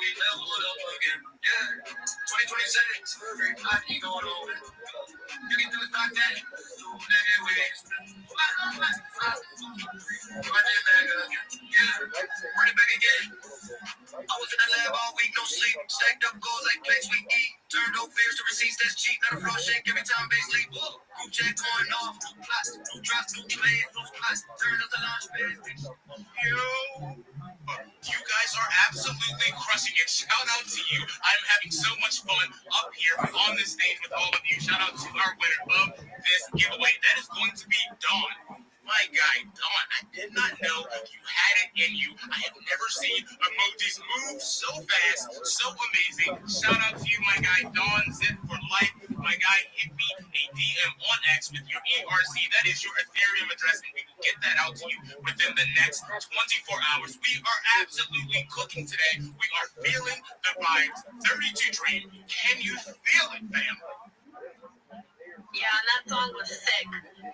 Yeah, 2026, I ain't going over. You can do it like that. Run it back again. I was in the lab all week, no sleep. Stacked up goals like plates we eat. Turned no fears to receipts that's cheap. Let a floor shake every time they sleep. Group chat going off. New plots, new drops, new plays, new spots. Turn up the launch pad. Yo. You guys are absolutely crushing it. Shout out to you. I'm having so much fun up here on this stage with all of you. Shout out to our winner of this giveaway. That is going to be Dawn. My guy, Dawn, I did not know you had it in you. I have never seen emojis move so fast, so amazing. Shout out to you, my guy, Dawn Zip for life. My guy, hit me a DM on X with your ERC. That is your Ethereum address, and we will get that out to you within the next 24 hours. We are absolutely cooking today. We are feeling the vibes. 32 Dream. Can you feel it, fam? Yeah, and that song was sick.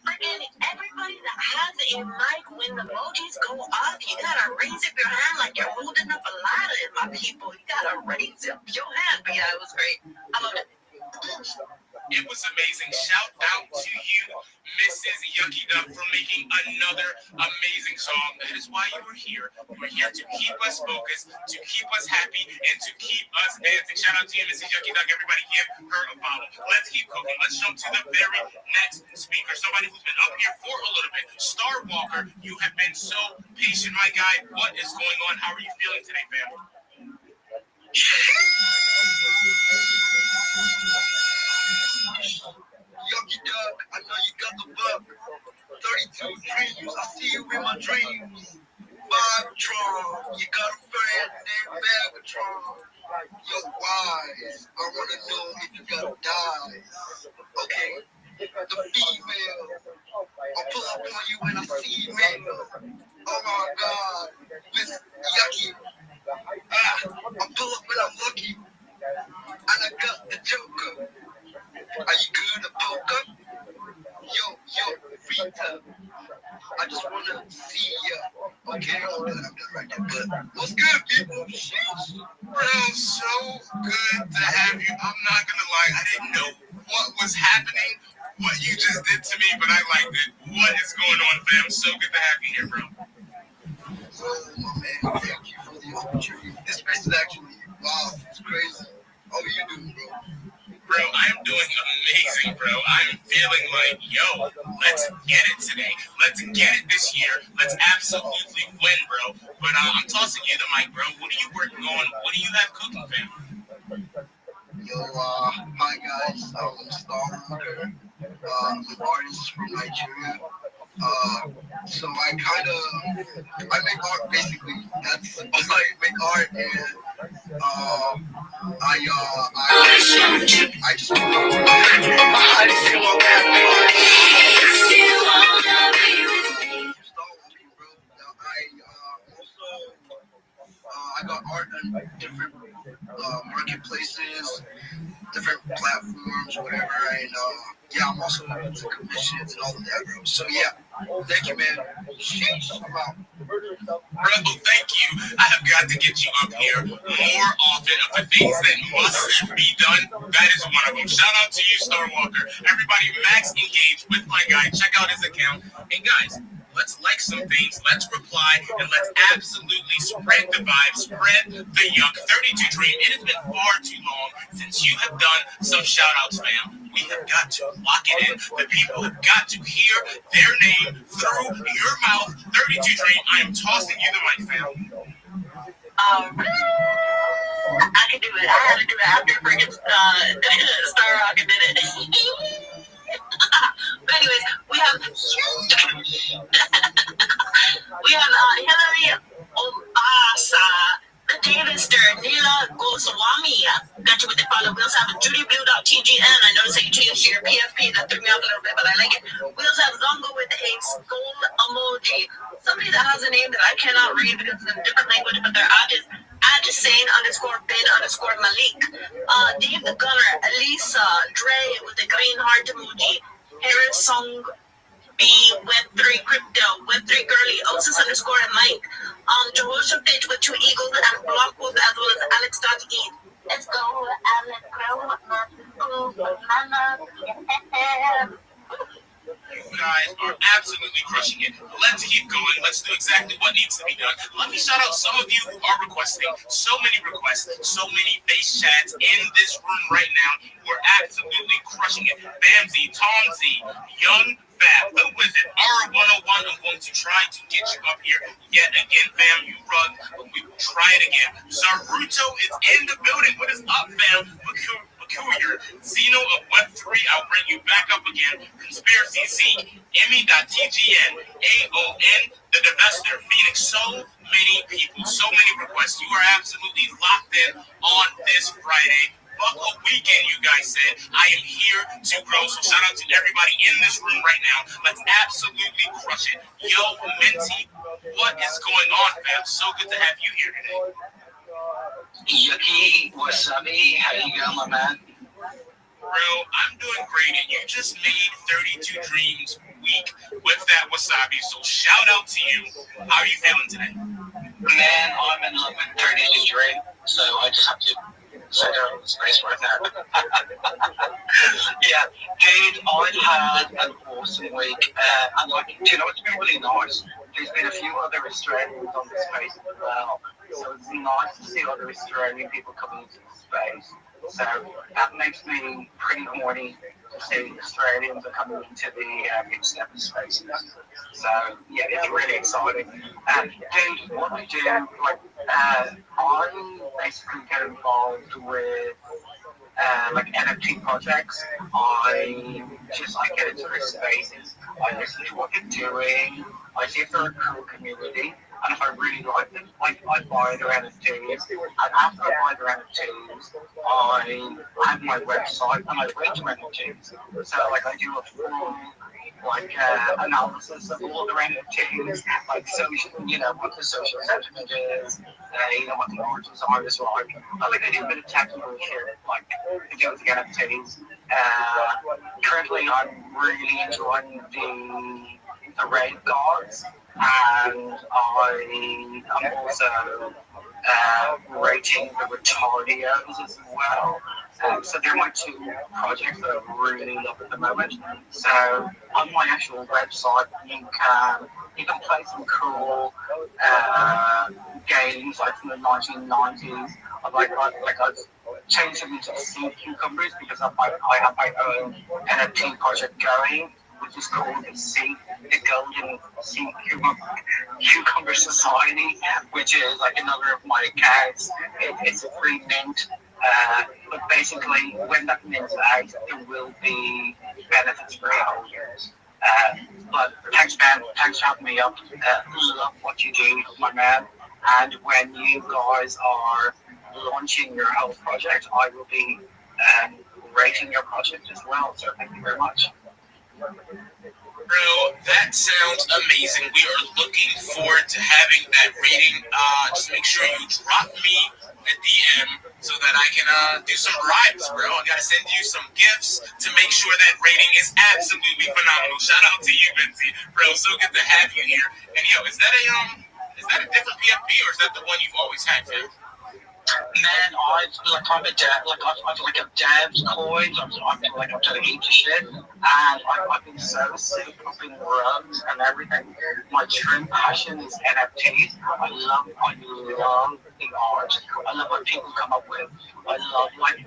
Freaking everybody that has a mic when the emojis go off, you gotta raise up your hand like you're holding up a ladder, my people. You gotta raise up your hand. But yeah, it was great. I loved it. It was amazing. Shout out to you, Mrs. Yucky Duck, for making another amazing song. That is why you are here. You are here to keep us focused, to keep us happy, and to keep us dancing. Shout out to you, Mrs. Yucky Duck. Everybody give her a follow. Let's keep cooking. Let's jump to the very next speaker. Somebody who's been up here for a little bit. Star Walker, you have been so patient, my guy. What is going on? How are you feeling today, family? Yucky Duck, I know you got the buck. 32 dreams, I see you in my dreams. Vibe-tron, you got a friend named Megatron. Yo, wise, I wanna know if you got dies. Okay, the female, I'll pull up on you when I see male. Oh my God, Miss Yucky. I'll pull up when I'm lucky. And I got the Joker. Are you good at poker? Yo, Rita. I just wanna see ya. Okay, I'm done right there. But what's good, people? Sheesh. Bro, so good to have you. I'm not gonna lie, I didn't know what was happening, what you just did to me, but I liked it. What is going on, fam? So good to have you here, bro. Oh, my man, thank you for the opportunity. This space is actually, wow, it's crazy. How are you doing, bro? Bro, I'm doing amazing, bro. I'm feeling like, yo, let's get it today. Let's get it this year. Let's absolutely win, bro. But I'm tossing you the mic, bro. What are you working on? What do you have cooking, fam? Yo, hi guys. I'm Star Walker. I'm an artist from Nigeria. So I make art basically. That's all I make art, and I just I got art on different marketplaces, different platforms, whatever, and yeah, I'm also into commissions and all of that, bro. So yeah, thank you, man. Sheesh, I'm out. Bro, thank you. I have got to get you up here more often of the things that must be done. That is one of them. Shout out to you, Star Walker. Everybody, max engage with my guy. Check out his account. And guys, let's like some things, let's reply, and let's absolutely spread the vibe, spread the yuck. 32 Dream, it has been far too long since you have done some shout-outs, fam. We have got to lock it in. The people have got to hear their name through your mouth. 32 Dream, I am tossing you the mic, fam. I can do it. I had to do it after freaking Star Rocket did it. But anyways, we have Hillary Obasa, the Davister, Neela Goswami. Got you with the follow. We also have JudyBlue.tgn. I noticed that you changed your PFP. That threw me off a little bit, but I like it. We also have Zongo with a skull emoji. Somebody that has a name that I cannot read because it's in a different language, but their ad is @Sane_bin_Malik. Dave the Gunner, Elisa, Dre with the green heart emoji. Harris Song B, Web3 Crypto, Web3 Girly, Osis _ and Mike. Jehoshaphat with 2 eagles and Blockwolf, as well as guys are absolutely crushing it. Let's keep going. Let's do exactly what needs to be done. Let me shout out some of you who are requesting. So many requests, so many base chats in this room right now who are absolutely crushing it. Bamsy, Tomsy, Young Fab, the Wizard, R101. I'm going to try to get you up here yet again, fam. You run, but we will try it again. Zaruto is in the building. What is up, fam? Peculiar, Zeno of Web3, I'll bring you back up again. Conspiracy Z, Emmy.tgn, AON, The Divester, Phoenix. So many people, so many requests. You are absolutely locked in on this Friday. Buckle weekend, you guys said. I am here to grow. So shout out to everybody in this room right now. Let's absolutely crush it. Yo, Minty, what is going on, fam? So good to have you here today. Yuki, wasabi, how you going, my man? Bro, I'm doing great, and you just made 32 Dreams week with that wasabi, so shout out to you. How are you feeling today? Man, I'm in love with 32 Dream, so I just have to sit down in the space right now. Yeah, dude, I had an awesome week, and like, you know, it's been really nice. There's been a few other Australians on the space as well, so it's nice to see other Australian people coming into the space. So that makes me pretty horny to see Australians are coming into the Big Step spaces. So yeah, it's really exciting. Dude, what I do, like, I basically get involved with like NFT projects. I get into their spaces. I listen to what they're doing. I see if they're a cool community. And if I really like them, I buy their NFTs. And after I buy their NFTs, I have my website and I rate their NFTs. So like I do a full analysis of all their NFTs, like social, you know, what the social sentiment is, you know, what the origins are as well. I do a bit of technical shit, like to do with the NFTs. Currently, I'm really enjoying the raid gods, and I'm also rating the retardios as well. So they're my two projects that I really love at the moment. So on my actual website, you can play some cool games like from the 1990s. I've changed them into sea cucumbers because I have my own NFT project going, which is called the Golden Sea Cucumber Society, which is like another of my accounts. It's a free mint, but basically when that mint's out, there will be benefits for holders. But thanks, man. Thanks for having me up. Love what you do, my man. And when you guys are launching your whole project, I will be rating your project as well. So thank you very much. Bro, that sounds amazing. We are looking forward to having that rating. Just make sure you drop me a DM so that I can do some bribes, bro. I gotta send you some gifts to make sure that rating is absolutely phenomenal. Shout out to you, Vinci. Bro, so good to have you here. And yo, is that a different PFP or is that the one you've always had, fam? Man, I've dabbed coins. I've been like up to the heaps of shit, and I've been so sick of being rugs and everything. My true passion is NFTs. I love the art. I love what people come up with. I love like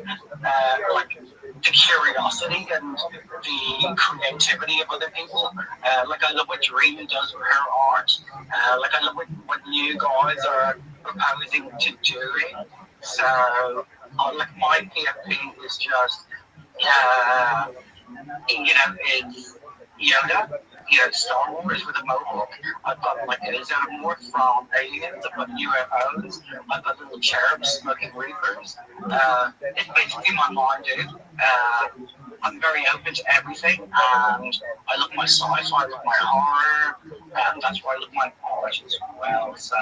the curiosity and the creativity of other people. I love what Dreamy does with her art. I love what you guys are proposing to doing. So, my PFP is just, it's Yoda, Star Wars with a mohawk. I've got a xenomorph from Aliens. I've got UFOs. I've got little cherubs smoking reefers. It's basically my mind, dude. I'm very open to everything, and I love my sci-fi, I love my horror, and that's why I love my art as well. So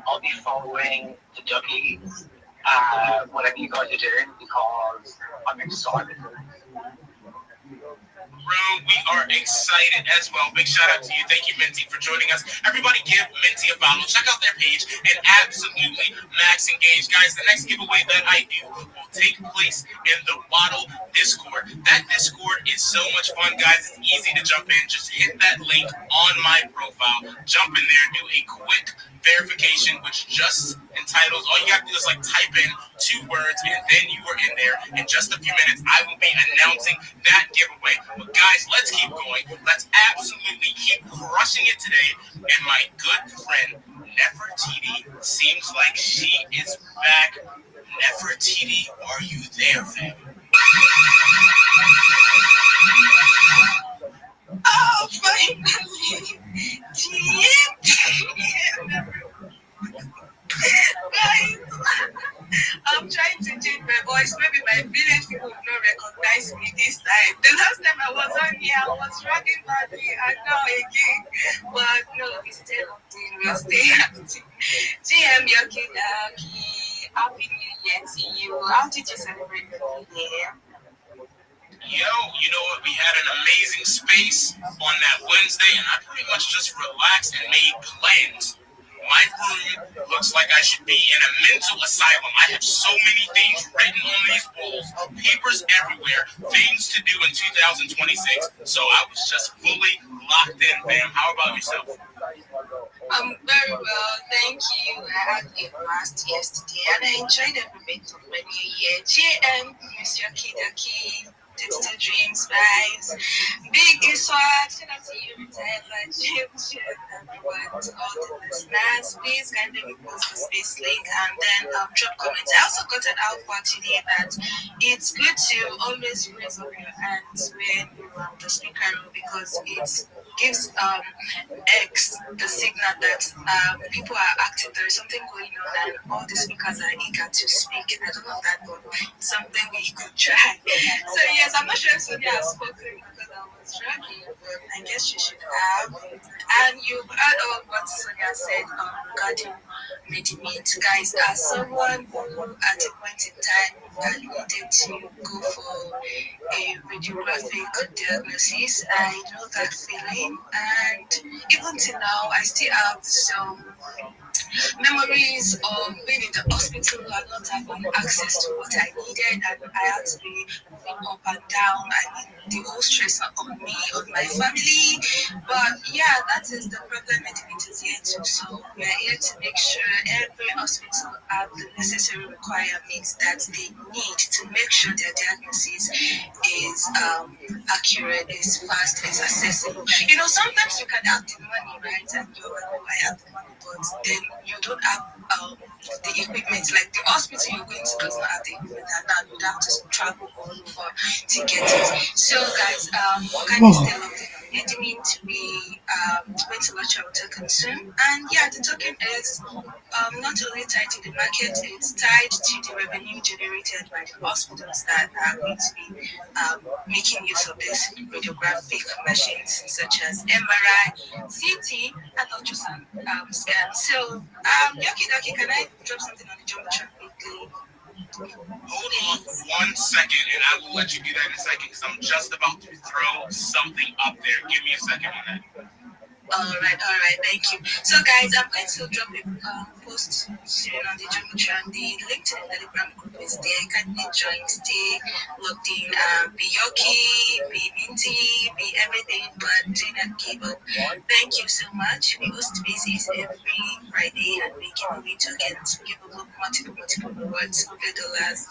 I'll be following the Duckies, whatever you guys are doing, because I'm excited. Bro, we are excited as well. Big shout out to you. Thank you, Minty, for joining us. Everybody give Minty a follow. Check out their page and absolutely max engage. Guys, the next giveaway that I do will take place in the Waddle Discord. That Discord is so much fun, guys. It's easy to jump in. Just hit that link on my profile. Jump in there, do a quick verification, which just entitles, all you have to do is like type in 2 words, and then you are in there. In just a few minutes, I will be announcing that giveaway. But guys, let's keep going. Let's absolutely keep crushing it today. And my good friend Nefertiti seems like she is back. Nefertiti, are you there, fam? Oh, finally! Guys, I'm trying to change my voice. Maybe my village people will not recognize me this time. The last time I was on here, I was rocking badly, and now again. But no, we stay acting. We'll stay acting. GM Yokidaki, Happy New Year to you. How did you celebrate the New Year? Yo, you know what? We had an amazing space on that Wednesday, and I pretty much just relaxed and made plans. My room looks like I should be in a mental asylum. I have so many things written on these walls, papers everywhere, things to do in 2026. So I was just fully locked in, fam. How about yourself? I'm very well, thank you. I had a blast yesterday and I enjoyed every bit of my new year. GM, Mr. Kidaki, Digital Dreams, vibes. Big swag, shout out to you, retired by Jim, everyone, to all the listeners. Please kindly repost the space link and then drop comments. I also got an alpha today that it's good to always raise up your hands when you're on the speaker room because it gives X the signal that people are active. There is something going on, and all the speakers are eager to speak. I don't know that, but it's something we could try. So yes, I'm not sure if Sonia has spoken because I was dragging, but I guess she should have. And you've heard all what Sonia said regarding Medimate, guys. As someone who, at a point in time, needed to go for a radiographic diagnosis, I know that feeling, and even till now, I still have some memories of being in the hospital and not having access to what I needed, and I had to be moving up and down. I mean, the whole stress on me, on my family. But yeah, that is the problem Medimate is here to solve. We are here to make sure every hospital have the necessary requirements that they need to make sure their diagnosis is accurate, is fast, is accessible. You know, sometimes you can have the money, right? And you're like, oh, I have the money, but then you don't have the equipment. Like the hospital you're going to does not have the equipment, and now you'd have to travel all over to get it. So, guys, what can you still of the mean to be going to launch our token soon? And yeah, the token is not only tied to the market, it's tied to the revenue generated by the hospitals that are going to be making use of this radiographic machines such as MRI, CT, and ultrasound scan. So, Yoki Doki, can I drop something on the jumbotron quickly? Hold on 1 second, and I will let you do that in a second because I'm just about to throw something up there. Give me a second on that. All right, thank you. So, guys, I'm going to drop a post soon on the Jumbotron. The link to the Telegram group is there. Kindly join, stay logged in. Be Yoki, be Minty, be everything, but do not give up. Thank you so much. We host bases every Friday, and we give away tokens, give away multiple rewards, $100,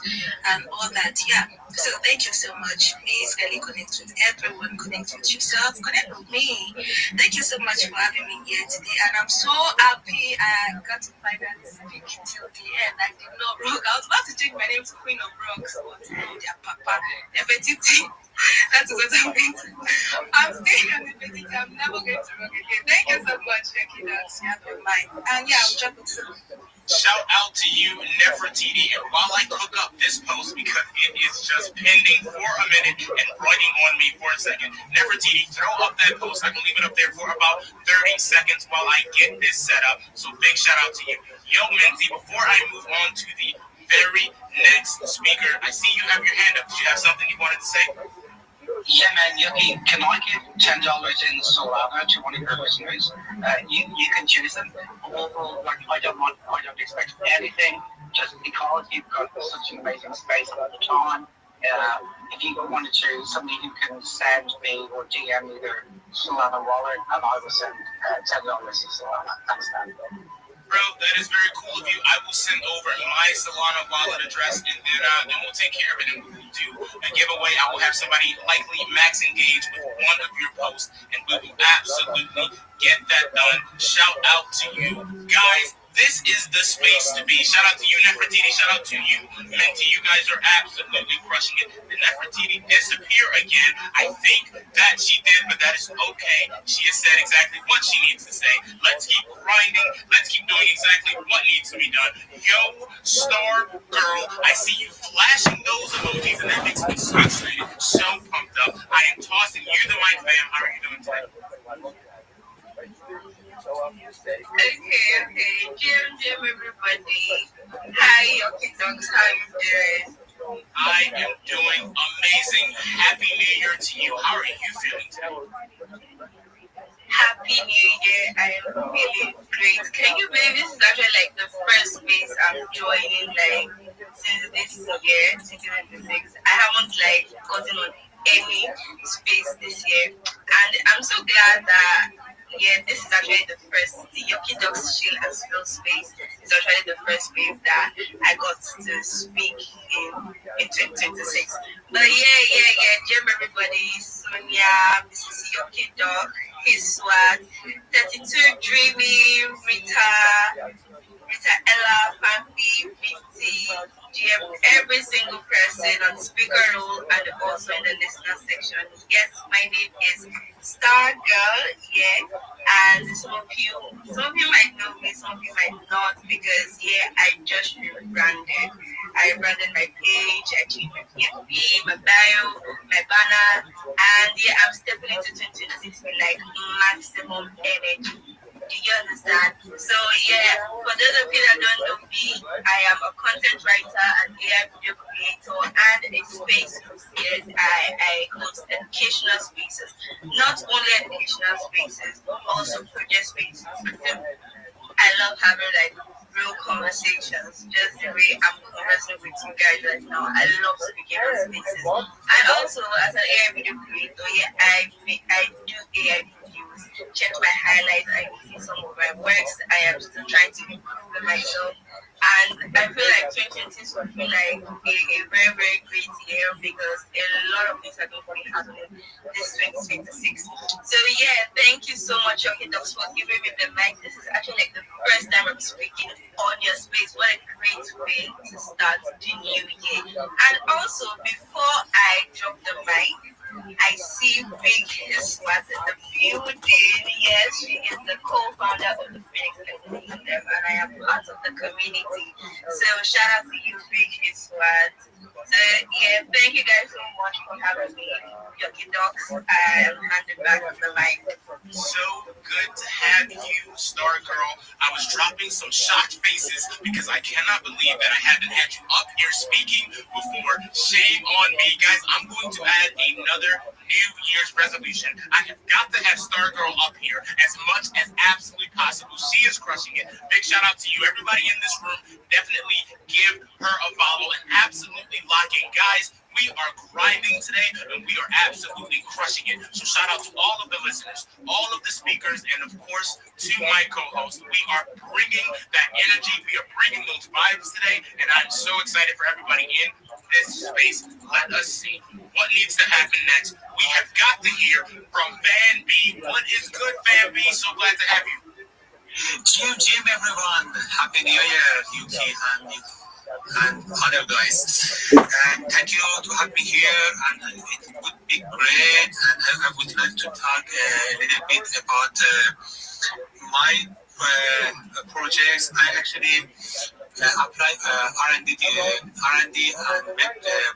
and all that. Yeah. So, thank you so much. Please kindly connect with everyone, connect with yourself, connect with me. Thank you so much for having me here today, and I'm so happy I got to finally speak till the end. I did not rock. I was about to change my name to Queen of Rocks, but their papa, Nefertiti. That is what I'm going to do. I'm staying on Nefertiti. I'm never going to rock again. Thank you so much, Becky. That's your mind. And yeah, I'll drop it soon. Shout out to you, Nefertiti. And while I cook up this post, because it is just pending for a minute and running on me for a second, Nefertiti, throw up that post. I can leave it up there for about 30 seconds while I get this set up. So big shout out to you. Yo, Minty, before I move on to the very next speaker, I see you have your hand up. Did you have something you wanted to say? Yeah, man, Yuki, can I give $10 in Solana to one of your listeners? You can choose them. Like, I don't expect anything, just because you've got such an amazing space all the time. If you want to choose somebody who can send me or DM me their Solana wallet, and I will send $10 in Solana. Thanks, man. Bro, that is very cool of you. I will send over my Solana wallet address, and then we'll take care of it, and we will do a giveaway. I will have somebody likely max engage with one of your posts, and we will absolutely get that done. Shout out to you guys. This is the space to be. Shout out to you, Nefertiti. Shout out to you, Minty. You guys are absolutely crushing it. Did Nefertiti disappear again? I think that she did, but that is okay. She has said exactly what she needs to say. Let's keep grinding. Let's keep doing exactly what needs to be done. Yo, Star Girl, I see you flashing those emojis, and that makes me so excited, so pumped up. I am tossing you the mic, fam. How are you doing today? Okay. Jim, everybody. Hi, Yoki Dogs. How you doing? I am doing amazing. Happy New Year to you. How are you feeling today? Happy New Year. I am feeling great. Can you believe this is actually like the first space I'm joining like since this year, 2026. I haven't like gotten on any space this year. And I'm so glad that this is actually the first, the Yoki Dogs Chill and Spill space is actually the first space that I got to speak in 2026. But Jim, everybody, Sonia, Mrs. Yoki Dog, his swag, 32 Dreamy, Rita, Ella, Fampi, Vinci, GM, every single person on speaker role and also in the listener section. Yes, my name is Star Girl, and some of you might know me, some of you might not, because I just rebranded. I rebranded my page, I changed my PFP, my bio, my banner, and I'm stepping into 2026 with like maximum energy. Do you understand? So for those of you that don't know me, I am a content writer, an AI video creator, and a space host. I host educational spaces, not only educational spaces, also project spaces. I love having like real conversations, just the way I'm conversing with you guys right now. I love speaking on spaces, and also as an AI video creator, I do AI videos. Check my highlights. I see some of my works. I am still trying to improve myself. And I feel like 2026 will feel like a very, very great year because a lot of things are going to be happening this 2026. So thank you so much, Yoki Dogs, for giving me the mic. This is actually like the first time I'm speaking on your space. What a great way to start the new year. And also, before I drop the mic, I see Big Hiswat in the building. Yes, she is the co-founder of the Phoenix Ecosystem, and I am part of the community. So shout out to you, Big Hiswat. So thank you guys so much for having me. Yoki Dogs, I am handing back the mic. So good to have you, Star Girl. I was dropping some shocked faces because I cannot believe that I haven't had you up here speaking before. Shame on me, guys. I'm going to add another New Year's resolution. I have got to have Star Girl up here as much as absolutely possible. She is crushing it. Big shout out to you. Everybody in this room, definitely give her a follow and absolutely lock in. Guys, we are grinding today and we are absolutely crushing it. So shout out to all of the listeners, all of the speakers, and of course to my co-host. We are bringing that energy. We are bringing those vibes today, and I'm so excited for everybody in this space. Let us see what needs to happen next. We have got to hear from Van B. What is good, Van B? So glad to have you. Jim, everyone. Happy New Year, Yuki and other guys. And thank you to have me here. And it would be great. And I would like to talk a little bit about my projects. I actually apply R&D and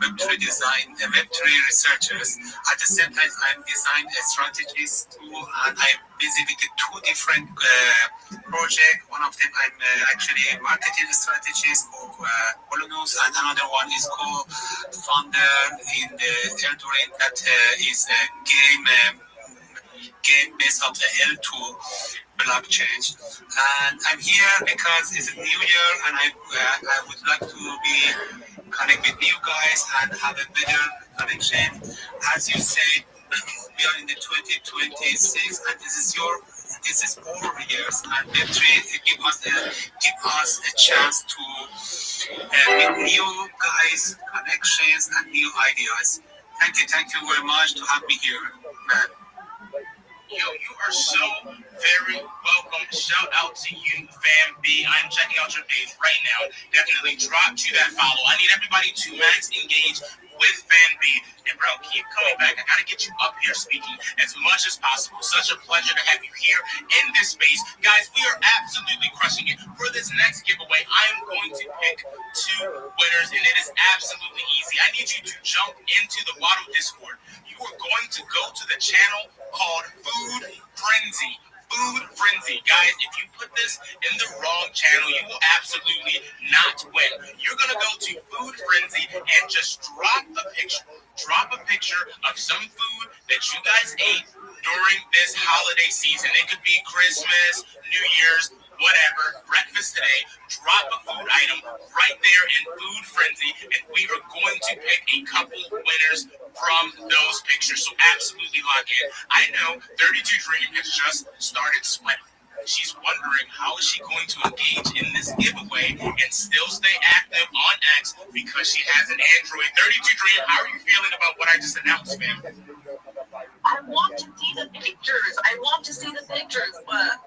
Web3 design, Web3 researchers. At the same time, I'm design strategies too, and I busy with the two different projects. One of them I'm actually marketing strategist for Polonus, and another one is co-founder in the Eldoret that is a game based on the L2 blockchain. And I'm here because it's a new year, and I would like to be connect with you guys and have a better connection. As you say, we are in the 2026, and this is over years, and Web3 give us a chance to meet new guys, connections, and new ideas. Thank you very much to have me here, man. Yo, you are so very welcome. Shout out to you, Fam B. I'm checking out your page right now. Definitely drop you that follow. I need everybody to max engage with Fam B. And bro, keep coming back. I gotta get you up here speaking as much as possible. Such a pleasure to have you here in this space. Guys, we are absolutely crushing it. For this next giveaway, I am going to pick two winners, and it is absolutely easy. I need you to jump into the Waddle Discord. You are going to go to the channel called Food Frenzy. Food Frenzy. Guys, if you put this in the wrong channel, you will absolutely not win. You're going to go to Food Frenzy and just drop a picture of some food that you guys ate during this holiday season. It could be Christmas, New Year's, whatever, breakfast today. Drop a food item right there in Food Frenzy, and we are going to pick a couple winners from those pictures. So absolutely lock in. I know 32 Dream has just started sweating. She's wondering how is she going to engage in this giveaway and still stay active on X because she has an Android. 32 Dream, how are you feeling about what I just announced, man? I want to see the pictures. But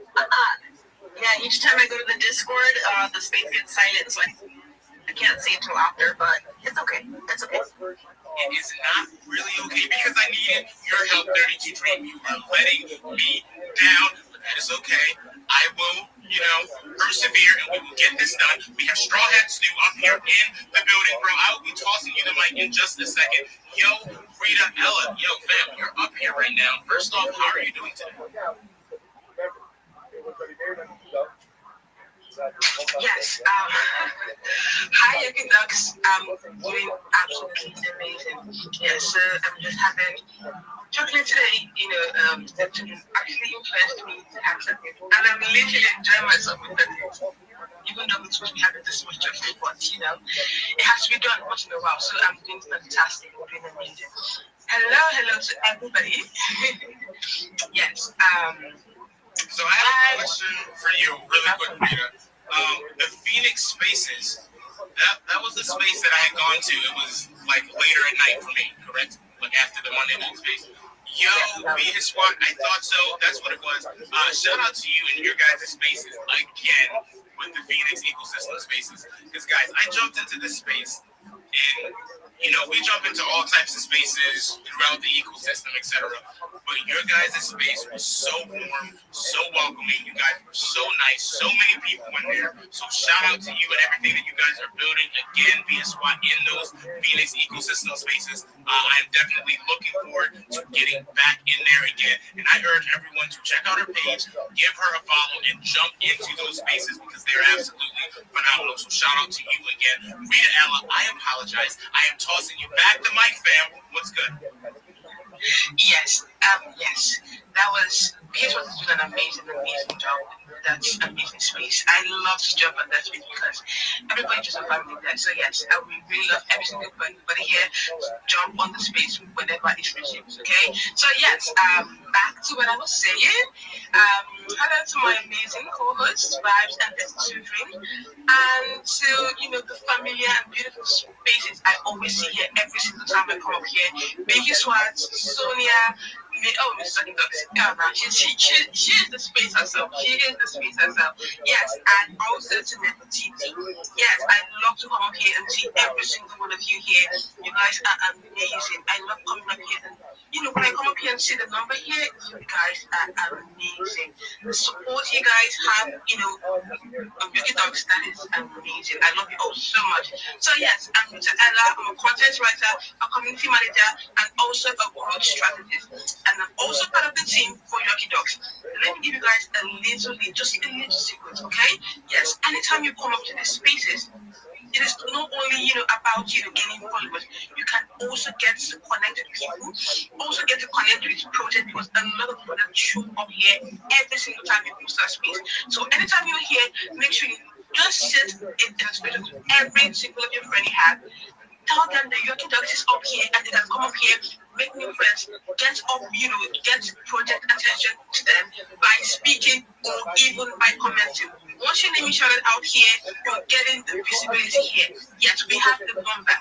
yeah, each time I go to the Discord, the space gets silent, so I can't see it till after, but it's okay. It's okay. It is not really okay because I needed your help, 32 Dream. You are letting me down, but that is okay. I will, persevere, and we will get this done. We have Straw Hat Stew up here in the building, bro. I will be tossing you the mic in just a second. Yo, Rita, Ella, yo, fam, you're up here right now. First off, how are you doing today? Yes. Hi, Equinox. I'm doing absolutely amazing. Yes, I'm just having chocolate today. That actually influenced me to have something, and I'm literally enjoying myself with that. Even though we're supposed to be having this much chocolate, but it has to be done once in a while. So I'm doing fantastic. I'm doing amazing. Hello to everybody. Yes. So I have a question for you, really quick, Rita. The Phoenix Spaces, that was the space that I had gone to. It was like later at night for me, correct? Like after the Monday night space. Yo, be his SWAT, I thought so. That's what it was. Shout out to you and your guys' spaces again with the Phoenix ecosystem spaces. Because guys, I jumped into this space and we jump into all types of spaces throughout the ecosystem, etc. But your guys' space was so warm, so welcoming. You guys were so nice. So many people in there. So shout out to you and everything that you guys are building. Again, be a SWAT in those Phoenix ecosystem spaces. I'm definitely looking forward to getting back in there again. And I urge everyone to check out her page, give her a follow, and jump into those spaces because they're absolutely phenomenal. So shout out to you again. Rita Ella, I apologize. I am tossing you back the mic, fam. What's good? Yes. Here's what has been an amazing job. That's amazing space. I love to jump on that space because everybody just a family there. So yes, I would really love every single everybody here to jump on the space whenever it's resumes. Okay. So yes, back to what I was saying. Hello to my amazing co-hosts, Vibes and Destiny Dream, and to the familiar and beautiful spaces I always see here every single time I come up here. Biggie Swat, Sonia. Miss Sunny Ducks. Yeah, man. She is the space herself. Yes, and also to Nefertiti. Yes, I love to come up here and see every single one of you here. You guys are amazing. I love coming up here and when I come up here and see the number here, you guys are amazing. The support you guys have, Yuki Dogs, that is amazing. I love you all so much. So yes, I'm Mr. Ella. I'm a content writer, a community manager, and also a growth strategist. And I'm also part of the team for Yuki Dogs. Let me give you guys a little secret, okay? Yes, anytime you come up to these spaces, it is not only about gaining followers. You can also get to connect with people, also get to connect with projects because a lot of people that show up here every single time you post that space. So anytime you're here, make sure you just sit in the space with every single of your friend you have. Tell them that Yoki Dogs is up here and they can come up here, make new friends, get up, get project attention to them by speaking or even by commenting. Once your name is shouted out here, you're getting the visibility here. Yes, we have the number.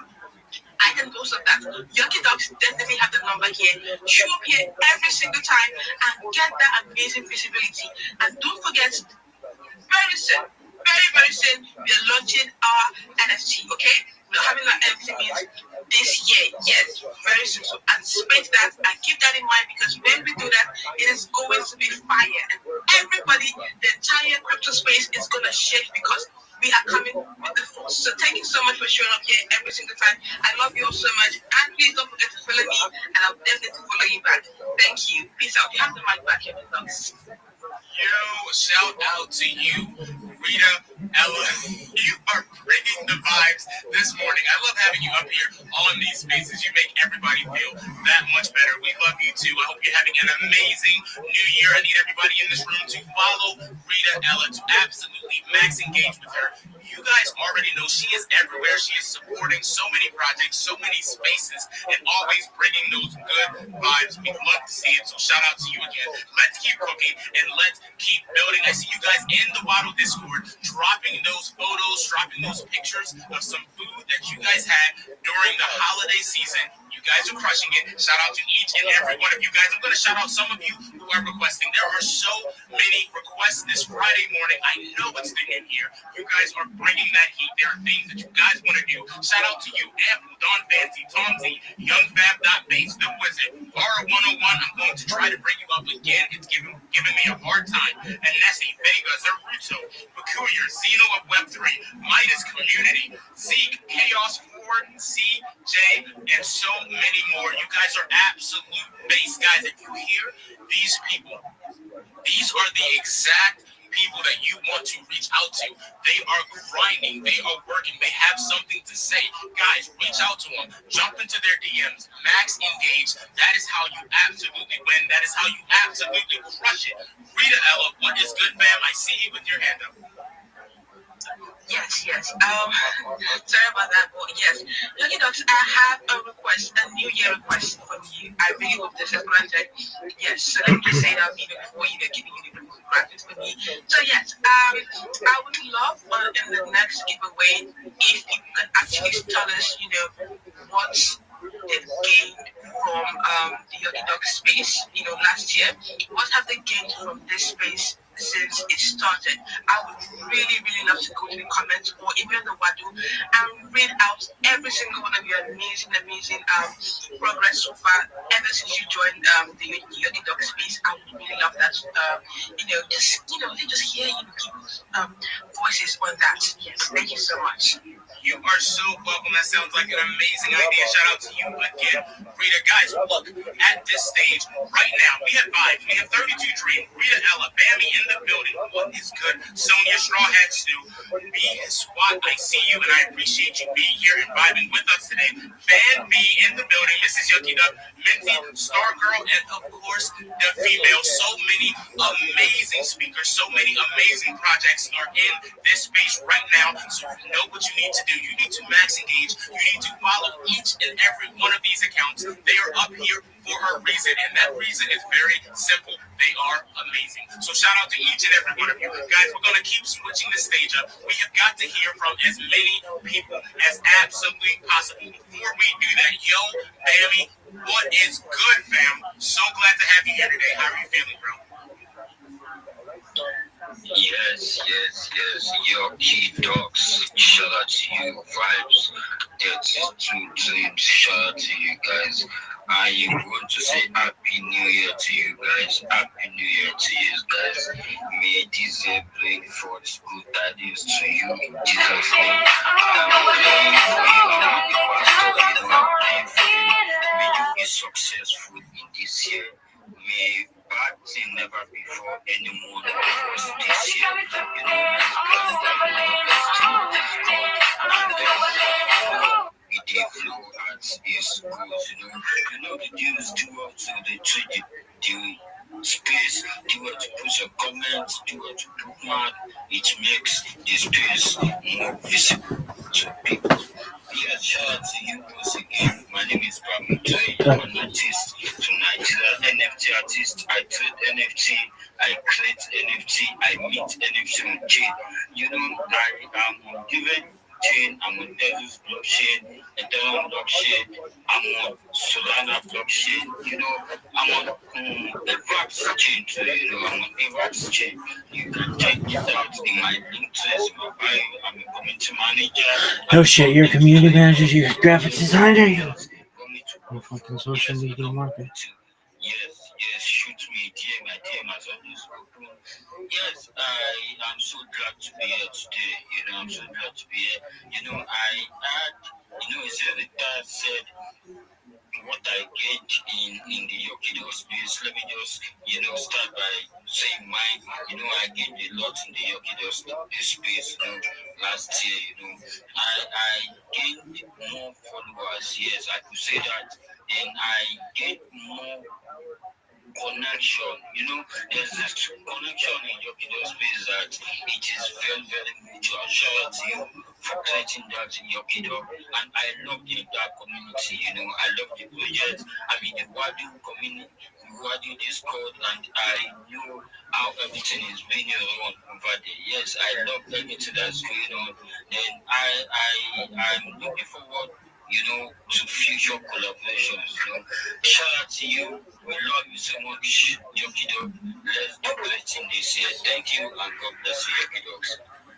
I can post of that. Yoki Dogs definitely have the number here. Show up here every single time and get that amazing visibility. And don't forget, very soon, very soon, we are launching our NFT, okay? We're having our NFT means this year, yes, very soon. So anticipate that and keep that in mind because when we do that, it is going to be fire. And everybody, the entire crypto space is going to shake because we are coming with the force. So thank you so much for showing up here every single time. I love you all so much. And please don't forget to follow me and I'll definitely follow you back. Thank you. Peace out. You have the mic back here with us. Yo, shout out to you, Rita, Ella. You are bringing the vibes this morning. I love having you up here on these spaces. You make everybody feel that much better. We love you too. I hope you're having an amazing new year. I need everybody in this room to follow Rita Ella, to absolutely max engage with her. You guys already know she is everywhere. She is supporting so many projects, so many spaces, and always bringing those good vibes. We love to see it. So shout out to you again. Let's keep cooking and let's keep building. I see you guys in the Waddle Discord dropping those photos, dropping those pictures of some food that you guys had during the holiday season. You guys are crushing it. Shout out to each and every one of you guys. I'm going to shout out some of you who are requesting. There are so many requests this Friday morning. I know it's the new year. You guys are bringing that heat. There are things that you guys want to do. Shout out to you, Ample, Don Fancy, Tomsy, Young Fab.Base, The Wizard, Aura 101. I'm going to try to bring you up again. It's giving me a hard time. And Nessie, Vega, Zeruto, Peculiar, Zeno of Web3, Midas Community, Zeke, Chaos 4, CJ, and so many more. You guys are absolute base guys. If you hear these people, these are the exact people that you want to reach out to. They are grinding, they are working, they have something to say. Guys, reach out to them, jump into their DMs, max engage. That is how you absolutely win. That is how you absolutely crush it. Rita Ella, what is good, fam? I see you with your hand up. Yes. Sorry about that, but yes. Lucky Dogs, I have a request, a New Year request from you. I really hope this is granted. Yes, so let me just say that before you get giving you the graphics for me. So yes, I would love in the next giveaway if you could actually tell us, what they've gained from the Yogi Dog space, last year. What have they gained from this space since it started? I would really, really love to go to the comments or even the Wadu and read out every single one of your amazing progress so far ever since you joined the Yogi Dog space. I would really love that. Just hear people's voices on that. Yes, thank you so much. You are so welcome. That sounds like an amazing idea. Shout out to you again, Rita. Guys, look, at this stage right now, we have vibes. We have 32 Dream, Rita Ella, Bammy in the building. What is good? Sonia, Straw Hat Stew, B Squad. I see you and I appreciate you being here and vibing with us today. Fan B in the building, Mrs. Yucky Duck, Minty, Star Girl, and of course, the female. So many amazing speakers, so many amazing projects are in this space right now. So you know what you need to do. You need to max engage. You need to follow each and every one of these accounts. They are up here for a reason, and that reason is very simple. They are amazing. So shout out to each and every one of you. Guys, we're going to keep switching the stage up. We have got to hear from as many people as absolutely possible. Before we do that, yo, Bammy, what is good, fam? So glad to have you here today. How are you feeling, bro? Yes. Yogi Dogs. Shout out to you, Vibes. That's two dreams. Shout out to you guys. I want to say Happy New Year to you guys. Happy New Year to you guys. May this year bring forth good tidings to you in Jesus' name. I'm praying for you. I'm the pastor. I'm praying for you. May you be successful in this year. May bad thing never before anyone of us this year. Let's bless the Lord. Let's do this God. And we did flow as is good. The deals do up to the space, do what to put your comments, do what to bookmark. It makes the space more visible to people. Yes, shout out to you once again. My name is Rabbi Rothschild. I'm an artist to Nigeria, NFT artist. I trade NFT, I create NFT, I meet NFT on chain. I am on given chain, I'm on Devil's blockchain, Ethereum blockchain, I'm on Solana blockchain, I'm on Avax chain too, I'm on Avax chain. You can check it out in my link to my bio. I'm a community manager. Oh shit, you're a community manager, you're a graphic designer, you're a fucking social media marketer. Yes, shoot me, DM, my DM has always open. Yes, I am so glad to be here today. I'm so glad to be here. I had, it's really that said what I get in the Yokido space. Let me just, start by saying mine. I gained a lot in the Yokido space, last year, I gained more followers. Yes, I could say that. And I gained more connection. There's this connection in Yokido space that it is very, very mutual. Shout out to you for creating that in Yokido. And I love the entire community. I love the project. The Wadu community, the Wadu Discord, and I know how everything is being run over there. Yes, I love everything that's going on. And I'm looking forward to future collaborations. Shout out to you. We love you so much, Yokido. Let's do great thing this year. Thank you and God bless you, Yokidogs.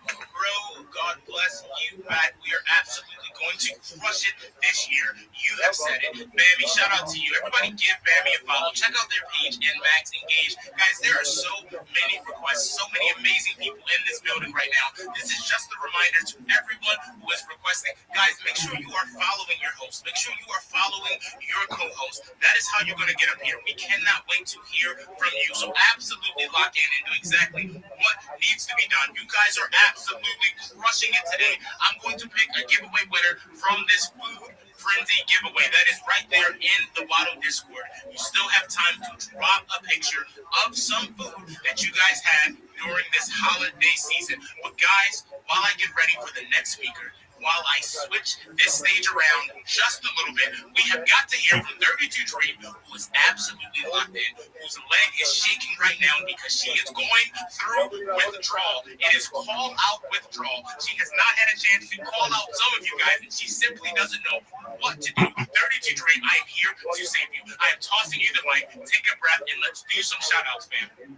Bro, God bless you back. We are absolutely going to crush it this year. You have said it. Bammy, shout out to you. Everybody give Bammy a follow. Check out their page, Max Engage. Guys, there are so many requests, so many amazing people in this building right now. This is just a reminder to everyone who is requesting. Guys, make sure you are following your host. Make sure you are following your co-host. That is how you're going to get up here. We cannot wait to hear from you. So absolutely lock in and do exactly what needs to be done. You guys are absolutely crushing it today. I'm going to pick a giveaway winner from this food frenzy giveaway that is right there in the Wado Discord. You still have time to drop a picture of some food that you guys had during this holiday season. But guys, while I get ready for the next speaker, while I switch this stage around just a little bit, we have got to hear from 32 Dream, who is absolutely locked in, whose leg is shaking right now because she is going through withdrawal. It is call out withdrawal. She has not had a chance to call out some of you guys, and she simply doesn't know what to do. 32 Dream, I am here to save you. I am tossing you the mic. Take a breath and let's do some shout outs, fam.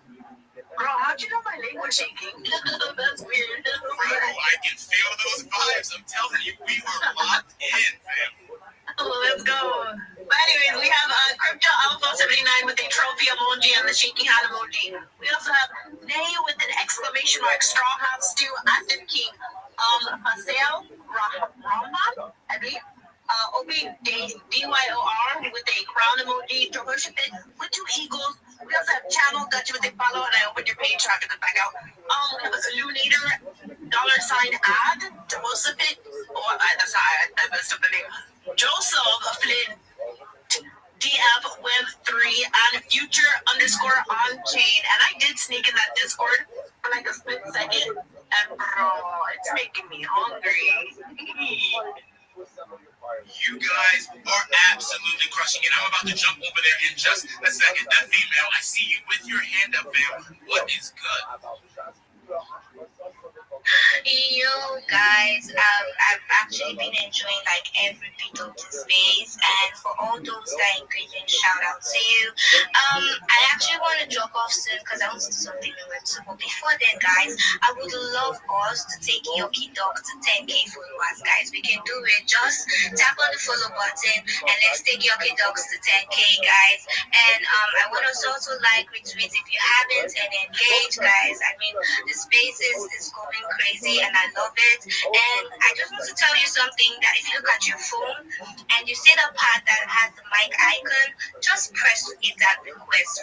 Bro, how'd you know my leg was shaking? That's weird. Bro, I can feel those vibes. I'm telling you, we are locked in, fam. Oh, let's go. But anyways, we have Crypto Alpha 79 with a trophy emoji and the shaking hand emoji. We also have Nay with an exclamation mark, Straw Hat Stew, Active King, Paseo Rahman, I believe. Obi DYOR with a crown emoji, Jehoshaphat with 2 eagles. We also have Channel, got you with a follow, and I opened your page, so I have to go back out. We have a Lunator, $ad, Jehoshaphat, that's how I messed up the name. Joseph Flynn, DF Web 3, and Future _ on chain. And I did sneak in that Discord for like a split second, and bro, it's making me hungry. You guys are absolutely crushing it. I'm about to jump over there in just a second. That female, I see you with your hand up, fam. What is good? Yo, guys. I've actually been enjoying like every bit of the space, and for all those that engaging, shout out to you. I actually want to drop off soon because I want to do something new too. But before then, guys, I would love us to take Yoki Dog to 10K followers, guys. We can do it. Just tap on the follow button and let's take Yoki Dogs to 10K, guys. And I want us also like retweet if you haven't and engage, guys. I mean, the space is going crazy and I love it. And I just want to tell you something that if you look at your phone and you see the part that has the mic icon, just press it that request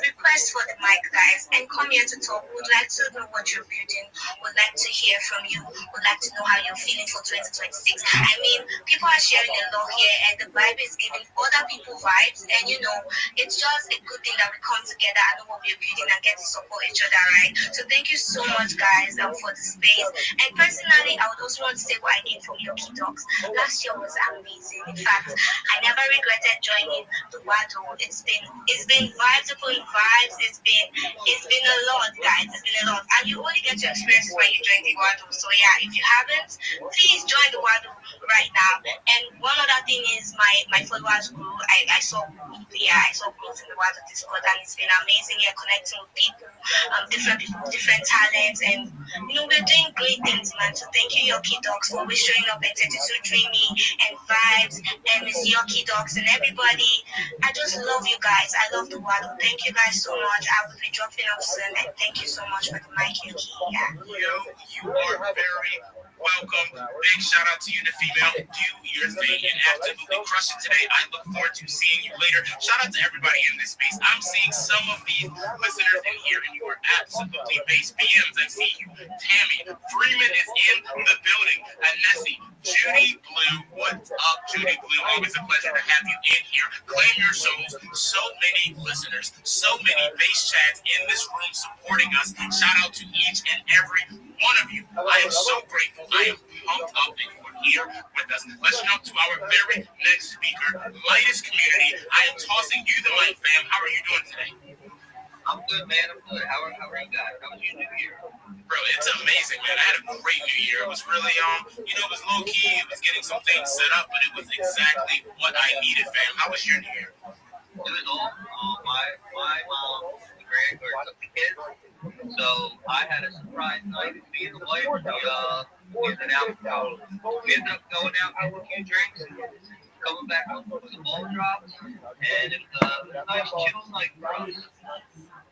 for the mic, guys, and come here to talk. Would like to know what you're building, would like to hear from you, would like to know how you're feeling for 2026. I mean, people are sharing a lot here and the vibe is giving other people vibes, and you know, it's just a good thing that we come together and know what we're building and get to support each other, right? So thank you so much, guys, for the space. And personally, I would also want to say what I did from Yoki Talks. Last year was amazing. In fact, I never regretted joining the Wado. It's been vibes upon vibes. It's been a lot, guys. It's been a lot. And you only get to experience when you join the Wado. So yeah, if you haven't, please join the Wado right now. And one other thing is my followers grew. I saw growth in the Wado Discord, and it's been amazing here connecting with people, different people, different talents, and you know, we're doing great things, man. So thank you, Yoki Dogs, for always showing up at 32 Dreamy and Vibes and Miss Yoki Dogs and everybody. I just love you guys. I love the Wado. Thank you guys so much. I will be dropping off soon, and thank you so much for the mic, Yoki. Yeah. You are very welcome. Big shout out to you, the female. Do your thing and absolutely crush it today. I look forward to seeing you later. Shout out to everybody in this space. I'm seeing some of these listeners in here, and you are absolutely base. PMs, I see you. Tammy, Freeman is in the building. And Nessie, Judy Blue, what's up, Judy Blue? Always a pleasure to have you in here. Claim your souls. So many listeners, so many base chats in this room supporting us. Shout out to each and every one of you. I am so grateful. I am pumped up that you are here with us. Let's jump to our very next speaker, Midas Community. I am tossing you the mic, fam. How are you doing today? I'm good, man. I'm good. How are you guys? How was your New Year? Bro, it's amazing, man. I had a great New Year. It was really, it was low key. It was getting some things set up, but it was exactly what I needed, fam. How was your New Year? It was all my mom, grandparents, took the kids. So I had a surprise night. Me and the wife, we ended up going out, getting a few drinks, coming back home with the ball drops, and it was a nice chill night for us.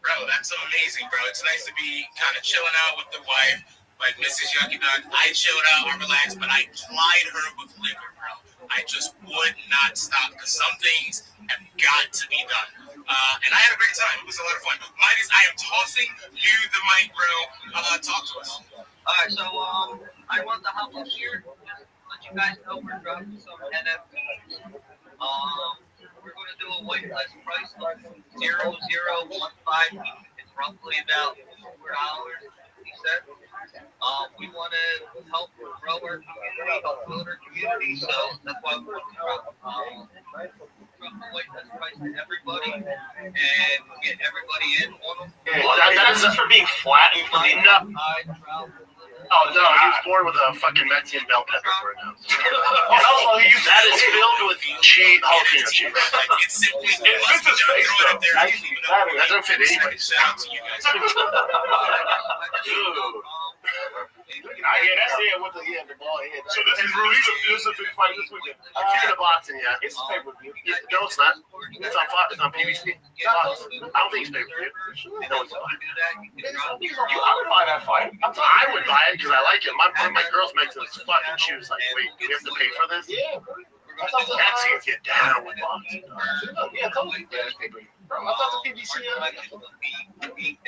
Bro, that's amazing, bro. It's nice to be kind of chilling out with the wife, like Mrs. Yucky Dog. I chilled out, I relaxed, but I plied her with liquor, bro. I just would not stop because some things have got to be done. And I had a great time. It was a lot of fun. Midas, I am tossing you the mic, bro. Talk to us. All right, so I want to hop up here, just let you guys know we're dropping some NFTs. We're going to do a whitelist price of 0015. It's roughly about $4.50. We want to help grow our community, help build our community, so that's why we want to drop the whitelist price to everybody and get everybody in on them. That is for being flat and for being up. Oh no, he was born with a fucking Mexican bell pepper for it now. That is filled with cheese, jalapeno cheese. It's simply it fits his face though. That doesn't fit anybody. Shout out to you guys. That's it with the ball head. So this is a big fight this weekend. It's in the boxing, yeah. It's pay-per-view. No, it's not. It's on Fox. It's on PBC. I don't think it's pay-per-view. No, it's not. I would buy that fight. I would buy it because I like it. My girls make this fucking shoes. Like, wait, we have to pay for this? Yeah. That seems get down with boxing. Yeah, totally. Yeah, it's pay-per-view. Bro, I thought the PBC $8,880.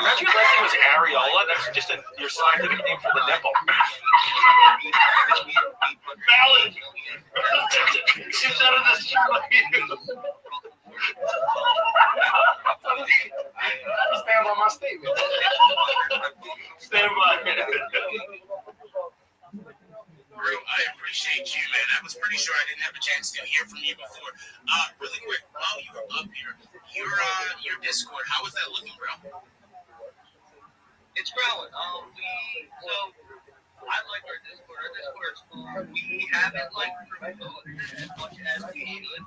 Imagine if that thing was areola. That's just your scientific name for the nipple. Valid. Shoots out of this. Stand by my statement. Stand by. Bro, I appreciate you, man. I was pretty sure I didn't have a chance to hear from you before. Really quick, while you were up here, your Discord, how is that looking, bro? It's growing. I like our Discord. Our Discord's cool. We haven't like promoted it as much as we should.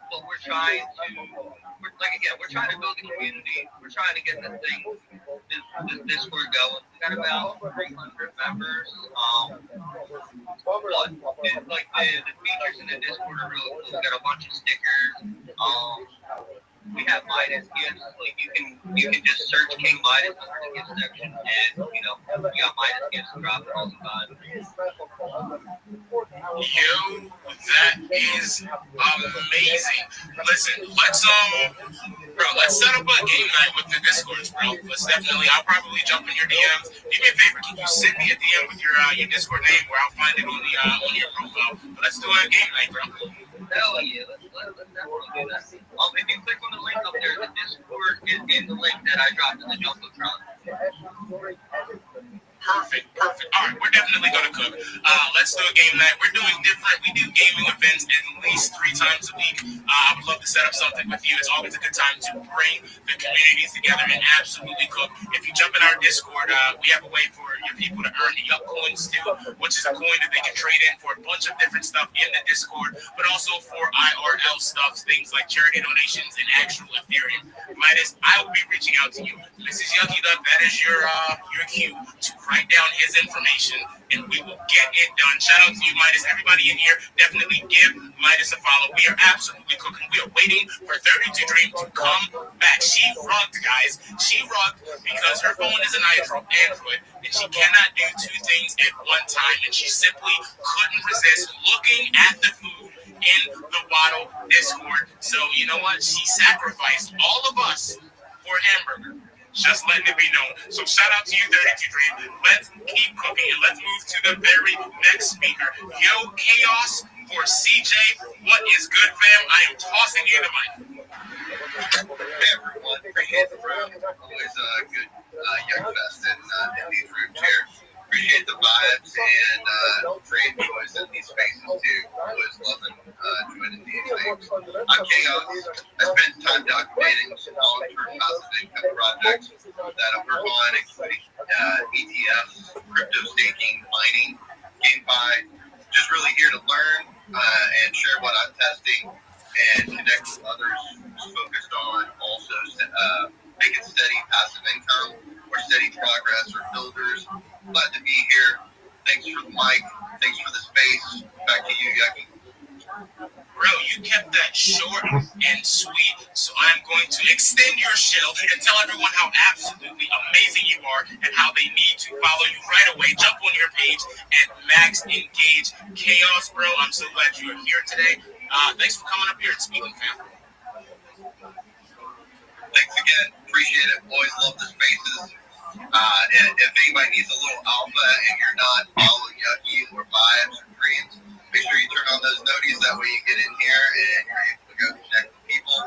But we're trying to. We're trying to build a community. We're trying to get this Discord going. We got about 300 members. But the features in the Discord are really cool. We got a bunch of stickers. We have Midas gifts. Like you can just search King Midas under the gift section, and we got Midas gifts dropping all the time. Yo, that is amazing. Listen, let's set up a game night with the Discords, bro. I'll probably jump in your DMs. Do me a favor, can you send me a DM with your Discord name where I'll find it on your profile? But let's do a game night, bro. Hell yeah, let's definitely do that. If you click on the link up there, the Discord is in the link that I dropped in the Jumbotron. Perfect. All right, we're definitely gonna cook. Let's do a game night. We're doing different. We do gaming events at least 3 times a week. I would love to set up something with you. It's always a good time to bring the communities together and absolutely cook. If you jump in our Discord, we have a way for your people to earn the Yup coins too, which is a coin that they can trade in for a bunch of different stuff in the Discord, but also for IRL stuff, things like charity donations and actual Ethereum. Midas, I will be reaching out to you. Mrs. Yucky Duck, that is your cue to write down his information, and we will get it done. Shout out to you, Midas. Everybody in here, definitely give Midas a follow. We are absolutely cooking. We are waiting for 32 Dream to come back. She rugged, guys. She rugged because her phone is an Android, and she cannot do 2 things at one time, and she simply couldn't resist looking at the food in the Waddle Discord. So, you know what? She sacrificed all of us for a hamburger. Just letting it be known. So shout out to you, 32 Dream. Let's keep cooking and let's move to the very next speaker. Yo, Chaos for CJ. What is good, fam? I am tossing you the mic. Hey everyone, appreciate the room. Always a good Young Fest in these rooms here. Appreciate the vibes and great boys in these spaces too. Always loving joining these things. I'm Chaos. I spend time documenting long-term passive income projects that I work on, including ETFs, crypto staking, mining, GameFi. Just really here to learn and share what I'm testing and connect with others focused on also making steady passive income or steady progress or builders. Glad to be here. Thanks for the mic. Thanks for the space. Back to you, Yucky. Bro, you kept that short and sweet, so I'm going to extend your shield and tell everyone how absolutely amazing you are and how they need to follow you right away. Jump on your page at Max Engage Chaos, bro. I'm so glad you are here today. Thanks for coming up here and speaking, fam. Thanks again. Appreciate it. Always love the spaces. And if anybody needs a little alpha and you're not following Yucky or Vibes or Dreams, make sure you turn on those noties. That way you get in here and you're able to go connect with people.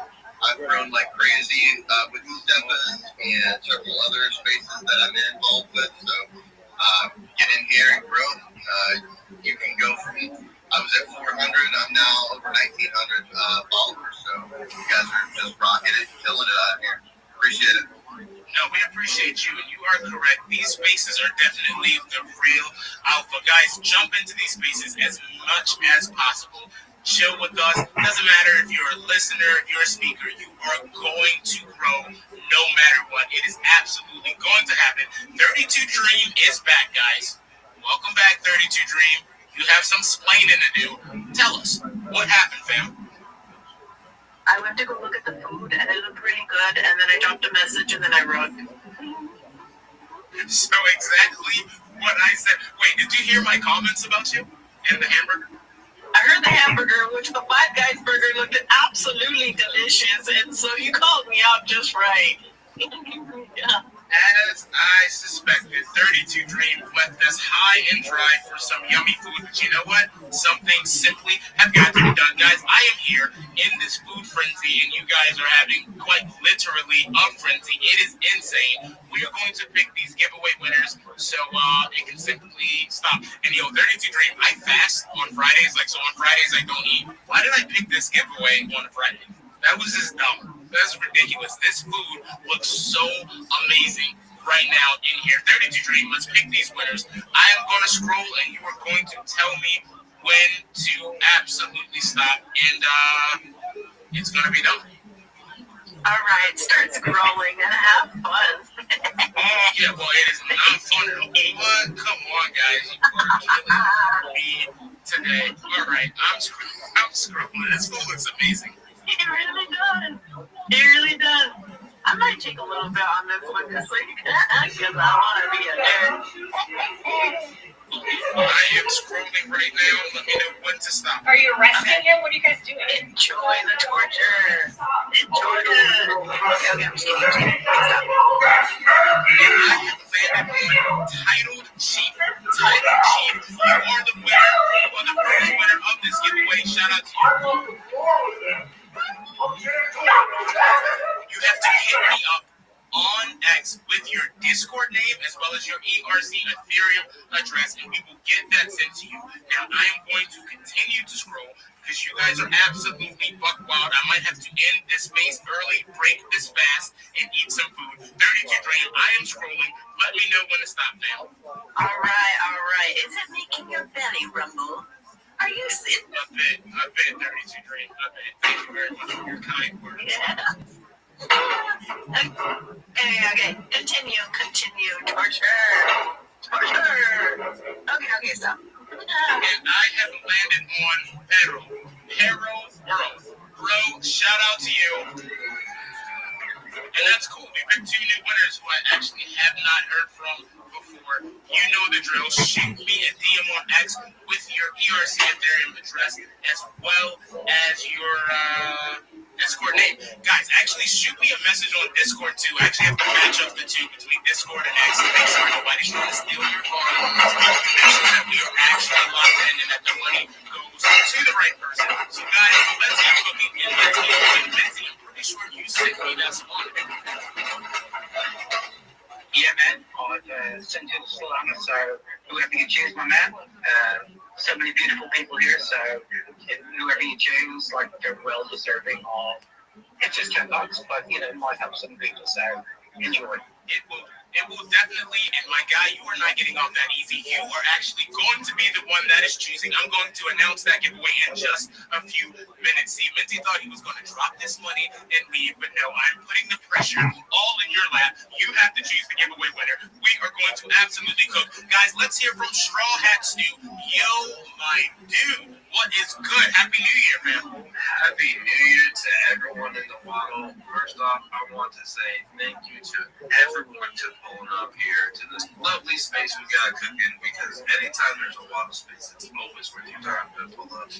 I've grown like crazy with Stepas and several other spaces that I'm involved with. So get in here and grow. You can go from, I was at 400, I'm now over 1,900 followers. So you guys are just rocking it, killing it out here. Appreciate it. No, we appreciate you, and you are correct. These spaces are definitely the real alpha. Guys, jump into these spaces as much as possible. Chill with us. Doesn't matter if you're a listener, if you're a speaker, you are going to grow no matter what. It is absolutely going to happen. 32 Dream is back, guys. Welcome back, 32 Dream. You have some splaining to do. Tell us, what happened, fam? I went to go look at the food and it looked really good, and then I dropped a message and then I wrote. So exactly what I said. Wait, did you hear my comments about you and the hamburger? I heard the hamburger, which the Five Guys burger looked absolutely delicious, and so you called me out just right. Yeah. As I suspected, 32 Dream left us high and dry for some yummy food. But you know what? Some things simply have got to be done. Guys, I am here in this food frenzy, and you guys are having quite literally a frenzy. It is insane. We are going to pick these giveaway winners so it can simply stop. And 32 Dream, I fast on Fridays. So on Fridays, I don't eat. Why did I pick this giveaway on a Friday? That was just dumb. That's ridiculous. This food looks so amazing. right now in here. 32 Dream, let's pick these winners. I am going to scroll and you are going to tell me when to absolutely stop. And it's going to be done. All right, start scrolling and have fun. Yeah, well, it is not fun at all. What? Come on, guys. You are killing me today. All right, I'm scrolling. This fool looks amazing. It really does. It really does. I might take a little bit on this one this week because I want to be a nerd. I am scrolling right now. Let me know when to stop. Are you arresting him? What are you guys doing? Enjoy the torture. Enjoy it. Okay, I'm seeing you. Stop. And I have landed on Titled Chief. Titled Chief, you are the winner. You are the first winner of this giveaway. Shout out to you. You have to hit me up on X with your Discord name as well as your ERC Ethereum address, and we will get that sent to you. Now, I am going to continue to scroll because you guys are absolutely buck wild. I might have to end this space early, break this fast, and eat some food. 32 Dream, I am scrolling. Let me know when to stop now. All right. Is it making your belly rumble? Are you sitting? A bit, 32 Dream, a bit. Thank you very much for your kind words. Yeah. Okay. Continue. Torture. Okay, stop. And I have landed on Hero World. Bro, shout out to you. And that's cool. We picked 2 new winners who I actually have not heard from before. You know the drill. Shoot me a DM on X with your ERC Ethereum address as well as your Discord name. Guys, actually shoot me a message on Discord too. I actually have to match up the 2 between Discord and X to make sure nobody's trying to steal your card. Make sure that we are actually locked in and that the money goes to the right person. So guys, let's get cooking and let's get going. Betsy, I'm pretty sure you sent me that spawn. Yeah, man. Sent you the salon, so whoever you choose, my man. So many beautiful people here, so whoever you choose, like, they're well deserving of. It's just $10, but you know, it might help some people, so enjoy. It will definitely, and my guy, you are not getting off that easy. You are actually going to be the one that is choosing. I'm going to announce that giveaway in just a few minutes. See, Minty thought he was going to drop this money and leave, but no, I'm putting the pressure all in your lap. You have to choose the giveaway winner. We are going to absolutely cook. Guys, let's hear from Straw Hat Stew. Yo, my dude, what is good? Happy New Year, man. Happy New Year to everyone in the world. First off, I want to say thank you to everyone to pulling up here to this lovely space we got cooking, because anytime there's a lot of space, it's always worth your time to pull up.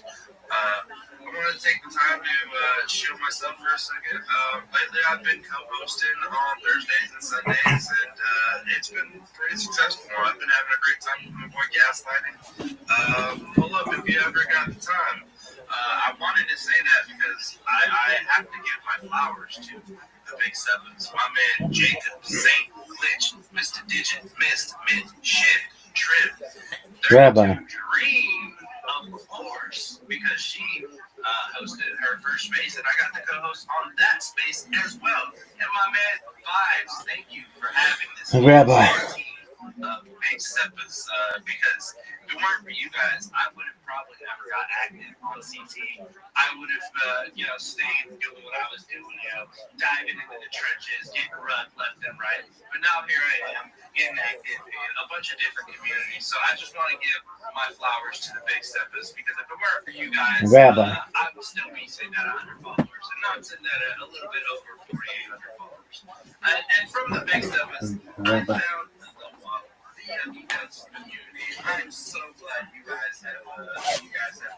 I want to take the time to show myself for a second. Lately, I've been co-hosting on Thursdays and Sundays, and it's been pretty successful. I've been having a great time with my boy Gaslighting. Pull up if you ever got the time. I wanted to say that because I have to give my flowers to the Big Sevens. My man Jacob, Saint, Glitch, Mr. Digit, Mist, Mint, Shit, Trip, Rabbi. Dream, of course, because she hosted her first space, and I got to co-host on that space as well. And my man Vibes, thank you for having this Rabbi. team of Big Sevens, because if it weren't for you guys, I would have probably never got active on CT. I would have, stayed doing what I was doing, diving into the trenches, getting run left and right. But now here I am, getting active in a bunch of different communities. So I just want to give my flowers to the Big Steppers, because if it weren't for you guys, I would still be sitting at 100 followers. And now I'm sitting at a little bit over 4,800 followers. And from the Big Steppers, I found the defense community. I'm so glad you guys have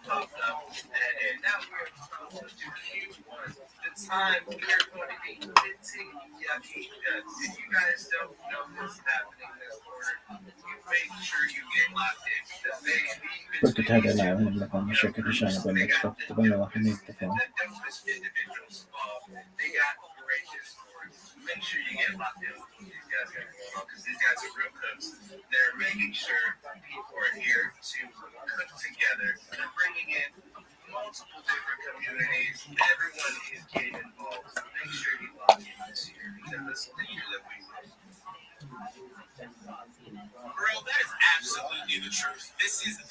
popped up, and now we're about to do Q1. The time we're going to be minting yucky guts. If you guys don't know what's happening this quarter, you make sure you get locked in, because كنت هذا العالم لكم مشاكل شان بين الصف تبنى واحد يتفهم. They got courageous stories. Make sure you get locked in with these guys, because these guys are real cooks. They're making sure people are here to cook together. They're bringing in multiple different communities. Everyone is getting involved. So make sure you lock in this year, because this is the year that we live.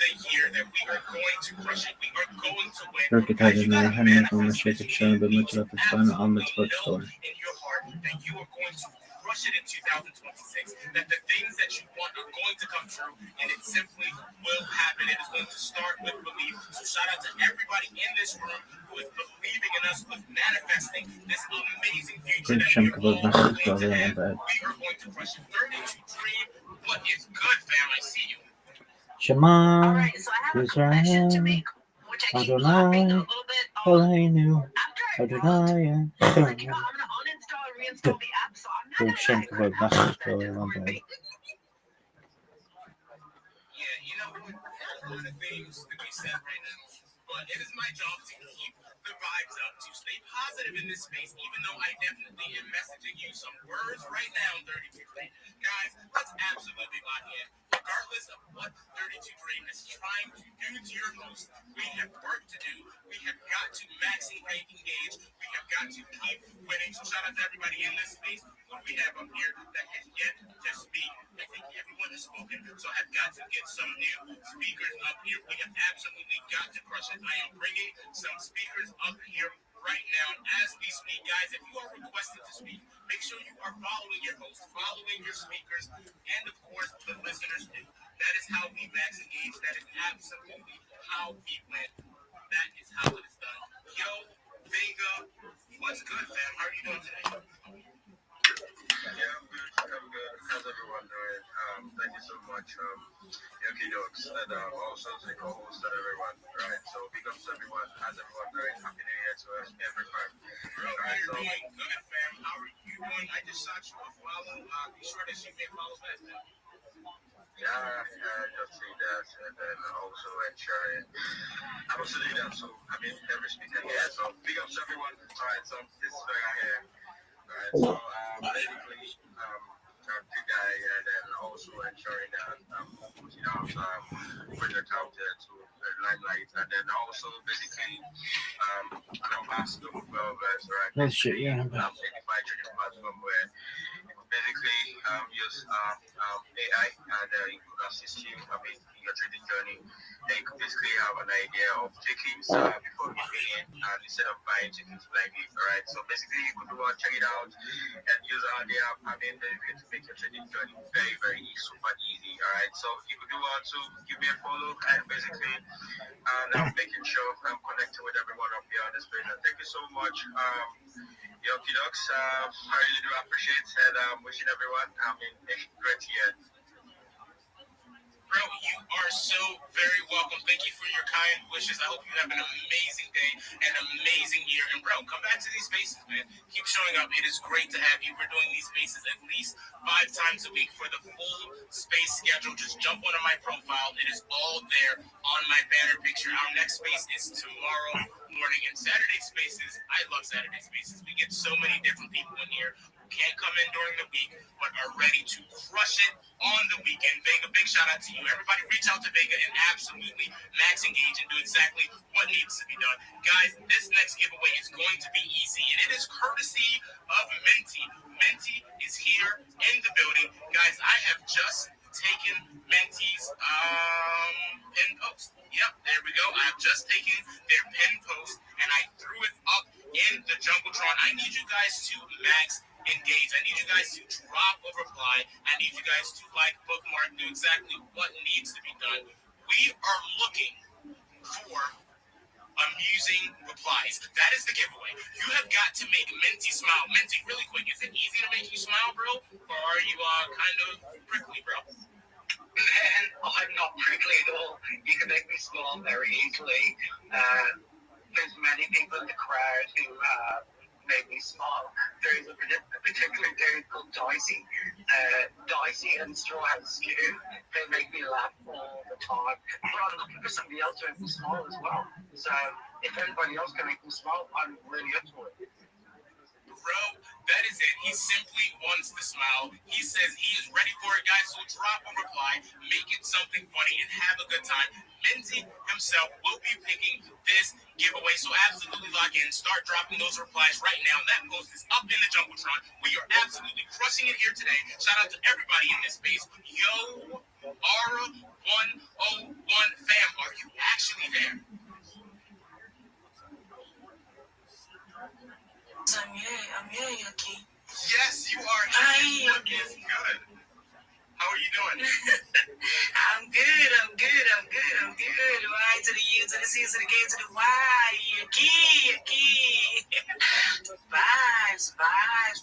the year that we are going to crush it. We are going to win. Rocket Guys, you Academy gotta hemen manifest konuşacak this. şu anda You need to motivatif bana absolutely anlatmak know istiyorum. in your heart that you are going to crush it in 2026. That the things that you want are going to come true, and it simply will happen. It is going to start with belief. So shout out to everybody in this room who is believing in us, who is manifesting this amazing future that we are all going to have. We are going to crush it. 32 Dream. What is good, fam? I see you. Shema Alright, so I have a confession to Israel make, which I keep laughing a Adonai little bit. Eloheinu After I wrote, Adonai I'm like, you know, I'm gonna uninstall and reinstall the app, so I'm not Baruch gonna Shem lie, Kavod I felt Bach that just Olam for Vaed. me. Yeah, you know what? There's a lot of things to be said right now, but it is my job to keep the vibes up, to stay positive in this space, even though I definitely am messaging you some words right now, 32 Dream. Guys, let's absolutely lock in. Regardless of what 32 Dream is trying to do to your host, we have work to do. We have got to max engage. We have got to keep winning. So shout out to everybody in this space. What do we have up here that has yet to speak? I think everyone has spoken, so I've got to get some new speakers up here. We have absolutely got to crush it. I am bringing some speakers up here right now as we speak. Guys, if you are requested to speak, make sure you are following your host, following your speakers, and of course, the listeners do. That is how we max engage. That is absolutely how we win. That is how it is done. Yo, Vega, what's good, fam? How are you doing today? Yeah, I'm good. I'm good. How's everyone doing? Thank you so much, Yoki Dogs, and also to the co-host and everyone. Right. So big ups to everyone. How's everyone doing? Happy New Year to everyone. Bro, Right. So doing good, fam. How are you doing? I just shot you a follow. Be sure to shoot me a follow back, man. yeah, just see that, and then also ensuring. I'm also doing that. So I mean, every speaker here. So big ups to everyone. All right. So this is where I here. All right. So basically, good guy, and then also ensuring that putting out project out there to the limelight, and then also basically an ambassador for Velvet, right? That shit, yeah. 85 trading platform where you could basically use AI and it could assist you, I mean, in your trading journey. And you could basically have an idea of takings before moving in, and instead of buying tickets blindly, alright? So basically, you could check it out and use our idea, I mean, basically to make your trading journey very, very super easy, alright? So you could do want to give me a follow and basically, and I'm making sure I'm connecting with everyone up here on this page. And thank you so much. Yoki Dogs, I really do appreciate it, and wishing everyone, I mean, a great year. Bro, you are so very welcome. Thank you for your kind wishes. I hope you have an amazing day, an amazing year. And bro, come back to these spaces, man. Keep showing up. It is great to have you. We're doing these spaces at least 5 times a week for the full space schedule. Just jump onto my profile. It is all there on my banner picture. Our next space is tomorrow morning. And Saturday spaces, I love Saturday spaces. We get so many different people in here who can't come in during the week, but are ready to crush it on the weekend. Vega, big shout out to you. Everybody reach out to Vega and absolutely max engage and do exactly what needs to be done. Guys, this next giveaway is going to be easy, and it is courtesy of Menti. Menti is here in the building. Guys, I have just taken Menti's pin post. Yep, there we go. I have just taken their pin post, and I threw it up in the Jumbotron. I need you guys to max engage. I need you guys to drop a reply. I need you guys to like, bookmark, do exactly what needs to be done. We are looking for amusing replies. That is the giveaway. You have got to make Minty smile. Minty, really quick, is it easy to make you smile, bro? Or are you kind of prickly, bro? Man, I'm not prickly at all. You can make me smile very easily. There's many people in the crowd who made me smile. There is a particular dude called Dicey. Dicey and Straw Hat Skew. They make me laugh all the time. But I'm looking for somebody else to make me smile as well. So if anybody else can make me smile, I'm really up for it. Bro, that is it. He simply wants to smile. He says he is ready for it, guys. So drop a reply, make it something funny, and have a good time. Minty himself will be picking this giveaway. So absolutely log in. Start dropping those replies right now. That post is up in the Jumbotron. We are absolutely crushing it here today. Shout out to everybody in this space. Yo, Ara, 101 fam, are you actually there? I'm here, Yuki. Yes, you are. Hi, Look, is good. How are you doing? I'm good. Y to the U to the C to the K to the Y. Yuki. Vibes.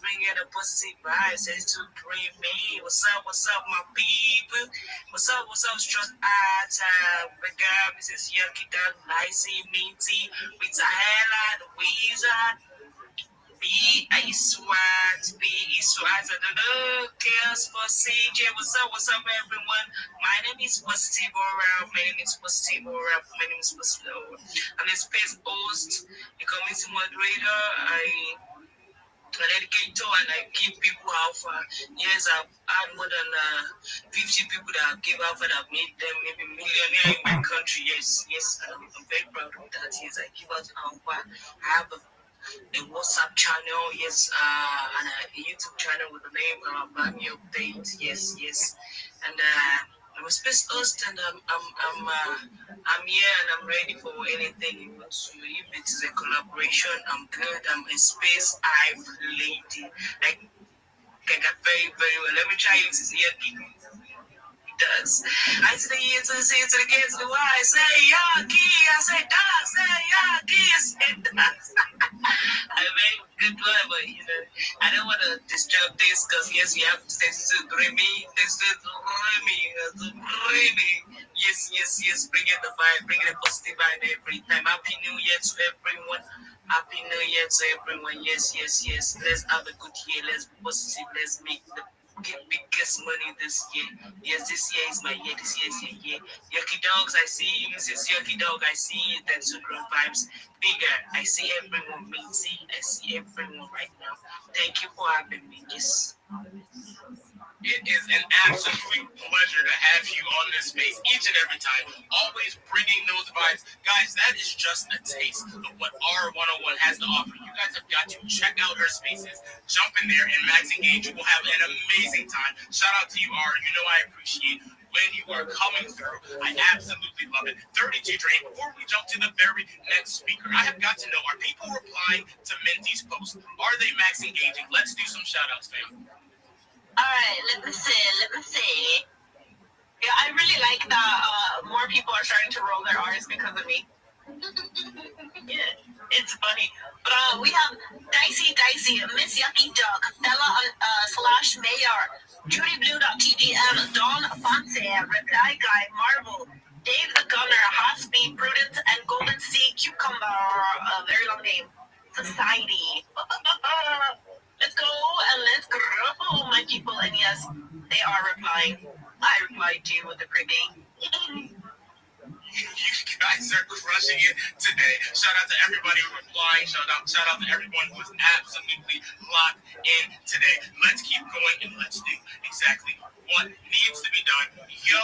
Bring in the pussy vibes. It's to bring me. What's up, my people? What's up, stress time. Big girl, Mrs. Yuki, that nicey, meaty. Rita Hella, the Weezer. I swear to the chaos for CJ. What's up, everyone? My name is Positive Around. I'm a space host, a community moderator, an educator, and I give people alpha. Yes, I've had more than 50 people that have given alpha that have made them maybe millionaire in my country. Yes, I'm very proud of that. Yes, I give out alpha. I have a WhatsApp channel, yes, and a YouTube channel with the name Bami Update, yes, and I'm a space host, and I'm here, and I'm ready for anything you want to. If it is a collaboration, I'm good. I'm a space hype lady. I got very, very well. Let me try it here. Does. I to the E to the C to the K to the Y. I say Yaki. I say dog. Say Yaki. I say dog. I'm a very good boy, but I don't want to disturb this because yes, we have to stay to Remy. Yes. Bring it the vibe, bring it the positive vibe every time. Happy New Year to everyone. Happy New Year to everyone. Yes. Let's have a good year. Let's be positive. Let's make the biggest money this year. Yes, this year is my year. This year is your year. Yucky Dogs, I see you. Mrs. Yucky Dog, I see you. That's the Grown Vibes. Bigger, I see everyone. Minty, I see everyone right now. Thank you for having me. Yes. It is an absolute pleasure to have you on this space each and every time, always bringing those vibes. Guys, that is just a taste of what our 101 has to offer. You guys have got to check out her spaces, jump in there, and max engage. You will have an amazing time. Shout out to you, R. You know I appreciate when you are coming through. I absolutely love it. 32 Dream, before we jump to the very next speaker, I have got to know, are people replying to Minty's post? Are they max engaging? Let's do some shout outs, fam. All right, let me see. Yeah, I really like that more people are starting to roll their R's because of me. Yeah, it's funny. But we have Dicey, Miss Yucky Duck, Bella / Mayor, Judy Blue.tgm, Dawn Fonse, Reply Guy, Marvel, Dave the Gunner, Hospi, Prudence, and Golden Sea Cucumber, a very long name, Society. Let's go and let's grow, my people. And yes, they are replying. I replied to you with the pregame. You guys are crushing it today. Shout out to everybody replying. Shout out to everyone who is absolutely locked in today. Let's keep going and let's do exactly what needs to be done. Yo,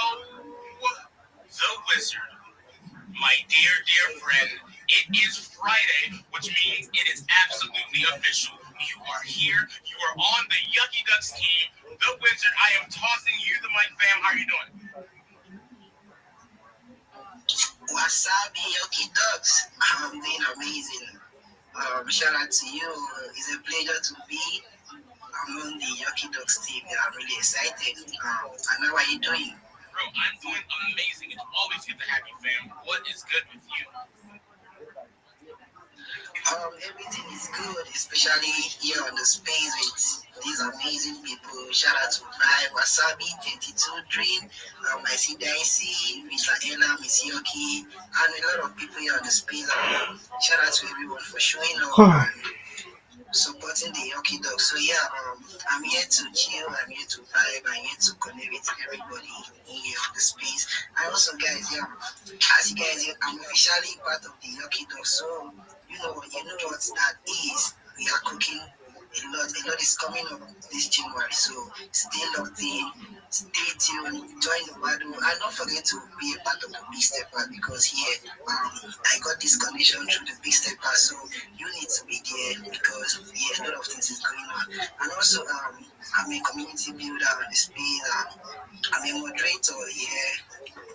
the wizard, my dear friend, it is Friday, which means it is absolutely official. You are here. You are on the Yucky Ducks team. The wizard, I am tossing you the mic, fam. How are you doing? Wasabi Yucky Ducks. I'm doing amazing. Shout out to you. It's a pleasure to be among the Yucky Ducks team. I'm really excited. And how are you doing? Bro, I'm doing amazing. It's always good to have you, fam. What is good with you? Everything is good, especially here on the space with these amazing people. Shout out to Vibe, Wasabi, 32 Dream, I see Dicey, Mr. Ella, Miss Yoki, and a lot of people here on the space. Shout out to everyone for showing up and supporting the Yoki Dog. So yeah, I'm here to chill, I'm here to vibe, I'm here to connect with everybody here on the space. And also guys, as you guys, I'm officially part of the Yoki Dog. So you know what that is. We are cooking a lot is coming up this January. So stay locked in, stay tuned, join the battle, and don't forget to be a part of the Big Stepper because here I got this connection through the Big Stepper. So you need to be there because a lot of things is going on. And also I'm a community builder on the space. I'm a moderator here.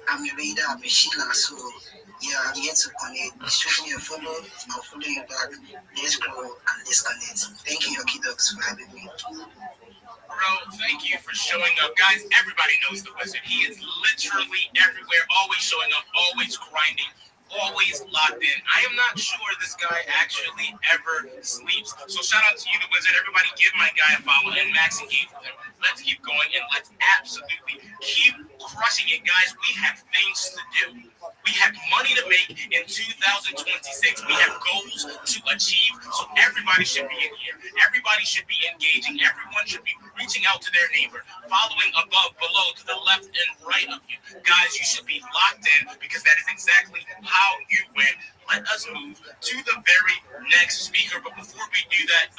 I'm a reader, I'm a Sheila, so I'm here to connect. Shoot me a follow, I'll follow you back. Let's grow and let's connect. Thank you, Yoki Dogs, for having me. Bro, thank you for showing up. Guys, everybody knows the wizard. He is literally everywhere, always showing up, always grinding, always locked in. I am not sure this guy actually ever sleeps. So shout out to you, the wizard. Everybody give my guy a follow and max engage with him. Let's keep going and let's absolutely keep crushing it, guys. We have things to do. We have money to make in 2026. We have goals to achieve. So everybody should be in here. Everybody should be engaging. Everyone should be reaching out to their neighbor, following above, below, to the left and right of you. Guys, you should be locked in because that is exactly how you win. Let us move to the very next speaker. But before we do that,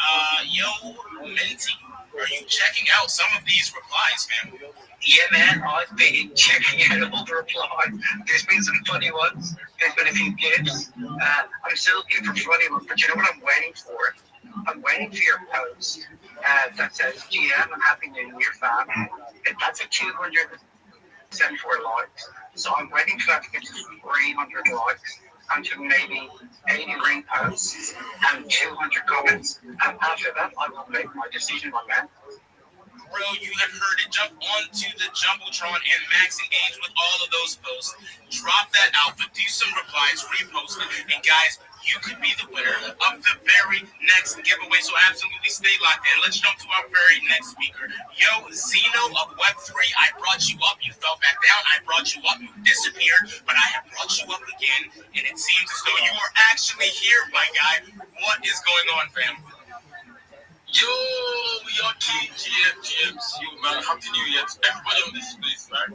Menti, are you checking out some of these replies, fam? Yeah, man, I've been checking out all the replies. There's been some funny ones. There's been a few gifts. I'm still looking for funny ones, but you know what I'm waiting for? I'm waiting for your post that says, GM, I'm Happy New Year, fam. And that's at 274 likes. So I'm waiting for that to get to 300 likes and to maybe 80 reposts and 200 comments. And after that, I will make my decision on that. Bro, you have heard it. Jump onto the Jumbotron and max engage with all of those posts. Drop that output, do some replies, repost it. And guys, you could be the winner of the very next giveaway. So absolutely stay locked in. Let's jump to our very next speaker. Yo, Zeno of Web3, I brought you up. You fell back down. I brought you up. You disappeared. But I have brought you up again. And it seems as though you are actually here, my guy. What is going on, fam? Yo, your GMs, you man, Happy New Year to everybody on this place, right?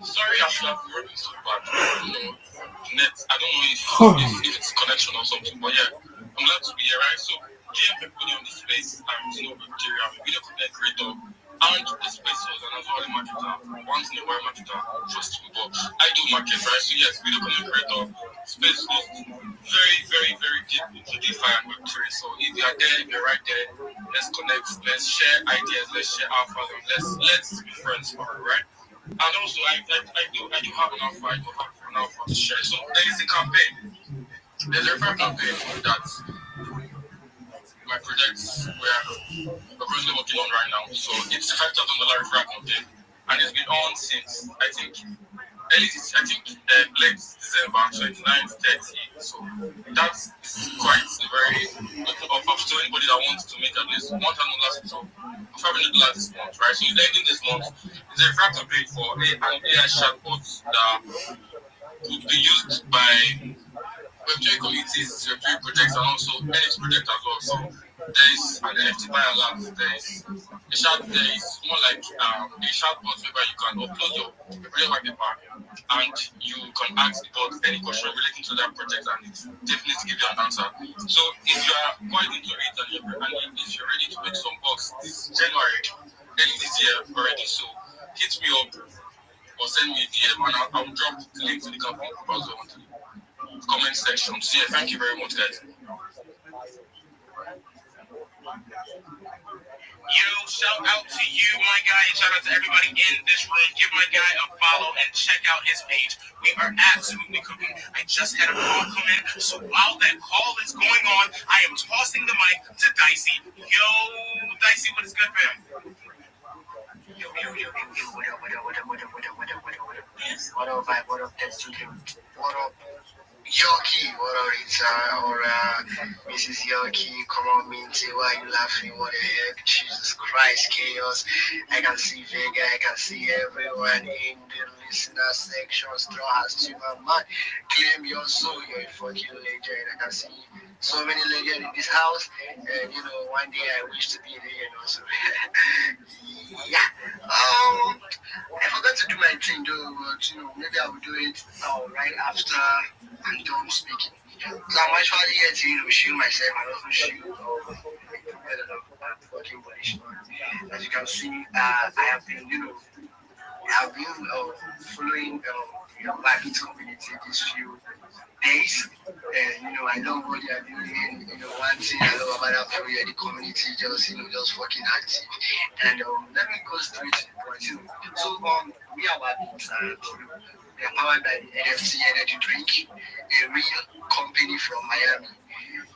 Sorry, I should have working so bad. Net, I don't know if it's connection or something, but yeah, I'm glad to be here, right? So, GM, everybody on this place, I'm Zeno Bacteria, I'm a video content creator, and the space was an as well in marketer. Once in a while, marketer, trust me, but I do market, right? So, yes, video content creator, space was very, very, very deep into DeFi and Web3. So, if you are there, if you're right there, let's connect, let's share ideas, let's share alphas, and let's be friends for it, right? And also, I do have an alpha, I do have an alpha to share. So there is a campaign. There's a referral campaign that my projects we're currently working on right now. So it's a $5,000 referral campaign, and it's been on since late December 29th, 30. So that's quite a very good offer to anybody that wants to make at least $1,000 to $500 this month, right? So it's ending this month. It's a referral campaign for an AI chatbot that could be used by Web3 communities, Web3 projects, and also NFT projects as well. So there is an NFT buy alert. There is more like a chatbot whereby you can upload your real white paper and you can ask the bot any question relating to that project, and it's definitely give you an answer. So if you are quite into it and if you're ready to make some bucks this January, early this year already, so hit me up or send me a DM and I'll drop the link to the company proposal onto the comment section. So yeah, thank you very much, guys. Yo, shout out to you, my guy, and shout out to everybody in this room. Give my guy a follow and check out his page. We are absolutely cooking. I just had a call come in, so while that call is going on, I am tossing the mic to Dicey. Yo, Dicey, what is good, fam? Yo, what up, vibe? What up, Dead Studio? What up, Yoki? What up, Rita? Or Mrs. Yoki? Come on, Minty. Why are you laughing? What the heck? Jesus Christ, chaos. I can see Vega. I can see everyone in the listener section. Straw has to my man. Claim your soul. You're a fucking legend. I can see so many legends in this house. And, one day I wish to be a legend also. Yeah. I forgot to do my thing though, but maybe I will do it right after I'm done speaking. So I'm actually here to shield myself and also shield. I don't know. fucking bullish on. As you can see, I have been, I've been following Rabbit community these few days. And I love what they are doing. One thing I love about that project, the community just fucking active. And let me go straight to the point. So we are Rabbits, and we are powered by the NFC Energy Drink, a real company from Miami.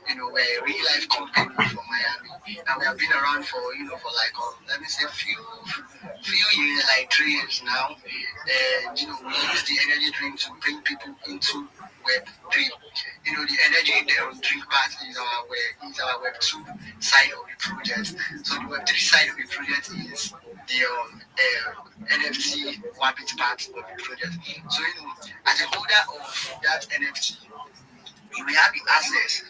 We're a real life company from Miami, and we have been around for like let me say few years, like 3 years now. And we use the energy drink to bring people into Web3. The energy drink part is our Web2 side of the project. So the Web3 side of the project is the NFT Wabbit part of the project. So as a holder of that NFT, you will have the access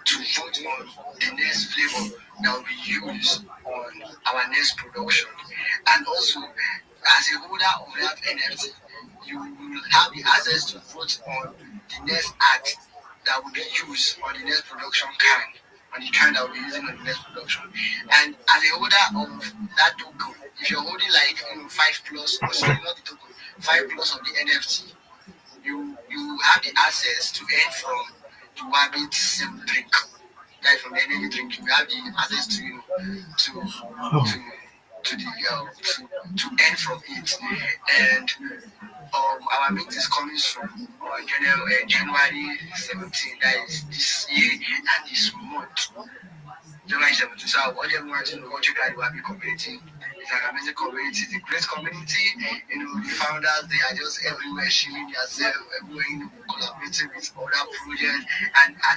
to vote on the next flavor that will be used on our next production. And also, as a holder of that NFT, you will have the access to vote on the next art that will be used on the next production on the kind that we'll be using on the next production. And as a holder of that token, if you're holding like 5 plus, or sorry, not the token, 5 plus of the NFT, you have the access to earn from the Wabbit simple drink. Like from the energy drink, you have the access to earn from it. And our meet is coming soon on January 17th. That is this year and this month. January 17th. So I want everyone to know check out the Wabbit community. It's an amazing community. It's a great community. The founders, they are just everywhere sharing themselves, everywhere, collaborating with other projects, and as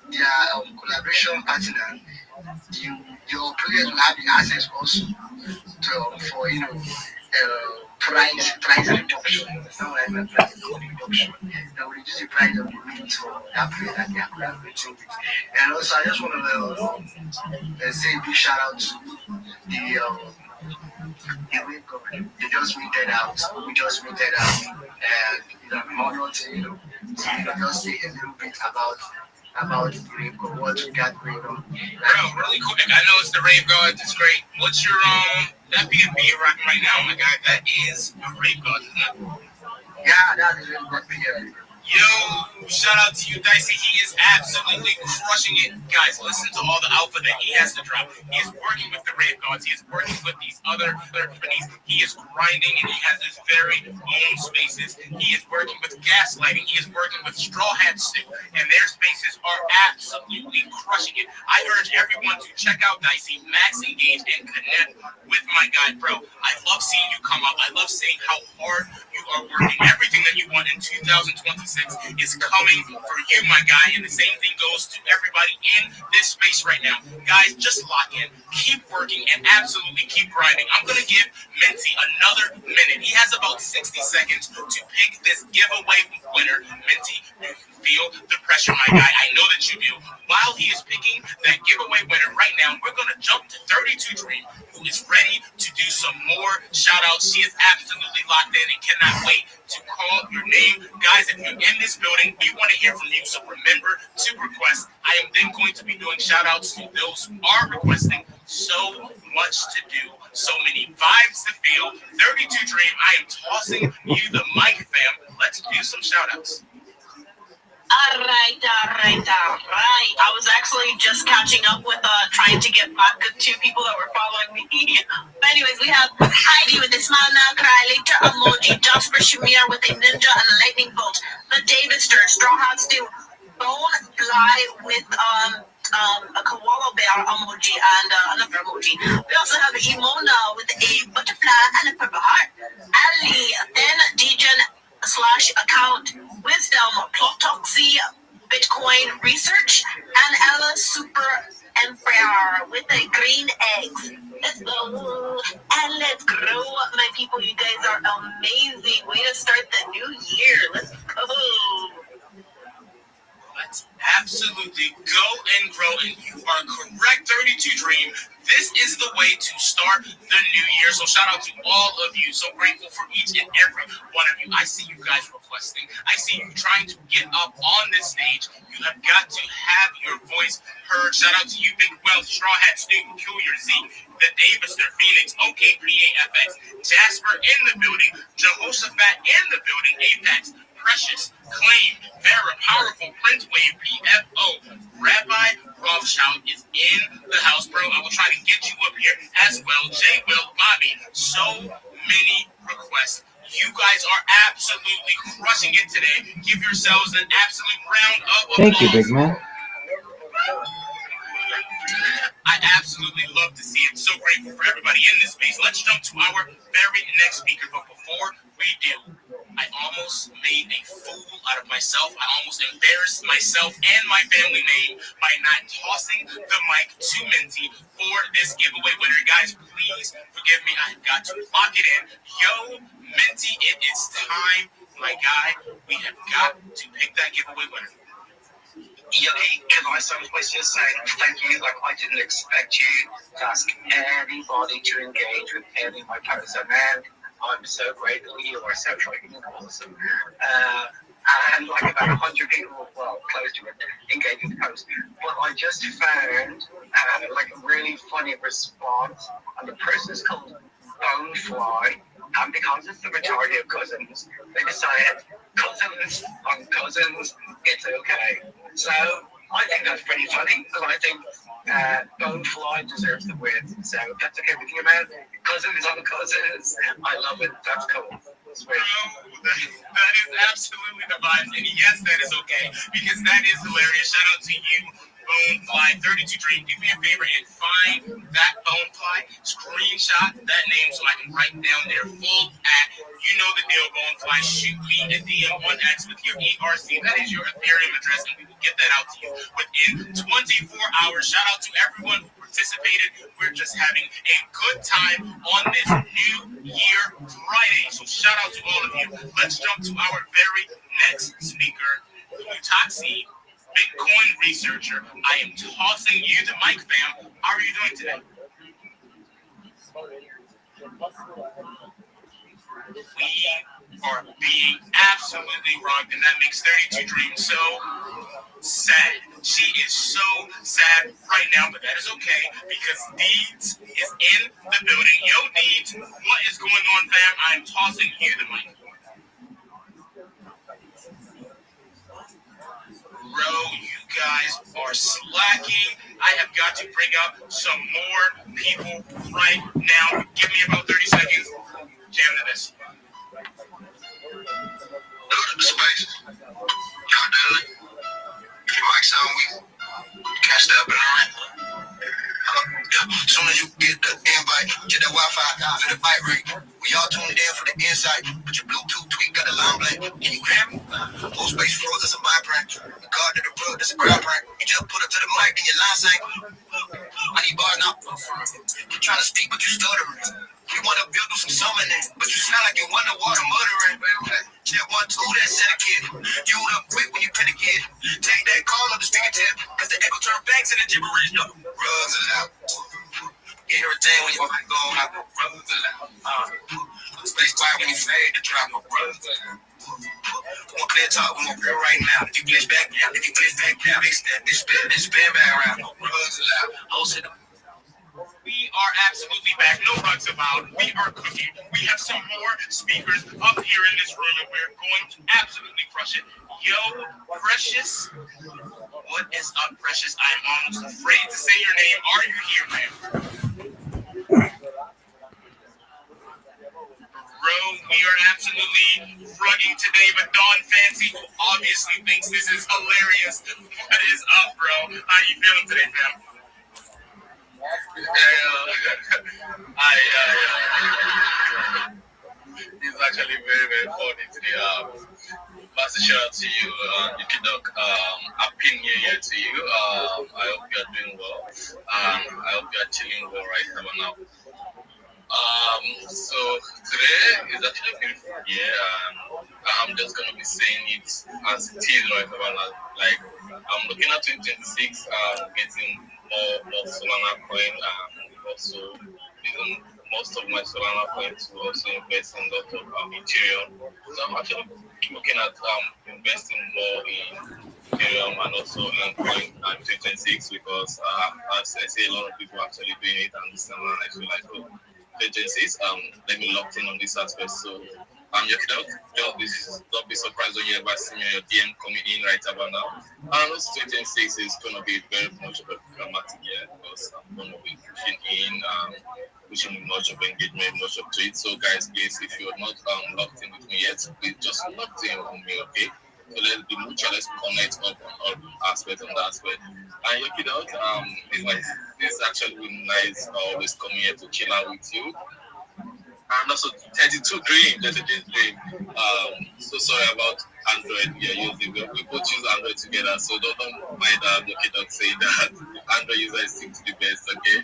their collaboration partner, your project will have the access also for price reduction. Something like price reduction. That will reduce the price of the meat for that project that they are collaborating with. And also, I just want to say a big shout out to the Wave Company. They just minted out. We just minted out, and it's an honor to just say a little bit about the Wave God, what we got going on. Bro, really quick. I know it's the Rave God. It's great. What's your that BNB you're rocking right now, my guy? That is a Rave God, isn't it? Yeah, that is really good BNB. Yo, shout out to you, Dicey. He is absolutely crushing it. Guys, listen to all the alpha that he has to drop. He is working with the Rave Gods. He is working with these other companies. He is grinding, and he has his very own spaces. He is working with Gaslighting. He is working with Straw Hat Stick, and their spaces are absolutely crushing it. I urge everyone to check out Dicey, max engage, and connect with my guy, bro. I love seeing you come up. I love seeing how hard you are working. Everything that you want in 2026 is coming for you, my guy, and the same thing goes to everybody in this space right now. Guys, just lock in, keep working, and absolutely keep grinding. I'm going to give Minty another minute. He has about 60 seconds to pick this giveaway winner. Minty, you feel the pressure, my guy. I know that you do. While he is picking that giveaway winner right now, we're going to jump to 32 Dream, who is ready to do some more shout-outs. She is absolutely locked in and cannot wait to call your name. Guys, if you're in this building, we want to hear from you, so remember to request. I am then going to be doing shout-outs to those who are requesting. So much to do, so many vibes to feel. 32 Dream, I am tossing you the mic, fam. Let's do some shout-outs. All right. I was actually just catching up with trying to get back to people that were following me. But anyways, we have Heidi with a smile now, cry later emoji, Jasper Shamir with a ninja and a lightning bolt, the Davidster, Straw Hat Stew, Bone Fly with a koala bear emoji and another emoji. We also have Imona with a butterfly and a purple heart, Ali, then Degen / account, Wisdom, Plotoxy, Bitcoin Research, and Ella Super Emperor with the green eggs. Let's go and let's grow, my people. You guys are amazing. Way to start the new year. Let's go. Let's absolutely go and grow, and you are correct, 32 Dream. This is the way to start the new year. So shout out to all of you. So grateful for each and every one of you. I see you guys requesting. I see you trying to get up on this stage. You have got to have your voice heard. Shout out to you, Big Wealth, Straw Hat Stu, Peculiar Z, The Davister, Phoenix, OKPAFX, Jasper in the building, Jehoshaphat in the building, Apex, Precious, Claim, Vera, Powerful, Prince Wave, PFO, Rabbi Rothschild is in the house, bro. I will try to get you up here as well. Jay Will, Bobby, so many requests. You guys are absolutely crushing it today. Give yourselves an absolute round of applause. Thank you, big man. I absolutely love to see it. So grateful for everybody in this space. Let's jump to our very next speaker. But before we do, I almost made a fool out of myself. I almost embarrassed myself and my family name by not tossing the mic to Minty for this giveaway winner. Guys, please forgive me. I've got to lock it in. Yo, Minty, it is time, my guy. We have got to pick that giveaway winner. Yogi, can I start by just saying thank you? Like, I didn't expect you to ask anybody to engage with any of my posts. And man, I'm so grateful you are so freaking awesome. And like about 100 people, well, close to it, engaged with the post. But I just found like a really funny response. And the person is called Bonefly. And because it's the majority of cousins, they decided cousins on cousins, it's okay. So I think that's pretty funny, and I think Bonefly deserves the win. So that's okay with you, man. Cousins on cousins. I love it. That's cool. Sweet. That is absolutely the vibes. And yes, that is okay, because that is hilarious. Shout out to you, Bonefly 32 Dream. Do me a favor and find that Bonefly, screenshot that name so I can write down their full at. You know the deal, Bonefly. Shoot me a DM on X with your ERC. That is your Ethereum address, and we will get that out to you within 24 hours. Shout out to everyone who participated. We're just having a good time on this New Year Friday. So shout out to all of you. Let's jump to our very next speaker, Utaxi, Bitcoin researcher. I am tossing you the mic, fam. How are you doing today? We are being absolutely wronged, and that makes 32 Dreams so sad. She is so sad right now, but that is okay because Deeds is in the building. Yo, Deeds, what is going on, fam? I'm tossing you the mic. Bro, you guys are slacking. I have got to bring up some more people right now. Give me about 30 seconds. Jam to this. Space. Y'all done? If your mic's on, we can't stop it, all right? Soon as you get the invite, get that Wi-Fi for the bite rate. We all tuned in for the insight, but your Bluetooth tweet got a line blank. Can you hear me? Whole space froze, that's a mind prank. The guard to the rug, that's a ground prank. You just put up to the mic, then your line sank. I need bars now. You're trying to speak, but you stuttering. You want to build some summoning, but you sound like you want to water muttering. Check 1, 2, that set a kid. You up quick when you pin a kid. Take that call on the speaker tip, cause the echo turn back to the gibberish. No, rugs are out. Get everything when your mic going out. Rugs are out. Space quiet when you fade to drop. Rugs are out. We want clear talk, we want real right now. If you glitch back down, if you glitch back down, this spin back around. Rugs are out. Host it up. We are absolutely back. No rugs about. We are cooking. We have some more speakers up here in this room, and we're going to absolutely crush it. Yo, Precious. What is up, Precious? I'm almost afraid to say your name. Are you here, ma'am? Bro, we are absolutely rugging today, but Dawn Fancy, who obviously thinks this is hilarious. What is up, bro? How you feeling today, fam? It's actually very, very funny today. Massive shout out to you, Yukidok. Happy New Year to you. I hope you are doing well. I hope you are chilling well right now. So today is actually a beautiful year, and I'm just gonna be saying it as it is right now. Like I'm looking at 2026, getting more Solana coin. also using most of my Solana coins to also invest in a lot of Ethereum. So I'm actually looking at investing more in Ethereum and also in coin 2026 because as I say, a lot of people actually doing it and this time around I feel like, oh, 2026, let me lock in on this aspect. So your kiddo, don't be surprised when you ever see me on your DM coming in right about now. And also 2026 is going to be very much of a dramatic year because I'm going to be pushing in, pushing much of engagement, much of tweets. So guys, please, if you're not locked in with me yet, please just locked in on me, okay? So let's be mutual, let's connect up on all aspects on that aspect. And your kiddo, this actually been nice always coming here to chill out with you. And also 32 Dream, 32 Dream. So sorry about Android we are using. We both use Android together, so don't mind Yoki saying that Android users seem to the best, okay?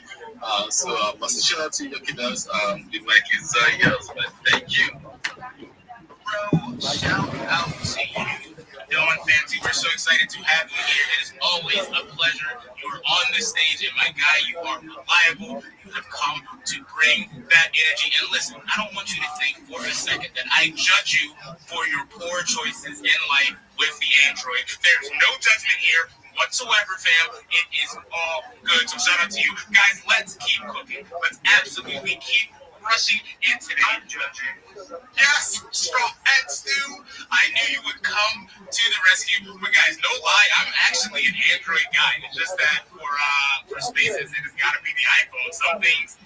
Position out to Yoki the mic is yours, but thank you. Bro, shout out to you. Don Fancy, we're so excited to have you here. It is always a pleasure. You are on this stage, and my guy, you are reliable. You have come to bring that energy. And listen, I don't want you to think for a second that I judge you for your poor choices in life with the Android. There's no judgment here whatsoever, fam. It is all good. So shout out to you. Guys, let's keep cooking. Let's absolutely keep rushing into the judging. Yes, Straw Hat Stew. I knew you would come to the rescue. But guys, no lie, I'm actually an Android guy. It's just that for spaces, it has got to be the iPhone. Some things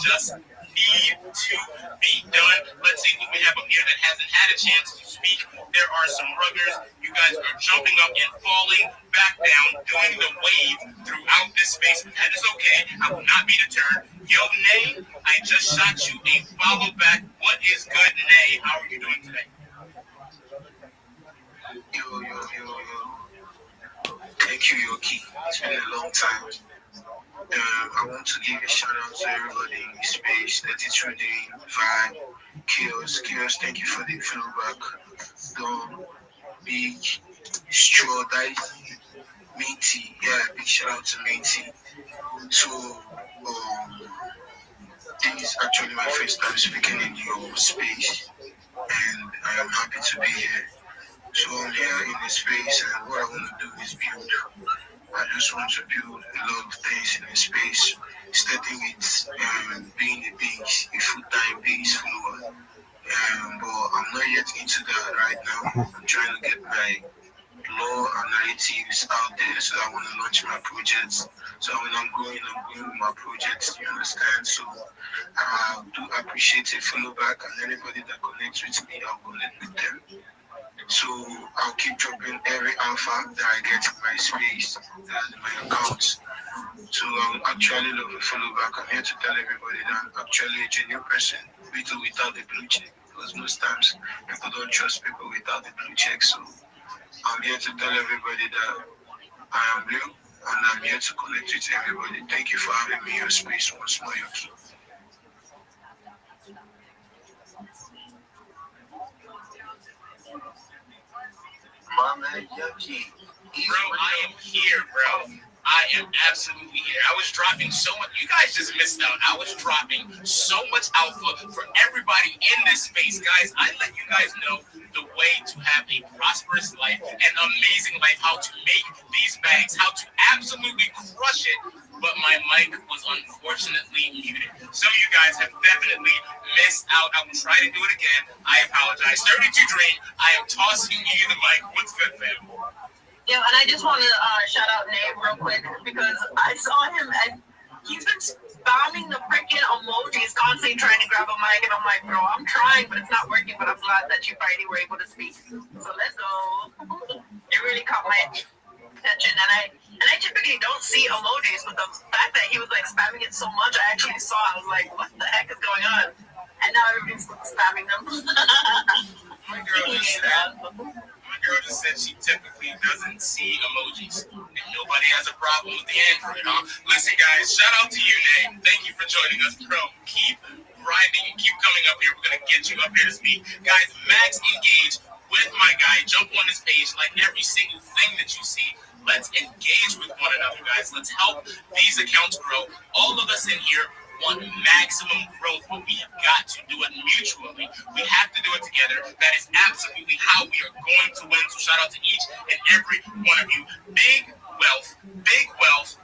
just need to be done. Let's see what we have up here that hasn't had a chance to speak. There are some ruggers. You guys are jumping up and falling back down, doing the wave throughout this space. That is okay. I will not be deterred. Yo, Nay, I just shot you a follow back. What is good, Nay? How are you doing today? Yo. Thank you, Yoki. It's been a long time. I want to give a shout out to everybody in the space, 32 Day, Vibe, Chaos, thank you for the feedback. Don, Big, Straw Dice, Minty, big shout out to Minty. So, this is actually my first time speaking in your space, and I am happy to be here. So I'm here in the space, and what I want to do is build. I just want to build a lot of things in the space, starting with being a full-time base follower. But I'm not yet into that right now. I'm trying to get my law and narratives out there, so I want to launch my projects. So when I'm going with my projects, you understand? So I do appreciate a follow back, and anybody that connects with me, I'll connect with them. So I'll keep dropping every alpha that I get in my space, in my accounts. So I actually love a follow back. I'm here to tell everybody that I'm actually a genuine person, with or without the blue check. Because most times people don't trust people without the blue check. So I'm here to tell everybody that I am real, and I'm here to connect with everybody. Thank you for having me in your space once more, Yoki. My man, Yoki. Bro, I am here, bro. I am absolutely here. I was dropping so much. You guys just missed out. I was dropping so much alpha for everybody in this space, guys. I let you guys know the way to have a prosperous life, an amazing life, how to make these bags, how to absolutely crush it. But my mic was unfortunately muted. Some of you guys have definitely missed out. I will try to do it again. I apologize. 32 Dream, I am tossing you the mic. What's good, fam? Yeah, and I just want to shout out Nate real quick because I saw him and he's been spamming the freaking emojis, constantly trying to grab a mic, and I'm like, bro, I'm trying, but it's not working. But I'm glad that you finally were able to speak. So let's go. It really caught my attention, and I typically don't see emojis, but the fact that he was like spamming it so much, I actually saw. I was like, what the heck is going on? And now everybody's spamming them. My girl just said she typically doesn't see emojis. And nobody has a problem with the Android, huh? Listen, guys, shout out to you, Nate. Thank you for joining us, bro. Keep grinding and keep coming up here. We're going to get you up here to speak. Guys, max engage with my guy. Jump on his page, like every single thing that you see. Let's engage with one another, guys. Let's help these accounts grow. All of us in here want maximum growth, but we have got to do it mutually. We have to do it together. That is absolutely how we are going to win. So shout out to each and every one of you. Big wealth, big wealth.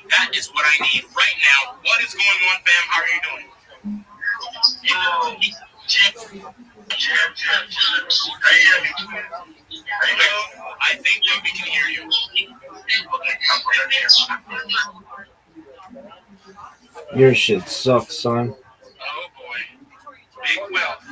That is what I need right now. What is going on, fam? How are you doing? Hello, I think that we can hear you. Your shit sucks, son. Oh boy. Big wealth.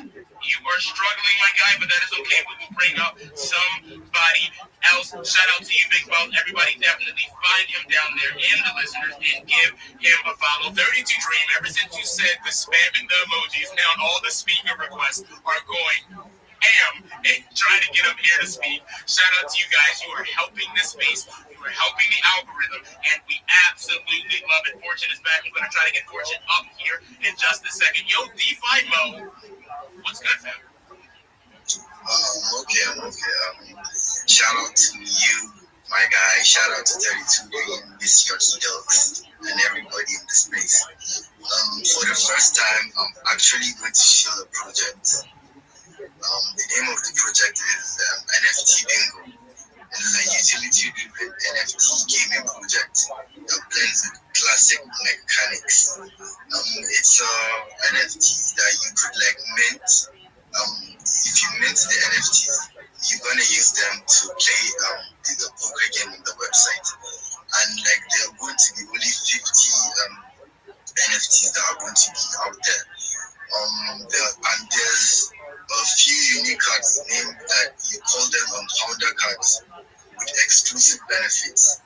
You are struggling, my guy, but that is okay. We will bring up somebody else. Shout out to you, Big Wealth. Everybody definitely find him down there in the listeners and give him a follow. 32 Dream, ever since you said the spamming the emojis, now all the speaker requests are going and trying to get up here to speak. Shout out to you guys. You are helping this space. You are helping the algorithm, and we absolutely love it. Fortune is back. I'm going to try to get Fortune up here in just a second. Yo, DeFi Mo, what's good, fam? Okay. Shout out to you, my guy. Shout out to 32 Dream, Miss Yoki Dogs, and everybody in the space. For the first time, I'm actually going to show the project. The name of the project is NFT Bingo. It is a utility-driven NFT gaming project that blends with classic mechanics. It's NFT that you could like mint. If you mint the NFTs, you're gonna use them to play the poker game on the website, and like there are going to be only 50 NFTs that are going to be out there. And there's a few unique cards named that you call them founder cards with exclusive benefits.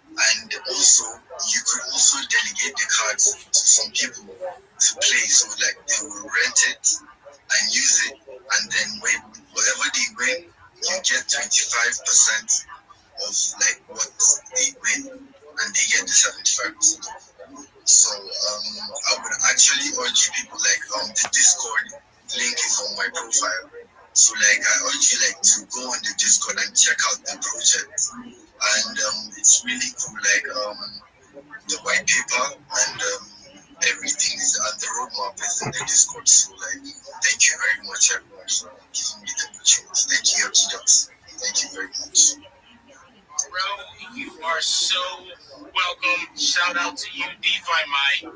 And also, you could also delegate the cards to some people to play. So like they will rent it and use it, and then whatever they win, you get 25% of like what they win, and they get the 75% off. So I would actually urge people like the Discord link is on my profile. So like I urge you like to go on the Discord and check out the project. And it's really cool, like the white paper and everything is and the roadmap is in the Discord. So like thank you very much everyone for giving me the opportunity. Thank you, Yoki. Thank you very much. Bro, you are so welcome. Shout out to you, DeFi Mo.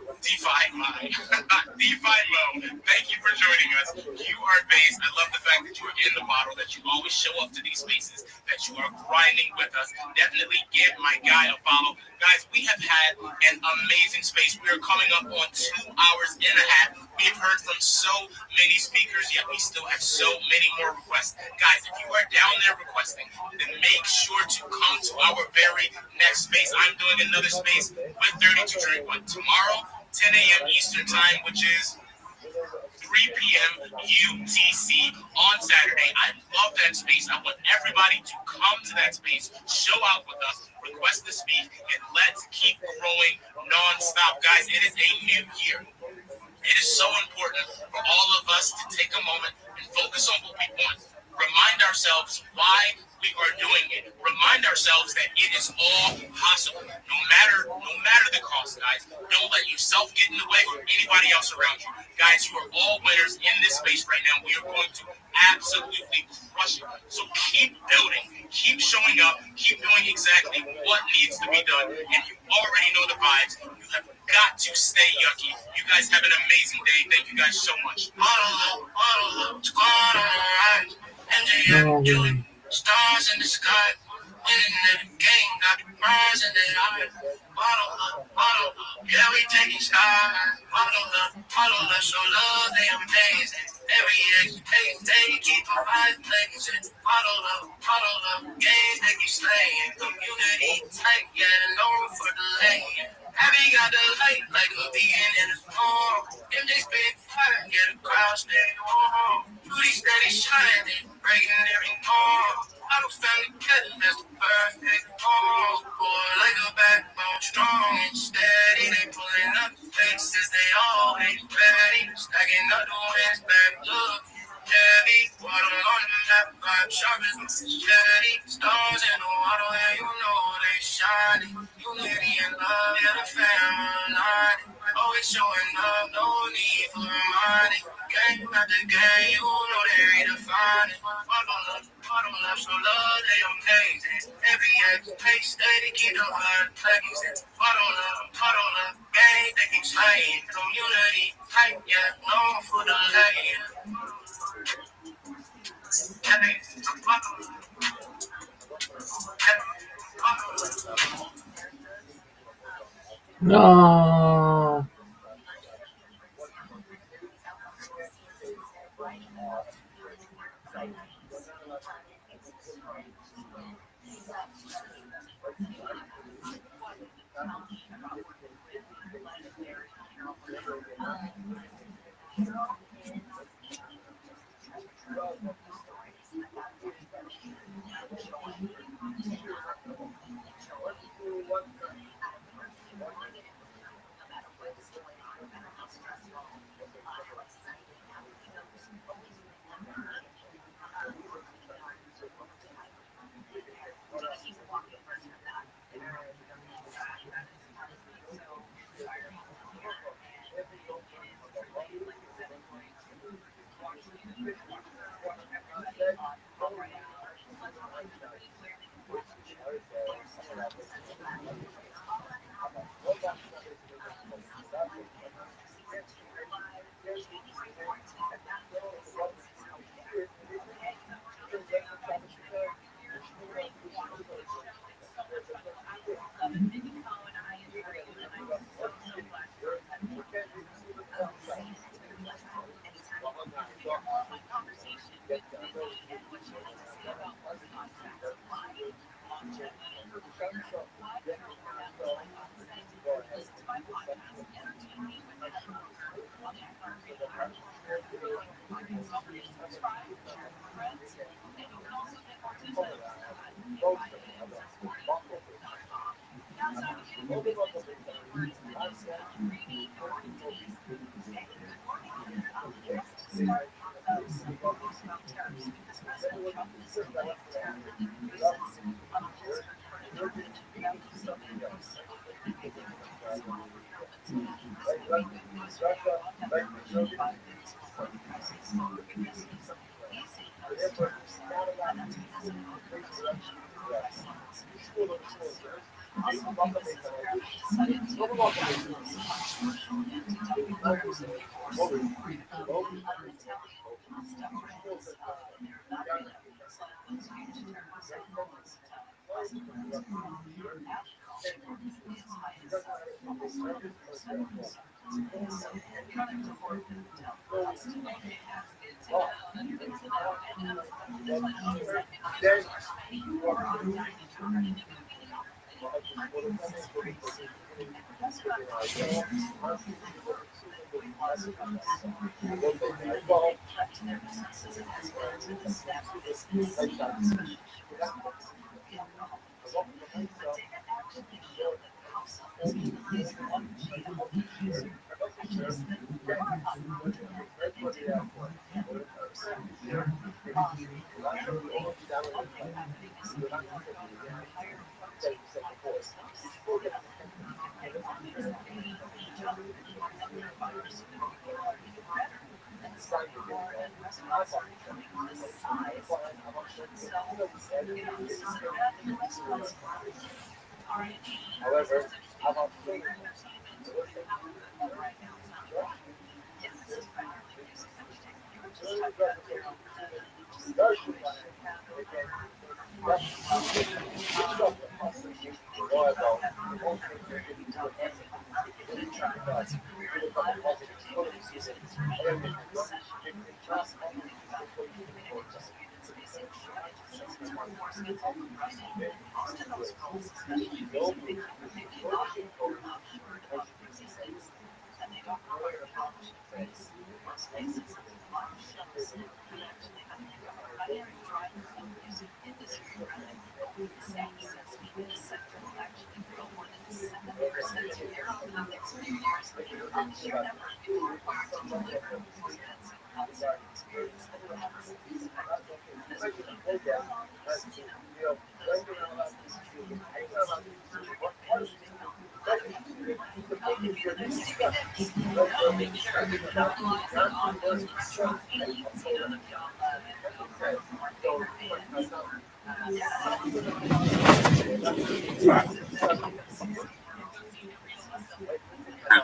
Thank you for joining us. You are based. I love the fact that you are in the model, that you always show up to these spaces, that you are grinding with us. Definitely give my guy a follow. Guys, we have had an amazing space. We are coming up on 2 hours and a half. We've heard from so many speakers, yet we still have so many more requests. Guys, if you are down there requesting, then make sure to come to our very next space. I'm doing another space with 32 Drink tomorrow, 10 a.m. Eastern Time, which is 3 p.m. UTC on Saturday. I love that space. I want everybody to come to that space, show out with us, request to speak, and let's keep growing nonstop. Guys, it is a new year. It is so important for all of us to take a moment and focus on what we want. Remind ourselves why we are doing it. Remind ourselves that it is all possible, no matter the cost, guys. Don't let yourself get in the way or anybody else around you. Guys, you are all winners in this space right now. We are going to absolutely crush it. So keep building, keep showing up, keep doing exactly what needs to be done. And you already know the vibes. You have got to stay yucky. You guys have an amazing day. Thank you guys so much. Squad on the rise. MJF, Julie, stars in the sky. Winning every game, got the prize in their eyes. Bottle up, yeah, we taking skies. Bottle up, so love, they amazing. Every expectation, they keep our eyes blazing. Bottle up, games they keep slaying. Community tight, yeah, no room for delaying. Happy got the light like a beacon in the storm. MJ spit fire, yeah, the crowd stay warm. Beauty steady shining, breaking every norm. I don't family together, that's the perfect form. Boy, like a backbone, strong and steady. They pulling up the faces, they always ready. Stacking up the wins, back look heavy. Water on the map, vibe sharp as my steady. Stars in the water, and you know they shining. Unity and love, yeah, the family. Always showing up, no need for reminding. Game after game, you know they redefining. Bottom left, so love, they amazing. Every ex, they steady, keep the vibe blazing. Bottom left, gang, they keep slaying. Community hype, yeah, known for the lane. No.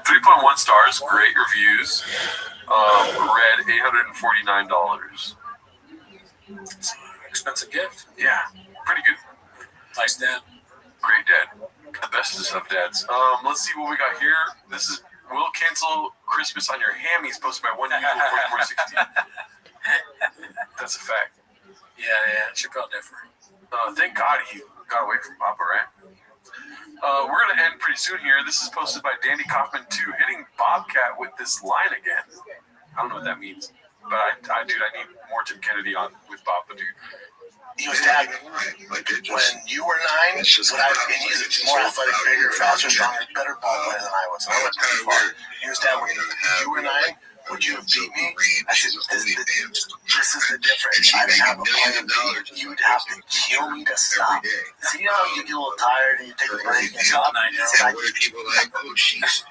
3.1 stars, great reviews. Red, $849. It's an expensive gift. Yeah, pretty good. Nice dad. Great dad. The bestest of dads. Let's see what we got here. This is will cancel Christmas on your hammies posted by 1-4460. That's a fact. Yeah. She felt different. Thank God he got away from Papa, right? We're going to end pretty soon here. This is posted by Danny Kaufman 2, hitting Bobcat with this line again. I don't know what that means. But I need more Tim Kennedy on with Papa, dude. He was tagged when you were 9. When I was more athletic, bigger, faster, stronger, better ball player than I was. So I went pretty far. He was tagged when you were 9. Would you have beat me? I said, this is the difference. I didn't have a plan to beat. You would have to kill me to stop. See how you get a little tired and you take a break and stop 9-year-old. What are people like? Oh, she made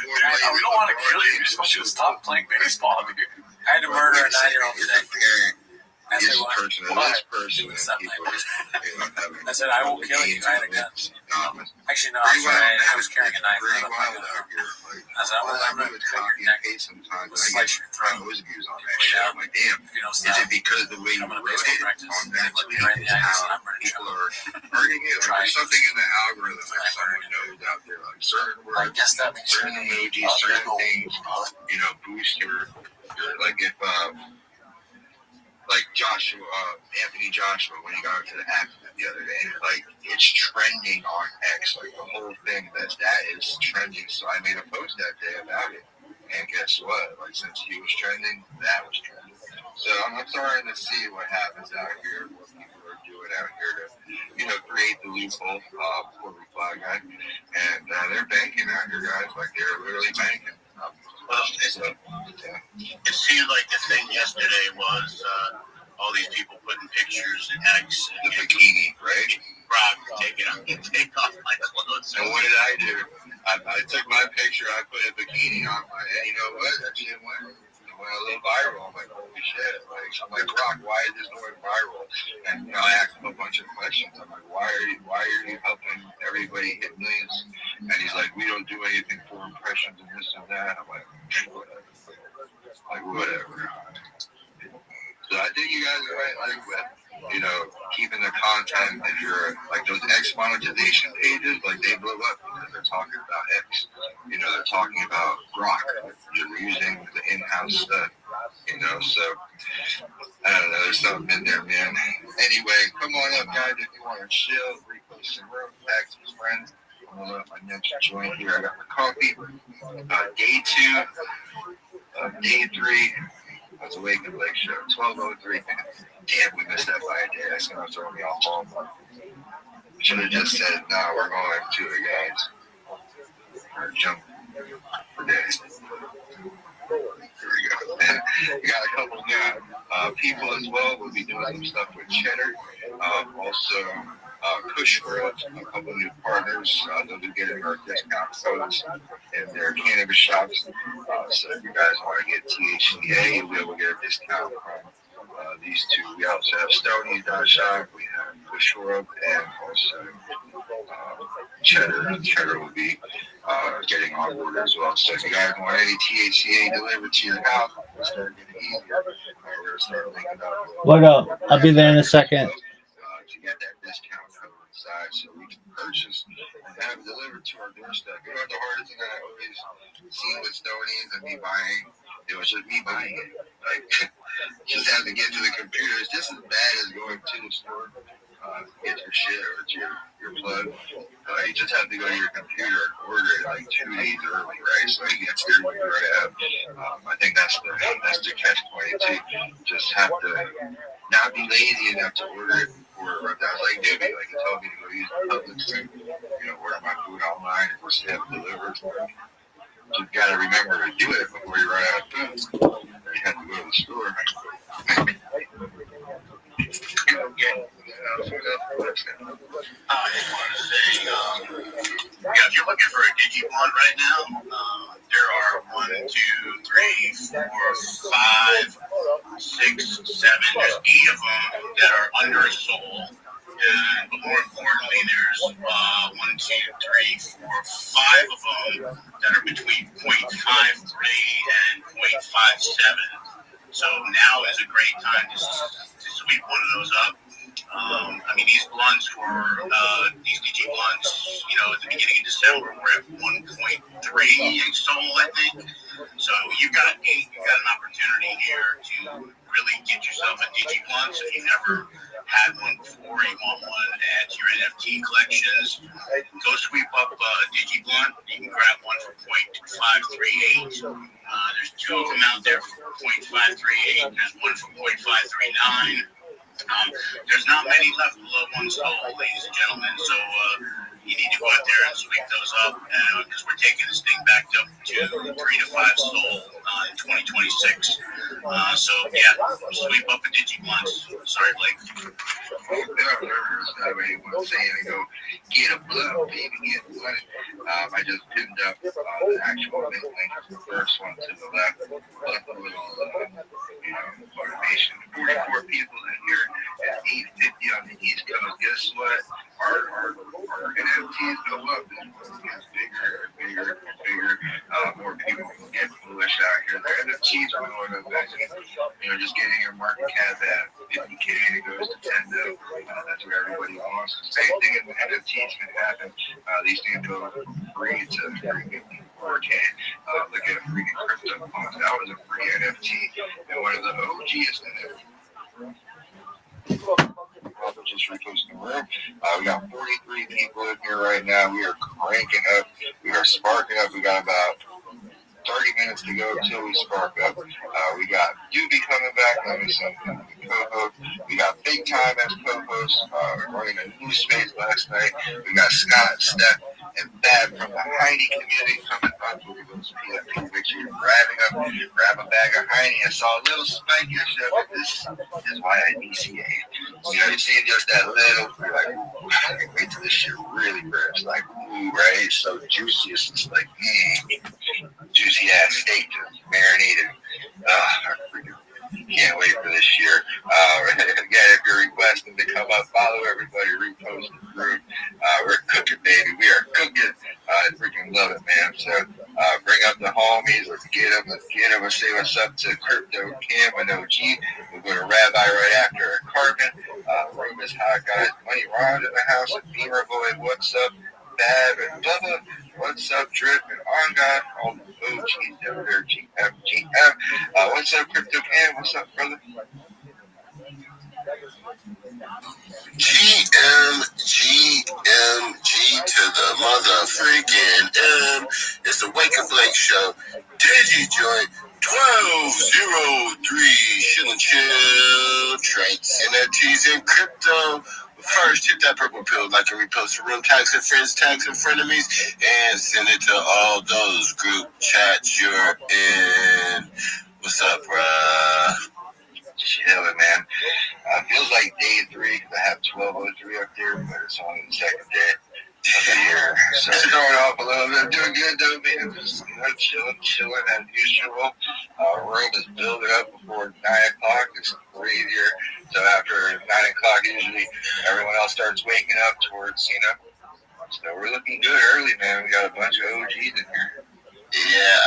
more money. We don't want to kill you. You're supposed to stop playing baseball, dude. I had to murder a 9-year-old today. I said, This person and this person and people I said, I won't kill you. I had a gun. Actually, no, I'm sorry. I was carrying a knife. I said, I'm going to cut your neck. Slice your throat. I'm like, damn, is it because the way you wrote it on that tweet is how people are hurting it? Like, there's something in the algorithm that someone knows out there. Like certain words, certain emojis, certain things, boost your like if like Joshua, Anthony Joshua, when he got into the accident the other day, like it's trending on X, like the whole thing that is trending. So I made a post that day about it, and guess what? Like since he was trending, that was trending. So I'm starting to see what happens out here, what people are doing out here to, create the loophole for the flag guy, and they're banking out here, guys. Like they're literally banking. It seemed like the thing yesterday was all these people putting pictures in X. The bikini, right? Rob, take off my clothes. And what did I do? I took my picture, I put a bikini on my, and you know what? That shit went a little viral. I'm like, holy shit. I'm like, Rock, why is this going viral? And I asked him a bunch of questions. I'm like, why are you helping everybody hit millions? And he's like, we don't do anything for impressions and this and that. I'm like, whatever. So I think you guys are right, keeping the content. If you're like those X monetization pages, like they blow up because they're talking about X. They're talking about Grok. You're using the in-house stuff. So I don't know. There's something in there, man. Anyway, come on up, guys. If you want to chill, repost some room, tag some friends. I'm gonna let my next joint here. I got my coffee. Day 2, day 3. That's Awaken Lake Show, 12:03. Damn, we missed that by a day. That's gonna throw me off all month. Should have just said, nah, we're going to it, guys. Or jump for days. Here we go. We got a couple new people as well. We'll be doing some stuff with Cheddar. Also, Kush World, a couple new partners. They'll be getting our discount codes in their cannabis shops. So if you guys want to get THCA, you'll be able to get a discount from these two. We also have Stoney's.shop. We have Kush World and also Cheddar. Cheddar will be getting on board as well. So if you guys want any THCA delivered to your house, we'll start getting easier. We're going to start linking up. What up? I'll be there in a second. To get that discount code inside so we can purchase and have it delivered to our doorstep. The hardest thing I always seen with Stoney's and me buying, it was just me buying it. Like, just have to get to the computer. It's just as bad as going to the store to get your shit or to your plug. You just have to go to your computer and order it like 2 days early, right? So it gets here when you're right out. I think that's the catch-22. Just have to not be lazy enough to order it. Or that's like Debbie, like he told me to go use Publix to, order my food online and just have it delivered. You gotta remember to do it before you run out of food. You have to go to the store. I just wanted to say, if you're looking for a Digimon right now, there are 1, 2, 3, 4, 5, 6, 7. There's 8 of them that are under a soul. But more importantly, there's 1, 2, 3, 4, 5 of them that are between 0.53 and 0.57. So now is a great time to sweep one of those up. These blunts were, these DG blunts, at the beginning of December, were at 1.3 in soul, I think. So you've got an opportunity here to really get yourself a DG blunt. So if you've never had one before, you want one to add to your NFT collections, go sweep up a DG blunt. You can grab one for 0.538. There's 2 of them out there for 0.538. There's one for 0.539. There's not many left below 1 soul, ladies and gentlemen, so you need to go out there and sweep those up, because we're taking this thing back up to 3 to 5 soul in 2026. So yeah, sweep up a Digimon. Sorry, Blake. Get a blood, baby, get blood. I just pinned up the actual link, the first one to the left, with a little, motivation. 44 people in here at 850 on the East Coast. Guess what? Our NFTs go up. It gets bigger and bigger and bigger. More people get foolish out here. The NFTs are going up. Just getting your market cap at 50K, it goes to 10 mil. That's what everybody wants. The same thing in the NFTs can happen. These things go from free to 354K. Look at freaking crypto funds. That was a free NFT and one of the OGs in it. Just reposting the room. We got 43 people in here right now. We are cranking up. We are sparking up. We got about 30 minutes to go until we spark up. We got Doobie coming back. Let me some co-host. We got Big Time as co-host. Running a new space last night. We got Scott, Steph, and Bab from the Heine community coming up. Look at those PFP pictures. Grab a bag of Heine. I saw a little spike yesterday, but this is why I DCA. You see just that little, you're like, ooh, I can wait till this shit really burns. Like, ooh, right? It's so juicy. It's just like, juicy ass steak just marinated. I freaking can't wait for this year. Again, if you're requesting to come up, follow everybody, repost the group. We're cooking, baby. We are cooking. I freaking love it, man. So bring up the homies. Let's get them. Let's say what's up to Crypto Cam and OG. We'll go to Rabbi right after Carbon. Room is hot, guys. Money Ron in the house. And Beamer Boy, what's up? Bab and Bubba. What's up, Drip and Ongon? All the OGs down there. GM. What's up, Crypto Cam? What's up, brother? GMG to the mother freaking M. It's the Wake and Blake show. Digi Joint 1203. Chill and chill. Traits, NFTs, and crypto. First, hit that purple pill, like and repost the room, tags and friends, tags and frenemies, and send it to all those group chats you're in. What's up, bruh? Chilling, man. Feels like day 3 because I have 1203 up there, but it's only the second day of the year. So it's throwing off a little bit. I'm doing good though, man. Just chilling as usual. Room is building up before 9 o'clock. It's crazier. So after 9 o'clock, usually everyone else starts waking up towards, So we're looking good early, man. We got a bunch of OGs in here. Yeah,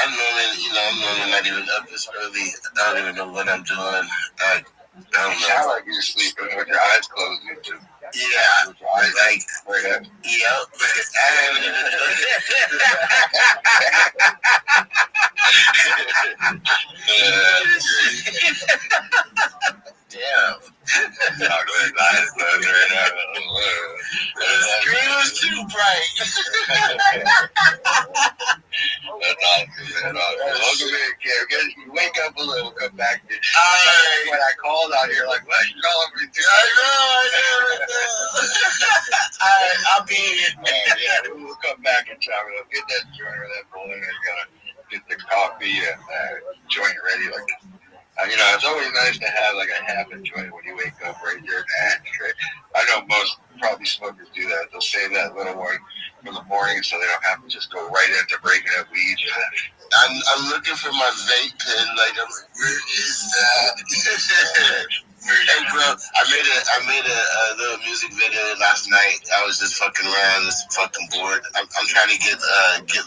I'm normally not even up this early. I don't even know what I'm doing. I don't know. You sound like you're sleeping with your eyes closed. Yeah, with your eyes right up. Yep. Damn. Talk with his eyes closed right now. The screen was too bright. That's awesome, man. Welcome in, Cam. You wake up a little, come back. When I called out here, like, what? You calling me? I know. I'll be here. Yeah, we'll come back and chat with them. Get that joint or that bowl in there. You gotta get the coffee and joint ready. Like, it's always nice to have like a half a joint when you wake up right there. heavy smokers do that. They'll save that little one for the morning so they don't have to just go right into breaking up weed. I'm looking for my vape pen. Like, I'm like, where is that? Hey, bro, I made a little music video last night. I was just fucking around, just fucking bored. I'm trying to get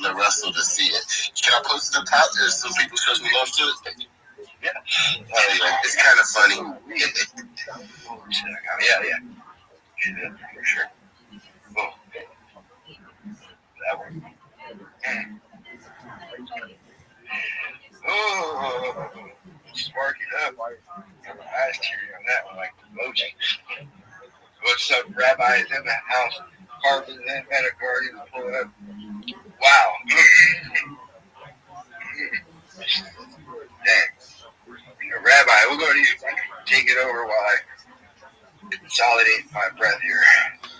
La Russell to see it. Can I post it up top? There's some people show some love to it. Yeah. Yeah. It's kind of funny. Yeah. For sure. Oh, that one. Oh, spark it up. Got my eyes teary on that one, like emoji. What's up, Rabbi is in the house. Harvard and Metaguardian pull up. Wow. Dang. Rabbi, we'll go to you. Take it over while I consolidate my breath here.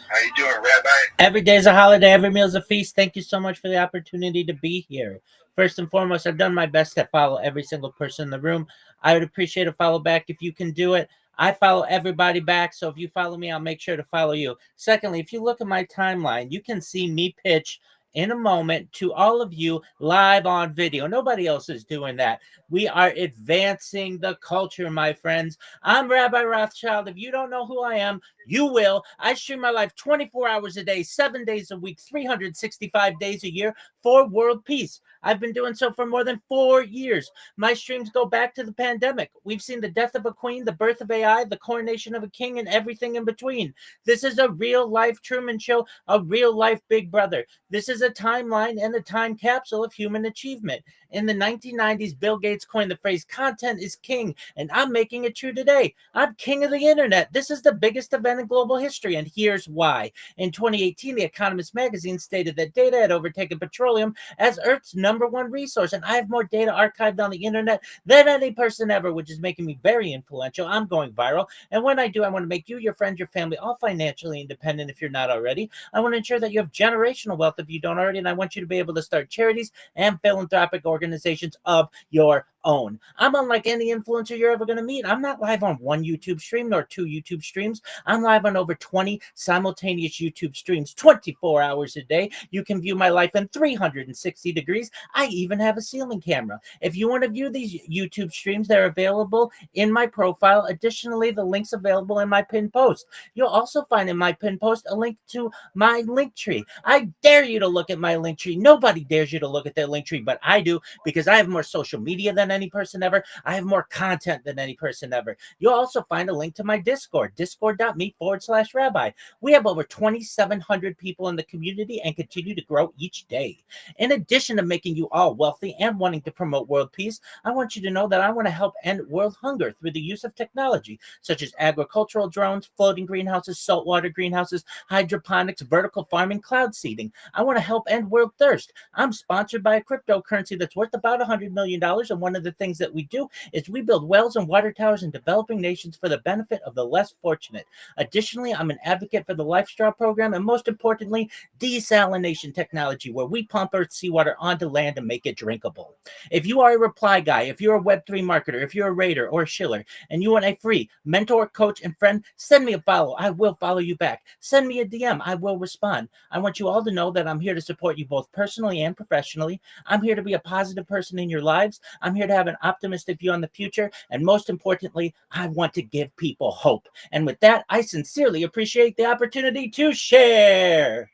How you doing, Rabbi? Every day's a holiday, every meal's a feast. Thank you so much for the opportunity to be here. First and foremost, I've done my best to follow every single person in the room. I would appreciate a follow back if you can do it. I follow everybody back, so if you follow me, I'll make sure to follow you. Secondly, if you look at my timeline, you can see me pitch in a moment to all of you live on video. Nobody else is doing that. We are advancing the culture, my friends. I'm Rabbi Rothschild. If you don't know who I am, you will. I stream my life 24 hours a day, 7 days a week, 365 days a year for world peace. I've been doing so for more than 4 years. My streams go back to the pandemic. We've seen the death of a queen, the birth of AI, the coronation of a king, and everything in between. This is a real-life Truman Show, a real-life Big Brother. This is a timeline and a time capsule of human achievement. In the 1990s, Bill Gates coined the phrase, content is king, and I'm making it true today. I'm king of the internet. This is the biggest event in global history, and here's why. In 2018, The Economist magazine stated that data had overtaken petroleum as Earth's #1 resource, and I have more data archived on the internet than any person ever, which is making me very influential. I'm going viral, and when I do, I want to make you, your friends, your family, all financially independent if you're not already. I want to ensure that you have generational wealth if you don't already, and I want you to be able to start charities and philanthropic organizations of your own. I'm unlike any influencer you're ever going to meet. I'm not live on one YouTube stream nor 2 YouTube streams. I'm live on over 20 simultaneous YouTube streams, 24 hours a day. You can view my life in 360 degrees. I even have a ceiling camera. If you want to view these YouTube streams, they're available in my profile. Additionally, the link's available in my pinned post. You'll also find in my pinned post a link to my link tree. I dare you to look at my link tree. Nobody dares you to look at their link tree, but I do, because I have more social media than any person ever. I have more content than any person ever. You'll also find a link to my Discord, discord.me/rabbi. We have over 2,700 people in the community and continue to grow each day. In addition to making you all wealthy and wanting to promote world peace, I want you to know that I want to help end world hunger through the use of technology, such as agricultural drones, floating greenhouses, saltwater greenhouses, hydroponics, vertical farming, cloud seeding. I want to help end world thirst. I'm sponsored by a cryptocurrency that's worth about $100 million, and one of the things that we do is we build wells and water towers in developing nations for the benefit of the less fortunate. Additionally, I'm an advocate for the Life Straw program, and most importantly, desalination technology, where we pump Earth seawater onto land and make it drinkable. If you are a reply guy, if you're a Web3 marketer, if you're a raider or a shiller, and you want a free mentor, coach, and friend, send me a follow. I will follow you back. Send me a DM. I will respond. I want you all to know that I'm here to support you both personally and professionally. I'm here to be a positive person in your lives. I'm here to have an optimistic view on the future. And most importantly, I want to give people hope. And with that, I sincerely appreciate the opportunity to share.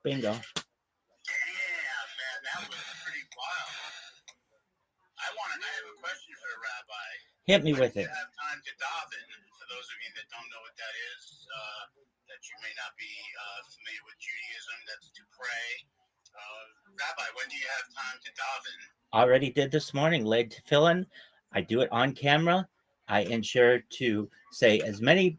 Bingo. Yeah, man, that was pretty wild. I have a question for the rabbi. Hit me with it. You have time to daven. For those of you that don't know what that is, that you may not be familiar with Judaism, that's to pray. Rabbi, when do you have time to daven? Already did this morning, laid tefillin. I do it on camera. I ensure to say as many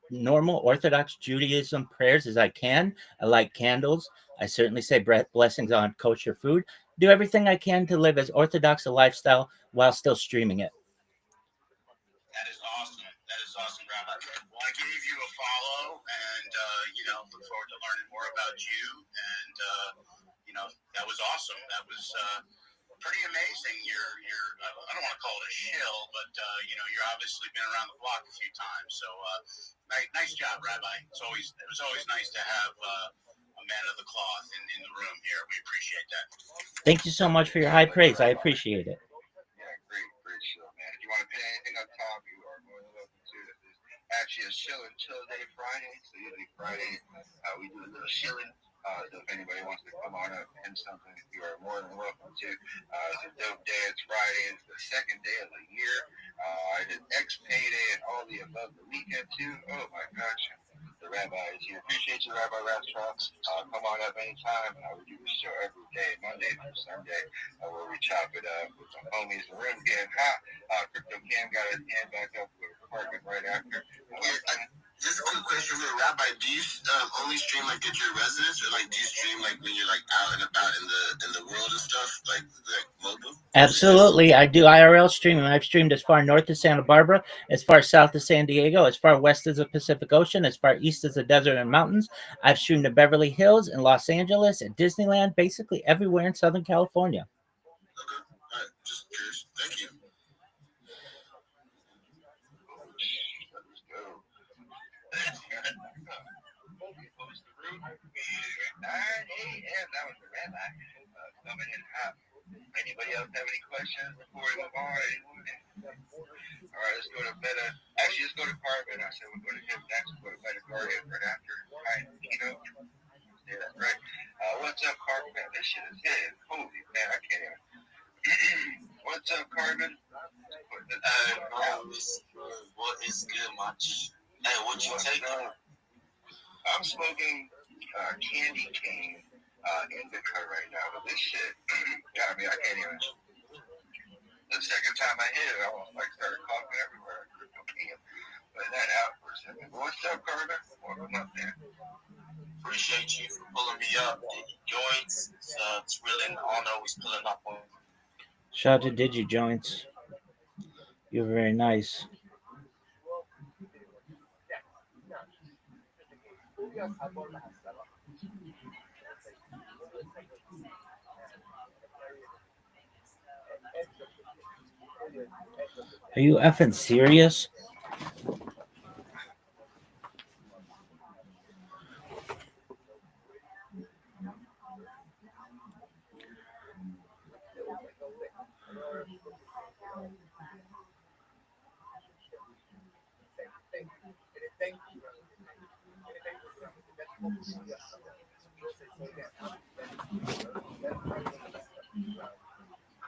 normal Orthodox Judaism prayers as I can. I light candles. I certainly say blessings on kosher food. Do everything I can to live as Orthodox a lifestyle while still streaming it. That is awesome. That is awesome, Rabbi. Well, I gave you a follow, and look forward to learning more about you. And that was awesome. That was pretty amazing. You're I don't want to call it a shill, but you're obviously been around the block a few times. So nice job, Rabbi. It was always nice to have a man of the cloth in the room here. We appreciate that. Thank you so much for your high praise. I appreciate it. Yeah, great show, man. If you want to put anything up top, you are more than welcome to. There's actually a show and chill day Friday, so usually Friday we do a little chilling. So if anybody wants to come on up and something, you are more than welcome to. It's a dope day. It's Friday. It's the second day of the year. I did X payday and all the above the weekend too. Oh my gosh. The rabbi is here. Appreciate you, Rabbi Rothschild. Come on up anytime. We do this show every day, Monday through Sunday, where we chop it up with some homies. The room getting hot. Crypto Cam got his hand back up with a apartment right after. Just a quick question here, Rabbi. Do you only stream like at your residence, or like do you stream like when you're like out and about in the world and stuff, like mobile? Absolutely, I do IRL streaming. I've streamed as far north as Santa Barbara, as far south as San Diego, as far west as the Pacific Ocean, as far east as the desert and mountains. I've streamed to Beverly Hills, in Los Angeles, at Disneyland, basically everywhere in Southern California. Okay, all right, just curious. Thank you. Let's go. 9 a.m. That was the rabbi coming in hot. Anybody else have any questions before we move on? All right, let's go to Meta. Actually, let's go to Carbon. I said we're going to him next. We'll go to Meta Guardian right after. Hi, Tino. Yeah, that's right. What's up, Carbon? Man, this shit is hitting. Holy man, I can't even. What's up, Carbon? What is good, much? Hey, what you taking? I'm smoking candy cane indica right now, but this shit, yeah, I mean, I can't even. The second time I hit it, I almost like started coughing everywhere. Crypto can. Put that out for a second. What's up, Carter? Welcome up, man. Appreciate you for pulling me up. Joints, it's really an honor always pulling up on. Shout out to DigiJoints. You're very nice. Are you effing serious?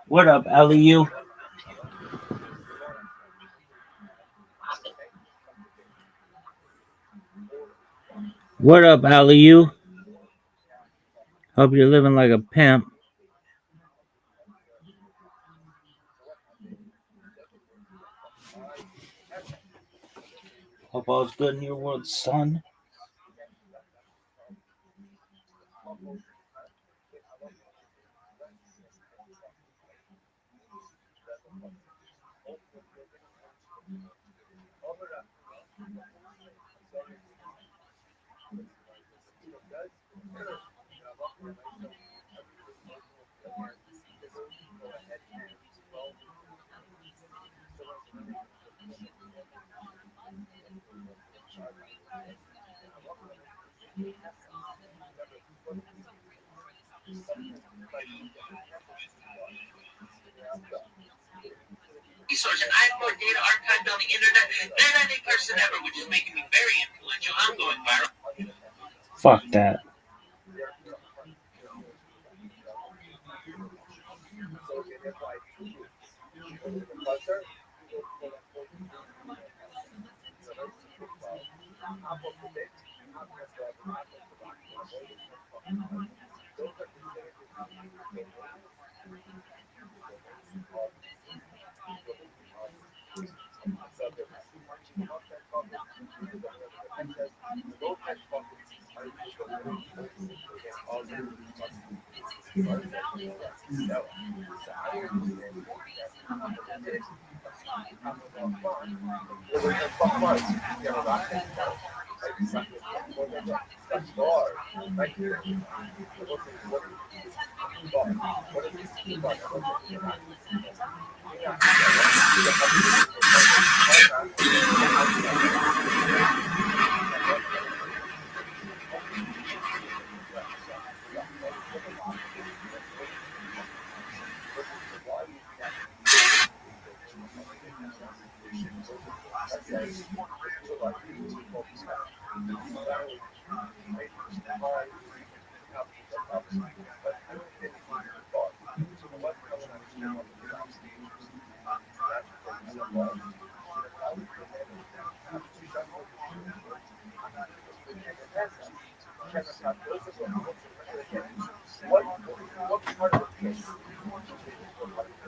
What up, LEU? What up, LEU? Hope you're living like a pimp. Hope all's good in your world, son. Resource and I have more data archived on the internet than any person ever, which is making me very influential. I'm going viral. Fuck that.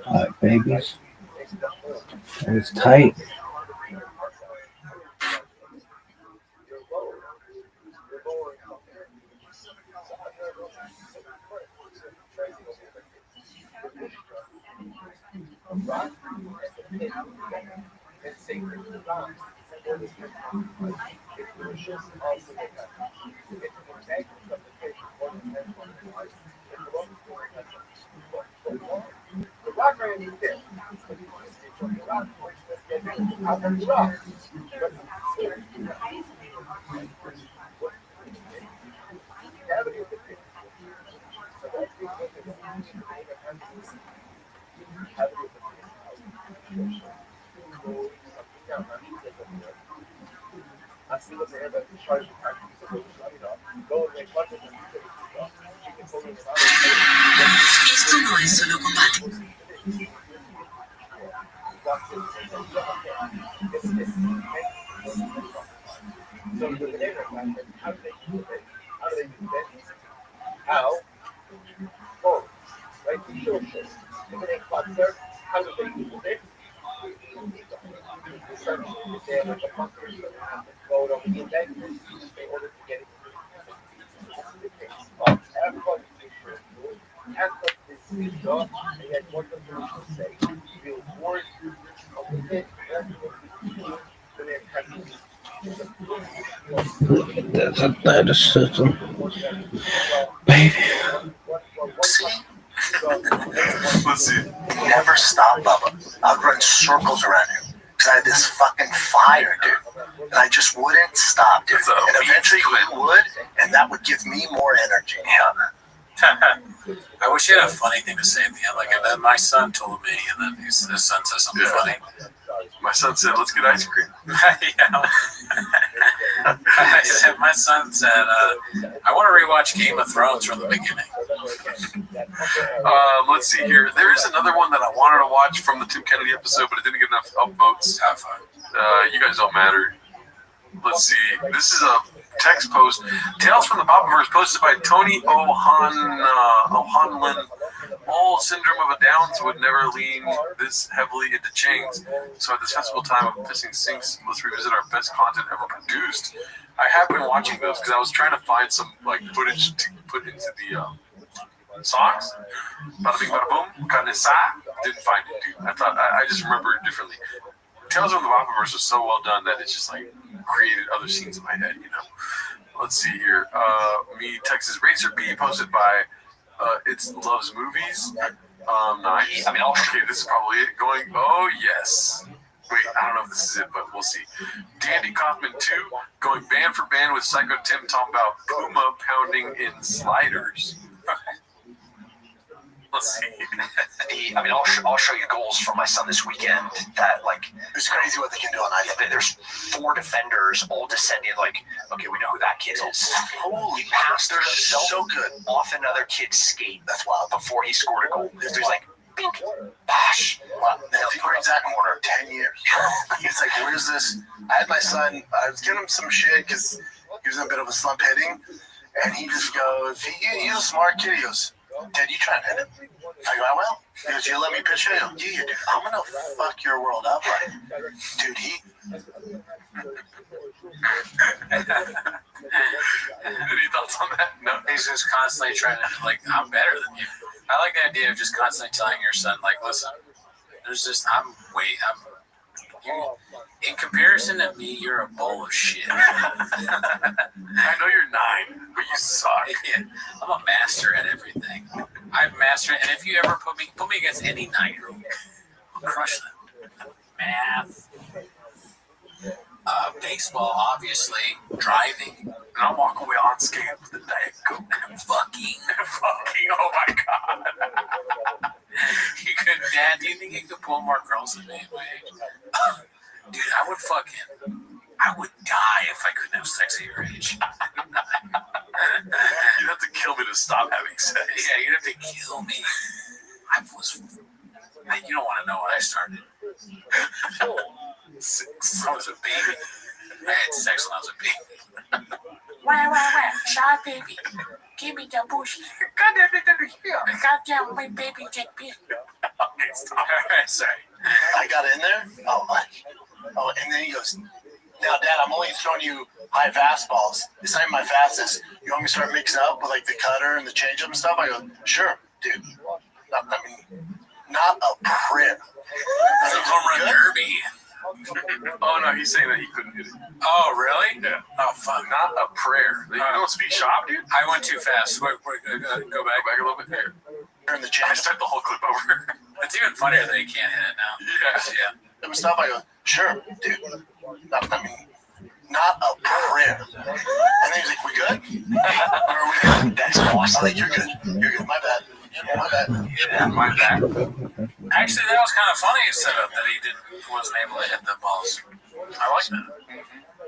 All right, babies. It was tight. Esto no es solo combate. That's athleticism. Baby. Let's see. Never stop, Bubba. I'd run circles around you. Because I had this fucking fire, dude. And I just wouldn't stop, dude. And eventually you would, and that would give me more energy. I wish he had a funny thing to say at the end. Like, and then my son told me, and then his son says something funny. My son said, "Let's get ice cream." Yeah. My son said, "I want to rewatch Game of Thrones from the beginning." Let's see here. There is another one that I wanted to watch from the Tim Kennedy episode, but it didn't get enough upvotes. Have fun. You guys don't matter. Let's see. This is a text post. Tales from the Popiverse posted by Tony O'Hanlon. All syndrome of a Downs would never lean this heavily into chains. So at this festival time of pissing sinks, let's revisit our best content ever produced. I have been watching those because I was trying to find some like footage to put into the songs. Bada bing, bada boom, carne asada. Didn't find it, dude. I thought I just remember it differently. Tales from the Popiverse was so well done that it's just like created other scenes in my head, you know. Let's see here. Me, Texas Racer B, posted by It's Loves Movies. Nice. I mean, okay, this is probably it. Going, oh yes. Wait, I don't know if this is it, but we'll see. Dandy Kaufman 2, going band for band with Psycho Tim talking about Puma pounding in sliders. Let's see. I'll show you goals from my son this weekend that, like, it's crazy what they can do on ice. There's 4 defenders all descending, like, okay, we know who that kid is. Holy pastor, so good. Off another kid's skate. That's wild. Before he scored a goal. There's like, bink, bash. Wow. Exact corner. 10 years. It's like, where's this? I had my son, I was giving him some shit because he was in a bit of a slump hitting. And he just goes, he's a smart kid. He goes, Dad, you try and hit him? I go, I will. He goes, you let me pitch it? I go, yeah, dude. I'm going to fuck your world up, right? Dude, Any thoughts on that? No. He's just constantly trying to, like, I'm better than you. I like the idea of just constantly telling your son, like, listen, there's just, In comparison to me, you're a bowl of shit. I know you're 9, but you suck. Yeah, I'm a master at everything. I've mastered it, and if you ever put me against any 9-year-old, I'll crush them. Math, baseball, obviously, driving. And I'll walk away unscathed with the Diet Coke. Fucking, oh my God. You could, Dad, do you think you could pull more girls than me? Dude, I would die if I couldn't have sex at your age. You'd have to kill me to stop having sex. Yeah, you'd have to kill me. You don't want to know when I started. 6. I was a baby. I had sex when I was a baby. Wah, shy baby. Give me the bush. Goddamn, my baby take me. Okay, stop. All right, sorry. I got in there. Oh, and then he goes, "Now, Dad, I'm only throwing you high fastballs. It's not even my fastest. You want me to start mixing up with like the cutter and the changeup and stuff?" I go, "Sure, dude. Not a prep." It's a home run derby. Oh no, he's saying that he couldn't hit it. Oh, really? Yeah. Oh, fuck. Not a prayer. You don't speak shop, dude? I went too fast. Go back. Go back a little bit there. Turn the I change. start the whole clip over. It's even funnier that he can't hit it now. Yeah. And stuff. I go, "Sure, dude. Not a prayer." And then he's like, "We good? Are we good?" That's awesome. I'm like, "You're good. You're good. My bad. Yeah, my bad. Actually, that was kind of funny setup that he wasn't able to hit the balls. I like that.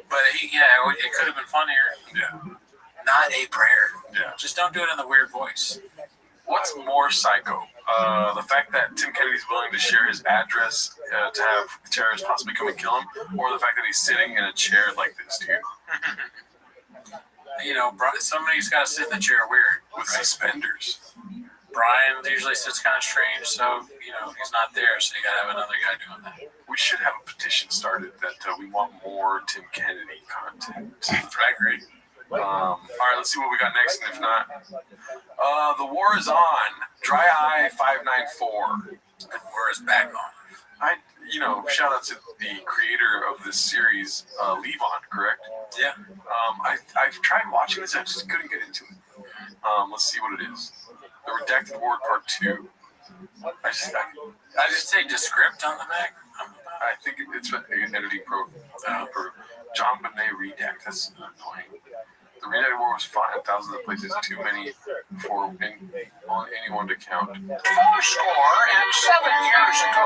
But it could have been funnier. Yeah. Not a prayer. Yeah. Just don't do it in the weird voice. What's more psycho? The fact that Tim Kennedy's willing to share his address to have terrorists possibly come and kill him, or the fact that he's sitting in a chair like this, dude? Somebody's got to sit in the chair weird. With suspenders. Brian usually sits kind of strange, so, he's not there, so you got to have another guy doing that. We should have a petition started that we want more Tim Kennedy content. I agree. All right, let's see what we got next, and if not, the war is on. Dry Eye 594. The war is back on. Shout out to the creator of this series, Levon, correct? Yeah. I've tried watching this, I just couldn't get into it. Let's see what it is. The Redacted Ward Part 2. I just say Descript on the back. I think it's an editing program. John Bonet Redact. That's annoying. The Redacted Ward was fought in thousands of places, too many for anyone to count. 4 score and 7 years ago,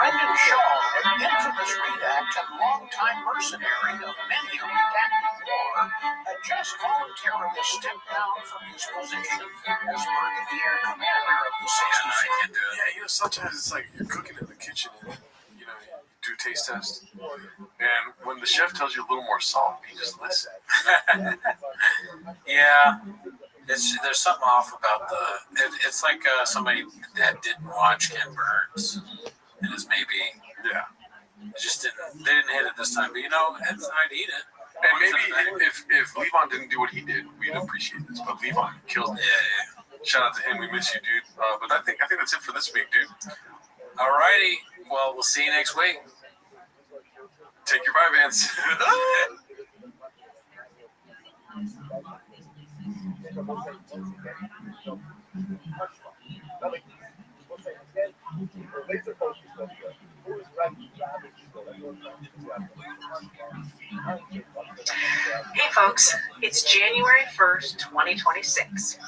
Brendan Shaw, an infamous redact and longtime mercenary of many a redacted war, had just voluntarily stepped down from his position as brigadier commander of the 66th. Yeah, sometimes it's like you're cooking in the kitchen and you do a taste test. And when the chef tells you a little more salt, you just listen. Yeah. There's something off about it's like somebody that didn't watch Ken Burns and is maybe they didn't hit it this time, but I'd eat it. And maybe if Levon didn't do what he did, we'd appreciate this. But Levon killed it. Yeah. Shout out to him. We miss you, dude. But I think that's it for this week, dude. Alrighty. Well, we'll see you next week. Take your Vyvanse. Hey folks, it's January 1st, 2026,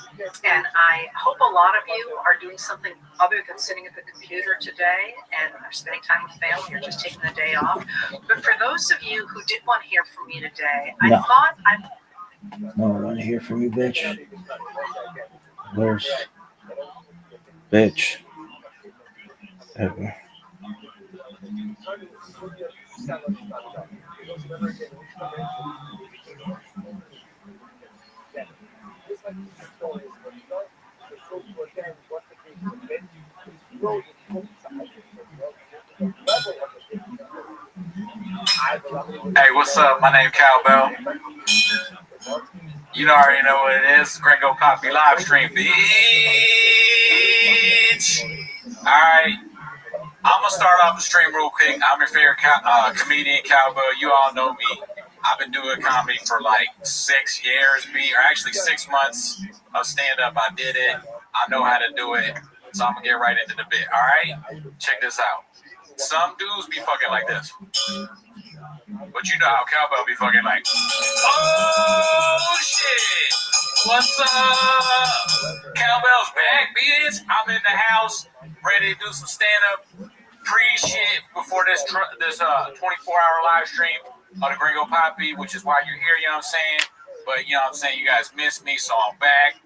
and I hope a lot of you are doing something other than sitting at the computer today and are spending time with family or just taking the day off. But for those of you who did want to hear from me today, I want to hear from you, bitch. Where's bitch? Ever. Hey, what's up? My name Cowbell. You already know what it is. Gringo Poppy live stream, bitch. All right. I'm gonna start off the stream real quick. I'm your favorite comedian, Cowbell. You all know me. I've been doing comedy for like 6 years, or actually 6 months of stand-up. I did it. I know how to do it. So I'm gonna get right into the bit. All right, check this out. Some dudes be fucking like this, but you know how Cowbell be fucking like, oh shit, what's up? Cowbell's back, bitch. I'm in the house, ready to do some stand-up pre-shit before this 24-hour live stream on the Gringo Poppy, which is why you're here, you know what I'm saying? But, you know what I'm saying, you guys missed me, so I'm back.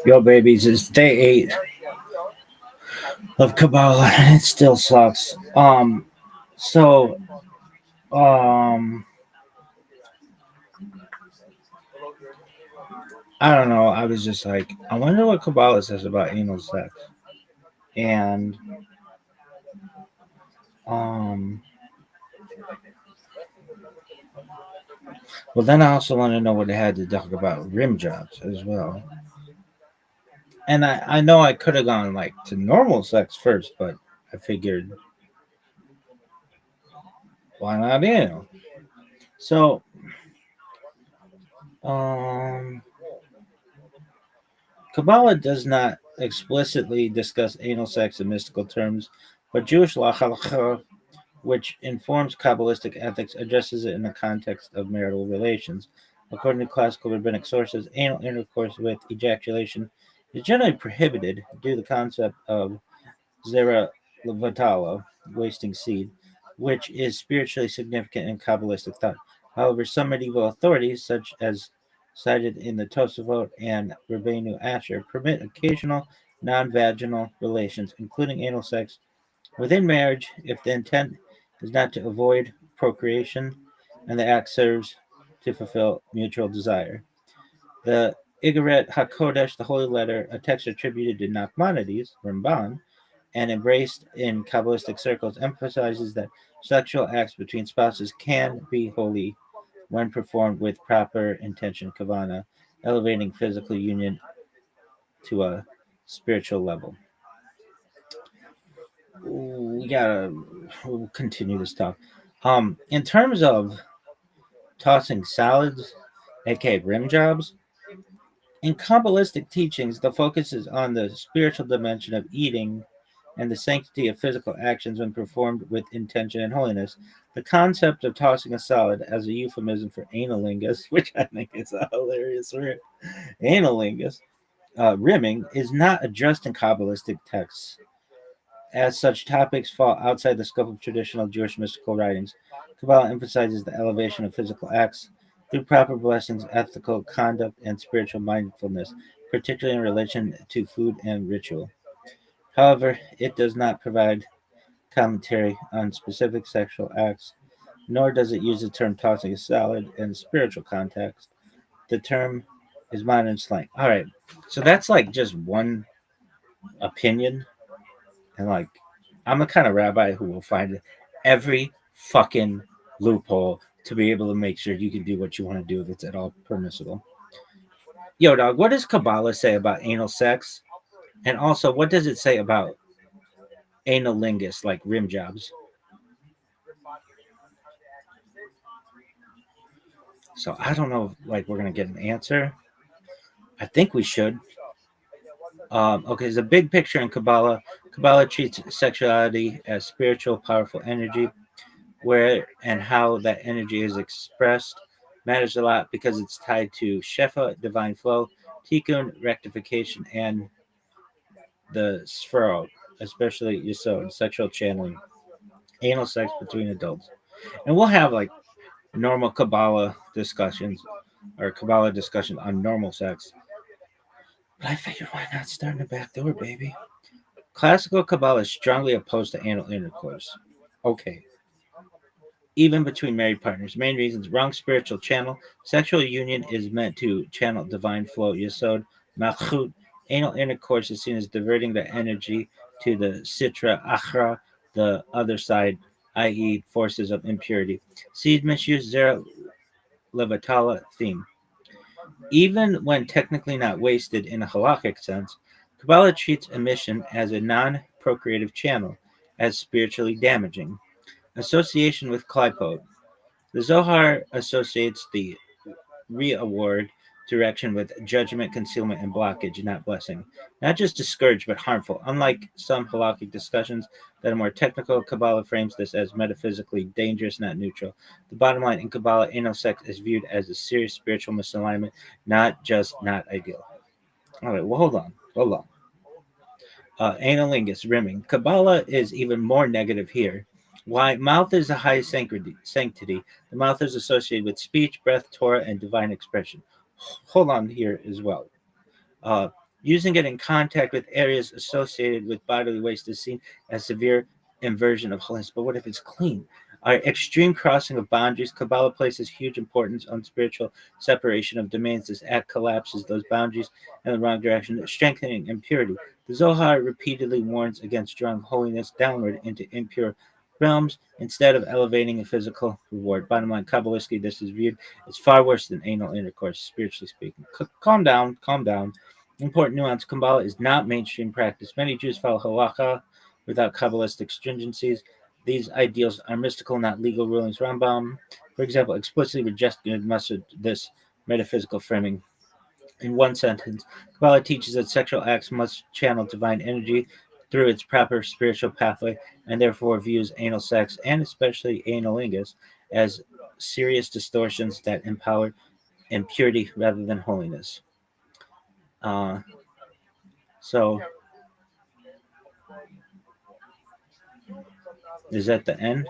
Yo, babies, it's day 8 of Kabbalah. It still sucks. So, I don't know. I was just like, I wonder what Kabbalah says about anal sex. And, well, then I also want to know what they had to talk about rim jobs as well. And I know I could have gone like to normal sex first, but I figured, why not anal? So, Kabbalah does not explicitly discuss anal sex in mystical terms, but Jewish halacha, which informs Kabbalistic ethics, addresses it in the context of marital relations. According to classical rabbinic sources, anal intercourse with ejaculation is generally prohibited due to the concept of zera levatala, wasting seed, which is spiritually significant in Kabbalistic thought. However, some medieval authorities, such as cited in the Tosafot and Rabbeinu Asher, permit occasional non-vaginal relations, including anal sex, within marriage if the intent is not to avoid procreation and the act serves to fulfill mutual desire. The Igaret HaKodesh, the Holy Letter, a text attributed to Nachmanides, Ramban, and embraced in Kabbalistic circles, emphasizes that sexual acts between spouses can be holy when performed with proper intention, kavana, elevating physical union to a spiritual level. We'll continue this talk. In terms of tossing salads, aka rim jobs, in Kabbalistic teachings, the focus is on the spiritual dimension of eating and the sanctity of physical actions when performed with intention and holiness. The concept of tossing a salad as a euphemism for analingus, which I think is a hilarious word, analingus, rimming, is not addressed in Kabbalistic texts, as such topics fall outside the scope of traditional Jewish mystical writings. Kabbalah emphasizes the elevation of physical acts through proper blessings, ethical conduct, and spiritual mindfulness, particularly in relation to food and ritual. However, it does not provide commentary on specific sexual acts, nor does it use the term tossing a salad in spiritual context. The term is modern slang. All right, so that's like just one opinion, and like I'm the kind of rabbi who will find every fucking loophole to be able to make sure you can do what you want to do if it's at all permissible. Yo, dog, what does Kabbalah say about anal sex? And also, what does it say about analingus, like rim jobs? So I don't know if like we're gonna get an answer. I think we should. Okay, there's a big picture in Kabbalah. Kabbalah treats sexuality as spiritual, powerful energy, where and how that energy is expressed matters a lot because it's tied to Shefa, divine flow, Tikkun, rectification, and the Sphirot, especially Yesod, sexual channeling, anal sex between adults. And we'll have like normal Kabbalah discussions or Kabbalah discussions on normal sex. But I figured why not start in the back door, baby? Classical Kabbalah is strongly opposed to anal intercourse. Okay. Even between married partners. Main reasons: wrong spiritual channel. Sexual union is meant to channel divine flow. Yesod, Malchut. Anal intercourse is seen as diverting the energy to the Sitra Achra, the other side, i.e., forces of impurity. Seed misuse, Zera Levatala theme. Even when technically not wasted in a halakhic sense, Kabbalah treats emission as a non procreative channel, as spiritually damaging. Association with Klipot. The Zohar associates the reward direction with judgment, concealment, and blockage, not blessing. Not just discouraged, but harmful. Unlike some halakhic discussions that are more technical, Kabbalah frames this as metaphysically dangerous, not neutral. The bottom line in Kabbalah, anal sex is viewed as a serious spiritual misalignment, not just not ideal. All right, well, hold on. Analingus, rimming. Kabbalah is even more negative here. Why? Mouth is a high sanctity. The mouth is associated with speech, breath, Torah, and divine expression. Hold on here as well. Using it in contact with areas associated with bodily waste is seen as severe inversion of holiness. But what if it's clean? Our extreme crossing of boundaries. Kabbalah places huge importance on spiritual separation of domains. This act collapses those boundaries in the wrong direction, strengthening impurity. The Zohar repeatedly warns against drawing holiness downward into impure realms instead of elevating a physical reward. Bottom line, Kabbalistically, this is viewed as far worse than anal intercourse, spiritually speaking. Calm down. Important nuance: Kabbalah is not mainstream practice. Many Jews follow halakha without Kabbalistic stringencies. These ideals are mystical, not legal rulings. Rambam, for example, explicitly rejected this metaphysical framing. In one sentence, Kabbalah teaches that sexual acts must channel divine energy through its proper spiritual pathway, and therefore views anal sex, and especially analingus, as serious distortions that empower impurity rather than holiness. So, is that the end?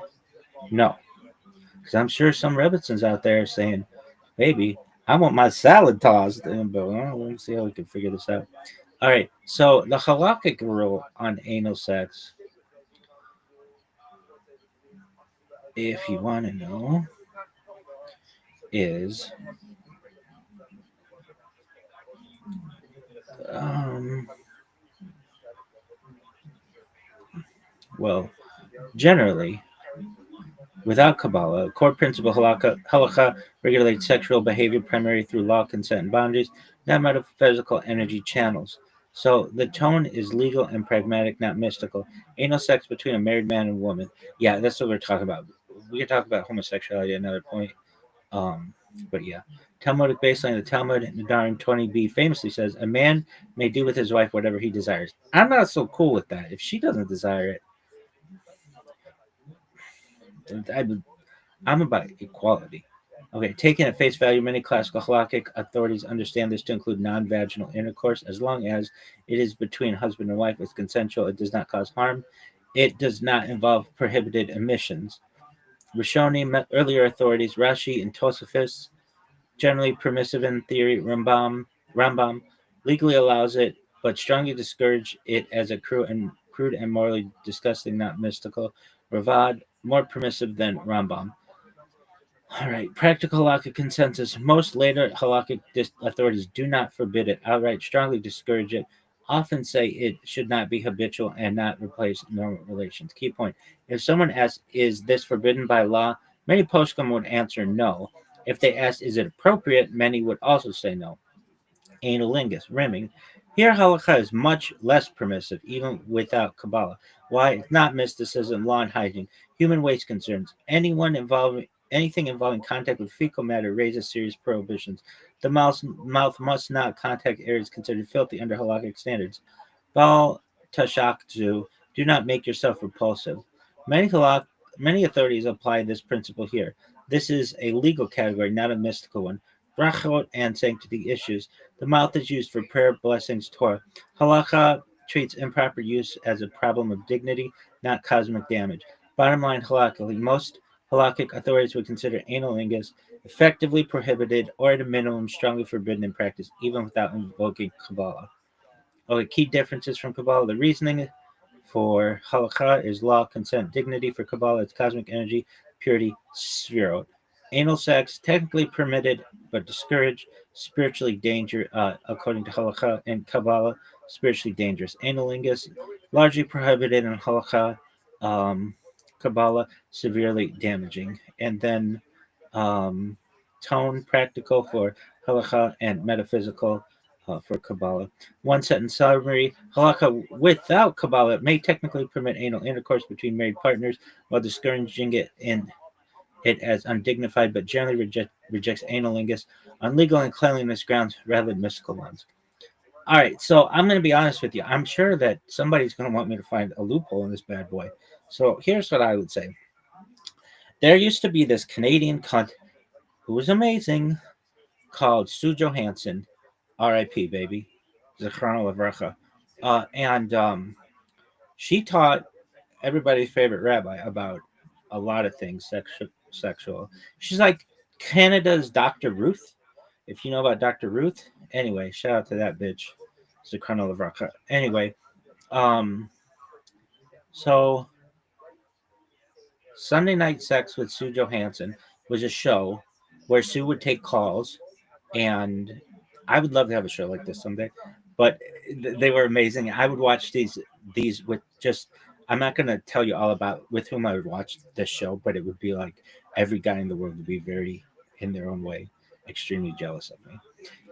No. Because I'm sure some Rebbitzins out there are saying, baby, I want my salad tossed. But let's see how we can figure this out. All right. So, the halakhic rule on anal sex, if you want to know, is well, generally, without Kabbalah, a core principle halakha regulates sexual behavior primarily through law, consent, and boundaries, not metaphysical energy channels. So the tone is legal and pragmatic, not mystical. Anal sex between a married man and woman. Yeah, that's what we're talking about. We can talk about homosexuality at another point. But yeah. Talmudic baseline, the Talmud, Nadarim 20b famously says, a man may do with his wife whatever he desires. I'm not so cool with that. If she doesn't desire it, I'm about equality. Okay, taken at face value, many classical halakhic authorities understand this to include non-vaginal intercourse as long as it is between husband and wife. It's consensual. It does not cause harm. It does not involve prohibited emissions. Rishonim, earlier authorities, Rashi and Tosafos, generally permissive in theory. Rambam legally allows it, but strongly discourage it as a crude and morally disgusting, not mystical. Ravad, more permissive than Rambam. All right, practical halakhic consensus. Most later halakhic authorities do not forbid it, outright strongly discourage it, often say it should not be habitual and not replace normal relations. Key point: if someone asks, is this forbidden by law? Many poskim would answer no. If they asked, is it appropriate? Many would also say no. Analingus, rimming. Here, halakha is much less permissive, even without Kabbalah. Why? It's not mysticism, law, and hygiene. Human waste concerns. Anything involving contact with fecal matter raises serious prohibitions. The mouth must not contact areas considered filthy under halakhic standards. Bal tashakzu, do not make yourself repulsive. Many authorities apply this principle here. This is a legal category, not a mystical one. Brachot and sanctity issues. The mouth is used for prayer, blessings, Torah. Halakha treats improper use as a problem of dignity, not cosmic damage. Bottom line, halakhically, most halakhic authorities would consider analingus effectively prohibited or at a minimum strongly forbidden in practice, even without invoking Kabbalah. Okay, key differences from Kabbalah. The reasoning for halakha is law, consent, dignity. For Kabbalah, it's cosmic energy, purity, sphirot. Anal sex, technically permitted but discouraged, spiritually dangerous, according to halakha and Kabbalah, spiritually dangerous. Analingus, largely prohibited in halakha, Kabbalah, severely damaging. And then tone, practical for halakha and metaphysical for Kabbalah. One sentence summary: halakha without Kabbalah may technically permit anal intercourse between married partners while discouraging it as undignified, but generally rejects analingus on legal and cleanliness grounds rather than mystical ones. All right, so I'm going to be honest with you. I'm sure that somebody's going to want me to find a loophole in this bad boy. So here's what I would say. There used to be this Canadian cunt who was amazing called Sue Johansson, R.I.P. baby, Zichrona Levracha, and she taught everybody's favorite rabbi about a lot of things sexual. She's like Canada's Dr. Ruth, if you know about Dr. Ruth. Anyway, shout out to that bitch, Zichrona Levracha. Anyway, so Sunday Night Sex with Sue Johansson was a show where Sue would take calls, and I would love to have a show like this someday. But they were amazing. I would watch these with just. I'm not going to tell you all about with whom I would watch this show, but it would be like every guy in the world would be very, in their own way, extremely jealous of me.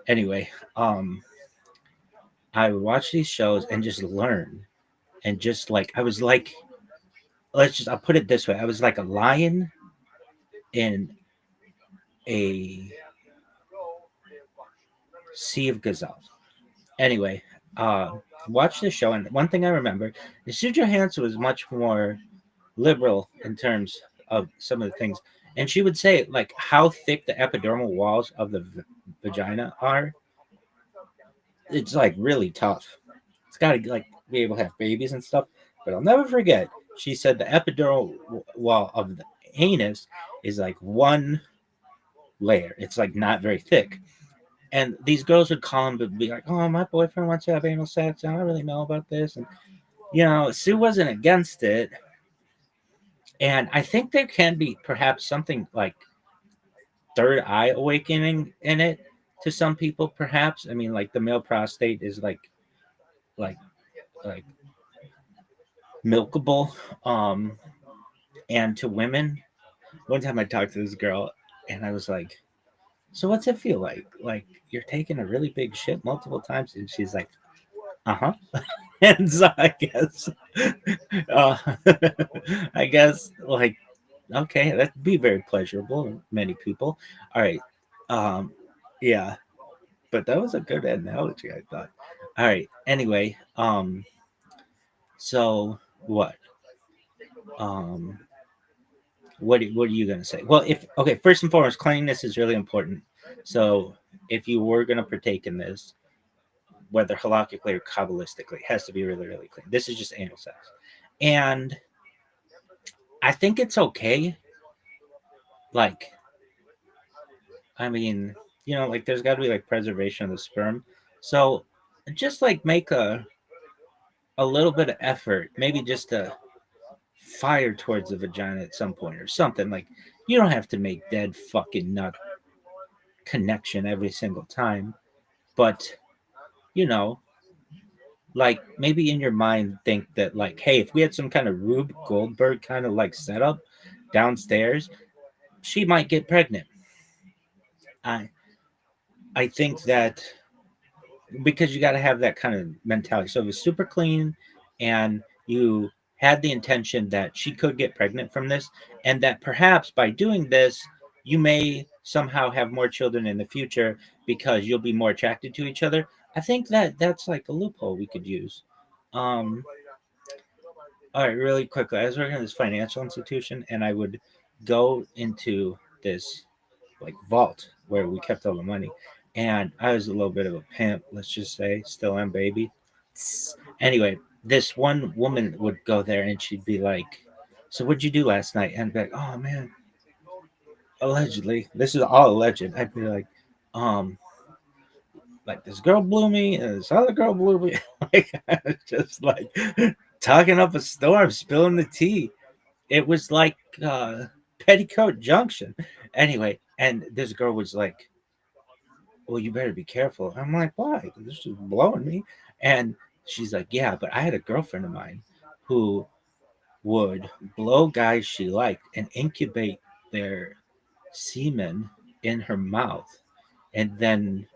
Anyway, I would watch these shows and just learn, and just like I was like, I'll put it this way: I was like a lion in a sea of gazelles. Anyway, watch the show, and one thing I remember is Sue Johansson was much more liberal in terms of some of the things, and she would say like how thick the epidermal walls of the vagina are. It's like really tough. It's got to like be able to have babies and stuff. But I'll never forget. She said the epidural wall of the anus is like one layer. It's like not very thick. And these girls would call him and be like, "Oh, my boyfriend wants to have anal sex. I don't really know about this." And Sue wasn't against it. And I think there can be perhaps something like third eye awakening in it to some people. Perhaps I mean, like the male prostate is like milkable. And to women, one time I talked to this girl, and I was like, "So what's it feel like? Like you're taking a really big shit multiple times?" And she's like, "Uh-huh." And so I guess, I guess like, okay, that'd be very pleasurable to many people. All right, yeah, but that was a good analogy, I thought. All right, anyway, so what? What are you gonna say? Well, first and foremost, cleanliness is really important. So if you were gonna partake in this, whether halakhically or kabbalistically, it has to be really, really clean. This is just anal sex, and I think it's okay. Like, I mean, like there's got to be like preservation of the sperm. So just like make a little bit of effort, maybe just to fire towards the vagina at some point or something. Like, you don't have to make dead fucking nut connection every single time, but like maybe in your mind think that like, hey, if we had some kind of Rube Goldberg kind of like setup downstairs, she might get pregnant. I think that because you got to have that kind of mentality. So if it's super clean and you had the intention that she could get pregnant from this, and that perhaps by doing this, you may somehow have more children in the future because you'll be more attracted to each other. I think that's like a loophole we could use. All right, really quickly, I was working at this financial institution, and I would go into this like vault where we kept all the money, and I was a little bit of a pimp, let's just say, still am, baby. Anyway, this one woman would go there and she'd be like, "So what'd you do last night?" And I'd be like, "Oh man, allegedly, this is all alleged." I'd be like this girl blew me and this other girl blew me. Like I was just like talking up a storm, spilling the tea. It was like Petticoat Junction. Anyway, and this girl was like, "Well, you better be careful." I'm like, "Why? This is blowing me." And she's like, "Yeah, but I had a girlfriend of mine who would blow guys she liked and incubate their semen in her mouth, and then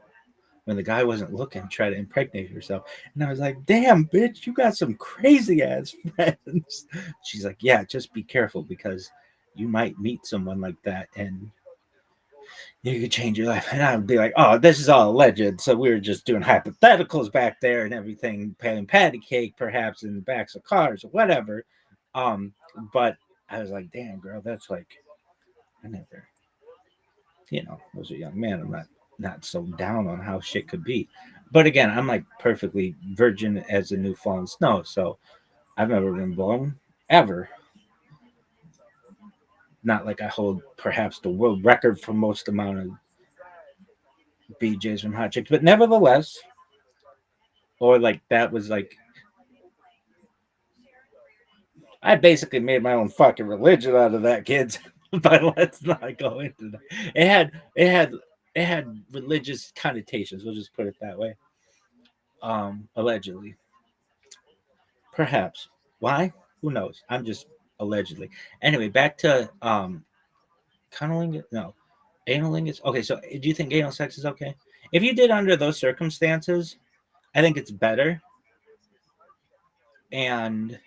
when the guy wasn't looking, try to impregnate herself." And I was like, "Damn, bitch, you got some crazy ass friends." She's like, "Yeah, just be careful because you might meet someone like that and you could change your life." And I would be like, "Oh, this is all alleged. So we were just doing hypotheticals back there and everything, playing patty cake perhaps in the backs of cars or whatever." Um, but I was like, "Damn, girl, that's like, I never, I was a young man. I'm not so down on how shit could be." But again, I'm like perfectly virgin as a new fallen snow, so I've never been blown ever. Not like I hold perhaps the world record for most amount of BJs from hot chicks, but nevertheless, or like that was like I basically made my own fucking religion out of that, kids. But let's not go into that. It had religious connotations. We'll just put it that way. Allegedly, perhaps. Why? Who knows? I'm just allegedly. Anyway, back to cunnilingus. No, analingus. Okay, so do you think anal sex is okay? If you did under those circumstances, I think it's better. And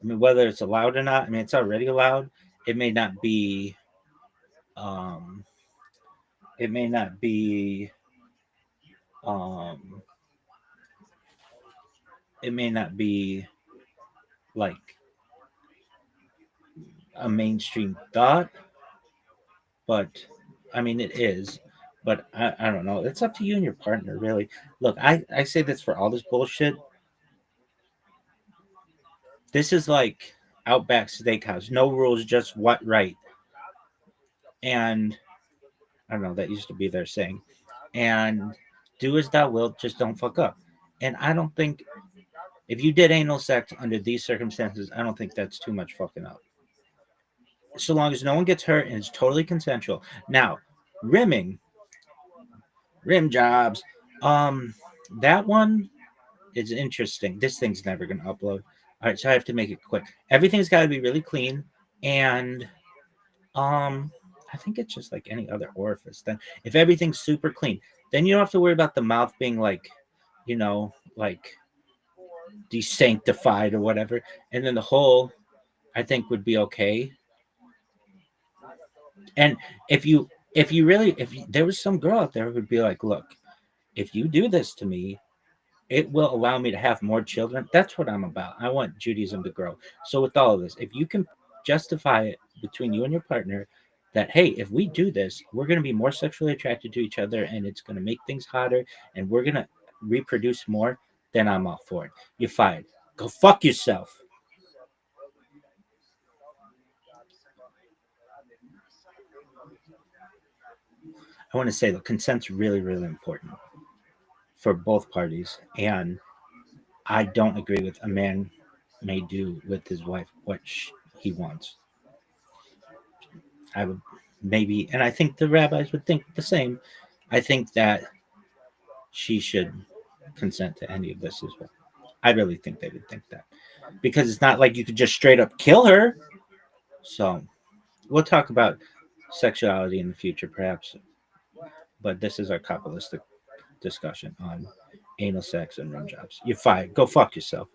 I mean, whether it's allowed or not, I mean, it's already allowed. It may not be. Um, it may not be. Um, it may not be like a mainstream thought, but I mean, it is. But I don't know. It's up to you and your partner, really. Look, I say this for all this bullshit. This is like Outback Steakhouse. No rules, just what right. And I don't know, that used to be their saying. And do as thou wilt, just don't fuck up. And I don't think if you did anal sex under these circumstances, I don't think that's too much fucking up. So long as no one gets hurt and it's totally consensual. Now, rimming, rim jobs, that one is interesting. This thing's never gonna upload. All right, so I have to make it quick. Everything's got to be really clean, and I think it's just like any other orifice. Then, if everything's super clean, then you don't have to worry about the mouth being like, like desanctified or whatever. And then the hole, I think, would be okay. And if there was some girl out there who would be like, "Look, if you do this to me, it will allow me to have more children." That's what I'm about. I want Judaism to grow. So with all of this, if you can justify it between you and your partner that, hey, if we do this, we're going to be more sexually attracted to each other and it's going to make things hotter and we're going to reproduce more, then I'm all for it. You're fired. Go fuck yourself. I want to say, look, consent's really, really important for both parties. And I don't agree with a man may do with his wife what he wants. I would maybe, and I think the rabbis would think the same. I think that she should consent to any of this as well. I really think they would think that because it's not like you could just straight up kill her. So we'll talk about sexuality in the future, perhaps. But this is our Kabbalistic discussion on anal sex and rim jobs. You're fired. Go fuck yourself.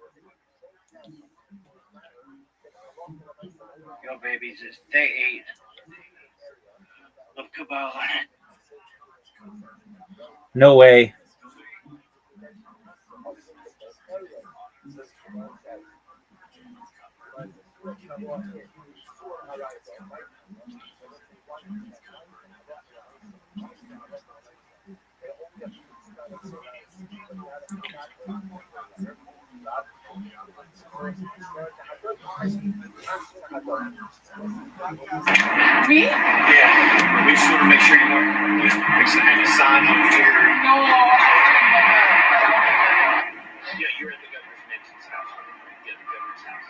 Yo, babies, it's day 8 of Kabbalah. No way. Me? Yeah, we just want to make sure you know you're fixing any sign up here. No. Yeah, you're at the governor's Nixon's house. Yeah, the governor's house.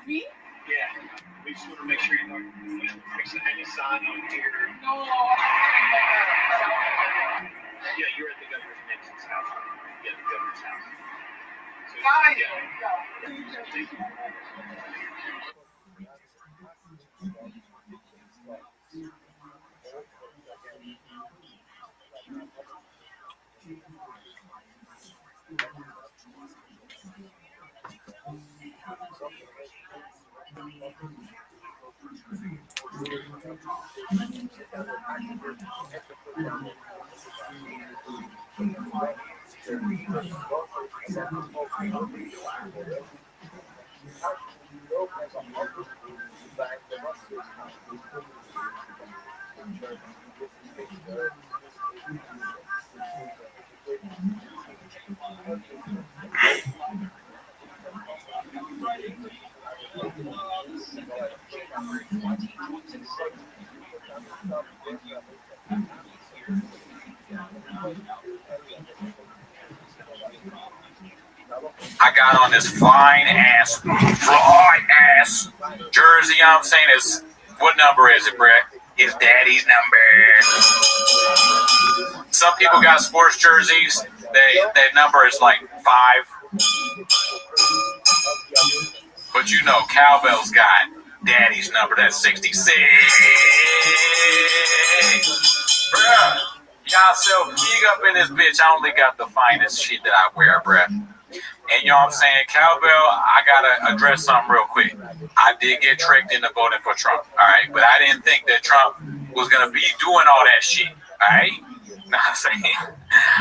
Me? Yeah, we just want to make sure you know you're fixing any sign up here. No. Yeah, you're at the governor's Nixon's house. Yeah, the governor's house. I got on this fly ass jersey. You know what I'm saying? Is what number is it, Brett? It's Daddy's number. Some people got sports jerseys. Their number is like 5. But you know, Cowbell's got Daddy's number. That's 66. Bruh, y'all so big up in this bitch. I only got the finest shit that I wear, bruh. And you know what I'm saying? Cowbell, I gotta address something real quick. I did get tricked into voting for Trump, all right? But I didn't think that Trump was gonna be doing all that shit, all right? Know what I'm saying?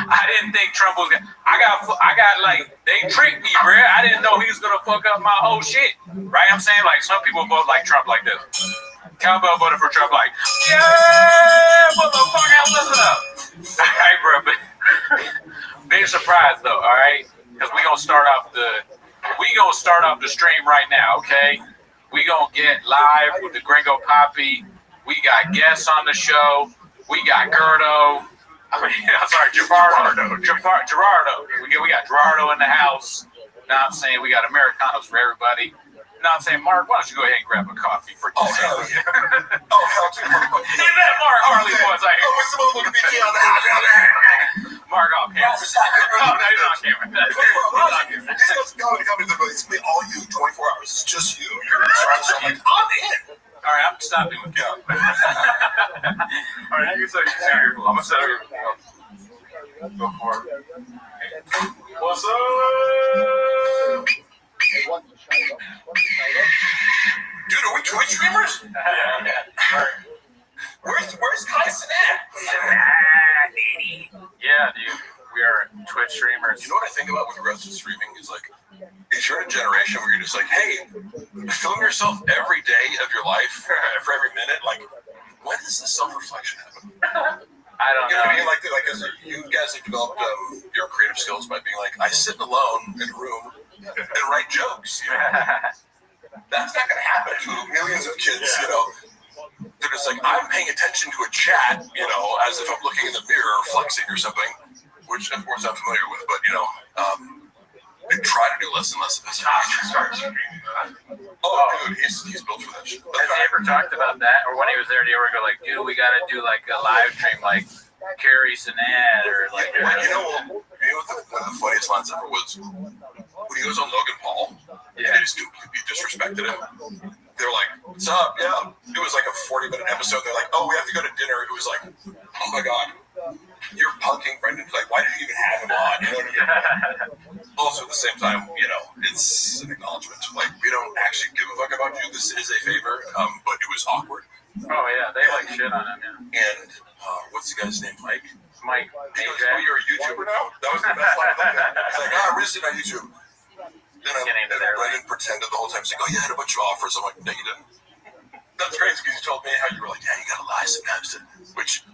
I didn't think Trump was gonna. I got like, they tricked me, bro. I didn't know he was gonna fuck up my whole shit, right? I'm saying, like, some people vote like Trump like this. Cowbell voted for Trump like, yeah, motherfucker, listen up. All right, bro, but big surprise though, all right? Because we gonna start off the stream right now, okay? We gonna get live with the Gringo Poppy. We got guests on the show. We got Gerardo. Gerardo. We got Gerardo in the house. Know what I'm saying? We got Americanos for everybody. Know what I'm saying? Mark, why don't you go ahead and grab a coffee for today? Hell yeah. Hell to Mark. Is that Mark Harley was like? Oh, what's the motherfucking BT on the house? Mark off camera. No, he's on camera. It's coming to the it's me, all you, 24 hours. It's just you. You're I'm like, I'm in. All right, I'm stopping with you. All right, you say you're I'm gonna set her. Go for it. What's up? Dude, are we Twitch streamers? Yeah. Where's Tyson at? Yeah, dude. We are Twitch streamers. You know what I think about with regards to streaming is like, if you're in a generation where you're just like, hey, film yourself every day of your life for every minute, like, when does the self-reflection happen? I don't know. You know what I mean? Like as you guys have developed your creative skills by being like, I sit alone in a room and write jokes. You know? That's not going to happen to millions of kids, you know. They're just like, I'm paying attention to a chat, you know, as if I'm looking in the mirror or flexing or something, which of course I'm familiar with, but, you know, I try to do less and less of this. Oh, dude, he's built for that shit. Has he ever talked about that? Or when he was there, do you ever go like, dude, we got to do like a live stream like Carrie Sinat or like... Well, you know what one of the funniest lines ever was? When he was on Logan Paul, and they just completely disrespected him. They were like, what's up? Yeah. It was like a 40-minute episode. They're like, oh, we have to go to dinner. It was like, oh my God, you're punking Brendan. Like, why did you even have him on? You know what I mean? Also, at the same time, you know, it's an acknowledgement. Like, we don't actually give a fuck about you. This is a favor, but it was awkward. Oh, yeah. They like shit on him, yeah. And what's the guy's name? Mike? He goes, oh, you're a YouTuber now? That was the best line of the day. He's like, I really did on YouTube. Then Brendan pretended the whole time. He's like, oh, yeah, I had a bunch of offers. I'm like, no, you didn't. That's crazy because you told me how you were like, yeah, you got to lie sometimes. Which,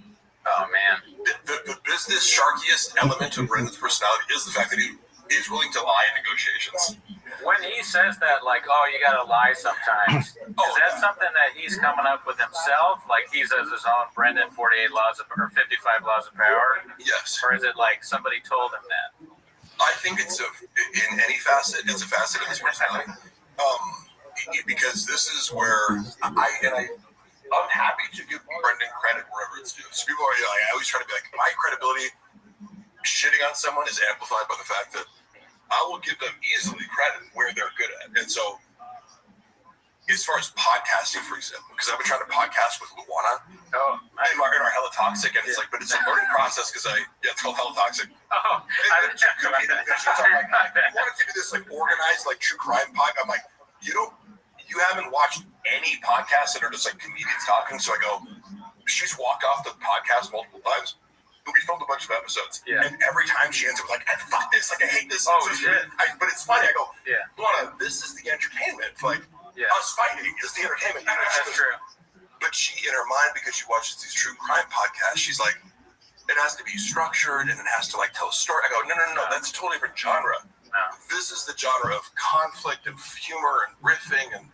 Oh man. The business sharkiest element of Brendan's personality is the fact that he is willing to lie in negotiations. When he says that, like, oh, you gotta lie sometimes, is that something that he's coming up with himself? Like he says his own Brendan 48 laws of, or 55 laws of power? Yes. Or is it like somebody told him that? I think it's in any facet, it's a facet of his personality. Because this is where I'm happy to give Brendan credit wherever it's due. So people are, I always try to be like, my credibility shitting on someone is amplified by the fact that I will give them easily credit where they're good at. And so, as far as podcasting, for example, because I've been trying to podcast with Luana in our Hella Toxic, and it's like, but it's a learning process because it's called Hella Toxic. Oh, I want to do this like organized, like true crime podcast. I'm like, you haven't watched any podcasts that are just like comedians talking. So I go, she's walked off the podcast multiple times. We filmed a bunch of episodes, and every time she ends up like, fuck this, like I hate this. Oh shit! But it's funny. I go, Luana, this is the entertainment. Like us fighting is the entertainment. That's true. But she, in her mind, because she watches these true crime podcasts, she's like, it has to be structured and it has to like tell a story. I go, no, that's a totally different genre. No. This is the genre of conflict and humor and riffing, and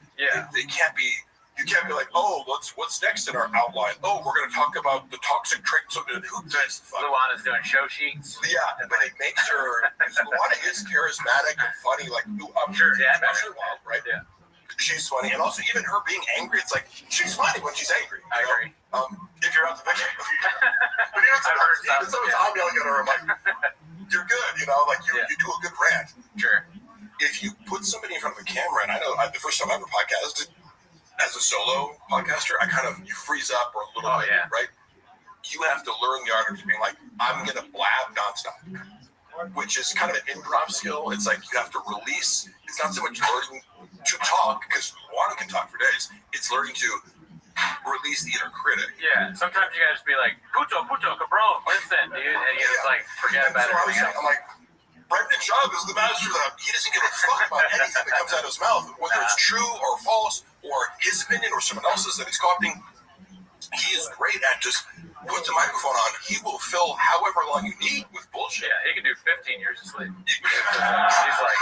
they can't be. You can't be like, oh, what's next in our outline? Oh, we're going to talk about the toxic traits of it. Who does the fuck? Luana's doing show sheets. Yeah, but it makes her. Luana is charismatic and funny. Like, I'm sure, especially wild, right? Yeah. She's funny, and also even her being angry, it's like she's funny when she's angry. I agree. If you're out the picture, but sometimes I'm yelling at her. I'm like, you're good, like you do a good rant. Sure. If you put somebody in front of a camera, and I know the first time I ever podcasted as a solo podcaster, you freeze up or a little bit, right? You have to learn the art of being like, I'm gonna blab nonstop, which is kind of an improv skill. It's like you have to release. It's not so much learning to talk, because one can talk for days. It's learning to release the inner critic. Yeah, sometimes you gotta just be like, puto, cabron, listen, dude, and you just like forget about everything else. I'm like, Brendan Schaub is the master of that. He doesn't give a fuck about anything that comes out of his mouth, whether it's true or false, or his opinion or someone else's that he's copying. He is great at just put the microphone on. He will fill however long you need with bullshit. Yeah, he can do 15 years of sleep. He's like,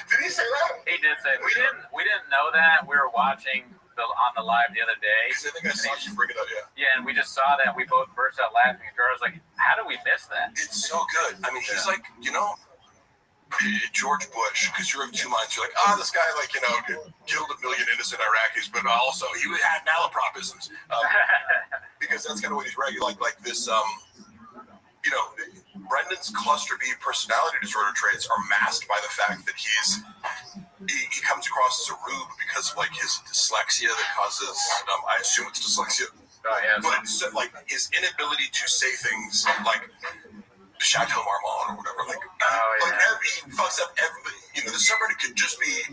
did he say that? He did say we didn't know that. We were watching on the live the other day. Because I think I saw you bring it up, Yeah, and we just saw that. We both burst out laughing. And Dora was like, how do we miss that? It's so good. I mean, he's like, George Bush, because you're of two minds. You're like, this guy, killed 1 million innocent Iraqis, but also he had malapropisms. Because that's kind of what he's ready. Like this, Brendan's cluster B personality disorder traits are masked by the fact that he comes across as a rube because of his dyslexia that causes, I assume it's dyslexia. Oh, yeah. But his inability to say things like Chateau Marmont or whatever, he fucks up everybody. The subreddit could just be,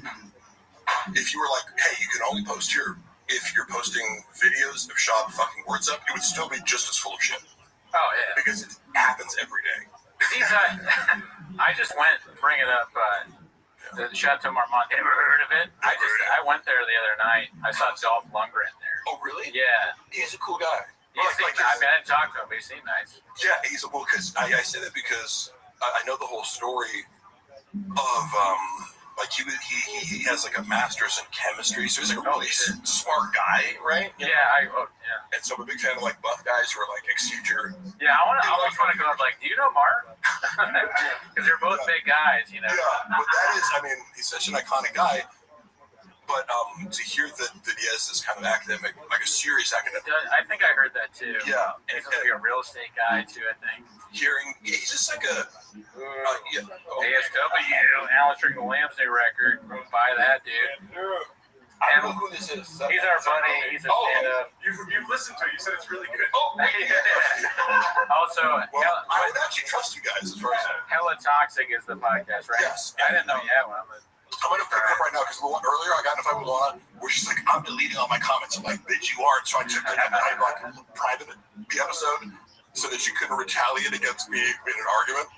if you were like, hey, you can only post here if you're posting videos of Schaub fucking words up, it would still be just as full of shit. Oh yeah, because it happens every day. I just went bring it up. The Chateau Marmont. Ever heard of it? I went there the other night. I saw Dolph Lundgren there. Oh really? Yeah. He's a cool guy. I didn't talk to him, but he seemed nice. Yeah, because I say that because I know the whole story of he has a master's in chemistry, so he's a really smart guy, right? Yeah, And so I'm a big fan of buff guys who are exceed your. Yeah, I always want to go up do you know Mark? Because they're both big guys, Yeah, but that is, he's such an iconic guy. But to hear that he has this kind of academic, a serious academic. I think I heard that too. Yeah. And he's a real estate guy too, I think. He's just like a. ASW, Alistair Williams' new record. Buy that, dude. I don't know who this is. He's our buddy. He's a stand-up. You've listened to it. You said it's really good. Also, I would actually trust you guys as far as Hella Toxic is the podcast, right? Yes. I didn't know you had one. I'm going to pick it up right now because earlier I got in a fight with Luana where she's like, I'm deleting all my comments. I'm like, bitch, you aren't. So I took it and I private the episode so that she couldn't retaliate against me in an argument.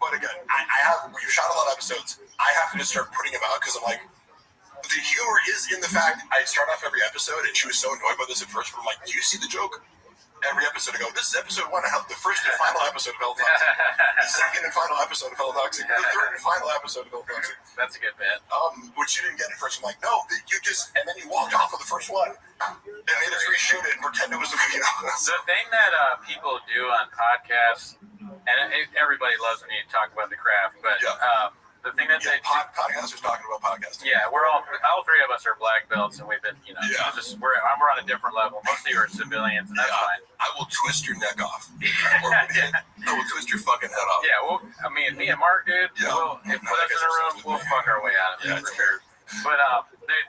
But again, we've shot a lot of episodes. I have to just start putting them out because I'm like, the humor is in the fact I start off every episode, and she was so annoyed by this at first, but I'm like, do you see the joke? Every episode I go, this is episode 1, the first and final episode of Hell Toxic, the second and final episode of Hell Toxic, the third and final episode of Hell Toxic. That's a good bit. Which you didn't get at first. I'm like, no, you just, and then you walked off of the first one and made us reshoot it and pretend it was the video. The thing that people do on podcasts, and everybody loves when you talk about the craft, but the thing that they podcasters talking about podcasting. Yeah, we're all three of us are black belts, and we've been, we're on a different level. Most of you are civilians, and that's fine. I will twist your neck off. I will twist your fucking head off. Yeah, well, I mean, me and Mark, dude, if put us in a room, we'll fuck our way out of it for sure. But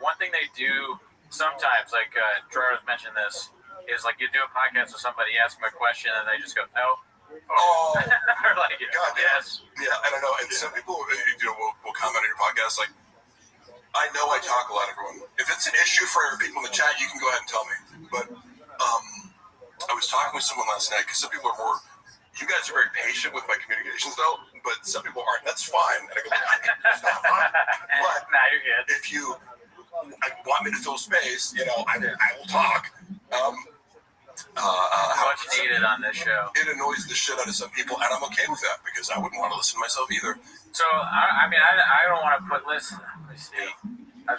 one thing they do sometimes, like Gerard mentioned this, is like you do a podcast with somebody, ask them a question, and they just go, no. Oh, or like, God, yes. Yeah, I don't know. And some people, will comment on your podcast like, I know I talk a lot, everyone. If it's an issue for people in the chat, you can go ahead and tell me. But I was talking with someone last night because some people are more. You guys are very patient with my communications, though, but some people aren't. That's fine. And I go, it's not fine. But you're good. If you want me to fill space, I will talk. Much needed on this show. It annoys the shit out of some people, and I'm okay with that because I wouldn't want to listen to myself either. So I don't want to put lists. Let me see. I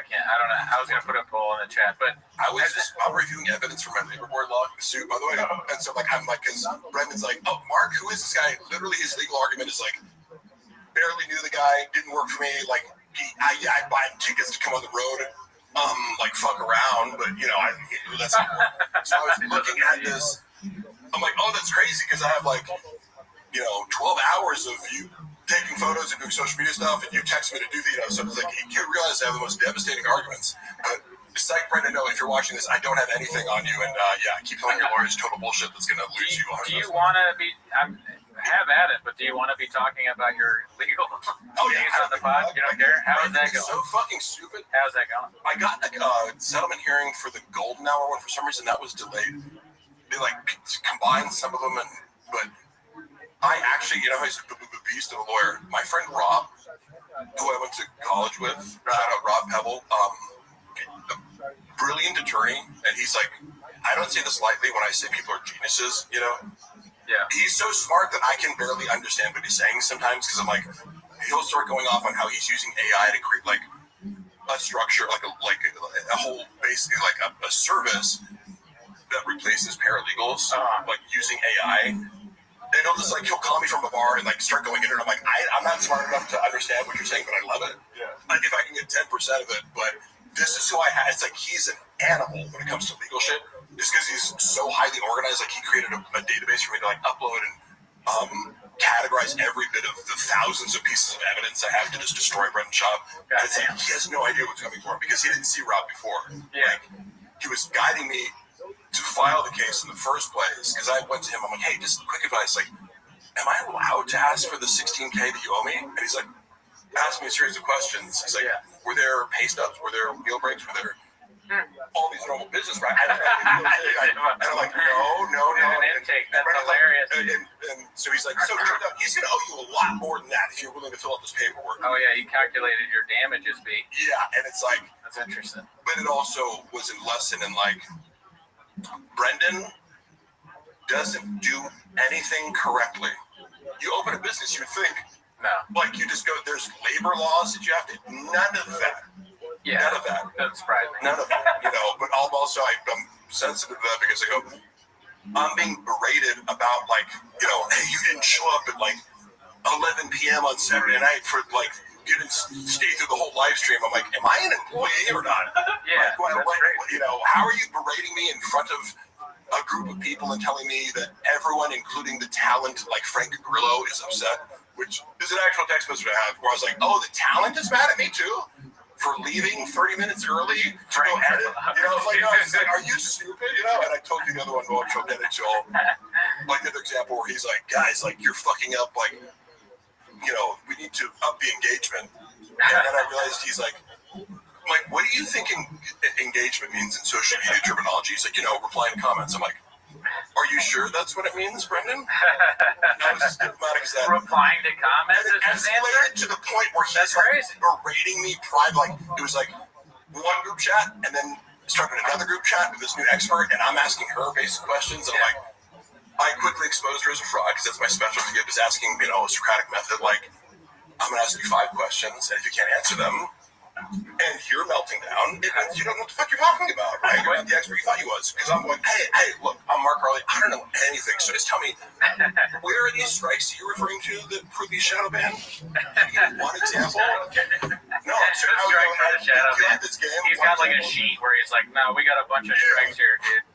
can't. I don't know. I was gonna put a poll in the chat, but I'm reviewing evidence from my labor board law suit, by the way. And so I'm like, because Brendan's like, oh, Mark, who is this guy? Literally, his legal argument is like, barely knew the guy, didn't work for me. Like, I buy tickets to come on the road. Fuck around, but that's not work. So I was looking at this. I'm like, oh, that's crazy because I have 12 hours of you taking photos and doing social media stuff, and you text me to do so it's like you realize I have the most devastating arguments. But it's like, Brendan, no, if you're watching this, I don't have anything on you, and keep telling your lawyers total bullshit that's gonna lose you. Do you want to be? Have at it, but do you want to be talking about your legal things on the pod? You don't care? How is that going? So fucking stupid. How's that going? I got a settlement hearing for the Golden Hour one for some reason that was delayed. They combined some of them, but I actually, he's a beast of a lawyer. My friend Rob, who I went to college with, shout out Rob Pebble, a brilliant attorney, and he's like, I don't say this lightly when I say people are geniuses, Yeah. He's so smart that I can barely understand what he's saying sometimes because I'm like, he'll start going off on how he's using AI to create a structure, a whole, basically a service that replaces paralegals, using AI. And he'll call me from a bar and start going in, and I'm like, I'm not smart enough to understand what you're saying, but I love it. Yeah. If I can get 10% of it, but this is who I have. It's like he's an animal when it comes to legal shit. Just because he's so highly organized, he created a database for me to upload and categorize every bit of the thousands of pieces of evidence I have to just destroy Brendan's shop. And it's like he has no idea what's coming for him because he didn't see Rob before. Yeah. He was guiding me to file the case in the first place because I went to him. I'm like, hey, just quick advice. Am I allowed to ask for the $16K that you owe me? And he's like, ask me a series of questions. He's like, were there pay stubs? Were there meal breaks? Were there all these normal business, right? And I'm like, no. That's hilarious. And so he's like, so he's going to owe you a lot more than that if you're willing to fill out this paperwork. Oh, yeah, he calculated your damages fee. Yeah, and it's like... That's interesting. But it also was a lesson in, Brendan doesn't do anything correctly. You open a business, you would think. No. You just go, there's labor laws that you have to... None of that. Yeah, none of that. Doesn't surprise me. None of it, but I'm sensitive to that because I go, I'm being berated about hey, you didn't show up at 11 p.m. on Saturday night for you didn't stay through the whole live stream. I'm like, am I an employee or not? Yeah, how are you berating me in front of a group of people and telling me that everyone, including the talent Frank Grillo, is upset? Which is an actual text message I have where I was like, oh, the talent is mad at me too? For leaving 30 minutes early to go edit. It's like, are you stupid? And I told you the other one, well, Joe did it, Joel. The other example where he's like, guys, you're fucking up, we need to up the engagement. And then I realized he's like, what do you think engagement means in social media terminology? He's like, replying to comments. I'm like, Are you sure that's what it means, Brendan? I was as diplomatic as that. Replying to comments and it is his answer? escalated to the point where he's like berating me private. Like, it was like one group chat, and then started another group chat with this new expert, and I'm asking her basic questions, and I'm like, I quickly exposed her as a fraud, because that's my specialty. It was asking, a Socratic method, like, I'm going to ask you 5 questions, and if you can't answer them, and you're melting down, it means you don't know what the fuck you're talking about, right? You're not the expert you thought you was. Because I'm going, hey, look, I'm Mark Harley. I don't know anything, so just tell me, where are these strikes that you're referring to that prove these shadow ban? Can you give me one example? No, I'm sure how the shadow ban. This game. He's got like a sheet where he's like, no, we got a bunch of strikes here, dude.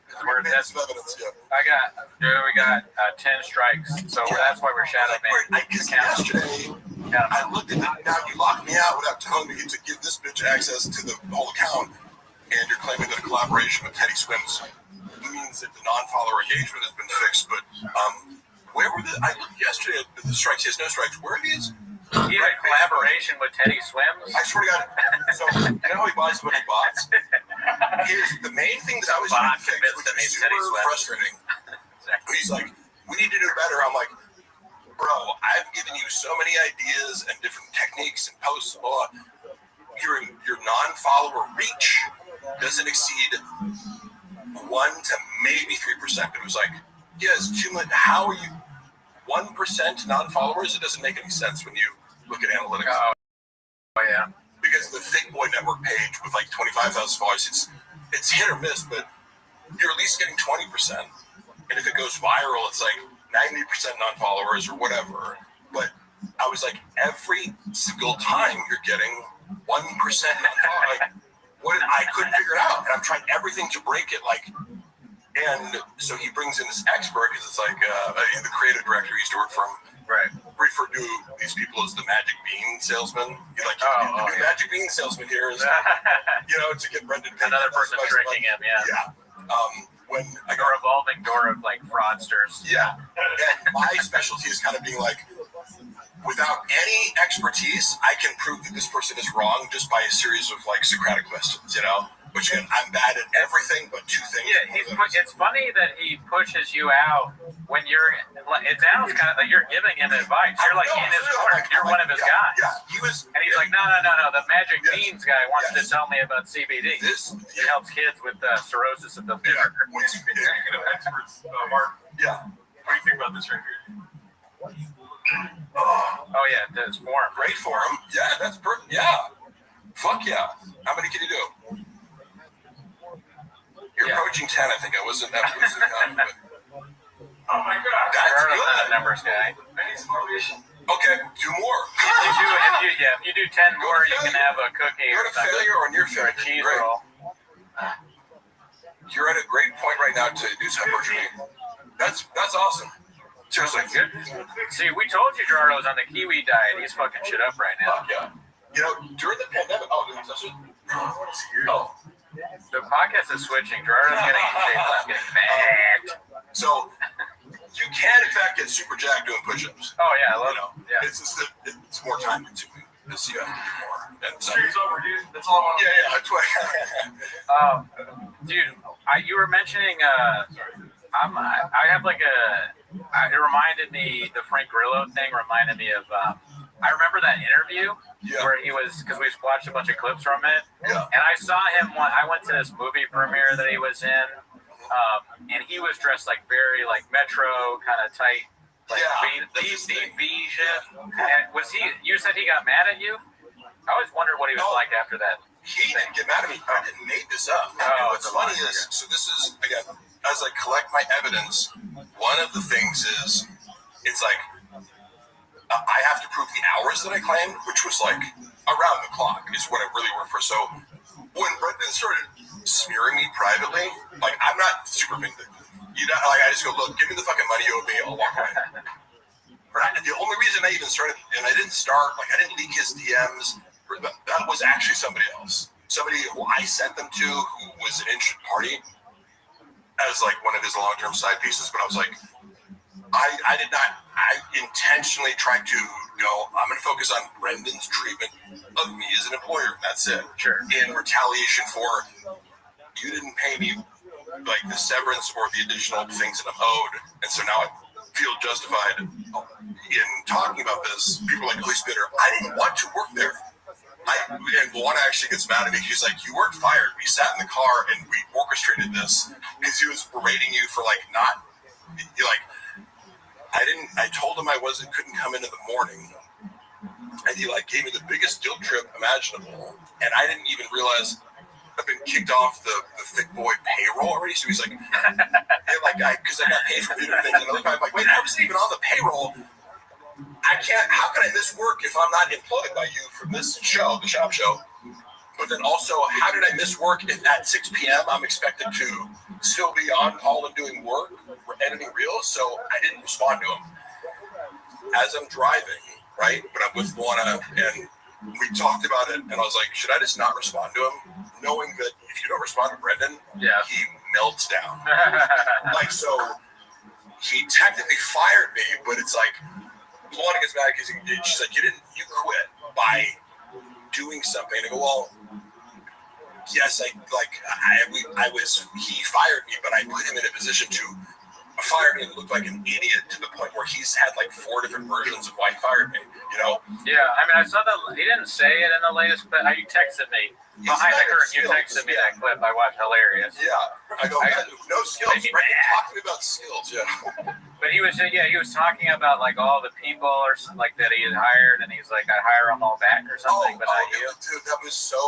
That's evidence, we got 10 strikes, so that's why we're shadow banned. Because yesterday, I looked at it. Now you locked me out without telling me to give this bitch access to the whole account, and you're claiming that a collaboration with Teddy Swims means that the non-follower engagement has been fixed. But where were I looked yesterday at the strikes. He has no strikes. Where are these? He had a collaboration with Teddy Swims. I swear to God. So you know how he buys a bunch of bots? The main thing that I was trying to fix, which is super frustrating. He's like, we need to do better. I'm like, bro, I've given you so many ideas and different techniques and posts, blah. Your non-follower reach doesn't exceed 1 to maybe 3%. It was like, yes, too much. How are you 1% non-followers? It doesn't make any sense when you look at analytics. Oh yeah. Because the Fake Boy Network page with like 25,000 followers, it's hit or miss, but you're at least getting 20%. And if it goes viral, it's like 90% non-followers or whatever. But I was like, every single time you're getting 1% non-followers. Like, I couldn't figure it out. And I'm trying everything to break it. And so he brings in this expert, because it's like the creative director he used to work from. Right. Refer to these people as the magic bean salesman. You're like, the magic bean salesman here is, to get Brendan. Another person tricking him, yeah. When a revolving door of like fraudsters. Yeah. And my specialty is kind of being like, without any expertise, I can prove that this person is wrong just by a series of like Socratic questions, Which again, I'm bad at everything but 2 things. Yeah, it's funny that he pushes you out when it sounds kind of like you're giving him advice. You're like in his corner. You're one of his guys. Yeah, he was. And he's like, no. The Magic Beans guy wants to tell me about CBD. It helps kids with cirrhosis of the liver. Speaking of experts, Mark. Yeah. What do you think about this right here? Oh yeah, this forum. Great forum. Yeah, that's perfect. Yeah. Fuck yeah. How many can you do? You're approaching 10, I think. I wasn't that pleased with it. Oh my God. That's good. Numbers guy. I need some motivation. Okay, 2 more. If you do 10 more, you can have a cookie You're or at a failure or near failure. a cheese roll. You're at a great point right now to do some hypertrophy. That's awesome. Seriously. Good. See, we told you Gerardo's on the kiwi diet. He's fucking shit up right now. Yeah. During the pandemic. The podcast is switching. Gerardo's getting in shape. I'm getting fat. So you can, in fact, get super jacked doing push-ups. Oh yeah, I love it. Yeah. It's just that it's more time consuming. Because you have to do more. Street's over, dude. That's all I want. Yeah. Dude, you were mentioning. I have like it reminded me, the Frank Grillo thing reminded me of, I remember that interview where he was, because we watched a bunch of clips from it, and I saw him, I went to this movie premiere that he was in, and he was dressed like very like Metro kind of tight, like V shit. And you said he got mad at you? I always wondered what he was like after that. He didn't get mad at me. I didn't make this up. And what's funny is, so this is, again, as I collect my evidence, one of the things is, it's like, I have to prove the hours that I claimed, which was like around the clock is what it really worked for. So when Brendan started smearing me privately, like, I'm not super vindictive. I just go, look, give me the fucking money you owe me, I'll walk away. The only reason I even started, and I didn't leak his DMs, that was actually somebody else. Somebody who I sent them to, who was an interested party, as like one of his long-term side pieces. But I was like, I intentionally tried to go, I'm going to focus on Brendan's treatment of me as an employer. That's it. Sure. In retaliation for, you didn't pay me like the severance or the additional things that I'm owed, and so now I feel justified in talking about this. People are like, "Please, bitter." I didn't want to work there. And Luana actually gets mad at me. He's like, "You weren't fired. We sat in the car and we orchestrated this," because he was berating you for like not. You're like, I told him I couldn't come in the morning, and he like gave me the biggest guilt trip imaginable, and I didn't even realize I've been kicked off the thick boy payroll already. So he's like, because I got paid for video things, and I'm like, wait, I wasn't even on the payroll. I can't. How can I miss work if I'm not employed by you for this show, the shop show? But then also, how did I miss work if at 6 p.m. I'm expected to still be on call and doing work, editing reels? So I didn't respond to him. As I'm driving, right, but I'm with Luana, and we talked about it, and I was like, should I just not respond to him? Knowing that if you don't respond to Brendan, he melts down. Like, so he technically fired me, but it's like, Luana gets mad because she's like, you quit by doing something. And I go, well, yes, he fired me, but I put him in a position to fire me and look like an idiot to the point where he's had like 4 different versions of why he fired me, you know? Yeah, I mean, I saw that he didn't say it in the latest, but you texted me. Behind the curtain, you texted me that clip I watched. Hilarious. Yeah. I go, no skills. Brendan, talk to me about skills, yeah. But he was talking about like all the people or like that he had hired, and he's like, I hire them all back or something, but not you. Dude, that was so.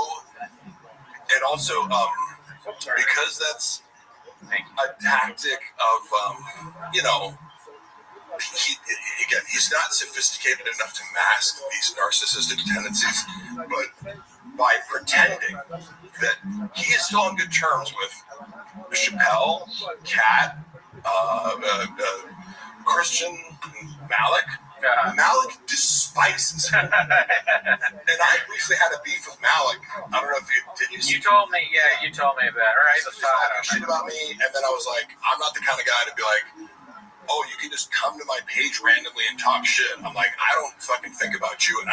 And also, because that's a tactic of, he's not sophisticated enough to mask these narcissistic tendencies, but by pretending that he is still on good terms with Chappelle, Kat, Christian, Malik. Malik despises him. And I briefly had a beef with Malik. I don't know if you told me, you told me that, right? He was talking shit about me, and then I was like, I'm not the kind of guy to be like, oh, you can just come to my page randomly and talk shit. I'm like, I don't fucking think about you, and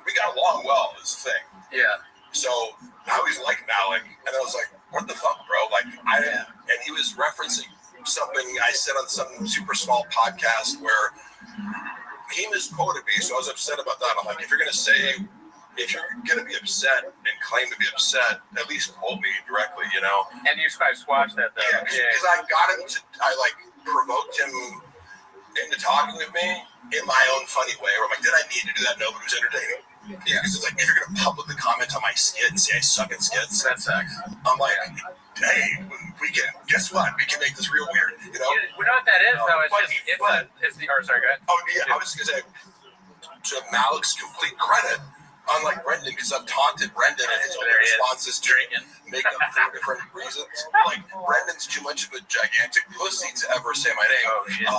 we got along well, is the thing. Yeah. So I always liked Malik, and I was like, what the fuck, bro? Like, and he was referencing something I said on some super small podcast where he misquoted me, so I was upset about that. I'm like, if you're going to be upset and claim to be upset, at least quote me directly, you know? And you guys squashed that, though. Yeah, because I got him I provoked him into talking with me in my own funny way, where I'm like, did I need to do that? No, but it was entertaining. Yeah, because it's like, if you're going to publicly comment on my skit and say I suck at skits, that sucks. I'm like, hey, guess what? We can make this real weird, you know? You know what that is, though? It's the, sorry, go ahead. Oh, yeah, I was going to say, to Malik's complete credit, unlike Brendan, because I've taunted Brendan and his own responses to make up for different reasons. Like, Brendan's too much of a gigantic pussy to ever say my name. Oh, shit.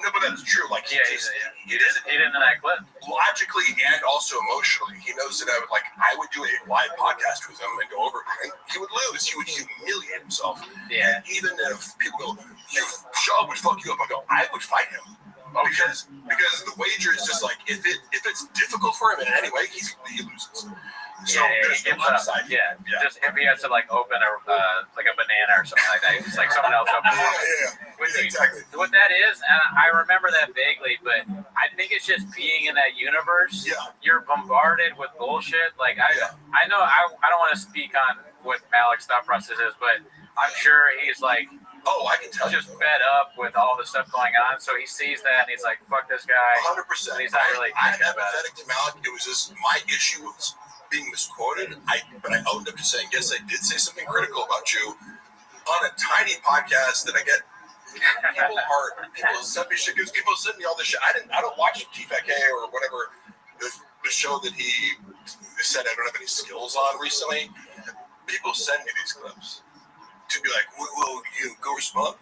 No, but that's true. Like, he didn't in that clip. Logically and also emotionally, he knows that I would do a live podcast with him and go over, and he would lose. He would humiliate himself. Yeah. And even if people go, Shaw would fuck you up, I go, I would fight him. Because the wager is just like, if it's difficult for him in any way, he loses. So there's no upside. Yeah. Just if he has to open a banana or something like that, it's like someone else opens it. Yeah, exactly. What that is, and I remember that vaguely, but I think it's just being in that universe. Yeah. You're bombarded with bullshit. Like I know I don't want to speak on what Malik's thought process is, but I'm sure he's like, oh, I can tell just fed up with all the stuff going on. So he sees that and he's like, fuck this guy. 100%. He's not really I'm empathetic to Malik. It was just my issue was being misquoted. But I owned up to saying, yes, I did say something critical about you on a tiny podcast that I get. People send me shit. People send me all this shit. I don't watch TFK or whatever the show that he said I don't have any skills on recently. People send me these clips to be like, will you go respond?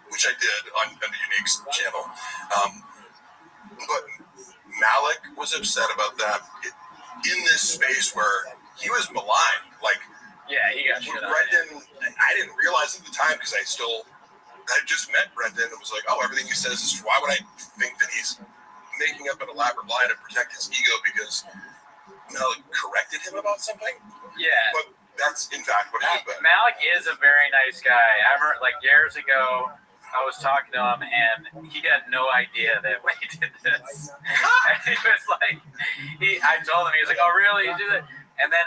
Which I did on the Unique's channel. But Malik was upset about that in this space where he was maligned. Like, yeah, he got shit on. Brendan, I didn't realize at the time because I just met Brendan and was like, oh, everything he says is true. Why would I think that he's making up an elaborate lie to protect his ego because Malik corrected him about something? Yeah. But That's in fact what happened. Malik is a very nice guy. I remember, like, years ago, I was talking to him, and he had no idea that we did this. And he was like, I told him, he was like, oh, really? You do that? And then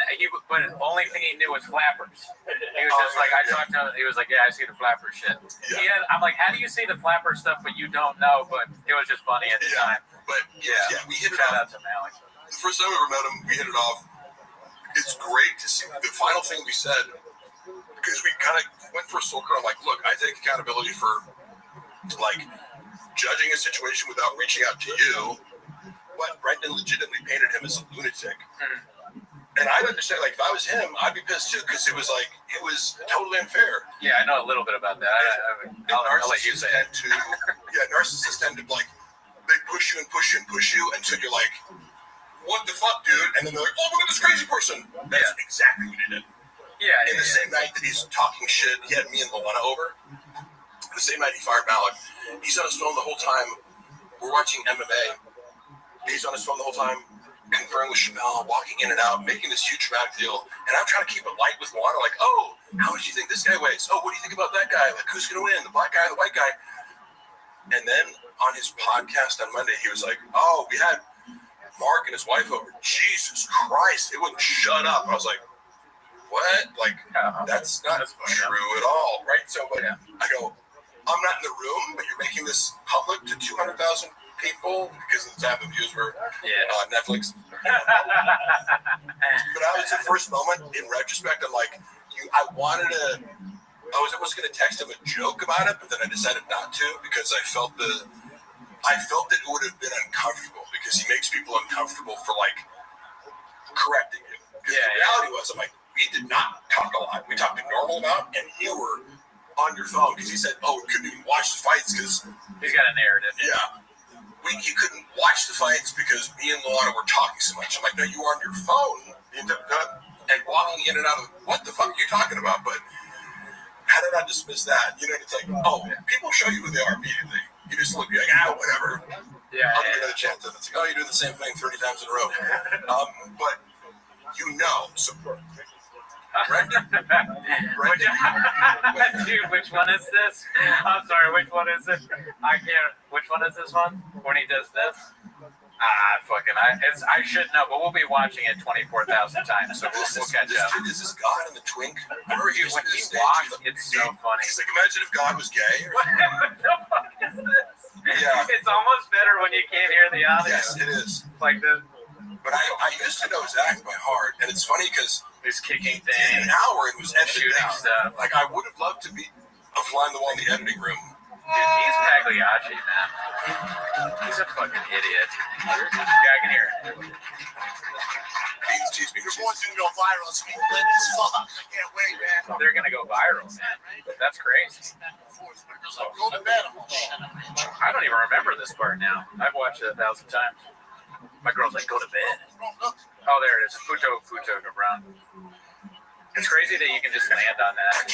but the only thing he knew was flappers. He was just like, I talked to him, he was like, yeah, I see the flapper shit. Yeah. I'm like, how do you see the flapper stuff, but you don't know? But it was just funny at the time. But we hit it Shout off. out to Malik. The first time we ever met him, we hit it off. It's great to see. The final thing we said, because we kind of went for a soaker, I'm like, look, I take accountability for, like, judging a situation without reaching out to you, but Brendan legitimately painted him as a lunatic. And I'd understand, like, if I was him, I'd be pissed too, because it was totally unfair. Yeah, I know a little bit about that. I'll let you say it. Narcissists tend to, like, they push you and push you and push you until you're like, what the fuck, dude? And then they're like, oh, look at this crazy person. That's exactly what he did. Yeah. And the same night that he's talking shit, he had me and Luana over. The same night he fired Malik, he's on his phone the whole time. We're watching MMA. He's on his phone the whole time, conferring with Chappelle, walking in and out, making this huge dramatic deal. And I'm trying to keep it light with Luana, like, oh, how much do you think this guy weighs? Oh, what do you think about that guy? Like, who's going to win, the black guy or the white guy? And then on his podcast on Monday, he was like, oh, we had Mark and his wife over. Jesus Christ, it wouldn't shut up. I was like, what? Like, that's not true at all, right? So, but I go, I'm not in the room, but you're making this public to 200,000 people because of the type of views were on Netflix. But that was the first moment in retrospect. I'm like, I was almost going to text him a joke about it, but then I decided not to because I felt that it would have been uncomfortable because he makes people uncomfortable for, like, correcting you. Because the reality was, I'm like, we did not talk a lot. We talked a normal amount, and you were on your phone because he said, oh, we couldn't even watch the fights because he's got a narrative. Yeah. You couldn't watch the fights because me and Luana were talking so much. I'm like, no, you were on your phone and walking in and out of what the fuck are you talking about? But how did I dismiss that? You know, it's like, oh, people show you who they are immediately. You just look, you're like, whatever. Yeah. I'll give you another chance. And it's like, oh, you're doing the same thing 30 times in a row. But you know, so Brendan. Dude, which one is this? I'm sorry, which one is it? I can't. Which one is this one? When he does this? I should know, but we'll be watching it 24,000 times, so we'll catch up. Is this God in the Twink? Remember he when he walks, it's so funny. He's like, imagine if God was gay. What the fuck is this? Yeah. It's almost better when you can't hear the audio. Yes, it is. Like this. But I used to know his act by heart, and it's funny because he's kicking things. In an hour, it was edited shooting out. Stuff. Like, I would have loved to be a fly in the wall in the editing room. Dude, he's Pagliacci, man. He's a fucking idiot. Yeah, I can hear it. Your boy's gonna go viral. It's gonna be lit as fuck. I can't wait, man. They're gonna go viral, man. That's crazy. Go to bed. I don't even remember this part now. I've watched it 1,000 times. My girl's like, go to bed. Oh, there it is. Puto Gabron. It's crazy that you can just land on that.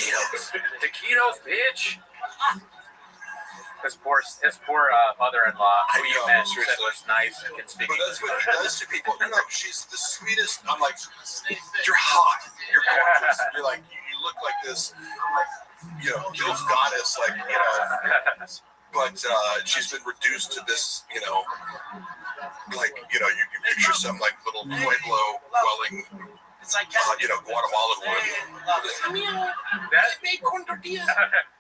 Taquitos, bitch. His poor mother-in-law, who you met, said was nice and can speak. But that's what he does to people. No, she's the sweetest. I'm like, you're hot. You're gorgeous. You're like, you look like this, gilf goddess, like, But she's been reduced to this, you can picture some, like, little Pueblo dwelling, Guatemalan woman.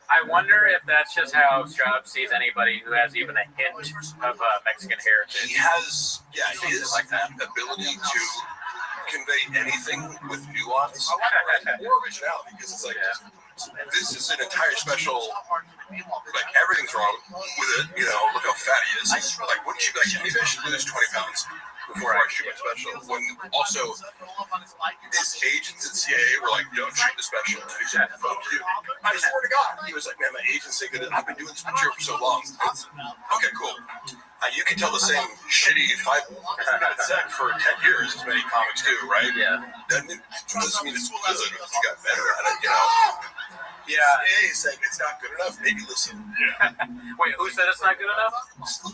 I wonder if that's just how Straub sees anybody who has even a hint of Mexican heritage. He has, his like that ability to convey anything with nuance or originality, because it's like, this is an entire special, like, everything's wrong with it, look how fat he is. Like, wouldn't you be like, maybe I should lose 20 pounds before I shoot my special? When also, his agents at CIA were like, don't shoot the special. He said, fuck you. I swear to God. He was like, man, my agents think that I've been doing this material for so long. Okay, cool. You can tell the same shitty 5-minute set for 10 years, as many comics do, right? Yeah. That doesn't mean it's good. You got better at it, Yeah. He said it's not good enough. Maybe listen. Yeah. Wait, who said it's not good enough?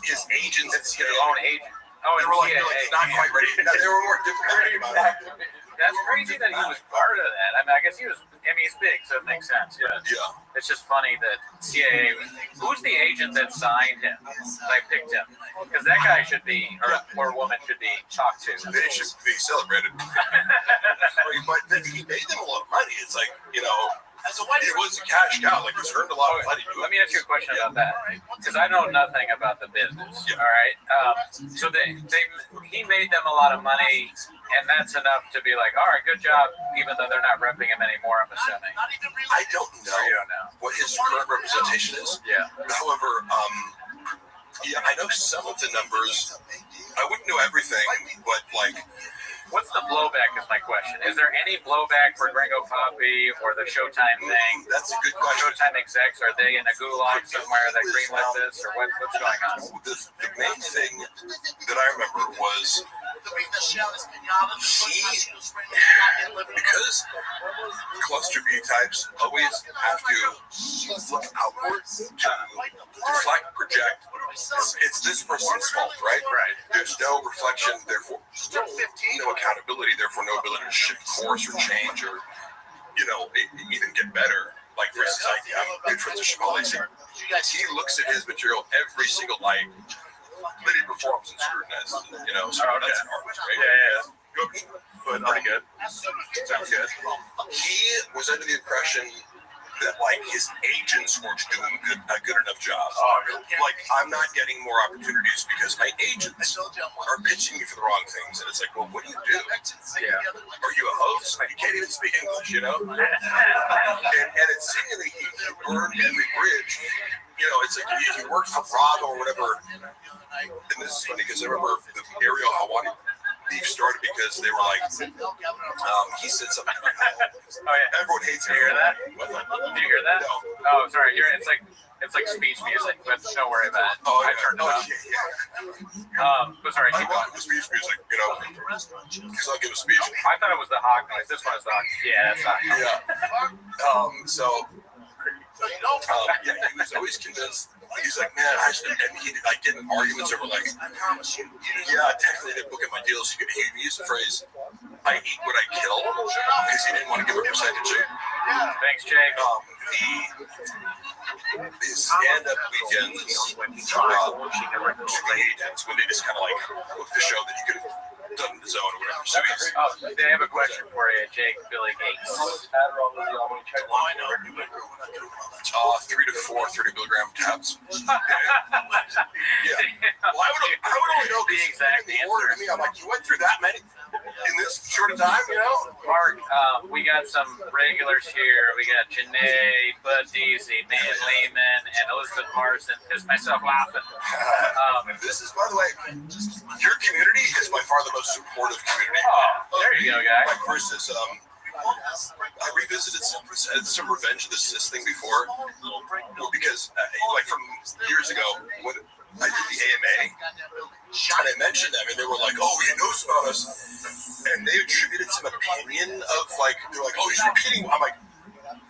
His agents. It's their own agent. Oh, they were like, no, it's not quite ready. No, they were more diplomatic about it. That's crazy that he was part of that. I mean, I guess he was. I mean, he's big, so it makes sense. Yeah. It's just funny that CIA. Who's the agent that signed him? Like picked him? Because that guy should be, or woman should be talked to. They should be celebrated. But he paid them a lot of money. It's like, you know, it was a cash cow. Like, he's earned a lot of money. Let me ask you a question about that, because I know nothing about the business. All right. So he made them a lot of money, and that's enough to be like, all right, good job, even though they're not repping him anymore, I'm assuming. I don't know what his current representation is. Yeah. However, yeah, I know some of the numbers. I wouldn't know everything, but like, what's the blowback is my question. Is there any blowback for Gringo Poppy or the Showtime thing? That's a good question. Showtime execs, are they in a gulag somewhere that greenlit this, or what's going on? The main thing that I remember was because cluster B types always have to look outward to deflect, project. It's this person's fault, right? Right. There's no reflection, therefore no accountability, therefore no ability to shift course or change or, you know, even get better. Like, for instance, I'm good friends with Shimali. He looks at his material every single night, then he performs and scrutinizes, you know, so that's an art, right? Yeah. But pretty good. Sounds good. He was under the impression that, like, his agents weren't doing a good enough job. Like, I'm not getting more opportunities because my agents are pitching me for the wrong things. And it's like, well, what do you do? Yeah. Are you a host? Like, you can't even speak English, you know? And it's seemingly he burned every bridge. You know, it's like he worked for Bravo or whatever. And this is funny because I remember the Ariel Hawani beef started because they were like, he said something about how everyone hates me. Did you hear that? Did you hear that? No. Oh, sorry. It's like speech music, but don't worry about it. Oh, I turned it off. But sorry, keep going. It was speech music, you know, because I'll give a speech. I thought it was the hawk noise. This one is the hawk. Yeah, that's hawk. Yeah. He was always convinced. He's like, man, I get in arguments over like, yeah, technically they're booking my deals. He used the phrase, I eat what I kill, because he didn't want to give a percentage. Thanks, Jake. His stand-up weekends to the agents when they just kind of like booked the show that he could have done on his own or whatever. So they have a question for you, Jake, Billy Gates. 3 to 4 30 milligram tabs. Yeah. Well, I would only know the exact answer. I mean, I'm like, you went through that many in this short a time, you know? Mark, we got some regulars here. We got Janae, Bud Deasy, Man Lehman, and Elizabeth Marsden. Pissed myself laughing. This is, by the way, your community is by far the most supportive community. Oh, there you go, guy. Like versus, I revisited some Revenge of the Sis thing before, because like from years ago when I did the AMA, and I mentioned them, and they were like, "Oh, he knows about us," and they attributed some opinion of like, they're like, "Oh, he's repeating." I'm like,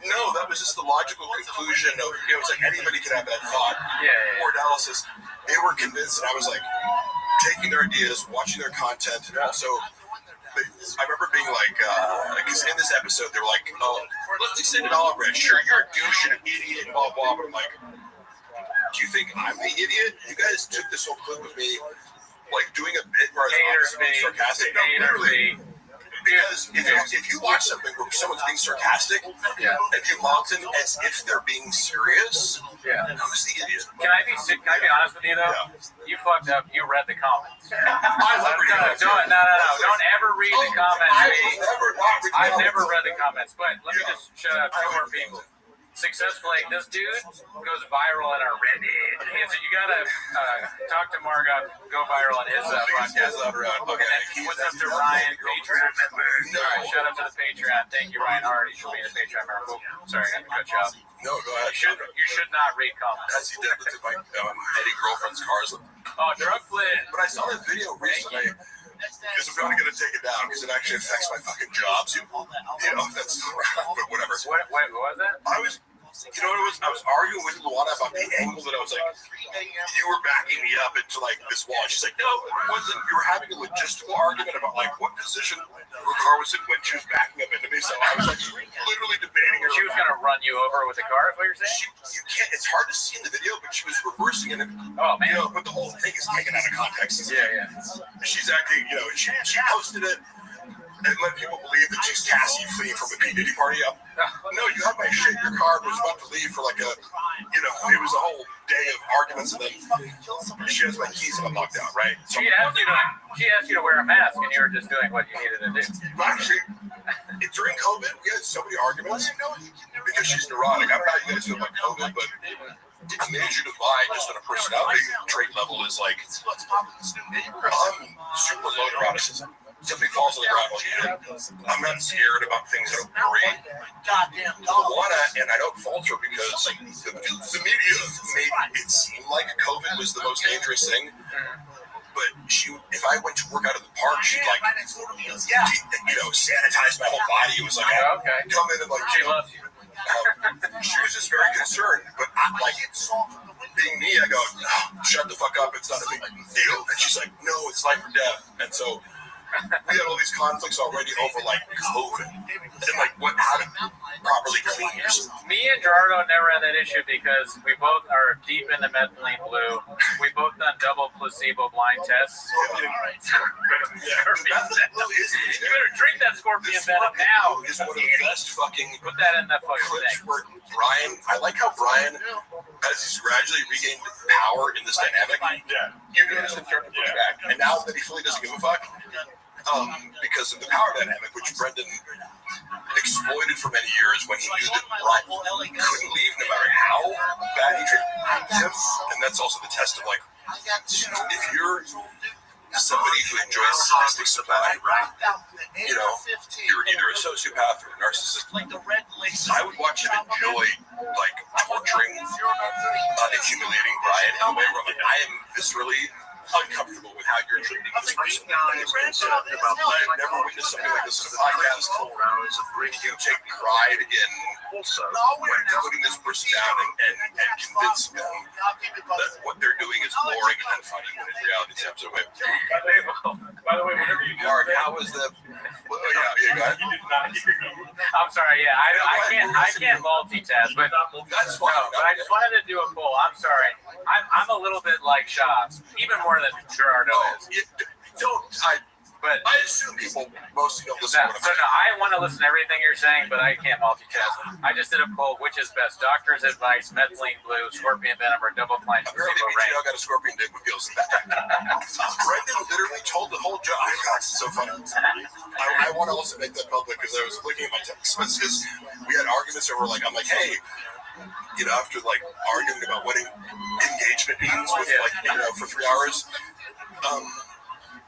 no, that was just the logical conclusion of, you know, it's like anybody can have that thought or analysis. They were convinced, and I was like taking their ideas, watching their content, and also. I remember being like, because in this episode, they were like, oh, let's extend it all over. Sure, you're a douche and an idiot and blah, blah, but I'm like, do you think I'm the idiot? You guys took this whole clip of me, like, doing a bit where I was being sarcastic. No, literally. Because if you watch something where someone's being sarcastic and you mount them as if they're being serious, who's the idiot? Can I be honest with you though? You fucked up. You read the comments. I love reading comments. No. Don't ever read the comments. I've never read the comments, but let me just shout out two more people. Successfully, this dude goes viral in our Reddit. And so you gotta talk to Margot, go viral on his podcast. Okay. What's up to Ryan, Patreon member? Alright, shout out to the Patreon. Thank you, Ryan Hardy, for being a Patreon member. Sorry, I had to cut you off. No, go ahead. You should not read comments. As he did with my Eddie girlfriend's cars. Oh, drug flip. But I saw that video recently. Because I'm probably going to take it down because it actually affects my fucking jobs. You know, that's but whatever. What was that? I was You know what it was? I was arguing with Luana about the angle that I was like, you were backing me up into like this wall. She's like, no, it wasn't. You were having a logistical argument about like what position her car was in when she was backing up into me. So I was like literally debating her. She was going to run you over with the car, is what you're saying? You can't, it's hard to see in the video, but she was reversing it. Oh, man. You know, but the whole thing is taken out of context. Yeah. She's acting, you know, she posted it and let people believe that she's Cassie fleeing from a P. Diddy party. No, you had my shit in your car. I was about to leave for like a, you know, it was a whole day of arguments, and then she has my keys and I'm locked out, right? So She asked you to wear a mask, and you were just doing what you needed to do. actually, during COVID, we had so many arguments because she's neurotic. I don't know how you guys feel about COVID, but a major divide just on a personality trait level is like, I'm super low neuroticism. Something falls on the ground, I'm not scared about things that don't worry. Luana, and I don't fault her because the media made it seem like COVID was the most dangerous thing. But if I went to work out of the park, she'd like, you know, sanitize my whole body. It was like, come in and like, she loves you. She was just very concerned, but I'm like, being me, I go, no, shut the fuck up, it's not a big deal. And she's like, no, it's life or death. And so we had all these conflicts already over like COVID and like how to properly clean yourself. Me and Gerardo never had that issue because we both are deep into methylene blue. We both done double placebo blind tests. You better drink that scorpion venom now. Is one of the best fucking put that in that fucking clips thing. where Brian, I like how Brian, as he's gradually regained power in this dynamic, you notice him start to push back. And now that he fully doesn't give a fuck, because of the power dynamic, which Brendan exploited for many years when he knew that Brian couldn't leave no matter how bad he treated him. And that's also the test of like, if you're somebody who enjoys sadistic supply, you know, you're either a sociopath or a narcissist. I would watch him enjoy like torturing and humiliating Brian in a way where I'm like, I am viscerally uncomfortable with how you're treating this person. I've never witnessed something like this in a podcast. You take pride in putting this person down and convincing them that what they're doing is boring and unfunny when in reality it's absolutely. By the way, whenever you do Mark, how was the? Well, yeah, go ahead. I'm sorry. Yeah, I can't multitask, but that's fine. But I just wanted to do a poll. I'm sorry. I'm a little bit like Shots, even more than Gerardo is. But I assume people mostly don't listen to what I'm saying. No, I want to listen to everything you're saying, but I can't multitask. I just did a poll. Which is best? Doctor's advice, methylene blue, scorpion venom, or double blind placebo range? I got a scorpion dick with gills. Brendan literally told the whole job. That's so funny. I want to also make that public because I was looking at my text messages. We had arguments over like, I'm like, hey, you know, after like arguing about what engagement means with like, you know, for 3 hours.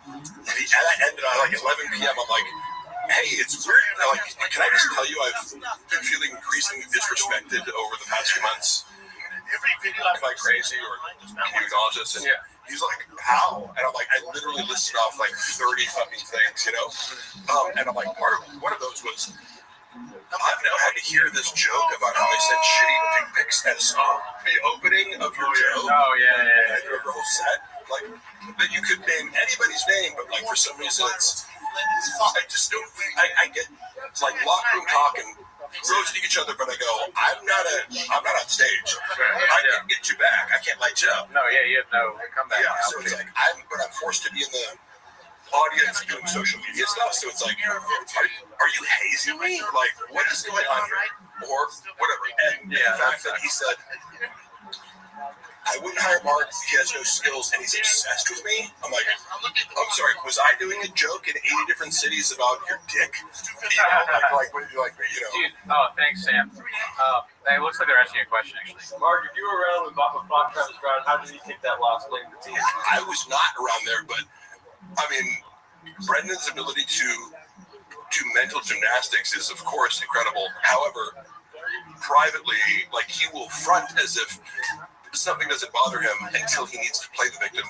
And I ended at like 11 p.m. I'm like, hey, it's weird. I'm like, can I just tell you I've been feeling increasingly disrespected over the past few months? Am I crazy or can you acknowledge this? And he's like, how? And I'm like, I literally listed off like 30 fucking things, you know? And I'm like, one of those was, I've now had to hear this joke about how I said shitty dick pics as the opening of your joke. Oh, yeah. And your whole set. Like, that you could name anybody's name, but like for some reason it's, I just don't, I get like locker room talk and roasting each other, but I go, I'm not on stage. I can't get you back. I can't light you up. No, you have no comeback. Yeah, so it's like, I'm forced to be in the audience doing social media stuff, so it's like, are you hazing me? Like, what is going on here? Or whatever. And the fact that he said, I wouldn't hire Mark if he has no skills and he's obsessed with me. I'm like, I'm sorry, was I doing a joke in 80 different cities about your dick? You know, like, you know. Dude, thanks, Sam. It looks like they're asking you a question, actually. Mark, if you were around when Fox Travis Brown, how did he take that loss playing the team? I was not around there, but I mean, Brendan's ability to do mental gymnastics is, of course, incredible. However, privately, like, he will front as if something doesn't bother him until he needs to play the victim.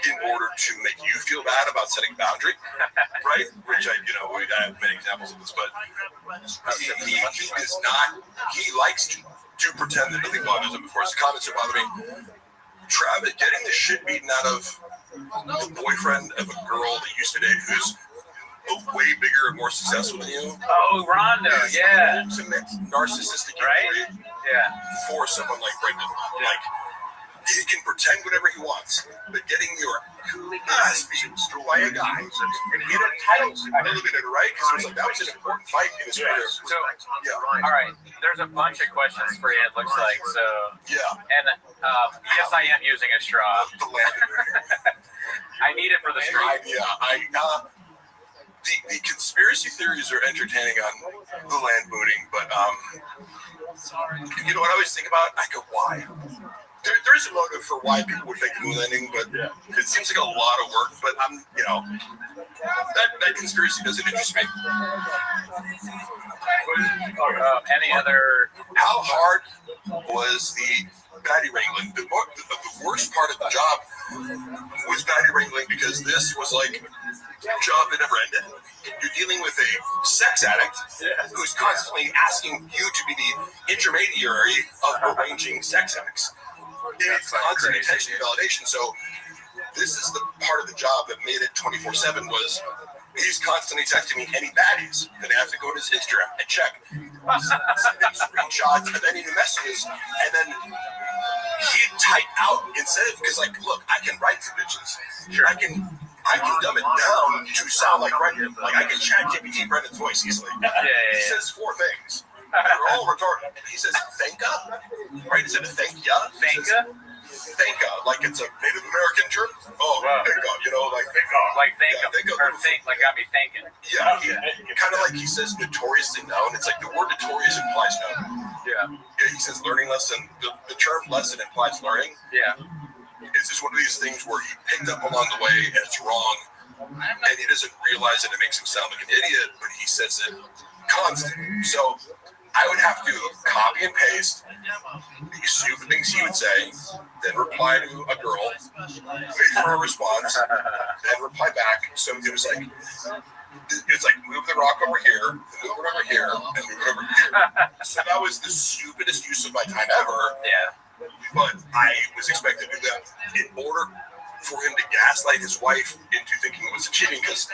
in order to make you feel bad about setting a boundary, right? Which I have many examples of this, but he is not. He likes to pretend that nothing bothers him. Of course, the comments that bother me. Travis getting the shit beaten out of the boyfriend of a girl that you used to date who's way bigger and more successful than you. Oh, Rondo, yeah. Ultimate narcissistic right? Yeah. For someone like Brendan. Like, he can pretend whatever he wants, but getting your ass beat by a guy, he had a title elevated, right? Because it was like, that was an important fight in his career. So, all right, there's a bunch of questions for you, it looks like. So, and yes, I am using a straw. I need it for the stream. The conspiracy theories are entertaining on the land mooning, but you know what I always think about? I go, why? There is a motive for why people would fake the moon landing, but it seems like a lot of work. But that conspiracy doesn't interest me. Any other? How hard was the baddie wrangling? The worst part of the job was baddie wrangling because this was like a job that never ended. You're dealing with a sex addict who's constantly asking you to be the intermediary of arranging sex acts. It's constant attention and validation. So this is the part of the job that made it 24/7 was he's constantly texting me any baddies. Then I have to go to his Instagram and check. Send him screenshots of any new messages. And then he'd type out instead of, because like, look, I can write to bitches. Sure. I can dumb it down to sound like Brendan. Like I can chat GPT Brendan's voice easily. He says 4 things. They're all retarded. He says, thanka? Right? Is it a thank ya? Thanka? Thanka, like it's a Native American term. Oh, thanka, like thanka. Like thanka, or think, like got me thinking. Yeah, kind of like he says notoriously known. It's like the word notorious implies known. Yeah, he says learning lesson. The term lesson implies learning. Yeah. It's just one of these things where he picked up along the way and it's wrong. And he doesn't realize it. It makes him sound like an idiot, but he says it constantly. So I would have to copy and paste the stupid things he would say, then reply to a girl, wait for a response, then reply back. So it was like, move the rock over here, move it over here, and move it over here. So that was the stupidest use of my time ever. Yeah. But I was expected to do that in order for him to gaslight his wife into thinking it was cheating, because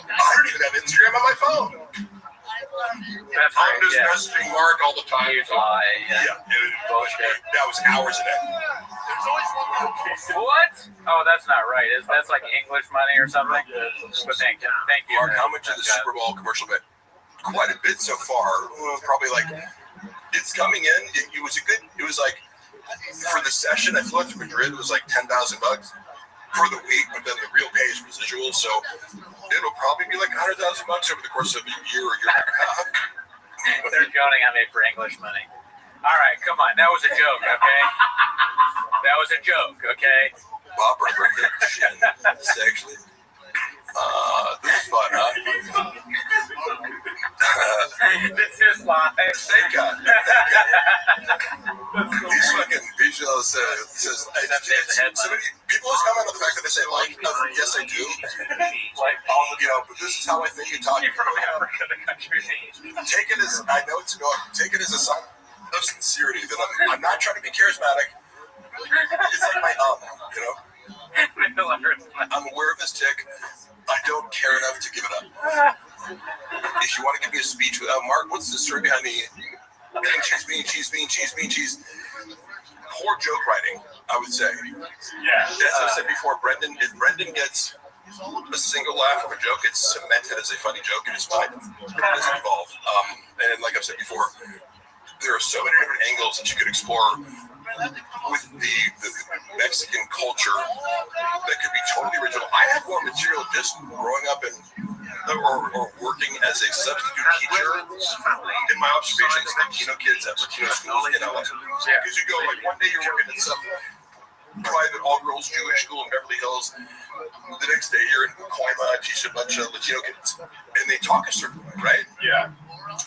I don't even have Instagram on my phone. I'm just messaging Mark all the time. That was hours a day. What? Oh, that's not right. That's like English money or something? But thank you. Mark, how much of the Super Bowl commercial bit? Quite a bit so far. Probably like, it's coming in. It was like, for the session, I flew out to Madrid, it was like $10,000 for the week, but then the real pay is residual, so it'll probably be like $100,000 over the course of a year or year and a half. They're counting on me for English money. All right, come on, that was a joke, okay? That was a joke, okay? Bob Burger, shit, sexually. This is fun, huh? This is live. Thank God. These fucking visuals says so many people always comment on the fact that I say like. Yes, I do. But this is how I think and talk. You're from Africa, the country. Take it as I know it's annoying. Take it as a sign of sincerity that I'm not trying to be charismatic. It's like my I'm aware of this tick. I don't care enough to give it up. If you want to give me a speech without Mark, what's the story behind the bean cheese? Poor joke writing, I would say. Yeah. As I said before, if Brendan gets a single laugh of a joke, it's cemented as a funny joke in his mind. It doesn't evolve. And like I've said before, there are so many different angles that you could explore with the Mexican culture that could be totally original. I had more material just growing up or working as a substitute teacher in my observations of Latino kids at Latino schools in LA. Because you go, like, one day you're working at some private all-girls Jewish school in Beverly Hills. The next day you're in Coima, teach a bunch of Latino kids. And they talk a certain way, right? Yeah.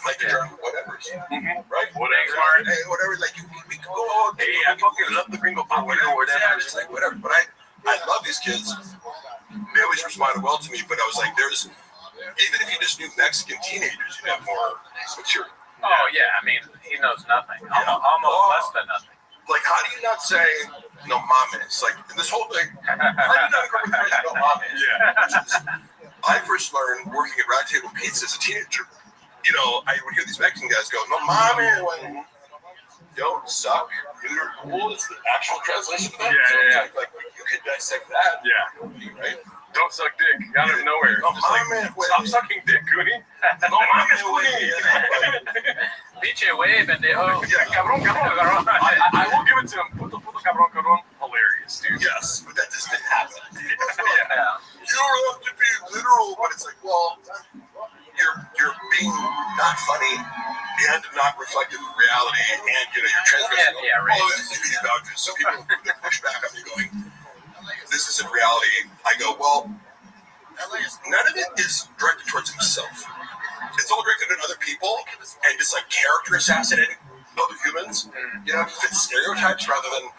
Like the term whatever, right? Whatever, like we can go, hey, I fucking love the gringo power or whatever. It's like whatever, but I love these kids. They always responded well to me, but I was like, there's, even if you just knew Mexican teenagers, you'd have more material. Oh, yeah. I mean, he knows nothing. Almost less than nothing. Like, how do you not say, no mames? Like, this whole thing, how do you not incorporate the phrase, no mames? Yeah. I first learned working at Round Table Pizza as a teenager. You know, I would hear these Mexican guys go, no mames, like, don't suck. You're cool. It's the actual translation of that. Yeah. Like, you could dissect that. Yeah. Right? Don't suck dick out of nowhere. No Just mames, stop sucking dick, Goonie. No mames, Goonie. Pinche güey, pendejo. Yeah, cabrón. I will give it to him. Puto, cabrón. Hilarious, dude. Yes, but that just didn't happen. Yeah. You don't have to be literal, but it's like, well, you're being not funny and not reflective of reality, and you're transgressing. These boundaries. So people push back on me, going, "This isn't reality." I go, well, none of it is directed towards himself. It's all directed at other people, and just like character assassinating other humans. You know, fit stereotypes rather than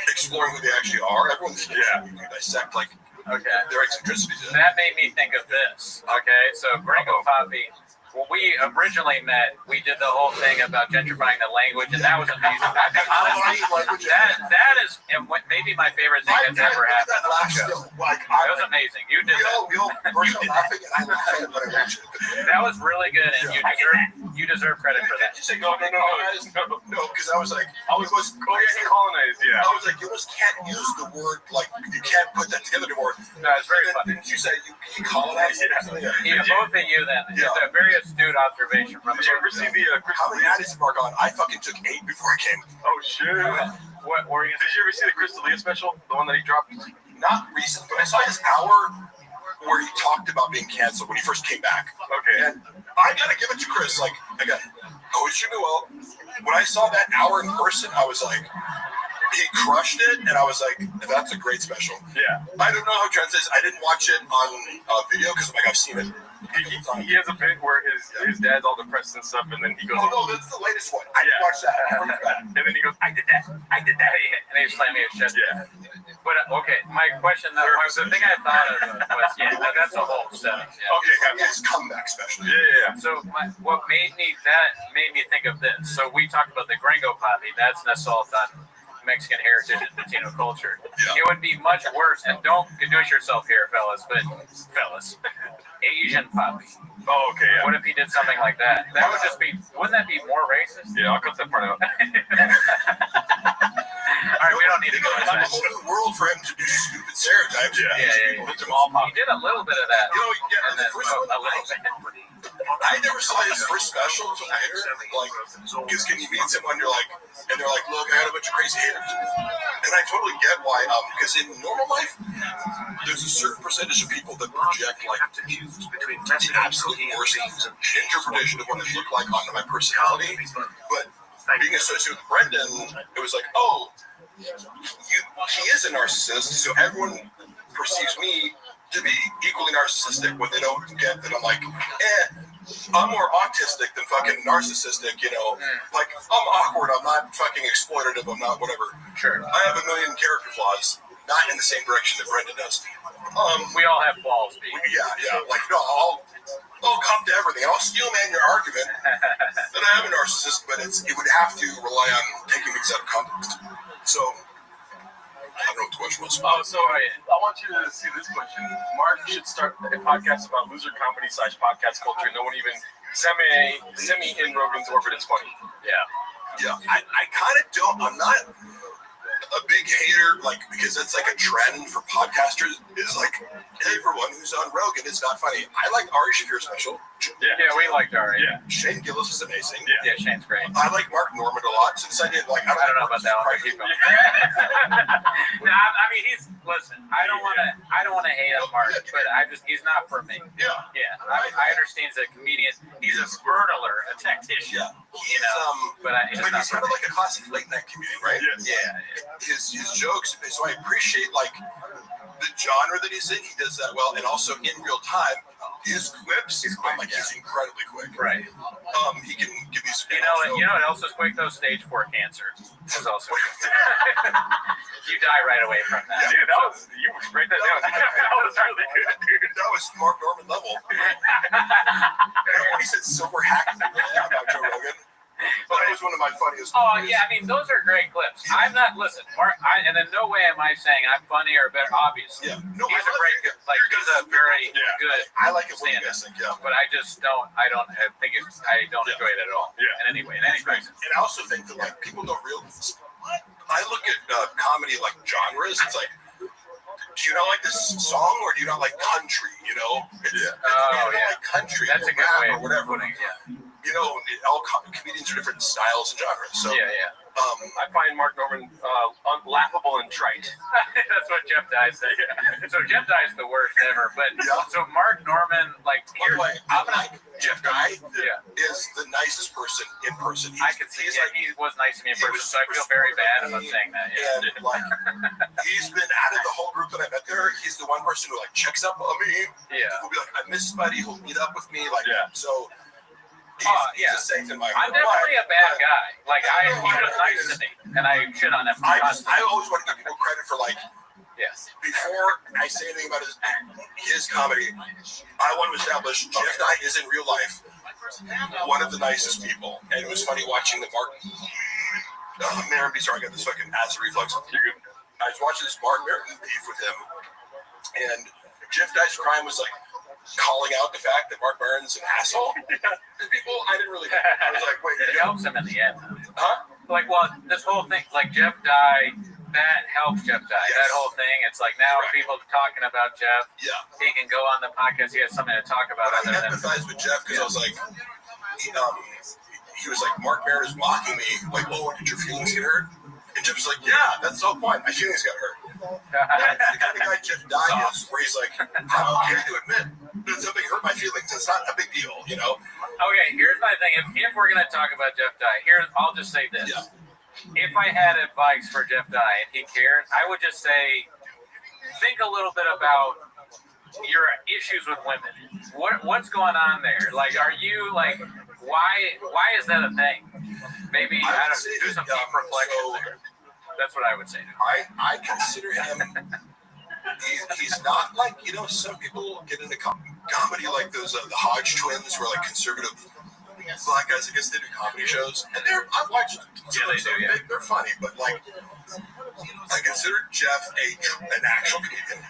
exploring who they actually are. Everyone's you dissect like. Okay. Their eccentricities. That made me think of this. Okay, so Gringo Poppy, when we originally met, we did the whole thing about gentrifying the language, and that was amazing. I think, honestly, that is maybe my favorite thing that's ever happened on the show. It was amazing. You did that. We all burst out laughing, and I laughed at what I mentioned. That was really good, and you deserve credit for that. Did you say no, because I was like, colonized, yeah. I was like, you almost can't use the word, like, you can't put that together anymore. No, it's very funny. Didn't you say you colonized it or something? Both of you then. It's a very astute observation from the Did you ever see the how many ads mark on? I fucking took 8 before I came. Oh, shit. What were you? Did you ever see the Crystalia special? The one that he dropped? Not recent, but I saw his hour where he talked about being canceled when he first came back. Okay. And I gotta give it to Chris. Like, again, always treat me well. When I saw that hour in person, I was like, he crushed it, and I was like, that's a great special. Yeah. I don't know how it translates. I didn't watch it on video because I'm like, I've seen it. He has a bit where his dad's all depressed and stuff, and then he goes, oh, no, that's the latest one. I didn't watch that. And then he goes, I did that. And he slammed me his chest. Yeah. But, okay, my question, the thing I thought of was, that's a whole setup. Yeah. Okay, his comeback special. Yeah. So what made me think of this. So we talked about the Gringo Poppy. That's an assault on Mexican heritage and Latino culture. Yeah. It would be much worse, and don't conduce yourself here, fellas, Asian Poppy. Oh, okay, yeah. What if he did something like that? That would just be, wouldn't that be more racist? Yeah, I'll cut that part out. All right, we don't need to go into that. It's a whole new world for him to do stupid stereotypes. Yeah. He did a little bit of that. You know, And then, the first one, a little bit. I never saw his first special until later. Like, because when you meet someone, you're like, and they're like, look, I got a bunch of crazy haters. And I totally get why, because in normal life, there's a certain percentage of people that project, like, the absolute worst interpretation of what it looked like onto my personality. But being associated with Brendan, it was like, oh, he is a narcissist, so everyone perceives me to be equally narcissistic when they don't get that I'm like, I'm more autistic than fucking narcissistic, you know. Like, I'm awkward, I'm not fucking exploitative, I'm not whatever. Sure. I have a million character flaws, not in the same direction that Brendan does. We all have flaws, Pete. Yeah. Like, no, I'll come to everything. I'll steel man your argument that I am a narcissist, but it would have to rely on taking things out of context. So, I don't know what the question was. Oh, so I want you to see this question. Mark should start a podcast about loser comedy / podcast culture. No one even semi in Rogan's orbit is funny. Yeah. I kind of don't. I'm not a big hater, like, because it's like a trend for podcasters. Is like everyone who's on Rogan is not funny. I like Ari Shaffir's special. Yeah, we liked Ari. Yeah. Shane Gillis is amazing. Yeah, Shane's great. I like Mark Norman a lot. Since I did, like, I don't know about that one. Keep going. No, I mean, listen. I don't want to hate on Mark, but he's not for me. Yeah. I understand he's a comedian. He's a spurtler, a tactician. Yeah. You know, but he's kind of like a classic late night comedian, right? Yeah. His jokes. So I appreciate like the genre that he's in. He does that well, and also in real time. His quips, he's incredibly quick. Right. He can give you speed. You know what else is quick though? Stage 4 cancer is also quick. You die right away from that. Dude, you break that down. That was really good, dude. That was Mark Norman level. When he said silver hack about Joe Rogan. That was one of my funniest. Oh yeah, I mean those are great clips. I'm not Mark, and in no way am I saying I'm funny or better. Obviously, yeah, no, he's a great, he's a very good. I like it. But I just don't. I don't enjoy it at all. Yeah. In any way, in any crisis. And I also think that people don't realize. I look at comedy like genres. It's like, do you not like this song or do you not like country? You know? Like country. That's a good way or whatever. Putting it. Yeah. You know, all comedians are different styles and genres. So yeah. I find Mark Norman laughable and trite. That's what Jeff Dye said. So Jeff Dye is the worst ever. But so Mark Norman, Jeff Dye is the nicest person in person. I could see he was nice to me in person, so I feel very bad about saying that. Yeah. And he's been out of the whole group that I met there. He's the one person who checks up on me. Yeah. He'll be like, I miss somebody. He'll meet up with me. So. He's a saint in my I'm definitely a bad guy. He was nice to me, and I shit on him. I always want to give people credit for before I say anything about his comedy, I want to establish Jeff Dye is in real life one of the nicest people, and it was funny watching the Mark. Sorry, I got this fucking acid reflux. You're good. I was watching this Mark Maron beef with him, and Jeff Dye's crime was calling out the fact that Mark Maron's an asshole. The people, I didn't really. I was like, wait. It helps him in the end. Huh? This whole thing, Jeff Dye, that helps Jeff Dye. Yes. That whole thing, it's now people talking about Jeff. Yeah. He can go on the podcast. He has something to talk about. But I empathize with Jeff because I was like, he was like, Mark Maron is mocking me. Oh, did your feelings get hurt? And Jeff was like, yeah, that's the whole point. My feelings got hurt. That's the kind of guy Jeff Dye is, where he's like, I'm okay to admit that something hurt my feelings. It's not a big deal, you know? Okay, here's my thing. If we're going to talk about Jeff Dye, I'll just say this. Yeah. If I had advice for Jeff Dye and he cared, I would just say, think a little bit about your issues with women. What's going on there? Are you why is that a thing? Maybe I don't do some deep reflection there. That's what I would say. I consider him. He's not some people get into comedy like those the Hodge twins, who are conservative black guys. I guess they do comedy shows, and I've watched them. Yeah, they do. Yeah, they're funny, but I consider Jeff an actual comedian.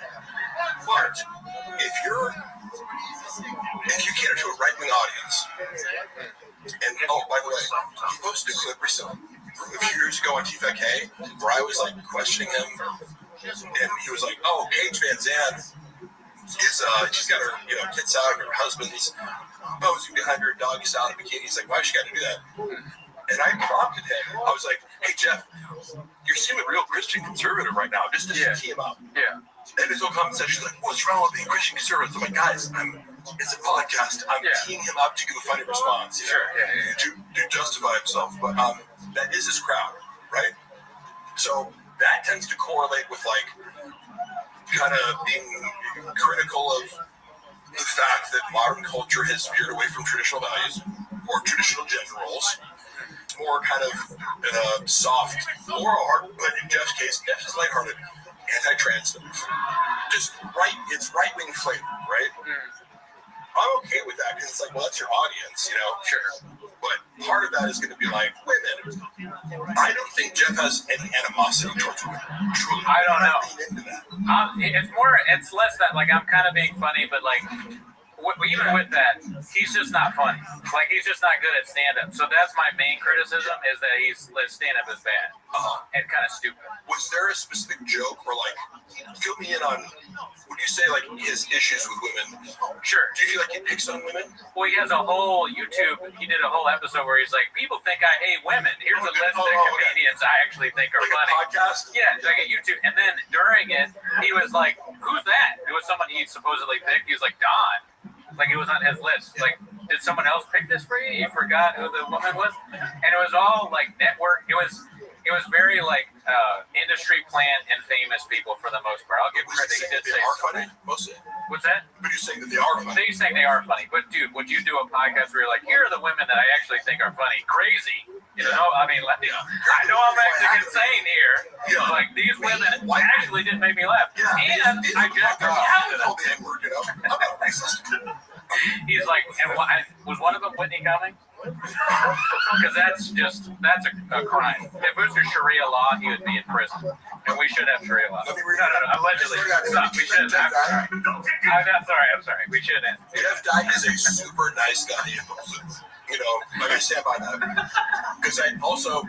But if you cater to a right-wing audience, and by the way, he posted a clip recently a few years ago on TFK where I was questioning him, and he was like, "Oh, Paige Van Zandt is she's got her tits out, her husband's posing behind her doggy style in a bikini." He's like, "Why she got to do that?" And I prompted him. I was like, "Hey Jeff, you're seeming real Christian conservative right now. Just tee him up." Yeah. And his whole comment section was like, "What's wrong with being Christian conservative?" I'm like, "Guys, it's a podcast. I'm teeing him up to give a funny response. To justify himself." But that is his crowd, right? So that tends to correlate with kind of being critical of the fact that modern culture has veered away from traditional values or traditional gender roles. It's more kind of soft or hard, but in Jeff's case, Jeff is lighthearted, anti-trans stuff. Just it's right-wing flavor, right? I'm okay with that because it's well, that's your audience, Sure. But part of that is going to be women. I don't think Jeff has any animosity towards women. Truly. I don't know. Into that. It's less that I'm kind of being funny, but even with that, he's just not funny. He's just not good at stand-up. So that's my main criticism, is that his stand-up is bad and kind of stupid. Was there a specific joke or fill me in on, would you say his issues with women? Sure. Do you feel like he picks on women? Well, he has a whole he did a whole episode where he's like, people think I hate women. Here's a list of comedians I actually think are funny. A podcast? Yeah, a YouTube. And then during it, he was like, who's that? It was someone he supposedly picked. He was like, Don. It was on his list. Did someone else pick this for you? You forgot who the woman was? And it was all network. It was It was very like industry plant and famous people for the most part. I'll give credit. He did They say are something. funny, mostly. What's that? But you're saying that they are funny. They're saying they are funny, but dude, would you do a podcast where you're like, here are the women that I actually think are funny? Crazy, you know? I mean, like, I know I'm acting insane here. Yeah. Like these women actually did make me laugh, and I jacked her off. He's like, and was one of them Whitney Cummings? Because that's a crime. If it was for Sharia law, he would be in prison, and we should have Sharia law. No, allegedly. Stop. We shouldn't. I'm sorry. We shouldn't. Jeff Dye is a super nice guy. You know, like I stand by that. Because I also,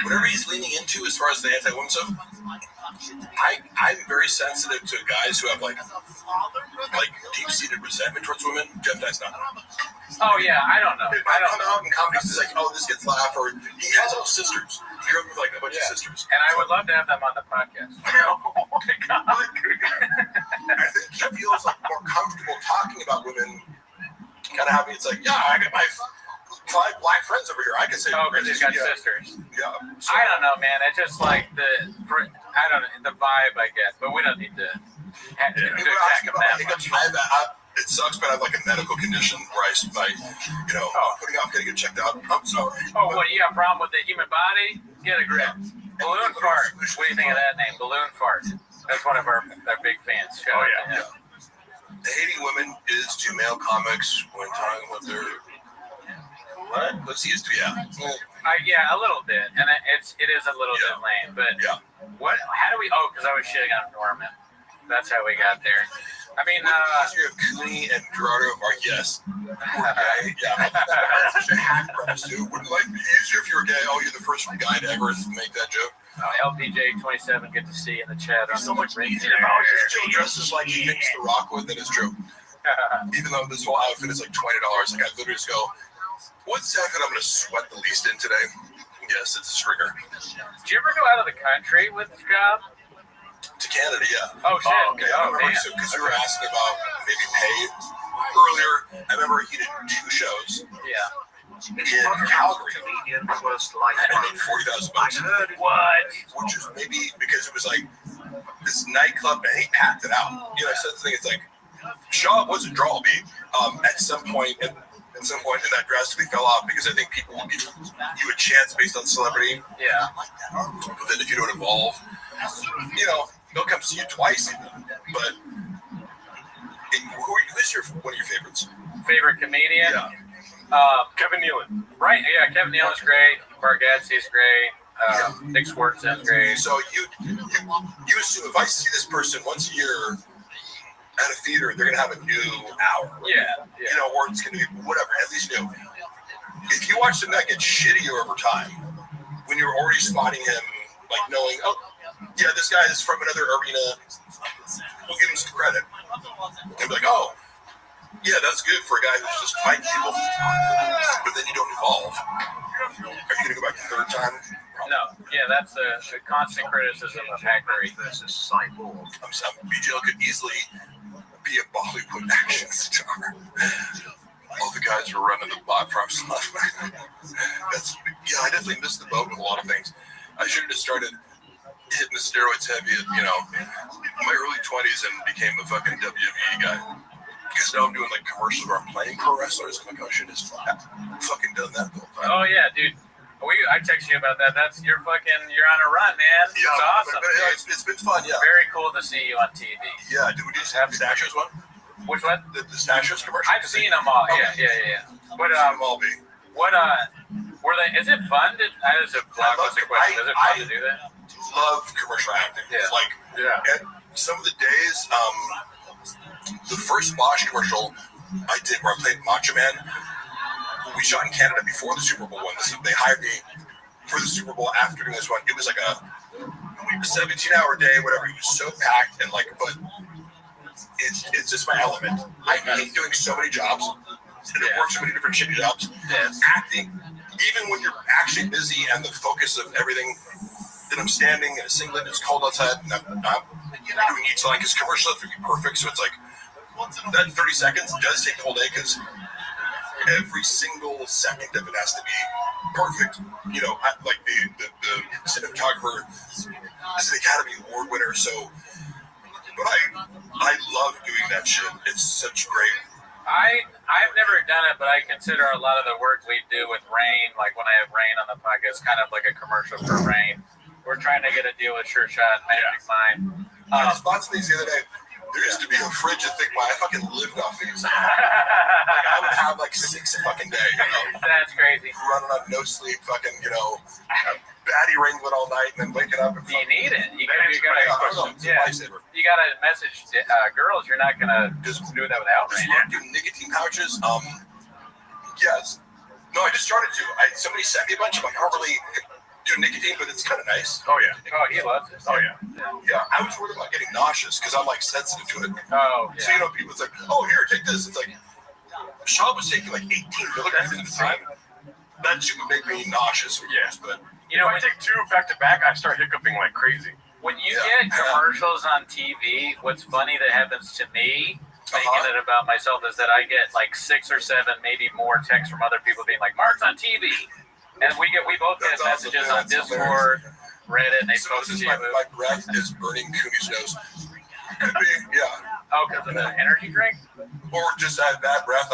whatever he's leaning into as far as the anti-women stuff, I'm very sensitive to guys who have like deep-seated resentment towards women. Jeff Dye's not. Oh yeah, I don't know. I don't know. In comedy, he's like, oh, this gets laughed, or he has all sisters. He grew up with like a bunch of sisters. And I would love to have them on the podcast. Oh my god. I think he feels like more comfortable talking about women. Kind of having it's like, yeah, I got my 5 black friends over here. I can say, because he's got sisters. Yeah. So, I don't know, man. It's just like the vibe I get, but we don't need to attack him that much. It sucks, but I have like a medical condition where I'm putting off getting it checked out. I'm sorry. Oh, what? You got a problem with the human body? Get a grip. Balloon fart. What do you think of that name? Balloon fart. That's one of our big fans. Oh yeah. Hating women is to male comics when talking about their what? Let's see, yeah, a little bit, and it is a little bit lame, but what? How do we? Oh, because I was shitting on Norman. That's how we got there. I mean, you have Cooney and Gerardo are yes. Gay. Yeah. Wouldn't life be easier if you were gay? Oh, you're the first guy to ever make that joke. LPJ27, good to see you in the chat. So much easier. Joe dresses like he thinks The Rock would. That is true. Even though this whole outfit is like $20, like I literally just go, what's the outfit I'm going to sweat the least in today? Yes, it's a stringer. Did you ever go out of the country with the job? To Canada, yeah. Oh, shit. Okay. Because you were asking about maybe pay earlier. I remember he did 2 shows. Yeah. In Calgary. Comedian was like $40,000. I heard what? Which is maybe because it was like this nightclub and he packed it out. You know, so the thing is like, Shaw was a draw beat. At some point in that drastically fell off because I think people will give you a chance based on celebrity. Yeah. But then if you don't evolve, you know, they'll come see you twice even. But who's one of your favorites? Favorite comedian? Yeah. Kevin Nealon. Right, yeah, Kevin Nealon's great. Bargatze's great. Nick Swartzen's great. So you assume if I see this person once a year at a theater, they're going to have a new hour. Yeah. You know, or it's going to be whatever, at least new. If you watch them that get shittier over time, when you're already spotting him, like knowing, oh, yeah, this guy is from another arena, we'll give him some credit. And be like, oh, yeah, that's good for a guy who's just fighting people. But then you don't evolve. Are you going to go back the third time? No. Yeah, that's the constant criticism of Hackery versus Cyborg. BJL could easily be a Bollywood action star. All the guys who are running the bot farms. I definitely missed the boat with a lot of things. I should have just started hitting the steroids heavy at, my early 20s and became a fucking WWE guy. Because now I'm doing like commercials where I'm playing pro wrestlers. I'm like, oh, I should have fucking done that the whole time. Oh yeah, dude. I text you about that. You're on a run, man. Yeah, it's awesome. It's been fun, yeah. Very cool to see you on TV. Yeah, did we just have the Stachios one? Which one? The Stachios commercial? I've seen them all. Okay. Yeah. What all be? What were they? Is it fun? That is a blockbuster question. Is it fun to do that? Love commercial acting. Yeah. And some of the days, the first Bosch commercial I did where I played Macho Man, we shot in Canada before the Super Bowl one. They hired me for the Super Bowl after doing this one. It was like a 17-hour day, whatever. It was so packed and but it's just my element. I hate doing so many jobs and I've worked so many different shitty jobs. Acting, even when you're actually busy and the focus of everything, then I'm standing in a singlet, it's cold outside, and I'm doing each line because commercial has to be perfect. So it's like that 30 seconds does take the whole day because every single second of it has to be perfect. Like the cinematographer is an Academy Award winner, so. But I love doing that shit. It's such great. I've never done it, but I consider a lot of the work we do with Rain, like when I have Rain on the podcast, kind of like a commercial for Rain. We're trying to get a deal with Sure Shot and Magic Mind. I just bought some of these the other day. There used to be a fridge to think about. I fucking lived off these. Like, I would have like 6 a fucking day. You know? That's crazy. Running on no sleep, fucking, you know, baddie wrangling all night and then waking up. And you need it. You gotta message girls. You're not gonna just do that without Rain. Do nicotine pouches. Yes. No, I just started to. Somebody sent me a bunch. I'm like, I don't really do nicotine, but it's kind of nice. Oh yeah. Oh, he loves it. Oh yeah. Yeah, I was worried about getting nauseous because I'm like sensitive to it. Oh, yeah. So you know, people, it's like, oh, here, take this. It's like, Sean was taking like 18 milligrams at the time. That shit would make me nauseous. Yes, but you know, if I take 2 back to back, I start hiccuping like crazy. When you get commercials on TV, what's funny that happens to me, thinking it about myself, is that I get like 6 or 7, maybe more texts from other people being like, "Mark's on TV," and we both get messages on Discord, Reddit, and they post it. My breath is burning Cooney's nose. Could be, yeah. Oh, because of the energy drink, or just that bad breath.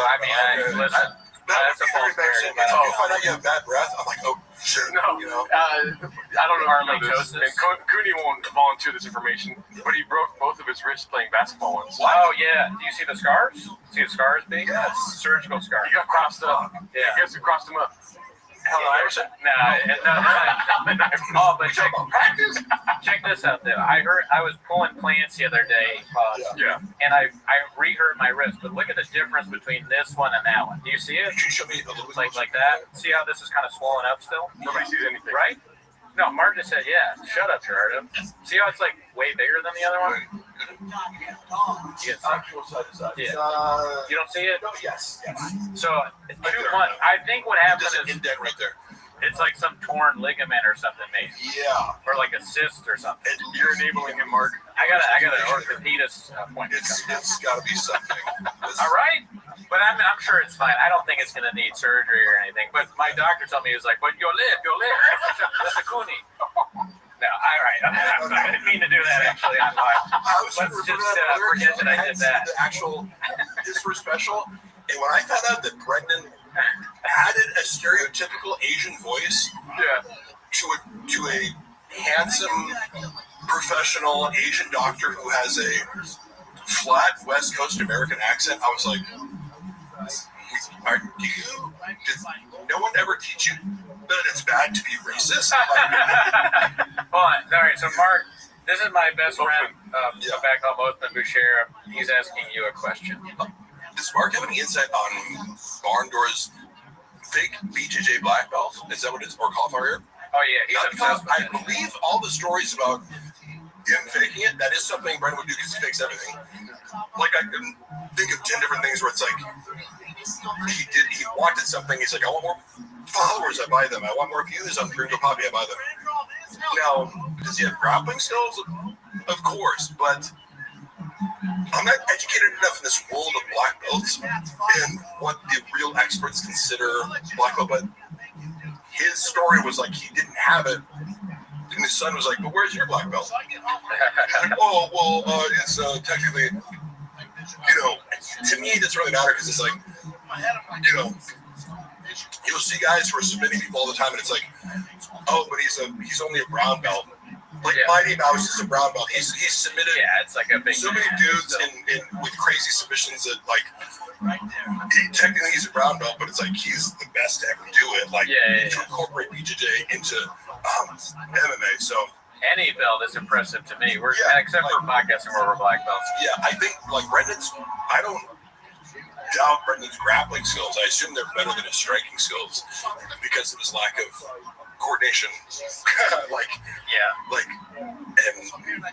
Listen. That's a false narrative. If you find out you have bad breath, I'm like, oh shit. No, you know. I don't know if you know this, and Cooney won't volunteer this information, but he broke both of his wrists playing basketball once. What? Oh yeah. Do you see the scars? See the scars being? Yes. Surgical scars. He got crossed up. Yeah. I guess he crossed him up. Hell, no. Oh, but check this out though. I was pulling plants the other day, and I re-hurt my wrist. But look at the difference between this one and that one. Do you see it? Can you show me a little bit like that? See how this is kind of swollen up still? Nobody sees anything, right? No, Mark just said, yeah. Shut up, Gerardo. See how it's like way bigger than the other one? You don't see it? No, yes. So, 2 months. I think what happens is indent right there. It's like some torn ligament or something, maybe. Yeah. Or like a cyst or something. You're enabling him, Mark. I got an orthopedist appointment. It's got to be something. All right. But I'm sure it's fine. I don't think it's going to need surgery or anything. But my doctor told me, he was like, but you'll live. That's a Cooney. No, all right. I didn't mean to do that, actually. I'm live. Let's just forget that I did that. His first special. And when I found out that Brendan added a stereotypical Asian voice to a handsome, professional Asian doctor who has a flat West Coast American accent, I was like, did no one ever teach you that it's bad to be racist? All right, so Mark, this is my best friend back home, Othman Boucher. He's asking you a question. Does Mark have any insight on Barn Door's fake BJJ black belt? Is that what it is? Or cauliflower? Oh, yeah. He's obsessed with I believe all the stories about him faking it, that is something Brendan would do because he fakes everything. Like, I can think of 10 different things where it's like, he wanted something, he's like, I want more followers, I buy them. I want more views on Gringo Poppy, I buy them. Now, does he have grappling skills? Of course, but I'm not educated enough in this world of black belts and what the real experts consider black belt, but his story was like he didn't have it, and his son was like, but where's your black belt? It's technically, to me it doesn't really matter because it's like, you'll see guys who are submitting people all the time and it's like, oh, but he's only a brown belt. Like Mighty Mouse is a brown belt. He's submitted. Yeah, it's like a big. So many dudes with crazy submissions that technically he's a brown belt, but it's like he's the best to ever do it. Like to incorporate BJJ into MMA. So any belt is impressive to me. Except for podcasting where we're black belts. Yeah, I think Brendan's. I don't doubt Brendan's grappling skills. I assume they're better than his striking skills because of his lack of coordination, and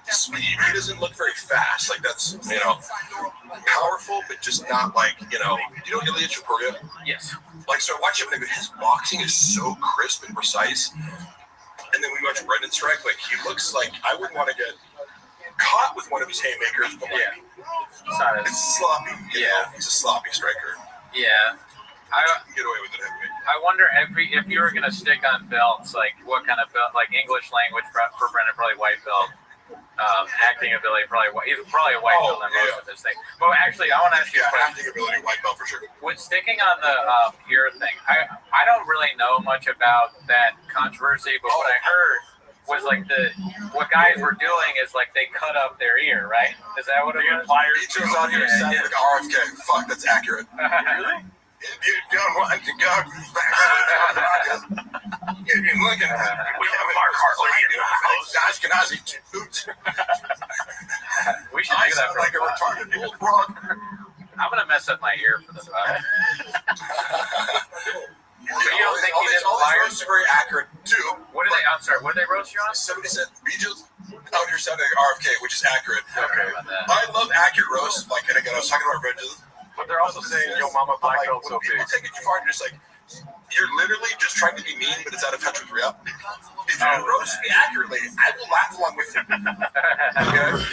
speed. He doesn't look very fast. Like that's powerful, but just not like you know Ilya Chuporia? Yes. Like so, I watch him and his boxing is so crisp and precise. And then we watch Brendan strike. Like he looks like I wouldn't want to get caught with one of his haymakers, but it's sloppy. You know? He's a sloppy striker. Yeah. Get away with it heavyweight. I wonder if you were gonna stick on belts, like what kind of belt, like English language for Brendan, probably white belt. Acting ability, probably white. He's probably a white belt in most of this thing. But actually, I want to ask you a question. Acting ability, white belt for sure. With sticking on the ear thing, I don't really know much about that controversy, but what I heard was like what guys were doing is like they cut up their ear, right? Is that what it was? He turns on here and sounds like RFK. Fuck, that's accurate. Really? If you don't want to go back, if you're looking at we have Mark Hartley, Ashkenazi boots. We should do that for like a retarded old broad. I'm gonna mess up my ear for this podcast. So you don't think he did flyers? Very accurate too. What did they? I'm sorry. What did they roast you on? Somebody said Regis out here sounding like RFK, which is accurate. Okay. I love accurate roasts. Like, and again, I was talking about Regis. But they're also saying, "Yo, mama, black belt so big." People take it too far. You're just like, you're literally just trying to be mean, but it's out of touch with reality. If you roast me accurately, I will laugh along with you. Okay?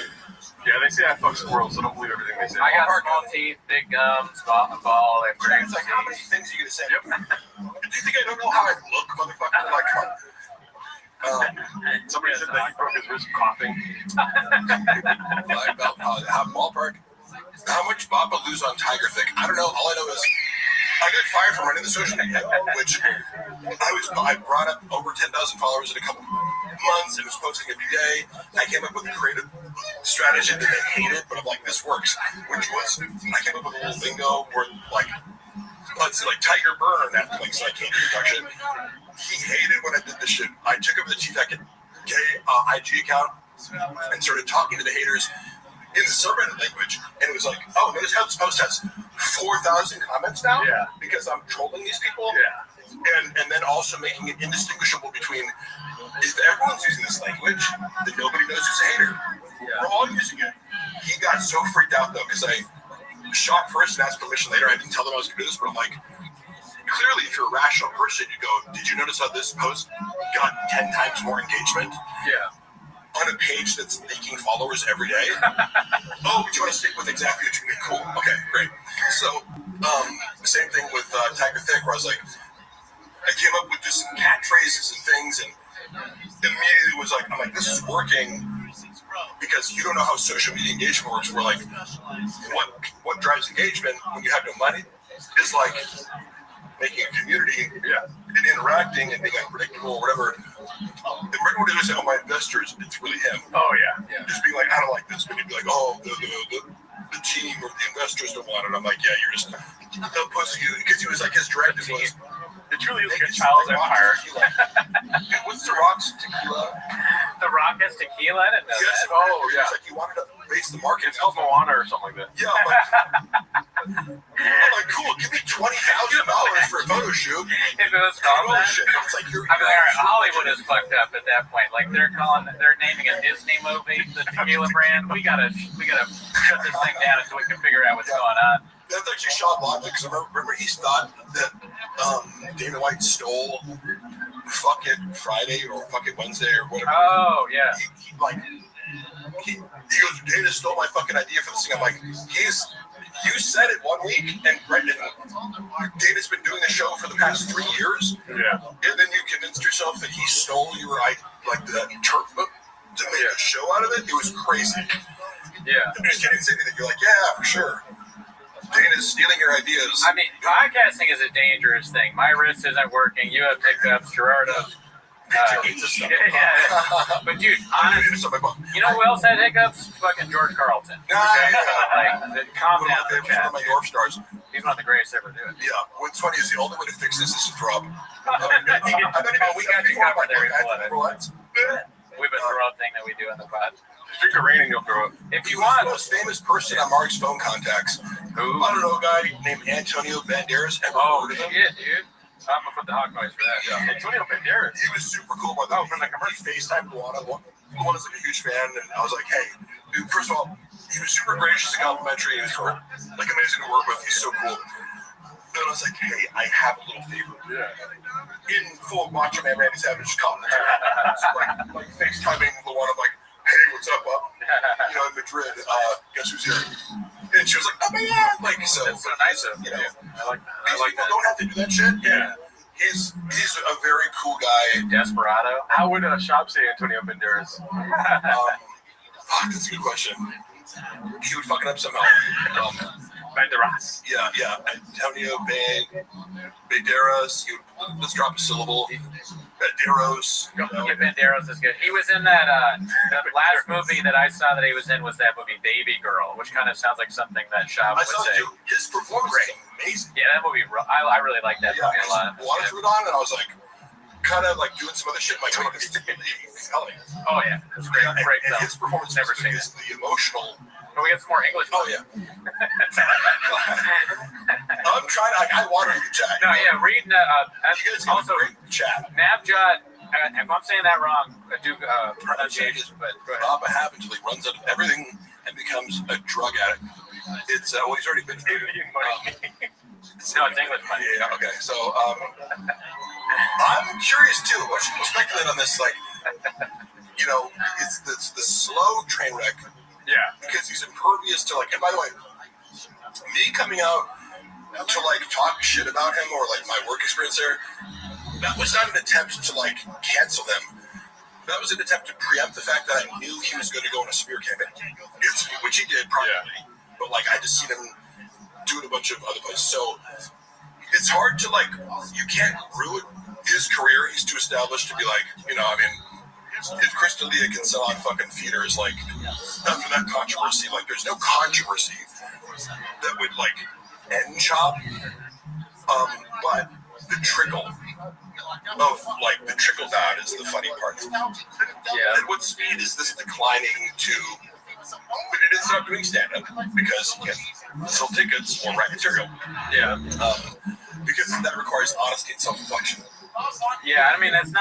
Yeah, they say I fuck squirrels, so don't believe everything they say. I got small teeth, big gums, ball. It's like, how many things are you gonna say? Yep. Do you think I don't know how I look, motherfucker? Like, somebody said that he broke his wrist coughing. Black belt, ballpark. How much Bob will lose on Tiger Thick? I don't know. All I know is I got fired from running the social media, which I brought up over 10,000 followers in a couple months and was posting every day. I came up with a creative strategy that they hated, but I'm like, this works. Which was, I came up with a little lingo where, like, let's say, like Tiger Burn after like Psychic Production. He hated when I did this shit. I took over the Chief gay IG account and started talking to the haters in the subreddit language, and it was like, oh, notice how this post has 4,000 comments now? Yeah. Because I'm trolling these people? Yeah. And then also making it indistinguishable between, if everyone's using this language, then nobody knows who's a hater. Yeah. We're all using it. He got so freaked out, though, because I shot first and asked permission later. I didn't tell them I was going to do this, but I'm like, clearly, if you're a rational person, you go, did you notice how this post got 10 times more engagement? Yeah. On a page that's leaking followers every day. Oh, but you want to stick with exactly what you mean? Cool. Okay, great. So, same thing with Tiger Thick, where I was like, I came up with just some catchphrases and things, and immediately was like, I'm like, this is working because you don't know how social media engagement works. We're like, what drives engagement when you have no money is like making a community and interacting and being unpredictable or whatever. And right when they say, oh, my investors, it's really him. Oh, yeah. Just being like, I don't like this. But he'd be like, oh, the team or the investors don't want it. I'm like, yeah, you're just a pussy. Because he was like, his directive was, it truly is like a child's empire. What's the Rock's tequila? The Rock has tequila? I didn't know yes. that. Oh, yeah. It's like he wanted to base the market. It's called Moana or something like that. Yeah, I'm like, cool, give me $20,000 for a photo shoot. If it was called that, it's like you're, I mean, Hollywood is fucked up at that point. Like they're naming a Disney movie the tequila brand. We gotta shut this thing down until we can figure out what's going on. That's actually Sean Logic, because remember he thought that Dana White stole fucking Friday or fucking Wednesday or whatever. Oh, yeah. He goes, Dana stole my fucking idea for this thing. I'm like, you said it 1 week, and Brendan, Dana's been doing the show for the past 3 years. Yeah. And then you convinced yourself that he stole your, like, the term to make a show out of it. It was crazy. Yeah. You just can't say anything. You're like, yeah, for sure. Dana's stealing your ideas. I mean, podcasting is a dangerous thing. My wrist isn't working. You have pickups. Gerardo's. But dude, honestly, you know who else had hiccups? Fucking George Carlton. Calm down. One of my North Stars. He's one of the greatest ever do it. Yeah. What's funny is the only way to fix this is to drop. We got you covered there. We've been throw thing that we do in the pod. Drink a rain and you'll throw it. If you want. The most famous person on Mark's phone contacts. Who? I don't know, a guy named Antonio Banderas. Oh, shit, dude. I'm going to put the hawk noise for that. Yeah. Antonio Banderas. He was super cool about that. From the commercial. He FaceTimed Luana. Luana's like a huge fan. And I was like, hey, dude, first of all, he was super gracious and complimentary. He was like amazing to work with. He's so cool. Then I was like, hey, I have a little favor. Yeah. In full Macho Man Randy Savage commentary. So like FaceTiming Luana, like, hey, what's up, Bob? You know, in Madrid, guess who's here? And And she was like, oh my God. Like, so. That's so nice of you know. I like that. These people don't have to do that shit. Yeah. He's a very cool guy. Desperado. How would a shop say Antonio Banderas? Fuck, that's a good question. He would fuck it up somehow. Banderas. Yeah. Antonio Banderas. Let's drop a syllable. Banderos. Yeah, Banderas is good. He was in that last movie that I saw that he was in was that movie Baby Girl, which kind of sounds like something that Shab would say. His performance is amazing. Yeah, that movie. I really like that movie a lot. Water threw it on, and I was like, kind of like doing some other shit. Like, this is compelling. Oh yeah, it's great. And his performance Never seen is the emotional. Can we get some more English? Oh yeah. I'm trying to. I water the chat. No, yeah, reading. Also, chat. Navjot. If I'm saying that wrong, do pronunciation. But Rob a habit until he runs out of everything and becomes a drug addict. It's well, he's already been. No, it's English money. Yeah. Okay. So I'm curious too. What should we speculate on this? Like, you know, it's the slow train wreck. Yeah. Because he's impervious to like. And by the way, me coming out to like talk shit about him or like my work experience there, that was not an attempt to like cancel him. That was an attempt to preempt the fact that I knew he was going to go on a smear campaign, which he did probably. Yeah. But like I just seen him do it a bunch of other places. So it's hard to like. You can't ruin his career. He's too established to be like, you know. I mean, if Chris D'Elia can sell out fucking theaters, like after that controversy, like there's no controversy that would like end Chop. But the trickle of like the trickle down is the funny part. Yeah. At what speed is this declining to? But it is not doing stand up because he can sell tickets or write material. Yeah. Because that requires honesty and self reflection. Yeah, I mean, that's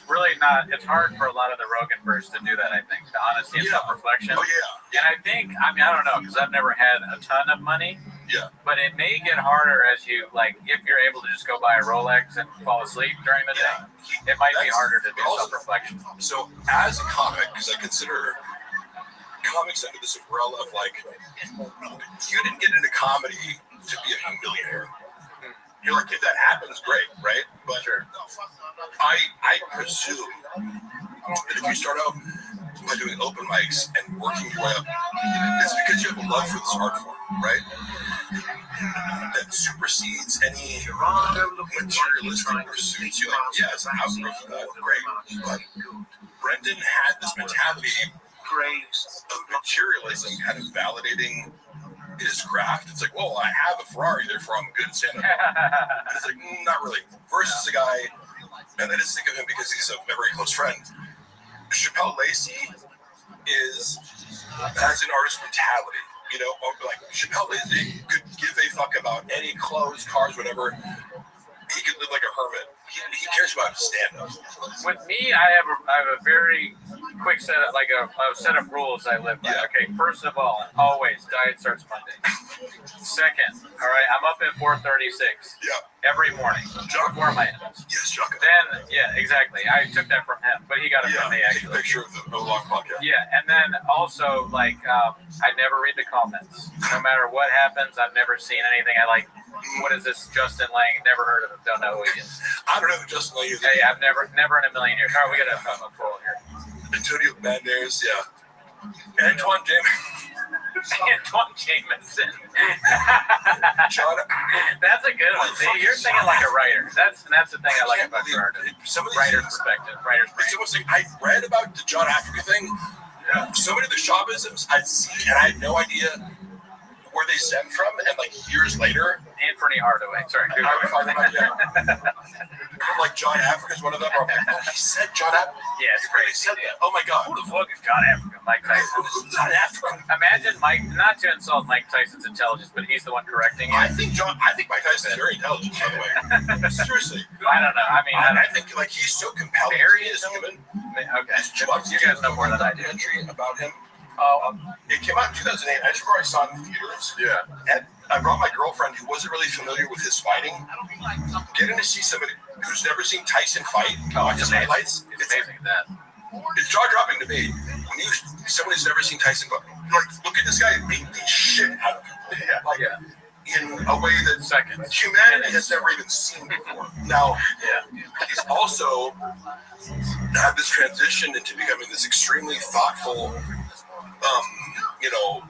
really not, it's hard for a lot of the Rogan-verse to do that, I think, the honesty and self-reflection. Oh, yeah. And I think, I don't know, because I've never had a ton of money. Yeah. But it may get harder as you, like, if you're able to just go buy a Rolex and fall asleep during the day, it might be harder to do self-reflection. So, as a comic, because I consider comics under this umbrella of, like, you didn't get into comedy to be a millionaire. You're like, if that happens, great, right? But I presume that if you start out by doing open mics and working your way up, it's because you have a love for this art form, right? That supersedes any materialistic pursuits. You're like, yeah, it's an outgrowth of that, great. But Brendan had this mentality of materialism, kind of validating his craft. It's like, well, I have a Ferrari, therefore I'm good at stand-up. And it's like, not really. Versus a guy, and I just think of him because he's a very close friend. Chappelle Lacey has an artist mentality. You know, like Chappelle Lacey could give a fuck about any clothes, cars, whatever. He could live like a hermit. He cares about stand-up. With me, I have a very quick set of, like a set of rules I live by. Okay, first of all, always diet starts Monday. Second, all right, I'm up at 4:36. Yeah. Every morning before my ends. Yes, Chuck. Then, yeah, exactly. I took that from him, but he got it from me actually. Take a picture of the No Long podcast. Yeah, and then also like I never read the comments. No matter what happens, I've never seen anything. I like. What is this Justin Lang? Never heard of him. Don't know who he is. I don't know who Justin Lang is. Yeah, I've never in a million years. All right, we got a poll here. Antonio Banderas, yeah. Antoine Jameson. John, that's a good one. See, you're thinking like a writer. That's the thing I like about your artist. Writer's perspective. It's almost like I read about the John Africa thing. Yeah. So many of the Shawbisms I'd seen, and I had no idea where they stem from, and like years later, Anthony Hardaway. Sorry, like John Africa is one of them. Or I'm like, oh, he said John Africa. Yeah, it's crazy. Said that. Oh my God, who the fuck is John Africa? Mike Tyson. Who's John Africa? Imagine Mike. Not to insult Mike Tyson's intelligence, but he's the one correcting you. I think Mike Tyson is very intelligent, by the way. Seriously. I don't know. I mean, I think like he's so compelling. Very is human. Okay. You guys know more than I do. Documentary about him. It came out in 2008. I just remember I saw it in theaters. Yeah. And I brought my girlfriend who wasn't really familiar with his fighting. Getting to see somebody who's never seen Tyson fight, watch his highlights. It's amazing that. It's jaw-dropping to me. When someone who's never seen Tyson like, look at this guy beat the shit out of people. In a way that humanity has never even seen before. Now, he's also had this transition into becoming this extremely thoughtful,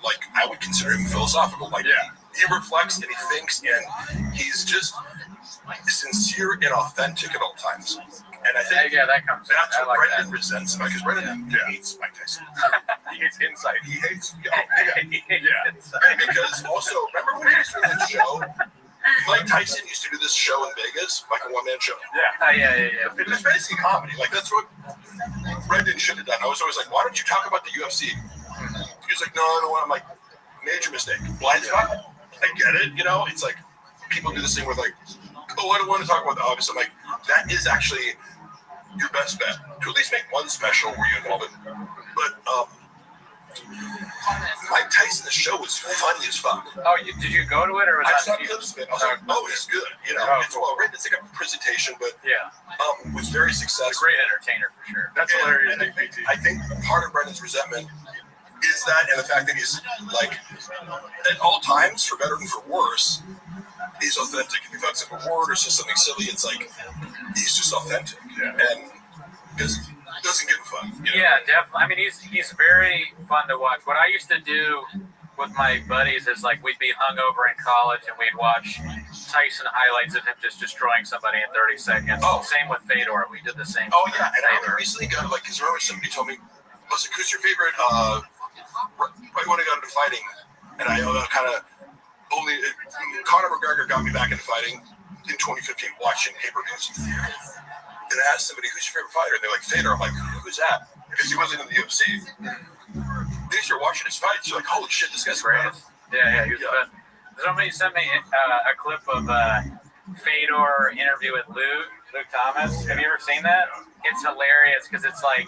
like I would consider him philosophical. Like he reflects and he thinks, and he's just sincere and authentic at all times. And I think that comes. That's what Brendan resents about, because Brendan hates Mike Tyson. He hates insight. He hates And because also, remember when he used to do that show? Mike Tyson used to do this show in Vegas, like a one-man show. It was basically comedy. Like that's what Brendan should have done. I was always like, why don't you talk about the UFC? He was like, no, I don't want. I'm like, major mistake. Blind spot. I get it. It's like people do this thing with like, oh, I don't want to talk about the obvious. I'm like, that is actually your best bet to at least make one special where you involve it. But Mike Tyson, the show was funny as fuck. Oh, did you go to it, or was I that saw clips of it. I was like, oh, it's good. It's well written. It's like a presentation, but was very successful. Great entertainer for sure. That's hilarious. And I think part of Brendan's resentment is that, and the fact that he's like, at all times, for better and for worse, he's authentic. If he fucks up a word or says something silly, it's like he's just authentic, and doesn't give a fuck. Yeah, definitely. I mean, he's very fun to watch. What I used to do with my buddies is like we'd be hungover in college and we'd watch Tyson highlights of him just destroying somebody in 30 seconds. Oh, same with Fedor. We did the same. Oh yeah, and I recently got like, because remember somebody told me, I was like, who's your favorite? Right when I got into fighting, and I kind of only Conor McGregor got me back into fighting in 2015, watching pay-per-views. And I asked somebody, who's your favorite fighter? And they're like, Fedor. I'm like, who's that? Because he wasn't in the UFC. Then you're watching his fights, you're like, holy shit, this guy's great. Yeah, he was the best. Somebody sent me a clip of Fedor interview with Luke Thomas. Have you ever seen that? It's hilarious because it's like,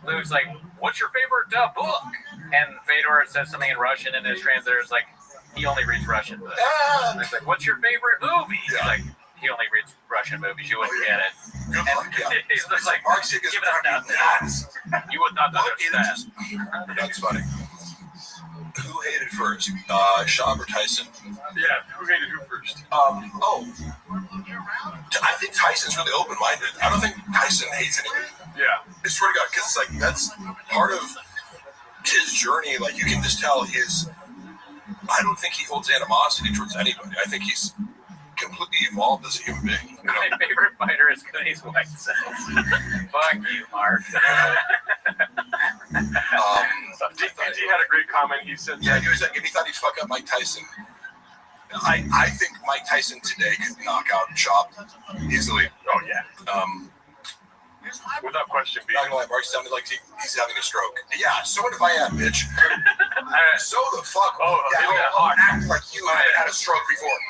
Luke's like, what's your favorite book? And Fedor says something in Russian, and his translator is like, he only reads Russian books. And it's like, what's your favorite movie? He's like, he only reads Russian movies. You wouldn't get it. And he's just like, give it up now. You would not understand. That's funny. Who hated first? Schaub or Tyson? Yeah, who hated who first? I think Tyson's really open-minded. I don't think Tyson hates anything. Yeah. I swear to God, because it's like, that's part of his journey. Like, you can just tell I don't think he holds animosity towards anybody. I think he's completely evolved as a human being. My favorite fighter is Cody's White says. Fuck you, Mark. He had a great comment. He said, he was like, if he thought he'd fuck up Mike Tyson, I think Mike Tyson today could knock out Schaub easily. Oh, yeah. Without question. Not gonna lie, Mark sounded like he's having a stroke. Yeah, so what if I am, bitch? So the fuck? Act like you had a stroke before.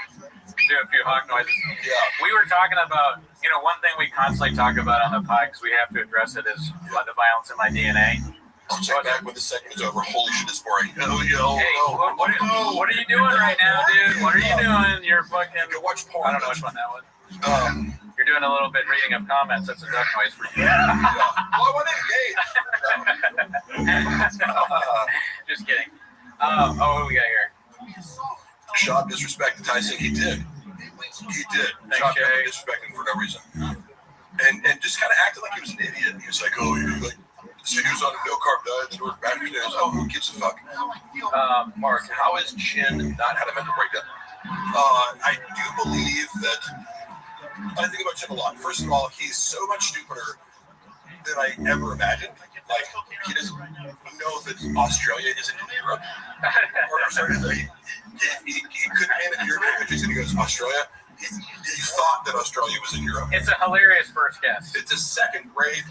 Do a few hawk noises. Yeah. We were talking about, one thing we constantly talk about on the pod, because we have to address it, is the violence in my DNA. I'll check back when the segment is over. Holy shit, it's boring. What are you doing right now, dude? What are you doing? You're fucking... Go watch porn. I don't know which one that was. You're doing a little bit reading of comments. That's a duck noise for you. Well, I want to engage. Just kidding. What do we got here? Schaub disrespected Tyson. He did. Schaub disrespected him for no reason. And just kind of acted like he was an idiot. He was like, this video's on a no-carb diet, the North Battery Days. Oh, who gives a fuck? Mark, how has Chin not had a mental breakdown? I do believe that, I think about Chin a lot. First of all, he's so much stupider than I ever imagined. Like, he doesn't know that Australia isn't in Europe. He couldn't name it in European countries, and he goes, Australia? He thought that Australia was in Europe. It's a hilarious first guess. It's a second grade,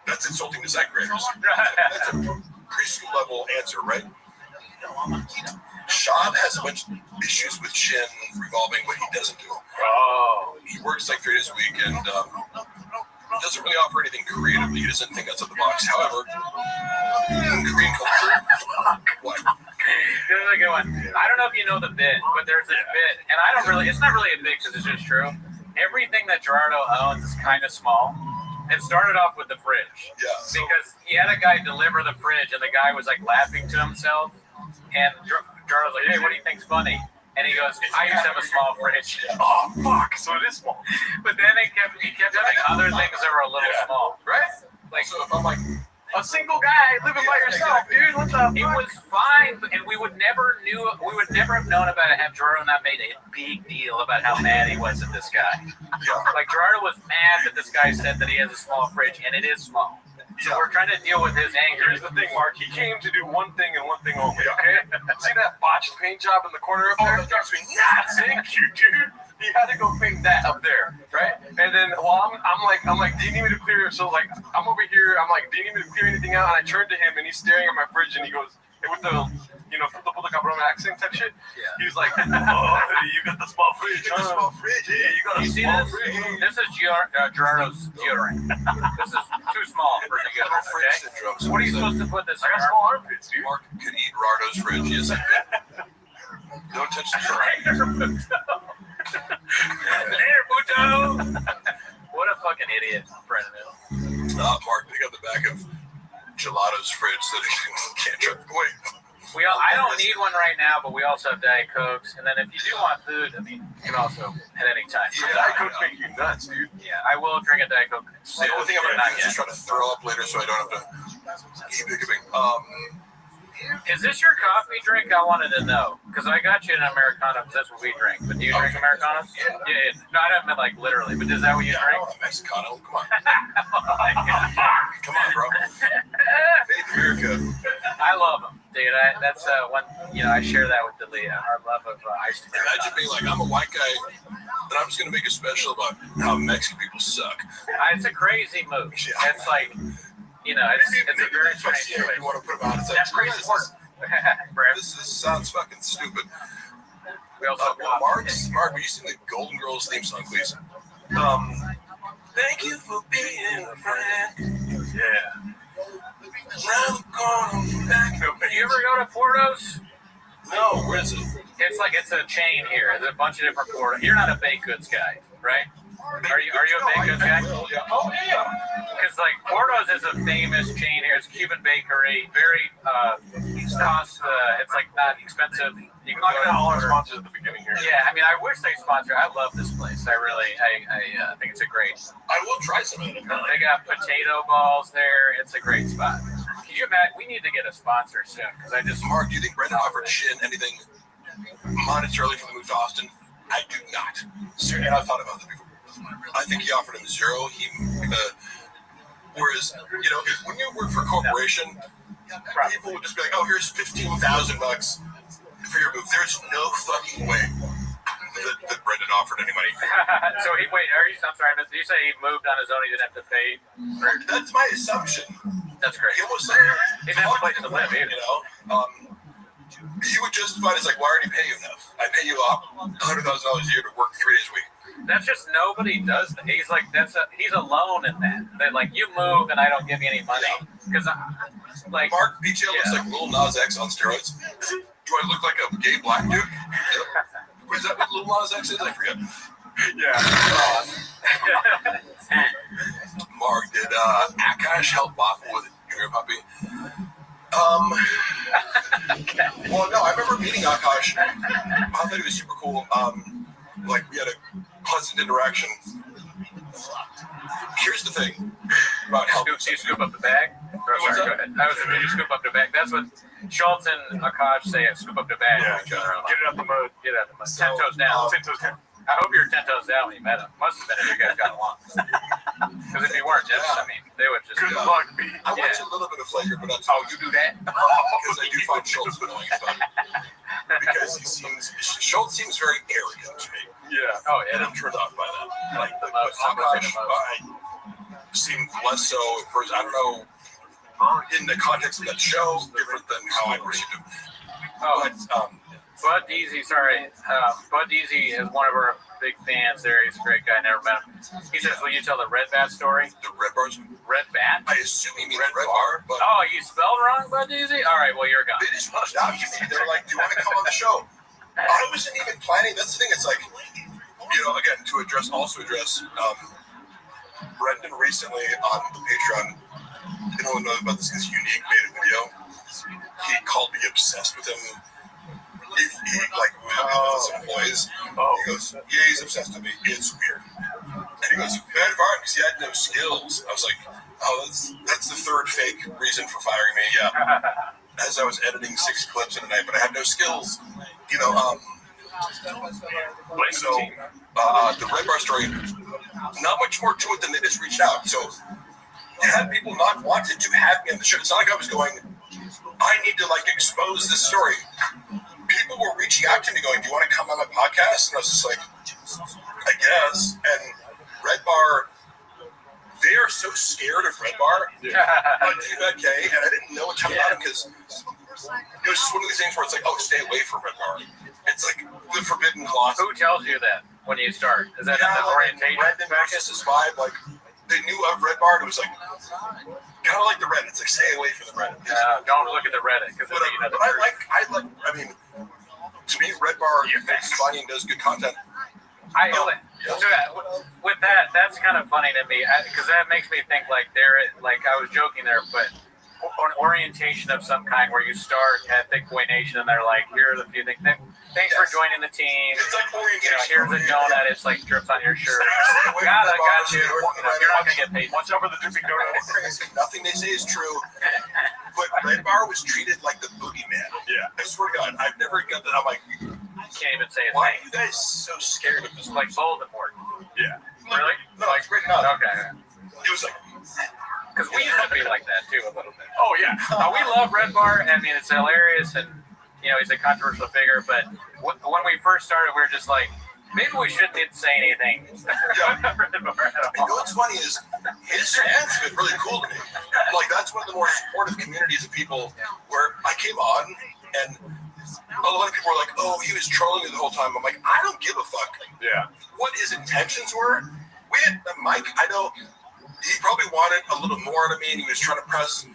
that's insulting to second graders. That's a preschool level answer, right? Schaub has a bunch of issues with Chin revolving what he doesn't do. He works like 3 days a week and doesn't really offer anything creative. He doesn't think outside the box. However, in Korean culture, what? This is a good one. I don't know if you know the bit, but there's this bit, and it's not really a bit because it's just true. Everything that Gerardo owns is kind of small. It started off with the fridge. Yeah. Because he had a guy deliver the fridge, and the guy was like laughing to himself. And Gerardo's like, "Hey, what do you think's funny?" And he goes, "I used to have a small fridge." Oh fuck! So it is small. But then he kept having other things that were a little small, right? Like, so if I'm like a single guy living by yourself, dude, what the fuck? It was fine, and we would never have known about it had Gerardo not made a big deal about how mad he was at this guy. Like Gerardo was mad that this guy said that he has a small fridge, and it is small. So we're trying to deal with his anger. Here's the thing, Mark. He came to do one thing and one thing only, okay? See that botched paint job in the corner up there? Thank you, dude. He had to go paint that up there, right? And then while I'm like, do you need me to clear? So like, I'm over here. I'm like, do you need me to clear anything out? And I turn to him, and he's staring at my fridge, and he goes, with the, puto cabrón accent type shit. Yeah. He's like, oh, you got the small fridge. You got the small fridge. Yeah, you got a small fridge. This is Gerardo's deodorant. This is too small for deodorant. Okay. So what are you supposed to put this? I got small armpits, dude. Mark could eat Gerardo's fridge. Yes, I could. Don't touch the fridge. There, Puto. What a fucking idiot, Brendan. Mark, pick up the back of Gelato's fridge so they can't trip away. I don't need one right now, but we also have Diet Cokes. And then if you do want food, I mean, you can also at any time. Yeah, Diet Cokes make you nuts, dude. Yeah, I will drink a Diet Coke. The only thing I'm going to do is just try to throw up later so I don't have to keep hiccuping. Is this your coffee drink? I wanted to know. Because I got you an Americano, because that's what we drink. But do you drink Americanos? Yeah. No, I don't mean like literally, but is that what you drink? Mexicano, come on. Oh my God. Come on, bro. Made in America. I love them, dude. That's one, I share that with Delia, our love of iced Americano. Imagine being like, I'm a white guy, and I'm just going to make a special about how Mexican people suck. It's a crazy move. Yeah. It's like... it's a very strange situation. You want to put them out. It's like, that's crazy work. Sounds fucking stupid. We also Mark, will you sing the Golden Girls theme song, please? Thank you for being a friend. Yeah. You ever go to Porto's? No, where is it? It's a chain here. There's a bunch of different Portos. You're not a baked goods guy, right? Are you a baked goods guy? Oh yeah. Because like Porto's is a famous chain here. It's a Cuban bakery. Very it's like not expensive. You can get all our sponsors at the beginning here. Yeah, I mean, I wish they sponsor. I love this place. I think it's a great. I will try some of it. They got potato balls there. It's a great spot. Can you imagine? We need to get a sponsor soon because Mark, do you think Brendan offered Shin anything monetarily for the move to Austin? I do not. Seriously, I've thought about that before. I think he offered him zero. Whereas, when you work for a corporation, people would just be like, "Oh, here's $15,000 for your move." There's no fucking way that Brendan offered any money. So I'm sorry, did you say he moved on his own? He didn't have to pay? That's my assumption. That's great. He almost he didn't have a place to live either. He would justify it as like, "Why already pay you enough? I pay you $100,000 a year to work 3 days a week." That's just nobody does that. He's like he's alone in that. That like you move and I don't give you any money because like Mark BTL looks like Lil Nas X on steroids. Do I look like a gay black dude? What is that? What Lil Nas X is? I forget. Yeah. Mark, did Akash help Waffle with Dream Puppy? Well, no, I remember meeting Akash. I thought he was super cool. Like we had a pleasant interaction. Here's the thing about helping. You scoop up the bag? Sorry, go ahead. Did you scoop up the bag? That's what Schultz and Akash say. Scoop up the bag. Yeah, get it out the mud. Get it out the mud. 10 toes down. 10 toes down. I hope you were 10 toes down when you met him. Must have been if you guys got along. Because if you weren't, they would just. Good luck, me. I want a little bit of flavor, but that's you do that? Because I do find Schultz annoying as fuck. Because Schultz seems very arrogant to me. Yeah. Oh, yeah. And I'm turned off by that. Like the most. Seemed less so. I don't know. In the context of that show, different than how I perceived him. But Bud Deasy, Bud Deasy is one of our big fans there. He's a great guy. Never met him. He says, will you tell the Red Bat story? The Red Bars? Red Bat? I assume he means Red Bar. But oh, you spelled wrong, Bud Deasy? All right, well, you're gone. They just pushed out. They were like, do you want to come on the show? I wasn't even planning. That's the thing. It's like, again, to address Brendan recently on the Patreon, I don't know about this because Unique made a video. He called me obsessed with him. He like with his employees. He goes, yeah, he's obsessed with me. It's weird. And he goes, bad fire because he had no skills. I was like, oh, that's the third fake reason for firing me. Yeah. As I was editing 6 clips in a night, but I had no skills. You know, so the Red Bar story, not much more to it than they just reached out. So you had people not wanted to have me on the show. It's not like I was going, I need to like expose this story. People were reaching out to me going, do you want to come on my podcast? And I was just like, I guess. And Red Bar, they are so scared of Red Bar on TVK, and I didn't know a ton about it because it was just one of these things where it's like, oh, stay away from Red Bar. It's like the forbidden clause. Who tells you that when you start? Is that an orientation? Brendan versus his vibe, like they knew of Red Bar. It was like kind of like the Reddit. It's like stay away from the Reddit. Don't look at the Reddit because I mean, to me, Red Bar is funny and does good content. With that, that's kind of funny to me because that makes me think like I was joking there, but an orientation of some kind where you start at Thick Boy Nation and they're like, here are the few things. Thanks for joining the team. It's like orientation. Here's a donut. It's like drips on your shirt. Got you. You're not gonna get paid. Watch out for the dripping donut. Nothing they say is true. But Red Bar was treated like the boogeyman. Yeah, I swear to God, I've never got that. I'm like, can't even say it. Why are you guys so scared of this? Like Voldemort. Yeah. Really? No, like right now. Okay. It was like. Because we used to be like that too a little bit. Oh yeah, we love Red Bar. I mean, it's hilarious, and he's a controversial figure. But when we first started, we were just like, maybe we shouldn't say anything. And what's funny is his fans have been really cool to me. Like that's one of the more supportive communities of people where I came on and a lot of people were like, "Oh, he was trolling you the whole time." I'm like, I don't give a fuck. Yeah. What his intentions were? We had Mike. I know. He probably wanted a little more out of me, and he was trying to press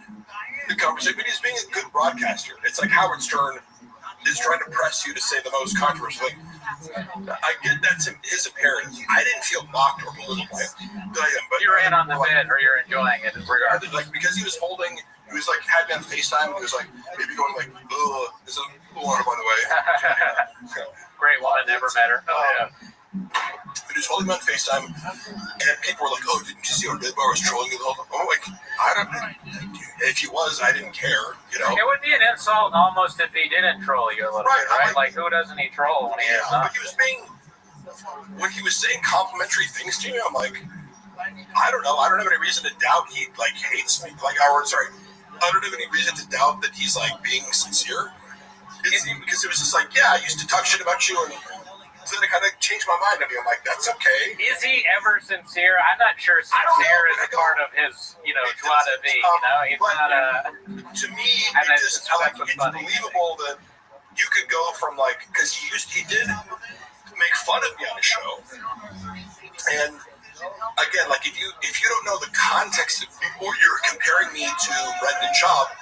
the conversation. But he's being a good broadcaster. It's like Howard Stern is trying to press you to say the most controversial thing. I get that's his appearance. I didn't feel mocked or belittled by him. But you're in on the bit, or you're enjoying it, regardless. Like because he was holding, he was like had me on FaceTime. And he was like maybe going like, "Oh, this is water by the way." Great woman, never met her. Oh yeah. But he was holding me on FaceTime, and people were like, "Oh, didn't you see how Red Bar was trolling you the whole time?" I'm like, I don't. If he was, I didn't care. It would be an insult almost if he didn't troll you a little bit, right? Like who doesn't he troll when he is not? But he was when he was saying complimentary things to me, I'm like, I don't know. I don't have any reason to doubt he like hates me. I don't have any reason to doubt that he's like being sincere. Because it was just like, yeah, I used to talk shit about you and. So then it kind of changed my mind. I mean, I'm like, that's okay. Is he ever sincere? I'm not sure sincere is a part of his, joie de vivre, He's not a... To me, it's believable that you could go from, like, because he did make fun of me on the show. And, again, like, if you don't know the context of, or you're comparing me to Brendan Schaub,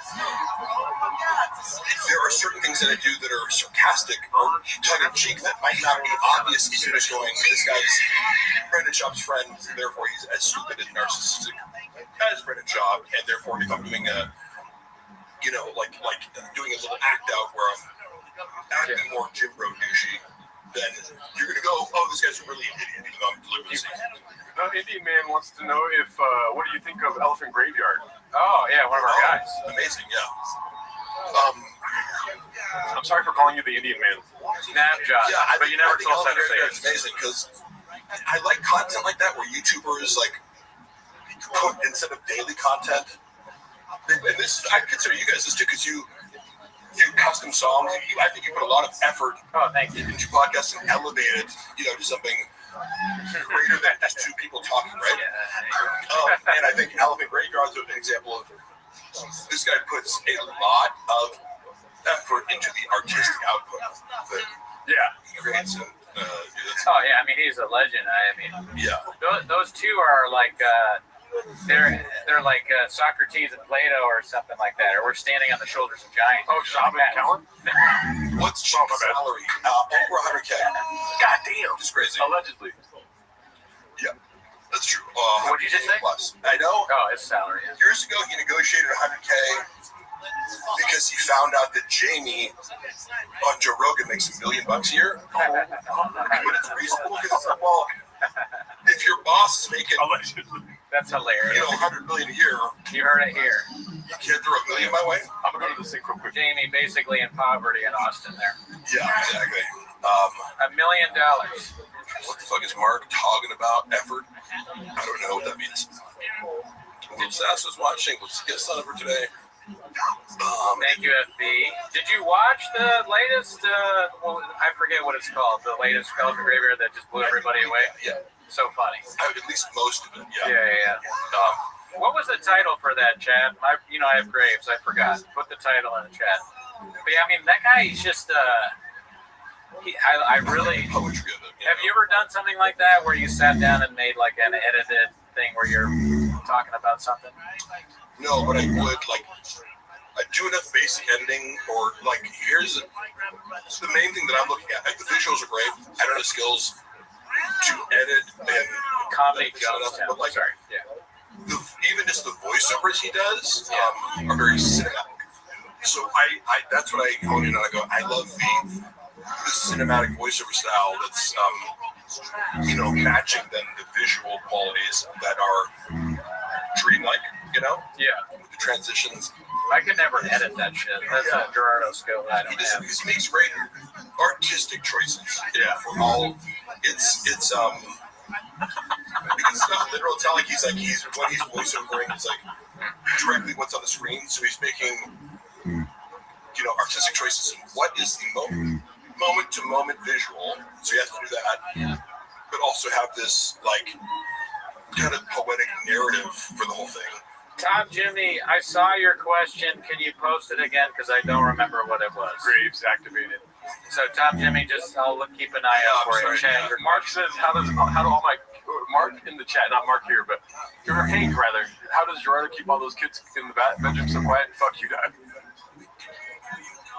there are certain things that I do that are sarcastic or tongue-in-cheek that might not be obvious if you're just going, this guy's Brendan Schaub's friend, therefore he's as stupid and narcissistic as Brendan Schaub, and therefore if I'm doing a, like doing a little act out where I'm acting more Jim Bro douchey, then you're going to go, oh, this guy's really an idiot, even though I'm deliberately saying it. Indian Man wants to know what do you think of Elephant Graveyard? Oh, yeah, one of our guys. Amazing, yeah. I'm sorry for calling you the Indian Man. Yeah, but you never told us how to say it. It's amazing because I like content like that where YouTubers like put instead of daily content. And this I consider you guys this too because you do custom songs. I think you put a lot of effort into podcasts and elevate it, to something greater than just two people talking, right? And I think Elephant Graveyard is an example of this guy puts a lot of effort into the artistic output that he creates. And, I mean, he's a legend. Those two are like they're like Socrates and Plato or something like that, or we're standing on the shoulders of giants. Oh, Schaub and Callan? What's Schaub's salary? Over $100K. God damn. It's crazy. Allegedly. Yeah. That's true. What did you just say? Plus. I know. Oh, his salary. Yeah. Years ago, he negotiated $100K because he found out that Jamie on Joe Rogan makes $1 million a year. But it's reasonable because it's like, well, if your boss is making, that's hilarious. $100 million a year, you heard it here. You can't throw $1 million my way. I'm gonna go to the sink real quick. Jamie, basically in poverty in Austin there. Yeah, exactly. $1 million. What the fuck is Mark talking about? Effort? I don't know what that means. Will Sass was watching. Let's get sun over today. Thank you, FB. Did you watch the latest? Well, I forget what it's called. The latest Pelican Graveyard that just blew everybody away. Yeah. So funny. At least most of it. Yeah. Yeah. What was the title for that, Chad? I have Graves. I forgot. Put the title in the chat. But yeah, I mean, that guy, he's just, I really, poetry of it. Have you ever done something like that where you sat down and made like an edited thing where you're talking about something? No, but I would, I do enough basic editing, or here's the main thing that I'm looking at. Like, the visuals are great. I don't have skills to edit and comedy jokes, but even just the voiceovers he does are very cinematic. So I that's what I hone in on. I go, I love the cinematic voiceover style that's matching then the visual qualities that are dreamlike. Yeah. With the transitions. I could never edit that shit. That's a Gerardo skill I don't have. He makes great artistic choices. Yeah. For all, it's because it's not literal. It's not like he's when he's voiceovering, it's like directly what's on the screen. So he's making, artistic choices. And what is the moment to moment visual? So he has to do that. Yeah. But also have this kind of poetic narrative for the whole thing. Tom Jimmy, I saw your question. Can you post it again? Because I don't remember what it was. Graves activated. So Tom Jimmy, I'll keep an eye out for it. Chad, Mark says, how do all my Mark in the chat, not Mark here, but Hank rather. How does Gerardo keep all those kids in the bedroom so quiet? Fuck you, Dad.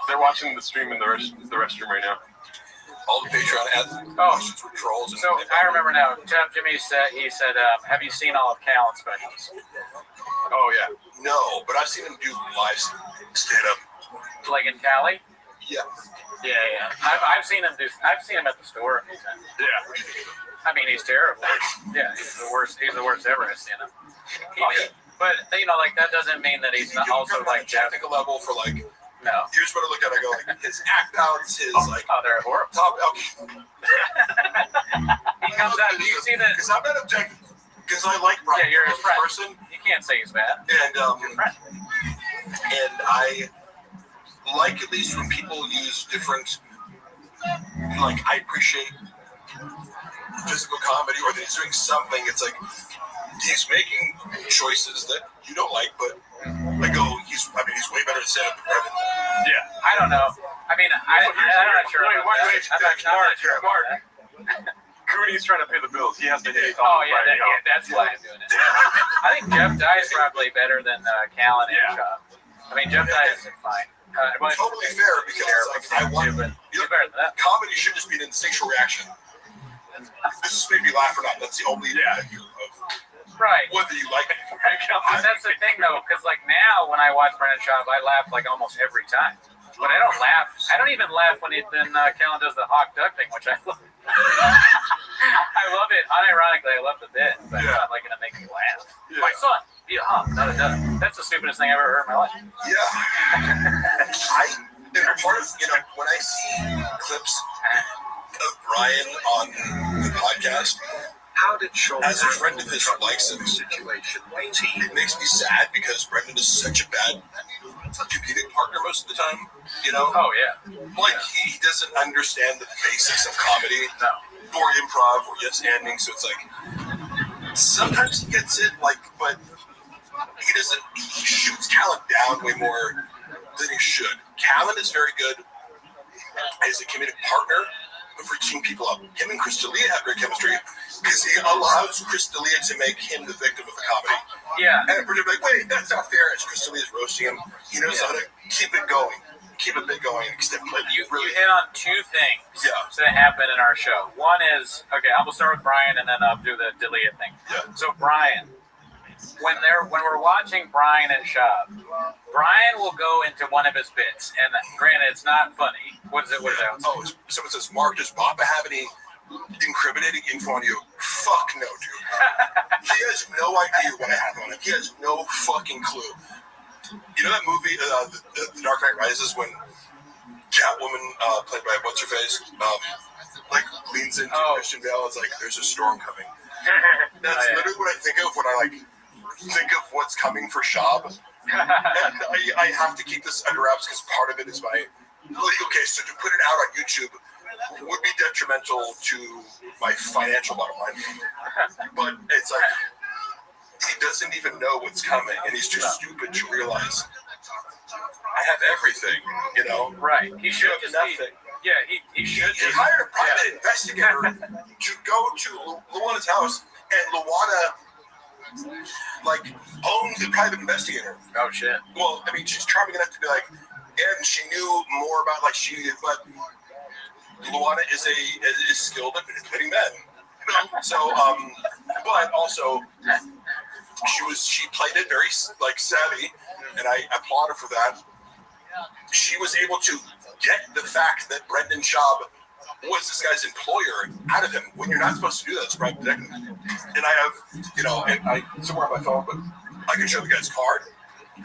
They're watching the stream in the restroom right now. All the Patreon ads, questions with trolls. So I remember now. Tom Jimmy said, have you seen all of Callan's specials? Oh yeah. No, but I've seen him do live stand up. Like in Cali? Yeah. Yeah. I've seen him at the store a few times. Yeah. I mean, he's terrible. Yeah, he's the worst ever. I've seen him. But that doesn't mean that he's not also technical level for No. Here's what I look at. I go his act outs, his they're horrible. Top. He comes out. Do you see that? Because I'm not objective. Because I like Brian. Yeah, you're his friend. Person. You can't say he's bad. And I like, at least when people use different. I appreciate physical comedy, or that he's doing something. It's like he's making choices that you don't like, but I go, he's way better than stand-up than Brevin. Yeah, I don't know. I mean, I'm not sure. I'm not sure. Mark. Cooney's trying to pay the bills. He has to hit. Oh yeah, that's why I'm doing it. I think Jeff Dye is probably better than Callan and Chop. I mean, Jeff Dye is fine. Totally fair, because I want. Better than that. Comedy should just be an instinctual reaction. This just made me laugh or not. That's the only measure of whether you like it. That's the thing, though, because now when I watch Brendan Schaub, I laugh almost every time. But I don't laugh. I don't even laugh when Callan does the hawk duck thing, which I love. I love it. Unironically, I love the bit, but it's not going to make me laugh. Yeah. My son, that's the stupidest thing I've ever heard in my life. Yeah. Part of, when I see clips of Brian on the podcast, as a friend of his who likes him, it makes me sad because Brendan is such a bad comedic partner most of the time, Oh, yeah. He doesn't understand the basics of comedy, or improv, or yes-anding, so it's sometimes he gets it, but he doesn't, he shoots Callan down way more than he should. Callan is very good as a comedic partner for teaming people up. Him and Chris D'Elia have great chemistry because he allows Chris D'Elia to make him the victim of the comedy. Yeah. And we're wait, that's not fair. As Chris D'Elia is roasting him, he knows how to keep it going. keep a bit going. You hit on two things that happen in our show. One is, okay, I'm going to start with Brian and then I'll do the delete thing. Yeah. So Brian, when we're watching Brian and Shab, Brian will go into one of his bits, and granted, it's not funny. What is it? Oh, someone says, Mark, does Baba have any incriminating info on you? Fuck no, dude. He has no idea what I have on him. He has no fucking clue. You know that movie, The Dark Knight Rises, when Catwoman, played by what's-her-face, leans into Christian Bale? It's like, there's a storm coming. That's literally what I think of when I, think of what's coming for Shab. And I have to keep this under wraps because part of it is my legal case. So to put it out on YouTube would be detrimental to my financial bottom line. But it's like, he doesn't even know what's coming, and he's too stupid to realize I have everything, Right. He should have just nothing. He should. He hired a private investigator to go to Luana's house, and Luana, owned the private investigator. Oh, shit. Well, I mean, she's charming enough to be and she knew more about, but Luana is skilled at manipulating men. So, but also, she played it very, savvy, and I applaud her for that. She was able to get the fact that Brendan Schaub was this guy's employer out of him when you're not supposed to do that. It's private detective. And I have, and I somewhere on my phone, but I can show the guy's card.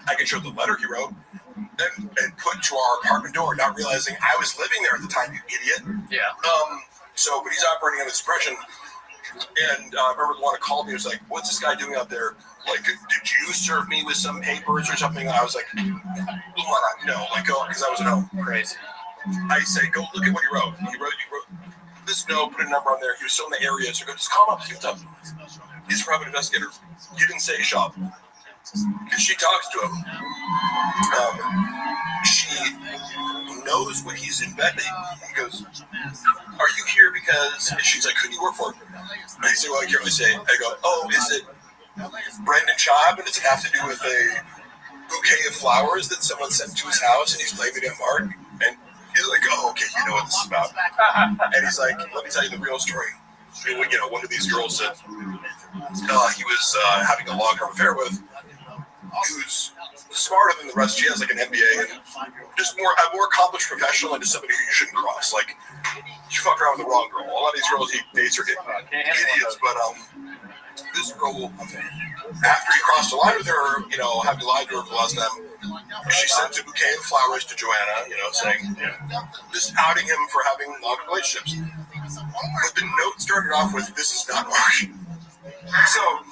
I can show the letter he wrote and put to our apartment door, not realizing I was living there at the time, you idiot. Yeah. But he's operating under suppression. And I remember Luana called me. He was like, "What's this guy doing out there? Did you serve me with some papers or something?" I was like, "Luana, no." Because I was at home. Crazy. I say, "Go look at what he wrote. He wrote this note, put a number on there. He was still in the area, so go just call him up, see what's up." He's a private investigator. He didn't say shop. Because she talks to him. She knows what he's inventing. He goes, "Are you here because..." And she's like, "Who do you work for?" And I say, "Well, I can't really say." I go, "Oh, is it Brendan Schaub? And does it have to do with a bouquet of flowers that someone sent to his house and he's blaming it on Mark?" And he's like, "Oh, okay, you know what this is about." And he's like, "Let me tell you the real story." One of these girls said he was having a long-term affair with, who's smarter than the rest. She has an MBA and just a more accomplished professional, and just somebody who you shouldn't cross. You fucked around with the wrong girl. A lot of these girls he dates are idiots, but this girl, after he crossed the line with her, having lied to her for the last time, she sent a bouquet of flowers to Joanna, saying, just outing him for having long relationships. But the note started off with, "This is not Mark." So,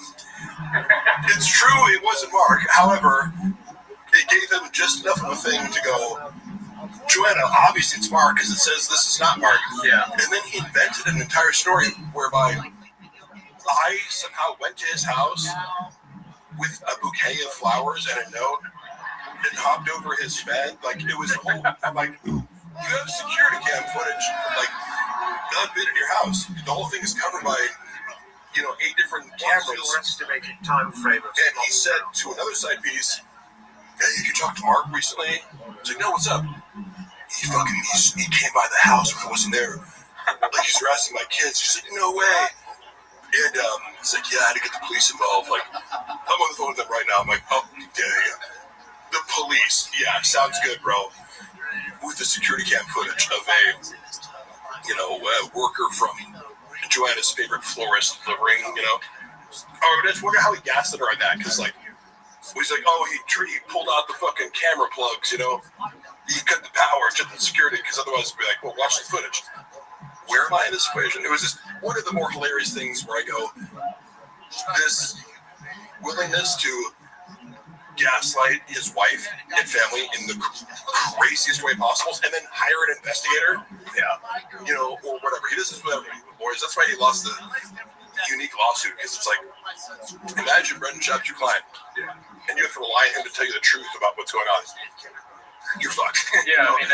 it's true it wasn't Mark. However, it gave him just enough of a thing to go, "Joanna, obviously it's Mark because it says this is not Mark." Yeah. And then he invented an entire story whereby I somehow went to his house with a bouquet of flowers and a note and hopped over his bed. It was a whole... I'm like, "You have security cam footage, unbid in your house. The whole thing is covered by, 8 different cameras." What's your estimated time frame? And he said to another side piece, "Hey, you talked to Mark recently?" I was like, "No, what's up?" He came by the house when I wasn't there. He's harassing my kids." She's like, "No way." And he's like, "Yeah, I had to get the police involved." I'm on the phone with them right now. I'm like, "Oh, yeah. The police. Yeah, sounds good, bro." With the security cam footage of a worker from Joanna's favorite florist delivering, I just wonder how he gassed her on that, because, he's like, "Oh, he pulled out the fucking camera plugs, he cut the power to the security, because otherwise it'd be like, well, watch the footage." Where am I in this equation? It was just one of the more hilarious things where I go, this willingness to gaslight his wife and family in the craziest way possible, and then hire an investigator, or whatever. He does this with everybody, boys. That's why he lost the unique lawsuit, because it's like, imagine Brendan Schaub's your client, and you have to rely on him to tell you the truth about what's going on. You're fucked. Yeah, I mean,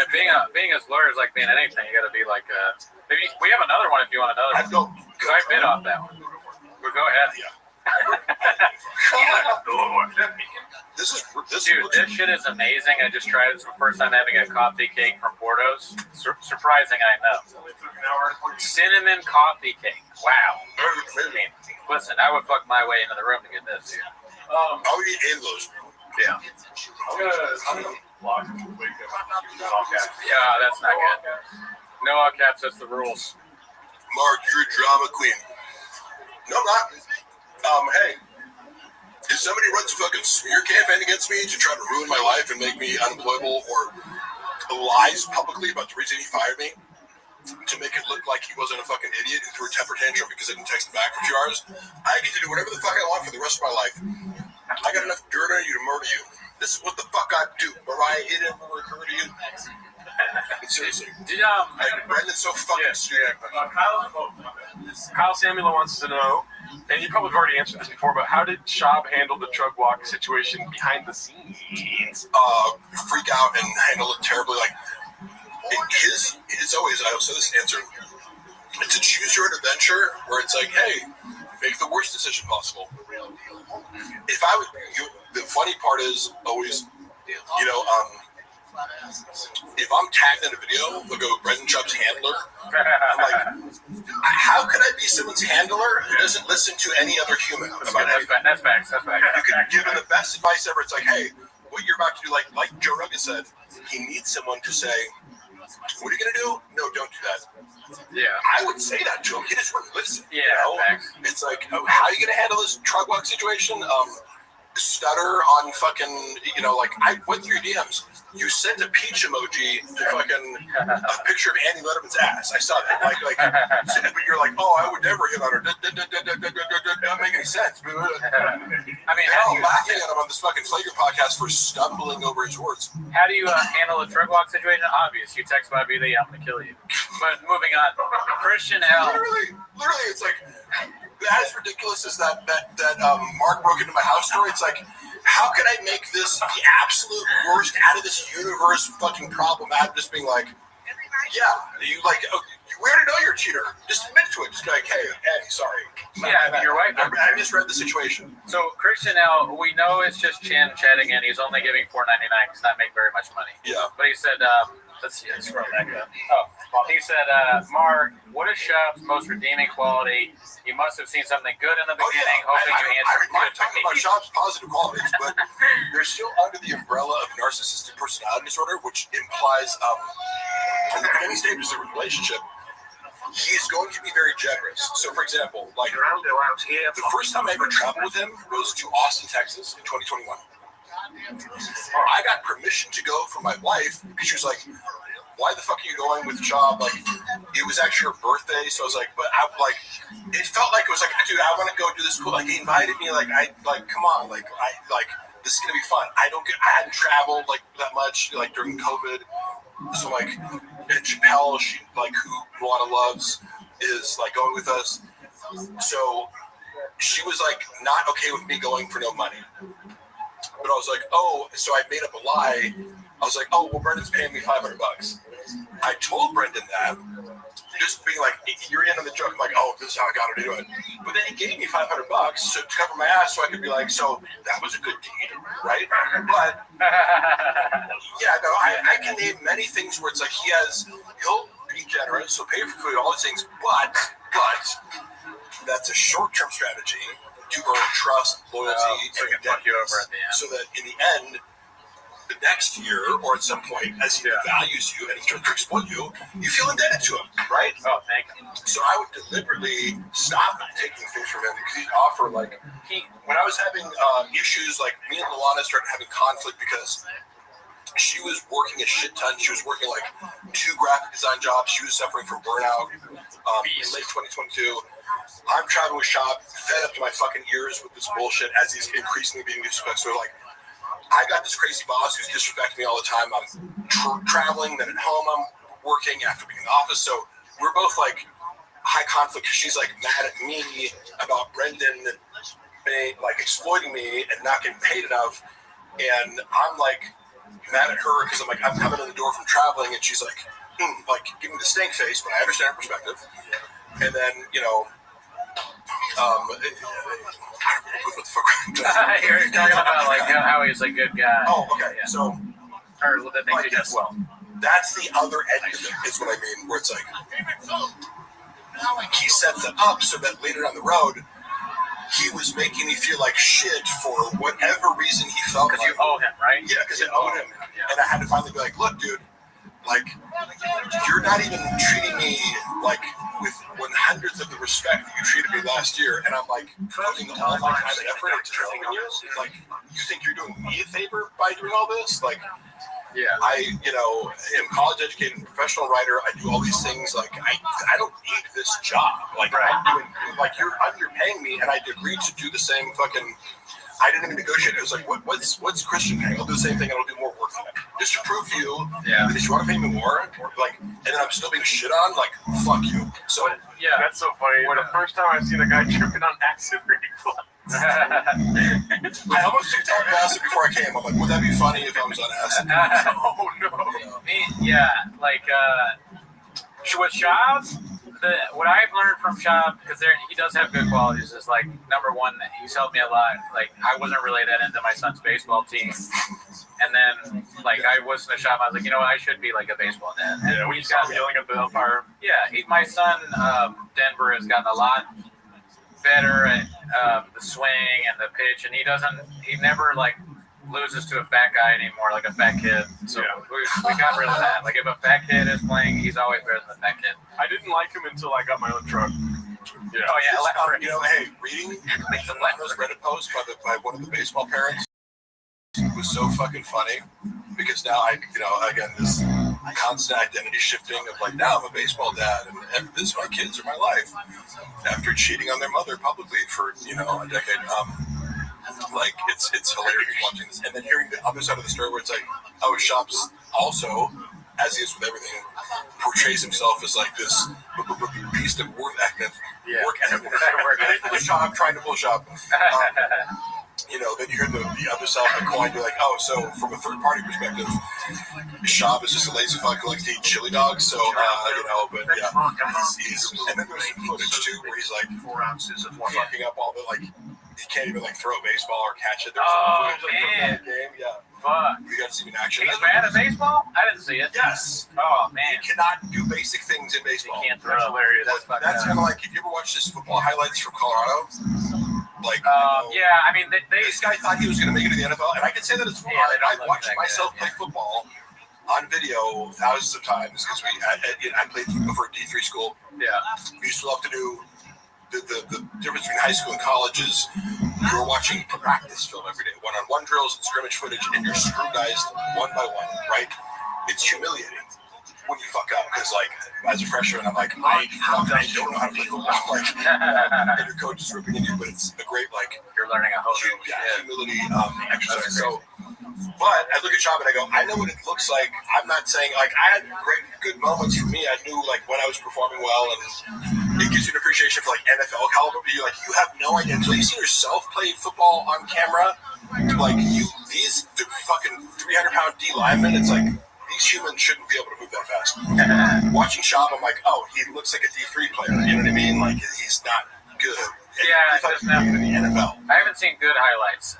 being his lawyer is like being anything. You got to be maybe we have another one if you want another one. Because I bid off that one. But go ahead. Yeah. This is This shit is amazing. I just tried it. It's the first time having a coffee cake from Porto's. Surprising, I know. Cinnamon coffee cake. Wow. I mean, listen, I would fuck my way into the room to get this. Dude. I would eat 8 of those. Yeah. I'm gonna block wake up. All caps. Yeah, that's not good. No all caps. That's the rules. Mark, you're a drama queen. No, I'm not. Hey, if somebody runs a fucking smear campaign against me to try to ruin my life and make me unemployable or lies publicly about the reason he fired me to make it look like he wasn't a fucking idiot who threw a temper tantrum because I didn't text him back for a few hours, I get to do whatever the fuck I want for the rest of my life. I got enough dirt on you to murder you. This is what the fuck I do. Mariah, it never occurred to you. Seriously. Brendan's so fucking stupid. Kyle Samuel wants to know, and you probably have already answered this before, but how did Shab handle the drug walk situation behind the scenes? Freak out and handle it terribly. Like it's always, I also this answer. It's a choose your own adventure where it's like, hey, make the worst decision possible. If I would, the funny part is always, if I'm tagged in a video, they'll go Brendan Chubb's handler. I'm like, how could I be someone's handler who doesn't listen to any other human? That's facts. You can give him the best advice ever. It's like, hey, what you're about to do, like Joe Rogan said, he needs someone to say, what are you gonna do? No, don't do that. Yeah, I would say that to him. He just wouldn't listen. Yeah, facts. It's like, how are you gonna handle this drug walk situation? Stutter on fucking, I went through your DMs. You sent a peach emoji to fucking a picture of Annie Letterman's ass. I saw that. But you're like, oh, I would never hit on her. Doesn't make any sense. I mean, I'm laughing at him on this fucking Flagrant podcast for stumbling over his words. How do you handle a drug walk situation? Obvious. You text my BD, I'm gonna kill you. But moving on, Christian L. Literally, it's like, as ridiculous as that Mark broke into my house story, it's like, how can I make this the absolute worst out of this universe fucking problem out of just being like, yeah, you like, we already know you're a cheater. Just admit to it. Just be like, hey, sorry. Yeah, you're right. I misread the situation. So Christian L, we know it's just Chan chatting in. He's only giving $4.99. Does not make very much money. Yeah. But he said, let's see, scroll back up. He said, Mark, what is Shub's most redeeming quality? You must have seen something good in the beginning. Hoping you answer. I'm talking about Shub's positive qualities, but they're still under the umbrella of narcissistic personality disorder, which implies in the beginning stages of a relationship, he's going to be very generous. So, for example, like the first time I ever traveled with him was to Austin, Texas in 2021. I got permission to go from my wife because she was like, why the fuck are you going with Job? Like, it was actually her birthday, so I was like, it felt like it was like, dude, I want to go do this cool. Like, he invited me, come on, this is gonna be fun. I hadn't traveled like that much, like during COVID. So like, and Chappelle, who Luana loves, is like going with us. So she was like not okay with me going for no money. But I was like, so I made up a lie. I was like, well, Brendan's paying me $500. I told Brendan that, just being like, you're in on the joke. I'm like, this is how I got her to do it. But then he gave me $500 to cover my ass, so I could be like, so that was a good deed, right? But I can name many things where it's like he'll be generous, he'll pay for food, all these things, but that's a short-term strategy to earn trust, loyalty, and indebtedness, so that in the end, the next year or at some point, as he values you and he starts to exploit you, you feel indebted to him, right? Oh, thank you. So I would deliberately stop taking things from him because he'd offer, when I was having issues, like me and Luana started having conflict because she was working a shit ton. She was working 2 graphic design jobs. She was suffering from burnout in late 2022. I'm traveling with Shop, fed up to my fucking ears with this bullshit as he's increasingly being disrespectful. So I got this crazy boss who's disrespecting me all the time. I'm traveling, then at home I'm working after being in the office. So we're both high conflict because she's mad at me about Brendan exploiting me and not getting paid enough. And I'm mad at her because I'm coming in the door from traveling and she's giving me the stank face, but I understand her perspective. And then, What the fuck? You're talking about like how he's a good guy. Oh, okay. Yeah. So, or that things he does well. That's the other end of it, is what I mean, where it's like he sets it up so that later down the road, he was making me feel like shit for whatever reason he felt like. Because you owe him, right? Yeah, because I owed him. Yeah. And I had to finally be like, look, dude, like, you're not even treating me like with 100th of the respect that you treated me last year. And I'm like, putting all my time and effort into helping you. Like, you think you're doing me a favor by doing all this? Like, yeah, I, am college educated, professional writer. I do all these things. Like, I don't need this job. Like, I'm doing, like, you're underpaying me, and I agreed to do the same fucking. I didn't even negotiate. It was like, what's Christian paying? I'll do the same thing, and I'll do more work for them, just to prove to you that if you want to pay me more, like, and then I'm still being shit on, like, fuck you. So yeah, that's so funny. The first time I've seen a guy tripping on acid reflux. I almost took top acid before I came. I'm like, would that be funny if I was on acid? Oh no. Yeah, like with Shab, what I've learned from Shab, because he does have good qualities, is like, number one, he's helped me a lot. Like, I wasn't really that into my son's baseball team, and then like I was in the shop, I was like, you know what, I should be like a baseball dad. And when you stop yelling at the umpire. Yeah, my son Denver has gotten a lot better at the swing and the pitch, and he never like loses to a fat guy anymore, like a fat kid. So we got rid of that. Like, if a fat kid is playing, he's always better than the fat kid. I didn't like him until I got my own truck. Yeah. Oh yeah. Hey, reading the Reddit post by one of the baseball parents was so fucking funny, because now again, this constant identity shifting of like, now I'm a baseball dad and my kids are my life, after cheating on their mother publicly for a decade. Like, it's hilarious watching this, and then hearing the other side of the story where it's like, Shops also, as he is with everything, portrays himself as like this beast of work ethic. I'm trying to pull Shop. Then you hear the other side of the coin. You're like, so from a third party perspective, Shab is just a lazy fuck who likes to eat chili dogs. So, but yeah, he's and then there's some footage too where he's like 4 ounces of fucking up all the like. He can't even like throw a baseball or catch it. There's some footage from that game. Yeah. Fuck. We got to see him in action. He's bad at baseball? I didn't see it. Yes. Oh man. He cannot do basic things in baseball. He can't throw. That's hilarious. That's kind of like, if you ever watched his football highlights from Colorado. Like, yeah, I mean, this guy thought he was going to make it to the NFL, and I can say that it's football. I've watched myself play football on video thousands of times, because I played for a D3 school. Yeah. We used to love to do the difference between high school and college is you're watching practice film every day, one-on-one drills and scrimmage footage, and you're scrutinized one by one, right? It's humiliating when you fuck up, because like, as a freshman, I'm like, I don't know how to play football, like, and your coach is ripping into you, but it's a great, like, you're learning a whole humility exercise. So, but I look at Shab and I go, I know what it looks like. I'm not saying, like, I had good moments for me. I knew, like, when I was performing well, and it gives you an appreciation for, like, NFL caliber, but you have no idea until you see yourself play football on camera. Like, the fucking 300-pound D linemen, it's like, these humans shouldn't be able to move that fast. Watching Shab, I'm like, he looks like a D3 player. You know what I mean? Like, he's not good. Yeah, he's not good in the NFL. I haven't seen good highlights.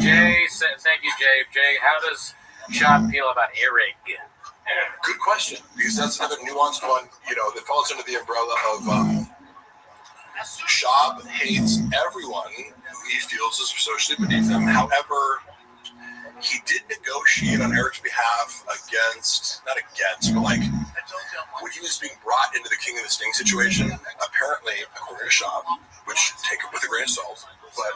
Jay said, thank you, Jay. Jay, how does Shab feel about Eric? Good question, because that's another nuanced one, that falls under the umbrella of Shab hates everyone who he feels is socially beneath him. However, he did negotiate on Eric's behalf not against, but like, when he was being brought into the King of the Sting situation, apparently, according to Shab, which take it with a grain of salt, but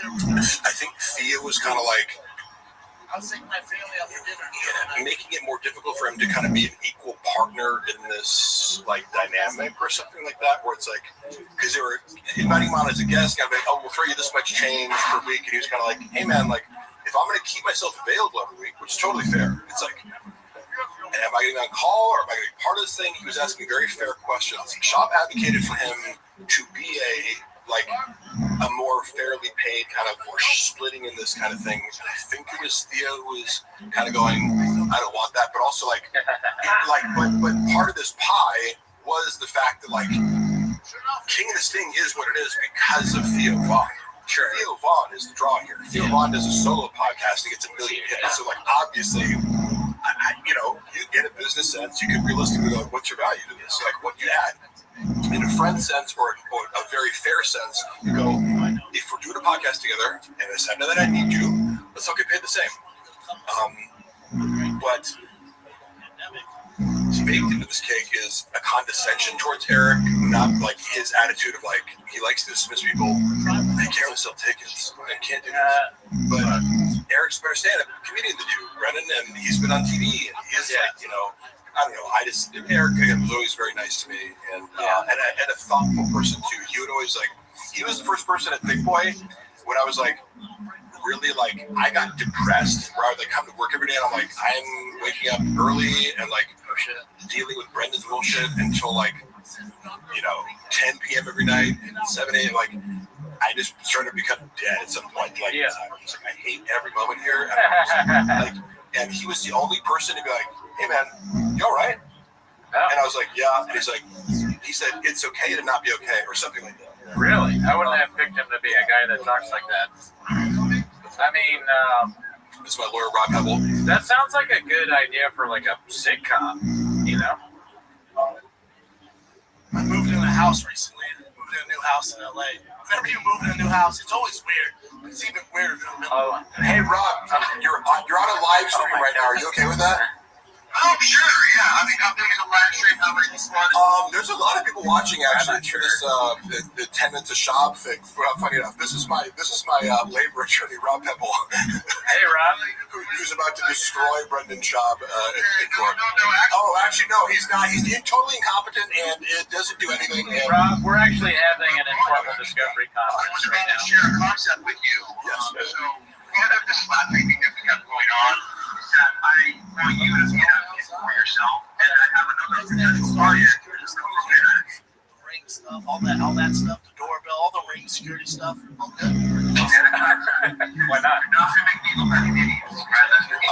I think Thea was kind of like, making it more difficult for him to kind of be an equal partner in this like dynamic or something like that, where it's like, because they were inviting him on as a guest, and I'm like, we'll throw you this much change per week, and he was kind of like, hey man, like, if I'm going to keep myself available every week, which is totally fair, it's like, am I getting on call, or am I going to be part of this thing? He was asking very fair questions. Shab advocated for him to be a more fairly paid kind of, or splitting in this kind of thing. I think it was Thea who was kind of going, I don't want that, but also but part of this pie was the fact that like King of the Sting is what it is because of Theo Vaughn. Sure. Theo Vaughn is the draw here. Theo Vaughn does a solo podcast and gets a million hits. So, like, obviously, you know, in a business sense, you could realistically go, what's your value to this? Like, what you add. In a friend sense or a very fair sense, you go, if we're doing a podcast together and I said that I need you, let's all get paid the same. But baked into this cake is a condescension towards Eric, not like his attitude of like he likes to dismiss people. I can't really sell tickets. I can't do that. But Eric's a better stand-up comedian than you, Brennan, and he's been on TV and he's like, you know, I don't know. Eric again was always very nice to me and a thoughtful person too. He would always like. He was the first person at Big Boy when I was like. Really like I got depressed where I would like come to work every day and I'm like I'm waking up early and like dealing with Brendan's bullshit until like 10 p.m. every night, 7 a.m. like I just started to become dead at some point. Like I was like I hate every moment here. And he was the only person to be like, hey man, you all right? And I was like, yeah. And he said it's okay to not be okay or something like that. Really? I wouldn't have picked him to be a guy that talks like that. I mean, this is my lawyer, Rob Pebble. That sounds like a good idea for like a sitcom, you know? I moved in a house recently. Moved in a new house in LA. Whenever you move in a new house, it's always weird. It's even weirder in the middle. Hey, Rob, you're on a live stream right now. Are you okay with that? Oh, sure, yeah. I mean, how big is a live stream? How many people? There's a lot of people watching actually for this the 10 minutes of Shab thing. Funny enough, this is my labor attorney, Rob Pebble. Hey, Rob, who's about to destroy Brendan Shab in court. Actually, no, he's not. He's totally incompetent and it doesn't do anything. And Rob, we're actually having an informal discovery conference right now. I share a concept with you. Yes. So, part of this flat thing that we have going on is that I want you to be an advocate for yourself, and I have another potential client who's ring stuff, all that stuff, the doorbell, all the ring security stuff. I'm good. Why not? Not to make me look like an idiot.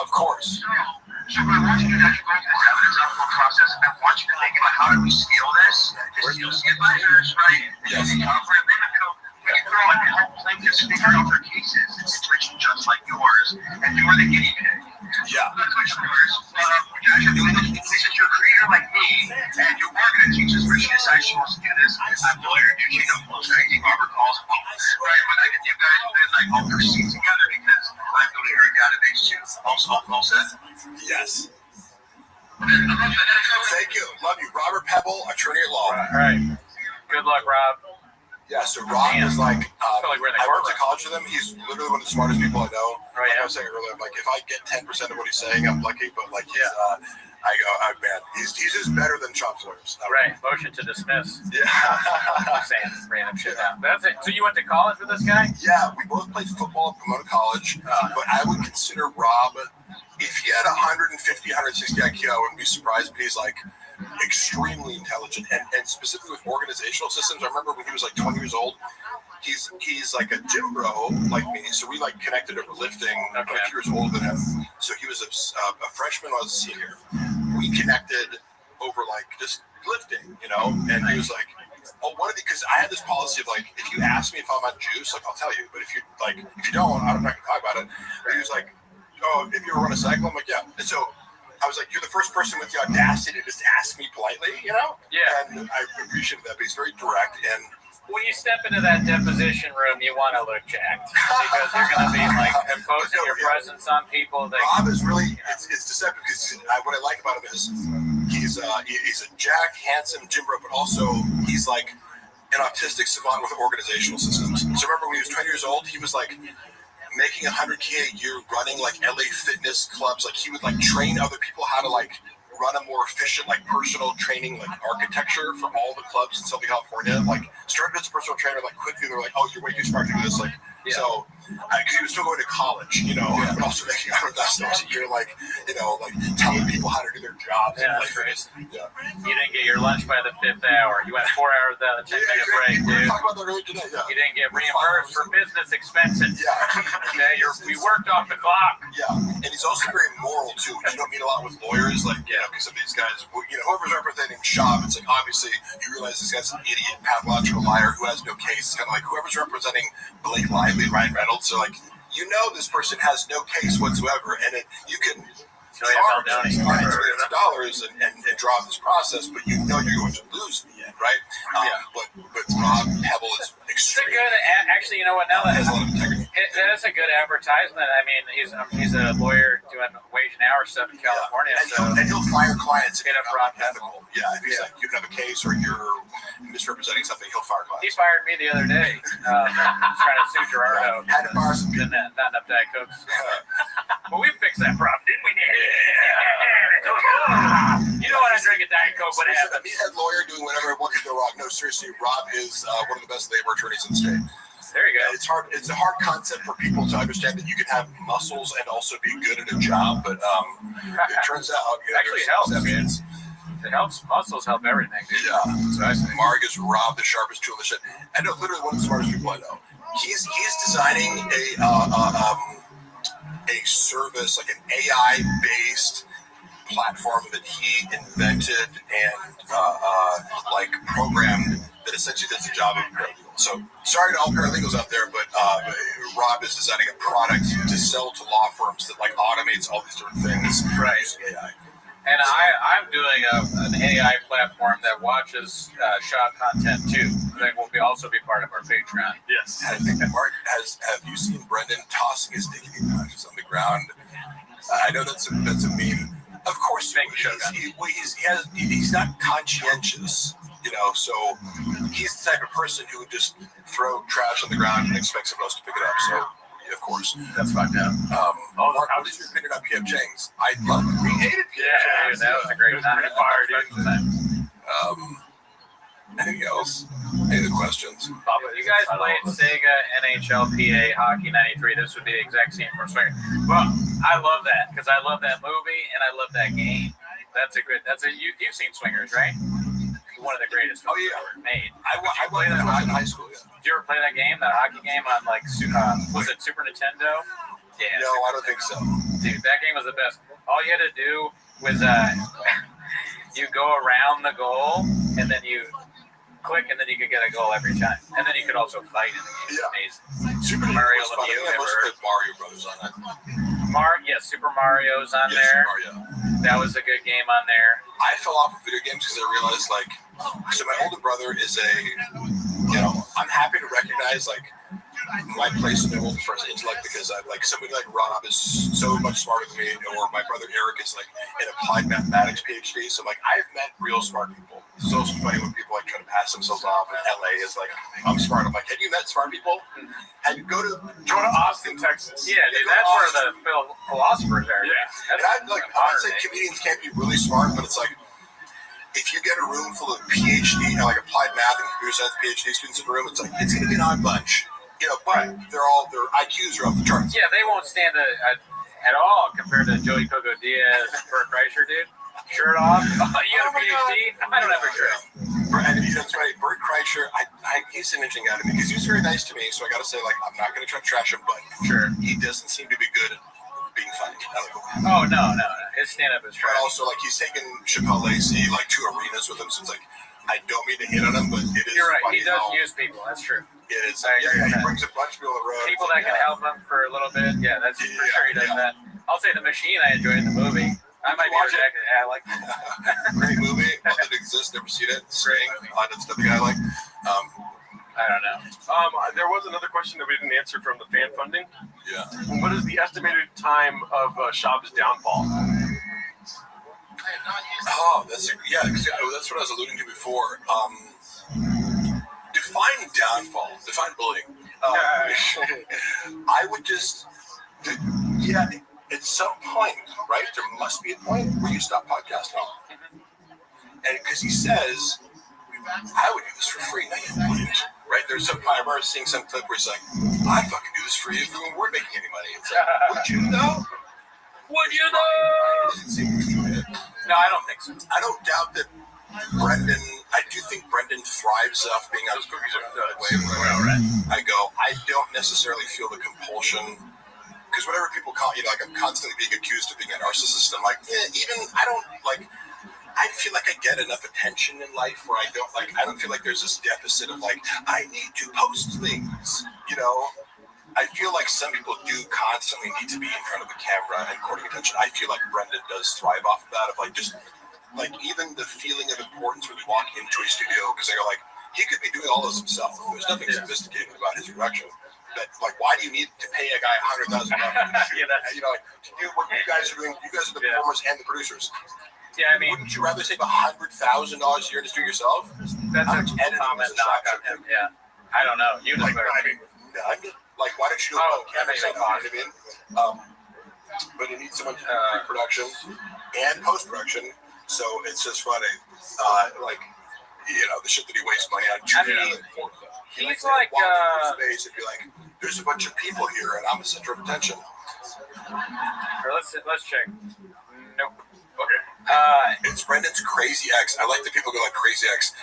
Of course. So what I want you to do is go through this evidence upload process. I want you to think about how do we scale this? This deals advisors, right? Yes. We can throw in help plaintiffs figure out their cases in situations just like yours, and you're the guinea pig. Yeah. That's what yours. When you guys are doing this, since you're a creator like me, and you are going to teach us where she decides she wants to do this, I'm going to introduce you to most anything Robert calls home. Right? When I get you guys to like all proceed together because I'm building your database too. All set? Yes. Thank you. Love you. Robert Pebble, attorney at law. All right. Good luck, Rob. Yeah, so Rob is like, I feel like we're in the I went to college with him. He's literally one of the smartest people I know. Right. Like I was saying earlier, I'm like, if I get 10% of what he's saying, I'm lucky. But like, man, he's just better than Chop's lawyers. Right. Motion to dismiss. Yeah. Saying random shit now. That's it. So you went to college with this guy? Yeah, we both played football at Pomona College. But I would consider Rob, if he had 150, 160 IQ, I wouldn't be surprised. But he's like extremely intelligent and specifically with organizational systems. I remember when he was like 20 years old, he's like a gym bro like me, so we like connected over lifting. I'm a few years older than him, so he was a freshman, I was a senior. We connected over like just lifting, and he was like, because I had this policy of like, if you ask me if I'm on juice, like I'll tell you, but if you don't, I'm not gonna talk about it. But he was like, oh, if you ever run a cycle, I'm like, yeah. And so I was like, you're the first person with the audacity to just ask me politely, Yeah. And I appreciate that, but he's very direct. And when you step into that deposition room, you want to look jacked because you're going to be like imposing your presence on people. Rob is really, it's deceptive because what I like about him is he's a jacked, handsome gym bro, but also he's like an autistic savant with organizational systems. So remember when he was 20 years old, he was like making $100K a year running like LA fitness clubs. Like he would like train other people how to like run a more efficient like personal training like architecture for all the clubs in Southern California. Like started as a personal trainer, like quickly they were like, oh, you're way too smart to do this. Like so because he was still going to college, and also making $100,000 a year, like telling people how to do their jobs. Yeah, that's great. Yeah. You didn't get your lunch by the 5th hour. You went 4 hours without a 10-minute break, dude. We talked about that earlier today. Yeah. You didn't get reimbursed for business expenses. Yeah. Okay, we worked off the clock. Yeah, and he's also very moral too. You don't meet a lot with lawyers, because some of these guys, whoever's representing Shab, it's like obviously you realize this guy's an idiot, pathological liar who has no case. It's kind of like whoever's representing Blake Lively, Ryan Reynolds. So this person has no case whatsoever, and you can charge millions of dollars and draw this process, but you're going to lose in the end, right? But Rob Hebel is extremely. It's a good. Actually, you know what? Now has a lot of integrity. That's a good advertisement. I mean, he's a lawyer doing wage and hour stuff in California, and he'll fire clients if you're not ethical. Yeah, if he's like you have a case or you're misrepresenting something, he'll fire clients. He fired me the other day. Trying to sue Gerardo. Had to fire some people. Not enough Diet Cokes. But we fixed that problem, didn't we? You know when I drink a Diet Coke, what happens? A meathead lawyer doing whatever, what could go wrong? No, seriously, Rob is one of the best labor attorneys in the state. There you go. It's hard. It's a hard concept for people to understand that you can have muscles and also be good at a job. But it turns out, actually it helps. It helps. Muscles help everything, dude. Yeah. That's what I say. Marg is Rob, the sharpest tool in the shed. I know literally one of the smartest people I know. He's designing a service, like an AI-based platform that he invented and programmed that essentially does the job of paralegal. So sorry to all paralegals out there, but Rob is designing a product to sell to law firms that automates all these different things using AI. And I'm doing an AI platform that watches shop content too. That will also be part of our Patreon. Yes. Mark, have you seen Brendan tossing his dignity pouches on the ground? I know that's a meme. Of course, he's not conscientious, so he's the type of person who would just throw trash on the ground and expect someone else to pick it up. So, of course, that's fucked up. Mark, what is your opinion on P.F. Chang's? I loved it. We hated P.F. Chang's. That was a great time. Anything else? Any other questions? If you guys played Sega NHLPA Hockey 93, this would be the exact same for Swinger. Well, I love that because I love that movie and I love that game. You've seen Swingers, right? One of the greatest movies ever made. I played that in high school. Yeah. Did you ever play that game, that hockey game on was it Super Nintendo? Yeah. No, I don't think so. Dude, that game was the best. All you had to do was you go around the goal and then you click and then you could get a goal every time. And then you could also fight in the game. Yeah. Amazing. Super Mario Brothers on that. Super Mario's on there. That was a good game on there. I fell off of video games because I realized, so my older brother is I'm happy to recognize, my place in the world as far as intellect because somebody like Rob is so much smarter than me, or my brother Eric is an applied mathematics PhD. So I've met real smart people. It's also funny when people try to pass themselves off in LA is I'm smart. I'm like, have you met smart people? Have you go to Austin, Texas? Yeah, dude, that's where the philosophers are. Yeah. And I'm not saying comedians can't be really smart, but it's if you get a room full of PhD, applied math and computer science PhD students in a room, it's going to be an odd bunch. But their IQs are off the charts. Yeah, they won't stand at all compared to Joey Coco Diaz and Bert Kreischer, dude. Shirt off. You have a PhD? I don't have a shirt. That's right. Bert Kreischer, he's an interesting guy to me because he was very nice to me. So I got to say, I'm not going to try to trash him, but he doesn't seem to be good at being funny. Oh, no. His stand-up is trash. But also, he's taken Chappelle Lacey, to arenas with him. So it's I don't mean to hit on him, but it is. You're right. He does use people. That's true. It is. He brings a bunch of people on the road. People that can help him for a little bit. Yeah, that's for sure. He does that. I'll say The Machine. I enjoyed the movie. I might watch it. I like it. Great movie. One that exists. Never seen it. Sting. That's another guy I like. I don't know. There was another question that we didn't answer from the fan funding. Yeah. What is the estimated time of Shab's downfall? That's what I was alluding to before. Define downfall. Define bullying. I would just, at some point, right? There must be a point where you stop podcasting, and because he says I would do this for free. No, you wouldn't. Right? There's some, I remember seeing some clip where it's like, I'd fucking do this for you if we weren't making any money. It's like, would you though? Would you though? No, I don't think so. I don't doubt that Brendan, I do think Brendan thrives off being on cookies the way I go. I don't necessarily feel the compulsion, because whatever people call, like I'm constantly being accused of being a narcissist. I'm like, I feel like I get enough attention in life where I don't feel like there's this deficit of like, I need to post things, I feel like some people do constantly need to be in front of the camera and courting attention. I feel like Brendan does thrive off of that, of like just like even the feeling of importance when you walk into a studio, because I go like, he could be doing all this himself. There's nothing sophisticated about his production. That like, why do you need to pay a guy $100,000 to do what you guys are doing? You guys are the performers and the producers. Yeah, I mean, wouldn't you rather save $100,000 a year to do it yourself? That's a common knock on him. Yeah, I don't know. You know better. Like, why don't you do it? That makes sense. But you need someone to do pre-production and post-production, so it's just funny. The shit that he wastes money on. He's like space and be like, there's a bunch of people here, and I'm the center of attention. Let's check. Nope. Okay. It's Brendan's Crazy Ex. I like that people go like Crazy Ex.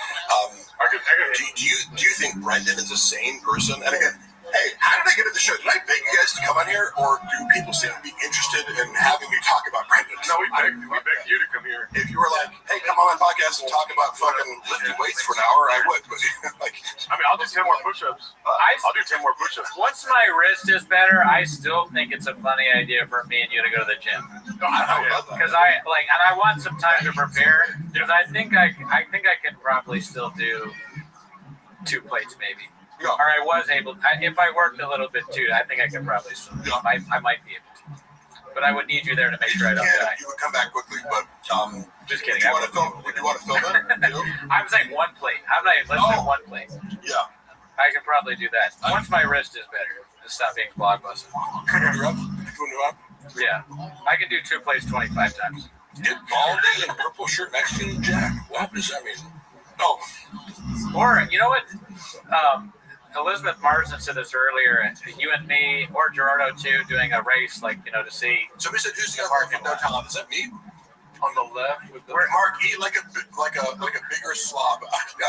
Do you think Brendan is a sane person? And again, hey, how did I get into the show? Did I beg you guys to come on here, or do people seem to be interested in having me talk about Brendan? No, we begged you to come here. If you were like, hey, come on my podcast and talk about fucking lifting weights for an hour, I would. But I'll do 10 more push-ups. I'll do 10 more push-ups. Once my wrist is better, I still think it's a funny idea for me and you to go to the gym. Because I want some time to prepare. Because I think I can probably still do 2 plates maybe. Or I was able. If I worked a little bit too, I think I could probably still. I might be able to. But I would need you there to make sure I don't die. You would come back quickly, but just kidding. Would you want to film it? I'm saying 1 plate. How many? Let's do 1 plate. Yeah. I could probably do that once my wrist is better. Stop being blockbuster. Yeah, I can do 2 plates 25 times. Get Baldy and purple shirt Mexican Jack. What does that mean? Oh. Or you know what? Elizabeth Marsden said this earlier. You and me, or Gerardo too, doing a race to see. Somebody said, "Who's the other from downtown?" Is that me? On the left with the Mark, eat like a bigger slob. If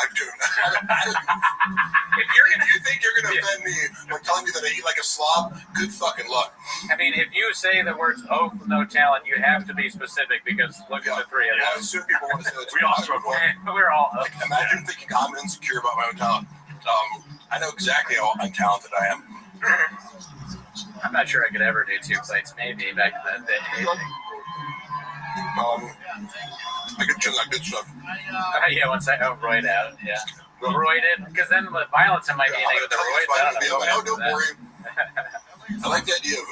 you think you're gonna offend me by telling me that I eat like a slob, good fucking luck. I mean, if you say the words "oh" from No Talent, you have to be specific because look at the 3 of us. I assume people want to say that. We all struggle. We're all imagine thinking I'm insecure about my own talent. I know exactly how untalented I am. I'm not sure I could ever do 2 plates. Maybe back in the day. I could chill that good stuff. Yeah, once I roid out. Yeah. Roided, because then the violence in my DNA with the roids. Don't worry. I like the idea of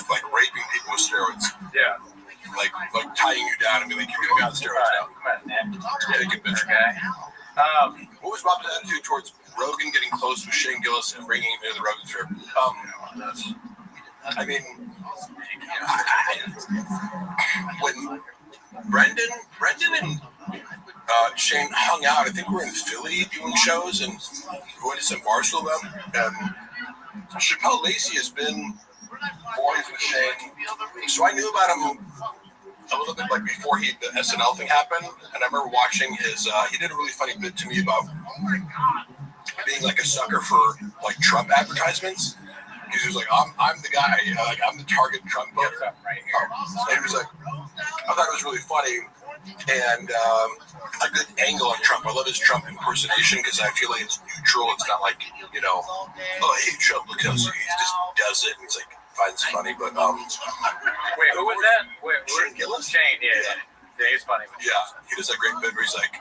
like raping people with steroids. Yeah. Like tying you down and be like, you're gonna be on steroids now. Take it, bitch. Okay. What was Rob's attitude towards Rogan getting close with Shane Gillis and bringing him into the Rogan trip? I mean, when Brendan and Shane hung out, I think we were in Philly doing shows and we went to some Barstool event. Chappelle Lacey has been boys with Shane, so I knew about him a little bit like before the SNL thing happened, and I remember watching his. He did a really funny bit to me about being like a sucker for like Trump advertisements. Because he was like, I'm the guy, I'm the target Trump voter. Right here. And he was like, I thought it was really funny and a good angle on Trump. I love his Trump impersonation because I feel like it's neutral. It's not like, oh, I hate Trump because he just does it. And it's like, finds it funny. But, wait, who was that? Shane Gillis? Shane, yeah. Yeah, he's funny. Yeah, he does that great bit where he's like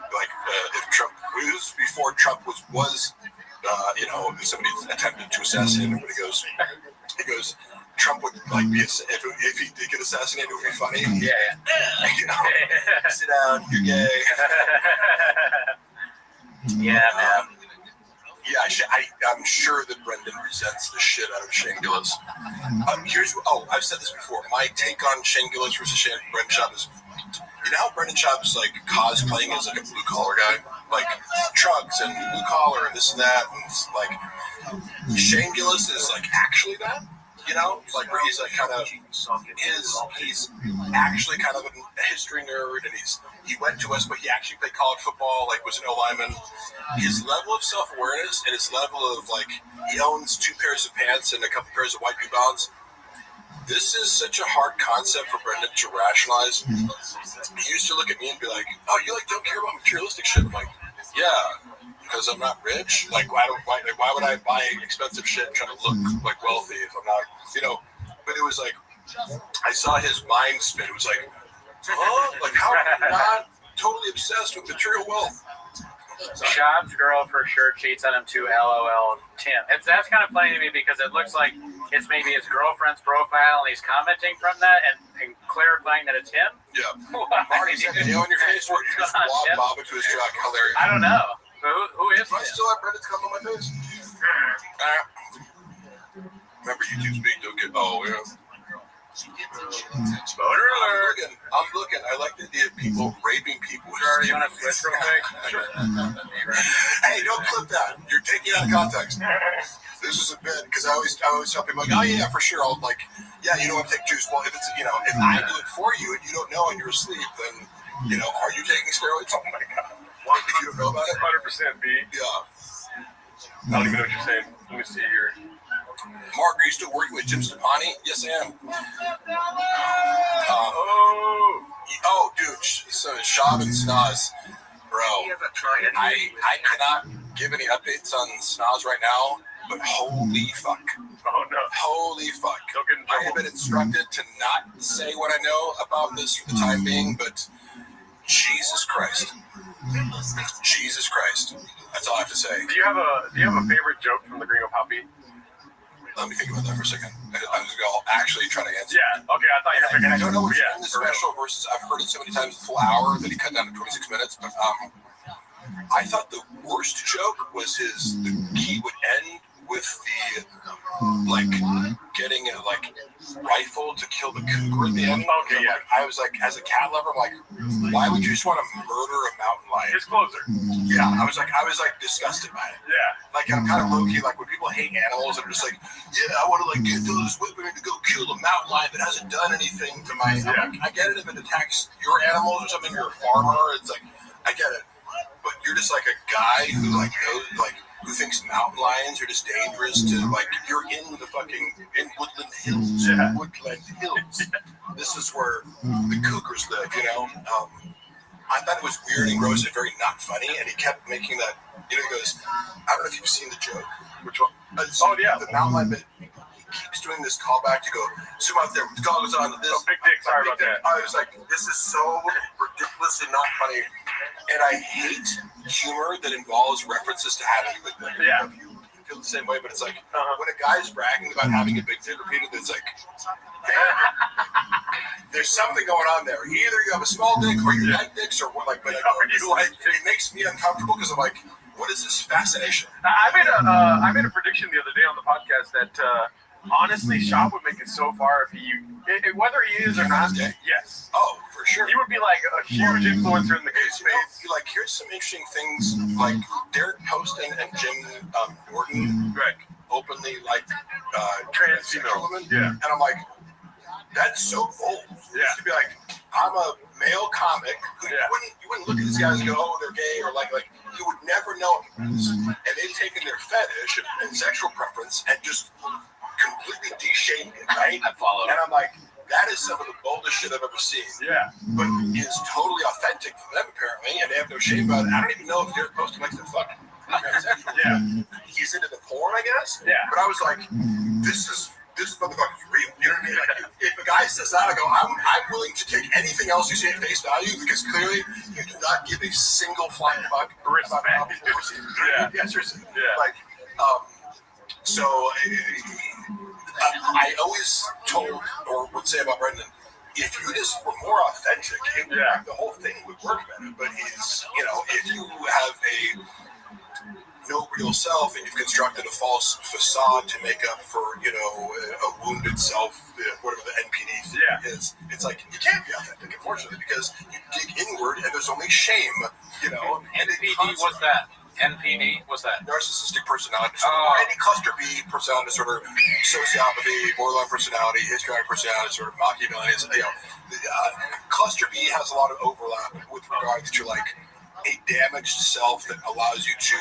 if Trump, it was before Trump was somebody attempted to assassinate him, but he goes, Trump would like be if he did get assassinated, it would be funny. Yeah. Sit down, you're gay. Yeah, man. Yeah, I'm sure that Brendan resents the shit out of Shane Gillis. I've said this before. My take on Shane Gillis versus Brendan Schaub is, you know how Brendan Schaub is like cosplaying as like a blue collar guy? like trucks and blue collar and this and that, and it's like Shameless is like actually that, you know, like where he's like kind of he's actually kind of a history nerd, and he went to us, but he actually played college football, like was an O lineman. His level of self-awareness and his level of like he owns 2 pairs of pants and a couple pairs of white New Balance. This is such a hard concept for Brendan to rationalize. He used to look at me and be like, "Oh, you like don't care about materialistic shit?" I'm like, "Yeah, because I'm not rich. Like, why would I buy expensive shit and try to look like wealthy if I'm not, you know?" But it was like, I saw his mind spin. It was like, "Huh? Like, how are you not totally obsessed with material wealth?" Shab's girl for sure cheats on him too. LOL. Tim. That's kind of funny to me because it looks like it's maybe his girlfriend's profile and he's commenting from that and clarifying that it's him. Yeah. Marty said, "You on your face, or you just walk Bob into his truck." Hilarious. I don't know. Who is? Do I still have Brendan's comment on my face? Remember YouTube speak? Don't get. Oh yeah. Spoiler alert! I'm looking. I like the idea of people raping people. Sure, you want to switch real quick? Sure. Hey, don't clip that. You're taking it out of context. This is a bit because I always tell people like, "Oh yeah, for sure." I'll like, "Yeah, you don't want to take juice." Well, if it's if I do it for you and you don't know and you're asleep, then are you taking steroids? Oh my god! If you don't know about it, 100% B. Yeah. I don't even know what you're saying. Let me see here. Mark, are you still working with Jim Stepani? Yes, I am. Dude, so Shab and Snaz, bro. I cannot give any updates on Snaz right now, but holy fuck. Oh no. Holy fuck. I have been instructed to not say what I know about this for the time being, but Jesus Christ. Jesus Christ. That's all I have to say. Do you have a favorite joke from the Gringo Poppy? Let me think about that for a second. I was going to actually try to answer. Yeah, okay, I thought you were thinking. I don't know what's in the special versus I've heard it so many times, the full hour that he cut down to 26 minutes. But I thought the worst joke was he would end with the getting a rifle to kill the cougar at the end. Okay, yeah. I was like, as a cat lover, I'm like, why would you just want to murder a mountain lion? His closer. Yeah, I was disgusted by it. Yeah. Like I'm kind of low key, like when people hate animals, I'm just like, yeah, I want to get those women to go kill a mountain lion that hasn't done anything to my. Yeah. I get it if it attacks your animals or something. You're a farmer. It's like I get it, but you're just like a guy who knows who thinks mountain lions are just dangerous to you're in Woodland Hills. Yeah. Woodland Hills. This is where the cougars live, I thought it was weird and gross and very not funny, and he kept making that, he goes, I don't know if you've seen the joke. Which one? Yeah. The mountain lion bit. He keeps doing this callback to go, zoom out there, the goggles on to this. Big dick, sorry about that. I was like, this is so ridiculous and not funny. And I hate humor that involves references to having a big dick. Yeah. You feel the same way, but it's like, when a guy's bragging about having a big dick repeatedly, it's like, there's something going on there. Either you have a small dick or you like dicks or what, but it makes me uncomfortable because I'm like, what is this fascination? I made a prediction the other day on the podcast that honestly, Shab would make it so far whether he is or not. Yes. Oh, for sure. He would be like a huge influencer in the gay space. Here's some interesting things. Like Derek Poston and Jim Gordon, openly trans female women. Yeah. And I'm like, that's so bold. Yeah. To be like, I'm a male comic. You wouldn't look at these guys and go, oh, they're gay, or you would never know them. And they've taken their fetish and sexual preference and just completely de-shaped it, right? I follow. And I'm like, that is some of the boldest shit I've ever seen. Yeah. But it's totally authentic for them, apparently, and they have no shame about it. I don't even know if Derek Poston likes to fuck transsexual. Yeah. He's into the porn, I guess. Yeah. But I was like, this motherfucker's real. You know what I mean? If a guy says that, I go, I'm willing to take anything else you say at face value because clearly you do not give a single flying fuck about how people receive it. Yeah, seriously. Yeah. So I always told or would say about Brendan, if you just were more authentic, the whole thing would work better. But if you have no real self and you've constructed a false facade to make up for, a wounded self, whatever the NPD is. It's like you can't be authentic, unfortunately, because you dig inward and there's only shame, you know. NPD, what's that? NPD, what's that? Narcissistic personality disorder, or any cluster B personality disorder, sociopathy, borderline personality, histrionic personality disorder, Machiavellianism. You know, cluster B has a lot of overlap with regards to like a damaged self that allows you to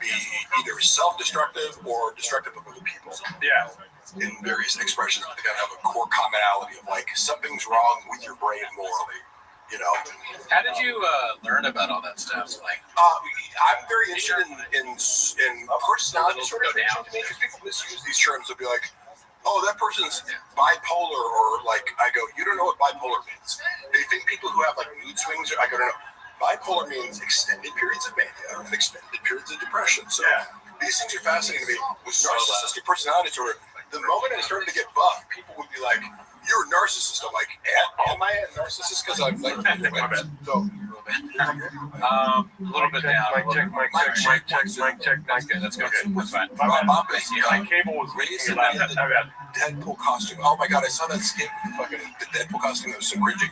be either self-destructive or destructive of other people. Yeah. In various expressions, but they gotta have a core commonality of like something's wrong with your brain morally. You know. How did you learn about all that stuff? Like, I'm very interested in personality disorder because people misuse these terms to be like, oh, that person's bipolar, or like I go, you don't know what bipolar means. They think people who have like mood swings. I go, no. Bipolar means extended periods of mania and extended periods of depression. So these things are fascinating to me. With narcissistic personality disorder, the moment I started to get buff, people would be like, "You're a narcissist." I'm like, "Am I a narcissist?" Because I'm like, so a little bit down. Mic check. That's good. That's fine. My cable was raised the Deadpool costume. Oh my god, I saw that skit. The Deadpool costume that was so cringy.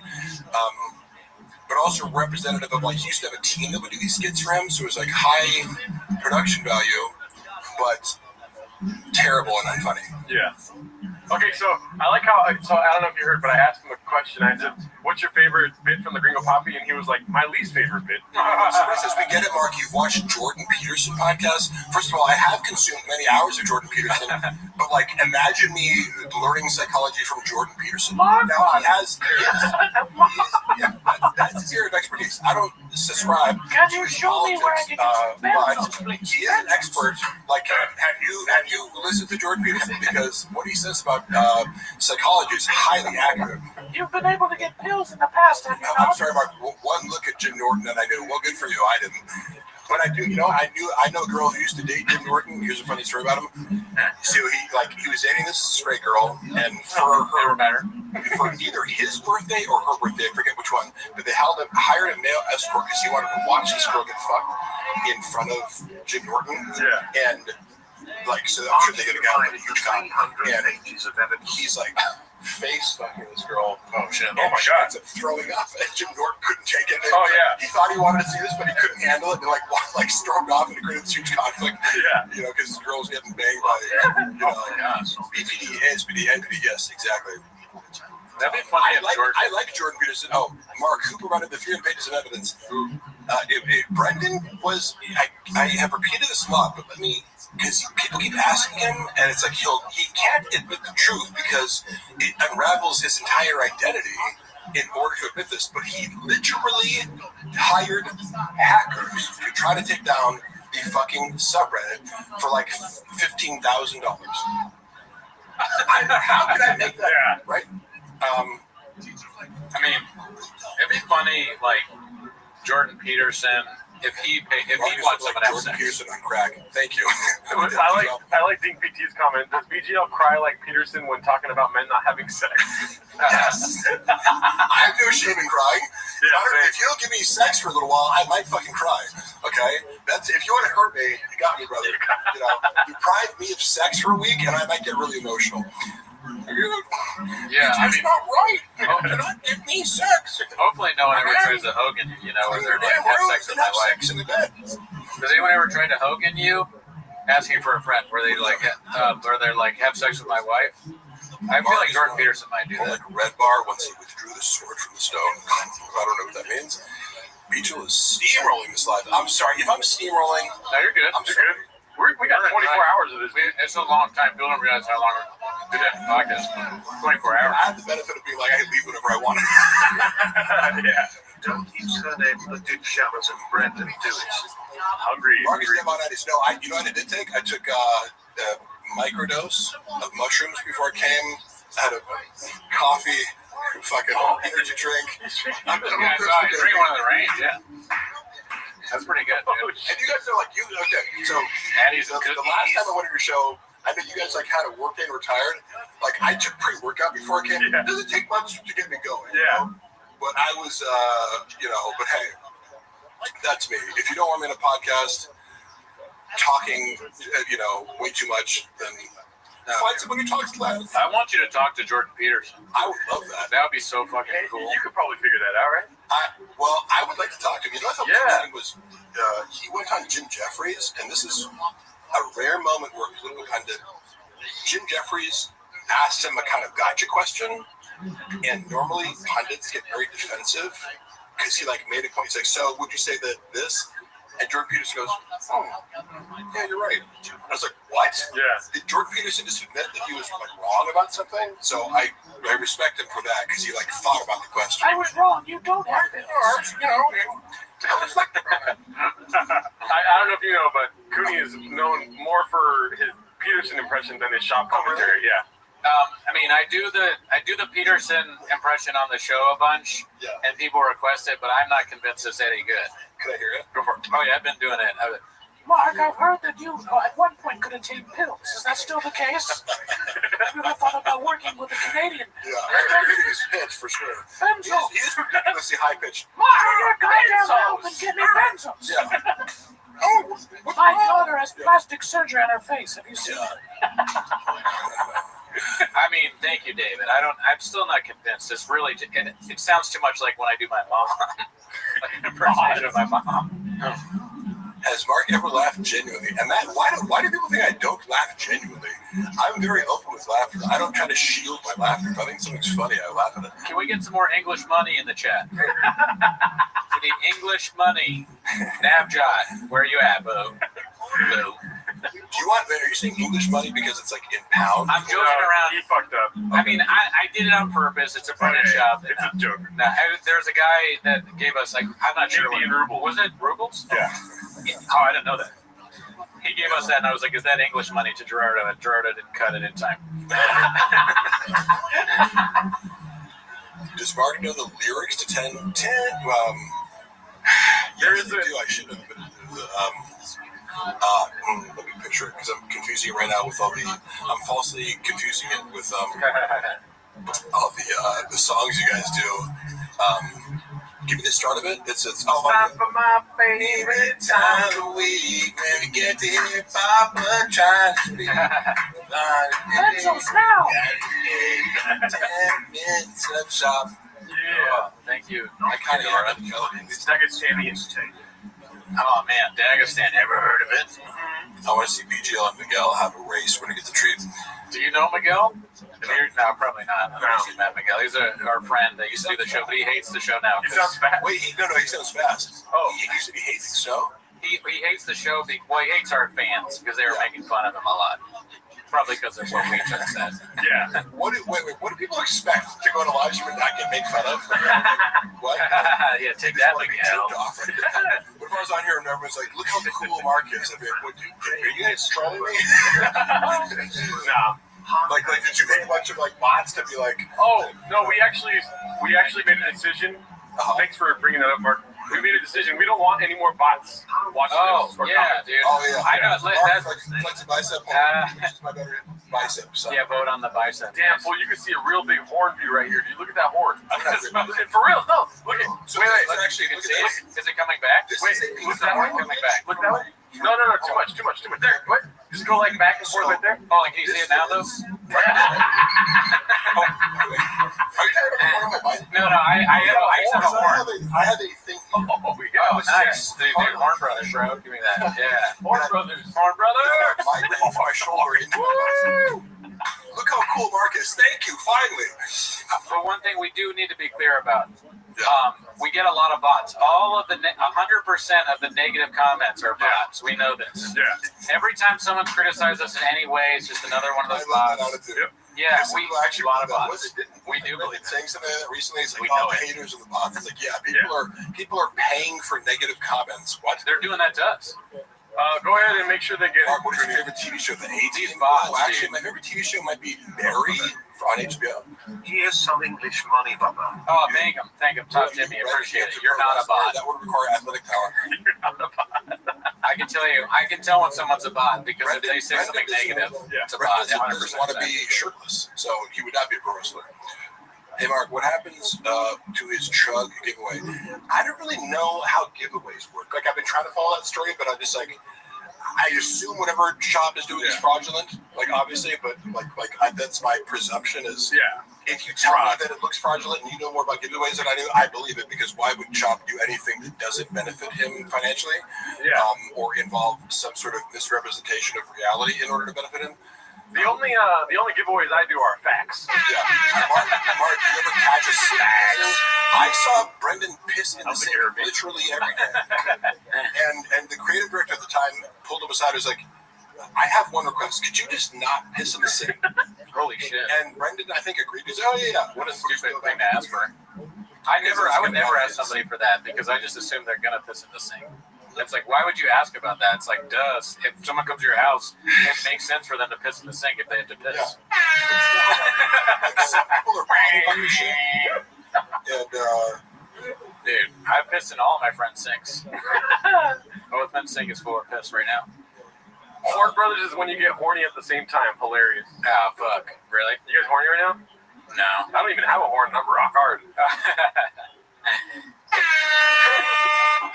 But also representative of like he used to have a team that would do these skits for him, so it was like high production value, but terrible and unfunny. Yeah. Okay, so I like how, so I don't know if you heard, but I asked him a question. I said, what's your favorite bit from the Gringo Poppy? And he was like, my least favorite bit. Somebody says, we get it, Mark. You've watched Jordan Peterson podcast. First of all, I have consumed many hours of Jordan Peterson, but like, imagine me learning psychology from Jordan Peterson. Now, he has, that's his area of expertise. I don't subscribe. Can you show me where I can get some but he is an expert. Like, have you listened to Jordan Peterson? Because what he says about psychology is highly accurate. You've been able to get pills in the past, have you not? I'm sorry, Mark. One look at Jim Norton and I knew. Well, good for you. I didn't. But I do. You know, I know a girl who used to date Jim Norton. Here's a funny story about him. So he was dating this straight girl, and for either his birthday or her birthday, I forget which one, but they hired a male escort because he wanted to watch this girl get fucked in front of Jim Norton. Yeah. And like, so I'm sure they could have gotten a huge con. And he's like face fucking this girl. Oh shit! Oh my god! Ends up throwing up, and Jim Norton couldn't take it. Oh yeah. He thought he wanted to see this, but he couldn't handle it. And like stormed off and created this huge conflict. Yeah. You know, because this girl was getting banged by BPD, SPD, NPD. Yes, exactly. That'd be funny. I like Jordan Peterson. Oh, Mark, who provided the 300 pages of evidence? Brendan was. I have repeated this a lot, but let me. Because people keep asking him, and it's like he can't admit the truth because it unravels his entire identity in order to admit this. But he literally hired hackers to try to take down the fucking subreddit for like $15,000. How could I make that? Yeah. Right? I mean, it'd be funny, like Jordan Peterson. If he wants someone else, Jordan Peterson on crack. Thank you. I like Dink PT's comment. Does BGL cry like Peterson when talking about men not having sex? Yes. I have no shame in crying. If you don't give me sex for a little while, I might fucking cry. Okay? That's if you want to hurt me, you got me, brother. You know, deprive me of sex for a week, and I might get really emotional. Yeah, it's not right. You cannot give me sex. Hopefully, no one ever tries to Hogan. You know, where they're like, have sex with my wife. In the bed. Has anyone ever tried to Hogan you? Asking for a friend, where they like, where they're like, have sex with my wife. I feel like Jordan Peterson might do that. Like Red Bar once he withdrew the sword from the stone. I don't know what that means. Beachel is steamrolling this live. I'm sorry if I'm steamrolling. No, you're good. You're good. We got 24 hours of this. It's a long time. People don't realize how long we did that podcast. 24 hours. I have the benefit of being like, I can leave whenever I want. Yeah. Don't use her name for dick showers and bread and do it. Hungry. Marcus Demonitis. No, you know what I did take? I took a microdose of mushrooms before I came. I had a coffee, fucking energy drink. I'm drink one of the range, yeah. That's pretty good, dude. And you guys are like, okay, so Addie's the last time I went to your show, I know you guys like had a work day and retired. Like I took pre-workout before I came. It doesn't take much to get me going. Yeah. You know? But I was, but hey, that's me. If you don't want me in a podcast talking, way too much, then Find someone who talks less. I want you to talk to Jordan Peterson. I would love that. That would be so fucking cool. You could probably figure that out, right? I would like to talk to him. You know what I thought was he went on Jim Jeffries, and this is a rare moment where a political pundit, Jim Jeffries asked him a kind of gotcha question, and normally pundits get very defensive because he like made a point. He's like, so would you say that this? And Jordan Peterson goes, yeah, you're right. I was like, what? Yeah. Did Jordan Peterson just admit that he was like wrong about something? So I respect him for that because he like thought about the question. I was wrong. You don't have it. You know, I don't know if you know, but Cooney is known more for his Peterson impression than his shop commentary. Yeah. I mean, I do the Peterson impression on the show a bunch, and people request it, but I'm not convinced it's any good. Can I hear it? Go for it. Oh yeah, I've been doing it. Mark, I've heard that you at one point couldn't take pills. Is that still the case? Have you ever thought about working with a Canadian? Yeah, I think he's pitched for sure. Benzos. He's ridiculously high pitched. Mark, your goddamn mouth and get me benzos. Yeah. Oh, my daughter has plastic surgery on her face. Have you seen it? I mean, thank you, David. I'm still not convinced. It's really, it sounds too much like when I do my mom, like an impersonation of my mom. Has Mark ever laughed genuinely? And that why do people think I don't laugh genuinely? I'm very open with laughter. I don't try to shield my laughter. If I think something's funny, I laugh at it. Can we get some more English money in the chat? We need English money. Nabjot, where are you at, Boo? Boo. Are you saying English money because it's like in pounds? I'm joking around. He fucked up. I mean, I did it on purpose. It's a printed shop. It's a joke. Now, there's a guy that gave us, like, I'm not sure. Was it rubles? Yeah. Oh, I didn't know that. He gave us that, and I was like, is that English money to Gerardo? And Gerardo didn't cut it in time. Does Mark know the lyrics to 10? There is I should have. Let me picture it because I'm confusing it right now with all the. I'm falsely confusing it with all the songs you guys do. Give me the start of it. It's time for my favorite time of the week when we get to hip hop and trying to be. Benzos now. 10 minutes of shop. Yeah. Thank you. I kind of heard it. It's Dagestani Entertainment. Oh man, Dagestan, never heard of it. I want to see BGL and Miguel have a race. We're going to get the treat. Do you know Miguel? No, probably not. I've never met Miguel. He's our friend that used to do the show, but he hates the show now. He sounds fast. Wait, he sounds fast. Oh. He said he hates the show? He hates the show. He hates our fans because they were making fun of him a lot. Probably because of what we just said. Yeah. What do people expect to go to live stream and not get made fun of? What? Yeah, take that, Miguel. What if I was on here and everyone's like, look how cool Mark is? I'd be like, are you guys trolling me? No. Like, did you make a bunch of like bots to be like? Oh no, we actually made a decision. Thanks for bringing that up, Mark. We made a decision. We don't want any more bots watching this. Or comments. Dude. Oh yeah. I know. Flex a bicep. My better bicep. So. Yeah, vote on the bicep. Damn, fool! You can see a real big horn view right here. Dude, look at that horn. For real, no. Look at. So wait. Actually, you can see it. Is it coming back? Look that way. Coming back. Look that way. No. Too much. There. What? Just go like back and forth right there. Oh, and can you see it now though? Are you tired of the horn on my bike? No. I have a horn. I have a thing. Oh, we got nice. Dude, Horn Brothers, bro. Give me that. Yeah. Horn Brothers. Vibrating off my shoulder into my Look how cool Mark is. Thank you. Finally. But one thing we do need to be clear about. We get a lot of bots. All of 100% of the negative comments are bots. We know this. Yeah. Every time someone criticizes us in any way, it's just another one of those bots. Yeah, we actually a lot of bots. We do believe saying something recently. It's like, know haters of the bots. It's like, people are paying for negative comments. What? They're doing that to us. Go ahead and make sure they get Mark, what is your favorite TV show? The 80s? These bots, actually, my favorite TV show might be Barry on HBO. Here's some English money, Bubba. Oh, thank him, Tough Jimmy. Appreciate it. You're not a bot. That would require athletic power. You're not a bot. I can tell when someone's a bot because if they say something negative, it's a bot. Doesn't want to be shirtless, so he would not be a pro wrestler. Hey, Mark, what happens to his Chug giveaway? I don't really know how giveaways work. Like, I've been trying to follow that story, but I'm just like, I assume whatever Shop is doing is fraudulent, like obviously, but that's my presumption is. Yeah. If you tell me that it looks fraudulent and you know more about giveaways than I do, I believe it, because why would Shop do anything that doesn't benefit him financially, or involve some sort of misrepresentation of reality in order to benefit him? The only giveaways I do are facts. Yeah. Mark, you ever catch a snag? I saw Brendan piss in the sink literally every day. And the creative director at the time pulled him aside and was like, I have one request. Could you just not piss in the sink? Holy shit. And Brendan, I think, agreed. He said, oh, yeah. What a stupid thing to ask for. I would never ask somebody for that, because I just assume they're going to piss in the sink. It's like, why would you ask about that? It's like, duh. If someone comes to your house, it makes sense for them to piss in the sink if they have to piss. People are fucking shit. And, dude, I pissed in all of my friends' sinks. Both men's sink is full of piss right now. Ford Brothers is when you get horny at the same time. Hilarious. Oh, fuck. Really? You guys horny right now? No. I don't even have a horn. I'm rock hard.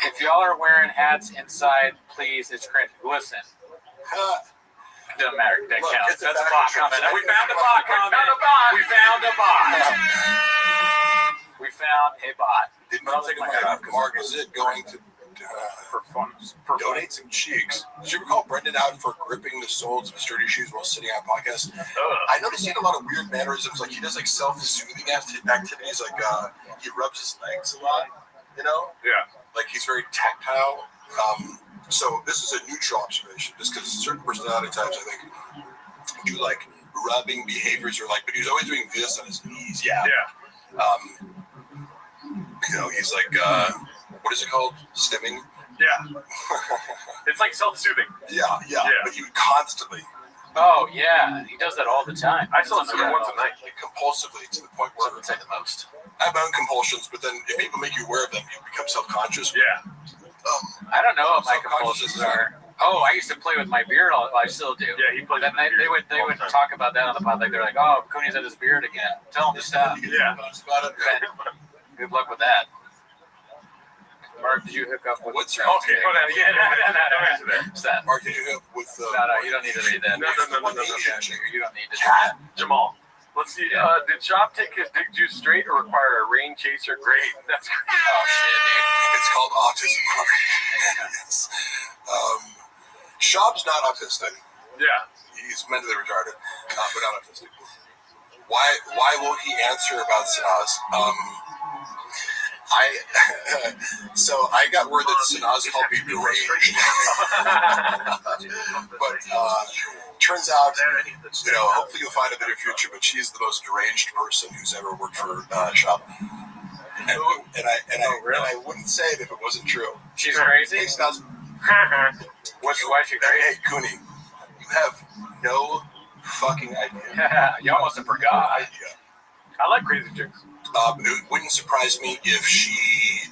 If y'all are wearing hats inside, please, it's cringe. Listen. It doesn't matter. That counts. That's a bot comment. We found a bot comment. We found a bot. We found a bot. Didn't take my head off. Mark, is it going to donate some cheeks? Did you ever call Brendan out for gripping the soles of his dirty shoes while sitting on podcasts? I noticed he had a lot of weird mannerisms. Like he does like self-soothing activities. Like he rubs his legs a lot. You know? Yeah. Like he's very tactile. So this is a neutral observation, just because certain personality types, I think, do like rubbing behaviors or like. But he's always doing this on his knees. Yeah. You know, he's like. What is it called? Stimming? Yeah. It's like self-soothing. Yeah. But he would constantly. Oh, yeah. He does that all the time. I self-soothe once a night. Like compulsively, to the point where... I would say the most. I have my own compulsions, but then if people make you aware of them, you become self-conscious. Yeah. I don't know what my compulsions are. Oh, I used to play with my beard. I still do. Yeah, he plays with they would talk about that on the pod. Like, they're like, oh, Cooney's at his beard again. Tell him to stop. Yeah. Good luck with that. Mark, did you hook up with... What's your... Okay, hold on. Yeah, no. What's that? Mark, did you hook up with... No, you don't need to read that. No. You don't need to do that. Jamal, let's see. Did Shop take his dick juice straight or require a rain chaser? Great. That's great. Oh, shit, dude. It's called autism. Yes. Shop's not autistic. Yeah. He's mentally retarded, but not autistic. Why won't he answer about Sanaz? So I got word that Sanaz called me deranged. But turns out, you know, hopefully you'll find a better future, but she's the most deranged person who's ever worked for Shop. And I wouldn't say it if it wasn't true. She's crazy? Hey, Sanaz. Why is she crazy? Hey, Cooney, you have no fucking idea. You almost forgot. I like crazy chicks. It wouldn't surprise me if she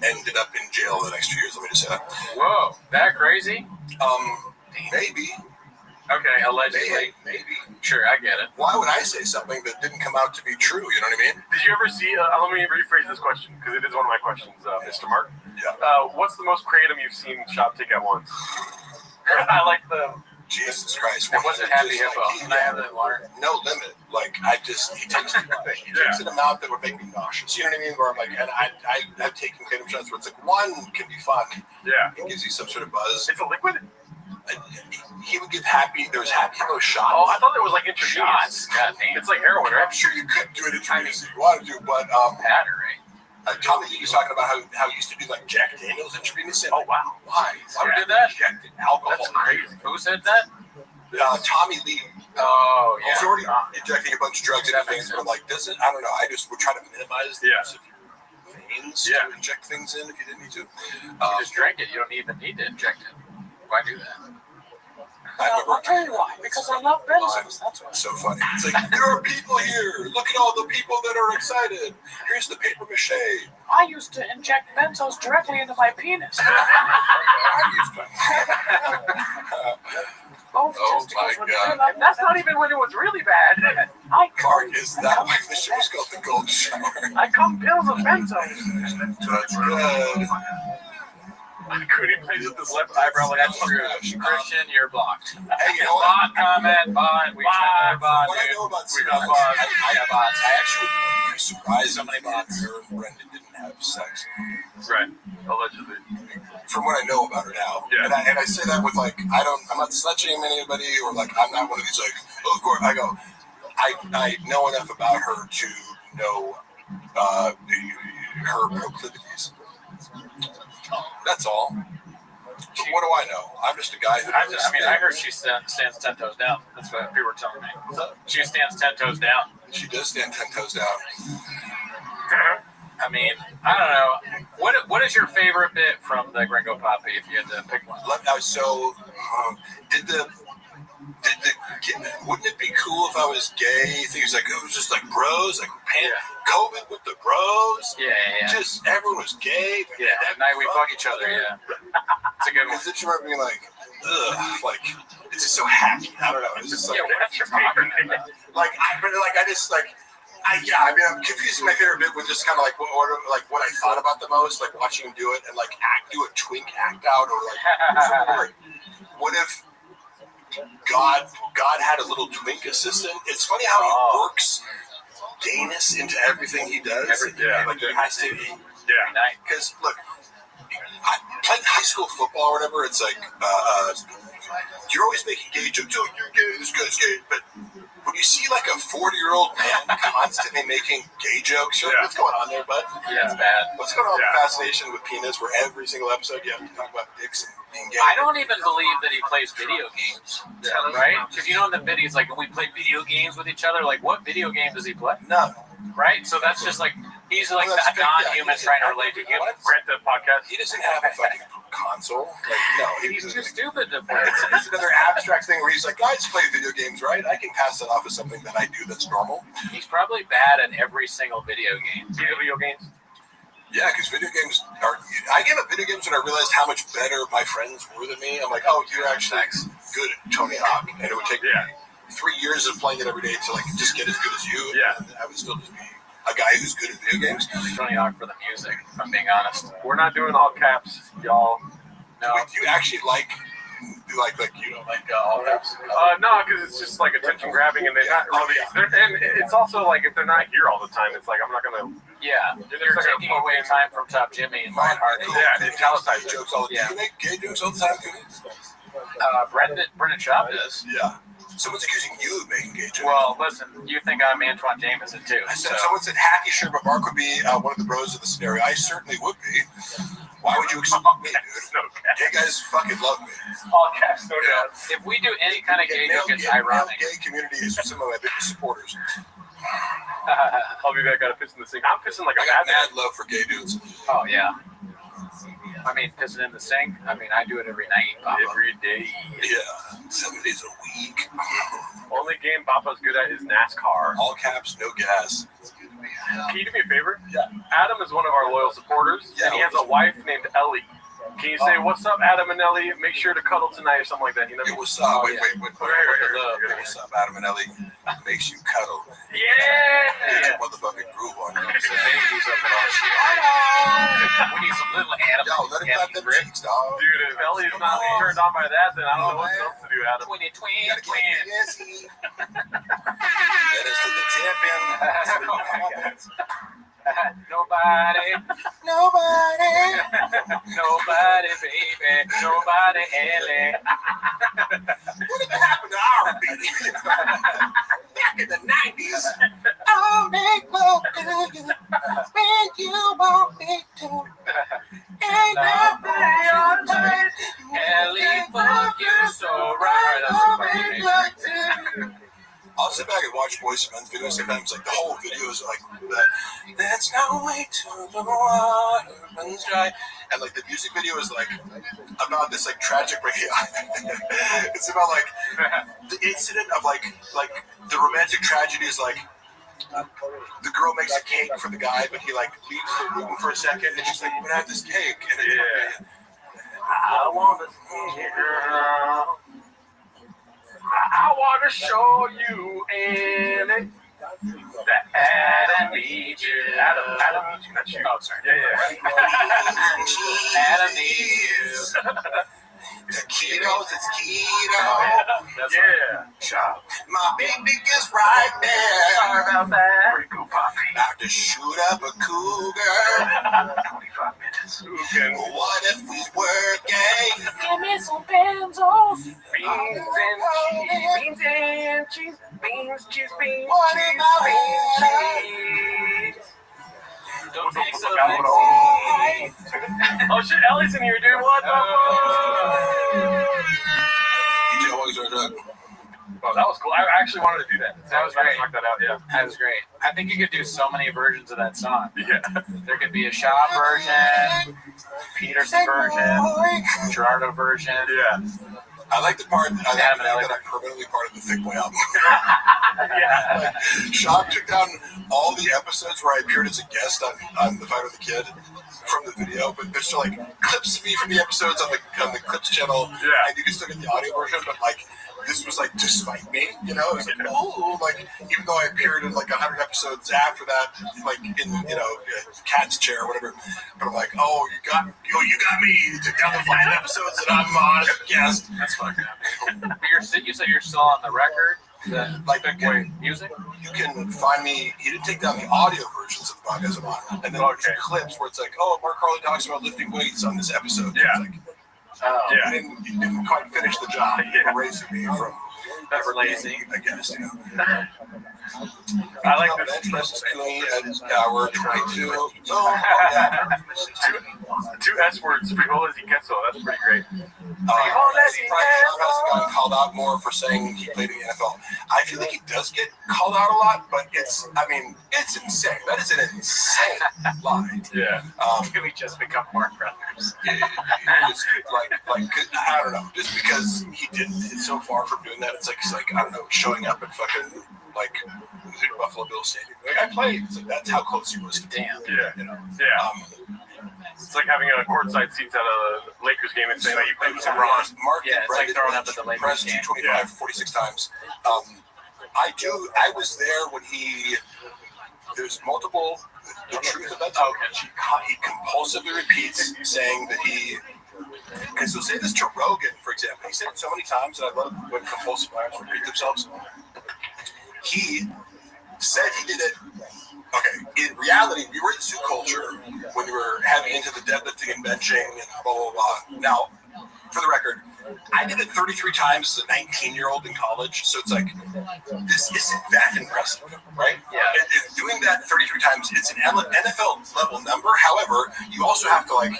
ended up in jail the next 2 years. Let me just say that. Whoa, that crazy? Maybe. Okay, allegedly. Maybe. Sure, I get it. Why would I say something that didn't come out to be true? You know what I mean? Did you ever see? Let me rephrase this question because it is one of my questions, Mr. Mark. Yeah. What's the most kratom you've seen Shop take at once? I like the. Jesus Christ. It wasn't Happy Hippo. Can I have that water? No limit. Like, he takes an amount that would make me nauseous. You know what I mean? Where I'm like, and I've taken kratom shots where it's like, one can be fun. Yeah. It gives you some sort of buzz. It's a liquid? He would give there was Happy Hippo shots. Oh, I thought there was like intravenous. God damn. It's like heroin, right? I'm sure you could do it intravenous if you wanted to, but battery. Tommy Lee was talking about how he used to do like Jack Daniels intravenous. Oh wow. Why? Who did that? Injected alcohol. That's crazy. Who said that? Tommy Lee. Oh, yeah. He's already injecting a bunch of drugs into things, but I'm like, I don't know. I just would try to minimize the use of your veins to inject things in if you didn't need to. You just drink it. You don't even need to inject it. Why do that? I'll tell you why. Because I love benzos. That's why. So funny. It's like, there are people here. Look at all the people that are excited. Here's the paper mache. I used to inject benzos directly into my penis. Oh my God. That's not even when it was really bad. Mark, is that why the show's called The Gold Shower? I come pills of benzos. That's good. Cooney plays with his left eyebrow like That's true. Christian, you're blocked. Hey, you know what? Bot comment, bot. We got bot, What I dude. know about We got bots, bots. I actually would be surprised so many bots. Her and Brendan didn't have sex. Right. Allegedly. From what I know about her now. Yeah. And I say that with like, I'm not slut-shaming anybody or like, I'm not one of these like, oh, of course, I go, I know enough about her to know her proclivities. That's all. But what do I know? I'm just a guy who I heard she stands 10 toes down. That's what people were telling me. She stands 10 toes down. She does stand 10 toes down. I mean, I don't know. What is your favorite bit from the Gringo Poppy if you had to pick one? Wouldn't it be cool if I was gay? Things like it was just like bros, like COVID with the bros. Yeah. Just everyone was gay. Yeah, that night we fuck each other. Yeah, it's a good one. Because then you remember being like, ugh, like it's just so hacky. I don't know. It's just like, what's your favorite bit? I'm confusing my favorite bit with just kind of like what I thought about the most, like watching him do it and like do a twink act out or like what if God had a little twink assistant? It's funny how he works gayness into everything he does. Like he has to be. Yeah. Because look, playing high school football or whatever, it's like you're always making gay jokes. Oh, you're gay. This guy's gay, but when you see like a 40-year-old man constantly making gay jokes, you're like, what's going on there, bud? Yeah, it's bad. What's going on with fascination with penis where every single episode you have to talk about dicks and being gay? I don't even believe that he plays video games, right? Because you know in the videos, like when we play video games with each other, like what video game does he play? None. Right? So that's just like, he's like a non-human trying to relate to humans. Grant the podcast. He doesn't have a fucking console. Like, no, he's too stupid to play. It's another abstract thing where he's like, guys play video games, right? I can pass that off as something that I do that's normal. He's probably bad at every single video game. Video games? Yeah, because video games are. I gave up video games when I realized how much better my friends were than me. I'm like, oh, you're actually good at Tony Hawk, and it would take me 3 years of playing it every day to like just get as good as you. Yeah, and I would still just be a guy who's good at video games. Tony Hawk for the music, if I'm being honest. We're not doing all caps, y'all. No. Wait, do you actually like you don't like all caps? No, because it's just like attention grabbing, and they're not really. And it's also like if they're not here all the time, it's like I'm not gonna. Yeah, you're taking away time from Top Jimmy and Ryan Hardy. Yeah, it's Palestine jokes all the time. Do you make gay jokes all the time, Brendan Schaub does. Yeah. Someone's accusing you of making gay jokes. Well, listen, you think I'm Antoine Jameson too. Someone said Hacky sure, but Mark would be one of the bros of the scenario. I certainly would be. Why would you exclude me, dude? Gay guys fucking love me. All caps, no doubt. If we do any kind of gay joke, it's ironic. Gay community is some of my biggest supporters. I'll be back. Gotta piss in the sink. I'm pissing like a mad love for gay dudes. Oh yeah. I mean, pissing in the sink. I mean, I do it every night, Papa. Every day. Yeah, 7 days a week. Only game Papa's good at is NASCAR. All caps, no gas. Can you do me a favor? Yeah. Adam is one of our loyal supporters, and he has a wife named Ellie. Can you say, what's up, Adam and Ellie? Make sure to cuddle tonight or something like that. You know? Hey, what's up? Wait. What's up, Adam and Ellie? Makes you cuddle. Yeah! Get your motherfucking groove on. We need some little Adam. Yo, let him clap them cheeks, dog. Dude, if Ellie's not turned on by that, then I don't know what else to do, Adam. Twin. Let us hit the tip in. Nobody, baby. Nobody, Ellie. Whatever happened to R&B? Back in the 90s. I'll make love to you when you want me to. Ain't nothing your time. Ellie, fuck you so right. That's a I'll sit back and watch Boyz II Men's videos. Sometimes, like, the whole video is like that. There's no way to the water runs dry. And, like, the music video is, like, about this, like, tragic breakup. It's about, like, the incident of, like, the romantic tragedy is, like, the girl makes a cake for the guy, but he, like, leaves the room for a second, and she's like, "But I have this cake." And it's I want to see it, girl. I want to show you in it. That Adam needs you. Adam needs you, not you. Oh, sorry. Yeah. Adam needs you. Taquitos, it's keto. Yeah. Shop. My baby is right there. Sorry about that. Pretty cool, Poppy. About to shoot up a cougar. 25 minutes. What if we were gay? Give me some benzos. Beans and cheese. Beans, cheese, beans, What cheese, about beans, it? cheese. Don't take so Oh shit, Ellie's in here, dude. What the fuck? DJ always are done. Oh, that was cool. I actually wanted to do that. That was great. Knock that out, yeah. That was great. I think you could do so many versions of that song. Yeah. There could be a Shaw version, Peterson version, Gerardo version. Yeah. I like the part that Adam and Ellie. I'm permanently part of the Thick Boy album. Yeah. Shop took down all the episodes where I appeared as a guest on The Fight with the Kid from the video, but there's still like clips of me from the episodes on the Clips channel, Yeah. and you can still get the audio version, but like this was like to spite me, you know? It was like, oh, like even though I appeared in like 100 episodes after that, like in Cat's Chair or whatever, but I'm like, oh, you got me. You took down the 5 episodes that I'm on as a guest. That's fucked up. You said you're still on the record. The music. You can find me. He didn't take down the audio versions of the podcast I'm on, and then there's clips where it's like, oh, Mark Harley talks about lifting weights on this episode. Yeah. It's like, Yeah. and you didn't quite finish the job. Erasing me from That's lazy. I guess, you know. I like this. Bench at hour 22. Two S words. Frijoles y queso. That's pretty great. He probably has gotten called out more for saying he played in the NFL. I feel like he does get called out a lot, but it's insane. That is an insane lie. Yeah. We just become more brothers. It's like I don't know. Just because he didn't, it's so far from doing that. It's like I don't know, showing up at fucking like Buffalo Bills Stadium. Like I played. It's like, that's how close he was. Damn. Yeah. You know. Yeah. It's like having a courtside seats at a Lakers game and saying that you played with LeBron. Mark Yeah, it's like throwing up at the Lakers game. 25 46 times. I was there when there's multiple. The truth of that he compulsively repeats saying that because he'll say this to Rogan, for example. He said it so many times, and I love when compulsive liars repeat themselves. He said he did it. Okay, in reality, we were in zoo culture when we were heavy into the deadlifting and benching and blah, blah, blah. Now, for the record, I did it 33 times as a 19-year-old in college, so it's like, this isn't that impressive, right? Yeah. Doing that 33 times, it's an NFL-level number. However, you also have to, like,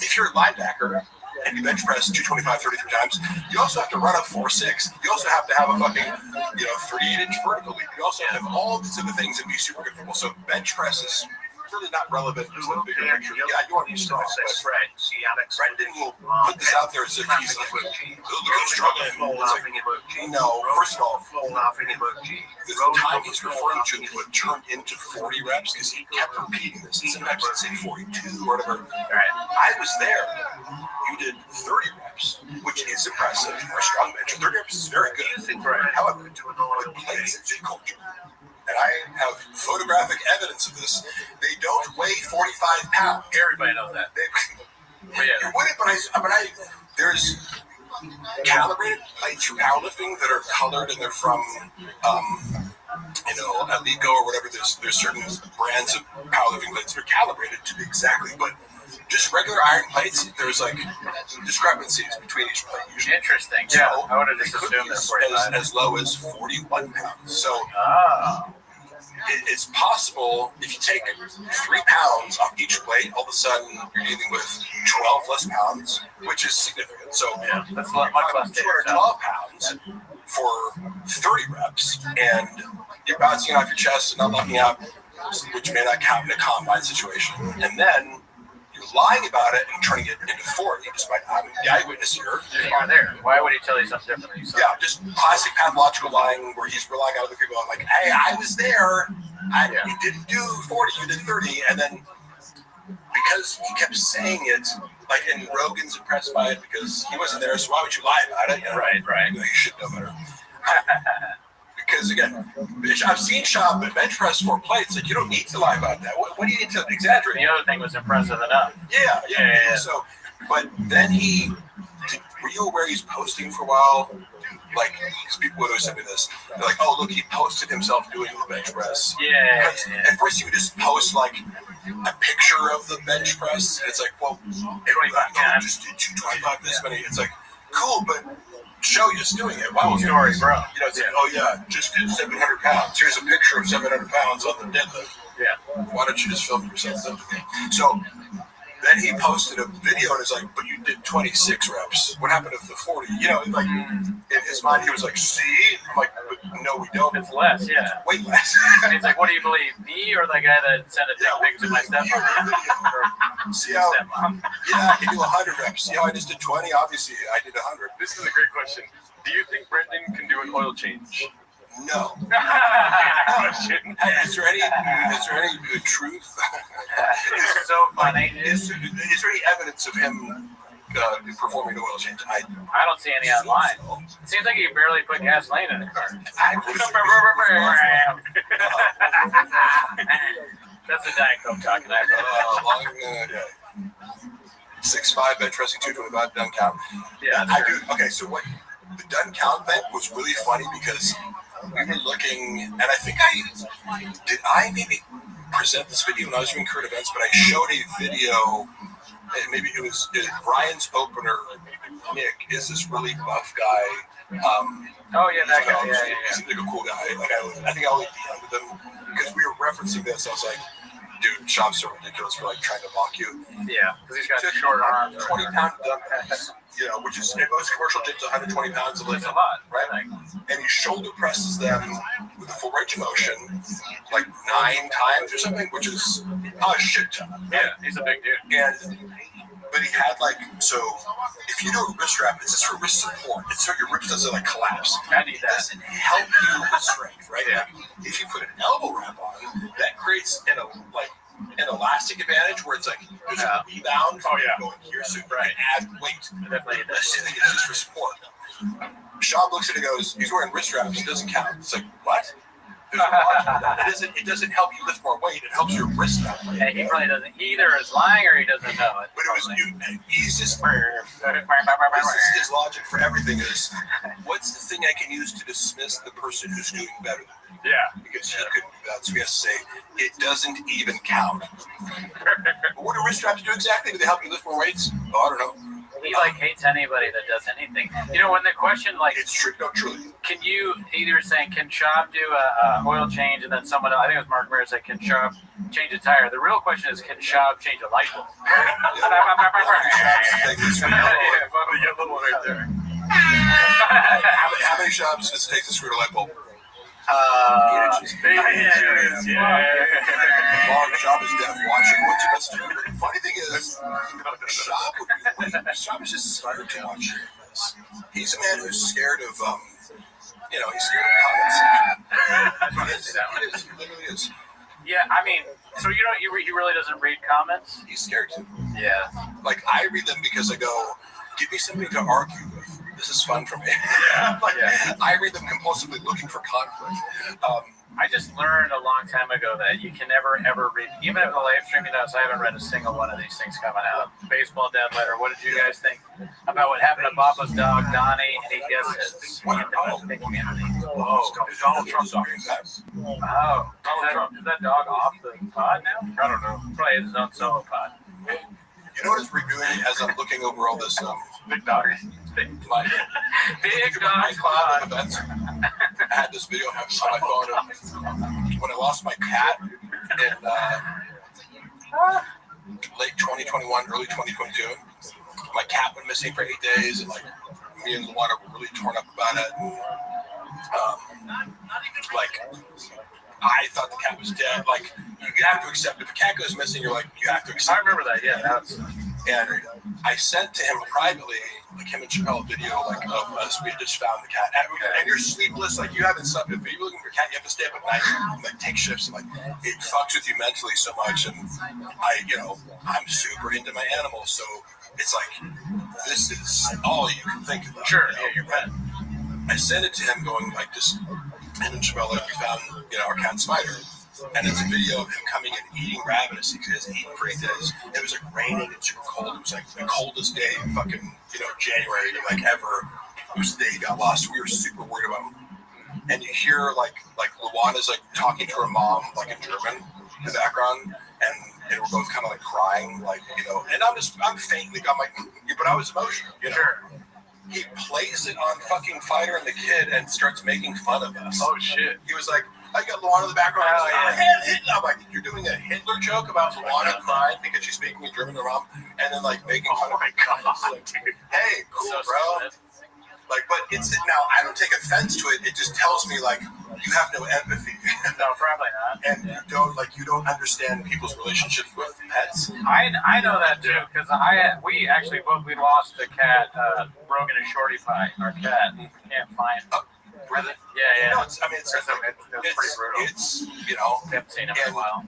if you're a linebacker and you bench press 225 33 times, you also have to run a 4.6. You also have to have a fucking, 38-inch vertical leap. You also have all these other things and be super good football. So bench press is really not relevant to the bigger picture. Yeah, you want to be strong, but Brendan will put this out there as if he's like, look how struggling. It's like, no, first of all, the time he's referring to what turned into 40 reps because he kept repeating this. Instead of actually saying 42 or whatever. I was there. You did 30 reps, which is impressive for a strong bench. 30 reps is very good. However, the plays in zoo culture, and I have photographic evidence of this, they don't weigh 45 pounds. Everybody knows that. You wouldn't, but there's calibrated plates for powerlifting that are colored and they're from, Aligo or whatever. There's certain brands of powerlifting plates that are calibrated to be exactly, but just regular iron plates, there's like discrepancies between each plate usually. Interesting. So Yeah, I would have just assumed that as low as 41 pounds. So it's possible if you take 3 pounds off each plate, all of a sudden you're dealing with 12 less pounds, which is significant. So that's much less. 212 pounds for 30 reps, and you're bouncing off your chest and not locking out, which may not count in a combine situation. And then you're lying about it and turning it into 40, despite having the eyewitness here. You are there. Why would he tell you something different? Yeah, just classic pathological lying where he's relying on other people. I'm like, hey, I was there. You didn't do 40, you did 30. And then because he kept saying it, like, and Rogan's impressed by it because he wasn't there, so why would you lie about it? You know? Right. You should know better. Because again, I've seen Shab bench press 4 plates. Like you don't need to lie about that. What do you need to exaggerate? The other thing was impressive enough. Yeah. So, but then were you aware he's posting for a while? Like, because people would always send me this. They're like, oh, look, he posted himself doing the bench press. Yeah. At first, he would just post, like, a picture of the bench press. And it's like, well, 25 times. Just did 225 this many. It's like, cool, but show you just doing it. Wow, story, bro. You know, it's like, oh, yeah, just did 700 pounds. Here's a picture of 700 pounds on the deadlift. Yeah. Why don't you just film yourself lifting it? So then he posted a video and it's like, but you did 26 reps. What happened to the 40? You know, like in his mind, he was like, see? I'm like, but no, we don't. It's less, yeah. Way less. He's like, what do you believe, me or the guy that sent a dick pic to my stepmom? See how, I can do 100 reps. See how I just did 20? Obviously, I did 100. This is a great question. Do you think Brendan can do an oil change? No. Is there any truth? It's so funny. Is there any evidence of him performing an oil change? I don't see any online. It seems like he barely put gasoline in the car. That's the Diet Coke talking. 6'5", bench pressing 225, done count. Yeah, I do. Okay, so what the done count thing was really funny because we were looking, and I think I maybe present this video when I was doing current events, but I showed a video, and maybe it was Ryan's opener. Nick is this really buff guy. Oh yeah, that guy. Yeah. He seems like a cool guy. Like I think I'll DM with him because we were referencing this. I was like, dude, Shab's so ridiculous for like trying to mock you. Yeah, because he's got short arms. 20-pound dump press, you know, which is in most commercial gyms 120 pounds of lift. That's a lot, right? And he shoulder presses them with a full range of motion like 9 times or something, which is a shit ton. Yeah, he's a big dude. But he had like, so if you do a wrist wrap, it's just for wrist support. It's so your wrist doesn't like collapse. I need that. It doesn't help you with strength, right? Yeah. Like, if you put an elbow wrap on, that creates an elastic advantage where it's like there's a rebound from going here, so you can add weight. Definitely. This thing is just for support. Shab looks at it and goes, he's wearing wrist wraps, it doesn't count. It's like, what? It doesn't help you lift more weight. It helps your wrist out. Yeah, he probably doesn't. He either is lying or he doesn't know it. But it was he's just. His logic for everything is, what's the thing I can use to dismiss the person who's doing better than me? Yeah. Because he couldn't do that, so he has to say it doesn't even count. But what do wrist straps do exactly? Do they help you lift more weights? Oh, I don't know. He like hates anybody that does anything. You know, when the question like it's true, no, truly. Can you either saying can Shab do a oil change and then someone I think it was Mark Mayer said can Shab change a tire? The real question is can Shab change a light bulb? The yellow one right there. How many Shabs does it take to screw a light bulb? 8 inches. Yeah. Long Shab is deaf watching what's best to do. The funny thing is, Shab is just scared to watch this. He's a man who's scared of, he's scared of comments. He literally is. Yeah, I mean, so you know, he really doesn't read comments? He's scared to. Yeah. Like, I read them because I go, give me something to argue with. This is fun for me. I read them compulsively looking for conflict. I just learned a long time ago that you can never, ever read, even if the live streaming does, I haven't read a single one of these things coming out. Baseball Dead Letter, what did you guys think about what happened to Baba's dog, Donnie, and he guesses in the community? Oh, is Donald Trump talking that? Oh, is that dog off the pod now? I don't know. Probably his own solo pod. You know what it's reviewing as I'm looking over all this big dog. Big dog pod. Events. I had this video on my phone of when I lost my cat in late 2021, early 2022. My cat went missing for 8 days, and like me and Luana were really torn up about it. I thought the cat was dead. Like, you have to accept if a cat goes missing, you're like, you have to accept. I remember that. Yeah, and I sent to him privately, like him and Chappelle video, like of us. We just found the cat, and you're sleepless, like you haven't slept. If you're looking for a cat, you have to stay up at night, and, like take shifts, and like it fucks with you mentally so much. And I'm super into my animals, so it's like this is all you can think about. Sure, yeah, you're right. I sent it to him, going like, just And in Chappelle, like, we found, our cat Spider. And it's a video of him coming and eating rabbits. He has eaten for 8 days. It was like raining and super cold. It was like the coldest day in fucking, January, like ever. It was the day he got lost. We were super worried about him. And you hear like Luana's like talking to her mom, like in German in the background. And we're both kind of like crying, like, and I'm faintly, I'm like, but I was emotional, Sure. He plays it on fucking Fighter and the Kid and starts making fun of us. Oh shit. He was like, I got Luana in the background. I'm like, you're doing a Hitler joke about Luana crying because she's speaking in German to her mom, and then like making fun of my God, like, hey, cool, so bro. Stupid. Like, but it's now I don't take offense to it. It just tells me like you have no empathy. No, probably not. And you don't understand people's relationships with pets. I know that too because we lost the cat Brogan and Shorty Pie. Our cat can't find. Really? Yeah. No, it's pretty brutal. It's haven't seen him in a while.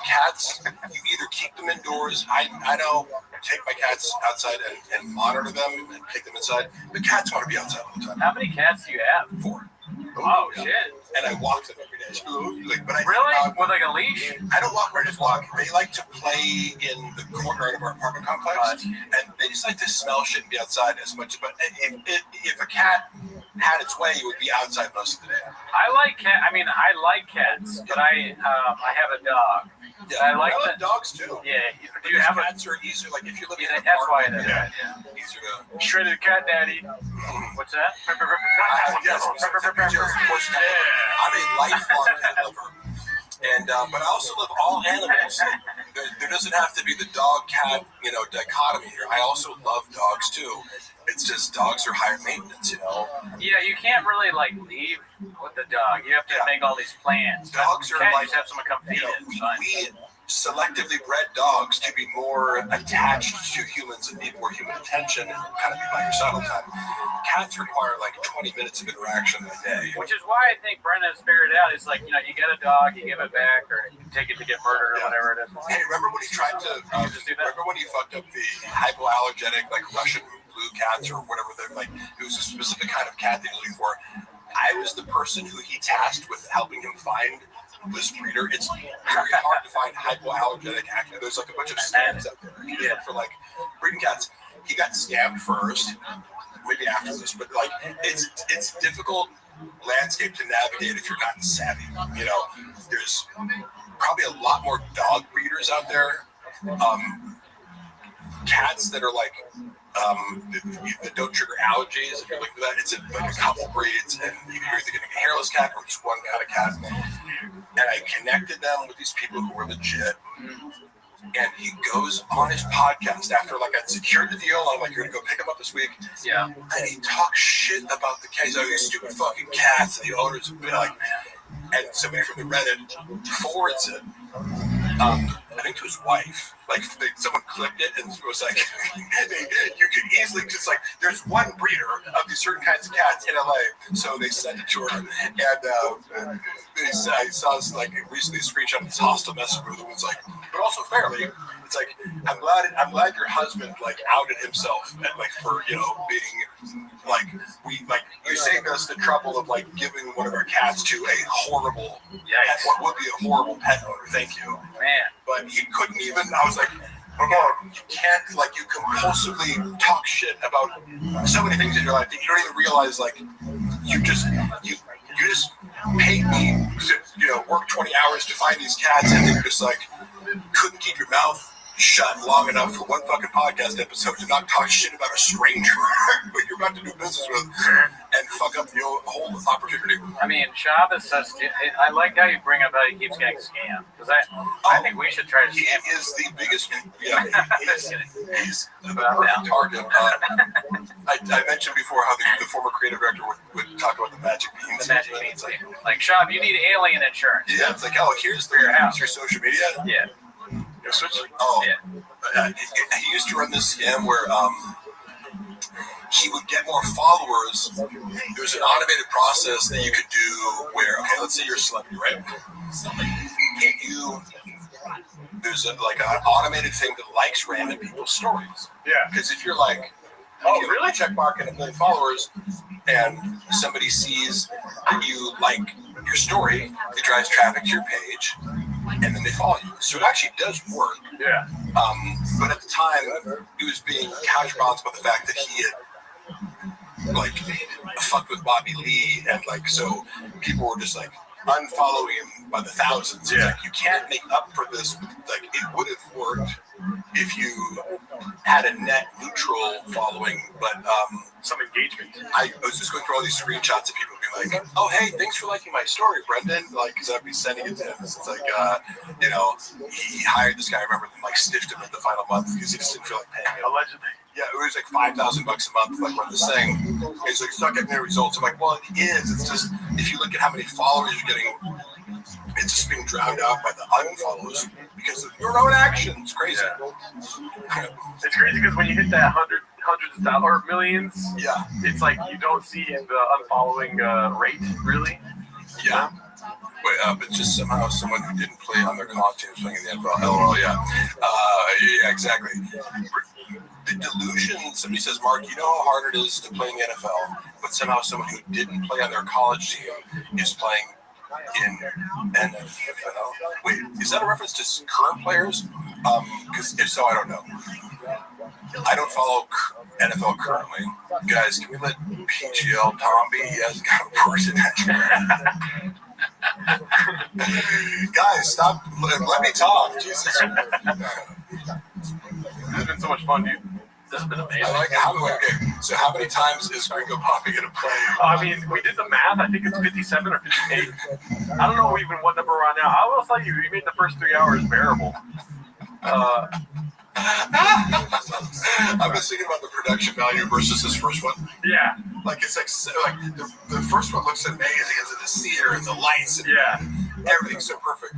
Cats, you either keep them indoors. I know. Take my cats outside and monitor them and take them inside. The cats want to be outside all the time. How many cats do you have? 4. Oh shit! And I walk them every day. Really? With like a leash? I don't walk. I just walk. They like to play in the courtyard of our apartment complex, and they just like to smell shit and be outside as much. But if a cat had its way, it would be outside most of the day. I like cats, but I have a dog. Yeah, I like dogs too. Yeah. Do you have cats are easier? Like if you live in an that's why apartment, easier to shredded cat daddy. What's that? Yes, I'm a lifelong pet lover. And but I also love all animals. There doesn't have to be the dog cat dichotomy here. I also love dogs too. It's just dogs are higher maintenance, Yeah, you can't really like leave with the dog. You have to make all these plans. Dogs are like have someone come feed it. We selectively bred dogs to be more attached to humans and need more human attention and kind of be by your side all the time. Cats require like 20 minutes of interaction a day. Which is why I think Brenda's figured out. It's like, you get a dog, you give it back, or you take it to get murdered or whatever it is. Hey, remember when he tried to, remember when he fucked up the hypoallergenic, like Russian blue cats or whatever they're like, it was a specific kind of cat they were looking for. I was the person who he tasked with helping him find this breeder. It's very hard to find hypoallergenic acne. There's like a bunch of scams out there. You just look for like breeding cats. He got scammed first, maybe after this, but like it's difficult landscape to navigate if you're not savvy. There's probably a lot more dog breeders out there. Cats that are like that don't trigger allergies. If you're looking at that, it's like a couple breeds, and you're either getting a hairless cat or just one kind of cat. And I connected them with these people who were legit. And he goes on his podcast after like I'd secured the deal. I'm like, you're gonna go pick him up this week. Yeah. And he talks shit about the cats. Oh, these stupid fucking cats. And the owners have been like, and somebody from the Reddit forwards it. I think to his wife. Like someone clipped it and it was like, you could easily just like, there's one breeder of these certain kinds of cats in LA. So they sent it to her, and I saw this like recently a screenshot of this hostile message where the one's like, but also fairly, it's like, I'm glad your husband like outed himself and like for being like you saved us the trouble of like giving one of our cats to a horrible pet, what would be a horrible pet owner. Thank you, man. But he couldn't even. I was like, oh, you can't like you compulsively talk shit about so many things in your life that you don't even realize. Like you just paid me to work 20 hours to find these cats, and then you're just like couldn't keep your mouth shut long enough for one fucking podcast episode to not talk shit about a stranger who you're about to do business with and fuck up the whole opportunity. I mean, Shab is such. I like how you bring up how he keeps getting scammed because I think we should try to scam him. He is the biggest. Yeah, he's the perfect target. I mentioned before how the former creative director would talk about the magic beans. The magic beans, like Shab, you need alien insurance. Yeah, it's like, oh, here's your social media. Yeah. Switch? Oh, yeah. He used to run this scam where he would get more followers. There's an automated process that you could do where, okay, let's say you're a celebrity, right? And there's an automated thing that likes random people's stories. Yeah. Because if you're like, oh, really? Check mark and 1 million followers, and somebody sees that you like your story, it drives traffic to your page, and then they follow you. So it actually does work. Yeah. But at the time, it was being counterbalanced by the fact that he had like fucked with Bobby Lee, and like so people were just like unfollowing him by the thousands. It's like you can't make up for this. Like it would have worked if you had a net neutral following, but some engagement. I was just going through all these screenshots of people being like, "Oh, hey, thanks for liking my story, Brendan." Like, because I'd be sending it to him. It's like, you know, he hired this guy. I remember, and like stiffed him in the final month because he just didn't feel like paying him. Allegedly. Yeah, it was like $5,000 a month, like run this thing. He's like, it's not getting any results. I'm like, well, it is. It's just if you look at how many followers you're getting, it's just being drowned out by the unfollows because of your own actions. Crazy. Yeah. It's crazy because when you hit that hundreds of thousands or millions, yeah, it's like you don't see the unfollowing rate really. Yeah. But just somehow someone who didn't play on their college team is playing in the NFL. LOL, yeah. Yeah, exactly. The delusion, somebody says, Mark, you know how hard it is to play in the NFL, but somehow someone who didn't play on their college team is playing in NFL. Wait, is that a reference to current players? Because if so, I don't know. I don't follow NFL currently. Guys, can we let PGL Tom be? He hasn't got a person that. Guys, stop. Let me talk. Jesus. This has been so much fun, dude. This has been amazing. I like so how many times is Gringo Poppy going to play? I mean, we did the math. I think it's 57 or 58. I don't know even what number we're on now. I will tell you, we made the first 3 hours bearable. I've been thinking about the production value versus this first one. Yeah. Like it's like the first one looks amazing as the theater and the lights and everything's so perfect.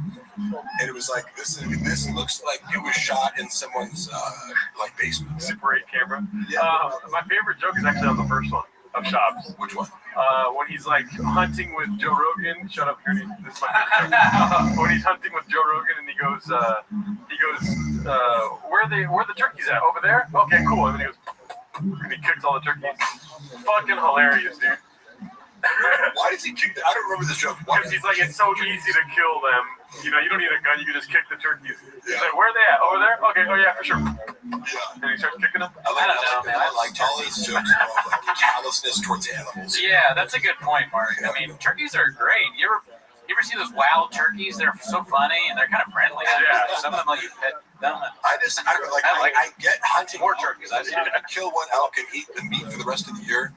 And it was like this looks like it was shot in someone's like basement. Super 8 camera. Yeah. My favorite joke is actually on the first one of Shab's. Which one? When he's like hunting with Joe Rogan. Shut up, Gertie. This is my favorite joke. When he's hunting with Joe Rogan and he goes, where are the turkeys at? Over there? Okay, cool. And then he goes, and he kicks all the turkeys. Fucking hilarious, dude. Why does he kick I don't remember this joke. Because he's like, it's so easy to kill them. You know, you don't need a gun. You can just kick the turkeys. He's like, where are they at? Over there? Okay. Oh, yeah, for sure. Yeah. And he starts kicking them. I like all these jokes about like callousness towards animals. Yeah, that's a good point, Mark. I mean, turkeys are great. You ever see those wild turkeys? They're so funny and they're kind of friendly. Yeah. Some of them like you pet them. I get hunting more turkeys. I kill one elk and eat the meat for the rest of the year.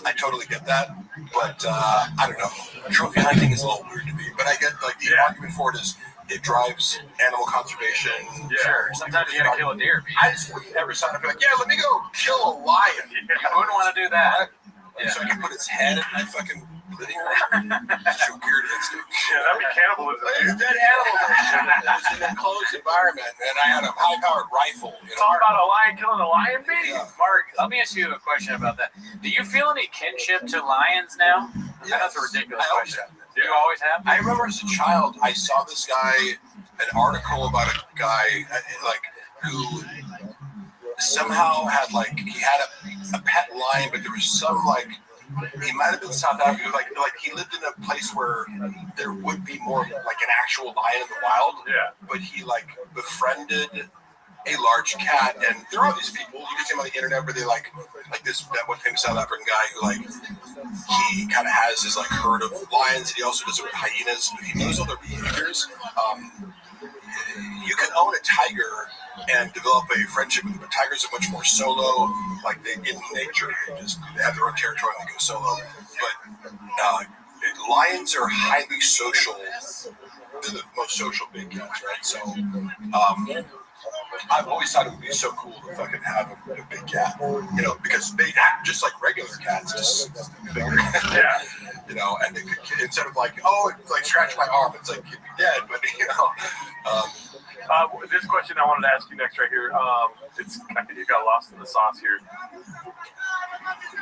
I totally get that, but I don't know. Trophy hunting is a little weird to me, but I get like the argument for it is it drives animal conservation. Yeah. Sure. Sometimes you gotta kill a deer. I just would never sign up and be like, let me go kill a lion. You wouldn't want to do that. So I can put its head in my fucking living room. It's a weird instinct. Yeah, that'd be cannibalism. It's dead animals. It's an enclosed environment, and I had a high-powered rifle. Talk about a lion killing a lion, baby. Mark, let me ask you a question about that. Do you feel any kinship to lions now? Yeah, that's a ridiculous question. Do you always have? I remember as a child, I saw this guy, an article about a guy like who somehow had like he had a pet lion, but there was some like he might have been South Africa, like he lived in a place where there would be more like an actual lion in the wild. Yeah. But he like befriended a large cat, and there are these people you can see them on the internet where they like that one famous South African guy who like he kind of has his like herd of lions, and he also does it with hyenas. But he knows all their behaviors. You can own a tiger and develop a friendship with them, but tigers are much more solo. Like they in nature, they have their own territory and they go solo. But lions are highly social. They're the most social big cats, right? So I've always thought it would be so cool to fucking have a big cat, you know, because they act just like regular cats, just bigger. Yeah. You know, and they could, instead of like, it's like scratch my arm, it's like you'd be dead, but you know. This question I wanted to ask you next right here. I think you got lost in the sauce here.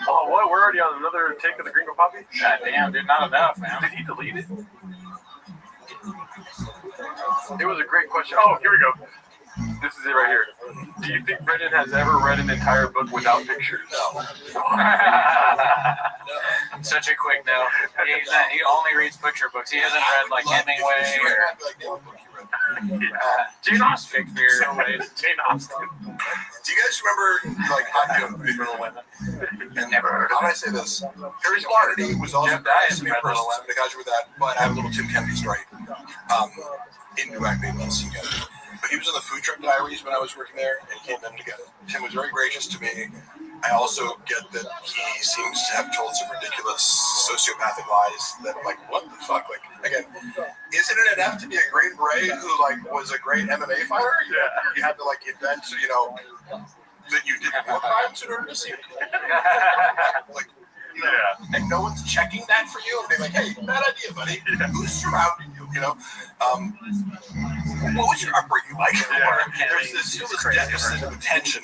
Oh, what? We're already on another take of the Gringo Poppy? God damn, dude, not enough, man. Did he delete it? It was a great question. Oh, here we go. This is it right here. Do you think Brendan has ever read an entire book without pictures? No. Such a quick note. He only reads picture books. He hasn't read like Hemingway or Jane Austen. Shakespeare. Jane Austen. Do you guys remember, like, Little Women? And how do I say this? Harry Kennedy was also nice to me personally, so I'm going to with that, but I have a little Tim Kennedy story. In New York, maybe once together. But he was in the Food Truck Diaries when I was working there, and he came them together. Tim was very gracious to me. I also get that he seems to have told some ridiculous sociopathic lies that I'm like, what the fuck? Like, again, isn't it enough to be a Green Beret who, like, was a great MMA fighter? Yeah. You had to, like, invent, you know, that you did war crimes in order to see it. Like, you know, and no one's checking that for you and being like, hey, bad idea, buddy. Who's surrounding you, you know? What was your upbringing like? There's still this deficit of attention.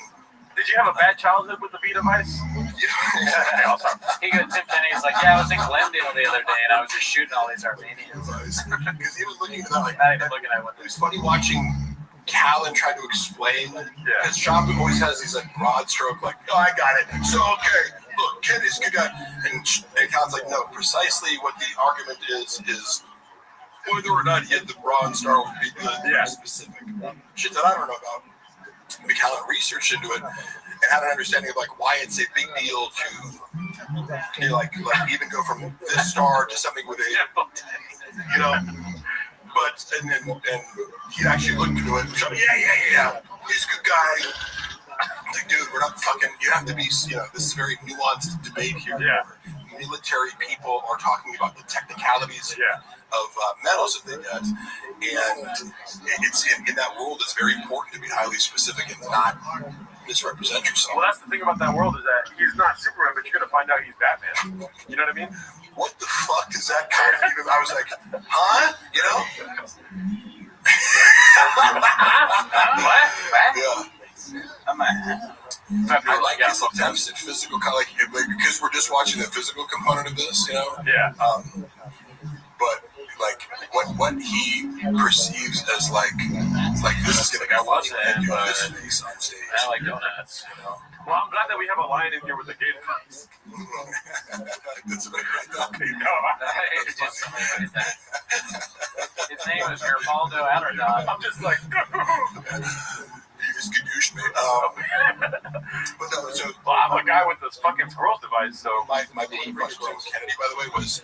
Did you have a bad childhood with the Vita Vice? Yeah. He goes, Tim Kennedy's like, yeah, I was in Glendale the other day and I was just shooting all these Armenians. Because he was looking at that like, not even looking at what it was funny watching Callan try to explain. Because Sean always has these like broad stroke, like, oh, I got it. So, okay, look, Kennedy's a good guy. And Callan's like, no, precisely what the argument is whether or not he had the Bronze Star would be good. Yeah. Specific shit that I don't know about. McCallum researched into it and had an understanding of like why it's a big deal to, you know, like even go from this star to something with a, you know, but and he actually looked into it and showed, yeah, he's a good guy. Like, dude, we're not fucking. You have to be, you know, this is a very nuanced debate here. Yeah. Military people are talking about the technicalities of medals that they get, and it's in that world. It's very important to be highly specific and not misrepresent yourself. Well, that's the thing about that world is that he's not Superman, but you're gonna find out he's Batman. You know what I mean? What the fuck does that kind of even? I was like, huh? You know? What? Yeah. I like his attempts at physical, like because we're just watching the physical component of this, you know. Yeah. But like what he perceives as like this is gonna go on this face on stage. I like donuts, you know. Well, I'm glad that we have a lion in here with the gator face. That's what I thought. His name is Gerbaldo Adderdock. I'm just like, he's Gadoosh, mate. But no, so well, I'm a guy with this fucking squirrel device. So my belief on Tim Kennedy, by the way, was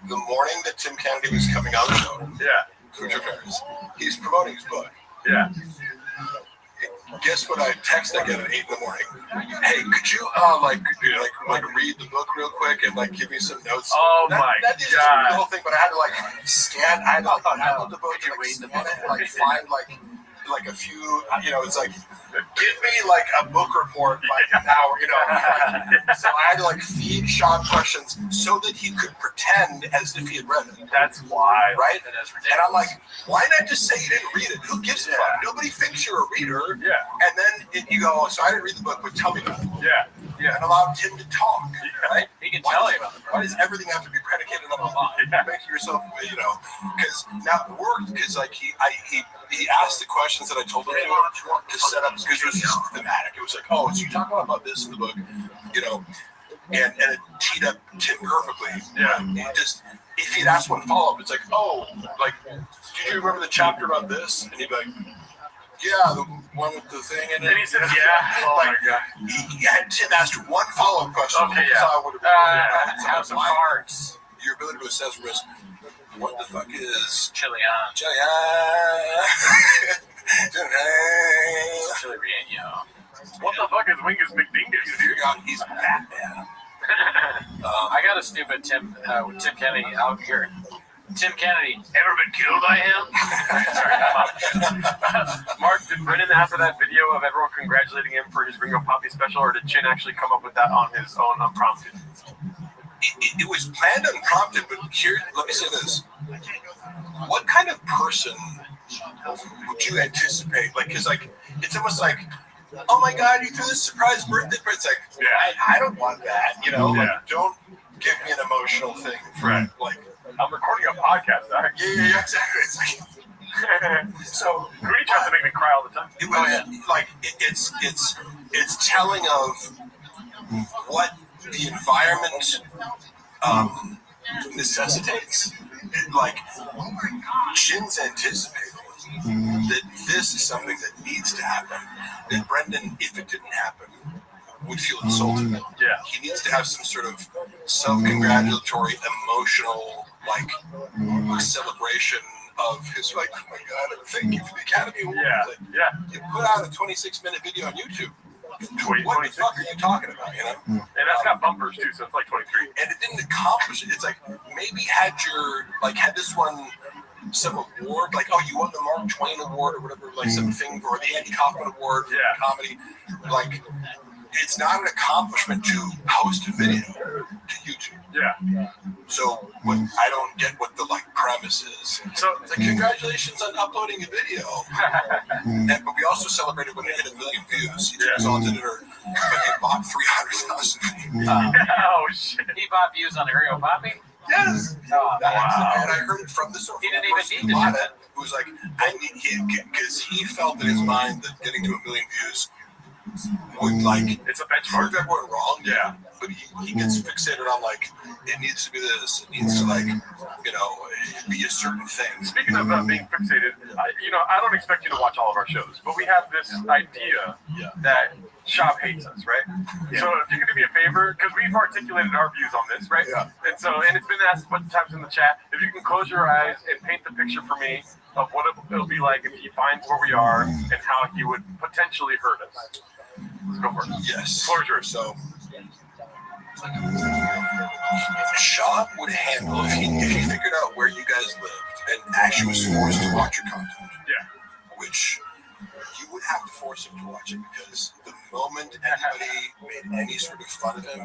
the morning that Tim Kennedy was coming on the show. Yeah. Food Truck Diaries. He's promoting his book. Yeah. Guess what? I text again at 8 in the morning. Hey, could you read the book real quick and like give me some notes? Oh my god! That didn't read the whole thing, but I had to like scan. I had to download the book and like scan it and like find like a few. You know, it's like give me like a book report by an hour. You know, so I had to like feed Sean questions so that he could pretend as if he had read it. That's why, right? And I'm like, why not just say you didn't read it? Who gives a fuck? Nobody thinks you're a reader. Yeah. And then you go, so I didn't read the book, but tell me about it. Yeah. Yeah. And allow Tim to talk. Right? He can tell you about it. Why does everything have to be predicated on a lie? Yeah. Make yourself, you know, because now it worked because like he asked the questions that I told him to set up because it was just thematic. It was like, oh, so you talk about this in the book, you know, and it teed up Tim perfectly. Yeah. Just if he'd asked one follow up, it's like, oh, like, do you remember the chapter about this? And he'd be like, yeah, the one with the thing in it. And he said, yeah. Oh like, my God. He had Tim asked one follow up question. Okay, yeah. So I would have have some cards. Your ability to assess risk. What the fuck is Chili Relleno. What the fuck is Wingus McDingus? He's Batman. I got a stupid Tim Kennedy out here. Tim Kennedy, ever been killed by him? Sorry, Mark, did Brennan after that video of everyone congratulating him for his Ringo Poppy special, or did Chin actually come up with that on his own unprompted? It was planned unprompted, but here, let me say this. What kind of person would you anticipate? Like, because, like, it's almost like, oh my God, you threw this surprise birthday party. It's like, I don't want that, you know? Like, don't give me an emotional thing. Right. Like, I'm recording a podcast, right? Yeah, exactly. It's like, so, Greedy tries to make me cry all the time. Like, it's telling of what the environment necessitates it, like Shin's anticipating that this is something that needs to happen. That Brendan, if it didn't happen, would feel insulted. Yeah. He needs to have some sort of self-congratulatory, emotional, like celebration of his, like, oh my God, thank you for the Academy Award. Yeah. Like, Yeah. you put out a 26-minute video on YouTube. What the fuck are you talking about, you know? And that's got bumpers too, so it's like 23. And it didn't accomplish it. It's like, maybe had this one some award, like, oh, you won the Mark Twain Award or whatever, like something, or the Andy Kaufman Award for comedy. Like, it's not an accomplishment to post a video to YouTube. Yeah. So I don't get what the like premise is. So it's like, congratulations on uploading a video. But we also celebrated when it hit 1 million views. He took us all to dinner, but he bought 300,000 views. Oh shit! He bought views on Ariel Poppy. Yes. Oh, And I heard it from the source. He didn't even need to do that. Who was like, I need him because he felt in his mind that getting to 1 million views would like it's a benchmark. Prove everyone wrong. Yeah. But he gets fixated on like it needs to be this. It needs to like be a certain thing. Speaking of being fixated, I don't expect you to watch all of our shows, but we have this idea that Shop hates us, right? Yeah. So if you could do me a favor, because we've articulated our views on this, right? Yeah. And it's been asked a bunch of times in the chat, if you can close your eyes and paint the picture for me of what it'll be like if he finds where we are and how he would potentially hurt us. Let's go for it. Yes. Floor is yours. So Shop would handle if he figured out where you guys lived and actually was forced to watch your content. Yeah. Which you would have to force him to watch it because the moment anybody made any sort of fun of him,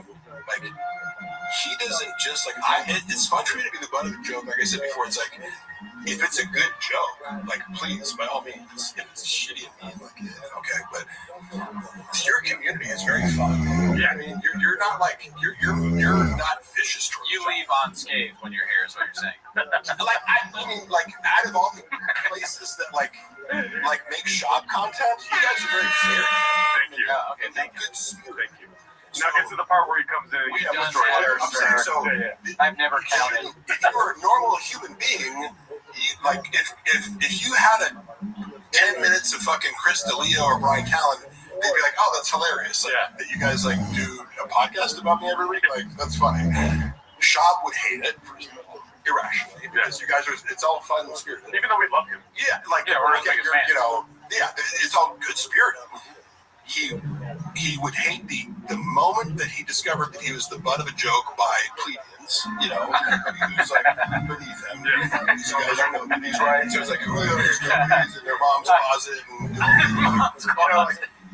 like he doesn't just like it's fun for me to be the butt of a joke. Like I said before, it's like if it's a good joke, like please by all means. If it's shitty and mean, like okay, but your community is very fun. Yeah. I mean you're not like you're not vicious towards you leave unscathed when you're here is what you're saying. Like I mean like out of all the places that like make shop content, you guys are very fair. Thank you. Okay, thank you. Good spirit. Thank you. Now get to the part where he comes in and We've you done destroy better, so I've never counted. If you were a normal human being, like if you had 10 minutes of fucking Chris D'Elia or Brian Callen, they'd be like, oh, that's hilarious. Like, that you guys like do a podcast about me every week. Like that's funny. Shop would hate it irrationally because you guys it's all fun and spirited. Even though we love you. Yeah, like we're his biggest fans. It's all good spirited. He would hate the moment that he discovered that he was the butt of a joke by plebeians, he was like beneath him. These guys are nobodies, right? So it's like, who are those nobodies in their mom's closet?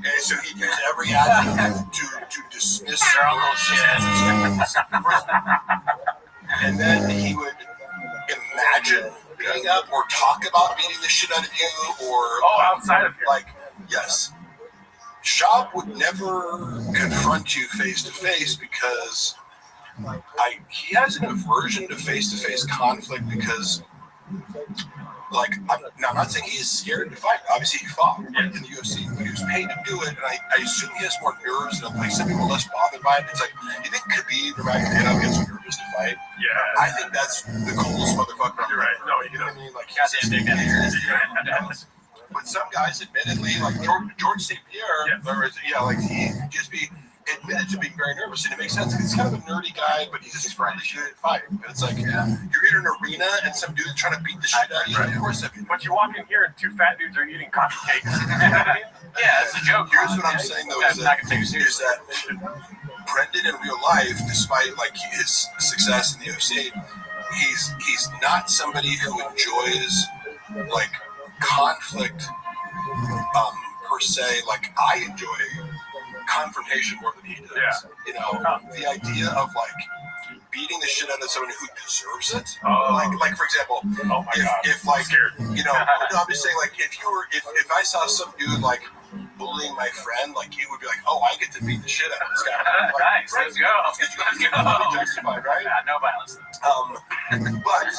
And so he'd use every adjective to dismiss their uncle's shit. And then he would imagine beating up or talk about beating the shit out of you or outside of here. Like, yes. Shop would never confront you face to face because he has an aversion to face conflict because like I'm not saying he is scared to fight. Obviously he fought in the UFC, but he was paid to do it, and I assume he has more nerves and like some people are less bothered by it. It's like you think Khabib or Magomedov gets nervous to fight? Yeah. I think that's the coolest motherfucker. You're right. No, you know what I mean? Like but some guys, admittedly, like George St. Pierre, like he just be admitted to being very nervous, and it makes sense. He's kind of a nerdy guy, but he's just really shit at fighting. But it's like you're in an arena and some dude's trying to beat the shit out of you. Of course, but you walk in here and two fat dudes are eating coffee cakes. Yeah, it's a joke. Here's what I'm saying though: is that Brendan in real life, despite like his success in the UFC, he's not somebody who enjoys like conflict per se. Like I enjoy confrontation more than he does. The idea of like beating the shit out of someone who deserves it. Like for example, if like I'm just saying like if I saw some dude like bullying my friend, like he would be like, oh, I get to beat the shit out of this guy. Like, nice, let's go. Justified, right? No violence. But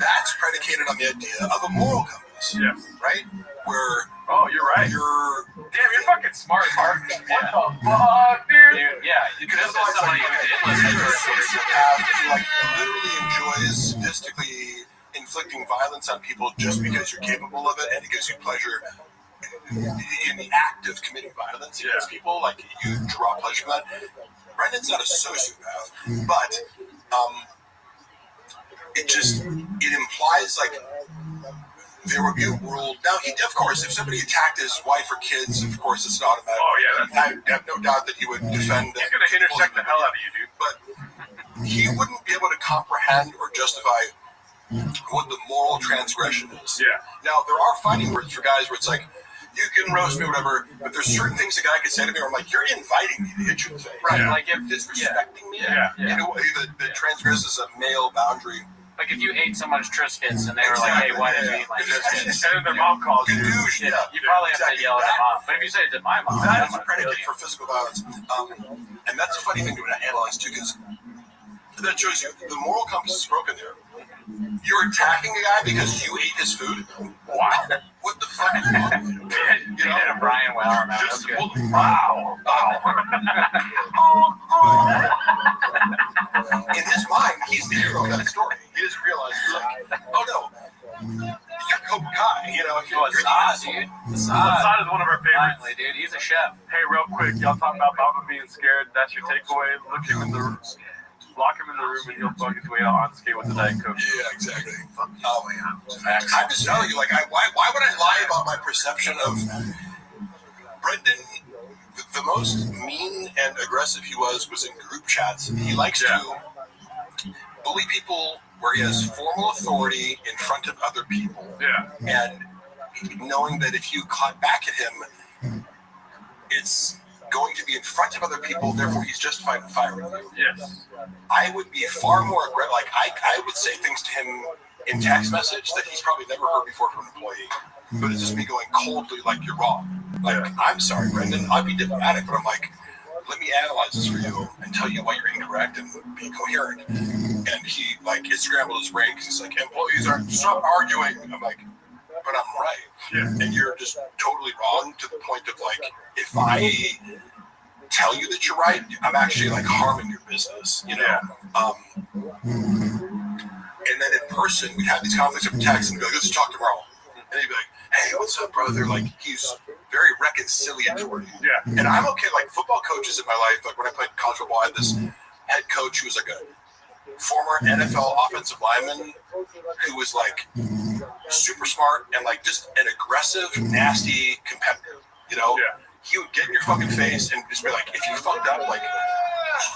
that's predicated on the idea of a moral compass. shows. Yes. Right? Where you're right. Damn, you're fucking smart, Mark. What the fuck, dude? Yeah, you could have said somebody who did listen to who like literally enjoys sadistically inflicting violence on people just because you're capable of it, and it gives you pleasure in the act of committing violence against people. Like you draw pleasure from that. Brendan's not a sociopath, but it implies like there would be a world. Now, of course, if somebody attacked his wife or kids, of course, it's an automatic. Oh, yeah. I have no doubt that he would defend. He's going to intersect the hell out of you, dude. But he wouldn't be able to comprehend or justify what the moral transgression is. Yeah. Now, there are fighting words for guys where it's like, you can roast me, whatever, but there's certain things a guy could say to me where I'm like, you're inviting me to hit you in the face. Right, like if disrespecting me in a way that transgresses a male boundary. Like if you ate someone's Triscuits and they were like, hey, why did you eat my Triscuits? And then their mom calls you. You probably have to yell at their mom. But if you say it to my mom, that is a predicate for physical violence. And that's a funny thing to analyze too, because that shows you the moral compass is broken there. You're attacking a guy because you ate his food? Wow. What the fuck is wrong with you? You did a Brian Weller, man. That's good. Wow. In his mind, he's the hero of that story. He doesn't realize, like, oh no, you're Cobra Kai, you know. Assad, dude. Assad is one of our favorites. Finally, dude. He's a chef. Hey, real quick, y'all talking about Baba being scared. That's your takeaway. Lock him in the room and he'll fuck his way out on skate with the Diet Coke. Yeah, exactly. I'm just telling you, like, why would I lie about my perception of Brendan? The most mean and aggressive he was in group chats. He likes to bully people where he has formal authority in front of other people. Yeah. And knowing that if you clap back at him, it's going to be in front of other people, therefore he's justified in firing you. Yes. I would be far more aggressive. Like, I would say things to him in text message that he's probably never heard before from an employee. But it's just me going coldly, like, you're wrong. Like, I'm sorry, Brendan. I'd be diplomatic, but I'm like, let me analyze this for you and tell you why you're incorrect and be coherent. And he, like, it scrambled his brain because he's like, employees aren't, stop arguing. I'm like, but I'm right. Yeah. And you're just totally wrong to the point of, like, if I tell you that you're right, I'm actually, like, harming your business, you know? And then in person, we'd have these conflicts over text and be like, let's talk tomorrow. And he'd be like, hey, what's up, brother? Like, he's very reconciliatory. Yeah. And I'm okay. Like, football coaches in my life, like when I played college football, I had this head coach who was like a former NFL offensive lineman who was like super smart and like just an aggressive, nasty competitor, you know? Yeah. He would get in your fucking face and just be like, if you fucked up, like,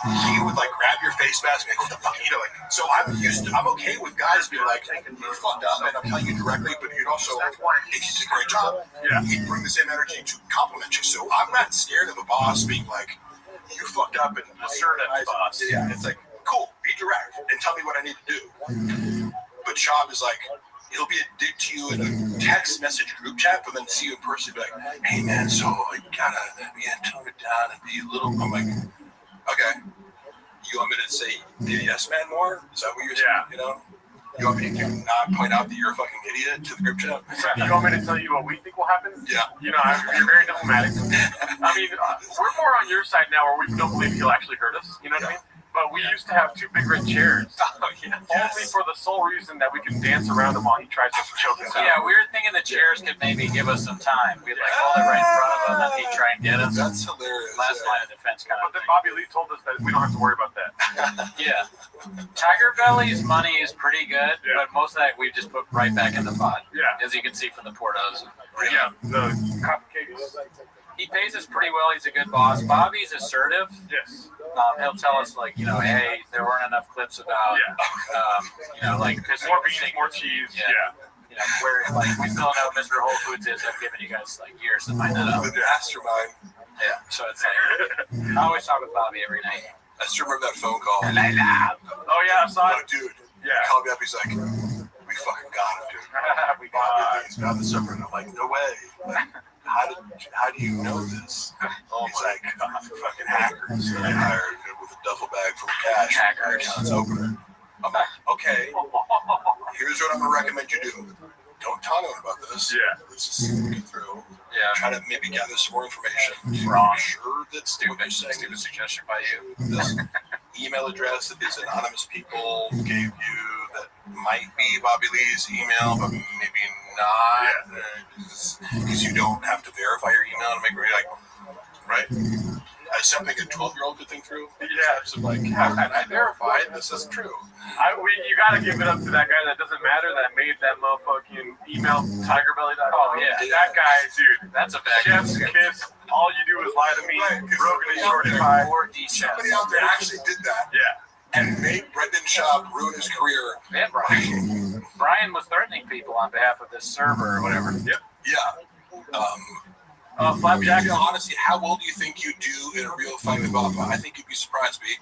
he would like grab your face mask and be like, what the fuck are you doing? So I'm okay with guys being like, you fucked up, and I'm telling you directly, but you'd also, if you did a great job, he'd bring the same energy to compliment you. So I'm not scared of a boss being like, you fucked up and assertive boss. Yeah, it's like, cool, be direct and tell me what I need to do. But Shab is like, he'll be a dick to you in a text message group chat, but then see you in person, be like, hey man, so you gotta tone it down and be a little. I'm like, okay, you want me to say be a yes man more? Is that what you're saying? You know, you want me to not point out that you're a fucking idiot to the group chat? You want me to tell you what we think will happen? Yeah. You know, you're very diplomatic. I mean, we're more on your side now, where we don't believe he'll actually hurt us. You know what I mean? But we used to have two big red chairs. Only for the sole reason that we could dance around him while he tries to choke us out. Yeah, we were thinking the chairs could maybe give us some time. We'd like hold it right in front of him and he'd try and get us. That's hilarious. Last line of defense kind of. But then Bobby Lee told us that we don't have to worry about that. Yeah. Tiger Belly's money is pretty good, but most of that we just put right back in the pot. Yeah. As you can see from the Portos. Yeah, the cupcakes. He pays us pretty well. He's a good boss. Bobby's assertive. Yes. He'll tell us, like, you know, hey, there weren't enough clips about, you know, like, more beans, more cheese. Yeah. You know, where, like, we still know Mr. Whole Foods is. I've given you guys, like, years to find that out. The mastermind. Yeah. So it's like, I always talk with Bobby every night. I still remember that phone call. Oh, yeah, I saw it. Dude. Yeah. He called me up. He's like, we fucking got him, dude. We got He's found the summer. And I'm like, no way. Like, how do you know this? He's like, fucking hackers that I hired with a duffel bag full of cash. Hackers. It's opener. I'm like, okay. Here's what I'm gonna recommend you do. don't tell anyone about this. Yeah. Let's just look it through. Yeah. Try to maybe gather some more information. Wrong. Sure that Stupid suggestion by you. this email address that these anonymous people gave you that might be Bobby Lee's email, but maybe not, because you don't have to verify your email to make it like, right? Something a 12-year-old could think through. Yeah. So like, how can I verify this is true? You gotta give it up to that guy that doesn't matter that made that motherfucking email tigerbelly.com. Oh yeah, that guy, dude. That's a bad Chef's kiss. All you do is lie to me. Rogan is short pie. Somebody out there actually did that. Yeah. And made Brendan Schaub ruin his career. And Brian was threatening people on behalf of this server or whatever. Yep. Yeah. Flapjack. Honestly, how well do you think you do in a real fight with Bob? I think you'd be surprised, B.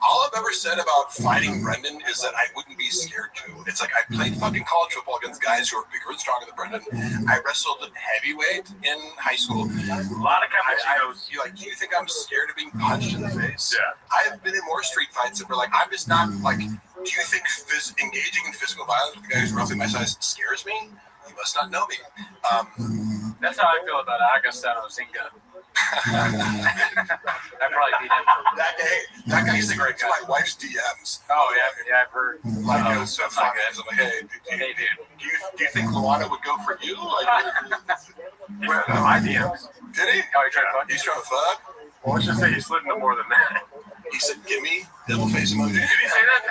All I've ever said about fighting Brendan is that I wouldn't be scared to. It's like I played fucking college football against guys who are bigger and stronger than Brendan. I wrestled at heavyweight in high school. A lot of cappuccinos. Do you think I'm scared of being punched in the face? Yeah. I've been in more street fights that were like, I'm just not like, do you think engaging in physical violence with a guy who's roughly my size scares me? You must not know me. That's how I feel about Agostino Zinga. I probably beat him. That guy used to go to my wife's DMs. Oh yeah, I've heard. Like, it was so fun. I'm like, hey, do you think Luana would go for you? Like, my DMs. Did he? Oh, he tried to fuck? He's trying to fuck? Well, let's just say he slid into more than that. He said, gimme, devil face emoji. Did he say that?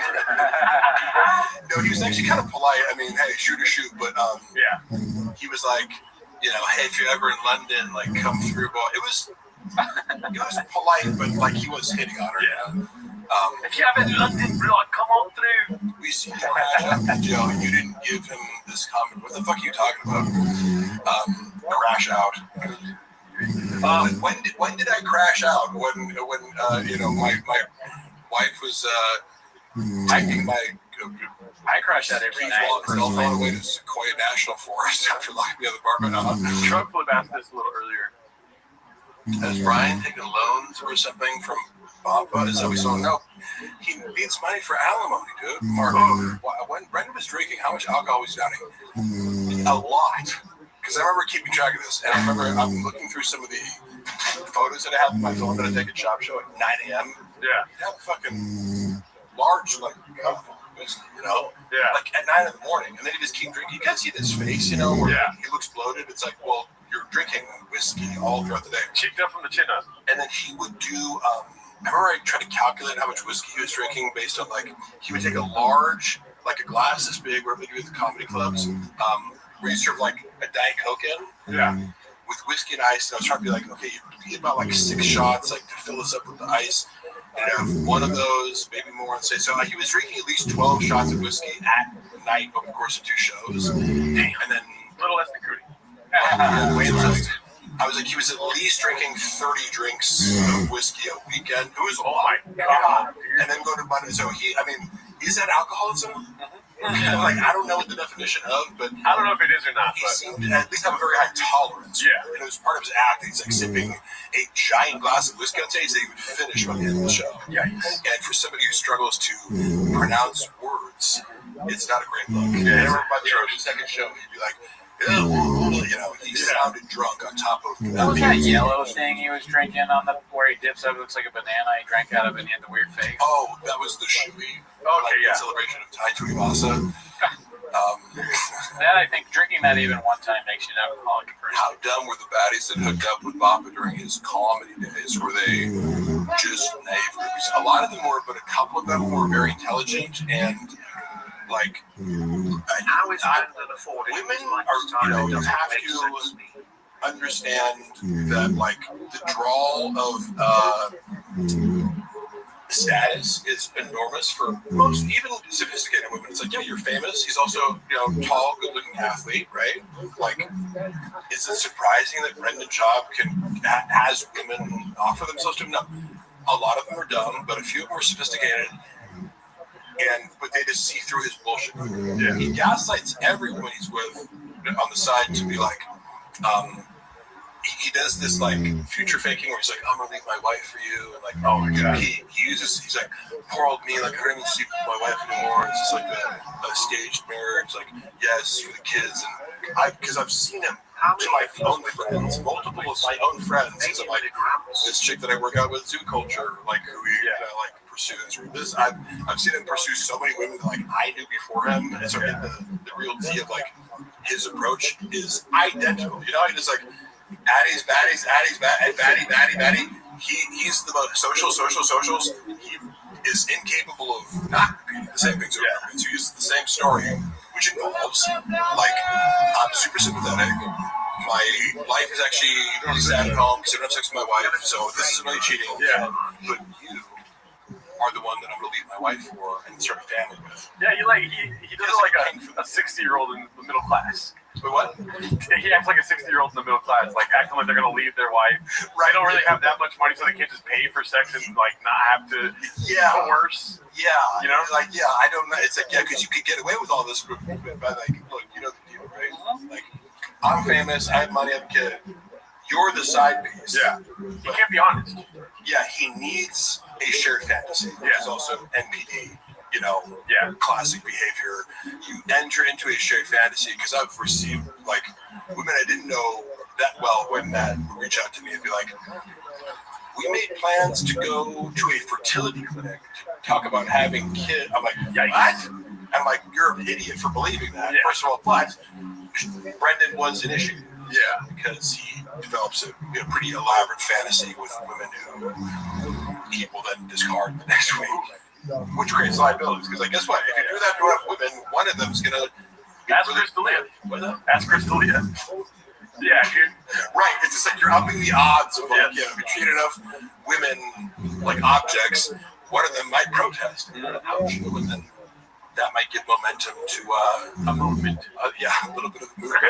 No, he was actually kind of polite. I mean, hey, shoot or shoot, but yeah. He was like, hey, if you're ever in London, like, come through. But it was polite, but like he was hitting on her. Yeah. If you have in London, bro, come on through. We see you crash out, Joe, and you didn't give him this comment. What the fuck are you talking about? Crash out. When did I crash out? When my wife was hiking my. I crash out every night. All the way to Sequoia National Forest after locking me in the apartment. Trump flip asked this a little earlier. Has Brian taken loans or something from Bob? Is that we saw? No. He needs money for alimony, dude. Mark, when Brendan was drinking, how much alcohol was he downing? A lot. Because I remember keeping track of this, and I remember I'm looking through some of the photos that I have on my phone that I take at Shop Show at 9 a.m. Yeah. You have a fucking large, like, whiskey, Yeah. like at 9 in the morning, and then he just keep drinking. You can't see his face, where he looks bloated. It's like, well, you're drinking whiskey all throughout the day. Cheeked up from the chin up. And then he would do, I remember I tried to calculate how much whiskey he was drinking based on, like, he would take a large, like a glass this big, wherever they do at the comedy clubs, where you serve like a Diet Coke in. Yeah. With whiskey and ice, and I was trying to be like, okay, you get about like 6 shots, like to fill us up with the ice, and have one of those, maybe more, and say. So he was drinking at least 12 shots of whiskey at night over the course of 2 shows. Damn. And then little less than Cootie. I was like, he was at least drinking 30 drinks of whiskey a weekend. It was my god. And then go to Monday. So is that alcoholism? Like, I don't know what the definition of, but I don't know if it is or not. He seemed to at least have a very high tolerance. Yeah. And it was part of his act. He's like sipping a giant glass of whiskey on stage that he would finish by the end of the show. Yikes. And for somebody who struggles to pronounce words, it's not a great look. Yeah. By the second show, he'd be like, he sounded drunk on top of What was that yellow thing he was drinking on where he dips up? It looks like a banana. He drank out of it and he had the weird face. Oh, that was the Shui. Okay, yeah. Celebration of Tai Tuivasa. That, I think, drinking that even one time makes you an alcoholic person. How dumb were the baddies that hooked up with Bappa during his comedy days? Were they just naive groupies? A lot of them were, but a couple of them were very intelligent and like. How is women are, you have to understand that, like, the draw of status is enormous for most, even sophisticated women. It's like, yeah, you're famous. He's also, tall, good-looking athlete, right? Like, is it surprising that Brendan Schaub has women offer themselves to him? No. A lot of them are dumb, but a few of them are sophisticated. But they just see through his bullshit. Yeah. He gaslights every woman he's with on the side to be like, he does this like future faking where he's like, I'm gonna leave my wife for you, and like, oh my god, he's like, poor old me, like I don't even sleep with my wife anymore. It's just like a staged marriage. Like, yeah, it's just for the kids, and because I've seen him to my own friends, multiple of my own friends. He's like this chick that I work out with, Zoo Culture, like who he like pursues, or this. I've seen him pursue so many women that like I knew before him, and so the real tea of like his approach is identical. You know, he just like addies, baddie. He's the most socials. He is incapable of not repeating the same things over and over. So he uses the same story, which involves like I'm super sympathetic. My life is actually really sad at home because I don't have sex with my wife, so this isn't really cheating. Yeah, but you are the one that I'm gonna leave my wife for and start a family with. Yeah, he does it like a 60-year-old in the middle class. But what? He acts like a 60-year-old in the middle class, like acting like they're gonna leave their wife. Right. They don't really have that much money, so they can't just pay for sex and like not have to coerce. Yeah, you know, like I don't know. It's like because you could get away with all this, but like, look, you know the deal, right? Like, I'm famous. I have money. I have a kid. You're the side piece. Yeah, he can't be honest. Yeah, he needs a shared fantasy, which is also NPD. You know, classic behavior. You enter into a shared fantasy because I've received like women I didn't know that well when that would reach out to me and be like, we made plans to go to a fertility clinic to talk about having kids. I'm like, what? I'm like, you're an idiot for believing that. Yeah. First of all, but Brendan was an issue. Yeah, because he develops a pretty elaborate fantasy with women who he will then discard the next week. Which creates liabilities, because like, guess what? If you do that to enough women, one of them's gonna ask Crystalia. Ask Crystalia. Yeah, dude. Right. It's just like you're upping the odds of like, if you treat enough women like objects, one of them might protest. And then that might give momentum to a movement. A little bit of movement,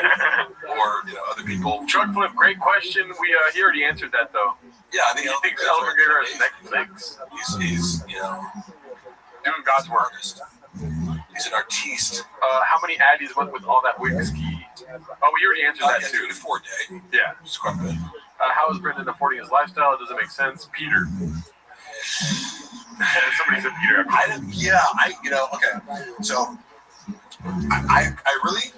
or other people. Chuck Flip, great question. He already answered that though. Yeah, I think he thinks El Vergara is Netflix. He's doing God's work. He's an artiste. How many addies went with all that whiskey? Oh, we already answered that too. 3 to 4 day. Yeah, it's quite good. How is Brendan affording his lifestyle? It doesn't make sense. Peter. Somebody said Peter. Okay. So I really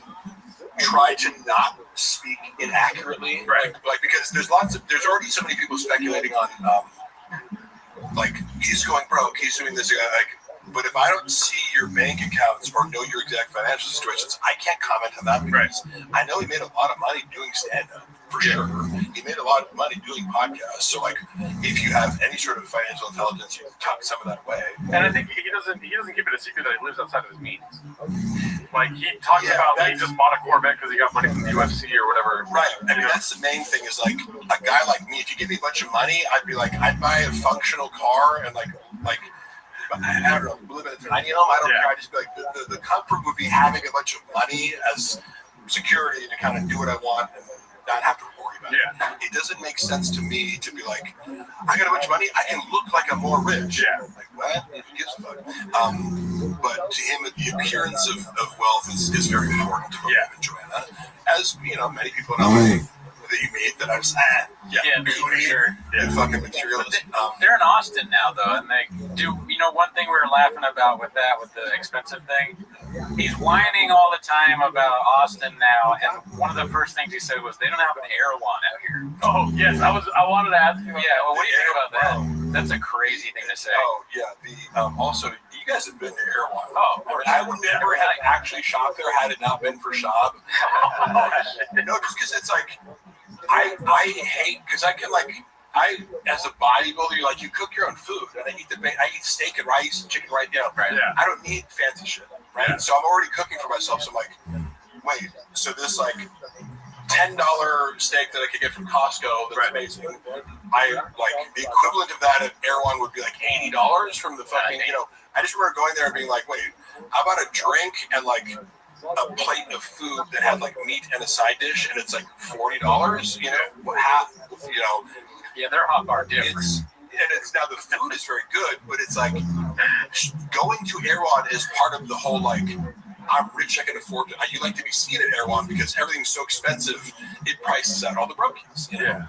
try to not speak inaccurately, right? Like because there's already so many people speculating on like he's going broke, he's doing this, but if I don't see your bank accounts or know your exact financial situations, I can't comment on that because I know he made a lot of money doing stand-up for sure. He made a lot of money doing podcasts. So like, if you have any sort of financial intelligence, you can tuck some of that away. And I think he doesn't keep it a secret that he lives outside of his means. Like he talks about when he just bought a Corvette because he got money from the UFC or whatever. Right. I mean, that's the main thing is like a guy like me, if you give me a bunch of money, I'd be like, I'd buy a functional car and like I don't know, live in a tiny home. I don't care. I just be like, the comfort would be having a bunch of money as security to kind of do what I want and not have to worry about it. It doesn't make sense to me to be like, I got a bunch of money, I can look like I'm more rich. Like, what? Who gives a fuck? But to him, the appearance of wealth is very important to him and Joanna. As, many people in LA that you meet that I'm just, for sure. Fucking materialist. They're in Austin now, though, and they do, one thing we were laughing about with the expensive thing, he's whining all the time about Austin now, and one of the first things he said was, they don't have an Erewhon out here. Oh, yes, I wanted to ask you. Yeah, well, what do you think about that? That's a crazy thing to say. Oh, yeah, also, you guys have been to Erewhon. Oh, I would never have actually shopped there had it not been for Shab. No, just because it's like, I hate, because I can as a bodybuilder, you cook your own food, and I eat steak and rice and chicken right now. Right? Yeah. I don't need fancy shit, right? Yeah. So I'm already cooking for myself. So I'm like, wait, so this $10 steak that I could get from Costco that's amazing. I the equivalent of that at Erewhon would be like $80 from the fucking. I just remember going there and being like, wait, how about a drink and a plate of food that had meat and a side dish, and it's $40. Yeah, their hot bar different. It's now the food is very good, but it's going to Erewhon is part of the whole I'm rich, I can afford it. You like to be seen at Erewhon because everything's so expensive, it prices out all the brokies. You know?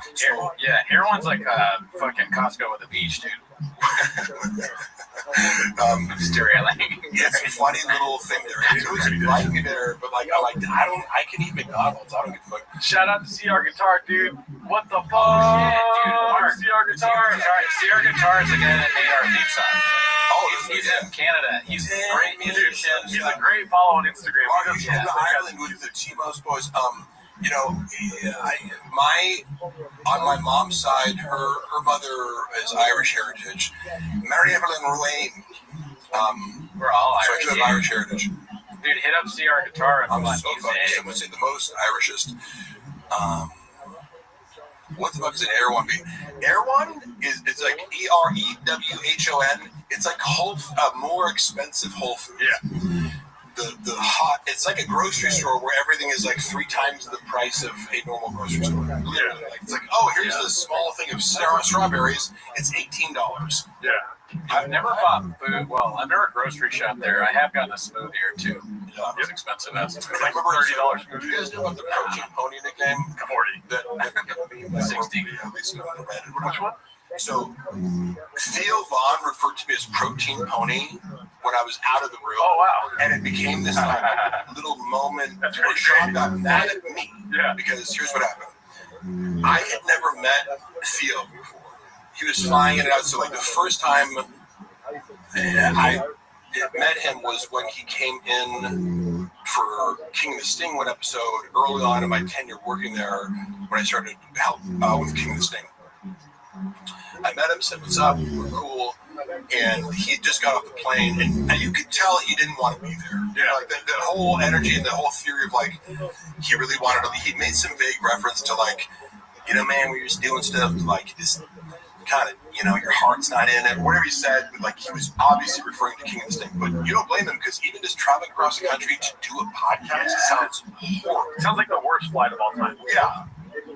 Erewhon's like fucking Costco with a beach, dude. It's a funny little thing there. It was like me there, but like I can eat McDonald's. I don't give a fuck. Shout out to CR Guitar, dude. What the fuck? CR Guitar. CR Guitar is the guy that made our theme song. Oh, he's in Canada. He's a great musician. He's a great follow on Instagram. He's from Ireland with the T-Mos boys. You know, on my mom's side, her mother is Irish heritage. Mary Evelyn Ruane. We're all so Irish. I do have Irish heritage. Dude, hit up CR Guitar and I'm so fucking. Someone say the most Irishest. What the fuck is an Erewhon be? Erewhon it's like EREWHON. It's like more expensive Whole Foods. Yeah. It's like a grocery store where everything is like 3 times the price of a normal grocery store. Literally, like, it's like, oh, here's this small thing of strawberries. It's $18. Yeah. I've never bought food. Well, I've never grocery shopped there. I have gotten a smoothie or two. It's expensive. That's it's like $30 smoothie. Do you guys know about the protein pony nickname? 40. 60. Which one? So Theo Vaughn referred to me as Protein Pony when I was out of the room. Oh wow! And it became this like little moment where Sean got mad at me. Yeah. Because here's what happened. I had never met Theo before. He was flying in and out. So like the first time I met him was when he came in for King of the Sting one episode early on in my tenure working there when I started to help with King of the Sting. I met him, said what's up, we're cool, and he just got off the plane, and you could tell he didn't want to be there. You know, like that whole energy and the whole theory of like he really wanted to. He made some vague reference to like, you know, man, we're just doing stuff like this. Kind of, you know, your heart's not in it, whatever he said, but like he was obviously referring to King of the Sting. But you don't blame him because even just traveling across the country to do a podcast sounds horrible. It sounds like the worst flight of all time. Yeah.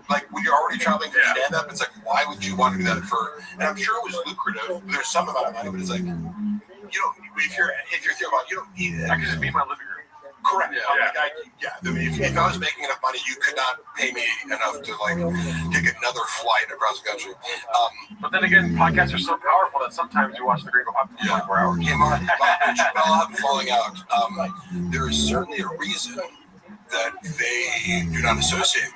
Like when you're already traveling for stand-up, it's like, why would you want to do that for? And I'm sure it was lucrative. There's some amount of money, but it's like, you don't. If you're thinking about, you don't need it. I could just be in my living room. Correct. If I was making enough money, you could not pay me enough to like take another flight across the country. But then again, podcasts are so powerful that sometimes you watch the Gringo Pop for 24 hours. Hey, Mark, Bob and Chappelle have been falling out. There is certainly a reason that they do not associate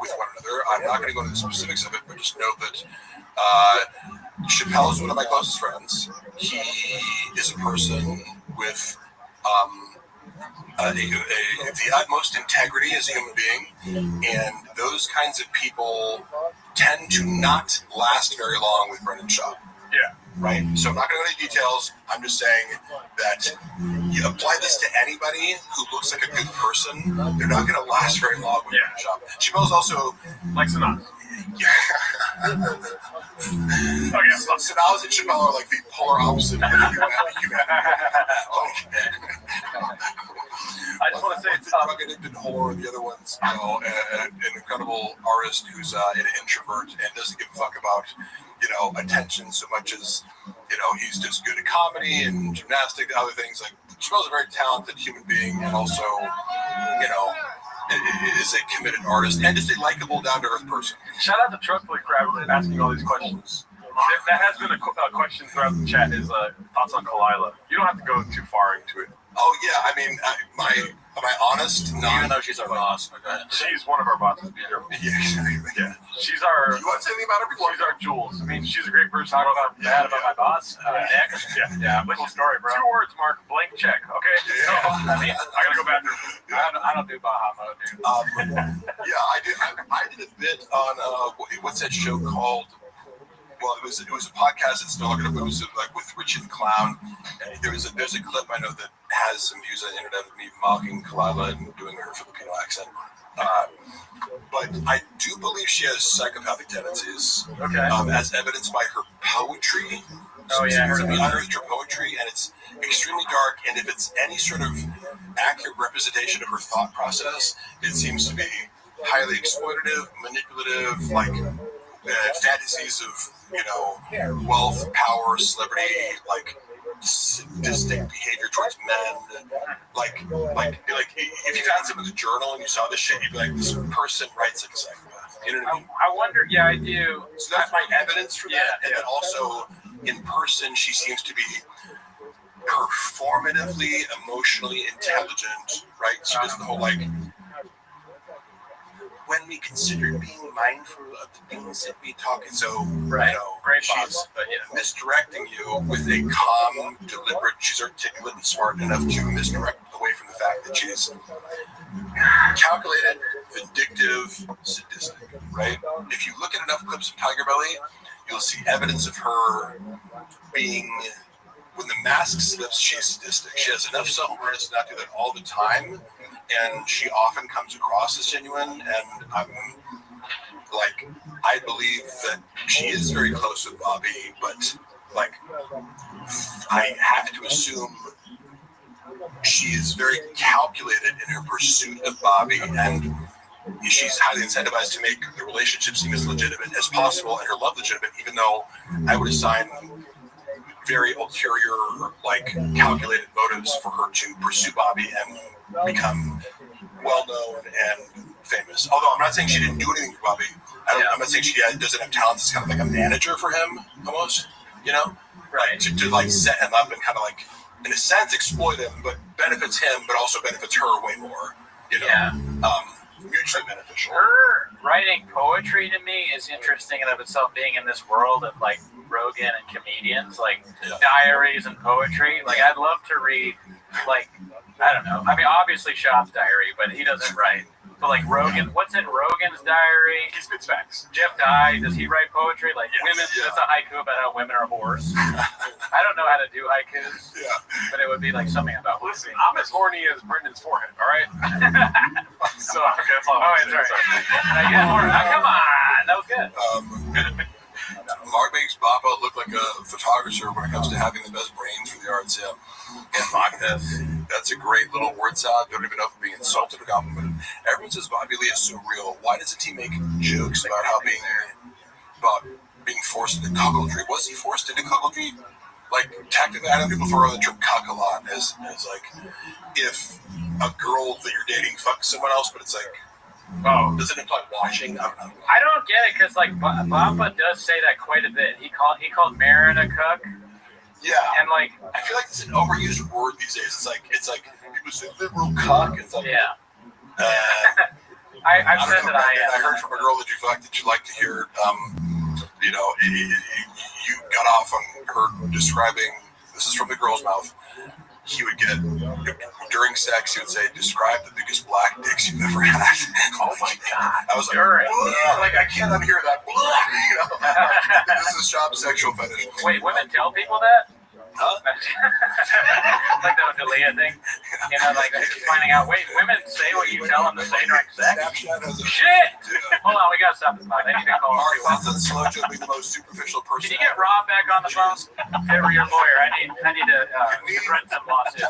with one another. I'm not going to go into the specifics of it, but just know that Chappelle is one of my closest friends. He is a person with the utmost integrity as a human being, and those kinds of people tend to not last very long with Brendan Shaw. Yeah. Right? So I'm not going to go into details. I'm just saying that you apply this to anybody who looks like a good person, they're not going to last very long with Brendan Shaw. Chappelle's also... Like Sanaz. Sanaz and Chappelle are like the polar opposite of I just want to say it's drug addicted whore, the other one's, you know, an incredible artist who's an introvert and doesn't give a fuck about, you know, attention so much as, you know, he's just good at comedy and gymnastics and other things. Like, Chappelle's a very talented human being and also, you know, is a committed artist and just a likable, down-to-earth person. Shout out to Truckfully for asking all these questions. That has been a question throughout the chat is thoughts on Kalila. You don't have to go too far into it. Oh, yeah. I mean, am I honest? No. Even though she's our boss. She's one of our bosses. Yeah. She's our... You want to say anything about her before? She's our Jules. I mean, she's a great person. I don't know bad about my boss. Next. Yeah. Cool story, bro. 2 words, Mark. Blank check. Okay? So, I mean, I got to go bathroom. I don't do Baja mode, dude. Yeah, I do. I did a bit on, what's that show called? Well, it was a podcast that's no longer, it was like with Richie the Clown. And there's a clip I know that has some views on the internet of me mocking Kalila and doing her Filipino accent. But I do believe she has psychopathic tendencies, as evidenced by her poetry. Oh yeah, some unearthed her poetry, and it's extremely dark. And if it's any sort of accurate representation of her thought process, it seems to be highly exploitative, manipulative, like fantasies of, you know, wealth, power, celebrity, like sadistic behavior towards men. Like if you found something in the journal and you saw this shit, you'd be like, this person writes like a psychopath. You know what I mean? I wonder. Yeah, I do. So that's my evidence for that. And then also in person, she seems to be performatively, emotionally intelligent, right? She does the whole like, when we consider being mindful of the things that we talk, so right. You know, great she's boss, but misdirecting you with a calm, deliberate. She's articulate and smart enough to misdirect away from the fact that she's calculated, vindictive, sadistic. Right? If you look at enough clips of Tiger Belly, you'll see evidence of her being. When the mask slips, she's sadistic. She has enough self-awareness to not do that all the time, and she often comes across as genuine. And I'm like, I believe that she is very close with Bobby, but like, I have to assume she is very calculated in her pursuit of Bobby, and she's highly incentivized to make the relationship seem as legitimate as possible and her love legitimate, even though I would assign very ulterior, like calculated motives for her to pursue Bobby and become well-known and famous. Although I'm not saying she didn't do anything for Bobby. I'm not saying she doesn't have talent. It's kind of like a manager for him, almost, you know? Right. To like set him up and kind of like, in a sense, exploit him, but benefits him, but also benefits her way more, you know? Yeah. Mutually beneficial. Her writing poetry to me is interesting in of itself, being in this world of like Rogan and comedians, like diaries and poetry. Like I'd love to read, like, I don't know. I mean, obviously Shop's diary, but he doesn't write. But like Rogan, what's in Rogan's diary? He spits facts. Jeff Dye, does he write poetry? Like women, that's a haiku about how women are whores. I don't know how to do haikus, but it would be like something about. Listen, I'm as horny as Brendan's forehead. All right. So okay, sorry. I get horny. Oh, come on, that was good. Mark makes Baba look like a photographer when it comes to having the best brains for the arts. Yeah. And fuck this. That's a great little word salad. Don't even know if I'm being insulted or complimented. Everyone says Bobby Lee is so real. Why doesn't he make jokes about how being forced into cuckoldry? Was he forced into cuckoldry? Like, technically, I know people throw around the term cuck a lot as like, if a girl that you're dating fucks someone else, but it's like, oh, does it imply watching? I don't know. I don't get it, because like Baba does say that quite a bit. He called Marin a cuck. Yeah, and like I feel like it's an overused word these days. It's like people say liberal cuck. It's like I've said that I heard from a girl that you fucked that you like to hear. You know, you got off on her describing. This is from the girl's mouth. He would get during sex. He would say, "Describe the biggest black dicks you've ever had." Oh my god! I was like, I can't unhear that. You know, this is Shop's sexual fetish. Wait, women tell people that? Huh? Like the Dalia thing, you know, like finding out. Wait, women say what you tell them to say during sex. Shit! Hold on, we gotta stop the pod. I need to call. Our thoughts on Slojo being the most superficial person. Can you get Rob back on the phone? Ever your lawyer? I need to confront some losses.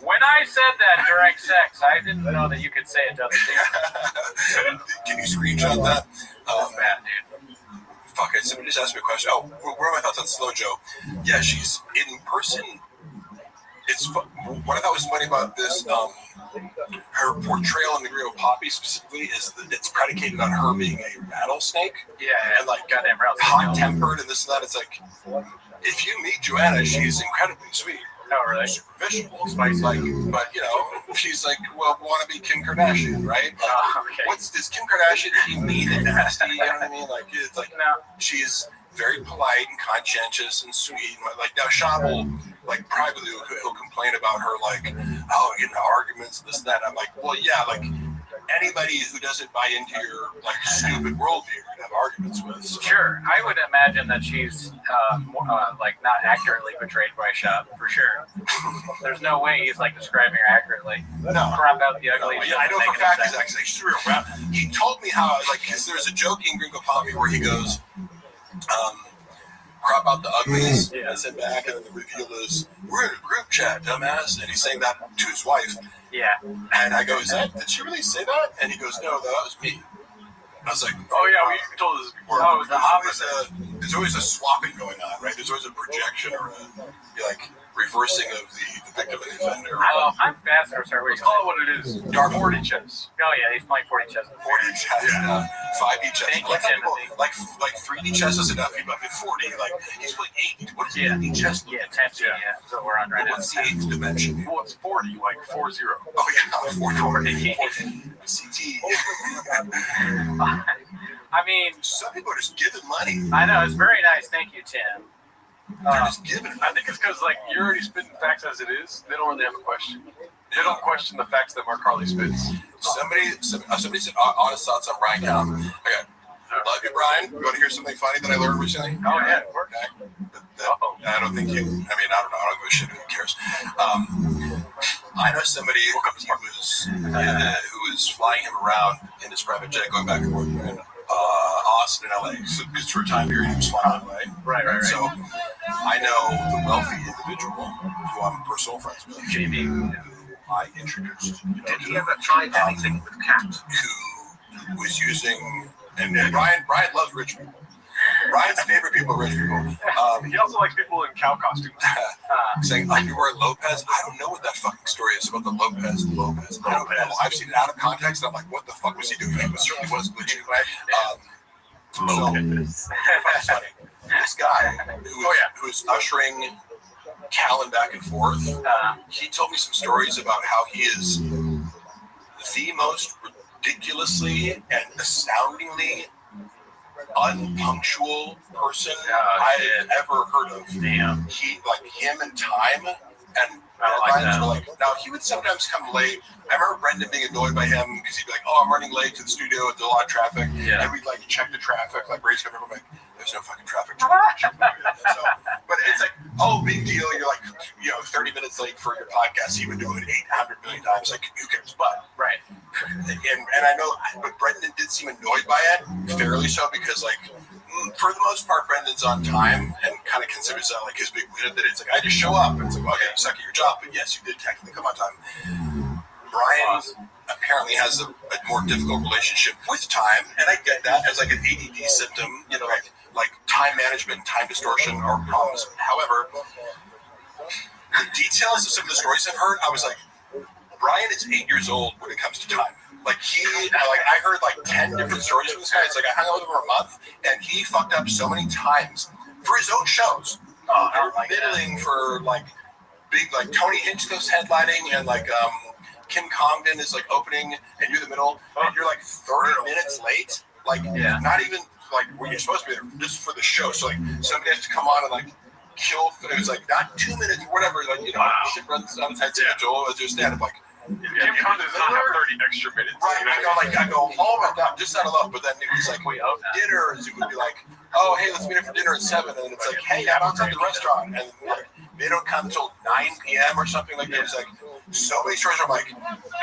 When I said that during sex, I didn't know that you could say it to other people. Can you screenshot that? That's bad, dude. Fuck, somebody just asked me a question. Oh, where are my thoughts on Slojo? Yeah, she's in person. It's what I thought was funny about this, her portrayal in the Griot Poppy specifically is that it's predicated on her being a rattlesnake. Yeah, and like goddamn rattlesnake. Hot-tempered and this and that. It's like, if you meet Joanna, she's incredibly sweet. Oh, really? Superficial, spicy, like, but you know, she's like, well, want to be Kim Kardashian, right? Okay. Is Kim Kardashian mean and nasty? You know what I mean? Like, it's like, no. She's very polite and conscientious and sweet. Like, now Sean will, like, privately he'll complain about her, like, oh, you know, arguments and this and that. I'm like, well, yeah, like, anybody who doesn't buy into your, like, stupid worldview you're gonna have arguments with. So. Sure. I would imagine that she's, like, not accurately portrayed by Shop, for sure. There's no way he's, like, describing her accurately. No. Crop out the ugly. Yeah, I know for a fact he's actually extremely rap. He told me how, like, because there's a joke in Gringo Poppy where he goes, crop out the uglies, and sit back, and then the reveal is, we're in a group chat, dumbass, and he's saying that to his wife. Yeah. And I go, did she really say that? And he goes, no, that was me. I was like, oh yeah, we told us before. Oh, it was the opposite. There's always a swapping going on, right? There's always a projection or a like reversing of the victim and the offender. I'm fast. Or sorry, Let's call it what it is. 40 chess. Oh yeah, he's playing 40 chess. 40 chess. Yeah. 5D chess. Thank you, Timothy. Like 3D chess is enough. But 40, like he's playing 8. What is 8D chess? Yeah, 10. Yeah. So we're on right now. What's the 8th dimension? Well, it's 40, like 40. Oh yeah, 40. CT. I mean, some people are just giving money. I know, it's very nice. Thank you, Tim. They're just giving. I think it's because like you're already spitting facts as it is. They don't really have a question. They don't question the facts that Mark Harley spits. Somebody said honest thoughts on Brian Callen. Okay. Love you, Brian. You want to hear something funny that I learned recently? Oh yeah. Okay. I don't think you. I mean, I don't know. I don't give a shit. Who cares? I know somebody who was flying him around in his private jet, going back and forth in Austin and LA. So it's for a time period he was flying away. Right. So I know the wealthy individual who I'm personal friends with, JB, who I introduced. Did he ever try anything with cats? Who was using, and Brian loves rich people. Brian's favorite people are rich people. He also likes people in cow costumes. Saying underwear Lopez. I don't know what that fucking story is about the Lopez. I don't know. I've seen it out of context. And I'm like, what the fuck was he doing? It certainly was glitchy. Lopez. Funny. This guy who was ushering Callen back and forth, he told me some stories about how he is the most ridiculously and astoundingly unpunctual person I've ever heard of. Damn. He, like him and time and deadlines were like, now he would sometimes come late. I remember Brendan being annoyed by him because he'd be like, oh, I'm running late to the studio, there's a lot of traffic. And we'd like check the traffic, like race cover, like, there's no fucking traffic. But it's like, oh, big deal. You're like, 30 minutes late for your podcast. He would do it 800 million times. Like, who cares? But and I know, but Brendan did seem annoyed by it, fairly so, because like for the most part, Brendan's on time and kind of considers that like his big win. That it's like I just show up and it's like, okay, you suck at your job, but yes, you did technically come on time. Brian apparently has a more difficult relationship with time, and I get that as like an ADD symptom, like time management, time distortion are problems. However, the details of some of the stories I've heard, I was like, Brian is 8 years old when it comes to time. Like I heard like 10 different stories from this guy. It's like I hung out with him for a month, and he fucked up so many times for his own shows. Middling for like big, like Tony Hinchcliffe's headlining, and like Kim Congdon is like opening, and you're the middle, and you're like 30 minutes late. Like not even like when you're supposed to be there, just for the show. So like somebody has to come on and like kill. It was like not 2 minutes or whatever. Like shit runs on tight schedule as you stand up like. Kim Congdon does not have 30 extra minutes. Right, I go, oh my god, just out of love. But then it was like dinner, it would be like, oh hey, let's meet up for dinner at 7, and it's like, hey, I'm outside the restaurant, and like they don't come until 9 p.m. or something like that. It's like so many stories. I'm like,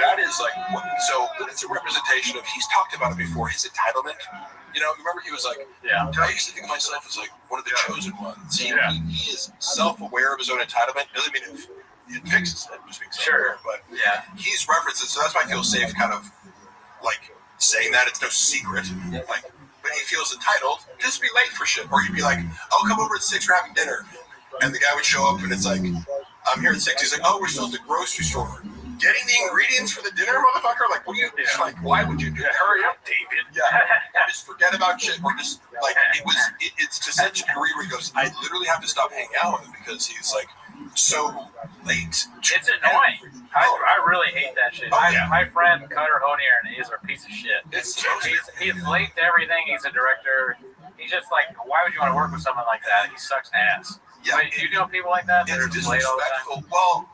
that is like, so it's a representation of. He's talked about it before. His entitlement. Remember he was like, I used to think of myself as like one of the chosen ones. He is self-aware of his own entitlement. Doesn't mean it fixes it, just being sure, but he's referenced it, so that's why I feel safe kind of like saying that. It's no secret, like, but he feels entitled just be late for shit, or he'd be like, oh, come over at 6, we're having dinner, and the guy would show up and it's like, I'm here at 6, he's like, oh, we're still at the grocery store getting the ingredients for the dinner, motherfucker. Like, what do you like, why would you do that? Hurry up, David. Just forget about shit, or just like it's to such a degree where he goes, I literally have to stop hanging out with him because he's like so late. It's annoying. I really hate that shit. My friend Cutter Honier, and he's a piece of shit. He's late to everything. He's a director. He's just like, why would you want to work with someone like that? He sucks ass. Wait, do you know people like that? They're just late all the time? Well,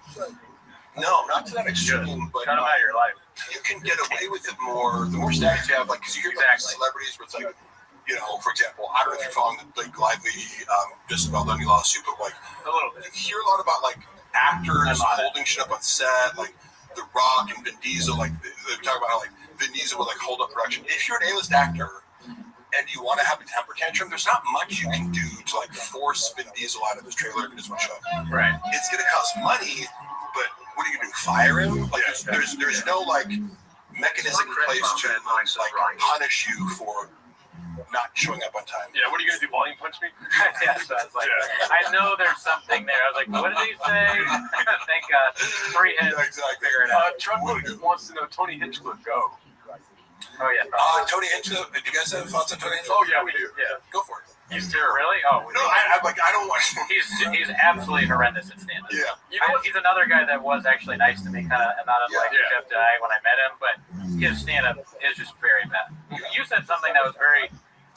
no, not to that extreme, but cut them out of your life. You can get away with it more. The more status you have, like, because you hear about celebrities where it's like, for example, I don't know if you're following the like lively just about Lenny lawsuit, but like a little bit. You hear a lot about like actors holding shit up on set, like The Rock and Vin Diesel. Like they talk about how like Vin Diesel would like hold up production. If you're an A-list actor and you want to have a temper tantrum, there's not much you can do to like force Vin Diesel out of his trailer if he doesn't want to show up. Right. It's gonna cost money, but what are you gonna do? Fire him? Like there's no like mechanism in place to like punish you for not showing up on time. Yeah, what are you gonna do? Volume punch me? Yeah, so I was like, I know there's something there. I was like, what did he say? Thank God. 3 hits. Yeah, exactly. Figure it out. Truckwood wants to know Tony Hinchcliffe. Go. Oh yeah. Tony Hinchcliffe. Do you guys have thoughts on Tony Hinchcliffe? Oh yeah, we do. Yeah. Go for it. He's terrible. Really? Oh. No, I don't want. He's absolutely horrendous at stand-up. Yeah. You know he's another guy that was actually nice to me, kind of not unlike Jeff Dye when I met him, but his stand-up is just very bad. You said something that was very,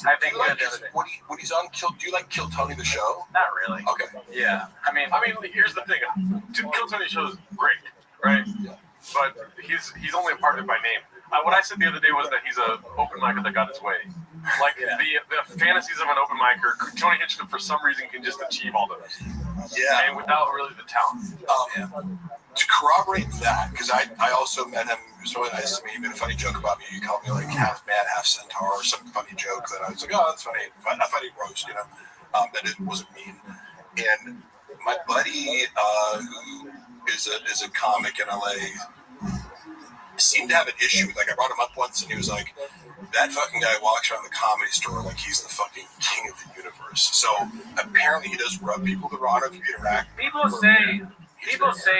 I think, good the other day. When he's on Kill, do you like Kill Tony the show? Not really. Okay. Yeah. I mean, here's the thing. Kill Tony show is great, right? Yeah. But he's only a part of it by name. What I said the other day was that he's a open micer that got his way. Like the fantasies of an open micer, Tony Hinchcliffe for some reason can just achieve all those. Yeah. And without really the talent. To corroborate that, because I also met him. He was really nice to me. He made a funny joke about me. He called me like half man, half centaur, or some funny joke that I was like, oh, that's funny. A funny roast, you know. That it wasn't mean. And my buddy, who is a comic in LA, seemed to have an issue. Like I brought him up once, and he was like, "That fucking guy walks around the comedy store like he's the fucking king of the universe." So apparently, he does rub people the wrong if you interact. People say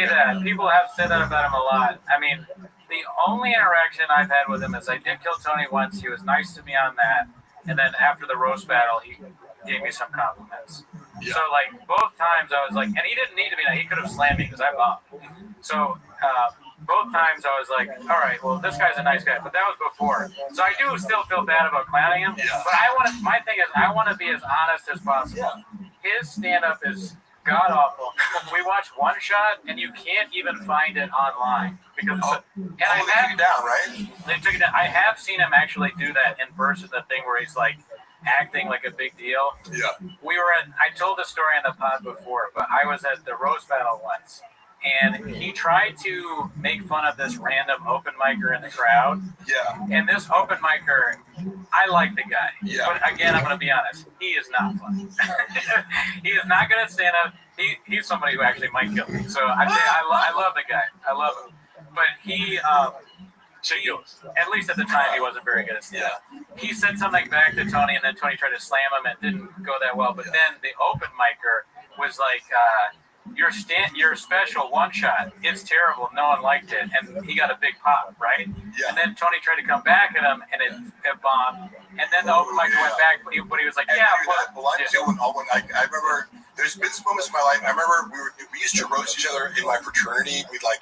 that. People have said that about him a lot. I mean, the only interaction I've had with him is I did Kill Tony once. He was nice to me on that, and then after the roast battle, he gave me some compliments. Yeah. So like both times I was like, and he didn't need to be. He could have slammed me because I bombed. So. Both times I was like, all right, well, this guy's a nice guy, but that was before. So I do still feel bad about clowning him. Yeah. But my thing is, I want to be as honest as possible. Yeah. His stand-up is god-awful. We watched One Shot, and you can't even find it online. Because they took it down, right? They took it down. I have seen him actually do that in person, the thing where he's like acting like a big deal. Yeah. I told the story on the pod before, but I was at the roast battle once. And he tried to make fun of this random open micer in the crowd. Yeah. And this open micer, I like the guy. Yeah. But again, I'm going to be honest. He is not funny. He is not good at stand-up. He's somebody who actually might kill me. So I love the guy. I love him. But he, at least at the time, he wasn't very good at stand-up. Yeah. He said something back to Tony, and then Tony tried to slam him, and it didn't go that well. But then the open micer was like... Your special One Shot, it's terrible. No one liked it, and he got a big pop, right? Yeah. And then Tony tried to come back at him, and it bombed. And then the open mic went back, but he was like, "Yeah." I remember there's been some moments in my life. I remember we used to roast each other in my fraternity. We'd like,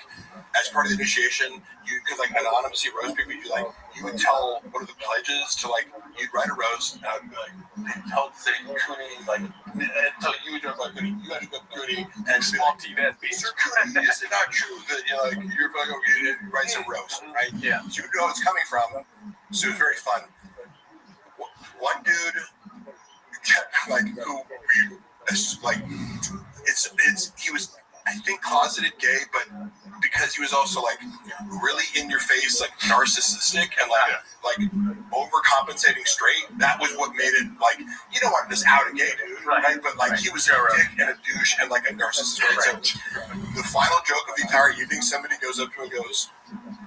as part of the initiation, you could like anonymously roast people. You would tell one of the pledges to like, you'd write a roast, and I'd be like, tell say Cooney, like, until you would like, you had to go Cooney, and small T that Mr. Cooney, is it not true that you're fucking write some roast, right? Yeah. So you know where it's coming from. So it was very fun. One dude, like, he was, I think, closeted gay, but because he was also like really in your face, like narcissistic and like overcompensating straight, that was what made it like, you don't want this out a gay dude, right? But like he was a dick and a douche and like a narcissist. Right? So the final joke of the entire evening, somebody goes up to him and goes,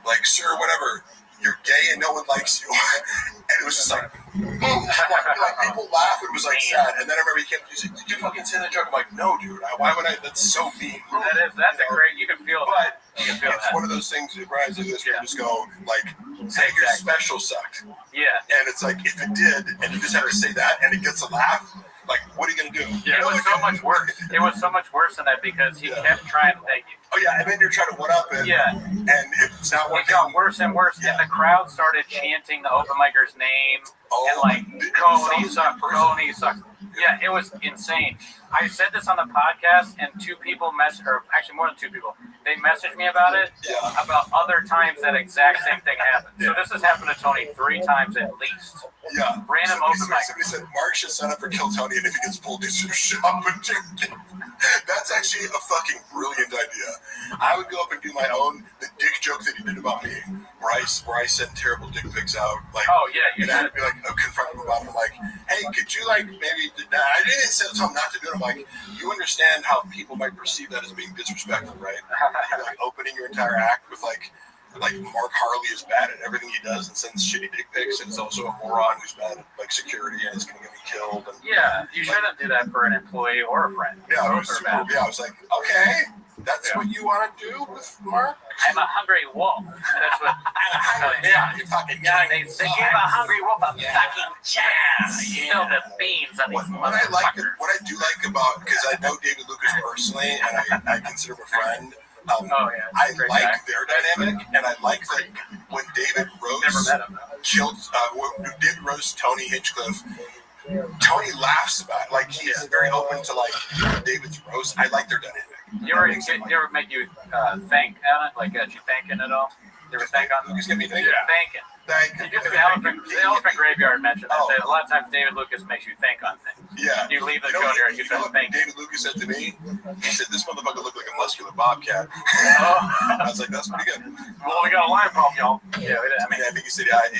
like, "Sir, whatever, you're gay and no one likes you." And it was just like, like people laugh. It was like sad. And then I remember he kept using, "Did you fucking say that joke?" I'm like, "No, dude. Why would I? That's so mean." That's a great. You can feel that. You can feel it's that. one of those things that Brian's like this. Where you just go like, "Hey, your special sucked." Yeah. And it's like, if it did, and you just have to say that, and it gets a laugh. Like, what are you gonna do? Yeah, it was so much worse. It was so much worse than that because he kept trying to thank you. Oh yeah, and then you're trying to one up it. Yeah. And it's not working. It got worse and worse, and the crowd started chanting the open micer's name and like, "Coney sucks, Coney sucks." Yeah, it was insane. I said this on the podcast, and two people or actually more than two people, they messaged me about it, about other times that exact same thing happened. So this has happened to Tony 3 times at least. Yeah. Random open mic. Somebody said Mark should sign up for Kill Tony, and if he gets pulled, do some shopping. That's actually a fucking brilliant idea. I would go up and do my own, the dick joke that he did about me, where I send terrible dick pics out. Like, you and I'd be like, confront him about it. I'm like, "Hey, could you like maybe?" I didn't say something not to do it. I'm like, "You understand how people might perceive that as being disrespectful, right? You're like opening your entire act with like, like Mark Harley is bad at everything he does and sends shitty dick pics, and is also a moron who's bad at like security and is going to get me killed. And, yeah, you shouldn't do that for an employee or a friend. Yeah, I was like, okay, that's what you want to do with Mark? I'm a hungry wolf. That's what. You fucking They give a hungry wolf a fucking chance. Spill the beans on these what I do like about, because I know David Lucas personally, and I consider him a friend. I like their dynamic, and I like that when David Rose killed, when David Rose, Tony Hinchcliffe. Tony laughs about it. Like, he's very open to like David's roast. I like their dynamic. You ever make you think on it? Like, got you thinking at all? You ever think on Lucas? Get me thinking. Thinking. The elephant graveyard mentioned that a lot of times David Lucas makes you think on things. Yeah. You leave the show here and you start thinking. David Lucas said to me, he said, "This motherfucker looked like a muscular bobcat." I was like, "That's pretty good." Well, we got a line problem, y'all. Yeah, I think he said, I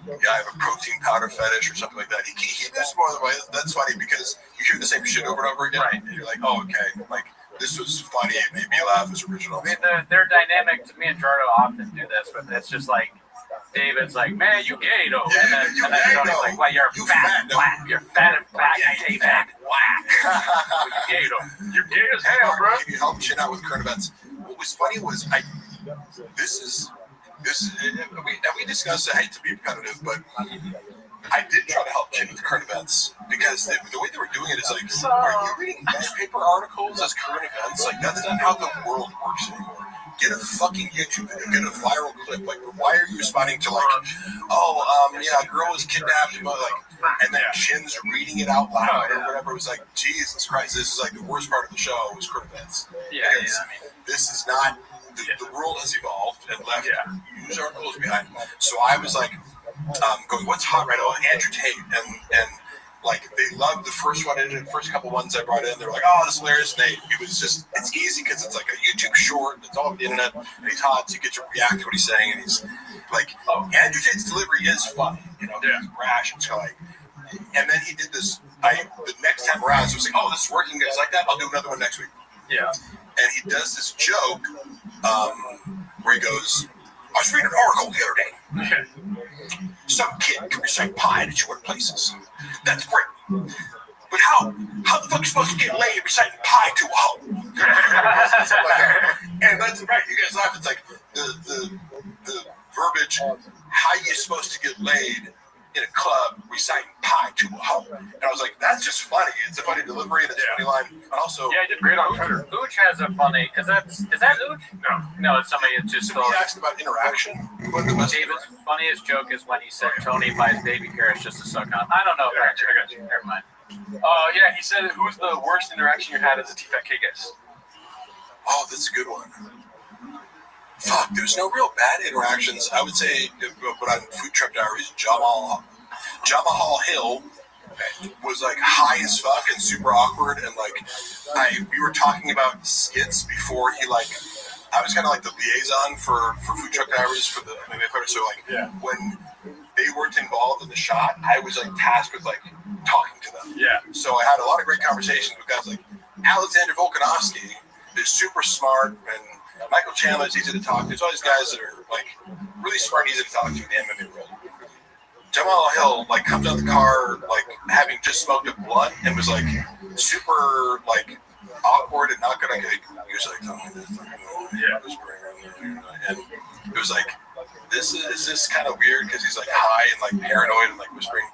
have a protein powder fetish or something like that. He knows more than way. That's funny because you hear the same shit over and over again, right? And you're like, "Oh, okay." Like, this was funny. It made me laugh. It's original. I mean, their dynamic. To me and Jardo often do this, but it's just like David's like, "Man, you gay though," and then Tony's like, "Well, you're fat and black. You're fat and black. David, black. You gay though. You're gay as hell, bro." Can you help chin out with current events? What was funny was we discussed. I hate to be repetitive, but I did try to help chin with current events because the way they were doing it is like, are you reading newspaper articles as current events? Like, that's not how the world works anymore. Get a fucking YouTube video, get a viral clip. Like, why are you responding to like, a girl was kidnapped, and then Chin's reading it out loud or whatever? It was like, Jesus Christ, this is like the worst part of the show was current events. This is not. The world has evolved and left news articles behind. So I was like, going, what's hot right now? Andrew Tate, and like they loved the first one. The first couple ones I brought in, they were like, "Oh, this is hilarious." And it was just, it's easy because it's like a YouTube short. It's all over the internet, and he's hot, so you get to react to what he's saying. And he's like, Andrew Tate's delivery is funny, he's brash. It's like, and then he did this. The next time around, so I was like, "Oh, this is working, guys like that. I'll do another one next week." Yeah. And he does this joke where he goes, "I was reading an article the other day. Some kid can recite pi to 200 places. That's great. But how the fuck are you supposed to get laid reciting pi to a hoe?" And that's right. You guys laugh. It's like the verbiage. How you supposed to get laid in a club reciting pi to a hoe? And I was like, that's just funny. It's a funny delivery and it's a funny line. And also, I did great on Twitter. Ooch has a funny. Is that Ooch? No, it's somebody that just. He asked about interaction. David's funniest joke is when he said Tony buys baby carrots just to suck on. I don't know. I got you. Never mind. He said, "Who's the worst interaction you had as a TFAK guest?" Oh, that's a good one. Fuck, there's no real bad interactions. I would say, but on Food Truck Diaries, Jamal Hill was like high as fuck and super awkward, and like we were talking about skits before he I was kind of like the liaison for Food Truck Diaries for the so when they weren't involved in the shot, I was like tasked with like talking to them. Yeah. So I had a lot of great conversations with guys like Alexander Volkanovsky is super smart, and Michael Chandler's easy to talk to. There's all these guys that are like really smart, easy to talk to in the MMA world. Jamal Hill comes out the car having just smoked a blunt and was like super awkward and not gonna get. He was like, and it was like, this is kind of weird because he's high and paranoid and whispering.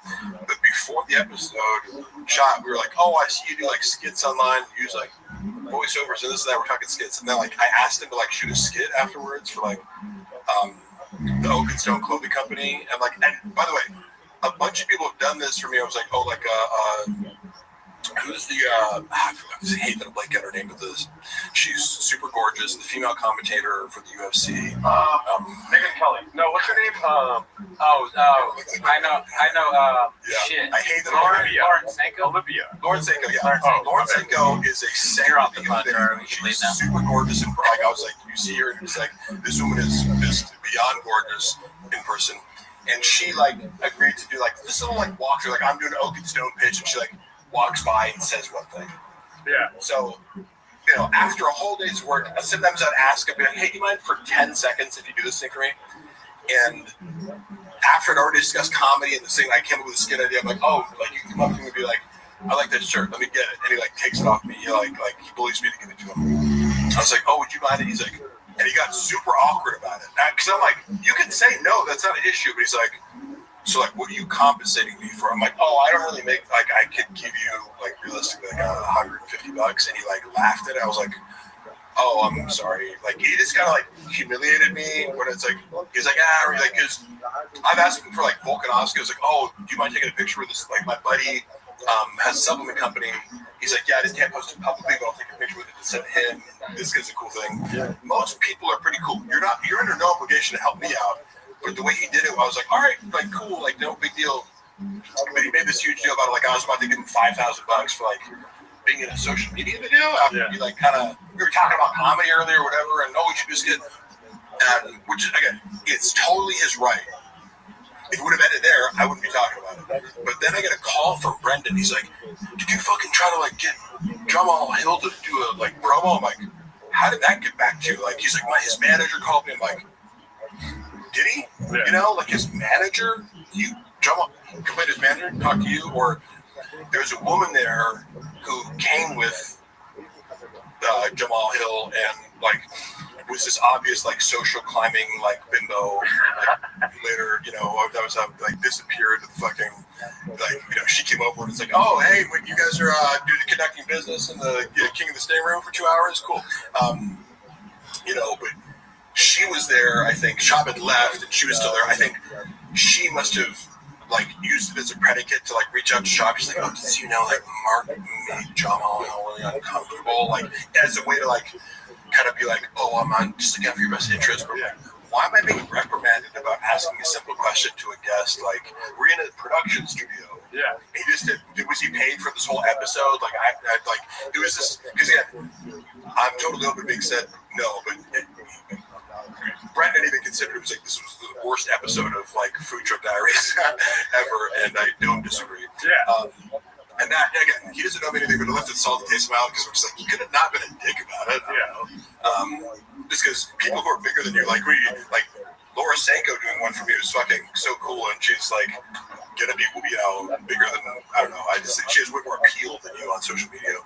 But before the episode shot, we were like, "Oh, I see you do skits online, use voiceovers and this and that." We're talking skits, and then I asked him to shoot a skit afterwards for the Oak and Stone Clothing Company, and by the way, a bunch of people have done this for me. I was like, who's the I hate that I'm blanking on her name, but she's super gorgeous, the female commentator for the UFC. Megan Kelly. No, what's her name? I know. Shit. I hate that. Olivia. Lauren Sanko, yeah. Lauren Sanko is a singer of the bunch. She's super gorgeous, and I was like, you see her, and it's like, this woman is just beyond gorgeous in person. And she agreed to do this little walkthrough. I'm doing an Oak and Stone pitch, and she walks by and says one thing. Yeah. So after a whole day's work, sometimes I'd ask him, hey, do you mind for 10 seconds if you do this thing for me? And after I'd already discussed comedy and this thing, I came up with a skit idea. I'm like, oh, like you come up to me and be like, I like that shirt, let me get it. And he like takes it off me. He like he bullies me to give it to him. I was like, oh, would you mind it? He's like, and he got super awkward about it. Because I'm like, you can say no, that's not an issue. But he's like, so like, what are you compensating me for? I'm like, oh, I don't really make, like, I could give you like realistically like $150. And he like laughed at it. I was like, oh, I'm sorry. Like, he just kind of like humiliated me when it's like, he's like, like, because I've asked him for like Volkanovski. I was like, oh, do you mind taking a picture with this? Like, my buddy has a supplement company. He's like, yeah, I just can't post it publicly, but I'll take a picture with it to send him. This is a cool thing. Yeah. Most people are pretty cool. You're under no obligation to help me out. But the way he did it, I was like, all right, like, cool, like, no big deal. But he made this huge deal about it. Like, I was about to give him $5,000 for like being in a social media video after we like kind of, we were talking about comedy earlier or whatever, and we should just get, which again, it's totally his right. If it would have ended there, I wouldn't be talking about it. But then I get a call from Brendan. He's like, did you fucking try to like get Jamal Hill to do a like promo? I'm like, how did that get back to you? Like, he's like, his manager called me. I'm like, did he? Yeah. You know, like his manager, Jamal complained his manager, talk to you, or there's a woman there who came with Jamal Hill and like was this obvious like social climbing like bimbo. Like, later, you know, that was like disappeared. Fucking like, you know, she came over and it's like, oh hey, when you guys are conducting business in the King of the Stay room for 2 hours, cool. You know, but she was there. I think Shab had left and she was still there. I think she must have like used it as a predicate to like reach out to Shab. She's like, oh, did you know like Mark made Jamal really uncomfortable, like as a way to like kind of be like, oh, I'm on just looking out for your best interest. But why am I being reprimanded about asking a simple question to a guest? Like, we're in a production studio. Yeah. He just was he paid for this whole episode? Like, I like it was just because again, I'm totally open to being said no, but Brendan even considered it was like this was the worst episode of like Food Truck Diaries ever, and I don't disagree. Yeah. And that, again, he doesn't know anything but it left a salty taste in my mouth because I'm just like, you could have not been a dick about it. I don't know. Just because people who are bigger than you, like Laura Sanko doing one for me was fucking so cool, and she's like gonna be, you know, bigger than, I don't know. I just think she has way more appeal than you on social media.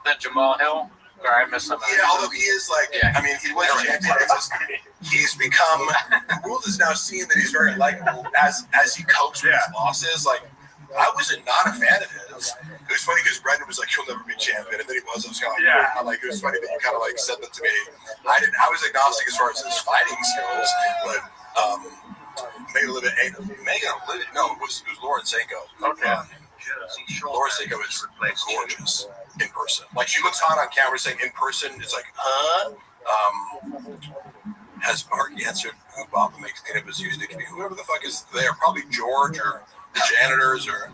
Than Jamal Hill? Sorry, I missed something. Yeah, although he is like, I mean, he was champion. He's become, the world is now seeing that he's very likable as he copes with his losses. Like, I was not a fan of his. It was funny because Brendan was like, he'll never be champion, and then he was. I was kind of like, wow. Like, it was funny that you kind of like said that to me. I was agnostic as far as his fighting skills, but Megan Olivia, no, it was Lauren Sanko. Okay. Laura Sanko is gorgeous in person. Like, she looks hot on camera, saying in person, it's like, huh? Has Mark answered who Bob makes cleanup is used? It can be whoever the fuck is there, probably George or the janitors, or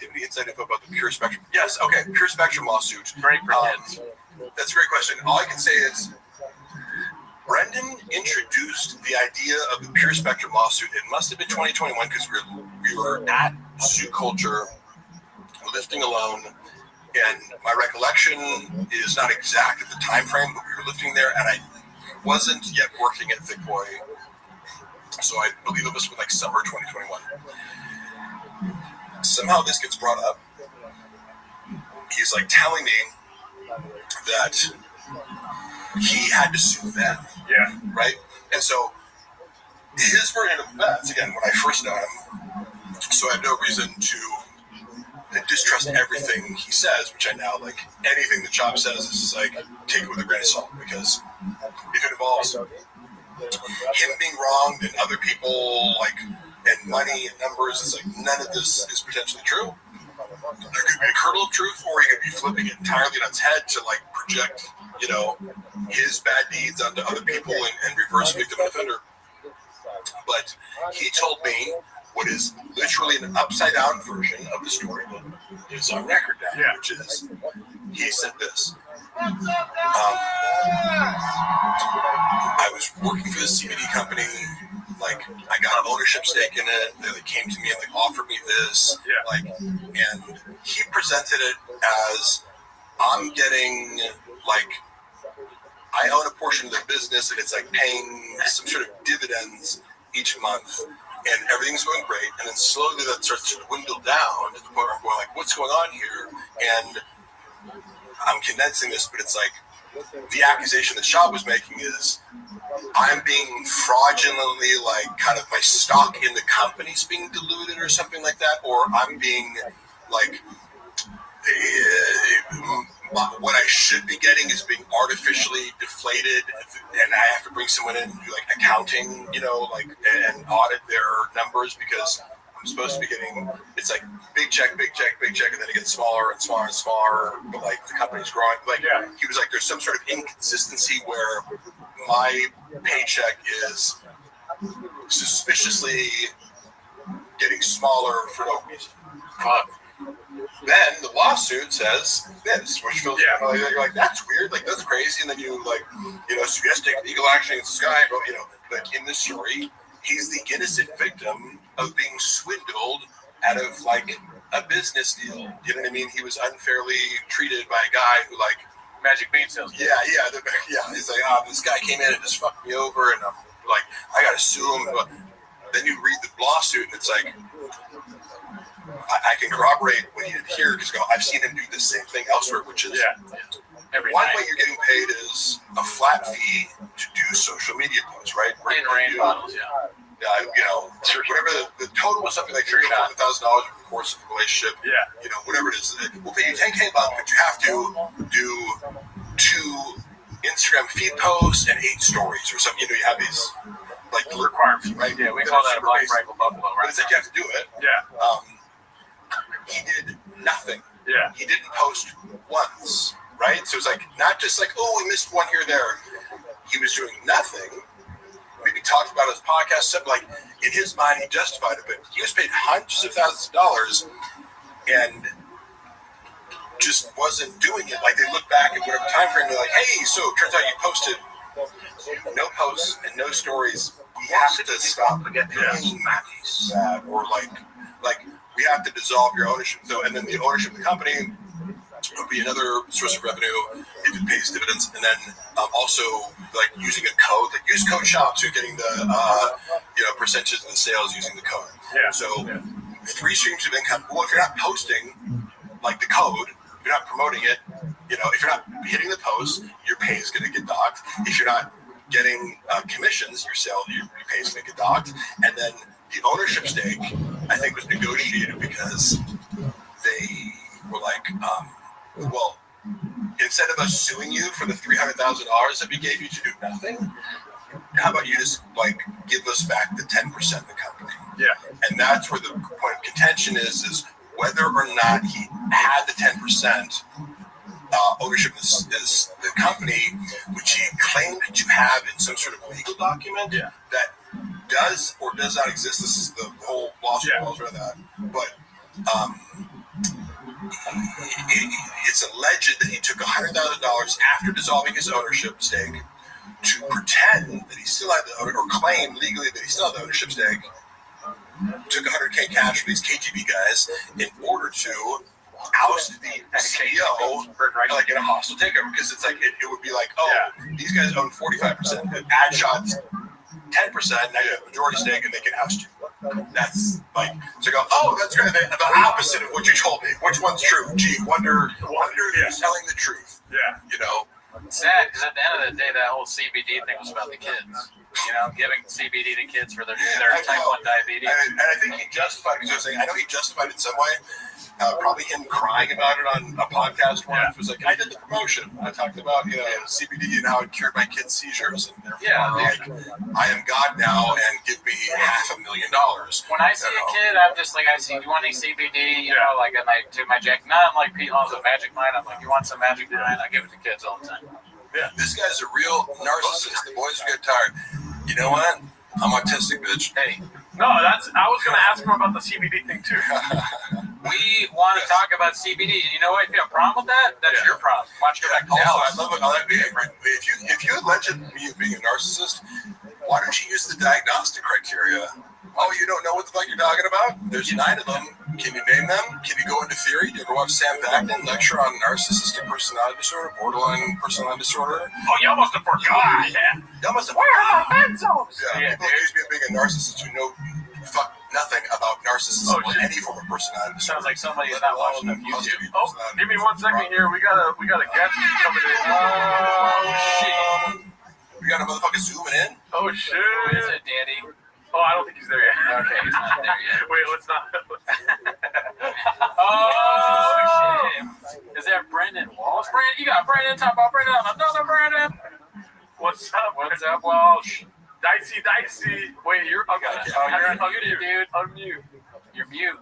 give me insight info about the Pure Spectrum. Yes, okay, Pure Spectrum lawsuit. Great for kids. That's a great question. All I can say is Brendan introduced the idea of the Pure Spectrum lawsuit. It must have been 2021 because we were at Zoo Culture lifting alone, and my recollection is not exact at the time frame, but we were lifting there, and I wasn't yet working at Thick Boy, so I believe it was like summer 2021. Somehow this gets brought up. He's like telling me that he had to sue them. Yeah. Right? And so his version of events, again, when I first know him, so I have no reason to distrust everything he says, which I now, like, anything that Chop says is like, take it with a grain of salt, because if it involves him being wronged and other people, like, and money and numbers, it's like none of this is potentially true. There could be a kernel of truth, or he could be flipping it entirely on its head to like project, you know, his bad deeds onto other people and reverse victim and offender. But he told me what is literally an upside down version of the story that is on record now, which is he said this. I was working for the CBD company. Like, I got an ownership stake in it. They like, came to me and like offered me this. Like, and he presented it as I'm getting like, I own a portion of the business and it's like paying some sort of dividends each month and everything's going great. And then slowly that starts to dwindle down to the point where I'm going like, what's going on here? And I'm condensing this, but it's like the accusation that Shab was making is I'm being fraudulently like kind of my stock in the company's being diluted or something like that, or I'm being like what I should be getting is being artificially deflated, and I have to bring someone in and do like accounting, you know, like and audit their numbers because I'm supposed to be getting, it's like big check, and then it gets smaller and smaller and smaller, but like the company's growing. Like he was like, there's some sort of inconsistency where my paycheck is suspiciously getting smaller for no reason. Then the lawsuit says this, which feels you're like, that's weird, like that's crazy, and then you like, you know, suggest taking legal action against this guy, but you know, but in this story, he's the innocent victim of being swindled out of like a business deal. You know what I mean? He was unfairly treated by a guy who like Magic Bean Sales. Yeah. He's like, this guy came in and just fucked me over, and I'm like, I gotta sue him. But then you read the lawsuit, and it's like, I can corroborate what he did here because I've seen him do the same thing elsewhere, which is one way you're getting paid is a flat fee to do social media posts, right? Rain bottles, you know, whatever the total was something like $3,000 over the course of the relationship. Yeah. You know, whatever it is, we'll pay you $10K a month, but you have to do 2 Instagram feed posts and 8 stories or something. You know, you have these like requirements, right? Yeah, we call that a Black Rifle Buffalo, right? But it's like you have to do it. Yeah. He did nothing. Yeah. He didn't post once, right? So it's like not just like, oh, we missed one here or there. He was doing nothing. Maybe talked about his podcast, something like in his mind he justified it, but he was paid hundreds of thousands of dollars and just wasn't doing it. Like they look back at whatever time frame, they're like, hey, so it turns out you posted no posts and no stories. We have to stop doing that, or like we have to dissolve your ownership. So, and then the ownership of the company would be another source of revenue if it pays dividends. And then also like using a code, like use code shop, so you're getting the percentages of the sales using the code. Yeah. So 3 streams of income. Well, if you're not posting like the code, if you're not promoting it, you know, if you're not hitting the post, your pay is going to get docked. If you're not getting commissions, your pay is going to get docked. And then the ownership stake, I think, was negotiated because they were like, well, instead of us suing you for the $300,000 that we gave you to do nothing, how about you just like give us back the 10% of the company? Yeah. And that's where the point of contention is whether or not he had the 10% ownership of the company, which he claimed to have in some sort of legal document that does or does not exist. This is the whole lawsuit around that. But it's alleged that he took $100,000 after dissolving his ownership stake to pretend that he still had the or claim legally that he still had the ownership stake. Took $100K cash from these KGB guys in order to oust the CEO like in a hostile takeover, because it's like it would be like, these guys own 45%, ad shots 10%, now you have a majority stake and they can oust you. That's like, so go, that's kind of the opposite of what you told me. Which one's true? Gee, wonder who's telling the truth. Yeah. You know? It's sad because at the end of the day, that whole CBD thing was about the kids. You know, giving CBD to kids for their type 1 diabetes. And I think he justified it. Because I know he justified it in some way. Probably him crying about it on a podcast once was like, I did the promotion. I talked about CBD and how it cured my kids' seizures, and therefore like I am God now and give me $500,000. When I see a kid, I'm just like, do you want any CBD? You know, like, and I do my Jack. Not like Pete Holmes with Magic Mind. I'm like, you want some Magic Mind? I give it to kids all the time. Yeah, this guy's a real narcissist. The boys are getting tired. You know what? I'm autistic, bitch. Hey. No, I was going to ask him about the CBD thing too. We want to talk about CBD. You know what? If you have a problem with that, that's your problem. Why don't you go back to Dallas? I love it. If you allege me of being a narcissist, why don't you use the diagnostic criteria Oh, you don't know what the fuck you're talking about? There's 9 of them. Can you name them? Can you go into theory? Do you ever watch Sam Vaknin lecture on narcissistic personality disorder, borderline personality disorder? Oh, y'all must have forgot. Y'all must have Where are my pencils? Yeah, people accuse me of being a narcissist who know fuck nothing about narcissism or any form of personality disorder. Sounds like somebody is not watching YouTube. Oh, give me 1 second here. We got a guest coming in. Oh shit! We got a motherfucker zooming in. Oh shit! Who is it, Daddy? Oh, I don't think he's there yet. Okay, he's not there yet. Wait, let's not. Oh shit! Is that Brendan Walsh? Brandon, you got Brendan. Talk about Brendan. Another Brendan. What's up? What's up, Walsh? Dicey. Wait, you're okay. You're dude. Unmute. You're mute.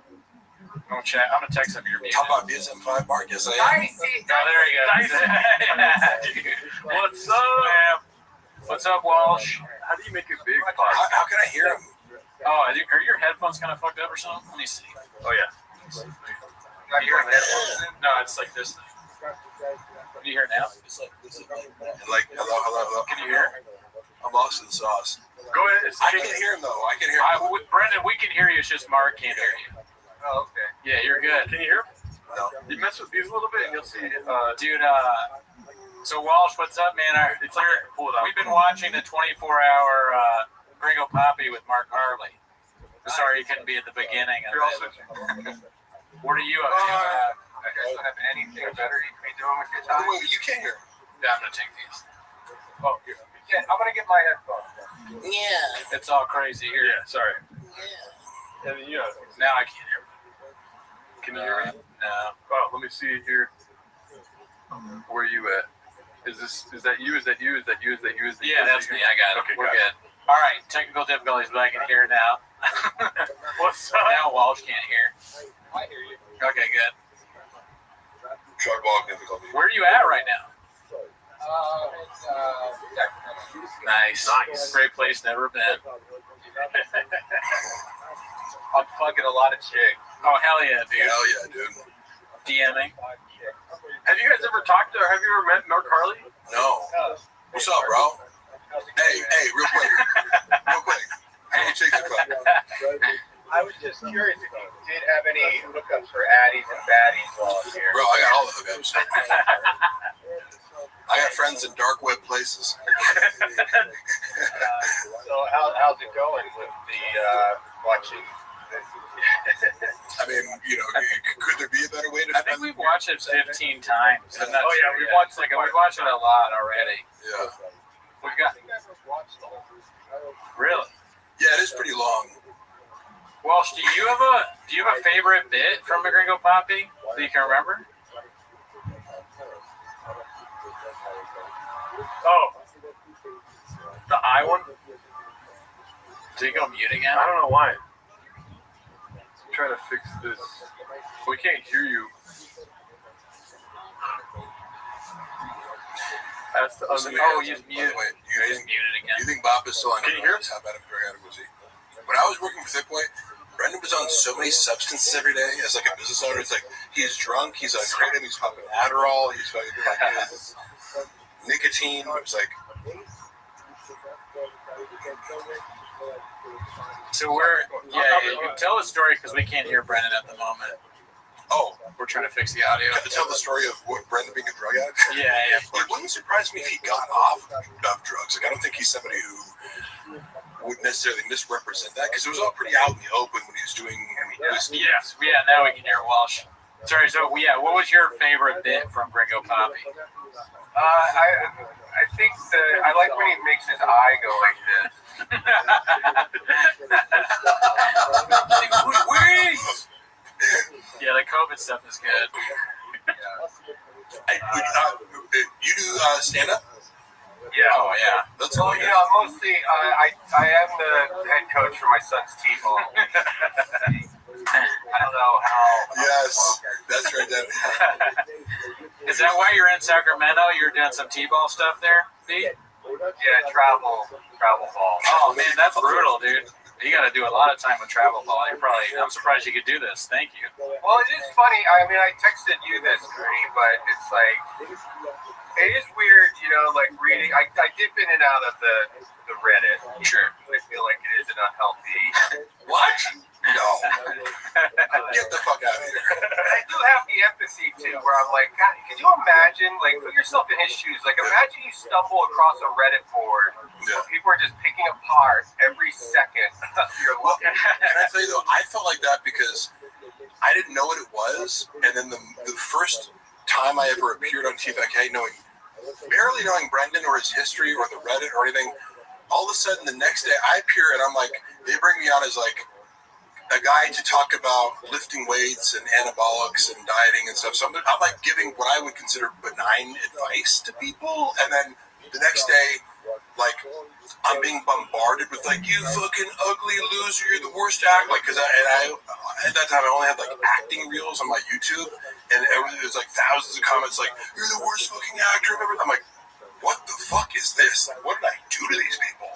I'm gonna text him. You're mute. How about DSM-5 Mark? Yes, I am. Dicey. Oh, there he goes. What's up? What's up, Walsh? How do you make it big? How can I hear him? Oh, are your headphones kind of fucked up or something? Let me see. Oh yeah. Are you hearing headphones? No, it's like this thing. Can you hear it now? It's like this. Like hello. Can you hear? I'm lost in the sauce. Go ahead. I can't hear him though. I can hear him. Brendan, we can hear you. It's just Mark can't hear you. Oh, okay. Yeah, you're good. Can you hear him? No. You mess with these a little bit, and you'll see. Dude, so Walsh, what's up, man? We've been watching the 24-hour Gringo Poppy with Mark Harley. Sorry, he couldn't be at the beginning of it. What are you up to? I guys don't have anything better you can be doing with your time. Wait, you can't hear him. Yeah, I'm gonna take these. Oh, here. I'm gonna get my headphones. Yeah. It's all crazy here. Yeah, sorry. Yeah. And now I can't hear. Can you hear me? No. Oh, let me see here. Where are you at? Is that you? Yeah, that's me. I got it. Okay, we're good. All right, technical difficulties, but I can hear now. What's up? Now Walsh can't hear. I hear you. Okay, good. Truck walk difficulty. Where are you at right now? Nice. Great place, never been. I'm fucking a lot of chicks. Oh, hell yeah, dude. Hell yeah, dude. DMing. Have you guys ever talked to, or have you ever met Mark Harley? No. What's up, bro? Hey, real quick. Hey, shake the cup. I was just curious if you did have any hookups for addies and baddies while I was here. Bro, I got all the hookups. I got friends in dark web places. So how's it going with the watching? I mean, could there be a better way to? I think we've watched it 15 times. I'm not sure we've watched it a lot already. Yeah. We've got. Really? Yeah, it is pretty long. Walsh, do you have a favorite bit from the Gringo Poppy that you can remember? Oh, the I one. Did you go mute again? I don't know why. I'm trying to fix this. We can't hear you. That's the he's muted. Wait, He's muted again. You think Bob is still on? Can you hear him? How bad of a drug addict was he? When I was working for Thickboy, Brendan was on so many substances every day as like a business owner. It's like he's drunk, he's like creative, he's popping Adderall, he's fucking like his nicotine. It was like. So tell the story because we can't hear Brendan at the moment. Oh, we're trying to fix the audio. Can I tell the story of Brendan being a drug addict? Yeah. It wouldn't surprise me if he got off of drugs. Like I don't think he's somebody who would necessarily misrepresent that because it was all pretty out in the open when he was doing whiskey. Yes. Yeah. Now we can hear Walsh. Sorry. So what was your favorite bit from Gringo Poppy? I think I like when he makes his eye go like this. Yeah, the COVID stuff is good. You do stand-up? Yeah. Oh, yeah. That's well, mostly I am the head coach for my son's T-ball. I don't know how. Yes, that's right. Is that why you're in Sacramento? You're doing some T-ball stuff there, B? Yeah, travel ball. Oh man, that's brutal, dude. You got to do a lot of time with travel ball. I'm surprised you could do this. Thank you. Well, it is funny. I mean, I texted you this, Gary, but it's like it is weird, like reading. I dip in and out of the Reddit. Sure. I feel like it is an unhealthy. What? No. Get the fuck out of here. I do have the empathy too, where I'm like, God, could you imagine? Like, put yourself in his shoes. Like, imagine you stumble across a Reddit board where people are just picking apart every second you're looking. Can I tell you though, I felt like that because I didn't know what it was, and then the first time I ever appeared on TFK, barely knowing Brendan or his history or the Reddit or anything, all of a sudden the next day I appear and I'm like, they bring me on as like a guy to talk about lifting weights and anabolics and dieting and stuff. So I'm like giving what I would consider benign advice to people, and then the next day, like, I'm being bombarded with like, you fucking ugly loser, you're the worst actor. Like, I at that time I only had like acting reels on my YouTube, and it was like thousands of comments like, you're the worst fucking actor I've ever. I'm like, what the fuck is this? Like, what did I do to these people?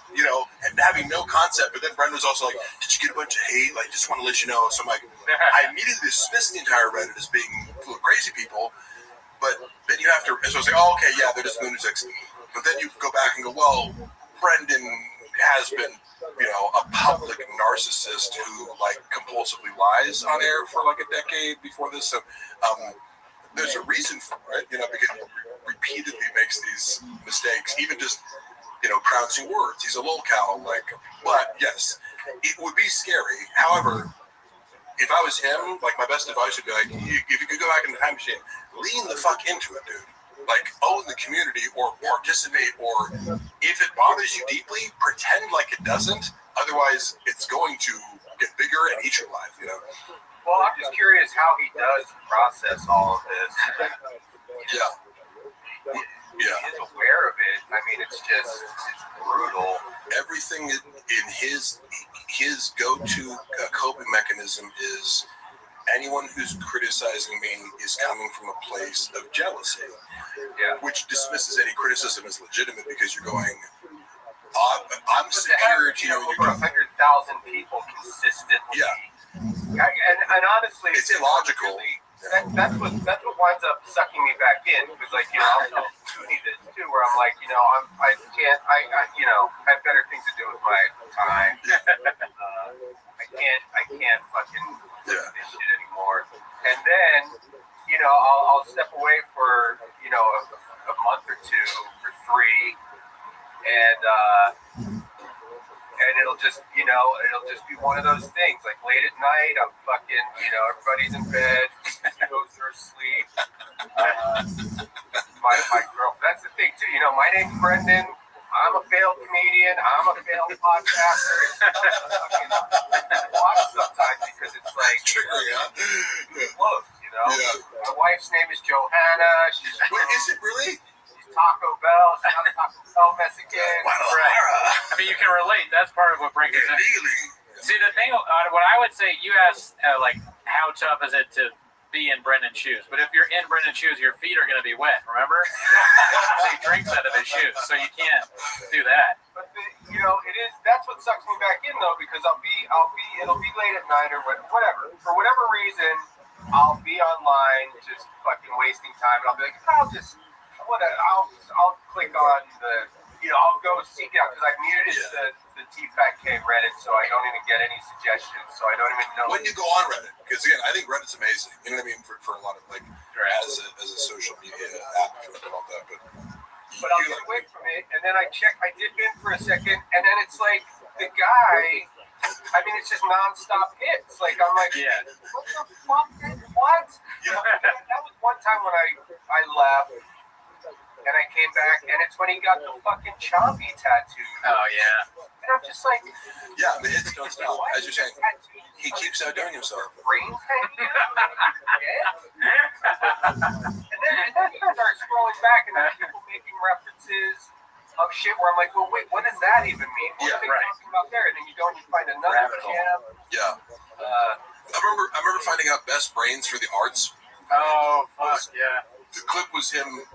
And having no concept. But then Brendan was also like, did you get a bunch of hate? Like, just want to let you know. So I'm like, I immediately dismissed the entire Reddit as being full of crazy people. But then you have to, so I was like, oh, okay, yeah, they're just lunatics. But then you go back and go, well, Brendan has been, a public narcissist who like compulsively lies on air for like a decade before this. So there's a reason for it, because he repeatedly makes these mistakes, even just, pronouncing words. He's a lolcow, but yes, it would be scary. However, if I was him, like, my best advice would be like, if you could go back in the time machine, lean the fuck into it, dude. Like, own the community or participate, or if it bothers you deeply, pretend like it doesn't. Otherwise, it's going to get bigger and eat your life, Well, I'm just curious how he does process all of this. Yeah. He is aware of it. I mean, it's brutal. Everything in his go-to coping mechanism is anyone who's criticizing me is coming from a place of jealousy, which dismisses any criticism as legitimate because you're going, I'm superior to you. Over 100,000 people consistently. Yeah. And honestly, it's illogical. That's what winds up sucking me back in, because I'll tell Toonie this too, where I'm like, I have better things to do with my time. I can't fucking do this shit anymore. And then, I'll step away for a month or two for free, and it'll just be one of those things. Like, late at night, I'm fucking, everybody's in bed, goes to sleep. My girl, that's the thing too. My name's Brendan. I'm a failed comedian. I'm a failed podcaster. It's watch sometimes because it's like close, My wife's name is Johanna. Is it really? Taco Bell. She's not a Taco Bell Mexican. Right. I mean, you can relate. That's part of what brings it in. See, the thing, what I would say, you asked, how tough is it to be in Brendan's shoes? But if you're in Brendan's shoes, your feet are going to be wet, remember? So he drinks out of his shoes, so you can't do that. But, it is, that's what sucks me back in, though, because it'll be late at night or whatever. For whatever reason, I'll be online just fucking wasting time, and I'll be like, I'll click on I'll go seek out, because I've muted the TFATK Reddit, so I don't even get any suggestions, so I don't even know. When you go on Reddit, because again, I think Reddit's amazing. You know what I mean? For a lot of as a social media app and all that, but I'll get away from it, and then I dip in for a second, and then it's like the guy. I mean, it's just nonstop hits. Like, I'm like, what the fuck? What? That was one time when I left. And I came back, and it's when he got the fucking chompy tattoo. Oh, yeah. And I'm just like... Yeah, the hits don't stop. As you're saying, he keeps outdoing himself. Brains hanging out. And then you start scrolling back, and then people making references of shit where I'm like, well, wait, what does that even mean? What are they talking about there? And then you go and you find another camp. Yeah. I remember finding out Best Brains for the Arts. Oh, fuck, yeah. The clip was him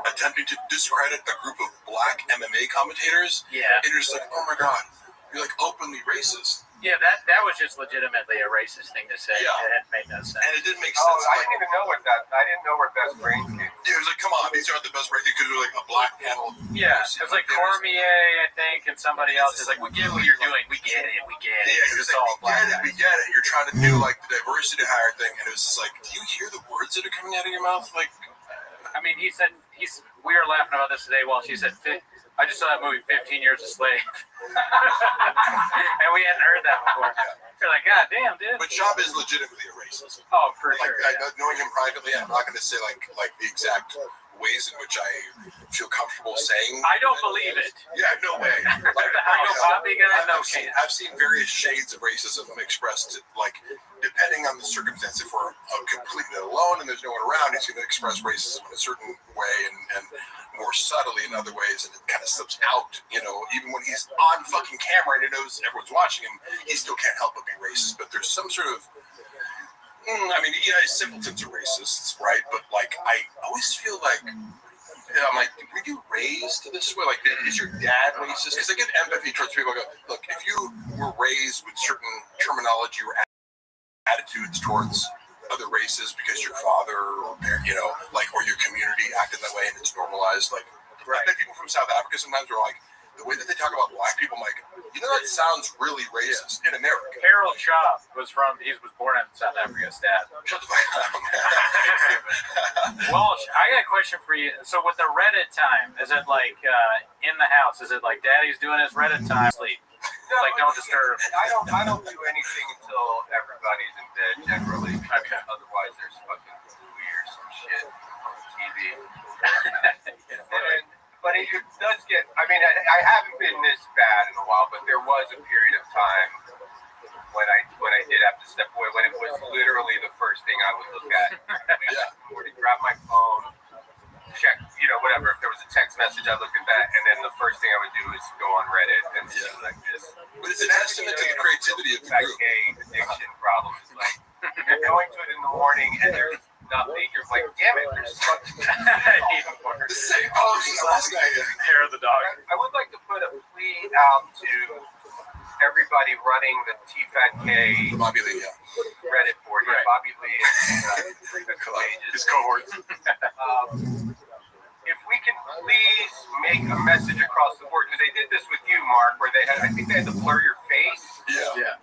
attempting to discredit a group of black MMA commentators. Yeah. And you're just like, oh my god, you're like openly racist. Yeah, that was just legitimately a racist thing to say. Yeah. It made no sense. And it didn't make Oh, sense. I didn't even know what that. I didn't know where best brains came. It was like, come on, these aren't the best brains because they're like a black panel. Yeah, it was like Cormier, I think, and somebody else is like, we get what you're doing. We get it. We get it. Yeah, It's all black. we get it. You're trying to do like the diversity hire thing, and it was just like, do you hear the words that are coming out of your mouth? Like, I mean, we were laughing about this today while she said, I just saw that movie 15 Years a Slave. And we hadn't heard that before. You're like, God damn, dude. but Job is legitimately a racist. Oh, for Like, sure. knowing him privately, I'm not going to say like the exact ways in which I feel comfortable saying. I don't believe it. Yeah, no way. Like, The Hino Poppy guy? No chance. I've seen various shades of racism expressed, like, depending on the circumstance. If we're completely alone and there's no one around, he's going to express racism in a certain way and more subtly in other ways, and it kind of slips out, even when he's on fucking camera and he knows everyone's watching him, he still can't help but be racist. But there's some sort of, simpletons are racists, right? But, like, I always feel like, I'm like, were you raised this way? Like, is your dad racist? Because I get empathy towards people. I go, look, if you were raised with certain terminology or attitudes towards other races because your father or parent, or your community acted that way and it's normalized. Like, I bet people from South Africa sometimes are like, the way that they talk about black people, I'm like, that sounds really racist in America. Harold Shaw was born in South Africa, his dad. Shut the fuck up. Well, I got a question for you. So with the Reddit time, is it like in the house? Is it like Daddy's doing his Reddit time? Sleep. Like, don't disturb. I don't do anything until everybody's in bed generally. Okay. Otherwise, there's fucking weird some shit on TV. But it does get. I mean, I haven't been this bad in a while, but there was a period of time when I did have to step away. When it was literally the first thing I would look at. Or to grab my phone, check, whatever. If there was a text message, I look at that, and then the first thing I would do is go on Reddit and see like this. But it's a testament to the creativity of the group. Gay addiction problem is like you're going to it in the morning and there's nothing. You're like, damn it, there's fucking the same pose as last night. Hair of the dog. I would like to put a plea out to everybody running the TFATK Bobby Lee, Reddit board. Right. Bobby Lee and his cohorts. If we can please make a message across the board, because they did this with you, Mark, where I think they had to blur your face. Yeah.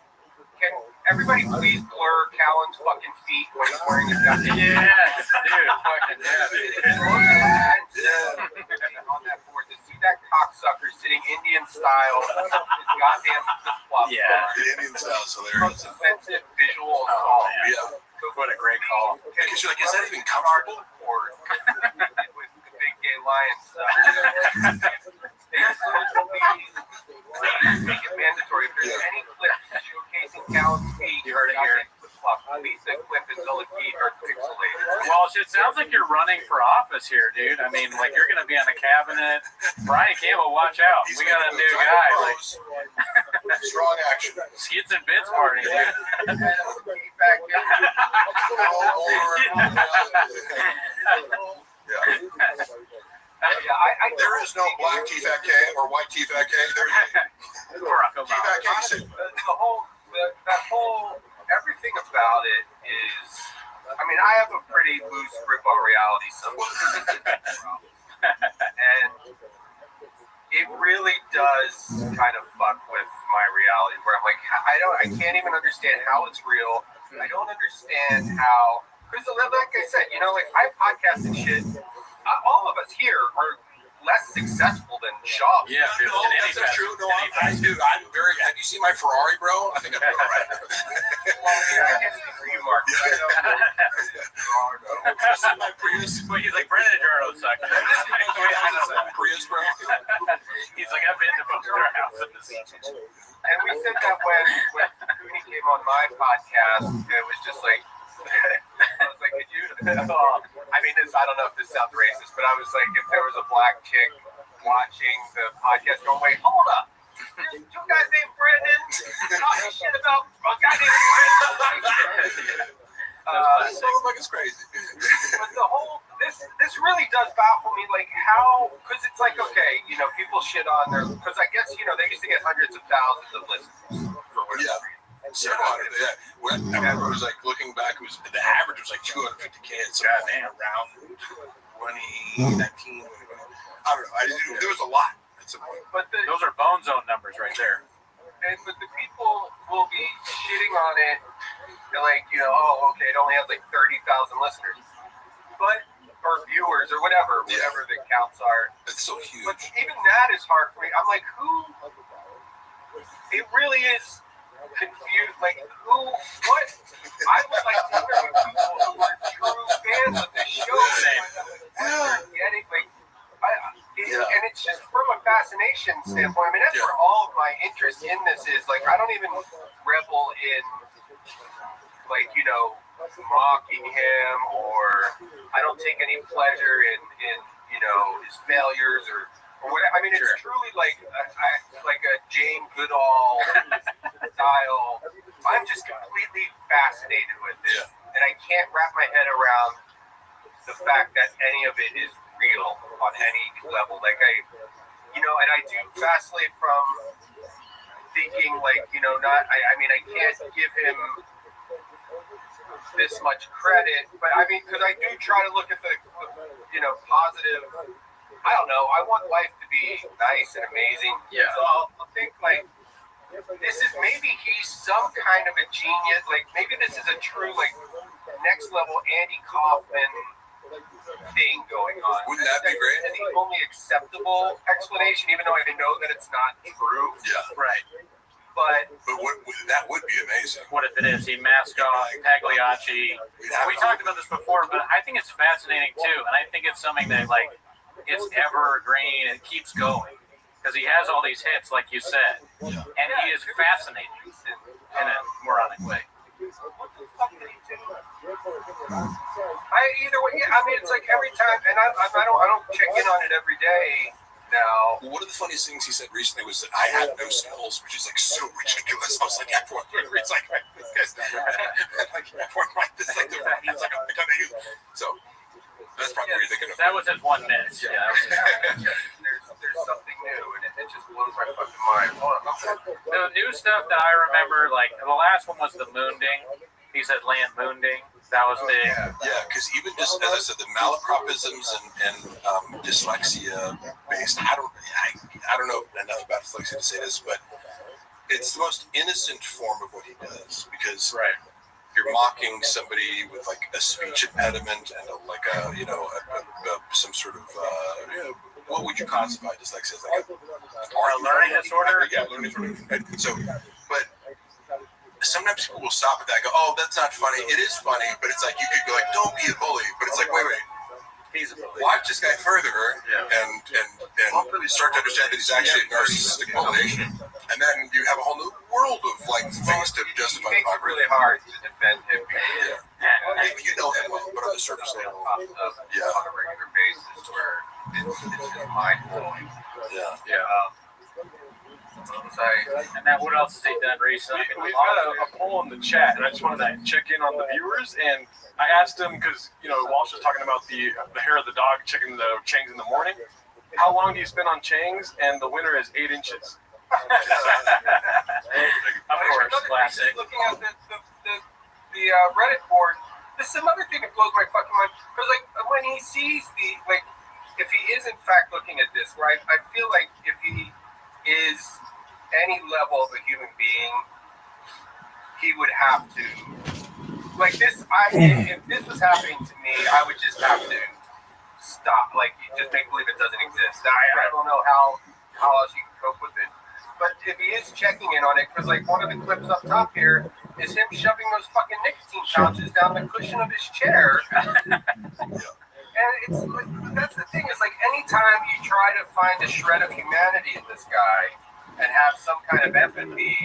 Can everybody please blur Callan's fucking feet when he's wearing his jacket? Yes, dude. Fucking On that board to see that cocksucker sitting Indian style, his goddamn flip-flop. Yeah. The Indian style is hilarious. Most offensive visual assault. What a great call. Because you're like, is that even comfortable? Or with the big gay lion stuff. Please make it mandatory. If there's any clips showcasing Callan's feet, You heard it here. Please the clip is feet are pixelated. Well, it sounds like you're running for office here, dude. I mean, like, you're going to be on the cabinet. Brian Campbell, watch out. We got a new guy. Like, strong action. Skits and Bits party, dude. There is no black TFATK or white TFATK. There's TFATK. That whole everything about it is. I mean, I have a pretty loose grip on reality sometimes, and it really does kind of fuck with my reality. Where I'm like, I can't even understand how it's real. I don't understand how. Because, like I said, like I podcast and shit. All of us here are less successful than Shaw. Yeah, that's not true. No, I'm very. Have you seen my Ferrari, bro? I think I'm all right. I guess for you, Mark. My Prius. Well, he's like, Brendan Jarno sucked. Prius, bro. He's like, I've been to both their houses. And we said that when Cooney came on my podcast, it was just like, I was like, could you? I mean, I don't know if this sounds racist, but I was like, if there was a black chick watching the podcast going, wait, hold up. There's two guys named Brendan talking shit about a guy named Brendan. Like it's crazy. But the whole, this really does baffle me, like how, because it's like, okay, people shit on their, because I guess, they used to get hundreds of thousands of listeners for Yeah. 700. Yeah. Well, I remember it was like looking back, it was the average was like 250 kids. Goddamn. Around 2019. I don't know. There was a lot at some point. But those are bone zone numbers right there. But the people will be shitting on it. They're like, oh, okay, it only has like 30,000 listeners, or viewers, or whatever the counts are. It's so huge. But even that is hard for me. I'm like, who? It really is confused. Like, who? What? I would like to hear from people who are true fans of this show. Getting and it's just from a fascination standpoint. I mean, that's where all of my interest in this is. Like, I don't even revel in, like, mocking him, or I don't take any pleasure in his failures or whatever. I mean, it's truly like a Jane Goodall style. I'm just completely fascinated with it, and I can't wrap my head around the fact that any of it is real on any level. Like and I do vacillate from thinking like, I can't give him this much credit, but I mean, because I do try to look at the positive. I don't know. I want life to be nice and amazing. Yeah. So I'll think like, this is maybe he's some kind of a genius. Like maybe this is a true like next level Andy Kaufman thing going on. Wouldn't that be great? And the only acceptable explanation, even though I know that it's not true. Yeah. Right. But that would be amazing. What if it is? He masked off Pagliacci. We talked about this before, but I think it's fascinating too, and I think it's something that like it's evergreen and keeps going because he has all these hits, like you said, and he is fascinating in a moronic way. Either way, I mean, it's like every time, and I don't check in on it every day. Now, one of the funniest things he said recently was that I had no skills, which is like so ridiculous. I was like, everyone, it's like this, everyone like this, like the it's like so. That's probably what you're thinking of. That was his one miss. Yeah. There's something new, and it just blows my fucking mind. The new stuff that I remember, like the last one was the Moonding. He said land Moonding. That was big. Yeah, because even just as I said, the malapropisms and dyslexia based. I don't know enough about dyslexia to say this, but it's the most innocent form of what he does because you're mocking somebody with like a speech impediment and some sort of what would you classify dyslexia as? Like a learning disorder? Yeah, learning disorder. So, but sometimes people will stop at that and go, oh, that's not funny. It is funny, but it's like you could go like, don't be a bully. But it's like, wait. He's a bully. Watch this guy further and start to understand that he's actually a narcissistic bully. And then you have a whole new world of like things to justify the It's really hard to defend him. If you know him well, but on the surface level. On a regular basis where it's just mind blowing. And then what else has he done recently? We've got a poll in the chat, and I just wanted to check in on the viewers. And I asked him because Walsh was talking about the hair of the dog checking the Changs in the morning. How long do you spend on Changs? And the winner is 8 inches. Of course, classic. Looking at the Reddit board, there's some other thing that blows my fucking mind. Because like when he sees if he is in fact looking at this, right? I feel like if he is any level of a human being, he would have to like this. If this was happening to me, I would just have to stop. Like you just make believe it doesn't exist. I don't know how else you can cope with it. But if he is checking in on it, because like one of the clips up top here is him shoving those fucking nicotine pouches down the cushion of his chair. And it's like, that's the thing, is like anytime you try to find a shred of humanity in this guy and have some kind of empathy,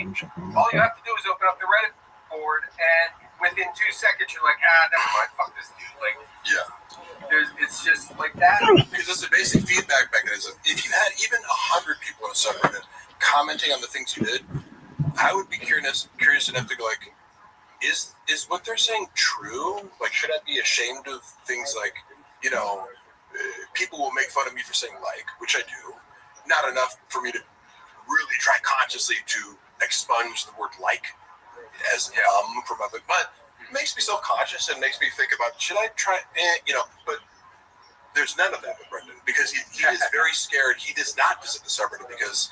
all you have to do is open up the Reddit board and within 2 seconds you're like, never mind, fuck this dude. Like, it's just like that. Because it's a basic feedback mechanism. If you had even 100 people in a subreddit commenting on the things you did, I would be curious enough to go like, is what they're saying true? Like, should I be ashamed of things like, people will make fun of me for saying like, which I do. Not enough for me to really try consciously to expunge the word like as from of it, but it makes me self-conscious and makes me think about, should I try, but there's none of that with Brendan because he is very scared. He does not visit the subreddit because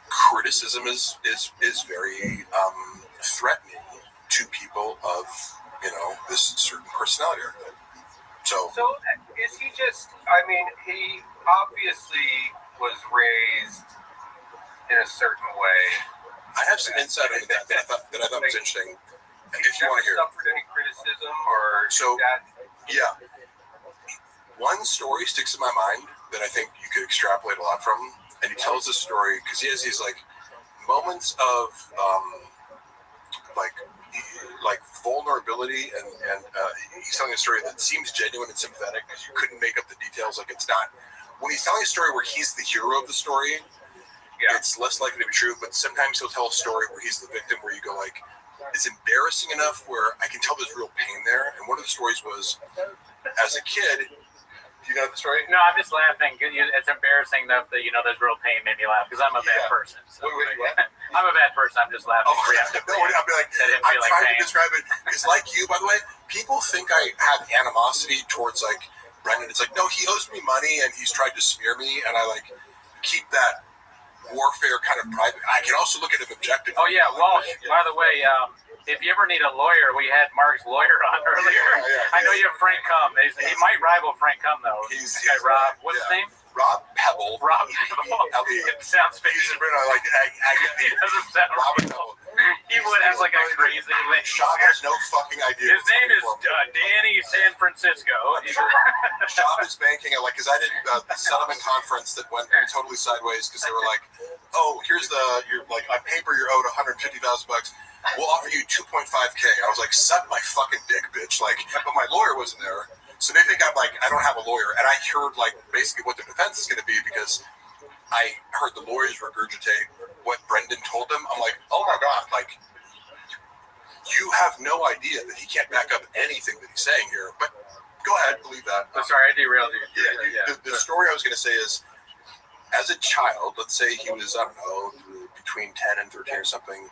criticism is very threatening to people of, this certain personality. So is he just, I mean, he obviously was raised in a certain way. I have some insight into that I thought was interesting. If you want to hear, suffered any criticism or yeah. One story sticks in my mind that I think you could extrapolate a lot from, and he tells this story because he has these like moments of like vulnerability, and he's telling a story that seems genuine and sympathetic because you couldn't make up the details. Like, it's not, when he's telling a story where he's the hero of the story, it's less likely to be true. But sometimes he'll tell a story where he's the victim, where you go like, it's embarrassing enough where I can tell there's real pain there. And one of the stories was, as a kid, do you know the story? No, I'm just laughing. It's embarrassing enough that there's real pain made me laugh because I'm a bad person. So I'm a bad person. I'm just laughing. I'll be like, I'm trying to describe it because, like you, by the way, people think I have animosity towards like Brendan. It's like, no, he owes me money and he's tried to smear me, and I like keep that warfare kind of private. I can also look at it objectively. Oh yeah, well, by the way, if you ever need a lawyer, we had Mark's lawyer on earlier. I know you have Frank Cum. He might rival Frank Cum though. He's Rob. What's his name? Rob Pebble. Rob Pebble. It sounds fake. He doesn't sound Pebble. He would have like a crazy link. Shab has no fucking idea. His name is Danny San Francisco. Shab is banking it because I did the settlement conference that went totally sideways because they were like, oh, here's you're like, on paper you're owed $150,000. We'll offer you 2.5K. I was like, suck my fucking dick, bitch. Like, but my lawyer wasn't there. So they think I'm like, I don't have a lawyer. And I heard like basically what the defense is going to be because I heard the lawyers regurgitate what Brendan told them. I'm like, oh my God, like, you have no idea that he can't back up anything that he's saying here. But go ahead, believe that. I'm sorry, I derailed you. The story I was going to say is, as a child, let's say he was, I don't know, between 10 and 13 or something,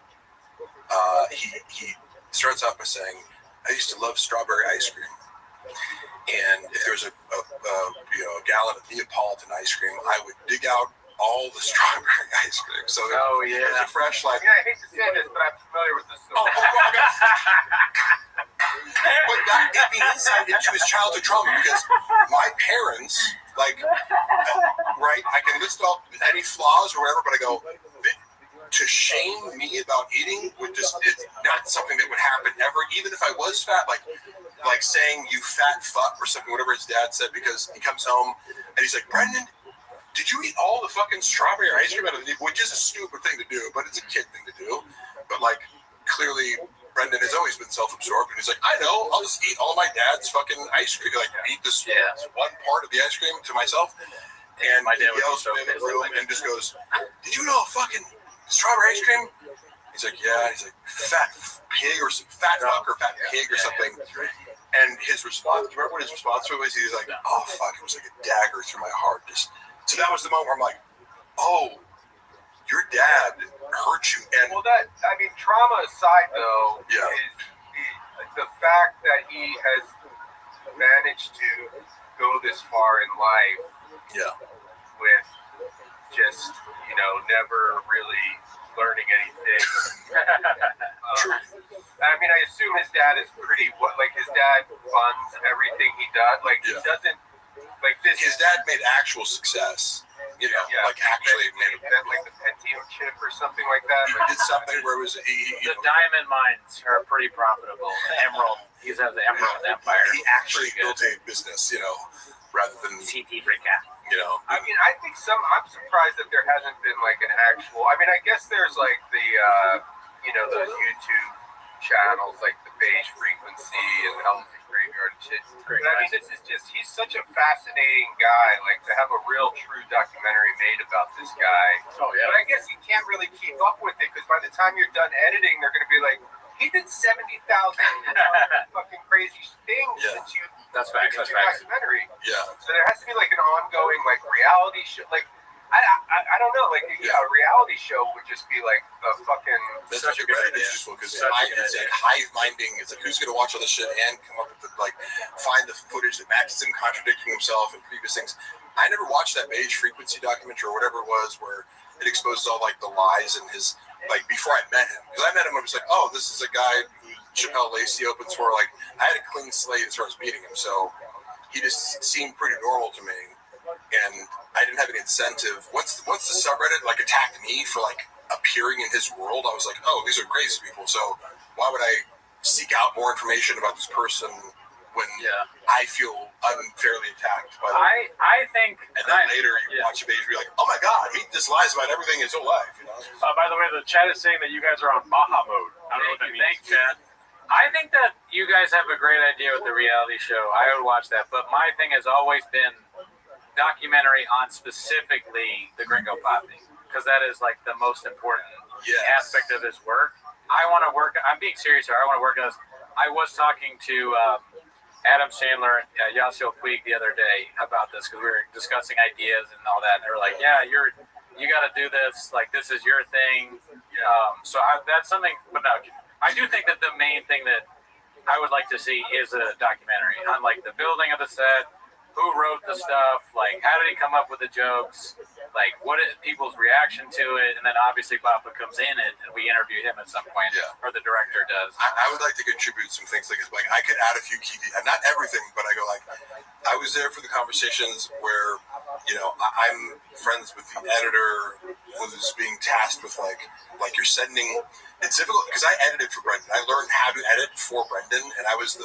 he starts out by saying, I used to love strawberry ice cream. And if there's a gallon of Neapolitan ice cream, I would dig out all the strawberry ice cream. So it was a fresh, like... Yeah, I hate to say this, but I'm familiar with this story. But that gave me insight into his childhood trauma because my parents, like, right, I can list all any flaws or whatever, but I go, to shame me about eating it's not something that would happen ever, even if I was fat, like saying you fat fuck or something, whatever his dad said, because he comes home and he's like, Brendan, did you eat all the fucking strawberry ice cream out of the, which is a stupid thing to do, but it's a kid thing to do. But like, clearly Brendan has always been self-absorbed, and he's like, I know, I'll just eat all my dad's fucking ice cream, like eat this one part of the ice cream to myself. And my dad yells in the room and just goes, did you know fucking strawberry ice cream? He's like, yeah. He's like, fat pig or some fat fuck or fat pig or something. And his response, do you remember what his response was? He was like, oh fuck, it was like a dagger through my heart. So that was the moment where I'm like, oh, your dad hurt you. And trauma aside though, is the fact that he has managed to go this far in life with just, never really learning anything. I assume his dad is his dad funds everything he does. He doesn't, this. His dad made actual success. Actually made the Pentium chip or something like that. He did something where it was the diamond mines are pretty profitable. The emerald, he has the Emerald Empire. He actually built a business, rather than CT Freaka. I think I'm surprised that there hasn't been an actual. I guess there's the those YouTube channels like the Beige Frequency and Hell's Graveyard and shit. But this is just, he's such a fascinating guy. To have a real true documentary made about this guy. Oh yeah. But I guess you can't really keep up with it because by the time you're done editing, they're going to be like, he did 70,000 fucking crazy things since you. That's facts. Documentary. Yeah. So there has to be an ongoing reality show. I don't know. Like, yeah, a reality show would just be like the fucking. That's such a good idea. It's useful because it's like hive minding. It's like who's going to watch all this shit and come up with the, like find the footage that matches him contradicting himself and previous things. I never watched that Beige Frequency documentary or whatever it was where it exposes all like the lies in his like before I met him, because I met him I was like, oh, this is a guy who Chappelle Lacey opens for. Like I had a clean slate as far as meeting him, so he just seemed pretty normal to me. And I didn't have an incentive. Once the subreddit like attacked me for like appearing in his world, I was like, oh, these are crazy people. So why would I seek out more information about this person when I feel unfairly attacked? I think. And then later you watch a page, you're like, oh my god, he just lies about everything his whole life. You know. By the way, the chat is saying that you guys are on Baja mode. I don't know what that means. Thanks, Chad. I think that you guys have a great idea with the reality show. I would watch that, but my thing has always been documentary on specifically the Gringo Poppy, because that is like the most important aspect of his work. I want to work. I'm being serious here. I want to work on this. I was talking to Adam Sandler and Yasiel Puig the other day about this because we were discussing ideas and all that. And they were like, "Yeah, you got to do this. Like this is your thing." So that's something. But no, I do think that the main thing that I would like to see is a documentary on like the building of the set. Who wrote the stuff? Like, how did he come up with the jokes? Like, what is people's reaction to it? And then obviously Papa comes in it, and we interview him at some point, or the director does. I would like to contribute some things like I could add a few key, not everything, but I go like, I was there for the conversations where, you know, I'm friends with the editor who's being tasked with like you're sending. It's difficult because I edited for Brendan. I learned how to edit for Brendan, and I was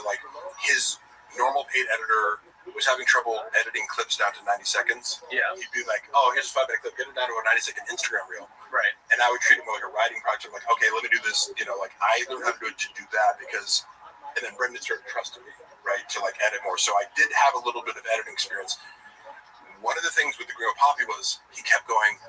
his normal paid editor. Was having trouble editing clips down to 90 seconds. Yeah. He'd be like, oh, here's a 5-minute clip, get it down to a 90-second Instagram reel. Right. And I would treat him like a writing project. I'm like, okay, let me do this. You know, like I learned how to do it to do that because, and then Brendan started trusting me, right, to like edit more. So I did have a little bit of editing experience. One of the things with the Gringo Poppy was he kept going,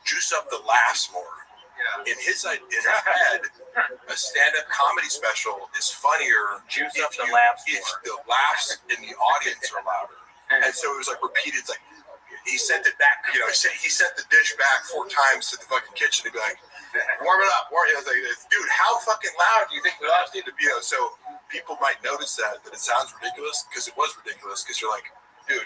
juice up the laughs more. Yeah. In his head, a stand-up comedy special is funnier if the laughs in the audience are louder. And so it was like repeated. It's like he sent it back. You know, he sent the dish back 4 times to the fucking kitchen. He'd be like, "Warm it up, warm it." I was like, "Dude, how fucking loud do you think the laughs need to be?" You know, so people might notice that it sounds ridiculous because it was ridiculous. Because you're like, dude.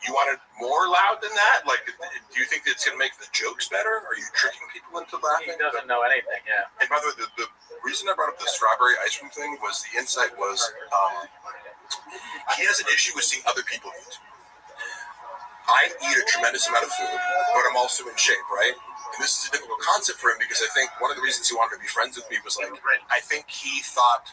You want it more loud than that? Like, do you think that it's going to make the jokes better? Are you tricking people into laughing? He doesn't know anything, yeah. And by the way, the reason I brought up the strawberry ice cream thing was the insight was he has an issue with seeing other people eat. I eat a tremendous amount of food, but I'm also in shape, right? And this is a difficult concept for him because I think one of the reasons he wanted to be friends with me was like, I think he thought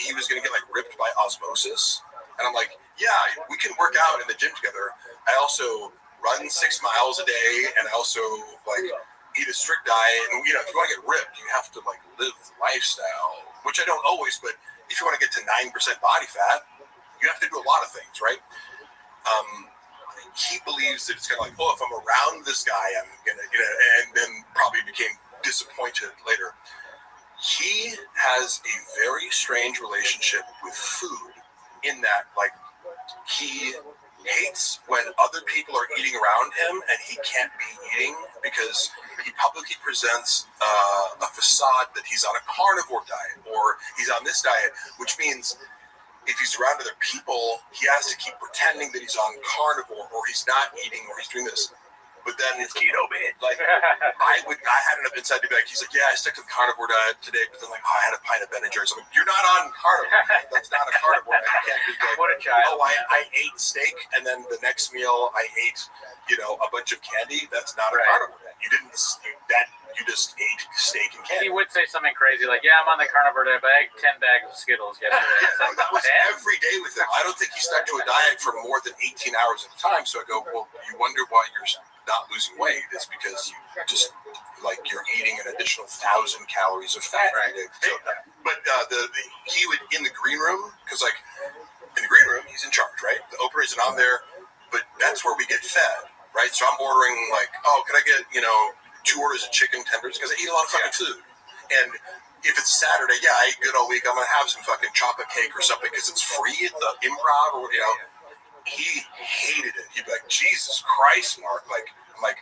he was going to get like ripped by osmosis. And I'm like, yeah, we can work out in the gym together. I also run 6 miles a day, and I also like eat a strict diet. And you know, if you want to get ripped, you have to like live the lifestyle, which I don't always. But if you want to get to 9% body fat, you have to do a lot of things, right? He believes that it's kind of like, oh, if I'm around this guy, I'm gonna, you know, and then probably became disappointed later. He has a very strange relationship with food. In that, like, he hates when other people are eating around him and he can't be eating because he publicly presents a facade that he's on a carnivore diet or he's on this diet, which means if he's around other people, he has to keep pretending that he's on carnivore or he's not eating or he's doing this. But then it's keto, man. Like, I had enough insight to be like, he's like, yeah, I stuck to the carnivore diet today, but then like, I had a pint of Ben & Jerry's. I'm like, you're not on carnivore. That's not a carnivore. You can't be like, what a child. Oh, I ate steak, and then the next meal I ate, you know, a bunch of candy. That's not a carnivore. You just ate steak and candy. He would say something crazy like, yeah, I'm on the carnivore diet, but I ate 10 bags of Skittles yesterday. That was every day with him. I don't think he stuck to a diet for more than 18 hours at a time. So I go, well, you wonder why you're not losing weight. It's because you just like you're eating an additional 1,000 calories of fat. Right. So, but he would in the green room because like in the green room he's in charge, right? The opener isn't on there, but that's where we get fed, right? So I'm ordering like, oh, can I get 2 orders of chicken tenders because I eat a lot of fucking food, and if it's Saturday, yeah, I eat good all week. I'm gonna have some fucking chocolate cake or something because it's free at the Improv or He hated it. He'd be like, Jesus Christ, Mark. Like, I'm like,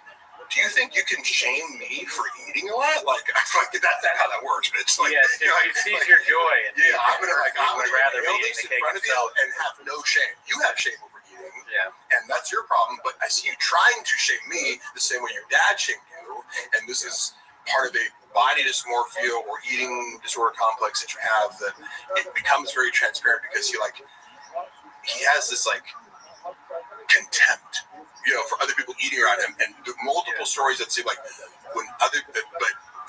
do you think you can shame me for eating a lot? Like, I feel like that's not how that works. But it's like, yes, he sees your joy. And I'm gonna rather be nail eating this the in cake front of you himself. and have no shame. You have shame over eating, yeah, and that's your problem. But I see you trying to shame me the same way your dad shamed you, and this is part of a body dysmorphia or eating disorder complex that you have, that it becomes very transparent because he has this like contempt, for other people eating around him, and the multiple stories that say like but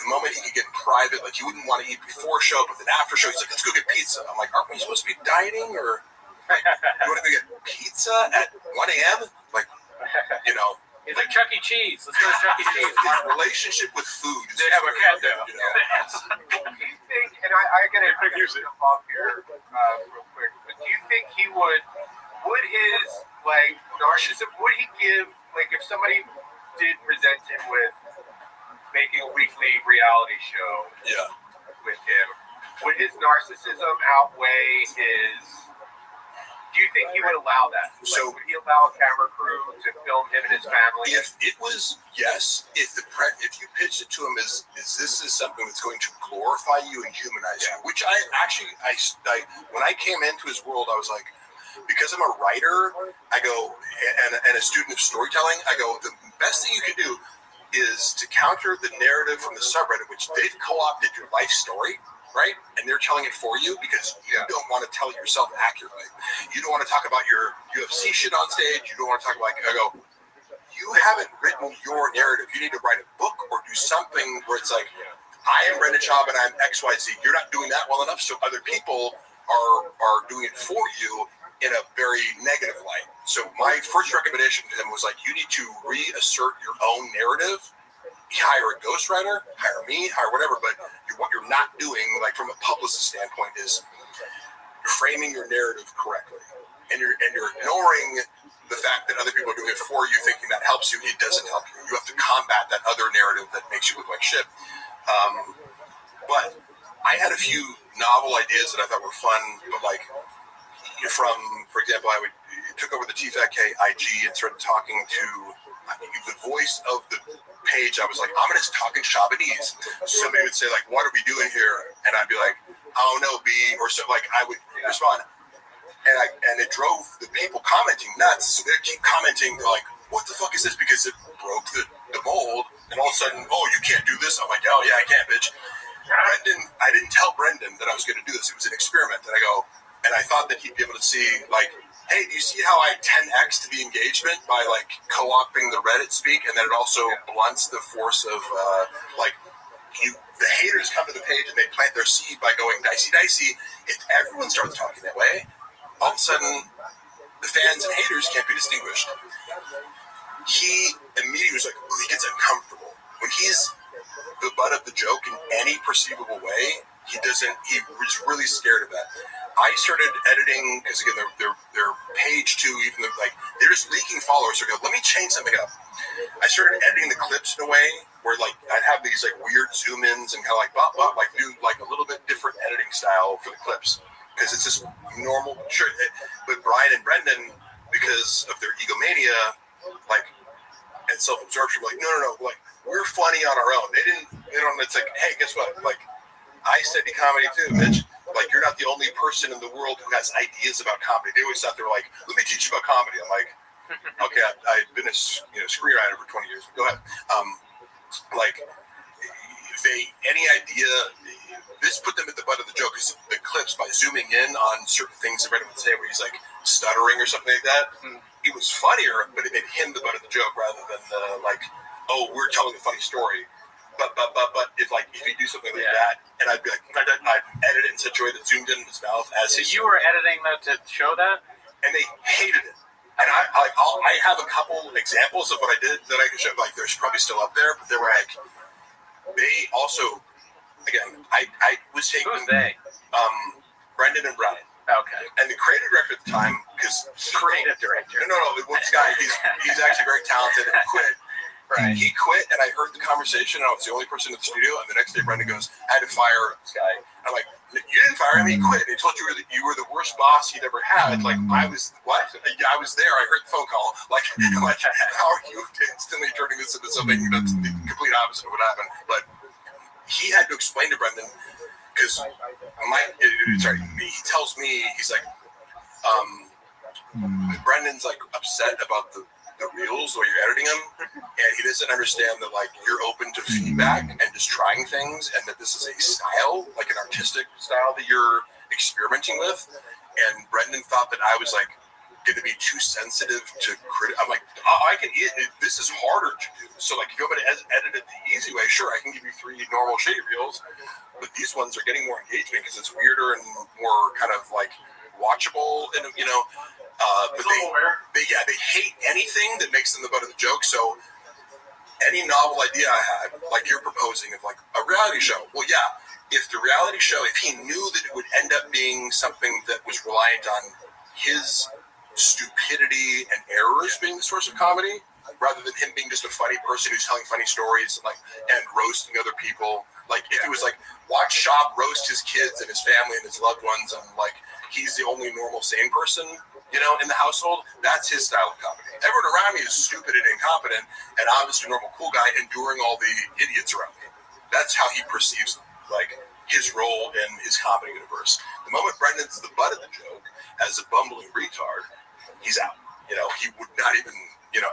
the moment he could get in private, like he wouldn't want to eat before show, but then after show he's like, let's go get pizza. I'm like, aren't we supposed to be dieting, or like, you want to go get pizza at 1 a.m.? Like, He's like Chuck E. Cheese. Let's go to Chuck E. Cheese. His relationship with food. They have a cat though. Do you think, and I gotta jump off here real quick, but do you think he would his like narcissism, would he give, like, if somebody did present him with making a weekly reality show with him, would his narcissism outweigh his? Do you think he would allow that? So, would he allow a camera crew to film him and his family? If it was, yes. If you pitched it to him as this is something that's going to glorify you and humanize you, which I when I came into his world, I was like, because I'm a writer, I go, and a student of storytelling, I go, the best thing you can do is to counter the narrative from the subreddit, which they've co-opted your life story, right? And they're telling it for you because you don't want to tell it yourself accurately. You don't want to talk about your UFC shit on stage. You don't want to talk about, I go, you haven't written your narrative. You need to write a book or do something where it's like, I am Brendan Schaub and I'm XYZ. You're not doing that well enough, so other people are doing it for you in a very negative light. So my first recommendation to him was like, you need to reassert your own narrative. Hire a ghostwriter, hire me, hire whatever, but what you're not doing, like from a publicist standpoint, is framing your narrative correctly. And you're ignoring the fact that other people are doing it for you, thinking that helps you. It doesn't help you. You have to combat that other narrative that makes you look like shit. But I had a few novel ideas that I thought were fun, but like, for example, I took over the TFATK IG and started talking to the voice of the page. I was like, I'm going to talk in Shabanese. Somebody would say like, what are we doing here? And I'd be like, oh no, B, or so, like I would respond. And it drove the people commenting nuts. So they'd keep commenting, they're like, what the fuck is this? Because it broke the mold. And all of a sudden, oh, you can't do this. I'm like, oh yeah, I can, bitch. I didn't tell Brendan that I was going to do this. It was an experiment. And I thought that he'd be able to see, like, hey, do you see how I 10x to the engagement by, like, co-opting the Reddit speak? And then it also blunts the force of, the haters come to the page and they plant their seed by going dicey. If everyone starts talking that way, all of a sudden, the fans and haters can't be distinguished. He immediately was like, he gets uncomfortable. When he's the butt of the joke in any perceivable way, he was really scared of that. I started editing, because again, their page too, even though, like, they're just leaking followers. So I go, let me change something up. I started editing the clips in a way where, like, I'd have these, like, weird zoom-ins and kind of, like, like, do, like, a little bit different editing style for the clips. Because it's just normal, sure. But Brian and Brendan, because of their egomania, like, and self-absorption, like, no, like, we're funny on our own. It's like, hey, guess what? Like, I study comedy too, bitch. Like, you're not the only person in the world who has ideas about comedy. They always thought they were like, let me teach you about comedy. I'm like, okay, I've been a screenwriter for 20 years. Go ahead. Any idea, this put them at the butt of the joke, because the clips, by zooming in on certain things that Brendan would say where he's like stuttering or something like that, it was funnier, but it made him the butt of the joke rather than like, oh, we're telling a funny story. But if you do something like that, and I'd be like, I'd edit it in such a way that zoomed in his mouth as his. You were editing that to show that, and they hated it. And I have a couple examples of what I did that I can show. Like, there's probably still up there, but they were like, they also, again, I was taking. Who's they? Brendan and Brian. Okay. And the creative director at the time, because creative director. No, this guy, he's actually very talented and quit. Right. He quit, and I heard the conversation, and I was the only person in the studio. And the next day, Brendan goes, "I had to fire this guy." I'm like, "You didn't fire him. He quit. He told you you were the worst boss he'd ever had." Like, I was what? I was there. I heard the phone call. Like how are you instantly turning this into something that's the complete opposite of what happened? But he had to explain to Brendan because he tells me, he's like, Brendan's like upset about the reels while you're editing them, and he doesn't understand that like you're open to feedback and just trying things, and that this is a style, like an artistic style that you're experimenting with. And Brendan thought that I was like going to be too sensitive to I'm like, I can this is harder to do. So like, if you want me to edit it the easy way, sure, I can give you 3 normal shade reels, but these ones are getting more engagement because it's weirder and more kind of like watchable, and but they hate anything that makes them the butt of the joke. So any novel idea I had, like you're proposing, of like a reality show, well, yeah, if the reality show, if he knew that it would end up being something that was reliant on his stupidity and errors being the source of comedy, rather than him being just a funny person who's telling funny stories and roasting other people. Like if it was like, watch Shop roast his kids and his family and his loved ones, and like he's the only normal sane person in the household, that's his style of comedy. Everyone around me is stupid and incompetent, and I'm just a normal cool guy enduring all the idiots around me. That's how he perceives like his role in his comedy universe. The moment Brendan's the butt of the joke as a bumbling retard, he's out. He would not even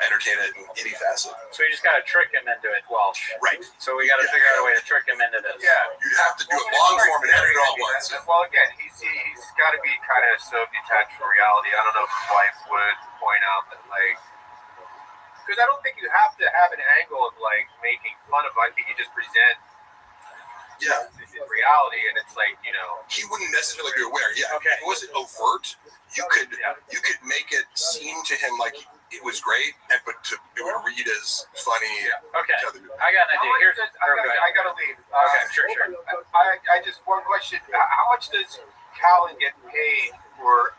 entertain it in any facet. So you just got to trick him into it, Welsh. Right. So we got to figure out a way to trick him into this. Yeah. You'd have to do a long form and edit it all once. Well, again, he's got to be kind of so detached from reality. I don't know if his wife would point out that, like, because I don't think you have to have an angle of, like, making fun of it. I think you just present reality, and it's like, he wouldn't necessarily be aware. Yeah. Okay. If it wasn't overt, you could make it seem to him like it was great, but it would read as funny. Okay. I got an idea. I got to leave. Okay, sure. I just, one question. How much does Callan get paid for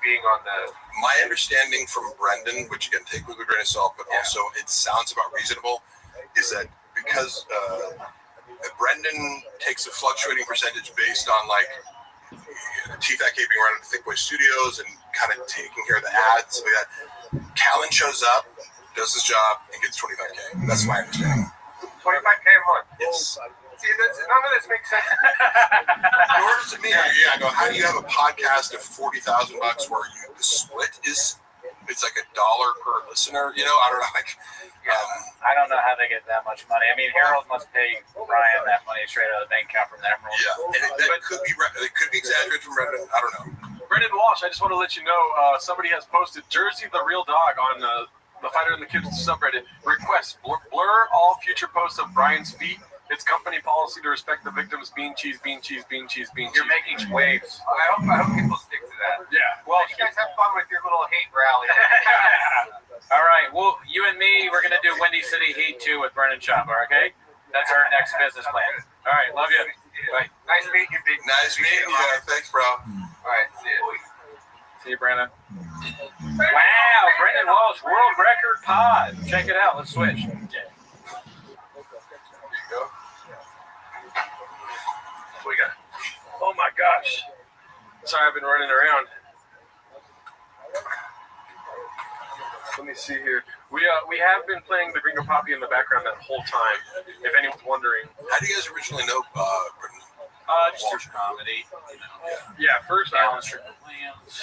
being on the... My understanding from Brendan, which again, take with a grain of salt, but also it sounds about reasonable, is that because Brendan takes a fluctuating percentage based on like TFAK being run at the Thick Boy Studios and kind of taking care of the ads, like that. Callan shows up, does his job, and gets $25K. That's my understanding. $25K a month? Yes. See, none of this makes sense. Nor does it mean, I go, how do you have a podcast of $40,000 where the split is, it's like $1 per listener? I don't know. Like, I don't know how they get that much money. I mean, Harold must pay Ryan that money straight out of the bank account from the Emerald. Yeah, and it could be exaggerated from Brendan. I don't know. Brendan Walsh, I just want to let you know, somebody has posted Jersey the Real Dog on the Fighter in the Kids subreddit. Request blur all future posts of Brian's feet. It's company policy to respect the victims. Bean cheese, bean cheese, bean cheese, bean cheese. You're making waves. I hope people stick to that. Yeah. Well, you guys have fun with your little hate rally. All right. Well, you and me, we're going to do Windy City Heat 2 with Brendan Chopper, okay? That's our next business plan. All right. Love you. Bye. Nice meeting you, Big. Nice meeting you. Thanks, bro. All right. See you. See you, Brendan. Wow. Brendan Walsh, world record pod. Check it out. Let's switch. There you go. What we got? Oh my gosh. Sorry, I've been running around. Let me see here. We have been playing the Gringo Poppy in the background that whole time, if anyone's wondering. How do you guys originally know Brendan? Just through comedy. Yeah, first Alan Strickland Williams.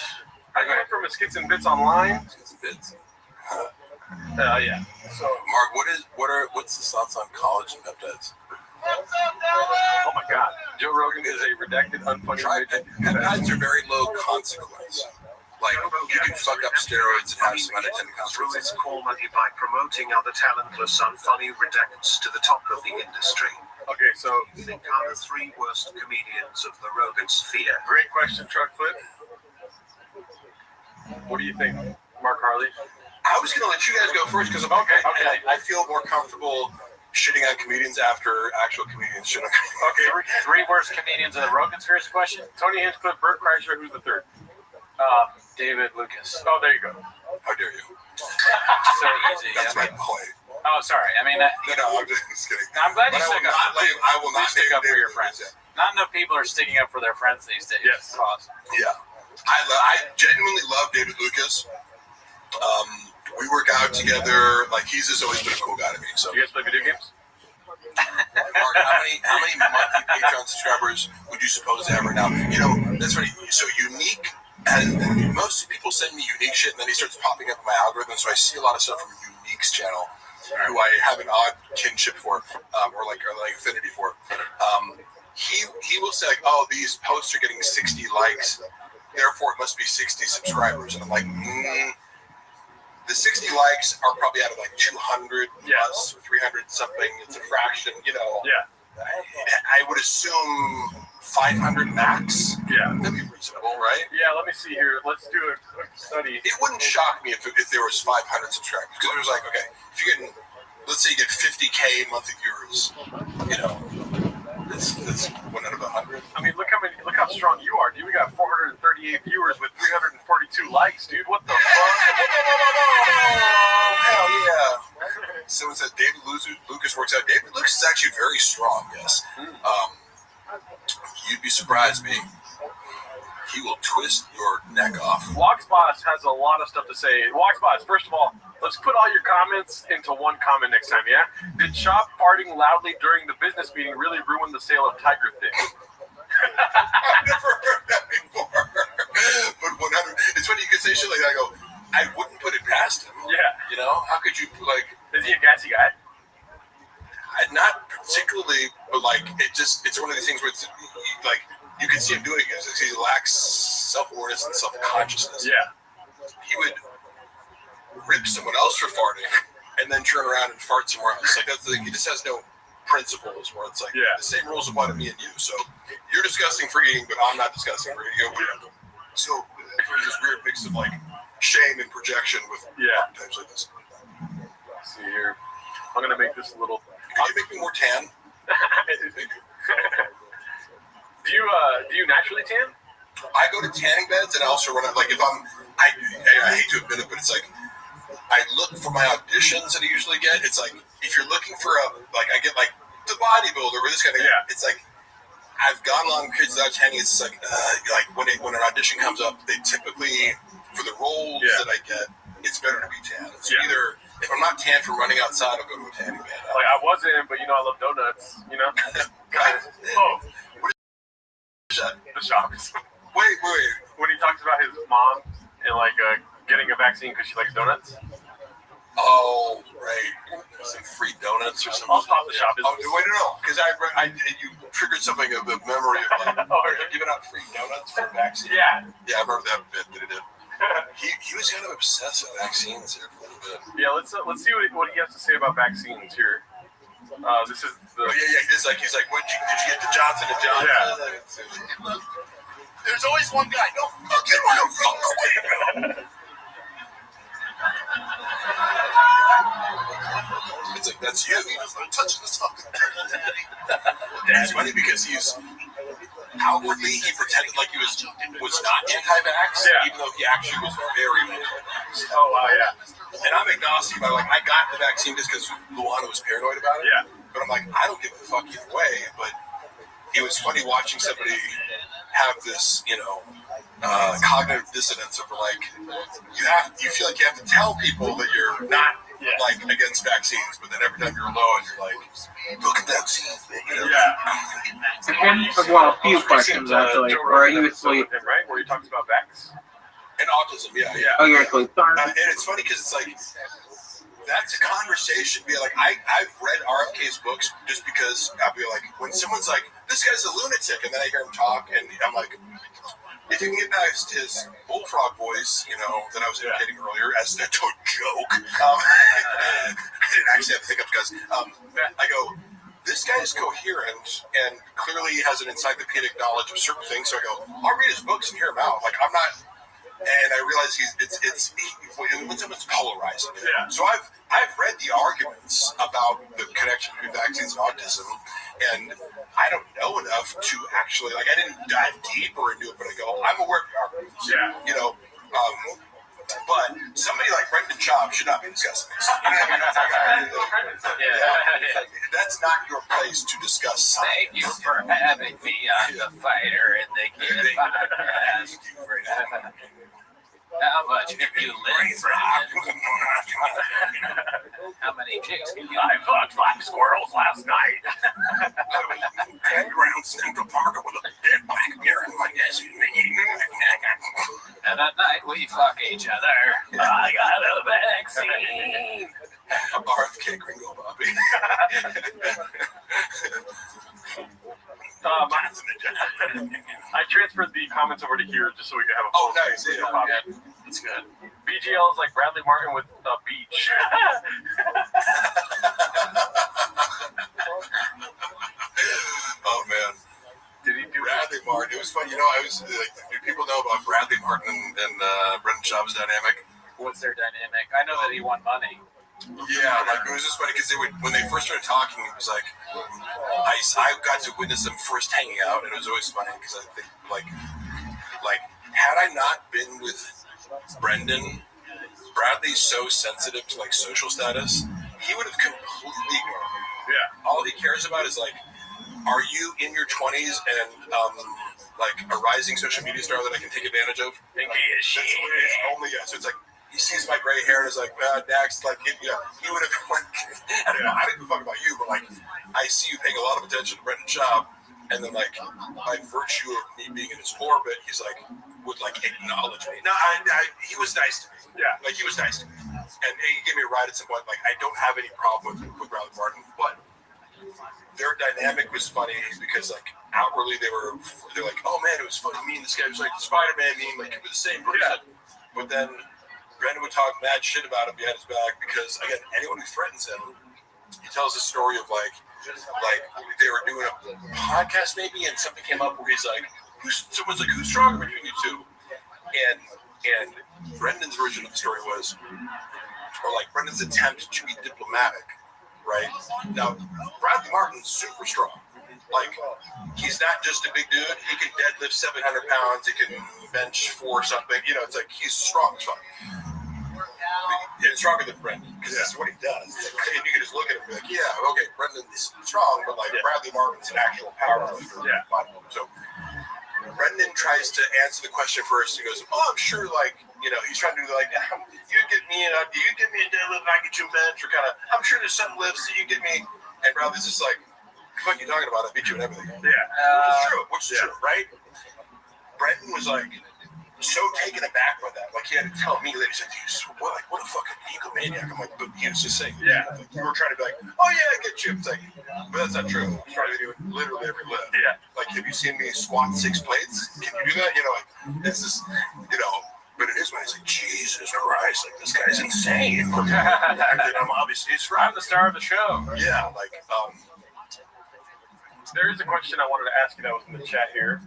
I got it from a Skits and Bits online. Skits and Bits. Yeah. So, Mark, what's the thoughts on college and peptides? Oh my God, Joe Rogan is a redacted, unfunny. Peptides are very low consequence. Like, you can fuck up steroids and have some unintended Through consequences. its core money by promoting other talentless, unfunny redacts to the top of the industry. Okay, so Think are the 3 worst comedians of the Rogan sphere. great question, Truckfoot. What do you think, Mark Harley? I was going to let you guys go first because I feel more comfortable shitting on comedians after actual comedians shit on comedians. Okay, 3 worst comedians of the Rogan Sphere question. Tony Hinchcliffe, Bert Kreischer, who's the 3rd? David Lucas. Oh, there you go. How dare you? So easy. That's my point. Oh, sorry. I mean, no, I'm just kidding. I'm glad you But stuck up. I will not stick up for your friends. Not enough people are sticking up for their friends these days. Yes. Yeah. I genuinely love David Lucas. We work out together. Like, he's just always been a cool guy to me. So. Do you guys play video games? Mark, how many monthly Patreon subscribers would you suppose to have right now? You know, that's funny. So Unique, and most people send me Unique shit, and then he starts popping up in my algorithm. So I see a lot of stuff from Unique's channel, who I have an odd kinship for, or like affinity for. He will say, like, oh, these posts are getting 60 likes, therefore it must be 60 subscribers, and I'm like, the 60 likes are probably out of like 200 plus 300 something. It's a fraction, you know. Yeah. I would assume 500 max. Yeah. That'd be reasonable, right? Yeah, let me see here. Let's do a quick study. It wouldn't shock me if there was 500 subscribers. Because it was like, okay, if you're getting, let's say you get 50K monthly viewers, you know, that's 1 out of 100. I mean, look how strong you are, dude. We got 438 viewers with 342 likes, dude. What the fuck? Hell yeah. Someone said David Lucas works out. David Lucas is actually very strong, yes. You'd be surprised, me. He will twist your neck off. Walksboss has a lot of stuff to say. Walksboss, first of all, let's put all your comments into one comment next time, yeah? Did Shop farting loudly during the business meeting really ruin the sale of Tiger Thick? I've never heard that before. But 100. It's funny you can say shit like that. I go, I wouldn't put it past him. Yeah. You know, how could you, like... Is he a gassy guy? Not particularly, but like, it's one of these things where it's like, you can see him doing it. He lacks self-awareness and self-consciousness. Yeah. He would rip someone else for farting and then turn around and fart somewhere else. Like, that's the thing. He just has no principles where it's like, the same rules apply to me and you. So you're disgusting for eating, but I'm not disgusting for eating. So there's this weird mix of like shame and projection with types like this. Let's see here. I'm going to make this a little... Could you make me more tan? Do you naturally tan? I go to tanning beds, and I also run it. Like, if I hate to admit it, but it's like I look for my auditions that I usually get. It's like if you're looking for I get like the bodybuilder or this kind of it's like I've gone long periods without tanning. It's just like when an audition comes up, they typically for the roles that I get, it's better to be tan. So either if I'm not tan from running outside, I'll go to a tanning bed. Like I wasn't, but you know I love donuts. You know. Oh. The Shop. Wait. When he talks about his mom and like getting a vaccine because she likes donuts. Oh, right. Some free donuts or something. I'll stop the Shop. Oh, wait, no, because you triggered something of the memory of like giving out free donuts for vaccine. Yeah, I remember that bit that he did. He was kind of obsessed with vaccines there for a little bit. Yeah, let's see what he has to say about vaccines here. This is the. He's like, what did you get the Johnson & Johnson? Yeah. There's always one guy. No fucking way. It's like, that's you. I'm touching this fucking It's funny because he's outwardly he pretended like he was not anti-vax, even though he actually was very anti-vax. Oh wow, yeah. And I'm agnostic about I got the vaccine just because Luana was paranoid about it. Yeah. But I'm like, I don't give a fuck either way. But it was funny watching somebody have this, cognitive dissonance of like, you feel like you have to tell people that you're not like against vaccines, but then every time you're alone, you're like, look at vaccines, man. Well, a few questions actually. Or are you asleep? Right, where he talks about vax and autism. Yeah. Oh, you're asleep. Sorry. And it's funny because it's like that's a conversation. Be like, I've read RFK's books just because I'll be like, when someone's like, this guy's a lunatic, and then I hear him talk, and I'm like, if you can get past his bullfrog voice, that I was imitating earlier as a joke. I didn't actually have hiccups because I go, this guy is coherent and clearly has an encyclopedic knowledge of certain things. So I go, I'll read his books and hear him out. Like I'm not, and I realize when someone's polarizing. Yeah. So I've read the arguments about the connection between vaccines and autism, and I don't know enough to actually I didn't dive deeper into it, but I go, I'm aware of the arguments. Yeah. But somebody like Brendan Shop should not be discussing this. You know what I mean? It's like, that's not your place to discuss. Thank you for having me on the Fighter and the Kid podcast. How much have you lived? How many chicks can you? I fucked 5 squirrels last night. And around Central Park with a dead black bear in my desk. And at night we fuck each other. I got a vaccine. RFK Gringo Bobby. I transferred the comments over to here just so we could have a oh, nice. Yeah. That's good. BGL is like Bradley Martin with a beach. Oh man. Did he do Bradley Martin? It was fun. You know, I was like, do people know about Bradley Martin and Brendan Schaub's dynamic? What's their dynamic? I know that he won money. Yeah, like it was just funny because they would, when they first started talking, it was like I got to witness them first hanging out, and it was always funny because I think like had I not been with Brendan, Bradley's so sensitive to like social status, he would have completely ignored me. Yeah, all he cares about is like, are you in your 20s and like a rising social media star that I can take advantage of? And that's only so it's like. He sees my gray hair and is like, next, like, he would have, like, I don't know, I didn't give a fuck about you, but, like, I see you paying a lot of attention to Brendan Schaub, and then, like, by virtue of me being in his orbit, he's, like, would, like, acknowledge me. No, he was nice to me. Yeah. Like, he was nice to me. And he gave me a ride at some point. Like, I don't have any problem with Bradley Martin, but their dynamic was funny because, like, outwardly they're like, oh, man, it was funny. Me and this guy was, like, Spider-Man meme, like, he was the same person. Yeah. But then Brendan would talk mad shit about him behind his back because, again, anyone who threatens him, he tells a story of, like they were doing a podcast maybe, and something came up where he's like, someone's like, who's stronger between you two? And Brendan's version of the story was, or like Brendan's attempt to be diplomatic, right? Now, Bradley Martin's super strong. Like, he's not just a big dude. He can deadlift 700 pounds. He can bench 4 something. You know, it's like he's strong as fuck. And stronger than Brendan, because that's what he does. It's like, you can just look at him and be like, yeah, okay, Brendan's strong, but like Bradley Martin's an actual power lifter. Yeah. So Brendan tries to answer the question first. He goes, oh, I'm sure, like, you know, he's trying to do like, you get me a deadlift and I get you a bench, or kind of, I'm sure there's some lifts that you get me. And Bradley's just like, what are you talking about? I beat you in everything. Yeah. Which is true, right? Brendan was like so taken aback by that. Like, he had to tell me that he's like, what a fucking egomaniac. I'm like, but he was just saying, like, you were trying to be like, oh yeah, I get you. It's like, but that's not true. I'm trying to do literally every lift. Yeah. Like, have you seen me squat 6 plates? Can you do that? You know, like, this is, you know, but it is when he's like, Jesus Christ, like, this guy's insane. I'm obviously, it's right. I'm the star of the show. Yeah, like, there is a question I wanted to ask you that was in the chat here.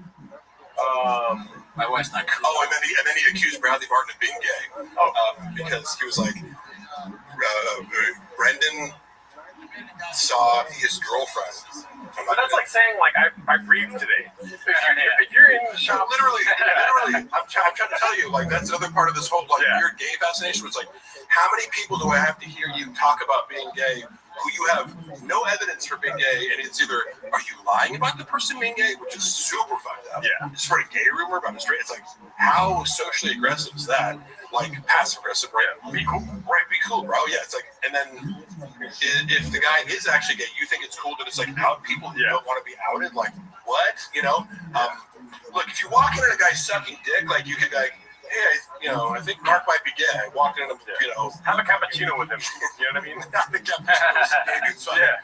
My wife's not cool. Oh, and then he accused Bradley Martin of being gay. Because he was like, Brendan saw his girlfriend. But that's like saying, like, I breathed today. If you're in the shop, literally, I'm trying to tell you, like, that's another part of this whole, like, weird gay fascination was like, how many people do I have to hear you talk about being gay who you have no evidence for being gay, and it's either, are you lying about the person being gay, which is super fucked up. Yeah. It's for a gay rumor about a straight. It's like, how socially aggressive is that? Like, passive aggressive, right? Be cool. Right, be cool, bro. Yeah, it's like, and then if the guy is actually gay, you think it's cool that it's like out people who don't want to be outed? Like, what? You know? Look, if you walk into a guy sucking dick, like, you could be like, hey, you know, I think Mark might be gay. I walked in, you know, have a cappuccino with him. You know what I mean? Have a cappuccino.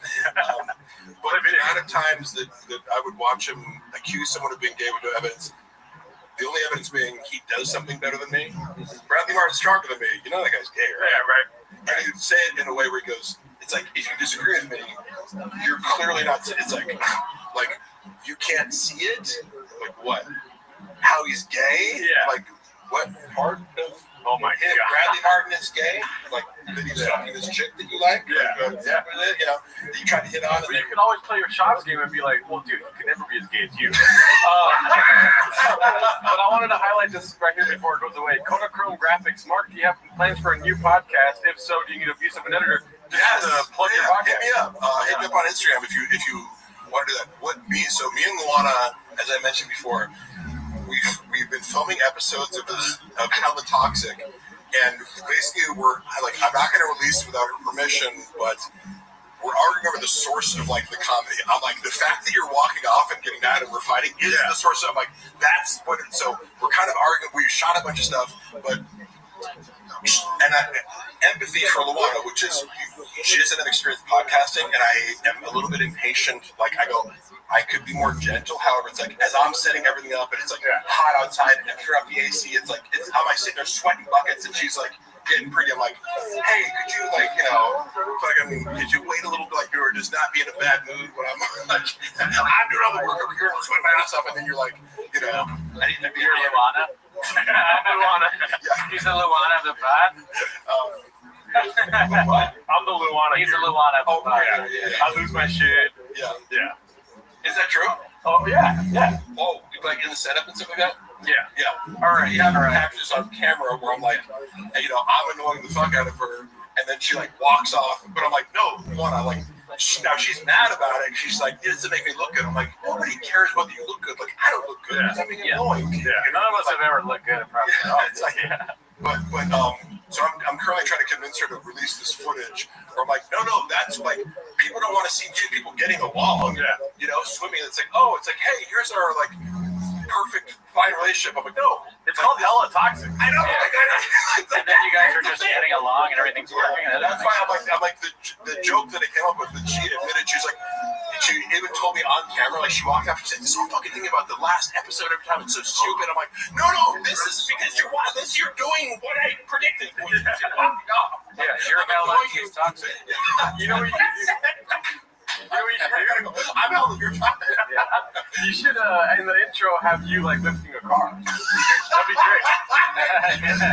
But the amount of times that I would watch him accuse someone of being gay with no evidence, the only evidence being he does something better than me. Bradley Martin's stronger than me. You know that guy's gay, right? Yeah, right. And he'd say it in a way where he goes, it's like, if you disagree with me, you're clearly not, it's like you can't see it. Like, what? How he's gay? Yeah. Like, what part of Oh my Hey, god. Bradley Martin is gay. Like, then he's talking to this chick that you like. Yeah. You know, that you try to hit on. But you can always play your shots game and be like, well, dude, you can never be as gay as you. But I wanted to highlight this right here before it goes away. Kodachrome Graphics. Mark, do you have plans for a new podcast? If so, do you need a piece of an editor just to plug your podcast? Hit me up. Hit me up on Instagram if you want to do that. Me and Luana, as I mentioned before, we've been filming episodes of Hella Toxic, and basically I'm not going to release without her permission, but we're arguing over the source of like the comedy. I'm like, the fact that you're walking off and getting mad and we're fighting is the source of, like, that's what. So we're kind of arguing. We shot a bunch of stuff, but empathy for Luana, which is she doesn't have experience podcasting, and I am a little bit impatient. Like I go, I could be more gentle. However, it's like as I'm setting everything up, and it's like hot outside, and if you're up the AC, it's like how am I sitting there sweating buckets, and she's like getting pretty. I'm like, hey, could you could you wait a little bit? Like you were just not be in a bad mood when I'm like I'm doing all the work over here, I'm sweating my ass off, and then you're like, I need to be here. Luana. Luana. He's the Luana of the pod. I'm the Luana. He's the Luana of the pod. Yeah. I lose my shit. Yeah. Is that true? Oh yeah. Oh, you like in the setup and stuff like that? Yeah. All right. Yeah. I have this on camera where I'm like, I'm annoying the fuck out of her, and then she like walks off. But I'm like, no, Luana, like. Now she's mad about it. She's like, "It doesn't make me look good." I'm like, nobody cares whether you look good. Like, I don't look good. I'm being annoying. Yeah. None of us have ever looked good. Probably. It's like, But so I'm currently trying to convince her to release this footage. Where I'm like, no, that's like people don't want to see two people getting along. Swimming. It's like, hey, here's our like perfect fine relationship. I'm like, no, it's called Hella Toxic. I know. And then you guys are just getting along and everything's working. And that's why I'm like the joke that I came up with. That she admitted, she even told me on camera, like she walked out and said, "This whole fucking thing about the last episode every time, it's so stupid." I'm like, no, this is because you're doing what I predicted. You're Hella Toxic. You know what I'm out of your time. You should, in the intro, have you like lifting a car. That'd be great.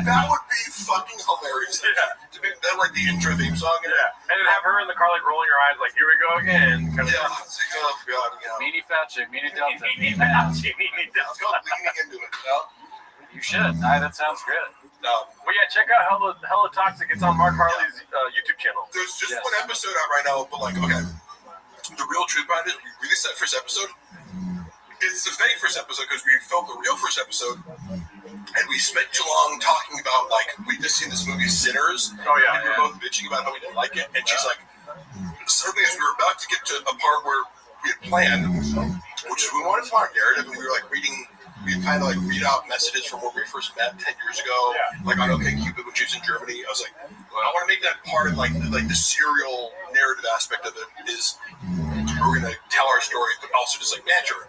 That would be fucking hilarious. To make that like the intro theme song. And then have her in the car like rolling her eyes, like here we go again. Kind of oh god. Meanie fat chick, meanie delta. Meanie Let's go leaning into it. You should. That sounds good. Well, check out Hella Toxic. It's on Mark Harley's YouTube channel. There's just one episode out right now, but like, okay. The real truth behind it, we released that first episode. It's the fake first episode because we filmed the real first episode, and we spent too long talking about like we just seen this movie Sinners. And we were both bitching about how we didn't like it, and she's like, suddenly as we were about to get to a part where we had planned, which is we wanted to tell our narrative, and we were like reading. We kind of like read out messages from when we first met 10 years ago, like on OkCupid when she was in Germany. I was like, I want to make that part of like the serial narrative aspect of it is we're gonna tell our story, but also just like banter.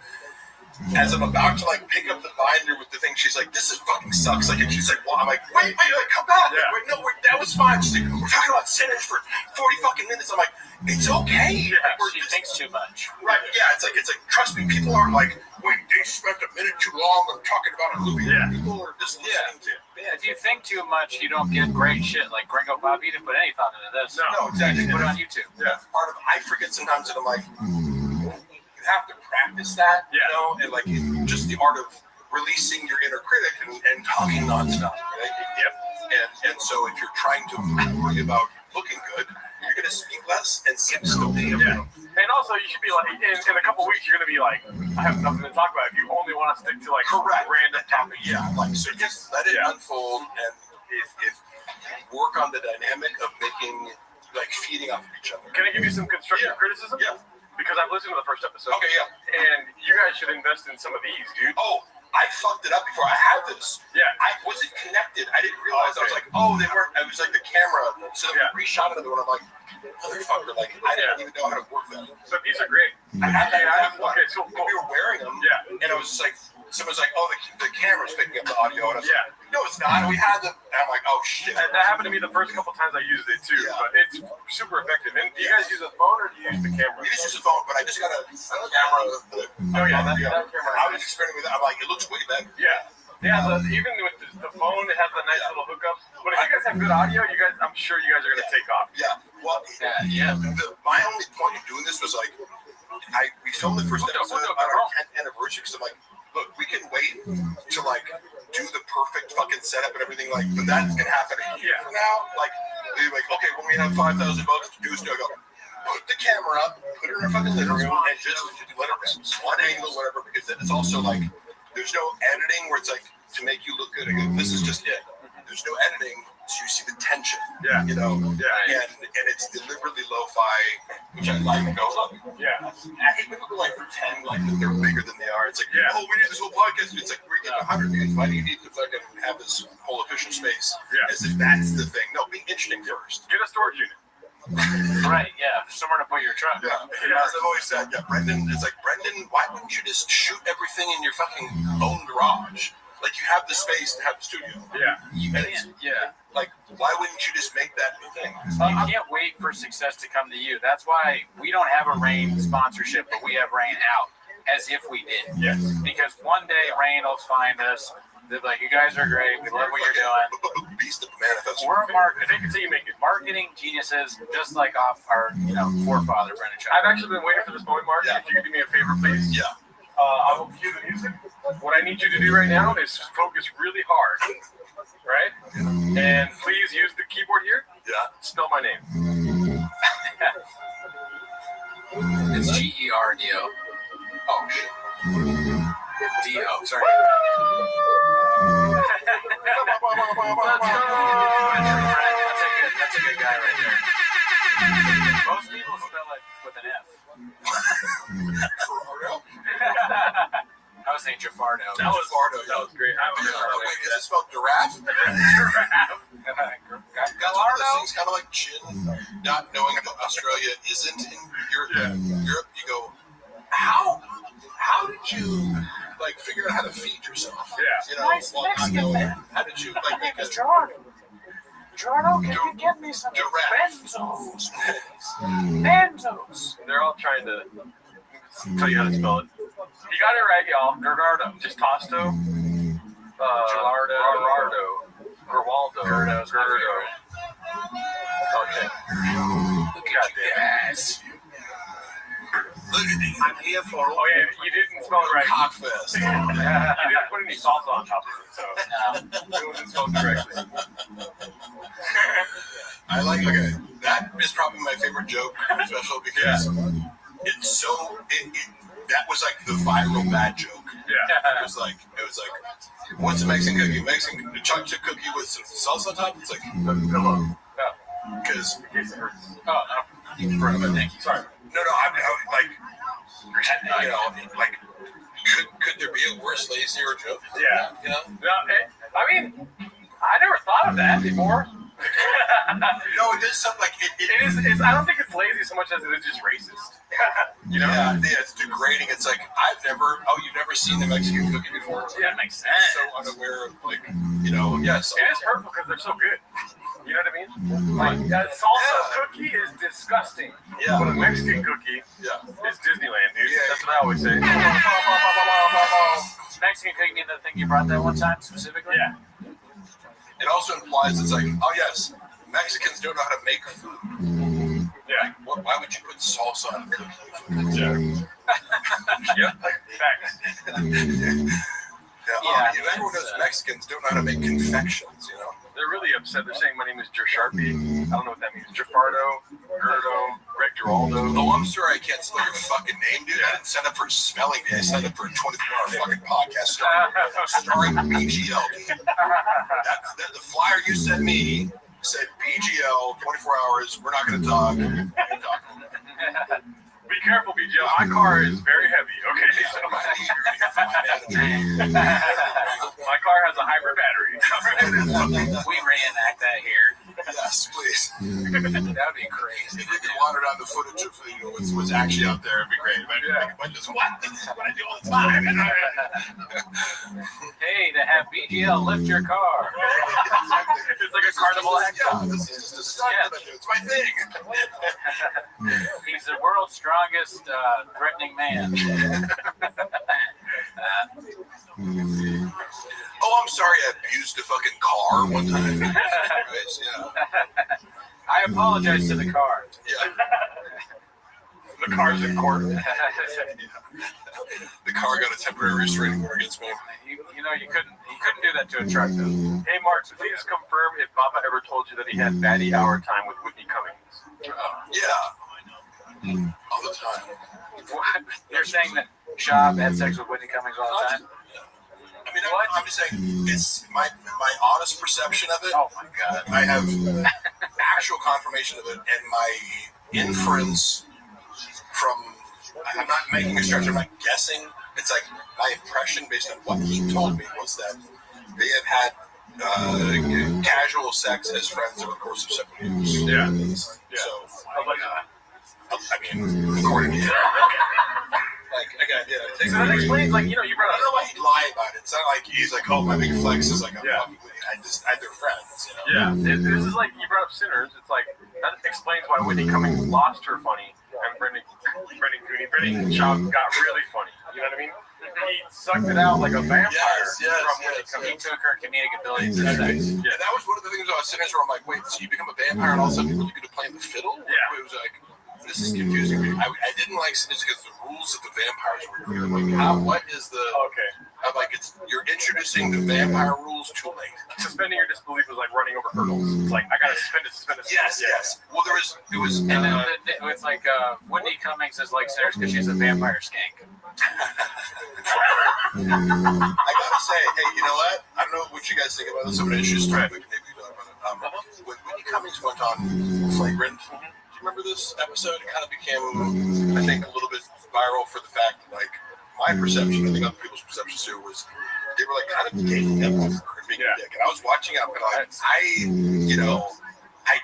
As I'm about to like pick up the binder with the thing, she's like, "This is fucking sucks." Like, and she's like, "Well," I'm like, "Wait, come back!" Like, no, that was fine. She's like, "We're talking about Sinners for 40 fucking minutes." I'm like, "It's okay." She thinks too much. Right? Yeah. It's like trust me, people aren't like, "Wait, they spent a minute too long on talking about a movie." People are just listening to it. If you think too much, you don't get great shit. Like Gringo Bobby didn't put any thought into this. No, exactly. Just put it on YouTube. That's part of it. I forget sometimes that I'm like, you have to practice that, and like just the art of releasing your inner critic and talking nonstop, right? And so if you're trying to worry about looking good, you're gonna speak less and seem stupid. And also, you should be like, in a couple weeks, you're gonna be like, I have nothing to talk about. If you only want to stick to like random topics, like so, just let it unfold, and if work on the dynamic of making like feeding off of each other. Can I give you some constructive criticism? Yeah. Because I've listened to the first episode. Okay, And you guys should invest in some of these, dude. Oh, I fucked it up before. I had this. I wasn't connected. I didn't realize. I was like, oh, they weren't. It was like the camera. So we reshot another one. I'm like, motherfucker, like I didn't even know how to work that. But these are great. I had that. Okay, so cool. We were wearing them. And I was just like, someone's like, oh, the camera's picking up the audio. And I was like, no, it's not. We had the. And I'm like, oh shit. That happened to me the first couple times I used it too. But it's super effective. And do you guys use a phone or do you use the camera? We just use a phone, but I just got a camera. That camera. I was experimenting with it. I'm like, it looks way better. Yeah, even with the phone has the nice little hookup. But if you guys have good audio, I'm sure you guys are gonna take off. Yeah. Well, my only point of doing this was like, we filmed the first episode on our 10th anniversary because I'm like, look, we can wait to like do the perfect fucking setup and everything, like, but that's gonna happen a year from now. Like, we're like, okay, when we have $5,000 to do stuff, go put the camera up, put it in our fucking living room, and just let it run. One angle, whatever, because then it's also like, there's no editing where it's like to make you look good. Again, this is just it. There's no editing, so you see the tension. Yeah. You know. Yeah. And it's deliberately lo-fi, which I like. Go look. Yeah. I hate when people like pretend like that they're bigger than they are. It's like, oh, we need this whole podcast. It's like we're getting 100 views. Why do you need to fucking have this whole official space? Yeah. As if that's the thing. No, be interesting first. Get a storage unit. Right, yeah, somewhere to put your truck. Yeah, as I've always said, Brendan, it's like, Brendan, why wouldn't you just shoot everything in your fucking own garage? Like, you have the space to have the studio. Yeah. You can't, Like, why wouldn't you just make that the thing? You can't wait for success to come to you. That's why we don't have a Rain sponsorship, but we have Rain out, as if we did. Yes. Because one day Rain will find us. They're like, you guys are great. We love what you're doing. Beast of the manifesto. We're marketing geniuses, just like off our, forefather, Brendan Shaw. I've actually been waiting for this moment, Mark. If you could do me a favor, please. Yeah. I will cue the music. What I need you to do right now is focus really hard, right? And please use the keyboard here. Yeah. Spell my name. It's Gerdo. Oh, shit. D-O, sorry. That's a good guy right there. Most people spell it with an F. I was saying Jafardo. That was great. Wait, is it spelled giraffe? Giraffe. That's one of those things, kind of like Chin, not knowing that Australia isn't in Europe. Europe, you go, how did you like figure out how to feed yourself? Yeah. You know, Nice Mexican man. How did you like make a Jordan, can you get me some benzos? Benzos. They're all trying to tell you how to spell it. You got it right, y'all. Gerardo. Just Tosto. Gerardo. Gerwaldo. Gerardo. Okay. Look at you guys. I'm here for. Oh yeah, you didn't spell it right. Cockfest. You didn't put any salsa on top of it, so it wasn't spelled correctly. I like. Okay, that is probably my favorite joke special because it's so. That was like the viral bad joke. Yeah. It was like, what's a Mexican cookie? Mexican chocolate chip cookie with some salsa on top. It's like pillow. Because Thank you. Sorry. No, I like, you know, like, could there be a worse, lazier joke? Yeah. You know? No, I mean, I never thought of that before. No, it is something like it is. I don't think it's lazy so much as it is just racist. You know? Yeah, it's degrading. It's like you've never seen the Mexican cookie before? Yeah, it makes sense. So unaware of, like, you know, yes. It is hurtful because they're so good. You know what I mean? Like, that salsa cookie is disgusting. Yeah. But a Mexican cookie is Disneyland, dude. Yeah. That's what I always say. Mexican cookie, the thing you brought that one time specifically? Yeah. It also implies it's like, oh yes, Mexicans don't know how to make food. Yeah. Why would you put salsa on a cookie? Yep. Facts. Everyone knows Mexicans don't know how to make confections, you know? They're really upset. They're saying my name is Sharpie. I don't know what that means. Jafardo, Gerdo, Geraldo. Oh, I'm sorry I can't spell your fucking name, dude. I didn't sign up for a spelling bee. I signed up for a 24-hour fucking podcast starring BGL, dude. The flyer you sent me said BGL, 24 hours, we're not going to talk. Be careful, BGL. My car is very heavy, okay? So my car has a hybrid battery. We reenact that here. Yes, please. That would be crazy. If we could wander down the footage of what's actually out there, it'd be great. But just what? This is what I do all the time. Hey, to have BGL lift your car. It's like a carnival act. Yeah, this is just a stunt that I do. It's my thing. He's the world's strongest threatening man. Oh, I'm I'm sorry I abused a fucking car one time. Christ, yeah. I apologize to the car. Yeah. The car's in court. The car got a temporary restraining order against me. You know, you couldn't do that to a truck, though. Hey, Mark, so please confirm if Baba ever told you that he had baddie hour time with Whitney Cummings. Yeah. All the time. What? You're saying that Shab had sex with Whitney Cummings all the time? I mean, I'm just saying, it's my honest perception of it. Oh my God. I have actual confirmation of it, and my inference from, I'm not making a stretch, I'm not guessing. It's like my impression based on what he told me was that they have had casual sex as friends over the course of 7 years. Yeah. So, I mean, according to him. Like, again, yeah. So that explains, like, you know, you brought I don't know why he'd lie about it. It's not like he's like, oh, my big flex is like, I'm fucking with you. They're friends, you know? Yeah. This is like, you brought up Sinners. It's like, that explains why Whitney Cummings lost her funny and Brendan Schaub got really funny. You know what I mean? He sucked it out like a vampire. Yes. He took her comedic ability to sex. Yeah, that was one of the things about Sinners where I'm like, wait, so you become a vampire and all of a sudden you're really good at playing the fiddle? Yeah. It was like, this is confusing me. I didn't like Sinners because the rules of the vampires were weird. Like, what is the... Okay. I'm like, you're introducing the vampire rules too late. Suspending your disbelief was like running over hurdles. It's like, I gotta suspend it. Yes. Well, And then it's like Whitney Cummings is like Sinners because she's a vampire skank. I gotta say, hey, you know what? I don't know what you guys think about this. I'm gonna introduce topic. Maybe you talk about it. When Whitney Cummings went on Flagrant, do you remember this episode? It kind of became, I think, a little bit viral for the fact that, like, my perception, I think other people's perceptions too, was they were like kind of ganging up on her and being a dick. And I was watching it, and like, I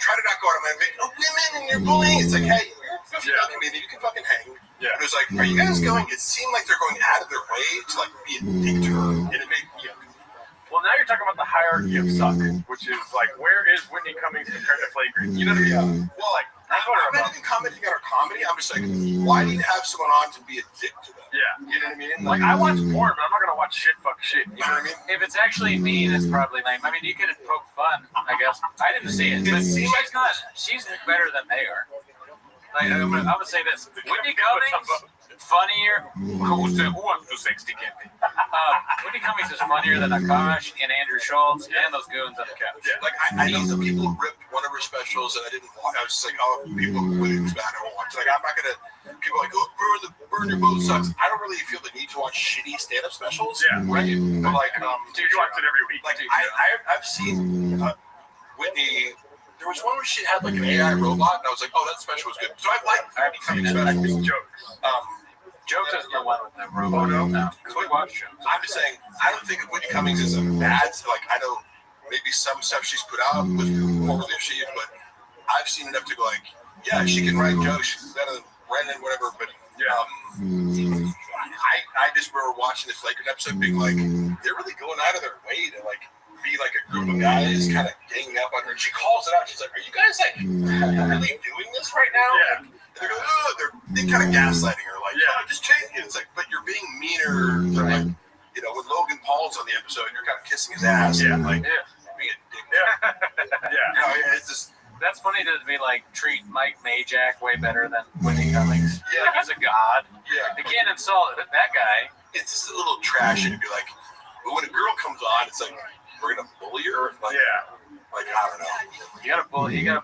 try to not go out of my way, women and you're bullying. It's like, hey, you're a female comedian, you can fucking hang. Yeah. But it was like, are you guys going? It seemed like they're going out of their way to like be a dick to her, and it made me. Well, now you're talking about the hierarchy of suck, which is like, where is Whitney Cummings compared to Flagrant? You know what I mean? Well, like, I'm not even commenting on her comedy. I'm just like, why do you have someone on to be a dick to them? Yeah. You know what I mean? Like, I watch porn, but I'm not gonna watch shit. You know what I mean? If it's actually mean, it's probably lame. I mean, you could poke fun, I guess. I didn't see it, but she's better than they are. Like, I would say this: Whitney Cummings, funnier. Who's up to 60 camping? Whitney Cummings is funnier than Akash and Andrew Schultz and those goons on the couch. Yeah, like I know some people ripped one of her specials, and I didn't watch. I was just like, oh, people really was bad. I won't watch. Like, I'm not gonna. People are like, oh, burn your boat sucks. I don't really feel the need to watch shitty stand-up specials. Yeah, right. But like, dude, you watch it every week. Like, I've seen Whitney. There was one where she had like an AI robot, and I was like, oh, that special was good. So I've liked Whitney Cummings specials. Jokes. Jokes is the one with the robot. No, because we watch Jokes. I'm just saying, I don't think of Whitney Cummings as a bad. Like, I know maybe some stuff she's put out was poorly received, but I've seen enough to go like, yeah, she can write jokes. She's better than Brendan, whatever. But I just remember watching the Flagrant episode, being like, they're really going out of their way to like be like a group of guys kind of ganging up on her. And she calls it out. She's like, "Are you guys like really doing this right now?" Yeah. Like, they're going, "Oh, they're kind of gaslighting her." Like, "Yeah, just change it." It's like, but you're being meaner. Than, like, you know, when Logan Paul's on the episode, you're kind of kissing his ass. Yeah. And, like, Yeah. being a dick. Yeah. You know, it's just. That's funny to be like treat Mike Majak way better than Whitney Cummings. Yeah. Like he's a god. Yeah. They can't insult that guy. It's just a little trashy to be like, but when a girl comes on, it's like, we're gonna bully her. Like, like, I don't know. You gotta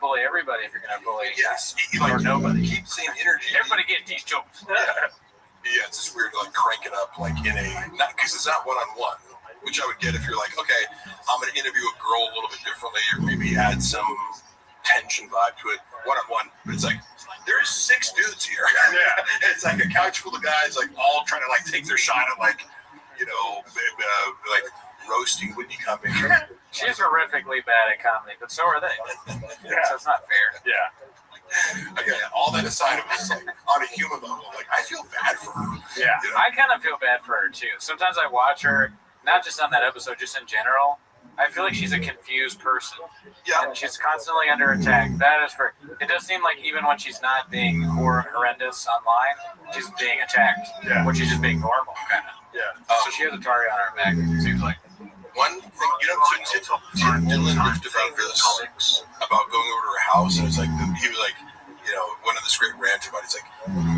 bully everybody if you're gonna bully. Yes. Or nobody. Keep the same energy. Everybody get these jokes. Yeah, it's just weird to like crank it up like in a, not because it's not one-on-one, which I would get if you're like, okay, I'm gonna interview a girl a little bit differently, or maybe add some tension vibe to it one-on-one. But it's like, there's 6 dudes here. Yeah. It's like a couch full of guys like all trying to like take their shot at like, you know, like roasting Whitney Cummings. She's horrifically bad at comedy, but so are they. So it's not fair. Yeah. Again, all that aside, it was like on a human level, like I feel bad for her. Yeah. You know? I kind of feel bad for her too. Sometimes I watch her, not just on that episode, just in general. I feel like she's a confused person. Yeah. And she's constantly under attack. That is for. It does seem like even when she's not being horrendous online, she's being attacked. Yeah. When she's just being normal, kind of. Yeah. So she has a target on her back. It seems like. one thing, so Tim Dillon riffed about this, about going over to her house, and it's like, he was like, one of this great rants about it's like,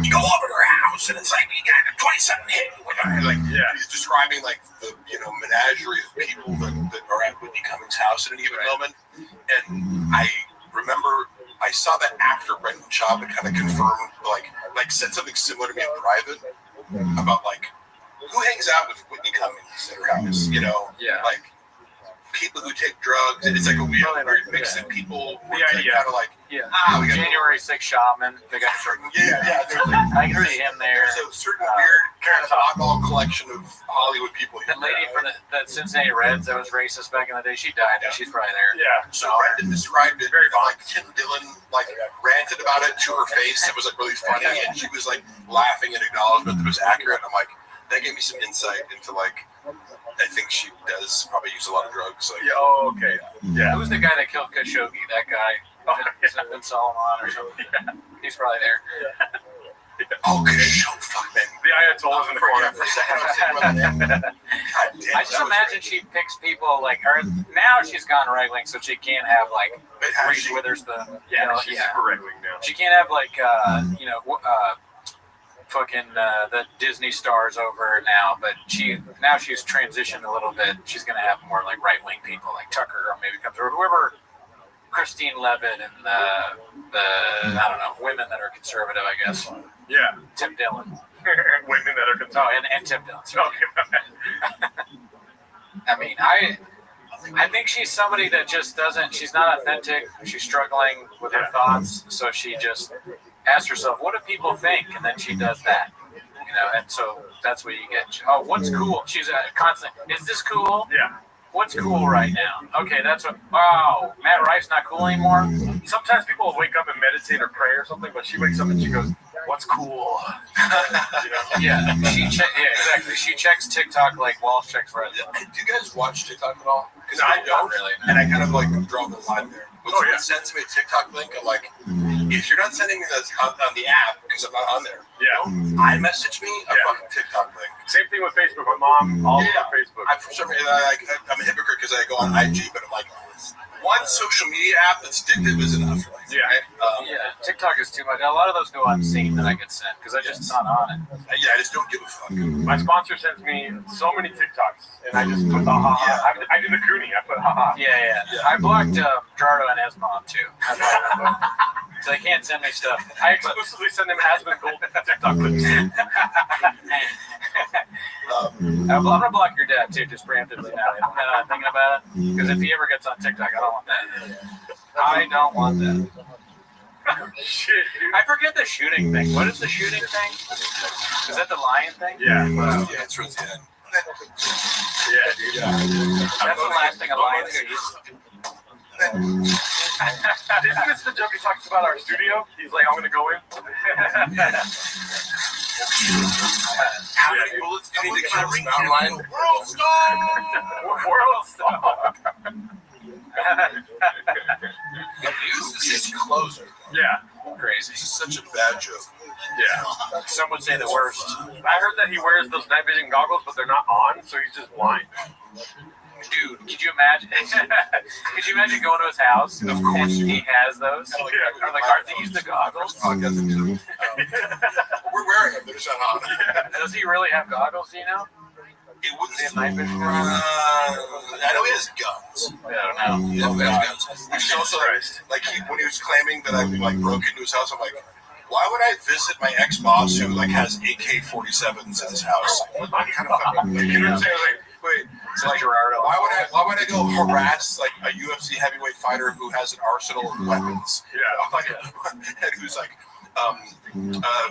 you go over to her house, and it's like, you got a 20-something hit with her. Like, he's describing, like, the, menagerie of people that are at Whitney Cummings' house at any given moment. And I remember I saw that after Brendan Schaub had kind of confirmed, like said something similar to me in private about, like, who hangs out with Whitney Cummings at her house, like, people who take drugs, and it's like a weird mix of people. The idea, kind of like, we got January 6th shaman. They got certain, I can see him there. There's a certain weird kind of oddball collection of Hollywood people. The lady from the Cincinnati Reds that was racist back in the day, she died. She's probably there. Yeah. So Brendan described it very like Tim Dillon like ranted about it to her face. It was like really funny, and she was like laughing in acknowledgement that it was accurate. I'm like, that gave me some insight into like. I think she does probably use a lot of drugs. Like, okay. Yeah. Who's the guy that killed Khashoggi? That guy. Ben Solomon or something. Yeah. He's probably there. Oh, Khashoggi. Fuck, man. The Ayatollah's in the corner. For a second, I just imagine she picks people like her. Now she's gone right-wing, so she can't have like Reese Witherspoon. Yeah, she's super right-wing now. She can't have like, fucking the Disney stars over now, but she's transitioned a little bit. She's gonna have more like right wing people, like Tucker, or maybe comes or whoever, Christine Levitt, and the I don't know, women that are conservative, I guess. Yeah, Tim Dillon. Women that are conservative. Oh, and Tim Dillon. Okay. I mean, I think she's somebody that just doesn't. She's not authentic. She's struggling with her thoughts, so she just asks herself, "What do people think?" And then she does that, And so that's what you get. Oh, what's cool? She's a constant. Is this cool? Yeah. What's cool right now? Okay, that's what. Wow, Matt Rife's not cool anymore. Sometimes people will wake up and meditate or pray or something, but she wakes up and she goes, "What's cool?" Yeah, exactly. She checks TikTok like Walsh checks Reddit. Do you guys watch TikTok at all? Because No, I don't really. And I kind of like draw the line there. When someone sends me a TikTok link, I'm like, if you're not sending me this on the app because I'm not on there, iMessage me a fucking TikTok link. Same thing with Facebook. My mom, all over Facebook. For some reason, I'm a hypocrite because I go on IG, but I'm like, one social media app that's addictive is enough. Yeah. TikTok is too much. A lot of those go unseen that I get sent because I just not on it. I just don't give a fuck. My sponsor sends me so many TikToks, and I just put I did the Cooney. I put haha. Yeah. I blocked Jardo and his mom too. So they can't send me stuff. I exclusively send them has-been gold TikTok clips. I'm gonna block your dad too, just preemptively now. I'm thinking about it because if he ever gets on TikTok, I don't want that. I don't want that. Shit, dude. I forget the shooting thing. What is the shooting thing? Is that the lion thing? Yeah. Yeah, it's towards the end. Yeah, dude. That's the last thing a lion sees. Isn't this the joke he talks about our studio? He's like, I'm gonna go in. How many bullets do you need to kill this mountain lion? World Star! World Star! This is closer. Yeah. Crazy. This is such a bad joke. Yeah. Some would say the worst. I heard that he wears those night vision goggles, but they're not on, so he's just blind. Dude, could you imagine? Could you imagine going to his house? Of course, he has those. Or like, aren't these the goggles? We're wearing them. They're just not on. Does he really have goggles? Do you know? It wouldn't Does he have night vision? I know he has guns. I don't know. He has guns. Which is also like when he was claiming that I like broke into his house. I'm like, why would I visit my ex-boss who like has AK-47s in his house? What kind of fucking? You know what I'm saying? Like, wait. So like, why would I go harass like a UFC heavyweight fighter who has an arsenal of weapons? Yeah. Like, and who's like,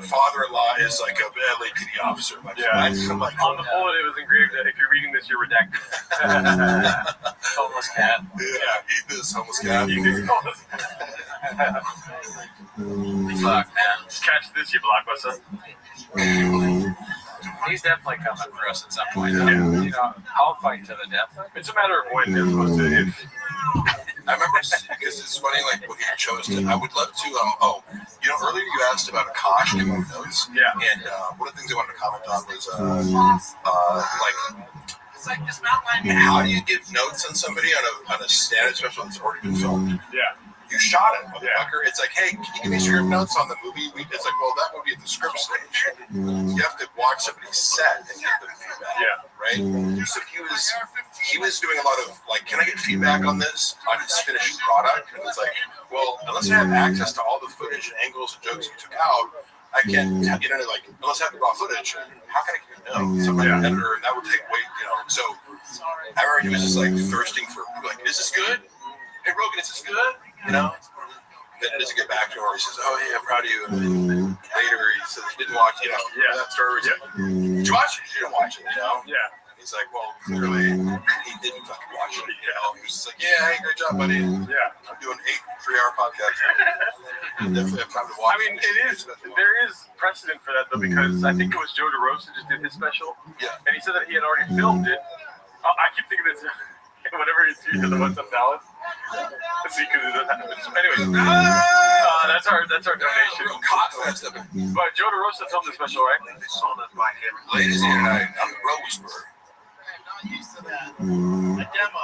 father-in-law is like a LAPD officer. Like, I'm like, on the bullet, it was engraved that if you're reading this, you're redacted. Homeless cat. Yeah, eat this homeless cat. Fuck, man. Catch this, you blockbuster. He's definitely coming for us at some point. Yeah. I'll fight to the death. It's a matter of when, as opposed to if. I remember because it's funny, like when he chose to. I would love to. Earlier you asked about Akash giving notes. Yeah. And one of the things I wanted to comment on was like It's like this mountain line. How do you give notes on somebody on a stand-up special that's already been filmed? Yeah. You shot it, motherfucker. It's like, hey, can you give me script notes on the movie? It's like, well, that would be at the script stage. You have to watch somebody's set and give them feedback. Yeah. Right? So he was doing a lot of, like, can I get feedback on this, on his finished product? And it's like, well, unless I have access to all the footage and angles and jokes you took out, I can't, like, unless I have the raw footage, how can I give you notes? I'm like an editor, and that would take so I remember he was just, like, thirsting for, like, is this good? Hey, Rogan, is this good? Then it doesn't get back to him, or he says, oh, hey, I'm proud of you. And then later he says he didn't watch, that story was like, did you watch it? You didn't watch it, Yeah. And he's like, well, clearly he didn't fucking watch it. He was just like, yeah, hey, great job, buddy. Yeah. I'm doing 8 3-hour podcasts. I definitely have time to watch it. There is precedent for that, though, because I think it was Joe DeRosa just did his special. Yeah. And he said that he had already filmed it. I keep thinking it's whenever he's the ones in Dallas. See, because it doesn't happen. Anyways, that's our donation. But Joe DeRosa filmed the special, right? Ladies and gentlemen, I'm the Bro Whisperer. I'm not used to that. A demo.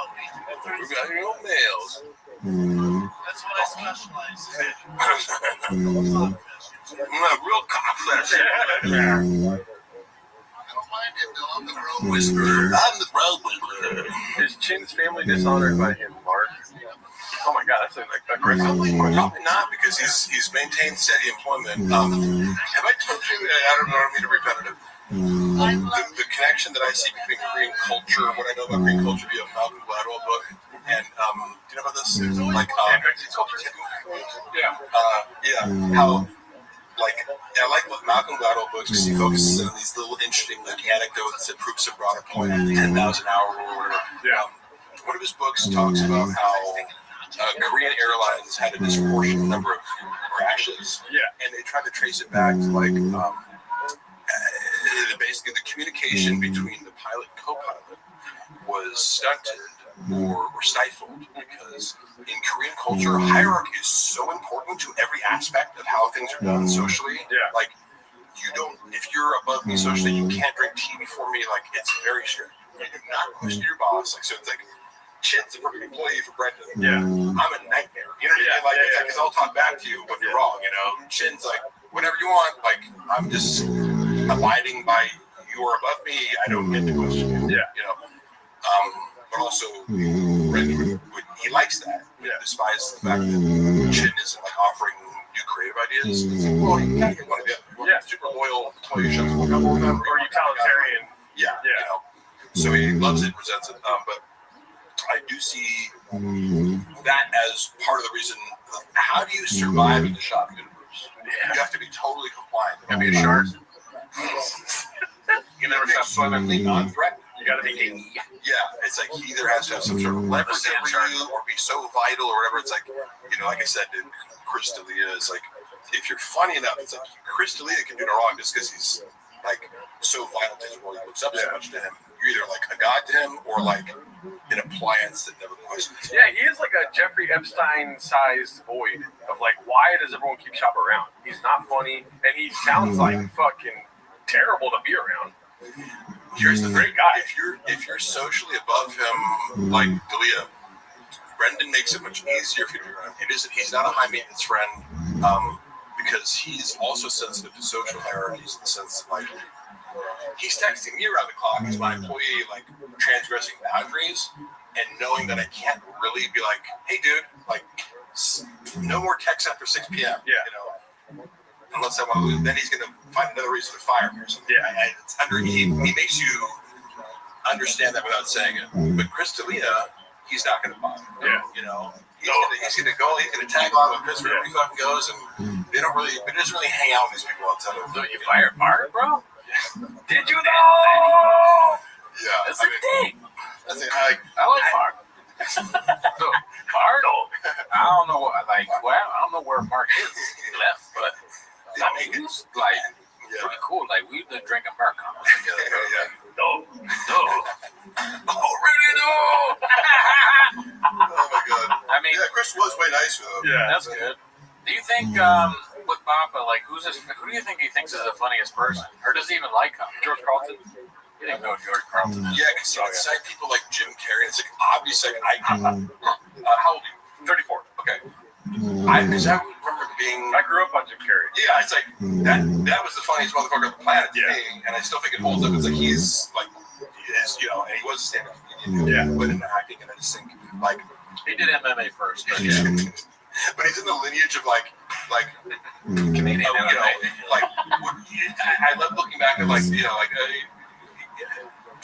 We got your own mails. That's what I specialize in. I'm a real cockflash. I'm the Bro Whisperer. I'm the Bro Whisperer. Is Chin's family dishonored by him, Mark? Oh my God, that's aggressive. Probably not, because he's maintained steady employment. Have I told you? I don't know. I don't mean to be repetitive. The connection that I see between Korean culture, what I know about Korean culture via Malcolm Gladwell book, and do you know about this? Like how I like what Malcolm Gladwell books because he focuses on these little interesting anecdotes that proves a broader point, 10,000 hour rule or whatever. One of his books talks about how Korean Airlines had a disproportionate number of crashes, and they tried to trace it back to basically the communication between the pilot and co-pilot was stunted or stifled because in Korean culture, hierarchy is so important to every aspect of how things are done socially. Like, you don't, if you're above me socially, you can't drink tea before me. Like, it's very strict. You do not question your boss. Like, so it's like, Chin's a perfect employee for Brendan. I'm a nightmare. You know what I mean? Like, because I'll talk back to you when you're wrong, Chin's like, whatever you want. Like, I'm just abiding by you're above me. I don't get to question you. But also, Brendan he likes that. He despises the fact that Chin isn't like offering new creative ideas. It's like, well, you gotta get one of the other. Super loyal employee shows will come over them. Or utilitarian. So he loves it, presents it. But I do see that as part of the reason. How do you survive in the shop universe? You have to be totally compliant. You gotta be a shark. You can never stop swimming non-threatening. You gotta be it's like he either has to have some sort of leverage over you or be so vital or whatever. It's like, like I said to Chris D'Elia, is like, if you're funny enough, it's like Chris D'Elia can do no wrong just because he's like so vital to his world. He looks up so much to him. You're either like a god to him or like an appliance that never questions. Yeah, he is like a Jeffrey Epstein-sized void of like, why does everyone keep Chop around? He's not funny, and he sounds like fucking terrible to be around. Here's the thing, guy. If you're socially above him, like D'Elia, Brendan makes it much easier for you to be around. He's not a high maintenance friend, because he's also sensitive to social hierarchies in the sense that, like, he's texting me around the clock as my employee, like, transgressing boundaries, and knowing that I can't really be like, hey, dude, like, no more texts after 6 p.m. Unless I want to, then he's going to find another reason to fire me or something. He makes you understand that without saying it. But Chris D'Elia, he's not going to bother. He's going to go. He's going to tag along with Chris wherever he fucking goes, and he doesn't really hang out with these people outside of. So you fired Mark, bro? Did you know? Yeah, that's a thing. I like Mark. Mark? I don't know. I don't know where Mark is. He left, but. I mean, it's like pretty cool. Like, we've been drinking Marcon together. No. Oh, really? No. Oh my God. I mean, Chris was way nice with him. That's good. Do you think with Papa, like, who do you think he thinks is the funniest person, or does he even like him? George Carlton. You didn't know George Carlin. Yeah, because you cite people like Jim Carrey. It's like obvious. Like, how old are you? 34. Okay. Because I remember being. I grew up on Jim Carrey. Yeah, it's like that was the funniest motherfucker on the planet to me, and I still think it holds up. It's like he's like, he is, you know, and he was a stand-up comedian. Yeah, but in acting, and I just think like he did MMA first, but but he's in the lineage of like Canadian you know, like I love looking back at like you know like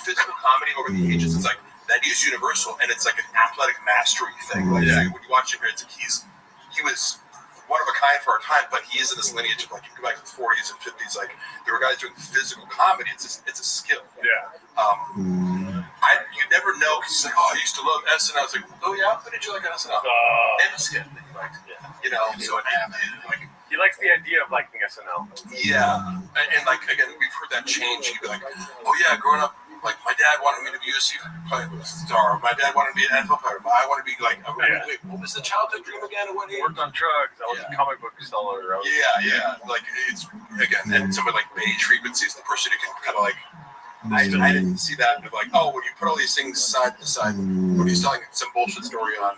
physical comedy over the ages. It's like that is universal, and it's like an athletic mastery thing. Like when you watch him here, it's like he was one of a kind for our time, but he is in this lineage of like you go back to the 40s and 50s. Like there were guys doing physical comedy. It's a skill. Yeah. You never know because it's like, oh, I used to love SNL. I was like, oh yeah, what did you like on SNL? And the skit that you liked. You know, so like he likes the idea of liking SNL. Yeah, and like again, we've heard that change. He'd be like, oh yeah, growing up. Like, my dad wanted me to be a UFC star. My dad wanted me to be an NFL player. But I want to be like, wait, what was the childhood dream again? What age? Worked on drugs. I was a comic book seller. Yeah. Like, it's, again, and somebody like Beige Frequency is the person who can kind of like, I didn't see that. And like, oh, when you put all these things side to side, when he's telling some bullshit story on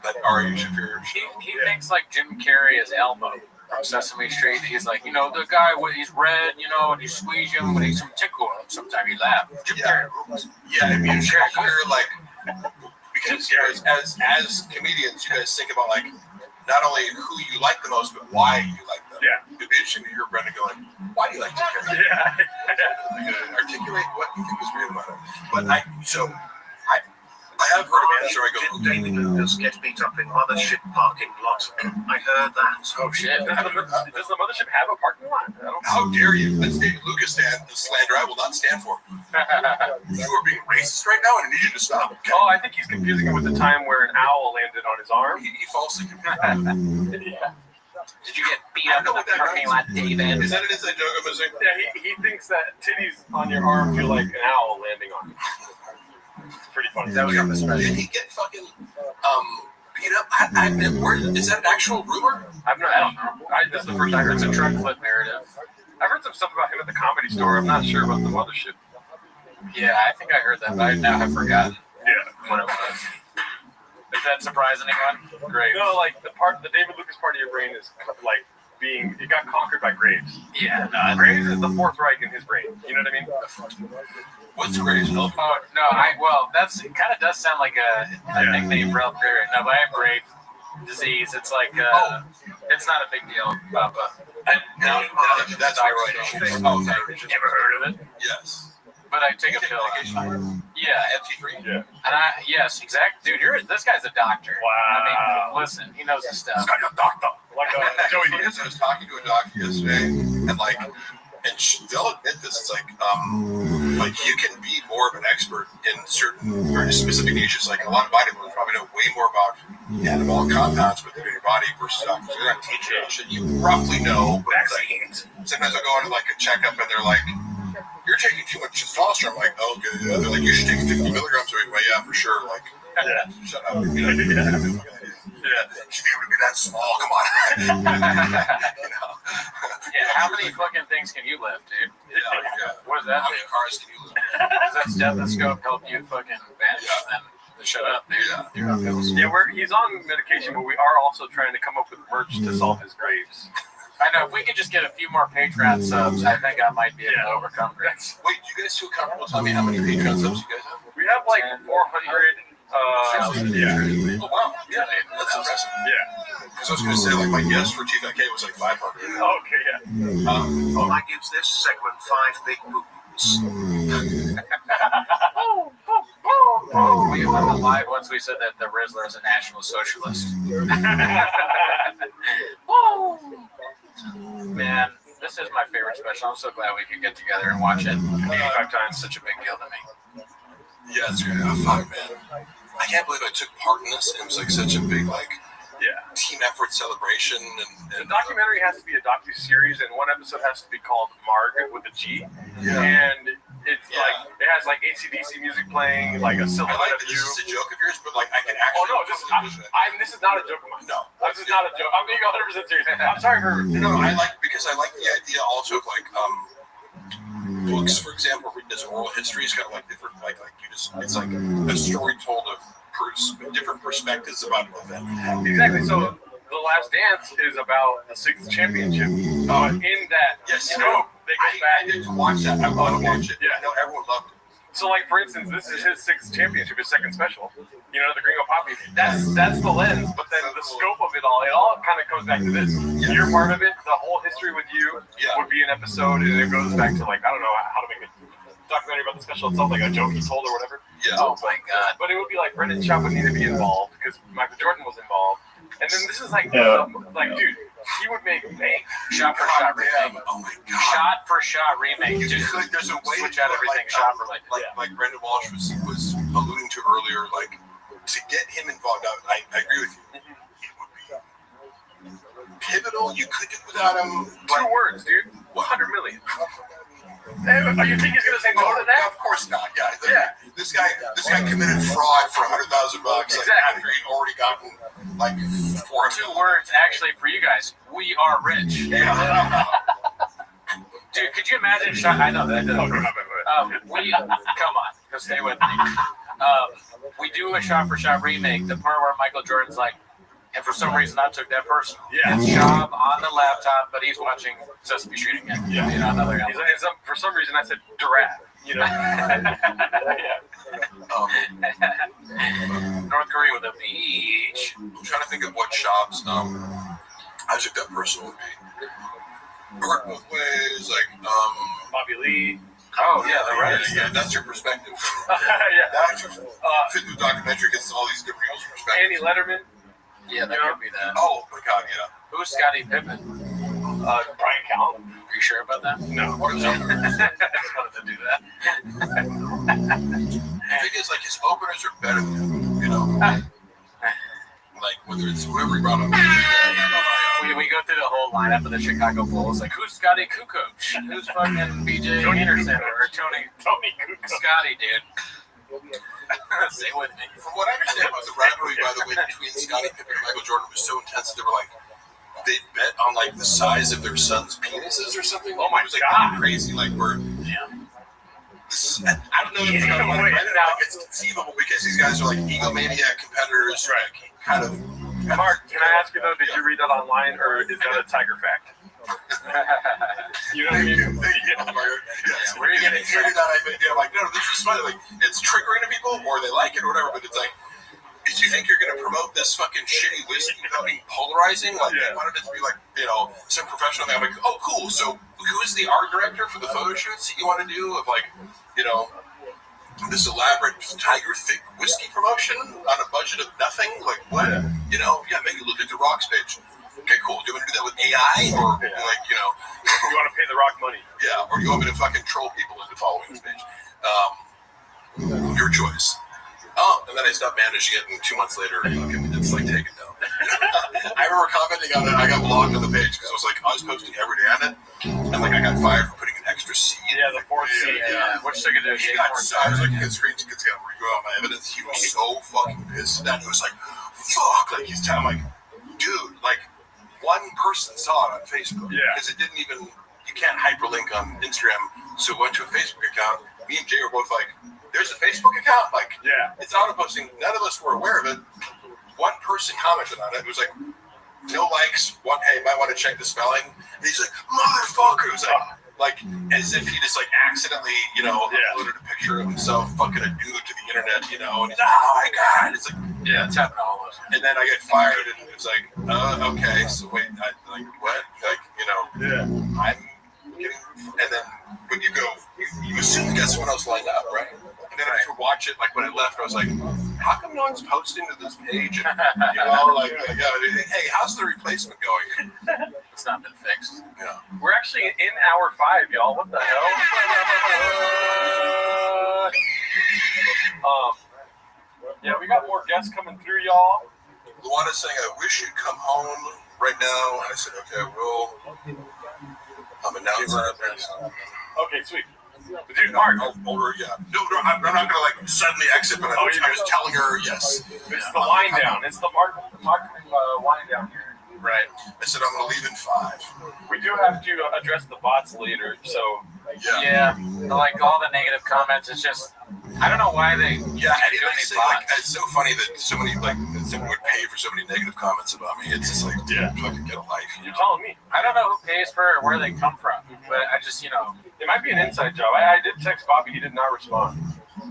that Ari Shafir show. He thinks like Jim Carrey is Elmo from Sesame Street. He's like, you know, the guy with he's red, you know, and you squeeze him when he's some tickle him. Sometimes he laughs. Jim Carrey rules. Yeah, I mean, we're like, because as comedians, you guys think about like not only who you like the most, but why you like them. Yeah. It'd be interesting to hear Brendan go like, why do you like Jim Carrey? Yeah. Articulate what you think is great about it. But I have heard of it. Did David Lucas get beat up in Mothership parking lot? I heard that. Oh shit! Does the Mothership have a parking lot? How dare you? That's David Lucas stand the slander I will not stand for. You are being racist right now, and I need you to stop. Okay? Oh, I think he's confusing it with the time where an owl landed on his arm. He falsely Yeah. Did you get beat up in the parking lot, David? Is that an inside joke? Yeah, he thinks that titties on your arm feel like an owl landing on you. It's pretty funny. That was on the special. Did he get fucking beat up? Is that an actual rumor? I don't know. This is the first I heard. It's a truck flip narrative. I've heard some stuff about him at the Comedy Store. I'm not sure about the Mothership. Yeah, I think I heard that, but I now have forgotten. Yeah. What it was. Does that surprise anyone? Great. No, like the David Lucas part of your brain is like it got conquered by Graves. Yeah, no. Graves is the Fourth Reich in his brain. You know what I mean? What's Graves? Oh no, it kind of does sound like a nickname for Elf Gary. No, but I have Graves disease. It's like it's not a big deal. Now that's thyroid issues. Oh, thyroid. Never heard of it? Yes. But I take a pill. Yeah, FT3. Yeah. And yes, exactly, dude. This guy's a doctor. Wow. I mean, listen, he knows his stuff. This guy's a doctor. Like Joey. I was talking to a doctor yesterday, and like, they'll admit this. It's like you can be more of an expert in certain very specific niches. Like a lot of bodybuilders probably know way more about anabolic compounds within your body versus doctors. They're not teaching you shit. You roughly know. Vaccines. Sometimes I'll go into like a checkup, and they're like, "You're taking too much testosterone." I'm like, "Oh, good." Yeah. They're like, "You should take 50 milligrams." I'm like, "Yeah, for sure." Like, shut up. You know, you should be able to be that small. Come on. You know. Yeah, how many fucking things can you lift, dude? Yeah. What is that? How many cars can you lift? Does that stethoscope help you fucking bench? Then shut up, dude. Yeah, he's on medication, but we are also trying to come up with merch to solve his Graves. I know. If we could just get a few more Patreon subs, I think I might be able to overcome Graves. Wait, do you guys feel comfortable telling me how many Patreon subs you guys have? We have like 400. Yeah. Oh wow. Yeah, that's impressive. Yeah. Because I was going to say, like, my guess for TFK was like 500. Okay, yeah. I gives this segment 5 big boots. We went on live once we said that the Rizzler is a National Socialist. Man, this is my favorite special. I'm so glad we could get together and watch it 85 times. Such a big deal to me. Yeah, it's great. Oh, fuck, man. I can't believe I took part in this. It was like such a big, like, team effort celebration. And the documentary has to be a docu-series, and one episode has to be called Marg with a G. Yeah. And it's like, it has like AC/DC music playing, like a silhouette I like of that you. this is a joke of yours, but like I can actually. Oh no, this is not a joke of mine. No, this is not a joke. I'm being 100% serious. I'm sorry for. No, I like because I like the idea also of like books, for example, written as oral history is kind of like different, like you just, it's like a story told of different perspectives about an event. Exactly. So The Last Dance is about the 6th championship. In that scope, they go back. I didn't watch that. I want to watch it. Yeah. I know everyone loved it. So, like, for instance, this is his 6th championship, his 2nd special. You know, the Gringo Poppy. That's the lens, but then the scope of it all kind of comes back to this. You're part of it. The whole history with you would be an episode, and it goes back to, like, I don't know how to make a documentary about the special itself, like a joke he told or whatever. Yeah. Oh my God. But it would be like Brendan Schaub would need to be involved because Michael Jordan was involved. And then this is like, like, dude, he would make shot for shot remake. Oh my God. Shot for shot remake. Just like there's a way switch out everything. Shot for like Brendan Walsh was alluding to earlier, like to get him involved. I agree with you. It would be pivotal. You could do without him. 2 words, dude. 100 million. You think he's gonna say no to that? Of course not. Yeah. This guy committed fraud for $100,000 after he'd already gotten like 2 words actually for you guys. We are rich. Yeah. Dude, could you imagine? I know that. We come on, just stay with me. We do a shot for shot remake. The part where Michael Jordan's like, and for some reason I took that person. Yeah. It's Schaub on the laptop, but he's watching Sesame Street again. Yeah. You know, another guy. For some reason I said giraffe. You know. North Korea with a beach. I'm trying to think of what Schaub's I took that person would be. Work both ways, like Bobby Lee. Oh yeah, the right. Yeah, that's your perspective. Yeah. That's your fit through documentary gets all these different people's perspectives. Andy Letterman. Yeah, that could be that. Oh my God, yeah. Who's Scottie Pippen? Brian Callen. Are you sure about that? No. What is that? Just wanted to do that. The thing is, like, his openers are better than him, you know. Like, whether it's whoever he brought up. We go through the whole lineup of the Chicago Bulls. Like, who's Scotty Kukoc? Who's fucking BJ Tony Anderson? Kukoc. Or Tony Kukoc. Scotty, dude. Stay with me. From what I understand about the rivalry, by the way, between Scottie Pippen and Michael Jordan was so intense that they were like, they bet on like the size of their sons' penises or something. Oh my God. Crazy, like we're. Yeah. This is, I don't know if it's going to win. Like, it's conceivable because these guys are like egomaniac competitors. Right. Kind of. Mark, can I ask you though? Did you read that online, or is that a Tiger fact? You know what I mean? Yes. Where are you getting it? I'm like, no, this is funny. Like, it's triggering to people, or they like it, or whatever. But it's like, if you think you're going to promote this fucking shitty whiskey without being polarizing, like, they wanted it to be like, you know, some professional thing. I'm like, oh, cool. So, who is the art director for the photo shoots that you want to do of like, you know, this elaborate Tiger thick whiskey promotion on a budget of nothing? Like, what? You know, maybe look at the Rock's page. Okay, cool. Do you want to do that with AI, or like, you know, you want to pay the Rock money? Yeah, or do you want me to fucking troll people into following this page? Your choice. And then I stopped managing it, and 2 months later, it's like taken down. I remember commenting on it. I got blocked on the page because I was posting every day on it, and like I got fired for putting an extra C. Yeah, the 4th C. Which took it to I was like, his screen ticket's got to review all my evidence. He was so fucking pissed at that. He was like, fuck, like he's telling like, dude, like one person saw it on Facebook because it didn't even. You can't hyperlink on Instagram, so it went to a Facebook account. Me and Jay were both like, there's a Facebook account? Like, it's auto-posting. None of us were aware of it. One person commented on it. It was like, no likes. One, hey, might want to check the spelling. And he's like, motherfucker. It was like as if he just like accidentally, you know, uploaded a picture of himself fucking a dude to the internet, you know, and he's oh my God. It's like, it's happened all of us. And then I get fired, and it's like, okay, so wait, like, what? Like, you know, I'm getting, and then when you go, you assume you got someone else lined up, right? And then I watch it, like when I left, I was like, how come no one's posting to this page? And, you know, like, hey, how's the replacement going? It's not been fixed. Yeah. We're actually in hour 5, y'all. What the hell? Yeah, we got more guests coming through, y'all. Luana's saying, I wish you'd come home right now. And I said, okay, I will. I'm announcing it. Okay, sweet. Dude, Mark. No, I'm not going to like suddenly exit, but I was telling her, yes. It's the wind down. It's the marketing wind down here. Right. I said, I'm going to leave in 5. We do have to address the bots later, so Yeah. Like all the negative comments, it's just, I don't know why they keep doing these bots. It's so funny that so many that someone would pay for so many negative comments about me. It's just like, fucking get a life. You're telling me. I don't know who pays for it or where they come from, but I just, It might be an inside job. I did text Bobby. He did not respond.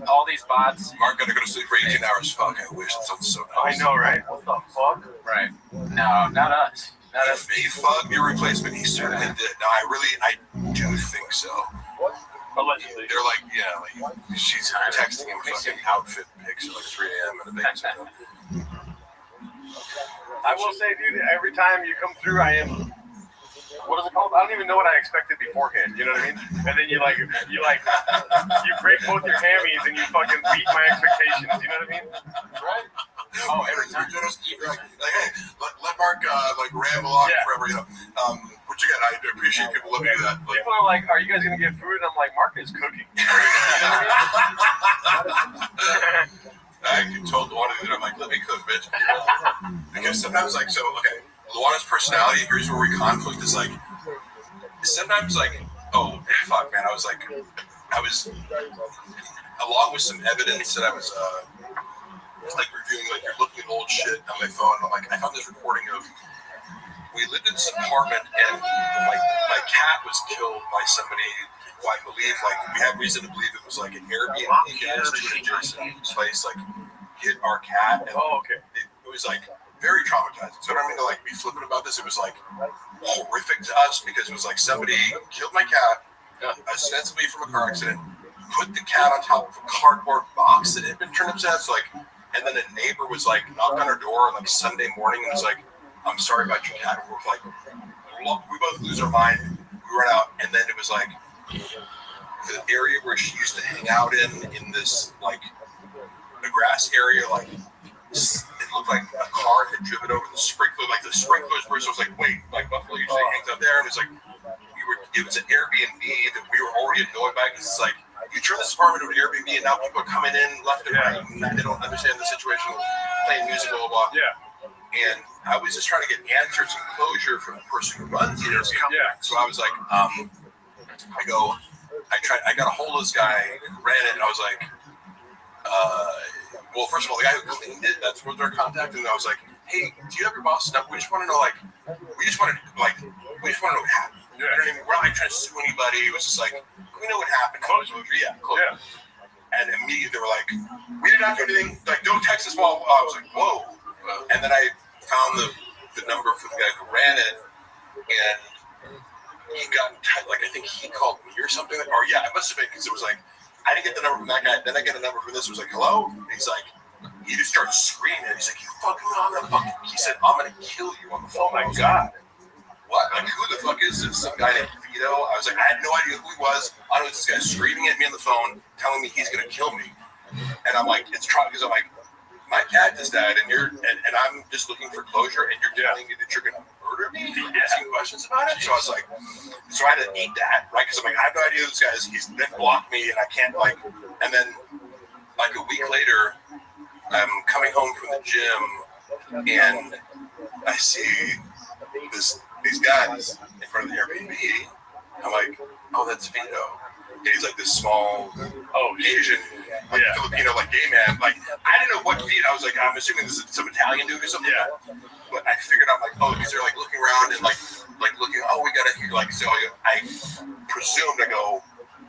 all these bots. Mark gonna go to sleep for 18 hours. Fuck, I wish that sounds so nice. I know, right? What the fuck? Right. No, not us. Not us. He fucked your replacement. He certainly did. No, I do think so. Allegedly. They're like, she's texting him fucking outfit pics at like 3 a.m. in the basement. I will say, dude, every time you come through, I am. What is it called? I don't even know what I expected beforehand. You know what I mean? And then you break both your hammies and you fucking beat my expectations. You know what I mean? Right? Oh, every time you're like, hey, let Mark ramble on forever. What you got? I appreciate people looking at that. People are like, "Are you guys gonna get food?" And I'm like, "Mark is cooking." I told Luana that I'm like, "Let me cook, bitch." Because sometimes, Luana's personality, here's where we conflict, is like, sometimes oh, fuck, man, I was along with some evidence that I was, reviewing, you're looking at old shit on my phone, and I'm like, I found this recording of, we lived in this apartment, and, my cat was killed by somebody who I believe, we have reason to believe it was, an Airbnb against to an adjacent place, hit our cat, and it was, very traumatizing. So I don't mean to be flippant about this. It was horrific to us because it was somebody killed my cat, ostensibly from a car accident, put the cat on top of a cardboard box that had been turned upside down. And then a neighbor was knocked on her door Sunday morning and was like, "I'm sorry about your cat." And we're we both lose our mind. We run out, and then it was the area where she used to hang out in this the grass area, it looked like a car had driven over the sprinkler, the sprinklers burst. I was like, wait, Buffalo usually hangs up there, and it's it was an Airbnb that we were already annoyed by because it's you turn this apartment into an Airbnb and now people are coming in left and right and they don't understand the situation, playing music, blah, blah, blah. Yeah. And I was just trying to get answers and closure from the person who runs the Airbnb. Yeah. So I was like, I got a hold of this guy who ran it, and I was like, well, first of all, the guy who cleaned it, that's where they're contacting. And I was like, hey, do you have your boss's number? We just want to know, we just want to know what happened. You know what I mean? We're not trying to sue anybody. It was just we know what happened. Closure. Yeah, closure. Yeah. And immediately they were like, we did not do anything. Don't text us while I was like, whoa. And then I found the number for the guy who ran it, and he got in touch. I think he called me or something. It must have been because it was I didn't get the number from that guy. Then I get a number from this. It was hello? And he's he just started screaming. He's like, you fucking on the fucking. He said, I'm going to kill you on the phone. Oh, my God. What? Who the fuck is this? Some guy named Vito? I was I had no idea who he was. I know this guy screaming at me on the phone, telling me he's going to kill me. And I'm it's trouble because I'm my cat just died, and and I'm just looking for closure, and you're telling me that you're going to murder me? Asking questions about it? So I was so I had to eat that, right? Because I'm I have no idea who this guy is. He's then blocked me, and I can't, and then, a week later, I'm coming home from the gym, and I see these guys in front of the Airbnb. I'm oh, that's Vito. And he's this small, Asian, Filipino, gay man. I didn't know what Vito. I was I'm assuming this is some Italian dude or something. Yeah. But I figured out because they're looking around and looking. Oh, we gotta hear. So I presumed I go.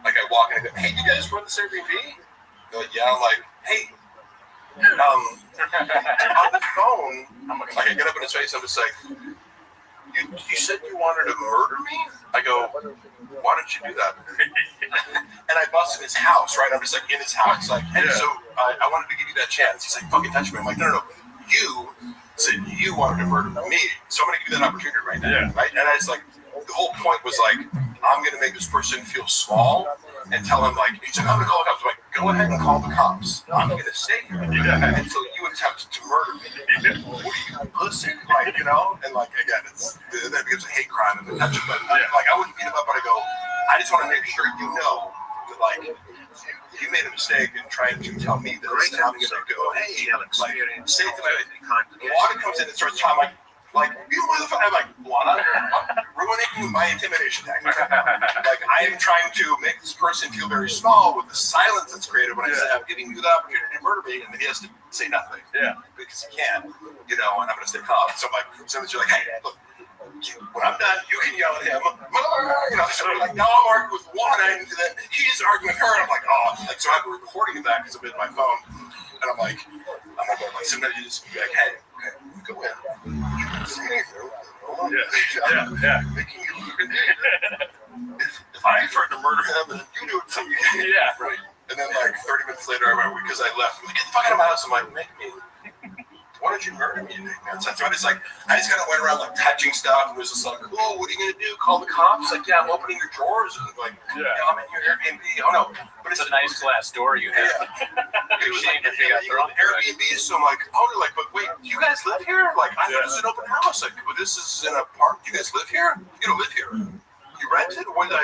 I walk in and go, hey, you guys run this Airbnb? They're yeah. I'm hey. On the phone, I'm I get up in his face. I'm just you said you wanted to murder me? I go, why don't you do that? And I bust in his house, right? I'm just in his house, hey, so I wanted to give you that chance. He's fucking touch me. I'm no. You said you wanted to murder me, so I'm going to give you that opportunity right now, right? And I was the whole point was I'm going to make this person feel small and tell him he's I'm going to call the cops. I'm go ahead and call the cops. I'm going to stay here until you attempt to murder me. What are you, pussy? And again, that becomes a hate crime if it touches. But I wouldn't beat him up, but I go, I just want to make sure you know that you made a mistake in trying to tell me this. And I'm going to go, hey, say it to my Luana comes in and starts talking you motherfucker. I'm Luana, ruining working my intimidation tactic. Like I am trying to make this person feel very small with the silence that's created when I say I'm giving you the opportunity to murder me, and then he has to say nothing. Yeah. Because he can, you know, and I'm gonna stay calm. So I'm like, sometimes you're like, hey, look, when I'm done, you can yell at him. You know, so like now I'm arguing with one, and then he's arguing with her, and I'm like, oh, like so I'm recording of that because I'm in my phone, and I'm like, sometimes you just be like, hey, go in. See anything? Yeah. Making you look at me. If I threaten to murder him, and you do it to me. Yeah. Right. And then like 30 minutes later, I remember because I left, I'm like, get the fuck out of my house. I'm like, make me. Why don't you murder me? And so I just kind of went around like touching stuff and was just like, oh, what are you gonna do? Call the cops? Like, yeah, I'm opening your drawers and like, yeah, I'm in your Airbnb. Oh no, but it's a nice glass door you have. It was like Airbnb, so I'm like, oh, they're like, but wait, do you guys live here? Like, I thought this is an open house. Like, well, this is in a park. Do you guys live here? You don't live here. You rented? What did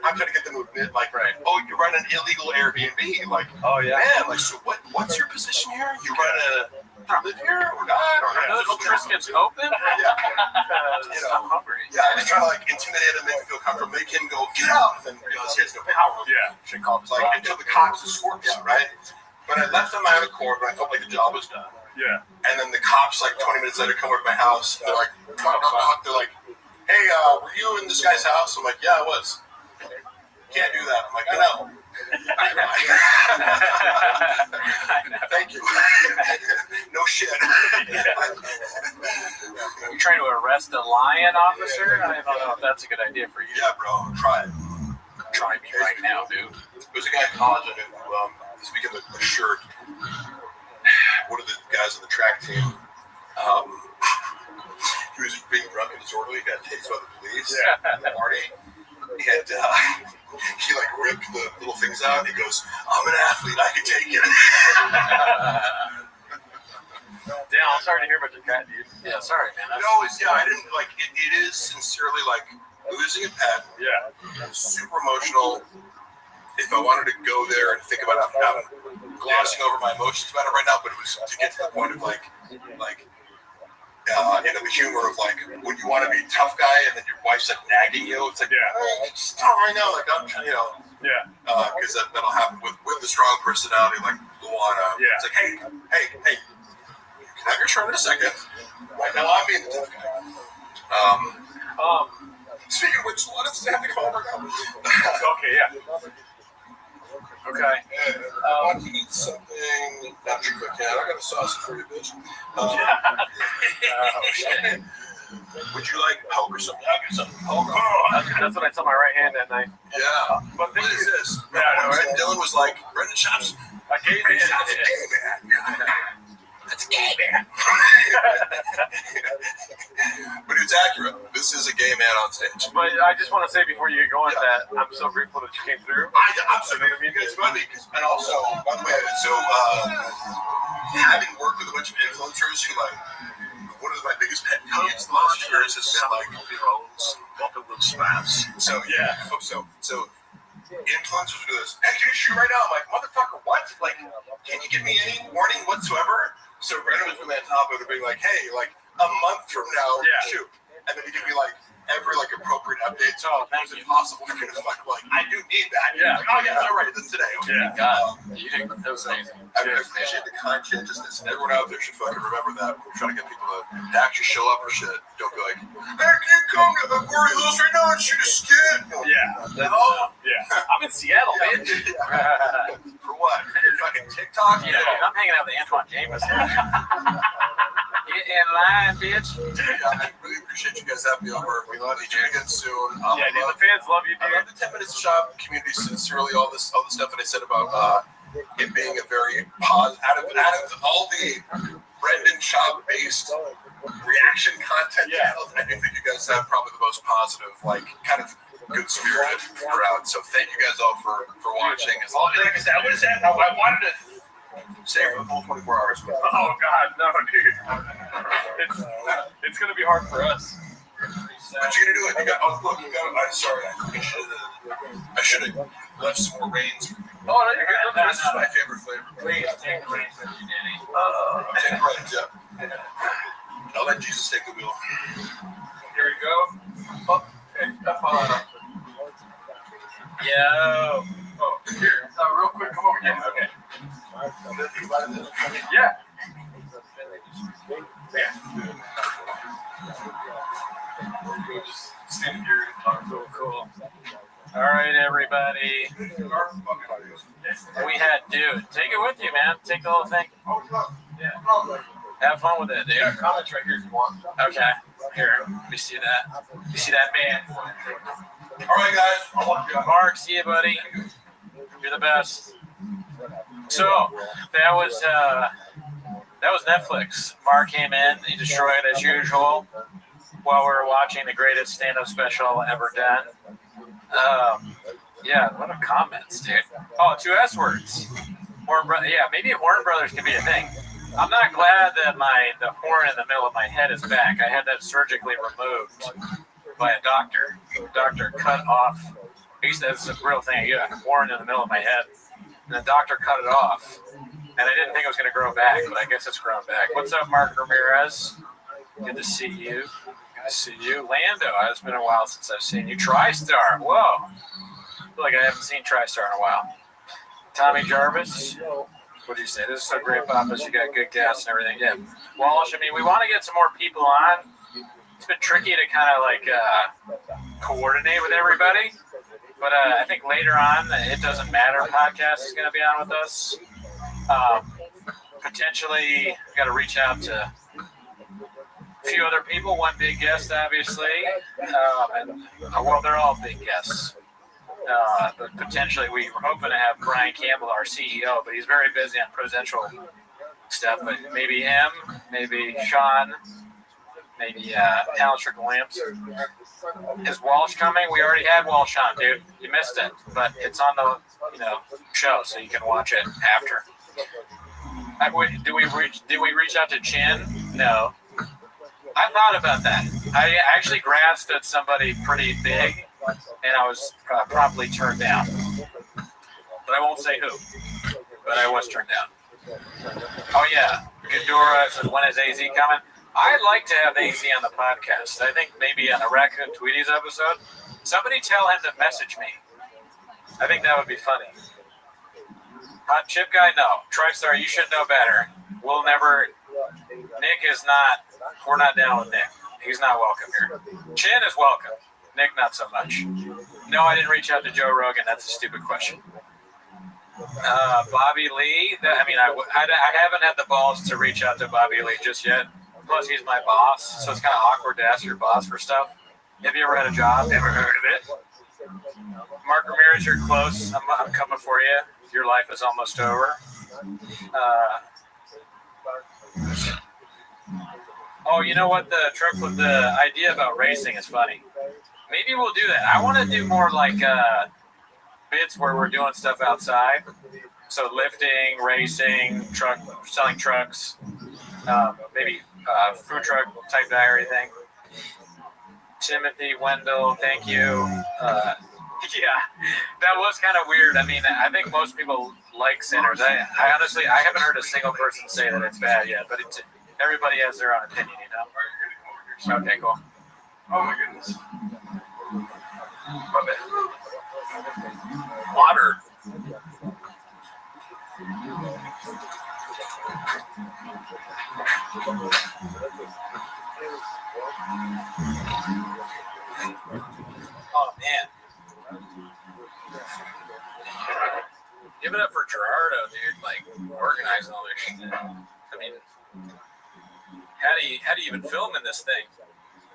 I'm trying to get them to admit, like, right. Oh, you run an illegal Airbnb. Like, oh yeah, man. Like, so what's your position here? You run a live here or not? Or those Triscuits open? Yeah. I'm hungry. Yeah, I was trying to like intimidate him, make him feel comfortable, make him go, get out, and then realize he has no power. Yeah. Should call like until the cops escort him, right? But I left them out of court when I felt like the job was done. Yeah. And then the cops, like 20 minutes later, come over to my house. They're like, they're like, hey, were you in this guy's house? I'm like, yeah, I was. Can't do that. I'm like, I know. Thank you. No shit. You trying to arrest a lion officer? I don't know if that's a good idea for you. Yeah, bro. Try it. Try me right now, dude. There's a guy in college I knew who, speaking of a shirt, one of the guys on the track team, he was being drunk and disorderly, got tased by the police at the party, and he like ripped the little things out, and he goes, I'm an athlete, I can take it. Damn, I'm sorry to hear about your cat, dude. Yeah, sorry, man. No, I didn't, like, it is sincerely, like, losing a pet. Yeah. Super emotional. If I wanted to go there and think about it, I'm glossing over my emotions about it right now, but it was to get to the point of, the humor of, like, when you want to be a tough guy and then your wife's, like, nagging you, it's like, just tell her right now, like, I'm trying, because that'll happen with the strong personality, like Luana. Yeah. It's like, hey, can I have your shirt in a second? Right now, I'm being the tough guy. Speaking of which, Luana doesn't have to come over now. Okay, yeah. Okay. I want to eat something. Not sure if I can. I got a sausage for you, bitch. Would you like poke or something? I'll get something poke. That's what I tell my right hand that night. Yeah. But what is this? Brendan Dillon was like, Brendan Shops. A gay man. Shops a gay man. That's a gay man. But it's accurate. This is a gay man on stage. But I just want to say before you get going that I'm so grateful that you came through. Absolutely. You guys funny. And also, by the way, so having worked with a bunch of influencers who like, one of my biggest pet peeves the last few years has been like, so yeah, so influencers do this. Hey, can you shoot right now? I'm like, motherfucker, what? Like, can you give me any warning whatsoever? So Brendan was really on top of it, being like, hey, like a month from now, shoot, and then he give me like every like appropriate update. So it's impossible for me to fuck. Like, I do need that. Yeah. Like, oh yeah, all right, this today. Okay. Yeah. God, that was amazing. I appreciate the conscientiousness, and everyone out there should fucking remember that. We're trying to get people to actually show up for shit. Don't be like, hey, can you come to the Quarry Hills right now and shoot a skit? Yeah. I'm in Seattle, bitch. For what? Fucking TikTok? Yeah, I'm hanging out with Antoine Jameson. Get in line, bitch. I really appreciate you guys having me over. We love you again soon. The fans love you, dude. I love the 10 Minutes Shop community sincerely. All the stuff that I said about it being a very positive, out of all the Brendan Shop based reaction content channels, I do think you guys have probably the most positive, like, kind of good spirited crowd. So thank you guys all for watching. As long as, like I said, I wanted to stay for the full 24 hours. Oh God, no, dude. It's gonna be hard for us. But you're gonna do it. I'm sorry. I should have left some more rains. Oh, no, you're good. This is my favorite flavor. Please take rains with you, Danny. Take rains, yeah. I'll let Jesus take the wheel. Here we go. Oh, Yo. Oh, here. Real quick, come over here. Okay. Yeah. Just stand here and talk. Cool. All right, everybody. We had, dude, take it with you, man. Take the whole thing. Yeah. Have fun with it, dude. Yeah, comments right here if you want. Okay. Here, let me see that. You see that, man? All right, guys. Mark, see you, buddy. You're the best. So that was Netflix. Mark came in, he destroyed as usual while we were watching the greatest stand-up special ever done. Yeah, what are comments, dude? Oh, 2 S words. Yeah, maybe Horn Brothers can be a thing. I'm not glad that the horn in the middle of my head is back. I had that surgically removed by a doctor. The doctor cut off. He said it's a real thing. I got a horn in the middle of my head, and the doctor cut it off. And I didn't think it was going to grow back, but I guess it's grown back. What's up, Mark Ramirez? Good to see you. Good to see you. Lando, it's been a while since I've seen you. TriStar, whoa. I feel like I haven't seen TriStar in a while. Tommy Jarvis, what do you say? This is so great, Papas. You got good guests and everything. Yeah. Walsh, I mean, we want to get some more people on. It's been tricky to kind of coordinate with everybody. But I think later on, It Doesn't Matter podcast is going to be on with us. Potentially, we got to reach out to a few other people. One big guest, obviously. Well, they're all big guests. But potentially, we were hoping to have Brian Campbell, our CEO, but he's very busy on presidential stuff. But maybe him, maybe Sean, maybe Alan Strickland-Williams. Is Walsh coming? We already had Walsh on, dude. You missed it, but it's on the show, so you can watch it after. Did we reach out to Chin? No. I thought about that. I actually grasped at somebody pretty big, and I was promptly turned down. But I won't say who. But I was turned down. Oh yeah, Ghidorah says, when is AZ coming? I'd like to have AZ on the podcast. I think maybe on a Raccoon Tweeties episode. Somebody tell him to message me. I think that would be funny. Hot chip guy? No. TriStar, you should know better. We'll never... Nick is not... We're not down with Nick. He's not welcome here. Chin is welcome. Nick, not so much. No, I didn't reach out to Joe Rogan. That's a stupid question. Bobby Lee? I haven't had the balls to reach out to Bobby Lee just yet. Plus, he's my boss, so it's kind of awkward to ask your boss for stuff. Have you ever had a job? Never heard of it? Mark Ramirez, you're close. I'm coming for you. Your life is almost over. Oh, you know what? The trick with the idea about racing is funny. Maybe we'll do that. I want to do more bits where we're doing stuff outside. So lifting, racing, selling trucks, maybe food truck type diary thing. Timothy Wendell, thank you. Yeah, that was kind of weird. I mean, I think most people like Sinners. I honestly, I haven't heard a single person say that it's bad yet, but everybody has their own opinion, Okay, cool. Oh my goodness. My bad. Water. Oh man. Give it up for Gerardo, dude, organizing all this shit. I mean, how do you even film in this thing?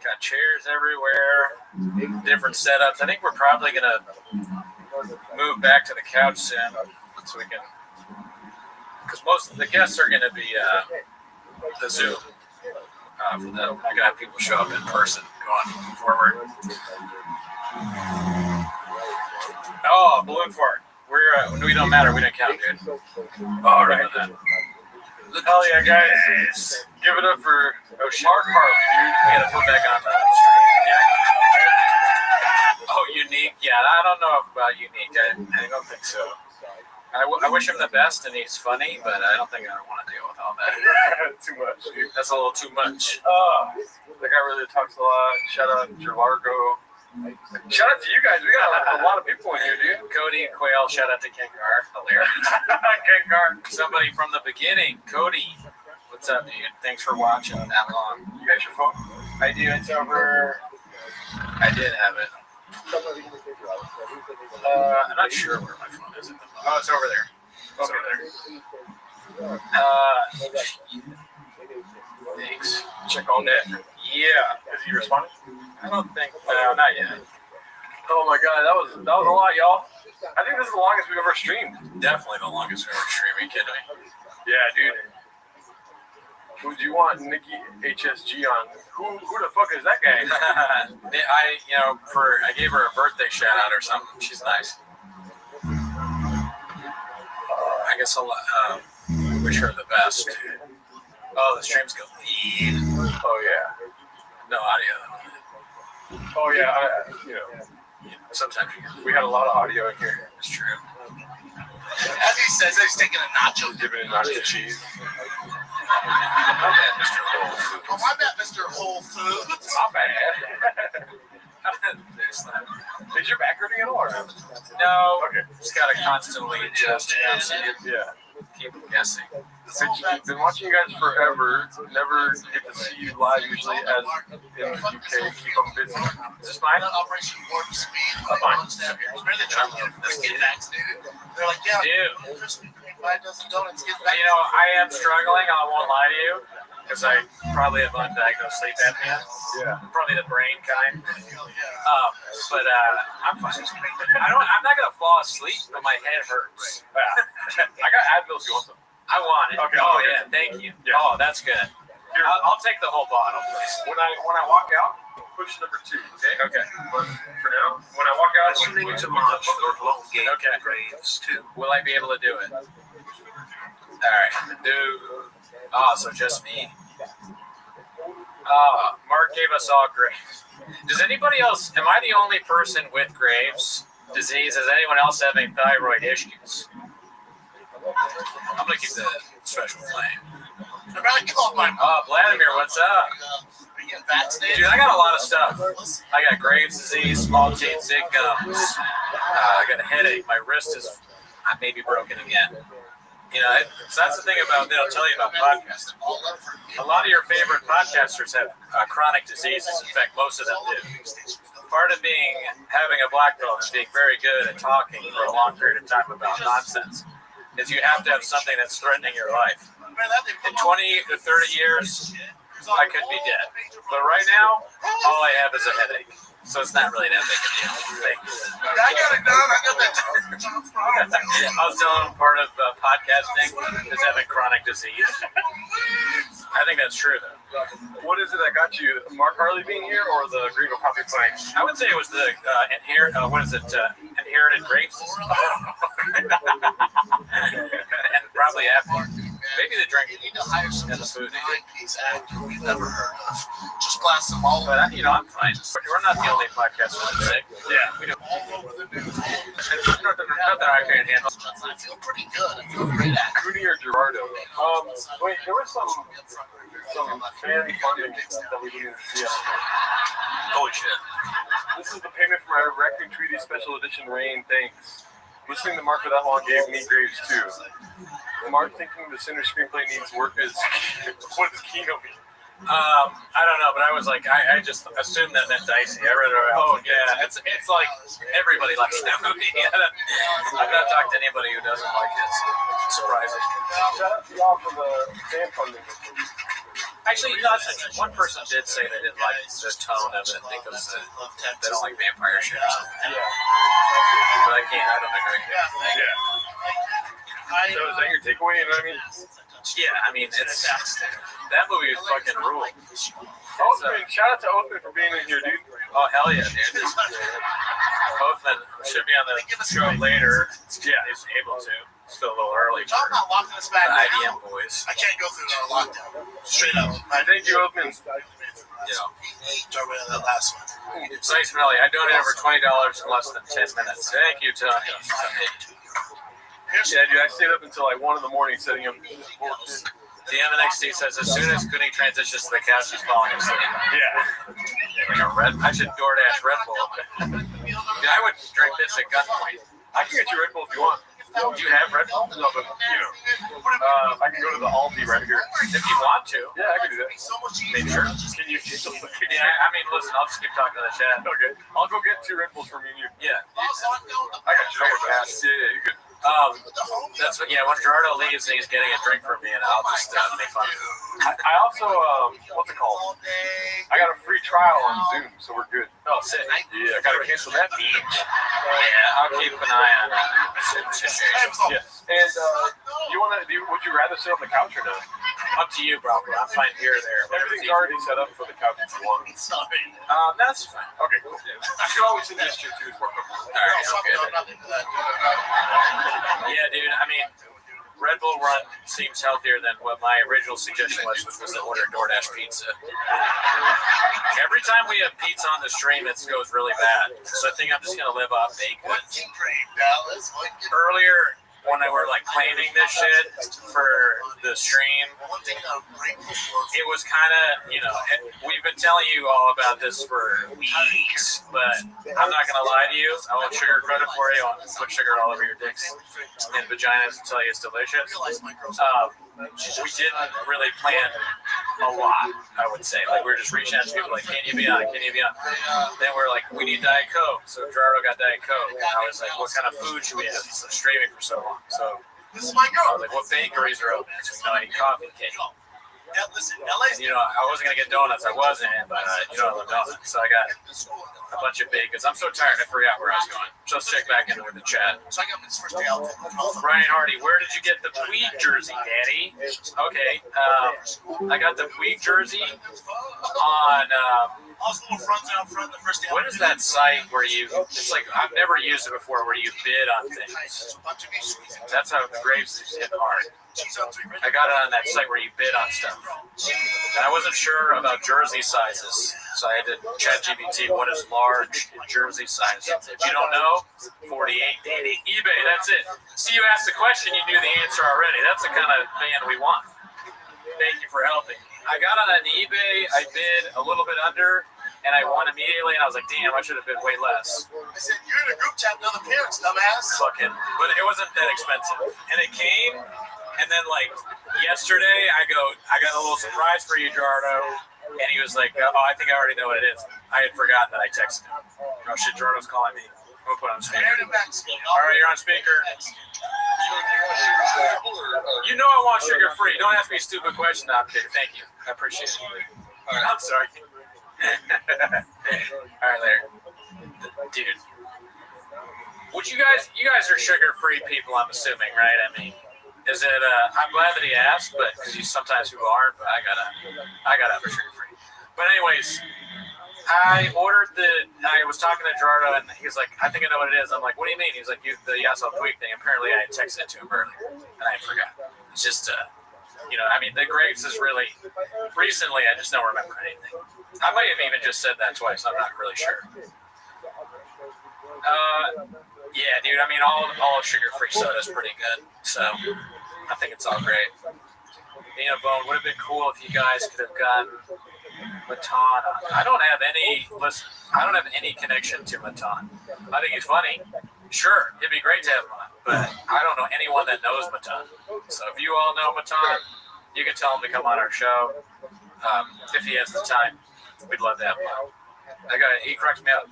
Got chairs everywhere, different setups. I think we're probably gonna move back to the couch soon, so we can, because most of the guests are gonna be the Zoom. For that, we're not gonna have people show up in person going forward. Oh, balloon fart. We don't matter. We don't count, dude. All right. Hell yeah, guys. Give it up for Mark Harley, dude. We gotta put back on the stream. Yeah. Oh, Unique. Yeah, I don't know about Unique. I don't think so. I wish him the best, and he's funny, but I don't think I want to deal with all that. Too much, dude. That's a little too much. The guy really talks a lot. Shout out to Largo. Shout out to you guys. We got a lot of people in here, dude. Cody Quail, shout out to Kengar. Hilarious. Kengar. Somebody from the beginning. Cody. What's up, dude? Thanks for watching that long. You got your phone? I do. It's over. I did have it. I'm not sure where my phone is at the moment. Oh, it's over there. It's over there. Thanks. Check on that. Yeah. Is he responding? I don't think. No, not yet. Oh my god, that was a lot, y'all. I think this is the longest we've ever streamed. Definitely the longest we've ever streamed. Are you kidding me? Yeah, dude. Would you want Nikki HSG on? Who the fuck is that guy? I gave her a birthday shout out or something. She's nice. I guess I'll wish her the best. Oh, the stream's going. Oh yeah. No audio. Oh yeah. Sometimes we had a lot of audio in here. It's true. As he says, he's taking a nacho. Giving it nacho cheese. My bad, Mr. Whole Foods. Oh, my bad, Mr. Whole Foods. My bad. Is your back hurting at all? Or? No. Okay. Just gotta constantly adjust. Yeah. Keep guessing. I've been watching you guys forever. Never get to see you live usually as in the UK. Keep them busy. Is this mine? Operation Warp Speed. Mine. Let's get vaccinated. They're like, yeah. Dude. Buy a dozen donuts, get You know, I am struggling. I won't lie to you. Because I probably have undiagnosed sleep apnea. Yeah. Probably the brain kind. But I'm fine. I'm not gonna fall asleep, but my head hurts. Yeah. I got Advil if you want some. I want it. Okay, oh okay. yeah, thank you. Yeah. Oh, that's good. I'll take the whole bottle, please. When I walk out, push number 2. Okay. Okay. But for now, when I walk out, Listening to March long game Okay. Graves too. Will I be able to do it? All right. Oh, so just me. Mark gave us all Graves. Does anybody else? Am I the only person with Graves' disease? Does anyone else have any thyroid issues? I'm gonna keep the special flame. I really called my Oh, Vladimir, what's up? getting vaccinated. Dude, I got a lot of stuff. I got Graves' disease, small chain zig gums. I got a headache. My wrist is maybe broken again. You know, so that's the thing about, they'll tell you about podcasting. A lot of your favorite podcasters have chronic diseases. In fact, most of them do. Part of having a black belt and being very good at talking for a long period of time about nonsense is you have to have something that's threatening your life. In 20 to 30 years, I could be dead. But right now, all I have is a headache. So it's not really that big a deal. Thanks. I got it done. I got that. I was telling him part of podcasting is having chronic disease. I think that's true, though. What is it that got you? Mark Harley being here or the Green Coffee playing? I would say it was the inherited grapes. And probably after. Maybe the drink and the food. We've never heard of. Just blast them all. But, I'm fine. We're not the only podcast that's sick. Yeah. We do. Nothing I can't handle. I feel pretty good. I feel great at it. Cooney or Gerardo? Wait, there was some fan funding that we didn't see. Holy shit. This is the payment for my Raccoon Tweety Special Edition Rain. Thanks. Listening to Mark for that long gave me Graves too. Mark thinking the center screenplay needs work is what does Kino mean? I don't know, but I was like, I just assumed that meant Dicey. I read it around. Oh yeah, it's like everybody likes that movie. I've not talked to anybody who doesn't like it. It's surprising. Shout out to y'all for the fan funding. Actually, no, one person did say they didn't like the tone of it because they don't like vampire shit or something. Yeah. But I don't agree. Yeah. So is that your takeaway? You know what I mean? Yeah, I mean, it's that movie is fucking rule. Oathman, shout out to Oathman for being in here, dude. Oh, hell yeah, dude. Oathman should be on the show later. Yeah, he's able to. Still a little early. I'm not locking us back. The IDM boys. I can't go through the lockdown. Straight up. Thank you, Oathman. That last one. It's nice, Melly. I donated over $20 in less than 10 minutes. Thank you, Tony. Yeah, dude, I stayed up until like 1 in the morning setting up. The MNXT says as soon as Cooney transitions to the couch, he's falling asleep. Yeah. Like a I should DoorDash Red Bull. I would drink this at gunpoint. I can get you Red Bull if you want. Do you have Red Bull? No, but I can go to the Aldi right here. If you want to. Yeah, I can do that. Maybe sure. Can you? Yeah, I mean, listen, I'll just keep talking to the chat. Okay, I'll go get 2 Red Bulls from you. Yeah. I got you. Don't worry. Yeah, you're good. That's what. Yeah, when Gerardo leaves, he's getting a drink from me, and I'll just make fun of him. I also, what's it called? I got a free trial on Zoom, so we're good. Oh, sick. Yeah, I gotta cancel that. Yeah, I'll keep an eye on it. Yes. And would you rather sit on the couch or no? Up to you, bro. I'm fine here or there. Everything's already set up for the couch if you want. That's fine. Okay, cool. I could always sit this chair too. It's more comfortable. All right, okay. Yeah, dude. I mean, Red Bull Run seems healthier than what my original suggestion was, which was to order DoorDash pizza. Every time we have pizza on the stream, it goes really bad. So I think I'm just gonna live off baked goods. Earlier, when I were like planning this shit for the stream, it was kind of, we've been telling you all about this for weeks, but I'm not gonna lie to you. I won't sugarcoat it for you. I won't put sugar all over your dicks and vaginas and tell you it's delicious. We didn't really plan a lot, I would say. Like, we were just reaching out to people like, can you be on? Can you be on? Then we're like, we need Diet Coke. So Gerardo got Diet Coke. And I was like, what kind of food should we have? He's been streaming for so long. So I was like, what bakeries are open? So, I need coffee cake. And, I wasn't going to get donuts. I wasn't, but I love donuts. So I got a bunch of bagels. I'm so tired, I forgot where I was going. Just check back in with the chat. Brian Hardy, where did you get the Puig jersey, Daddy? Okay, I got the Puig jersey on, what is that site where it's like, I've never used it before, where you bid on things. That's how the Graves is hit hard. I got it on that site where you bid on stuff. And I wasn't sure about jersey sizes, so I had to chat GPT what is large jersey size. If you don't know, 48, Daddy. eBay, that's it. See, you asked the question, you knew the answer already. That's the kind of fan we want. Thank you for helping. I got on eBay, I bid a little bit under, and I won immediately, and I was like, damn, I should have bid way less. I said, you're in a group chat with other parents, dumbass. Fucking, but it wasn't that expensive. And it came. And then, like, yesterday, I got a little surprise for you, Gerardo. And he was like, oh, I think I already know what it is. I had forgotten that I texted him. Oh, shit, Gerardo's calling me. I'm going to put on speaker. All right, you're on speaker. You know I want sugar-free. Don't ask me a stupid question, okay? Thank you. I appreciate it. All right, I'm sorry. All right, later. Dude. Would you guys are sugar-free people, I'm assuming, right? I mean... Is it? I'm glad that he asked, but because sometimes people aren't. But I gotta have a sugar free. But anyways, I was talking to Gerardo, and he's like, I think I know what it is. I'm like, what do you mean? He's like, the Yasal Puig thing. Apparently, I had texted it to him earlier, and I forgot. It's just, I mean, the Graves is really recently. I just don't remember anything. I might have even just said that twice. I'm not really sure. Yeah, dude. I mean, all sugar-free soda is pretty good. So I think it's all great. Nina Bone, would have been cool if you guys could have gotten Matan. I don't have any connection to Matan. I think he's funny. Sure, it'd be great to have him on, but I don't know anyone that knows Matan. So if you all know Matan, you can tell him to come on our show. If he has the time, we'd love to have him on. He cracks me up.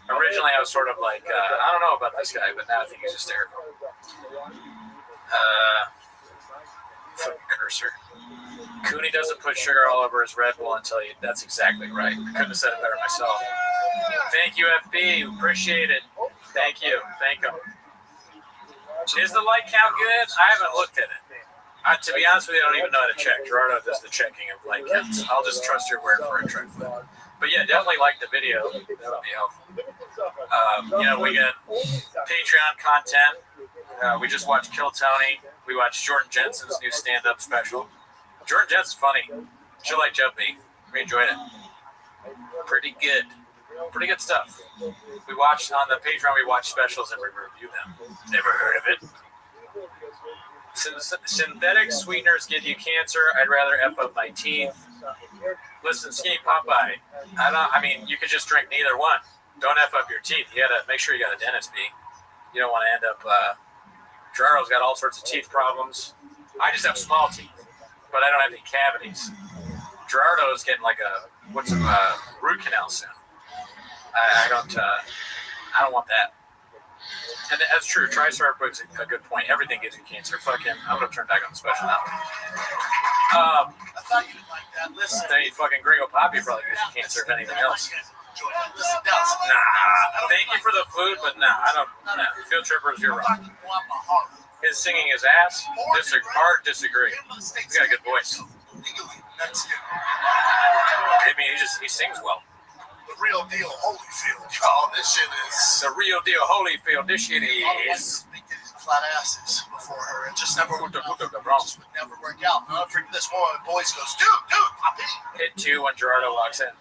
Originally, I was sort of like, I don't know about this guy, but now I think he's hysterical. Cursor. Cooney doesn't put sugar all over his Red Bull until that's exactly right. I couldn't have said it better myself. Thank you, FB. Appreciate it. Thank you. Thank him. Is the light count good? I haven't looked at it. To be honest with you, I don't even know how to check. Gerardo does the checking of light counts. I'll just trust your word for it, Trentfoot. But yeah, definitely like the video. That would be helpful. We got Patreon content. We just watched Kill Tony. We watched Jordan Jensen's new stand-up special. Jordan Jensen's funny. She like Jumpy. We enjoyed it. Pretty good. Pretty good stuff. We watched on the Patreon. We watch specials and we review them. Never heard of it. Synthetic sweeteners give you cancer. I'd rather F up my teeth. Listen, Skinny Popeye. I mean, you could just drink neither one. Don't F up your teeth. You gotta make sure you got a dentist, B. You don't want to end up. Gerardo's got all sorts of teeth problems. I just have small teeth, but I don't have any cavities. Gerardo's getting like a root canal soon. I don't want that. And that's true. Tristar brings a good point. Everything gives you cancer. Fucking, I'm gonna turn back on the special now. I thought you would like that. Listen. Then fucking Gringo Poppy probably gives you cancer if anything else. Listen, Dallas. Nah. Thank you for the food, but nah, I don't. Nah. Field Trippers, you're wrong. His singing his ass. Hard disagree. He's got a good voice. I mean, he sings well. The real deal, Holyfield, y'all. This shit is the real deal, Holyfield. This shit is flat asses before her. It just never would work out. I'll freak this one. Boys goes, dude, pop in. Hit 2 when Gerardo walks in.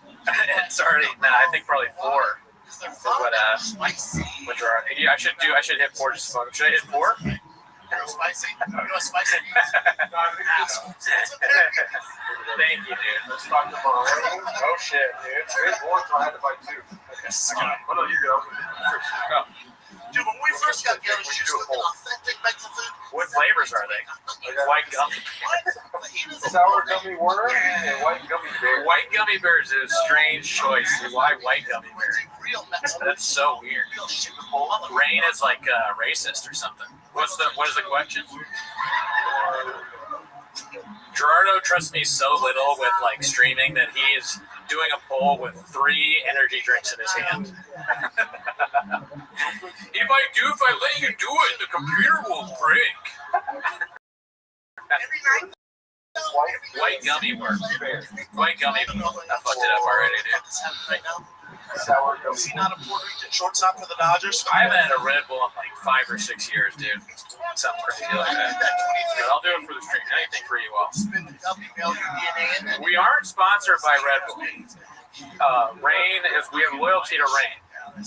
It's already I think probably 4. Is what with Gerardo. I should hit 4 just to fuck him. Should I hit 4? Spicy. You want spicy? Thank you, dude. Let's talk about oh shit, dude. There's one, so I had to buy 2. Okay. Oh no, you go. Go. Dude, when we first got together, she was looking authentic Mexican food. What flavors are they? White gummy. Sour gummy worm and white gummy bear. White gummy bears is a strange choice. Why white gummy bear? That's so weird. Rain is like racist or something. What is the question? Gerardo trusts me so little with like streaming that he is doing a poll with 3 energy drinks in his hand. If I let you do it, the computer will break. White gummy worm. White gummy. I fucked it up already, dude. Sour gummy. Is he not a Puerto Rican shortstop for the Dodgers? I haven't had a Red Bull in like 5 or 6 years, dude. Something crazy like that. But I'll do it for the stream. Anything for you all. We aren't sponsored by Red Bull. Rain is. We have loyalty to Rain.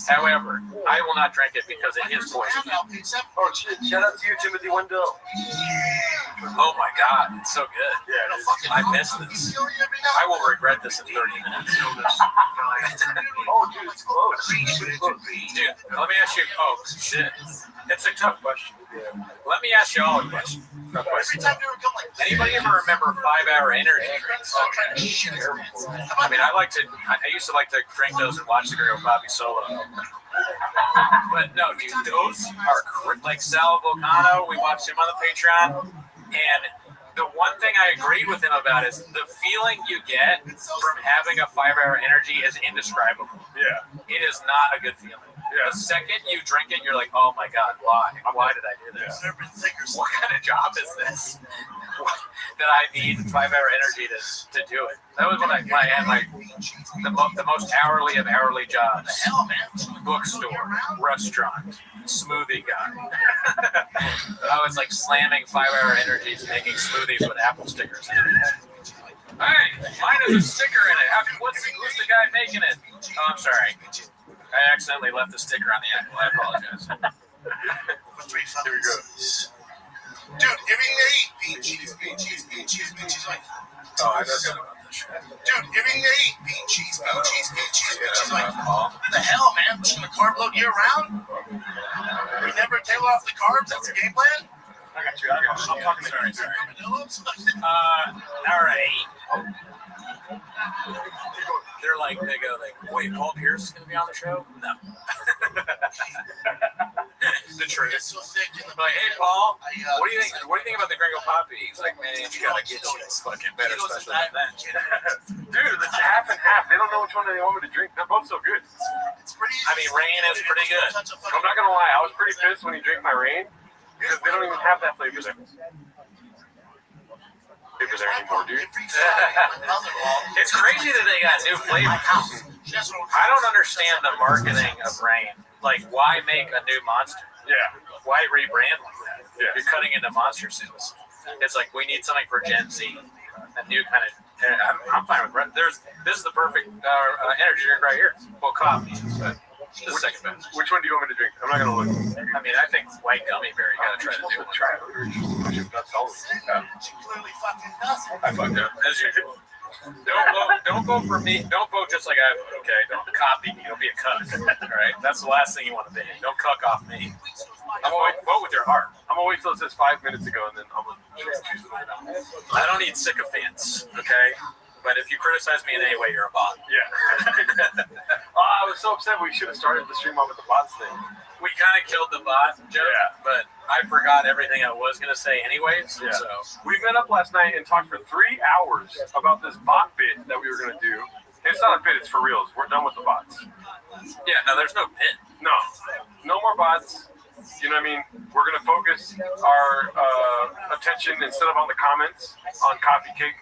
However, I will not drink it because it is poison. Oh shit! Shout out to you, Timothy Wendell. Oh my god, it's so good. Yeah, I missed this. I will regret this in 30 minutes. Oh, dude, it's close. Dude, let me ask you. Oh shit, it's a tough question. Let me ask you all a question. Anybody ever remember 5-hour energy drinks? I mean, I used to like to drink those and watch the Gringo Poppy solo. But no, dude, those are like Sal Volcano. We watched him on the Patreon, and the one thing I agreed with him about is the feeling you get from having a 5-hour energy is indescribable. Yeah, it is not a good feeling. Yeah. The second you drink it, you're like, oh my god, why? Why did I do this? What kind of job is this? That I need 5-hour energy to do it. That was when I had the most hourly of hourly jobs. Bookstore, restaurant, smoothie guy. I was like slamming 5-hour energies, making smoothies with apple stickers in it. Hey, mine has a sticker in it. Who's the guy making it? Oh, I'm sorry. I accidentally left the sticker on the apple. I apologize. Here we go. Dude, everything they eat, bean cheese. Like, oh, I just got about this shit. Dude, everything they eat, bean cheese. Like, what the hell, man? Pushing the carb load year round? We never tail off the carbs? That's the game plan? I got you. I'm talking sorry. All right. They go, wait, Paul Pierce is going to be on the show? No. The truth. Like, hey, Paul, what do you think? What do you think about the Gringo Poppy? He's like, man, you got to get you fucking better special than that. Dude, it's half and half. They don't know which one they want me to drink. They're both so good. I mean, Rain is pretty good. I'm not going to lie. I was pretty pissed when he drank my Rain because they don't even have that flavor there. Flavors there anymore, dude. It's crazy that they got new flavors. I don't understand the marketing of Rain. Like, why make a new monster? Yeah. Why rebrand like that? Yeah. You're cutting into monster sales. It's like, we need something for Gen Z. A new kind of. I'm fine with This is the perfect energy drink right here. Well, coffee, but the second best. Which one do you want me to drink? I'm not gonna look. I mean, I think white gummy bear. You gotta try the new one. That's all. I fucked up as usual. Don't vote for me. Don't vote just like I vote, okay? Don't copy me. Don't be a cuck. All right? That's the last thing you want to be. Don't cuck off me. I'm gonna vote with your heart. I'm gonna wait till it says 5 minutes ago, and then I'm gonna choose it right now. I don't need sycophants, okay? But if you criticize me in any way, you're a bot. Yeah. I was so upset we should have started the stream off with the bots thing. We kind of killed the bot joke, but I forgot everything I was going to say anyways. Yeah. So we met up last night and talked for 3 hours about this bot bit that we were going to do. It's not a bit, it's for reals. We're done with the bots. Yeah, no, there's no bit. No more bots. You know what I mean? We're going to focus our attention instead of on the comments, on coffee cake,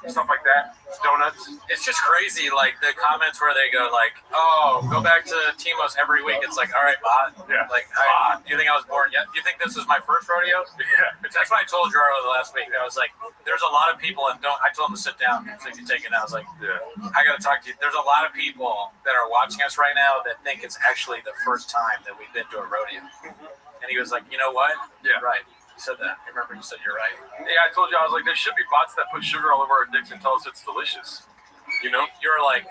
stuff like that, donuts. It's just crazy, like the comments where they go like, "Oh, go back to Timos every week." It's like, all right, bot. Yeah. Like, do you think I was born yet? Do you think this is my first rodeo? Yeah. That's what I told Jaro the last week. I was like, there's a lot of people, and I told him to sit down so you can take it. I was like, I got to talk to you. There's a lot of people that are watching us right now that think it's actually the first time that we've been to a rodeo. And he was like, you know what? Yeah. Right. You said that. I remember you said you're right. Yeah, I told you, I was like, there should be bots that put sugar all over our dicks and tell us it's delicious. You know? You're like,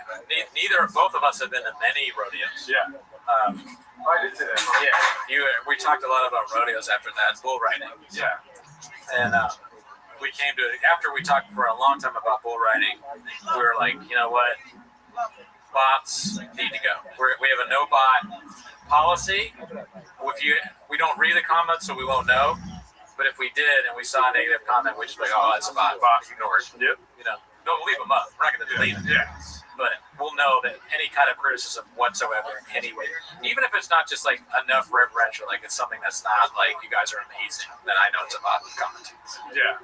both of us have been to many rodeos. Yeah. I did say that. Yeah. We talked a lot about rodeos after that, bull riding. Yeah. And we came to, after we talked for a long time about bull riding, we were like, you know what? Bots need to go. We have a no bot policy. We don't read the comments, so we won't know. But if we did and we saw a negative comment, we'd just be like, oh, that's a bot. Ignore it. Yep. You know, don't leave them up. We're not going to delete them. Yeah. But we'll know that any kind of criticism whatsoever, anyway, even if it's not just like enough reverential, like it's something that's not like you guys are amazing, then I know it's a bot commenting. Yeah.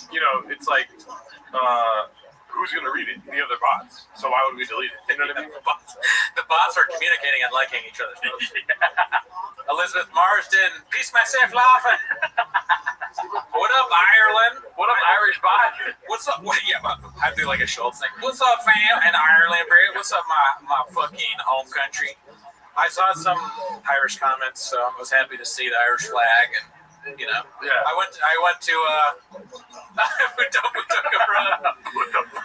You know, it's like, who's going to read it? The other bots. So why would we delete it? You know what I mean? The bots are communicating and liking each other's posts. Elizabeth Marsden, peace myself laughing. What up, Ireland? What up, Irish bot? What's up? I do like a Schultz thing. What's up, fam? And Ireland, bro? What's up, my fucking home country? I saw some Irish comments, so I was happy to see the Irish flag, and you know, I went to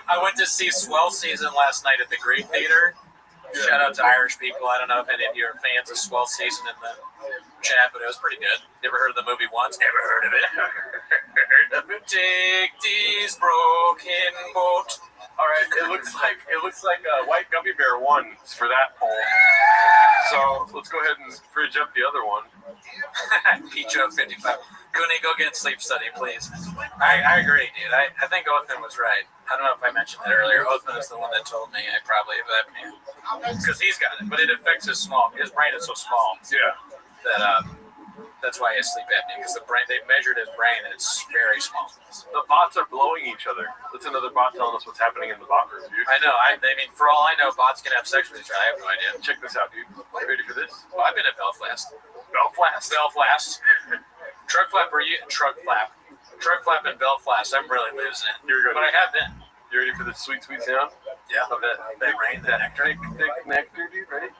I went to see Swell Season last night at the Greek Theater. Shout out to Irish people. I don't know if any of you are fans of Swell Season in the chat, but it was pretty good. Never heard of the movie once? Never heard of it. Take these broken boat. All right, it looks like White Gummy Bear won for that poll. So let's go ahead and fridge up the other one. Peach up 55. Cooney, go get sleep study, please. I agree, dude. I think Othman was right. I don't know if I mentioned that earlier. Othman is the one that told me I probably have apnea. Because he's got it, but it affects his brain is so small. Yeah. That that's why he has sleep apnea, because they measured his brain and it's very small. The bots are blowing each other. That's another bot telling us what's happening in the bot room, dude. I know. I mean, for all I know, bots can have sex with each other. I have no idea. Check this out, dude. Ready for this? Well, I've been at Belfast. Belfast. Truck flap and Belfast. I'm really losing it. You're good. But I have been. You ready for this sweet, sweet sound? Yeah. Of that rain, that nectar. Thick nectar, dude. Ready?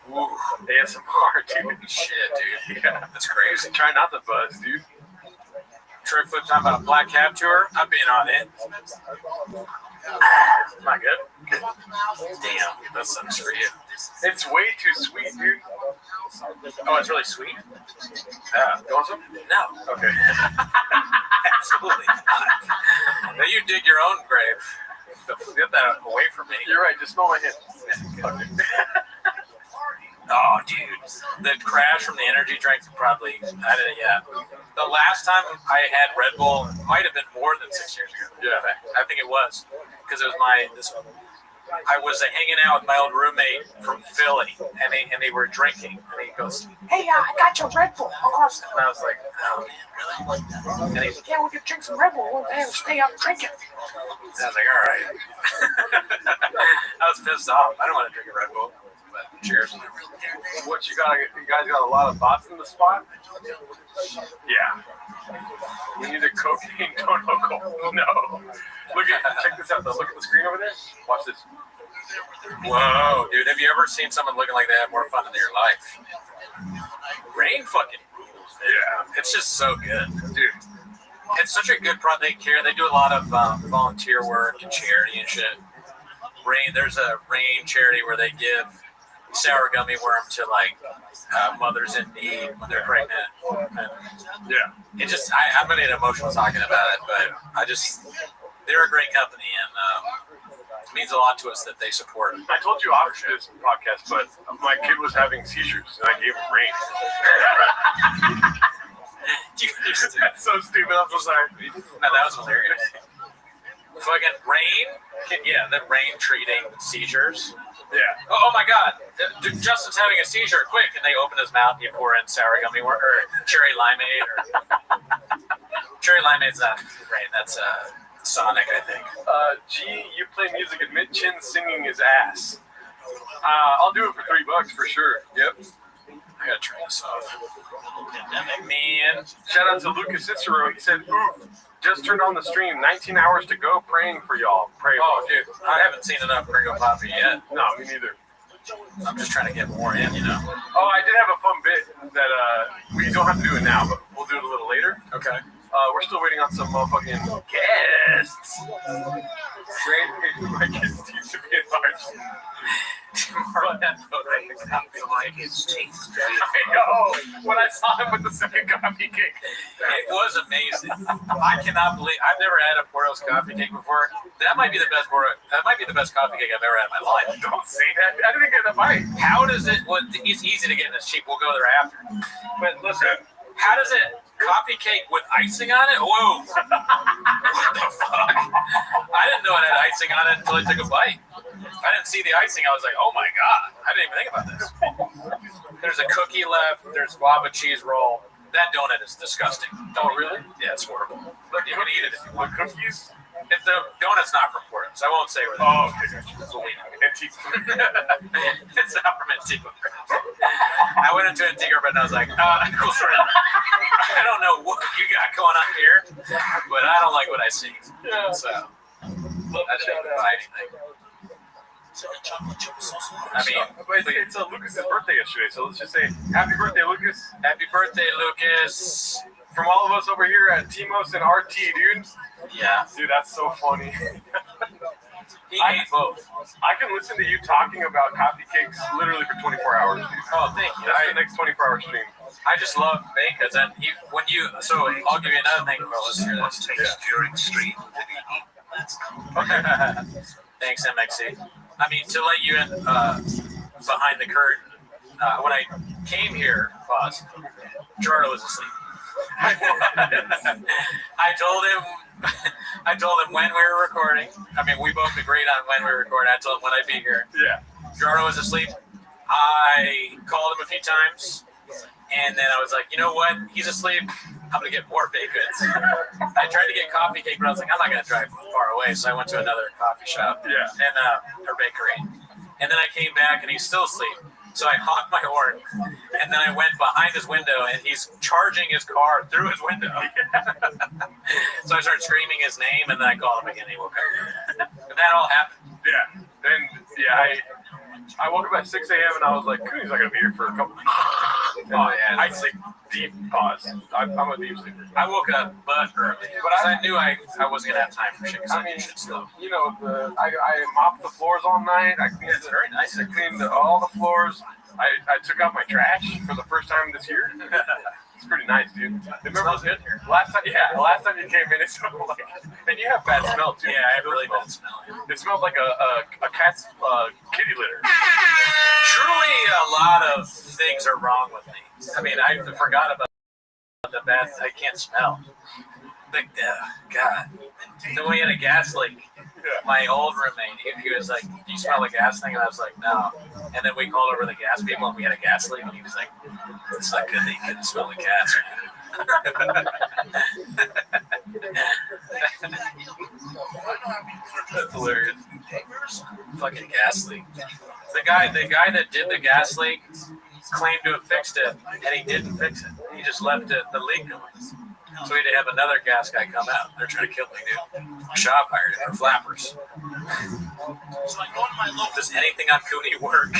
Ooh, ASMR, dude. Shit, dude. Yeah, that's crazy. Try not to buzz, dude. Trick flip time about Black Cab Tour. I've been on it. Not good. Damn, that sucks for you. It's way too sweet, dude. Oh, it's really sweet? Yeah. You want some? No. Okay. Absolutely not. Now you dig your own grave. Get that away from me. You're right. Just smell my hand. Oh, dude. The crash from the energy drink probably, yeah. The last time I had Red Bull might have been more than 6 years ago. Yeah. I think it was. Because it was I was hanging out with my old roommate from Philly, and they were drinking, and he goes, "Hey, I got your Red Bull." Of course. And I was like, "Oh man, really?" And he's like, "Yeah, we could drink some Red Bull and stay up drinking." And I was like, "All right." I was pissed off. I don't want to drink a Red Bull, but cheers. What you guys got a lot of bots in the spot? Yeah. We need a cocaine dono. No. Check this out though. Look at the screen over there. Watch this. Whoa, dude. Have you ever seen someone looking like they have more fun in their life? Rain fucking rules. Yeah. It's just so good. Dude. it's such a good project. They do a lot of volunteer work and charity and shit. There's a Rain charity where they give sour gummy worm to like mothers in need when they're pregnant. And it just I'm gonna get emotional talking about it, but they're a great company and it means a lot to us that they support. I told you off this podcast, but my kid was having seizures and I gave him Rain. That's so stupid. I'm so sorry. No, that was hilarious. Fucking Rain, the Rain treating seizures. Yeah. Oh my God, Justin's having a seizure. Quick! And they open his mouth. And you pour in sour gummy worm or cherry limeade or cherry limeade's not Rain. That's Sonic, I think. G, you play music. Admit Chin singing his ass. I'll do it for $3 for sure. Yep. I gotta turn this off. Man, shout out to Lucas Cicero. He said, "Oof, just turned on the stream. 19 hours to go. Praying for y'all. Pray." Oh, dude, I haven't seen enough Gringo Poppy yet. No, me neither. I'm just trying to get more in, you know. Oh, I did have a fun bit that we don't have to do it now, but we'll do it a little later. Okay. We're still waiting on some motherfucking guests. My kids need to be enlarged. I know. When I saw him with the second coffee cake, it was amazing. I cannot believe I've never had a Porto's coffee cake before. That might be the best coffee cake I've ever had in my life. Don't say that. I didn't get a bite. How does it? Well, it's easy to get and it's cheap. We'll go there after. But listen, how does it? Coffee cake with icing on it? Whoa! What the fuck? I didn't know it had icing on it until I took a bite. I didn't see the icing. I was like, oh my God. I didn't even think about this. There's a cookie left. There's guava cheese roll. That donut is disgusting. Oh, really? Yeah, it's horrible. But you can eat it if you want. Cookies? If the donut's not from Portland, so I won't say where. Oh, okay. Antigua. It's not from Antigua. I went into Antigua, but I was like, cool story. I don't know what you got going on here, but I don't like what I see. Yeah. So I didn't buy anything. I mean, it's Lucas's birthday yesterday, so let's just say happy birthday, Lucas. Happy birthday, Lucas. From all of us over here at Timos and RT, dude. Yeah. Dude, that's so funny. He ate both. I can listen to you talking about coffee cakes literally for 24 hours, dude. Oh, thank you. That's the next 24-hour stream. I just love bacon. And so I'll give you another thing. Well, let's hear this. During stream. Thanks, MXC. I mean, to let you in behind the curtain, when I came here, Gerardo was asleep. I told him when we were recording. I mean, we both agreed on when we were recording. I told him when I'd be here. Yeah. Gerardo was asleep. I called him a few times, and then I was like, you know what? He's asleep. I'm gonna get more bacons. I tried to get coffee cake, but I was like, I'm not gonna drive far away, so I went to another coffee shop. Yeah. And or bakery. And then I came back, and he's still asleep. So I honked my horn, and then I went behind his window, and he's charging his car through his window. So I started screaming his name, and then I called him again. He woke up. And that all happened. Yeah. Then I woke up at 6 a.m. and I was like, Cooney's not gonna be here for a couple of weeks. Oh yeah. I sleep deep. Pause. I'm a deep sleeper. I woke up but early, but I knew I wasn't gonna have time for shit. I mean, you know, I mopped the floors all night. It's very nice. I cleaned all the floors. I took out my trash for the first time this year. It's pretty nice, dude. Remember it good here. Last time you came in, it smelled like, and you have bad smell too. Yeah, I have really bad smell. It smelled like a cat's kitty litter. Truly, a lot of things are wrong with me. I mean, I forgot about the bad. I can't smell. Like, God. Then we had a gas leak. My old roommate, he was like, "Do you smell the gas thing?" And I was like, "No." And then we called over the gas people, and we had a gas leak. And he was like, "It's not good that you couldn't smell the gas." That's hilarious. Fucking gas leak. The guy that did the gas leak claimed to have fixed it, and he didn't fix it. He just left the leak going. So we had to have another gas guy come out. They're trying to kill me, dude. My shop hired him. They're flappers. Does anything on Cooney work?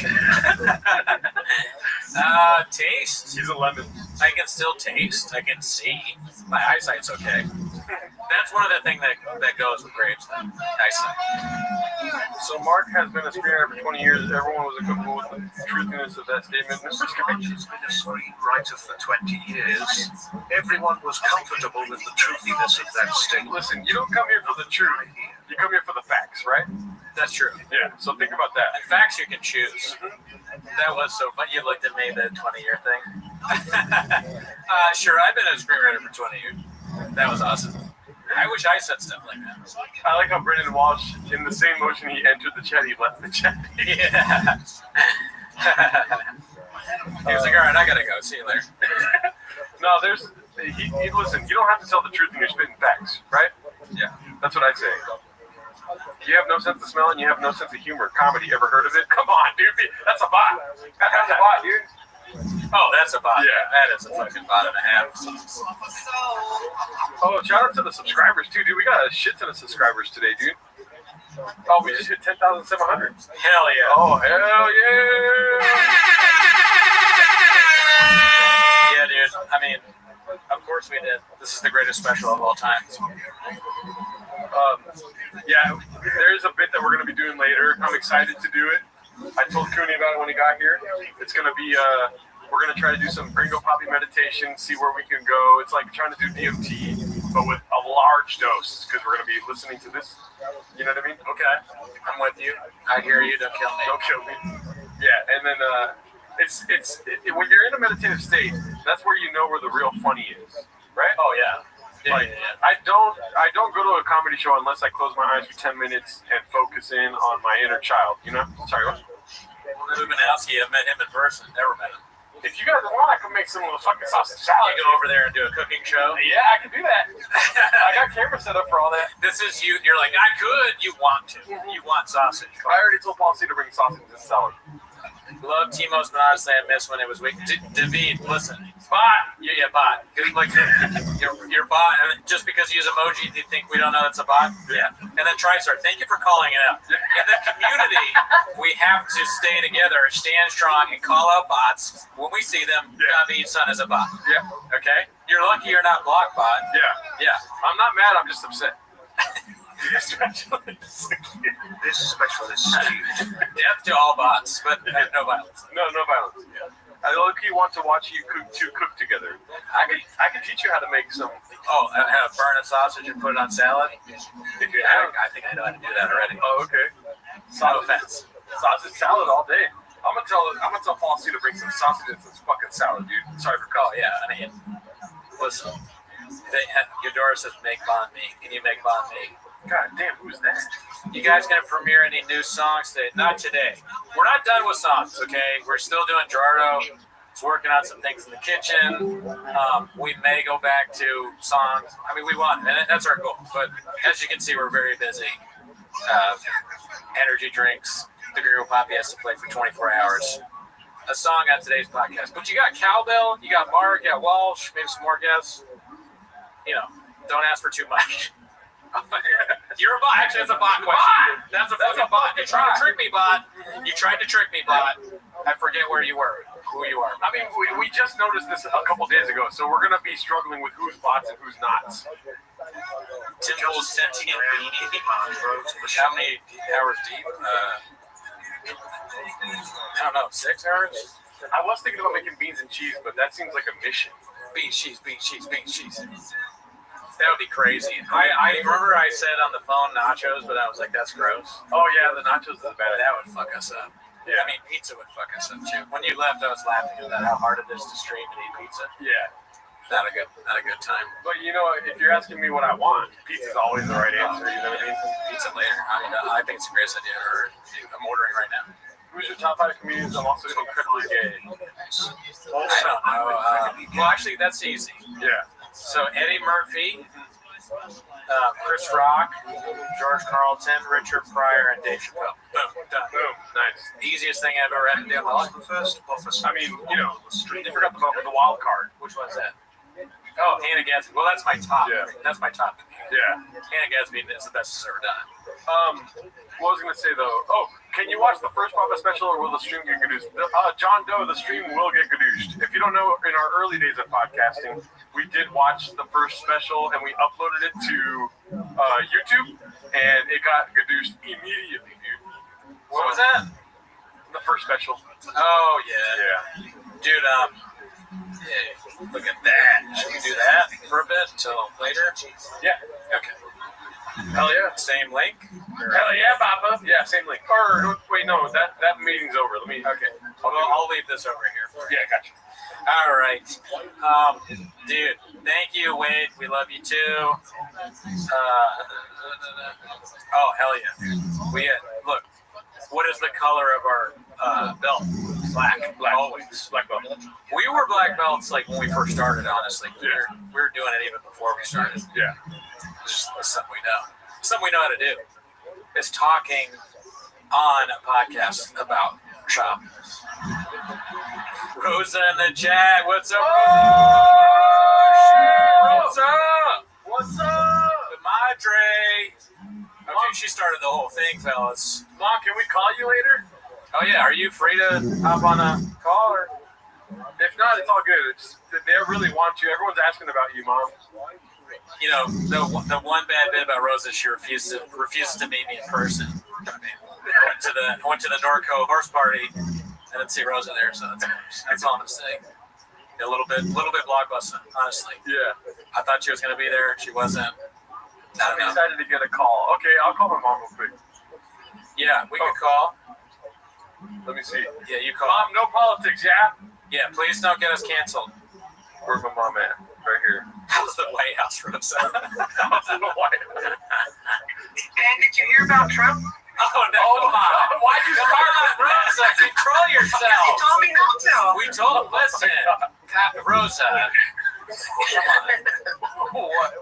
Taste. He's a lemon. I can still taste. I can see. My eyesight's okay. That's one of the things that goes with grapes. Then I say. So Mark has been a screenwriter for 20 years. Everyone was comfortable with the truthiness of that statement. He's been a screenwriter for 20 years. Everyone was comfortable with the truthiness of that statement. Listen, you don't come here for the truth. You come here for the facts, right? That's true. Yeah, so think about that. And facts you can choose. That was so fun. You looked at me, the 20-year thing. Sure, I've been a screenwriter for 20 years. That was awesome. I wish I said stuff like that. I like how Brendan Walsh, in the same motion he entered the chat, he left the chat. Yeah. He was like, all right, I gotta go. See you later. No, listen, you don't have to tell the truth when you're spitting facts, right? Yeah. That's what I say. You have no sense of smell and you have no sense of humor. Comedy, ever heard of it? Come on, dude. That's a bot. That's a bot, dude. Oh, that's a bot. Yeah. That is a fucking bot and a half. Oh, shout out to the subscribers, too, dude. We got a shit ton of subscribers today, dude. Oh, we just hit 10,700. Hell yeah. Oh, hell yeah. Yeah, dude. I mean, of course we did. This is the greatest special of all time. Yeah, there's a bit that we're going to be doing later. I'm excited to do it. I told Cooney about it when he got here. It's going to be, we're going to try to do some Gringo Poppy meditation, see where we can go. It's like trying to do DMT, but with a large dose, because we're going to be listening to this. You know what I mean? Okay. I'm with you. I hear you. Don't kill me. Don't kill me. Yeah, and then when you're in a meditative state, that's where you know where the real funny is, right? Oh, yeah. Like, I don't go to a comedy show unless I close my eyes for 10 minutes and focus in on my inner child, you know? Sorry, what? Lubinowski, I've met him in person. Never met him. If you guys want, I can make some of the fucking sausage salad. You go over there and do a cooking show? Yeah, I can do that. I got camera set up for all that. This is you. You're like, I could. You want to. You want sausage. I already told Paul C to bring sausage and salad. Love Timo's, but honestly, I miss when it was weak. David, listen. Bot. Yeah, bot. Like, your bot. And just because you use emoji, do you think we don't know it's a bot? Yeah. And then TriStar, thank you for calling it out. In the community, we have to stay together, stand strong, and call out bots. When we see them, David's son is a bot. Yeah. Okay? You're lucky you're not blocked bot. Yeah. Yeah. I'm not mad, I'm just upset. This special is skewed. Death to all bots, but no violence. No violence. Yeah. I low-key want to watch you cook together. I could teach you how to make some. Oh, how to burn a sausage and put it on salad? If you have, I think I know how to do that already. Oh, okay. No offense. Sausage salad all day. I'm gonna tell Paul C to bring some sausage and some fucking salad, dude. Sorry for calling. Yeah, I mean, listen. Eudora says make banh mi. Can you make banh mi? God damn, who's that? You guys gonna premiere any new songs today? Not today. We're not done with songs, okay? We're still doing Gerardo. It's working on some things in the kitchen. We may go back to songs. I mean, we want, and that's our goal. But as you can see, we're very busy. Energy drinks. The Gringo Poppy has to play for 24 hours. A song on today's podcast. But you got Cowbell, you got Mark, you got Walsh, maybe some more guests. You know, don't ask for too much. You're a bot. Actually, that's a bot question. That's a bot. You tried to trick me, bot. You tried to trick me, bot. I forget where you were, who you are. I mean, we just noticed this a couple days ago, so we're gonna be struggling with who's bots and who's not. Timbo's sentient beanie. How many hours deep? I don't know, 6 hours? I was thinking about making beans and cheese, but that seems like a mission. Beans, cheese. That would be crazy. I remember I said on the phone nachos, but I was like, that's gross. Oh, yeah, the nachos is bad. That would fuck us up. Yeah. I mean, pizza would fuck us up, too. When you left, I was laughing about how hard it is to stream and eat pizza. Yeah. Not a good time. But, you know, if you're asking me what I want, pizza's always the right answer, you know what I mean? Pizza later. I mean, I think it's the greatest idea ever. I'm ordering right now. Who's your top 5 comedians? I'm also incredibly gay. I don't know. Well, actually, that's easy. Yeah. So, Eddie Murphy, Chris Rock, George Carlton, Richard Pryor, and Dave Chappelle. Boom. Done. Boom. Nice. Easiest thing I've ever had to do in my life. I mean, you know, you forgot the wild card. Which one's that? Oh, Hannah Gadsby. Well, that's my top. Yeah. That's my top. Yeah. Hannah Gadsby is the best she's ever done. What was I gonna say though? Oh, can you watch the first Papa special, or will the stream get gadooshed? John Doe, the stream will get gadooshed. If you don't know, in our early days of podcasting, we did watch the first special and we uploaded it to YouTube, and it got gadooshed immediately, dude. What was that? The first special. Oh yeah. Dude, yeah, look at that. Should we do that for a bit until later? Yeah. Okay. Hell yeah. Same link? Hell yeah, Papa. Yeah, same link. Or wait, no, that meeting's over. Let me. Okay. I'll leave this over here for you. Yeah, gotcha. All right. Dude, thank you, Wade. We love you too. Oh, hell yeah. Look, what is the color of our belt? Black. Always. Black belt. We were black belts like when we first started, honestly. We were doing it even before we started. Yeah. It's just something we know. Something we know how to do. Is talking on a podcast about shop. Rosa in the chat. What's up? Rosa! What's up? The Madre. Okay, she started the whole thing, fellas. Mom, can we call you later? Oh yeah, are you free to hop on a call? Or? If not, it's all good. They really want you. Everyone's asking about you, Mom. You know, the one bad bit about Rosa, she refuses to meet me in person. I went to the Norco horse party. I didn't see Rosa there, so that's all I'm gonna say. A little bit blockbuster, honestly. Yeah. I thought she was gonna be there. She wasn't. I'm excited to get a call. Okay, I'll call my mom real quick. Yeah, we can call. Let me see. Yeah, you call. Mom, no politics, yeah? Yeah, please don't get us canceled. Where's my mom at? Right here. How's the White House, Rosa? How's the White House? And did you hear about Trump? Oh, no. Oh, my. Why'd you start with Rosa? Control yourself. You told me not to. We told, listen, Rosa.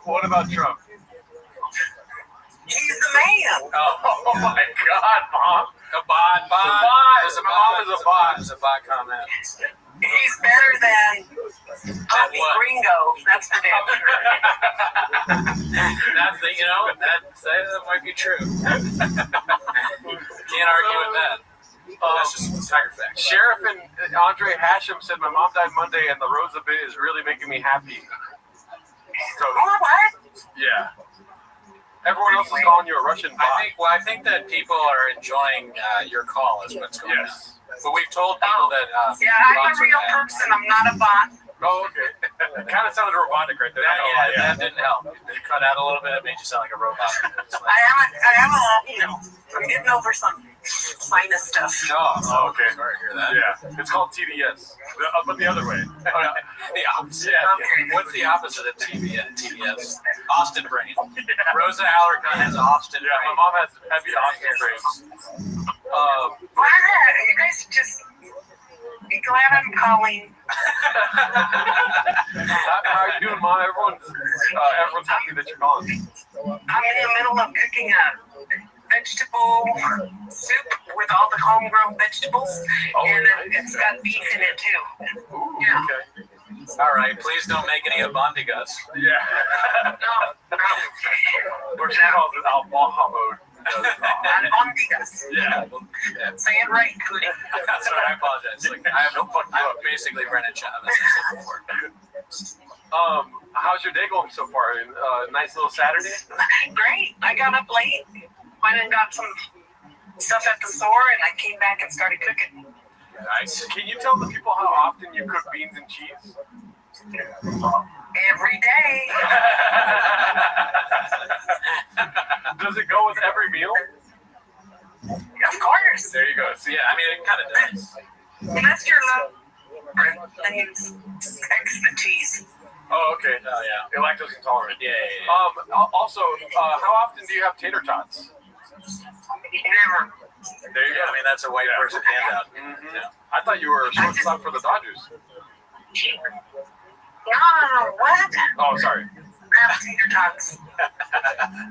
What about Trump? He's the man. Oh my God, Mom. A bot. It's a bot comment. He's better than Poppy Gringo. That's for damn sure. That's the, that might be true. Can't argue with that. That's just tiger fact. Sheriff and Andre Hashem said my mom died Monday, and the Rosa bit is really making me happy. So, what? Yeah. Everyone else is calling you a Russian bot. I think that people are enjoying your call is what's going on. But we've told people that yeah, I'm a real person. I'm not a bot. Oh, okay. It kind of sounded robotic right there. That didn't help. It cut out a little bit. It made you sound like a robot. I am I'm getting over some sinus stuff. Oh, okay. Sorry to hear that. Yeah. It's called TDS. But the other way. The opposite. Yeah. Okay. What's the opposite of TDS? Austin brain. Rosa Alarcon has Austin brain. My mom has heavy Austin brains. You guys just be glad I'm calling. How are you doing, Mom? Everyone's happy that you're calling. I'm in the middle of cooking a vegetable soup with all the homegrown vegetables, and it's got beef in it too. Ooh, yeah. Okay. All right, please don't make any abondigas. Yeah. No. Or she calls it al-baha mode. Albondigas. Yeah. Say it right, Cootie. That's what I apologize. I'm basically Brennan Chavez. How's your day going so far? Nice little Saturday? Great. I got up late. Went and got some stuff at the store, and I came back and started cooking. Nice. Can you tell the people how often you cook beans and cheese? Every day. Does it go with every meal? Of course. There you go. See, yeah, I mean, it kind of does. Unless you're low, then you extra cheese. Oh, okay. Oh, yeah. You're lactose intolerant. Yeah. Also, how often do you have tater tots? Never. There you go. I mean, that's a white person handout. Mm-hmm. Yeah. I thought you were a shortstop for the Dodgers. No, what? Oh, sorry. Have tater tots.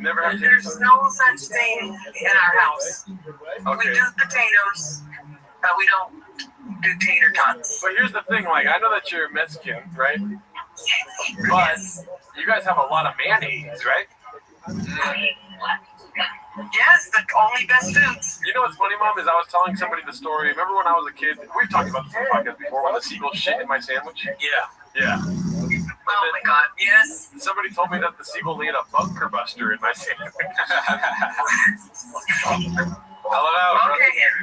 Never have tater tots. There's no such thing in our house. Okay. We do potatoes, but we don't do tater tots. But here's the thing, I know that you're Mexican, right? But you guys have a lot of mayonnaise, right? Yes, the only best foods. You know what's funny, Mom, is I was telling somebody the story. Remember when I was a kid? We've talked about this on the podcast before, when the seagull shit in my sandwich? Yeah. Oh my God, yes. Somebody told me that the seagull laid a bunker buster in my sandwich. I love how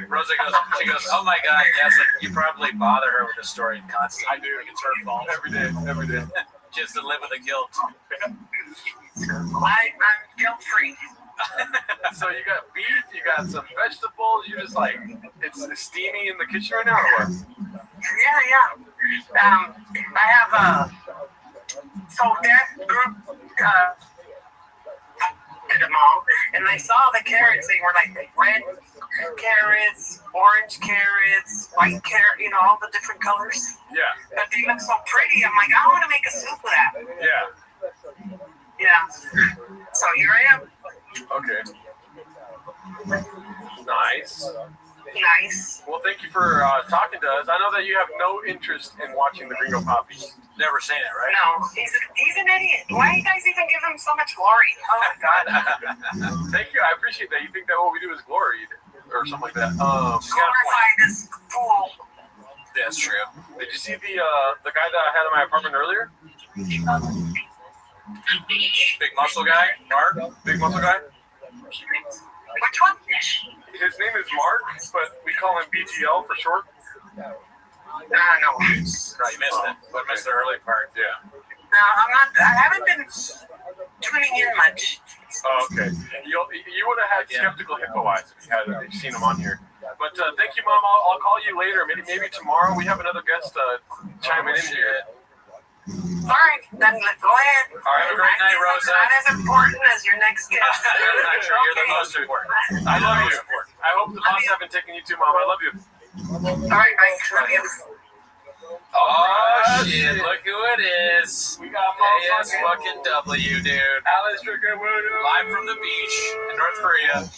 Rosa goes, she goes, oh my God, yes, like, you probably bother her with the story constantly. I do. Like it's her fault. Every day. Just to live with the guilt. I'm guilt-free. So you got beef, you got some vegetables, you just like, it's steamy in the kitchen right now, or what? Yeah. I have so that group to the mall, and I saw the carrots. They were like red carrots, orange carrots, white carrot, you know, all the different colors. Yeah. But they look so pretty. I'm like, I want to make a soup of that. Yeah. So here I am. Okay. Nice. Well, thank you for talking to us. I know that you have no interest in watching the Gringo Poppy. Never seen it, right? No, he's an idiot. Why do you guys even give him so much glory? Oh my God. Thank you. I appreciate that. You think that what we do is gloried or something like that. Glorified as fool. That's true. Did you see the guy that I had in my apartment earlier? Big muscle guy? Mark? Big muscle guy? Which one? His name is Mark, but we call him BTL for short. No. Right, you missed it. But missed the early part. No, I'm not. I haven't been tuning in much. Oh, okay. You would have had skeptical hippo eyes if you had seen him on here. But thank you, Mom. I'll call you later. Maybe tomorrow. We have another guest chiming in here. All right, then let's go ahead. All right, have a great night, Rosa. Not as important as your next guest. You're the most important. I love you. I hope the boss haven't taken you too, Mom. I love you. All right, thanks. Love you. Oh shit! Look who it is. We got AS fucking W, dude. Alice Stricker, live from the beach in North Korea.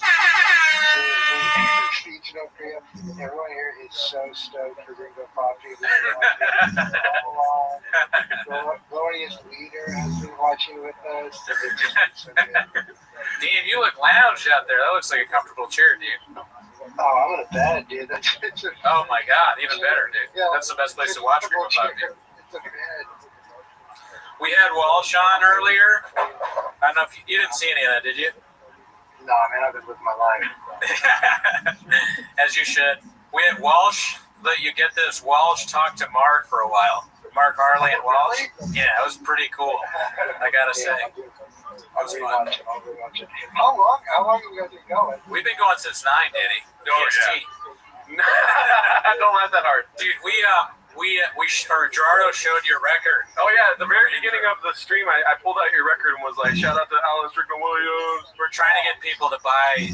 Beach, North Korea. Everyone here is so stoked for Gringo Poppy. Glorious leader has been watching with us. It's just so good. Dean, you look lounged out there. That looks like a comfortable chair, dude. Oh, I'm in a bed, dude. Oh my God, even better, dude. Yeah, that's the best place to watch Gringo Poppy. It's a bed. We had Walsh on earlier. I don't know if you didn't see any of that, did you? No, man, I've been living my life. As you should. We had Walsh. Let you get this. Walsh talked to Mark for a while. Mark Harley and Walsh. Yeah, it was pretty cool. I gotta say. It was fun. How long have you guys been going? We've been going since 9, Daddy. Don't laugh that hard. Dude, Gerardo showed your record. Oh yeah, at the very beginning of the stream, I pulled out your record and was like, shout out to Alice Strickland Williams. We're trying to get people to buy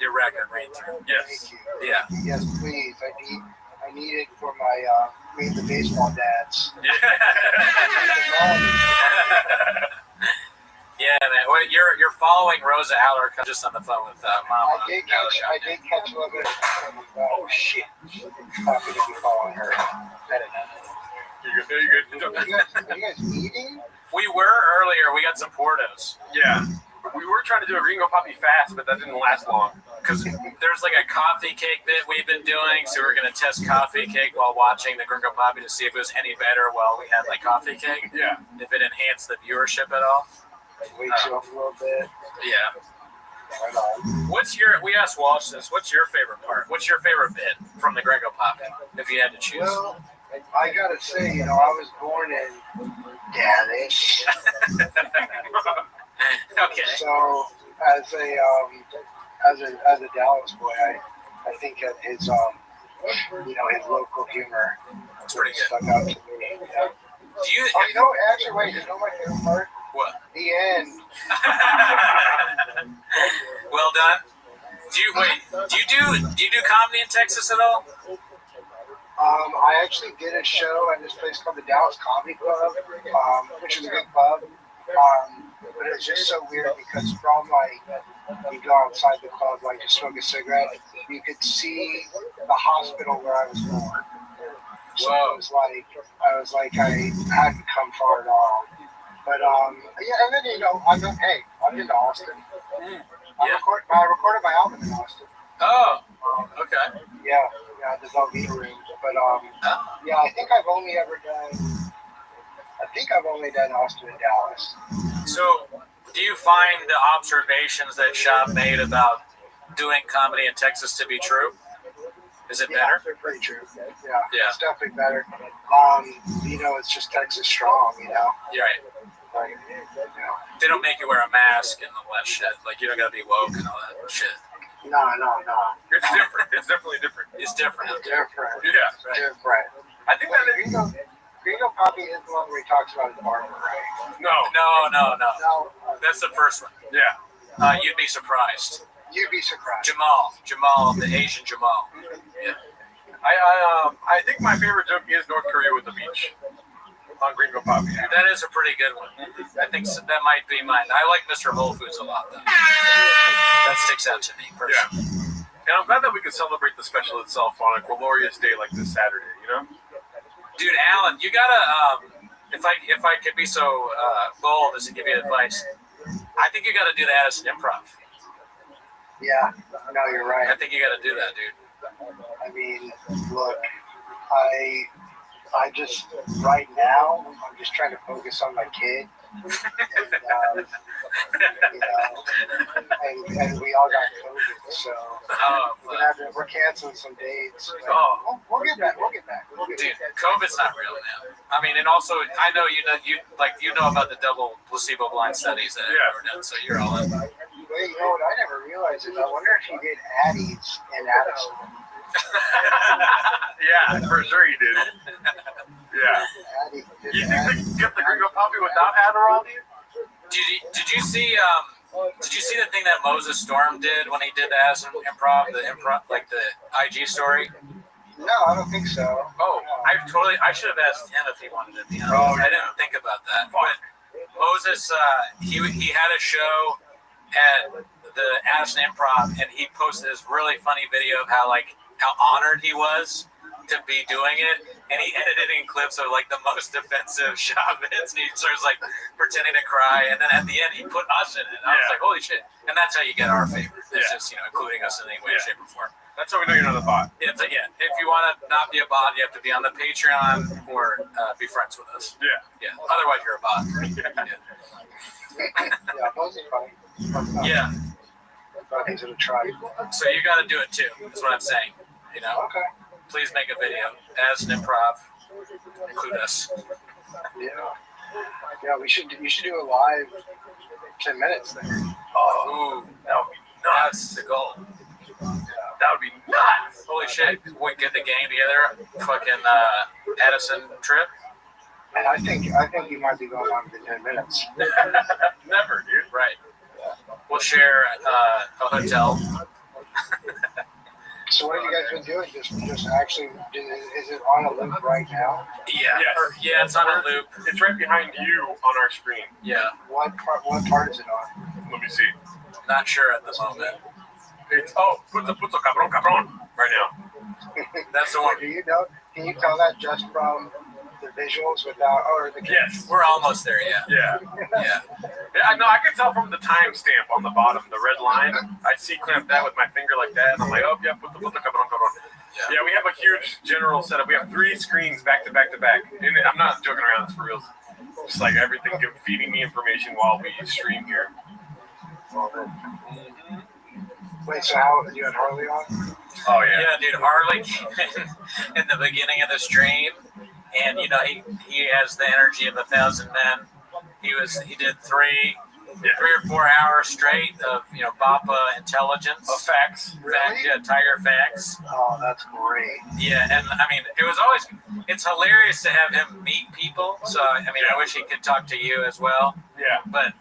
your record right through. Yes. Yeah. Yes, please. I need it for my meet the baseball dads. Yeah, man. Well, you're following Rosa Aller just on the phone with Mama. I did catch a little bit. Oh shit! Happy to be following her. You're good. Are you guys eating? We were earlier. We got some Portos. Yeah. We were trying to do a Gringo Poppy fast, but that didn't last long. Because there's like a coffee cake bit we've been doing, so we're going to test coffee cake while watching the Gringo Poppy to see if it was any better while we had like coffee cake. Yeah. If it enhanced the viewership at all. Wakes you up a little bit. Yeah. We asked Walsh this, what's your favorite part? What's your favorite bit from the Gringo Poppy, if you had to choose? Well, I gotta say, I was born in Dallas. Okay. So as a Dallas boy, I think that his his local humor stuck out to me. Yeah. Actually, wait, you know my favorite part? What? The end. Well done. Do you do comedy in Texas at all? I actually did a show at this place called the Dallas Comedy Club, which is a good pub. But it's just so weird because from you go outside the club, to smoke a cigarette, you could see the hospital where I was born. So it was I hadn't come far at all. But and then I'm in Austin. I recorded my album in Austin. Oh, okay. Yeah, the Velveeta room. But yeah, I think I've only done Austin and Dallas. So, do you find the observations that Shab made about doing comedy in Texas to be true? Is it better? They're pretty true. Yeah, it's definitely better. It's just Texas strong, You're right. Like, They don't make you wear a mask and all that shit. Like, you don't gotta be woke and all that shit. No. It's different. It's definitely different. It's different. Yeah. Different. I think that is. Gringo Poppy is the one where he talks about his barber, right? No. That's the first one. Yeah. You'd be surprised. You'd be surprised. Jamal, the Asian Jamal. Yeah. I think my favorite joke is North Korea with the beach on Gringo Poppy. That is a pretty good one. I think that might be mine. I like Mr. Whole Foods a lot, though. That sticks out to me personally. Yeah. And I'm glad that we could celebrate the special itself on a glorious day like this Saturday, Dude, Alan, you gotta, if I could be so bold as to give you advice, I think you gotta do that as an improv. Yeah, no, you're right. I think you gotta do that, dude. I mean, look, I just, right now, I'm just trying to focus on my kid. And we all got COVID, so we're canceling some dates. We'll get back. Dude, COVID's not real now. I mean, and also, I know you know about the double placebo blind studies that were done, so you're all in. Wait, you know what? I never realized it. I wonder if he did Addie's in Addison. Yeah, for sure he did. Yeah. You think they can get the Gringo Poppy without Adderall, dude? Did you see the thing that Moses Storm did when he did the Addison improv, like the IG story? No, I don't think so. Oh, I should have asked him if he wanted to be on. I didn't think about that. But Moses, he had a show at the Addison Improv, and he posted this really funny video of how honored he was to be doing it, and he edited in clips of the most offensive shot bits, and he starts pretending to cry, and then at the end he put us in it. I was like, holy shit! And that's how you get our favor. It's just including us in any way, shape, or form. That's how we know you're not a bot. If you want to not be a bot, you have to be on the Patreon or be friends with us. Yeah. Otherwise, you're a bot. Those are funny. Yeah. Things to try. So you got to do it too. That's what I'm saying. Okay. Please make a video as an improv. Include us. Yeah. We should do a live 10 minutes there. Oh, that would be nuts. That's the goal. That would be nuts. Holy shit! We get the gang together. Fucking Addison trip. And I think you might be going on for 10 minutes. Never, dude. Right. We'll share a hotel. So what have you guys been doing? Just actually, is it on a loop right now? Yeah, it's on a loop. It's right behind you on our screen. Yeah. What part is it on? Let me see. Not sure at the moment. It's puto cabron right now. That's the one. Do you know? Can you tell that just from the visuals without the Yes, we're almost there. Yeah. No, I can tell from the timestamp on the bottom, the red line. I clamp that with my finger like that, and I'm like, puto cabron. Yeah, we have a huge general setup. We have 3 screens back to back to back, and I'm not joking around. It's for real. Just everything feeding me information while we stream here. Wait, so how you had Harley on? Oh yeah. Yeah, dude, Harley came in the beginning of the stream, and he has the energy of 1,000 men. He did 3 or 4 hours straight of BAPA intelligence. Of facts. Tiger facts. Oh, that's great. Yeah, and I mean, it's hilarious to have him meet people. So I wish he could talk to you as well. Yeah. But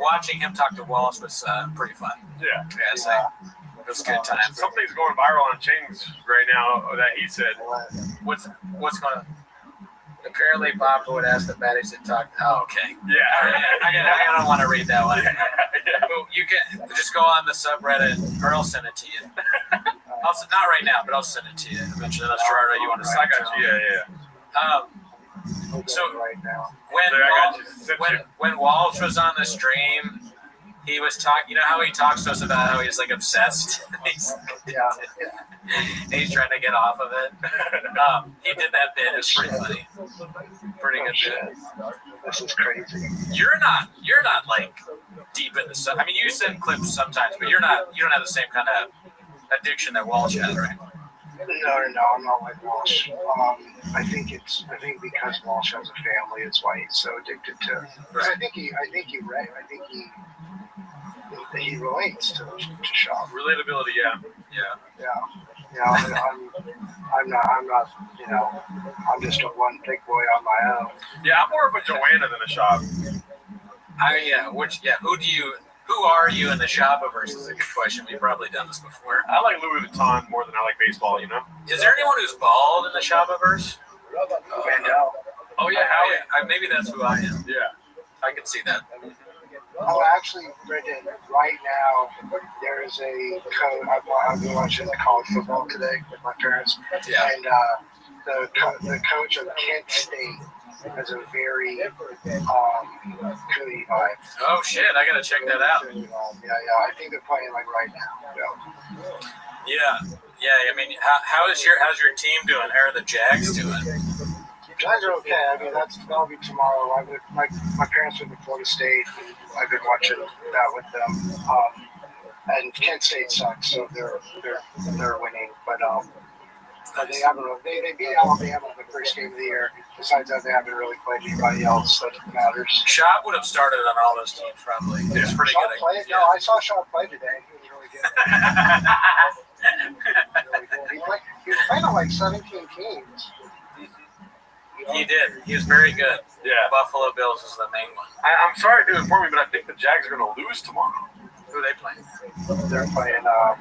watching him talk to Wallace was pretty fun. Yeah. It was a good time. Something's going viral on Ching's right now that he said. What's going on? Apparently, Bob would ask the baddies to talk. Oh, okay. Yeah. I don't want to read that one. You can just go on the subreddit, or I'll send it to you. Not right now, but I'll send it to you eventually. Unless Gerardo, you want to send it to me. So right now. When Walsh was on the stream, He was talking. You know how he talks to us about how he's like obsessed. He's trying to get off of it. He did that bit. It's pretty funny. Pretty good bit. This is crazy. You're not like deep in the stuff. I mean, you send clips sometimes, but you don't have the same kind of addiction that Walsh has, right? No, I'm not like Walsh. I think because Walsh has a family, it's why he's so addicted to. Right. I think he relates to Shop. Relatability, yeah. I'm not. I'm just a one big boy on my own. Yeah, I'm more of a Joanna than a Shop. Who are you in the Shopperverse is a good question. We've probably done this before. I like Louis Vuitton more than I like baseball, Is there anyone who's bald in the Shopperverse? Oh yeah, maybe that's who I am. Yeah. I can see that. Oh, actually, Brendan, right now, there is a coach. I've been watching the college football today with my parents. Yeah. And the coach of Kent State has a very Cootie vibe. Oh, shit. I got to check that out. Yeah. I think they're playing like right now. Yeah. I mean, how's your team doing? How are the Jags doing? Jags are okay. I mean, that'll be tomorrow. My parents went to Florida State, and I've been watching that with them. And Kent State sucks, so they're winning. But they haven't. They beat Alabama in the first game of the year. Besides that, they haven't really played anybody else that matters. Shop would have started on all those teams probably. It's pretty Shop good. Played? Yeah. No, I saw Shop play today. He was really good. He was playing on like 17 teams. He did. He was very good. Yeah. Buffalo Bills is the main one. I'm sorry to inform you, but I think the Jags are going to lose tomorrow. Who are they playing? They're playing. Who are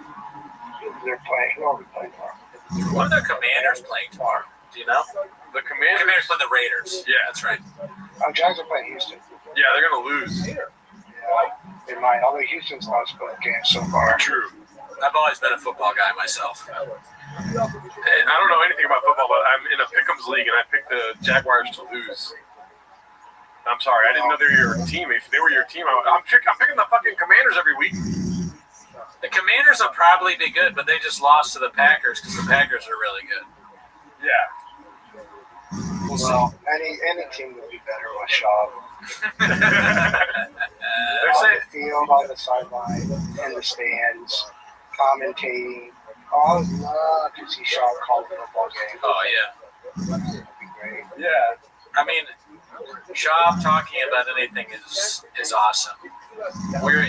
we playing tomorrow? What are the Commanders playing tomorrow? Do you know? The Commanders play the Raiders. Yeah, that's right. Jags are playing Houston. Yeah, they're going to lose. Yeah, they might. Although Houston's lost both games so far. True. I've always been a football guy myself. I don't know anything about football, but I'm in a Pick'ems league, and I picked the Jaguars to lose. I'm sorry, I didn't know they were your team. If they were your team, I'm picking the fucking Commanders every week. The Commanders will probably be good, but they just lost to the Packers because the Packers are really good. Yeah. Well, any team would be better with Shaw. They're saying the field, on the sideline, in the stands, commentating. Oh, I would love to see Shaw call the football game. Oh yeah. That'd be great. Yeah. I mean, Shaw talking about anything is awesome. We were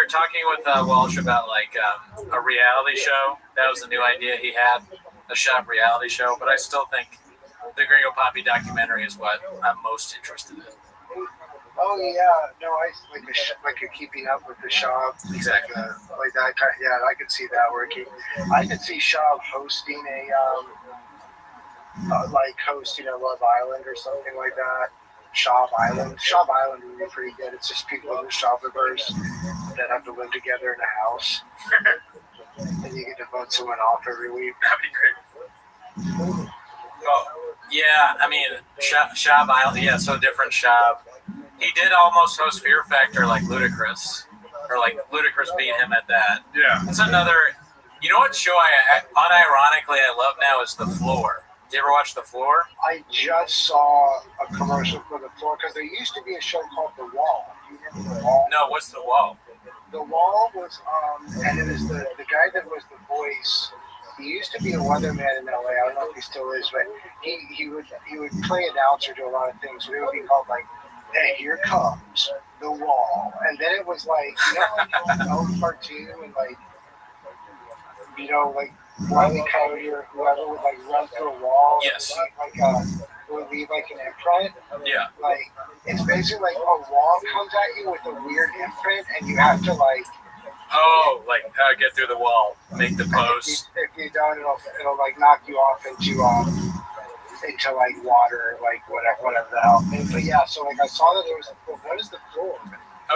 talking with Walsh about like a reality show. That was the new idea he had, a Shop reality show. But I still think the Gringo Poppy documentary is what I'm most interested in. Oh yeah, no, I like a keeping up with the Shop. Exactly. Like that. Yeah, I could see that working. I could see Shop hosting hosting a Love Island or something like that. Shop Island would be pretty good. It's just people in the Shopperverse that have to live together in a house, and you get to vote someone off every week. That'd be great. Oh, yeah, I mean, Shop Island, yeah, so different Shop. He did almost host Fear Factor like Ludacris, or like Ludacris beat him at that. Yeah. It's another, you know what show I unironically I love now is The Floor. Did you ever watch The Floor? I just saw a commercial for The Floor because there used to be a show called The Wall. Do you remember The Wall? No, what's The Wall? The Wall was, and it was the guy that was the voice. He used to be a weatherman in LA. I don't know if he still is, but he would play announcer, do a lot of things. So it would be called like, "Hey, here comes The Wall," and then it was like, like an old cartoon and like Wiley Coyote or whoever would like run through a wall. Yes. Would leave like an imprint. Yeah. Like it's basically like a wall comes at you with a weird imprint, and you have to like. Oh, like get through the wall, make the pose. If you don't, it'll like knock you off into like water, like whatever the hell. But yeah, so like I saw that there was what is The Floor?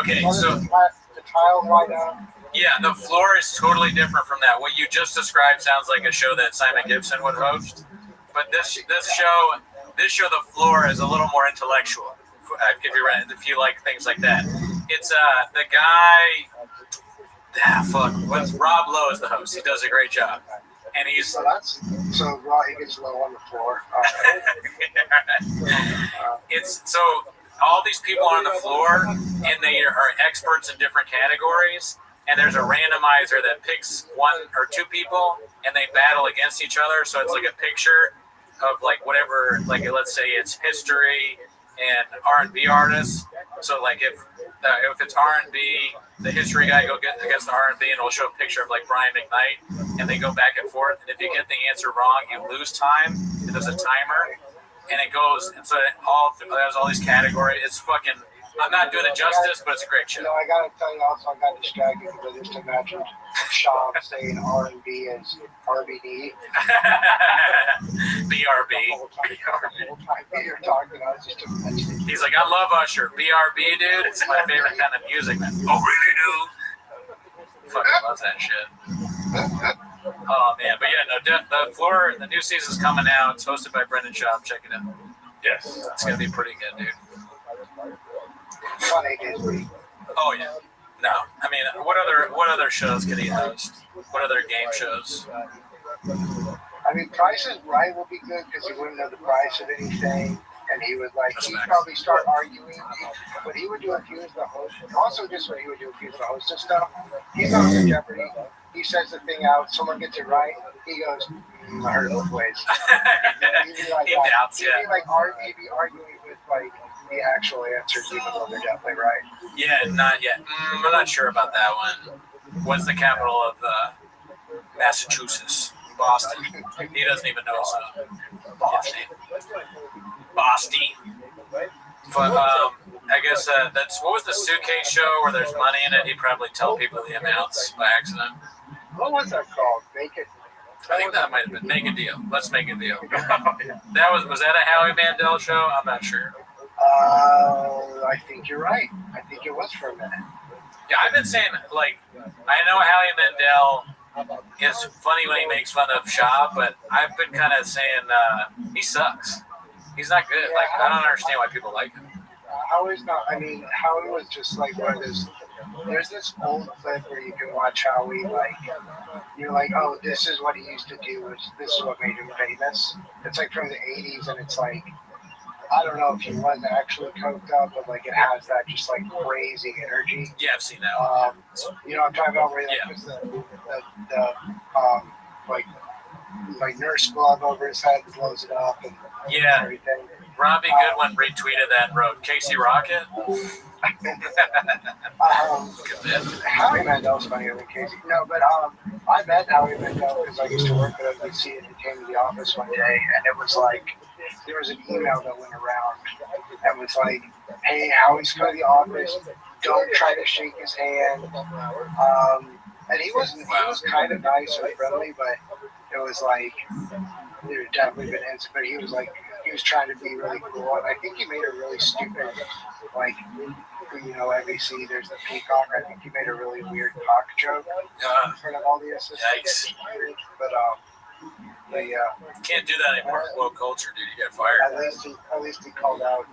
Okay, so the tile right now. Yeah, The Floor is totally different from that. What you just described sounds like a show that Simon Gibson would host. But this show, The Floor, is a little more intellectual. if you like things like that. It's the guy. Fuck. What's Rob Lowe is the host. He does a great job, and he's So Raw, he gets low on the floor. it's so all these people on the floor, and they are experts in different categories. And there's a randomizer that picks one or two people, and they battle against each other. So it's like a picture of like whatever, like let's say it's history and R&B artists. So like if it's R&B, the history guy go get against the R&B, and it'll show a picture of like Brian McKnight, and they go back and forth. And if you get the answer wrong, you lose time. And there's a timer, and it goes. And so there's all these categories. It's fucking. I'm not doing it justice, but it's a great show. You know, I gotta tell you also, I got distracted because I just imagined Sean saying R&B as RBD. BRB. You're talking, I was just imagining. He's like, I love Usher. BRB, dude. It's my favorite kind of music, man. Oh, really, dude? Fucking love that shit. Oh, man. But yeah, no, the new season's coming out. It's hosted by Brendan Schaub. Check it out. Yes. It's going to be pretty good, dude. Oh yeah, no. I mean, what other shows could he host? What other game shows? I mean, Price is Right will be good because he wouldn't know the price of anything, and he would he'd probably start arguing. But he would do if he was the host. Also, just what he would do if he was the host and stuff. He's on the Jeopardy. He says the thing out. Someone gets it right. He goes, I heard it both ways. He'd be like, he doubts, he'd be like maybe arguing with like the actual answers, even though they're definitely right. Yeah, not yet. I'm not sure about that one. What's the capital of Massachusetts? Boston. He doesn't even know his Boston. But I guess that's what was the suitcase show where there's money in it? He'd probably tell people the amounts by accident. What was that called? Make it. I think that might have been Make a Deal. Let's Make a Deal. Was that a Howie Mandel show? I'm not sure. I think you're right. I think it was for a minute. Yeah, I've been saying, like, I know Howie Mandel is funny when he makes fun of Schaub, but I've been kind of saying he sucks. He's not good. Like, I don't understand why people like him. Howie's not. I mean, Howie was just like one of those. There's this old clip where you can watch Howie, like, you're like, oh, this is what he used to do. This is what made him famous. It's like from the 80s, and it's like, I don't know if he was actually coked up, but like it has that just like crazy energy. Yeah, I've seen that. You know what I'm talking about? Where he like puts the like nurse glove over his head and blows it up and everything. Robbie Goodwin retweeted that and wrote Casey Rocket. Howie Mandel's funnier than Casey. No, but I met Howie Mandel because I used to work at NBC, and he came to the office one day, and it was like there was an email that went around and was like, "Hey, Howie's coming to the office. Don't try to shake his hand." And he was kind of nice and friendly, but it was like there definitely been incidents. But he was trying to be really cool, and I think he made a really stupid, like, you know, NBC, there's the peacock. I think he made a really weird cock joke in front of all the assistants. Yikes. But yeah. Can't do that anymore. Woke culture, dude. You get fired. At least he called out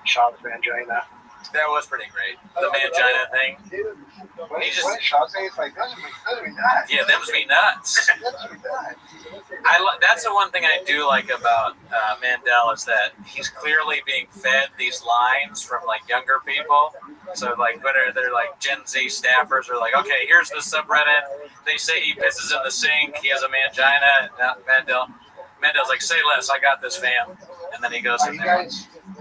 Schaub's vagina. That was pretty great. The mangina thing. What did Schaub say? It's like, those are me nuts. Yeah, them's me nuts. That's the one thing I do like about Mandel is that he's clearly being fed these lines from like younger people. So like, whether they're like Gen Z staffers are like, okay, here's the subreddit. They say he pisses in the sink. He has a mangina. Mandel's like, say less. I got this, fam. And then he goes in there.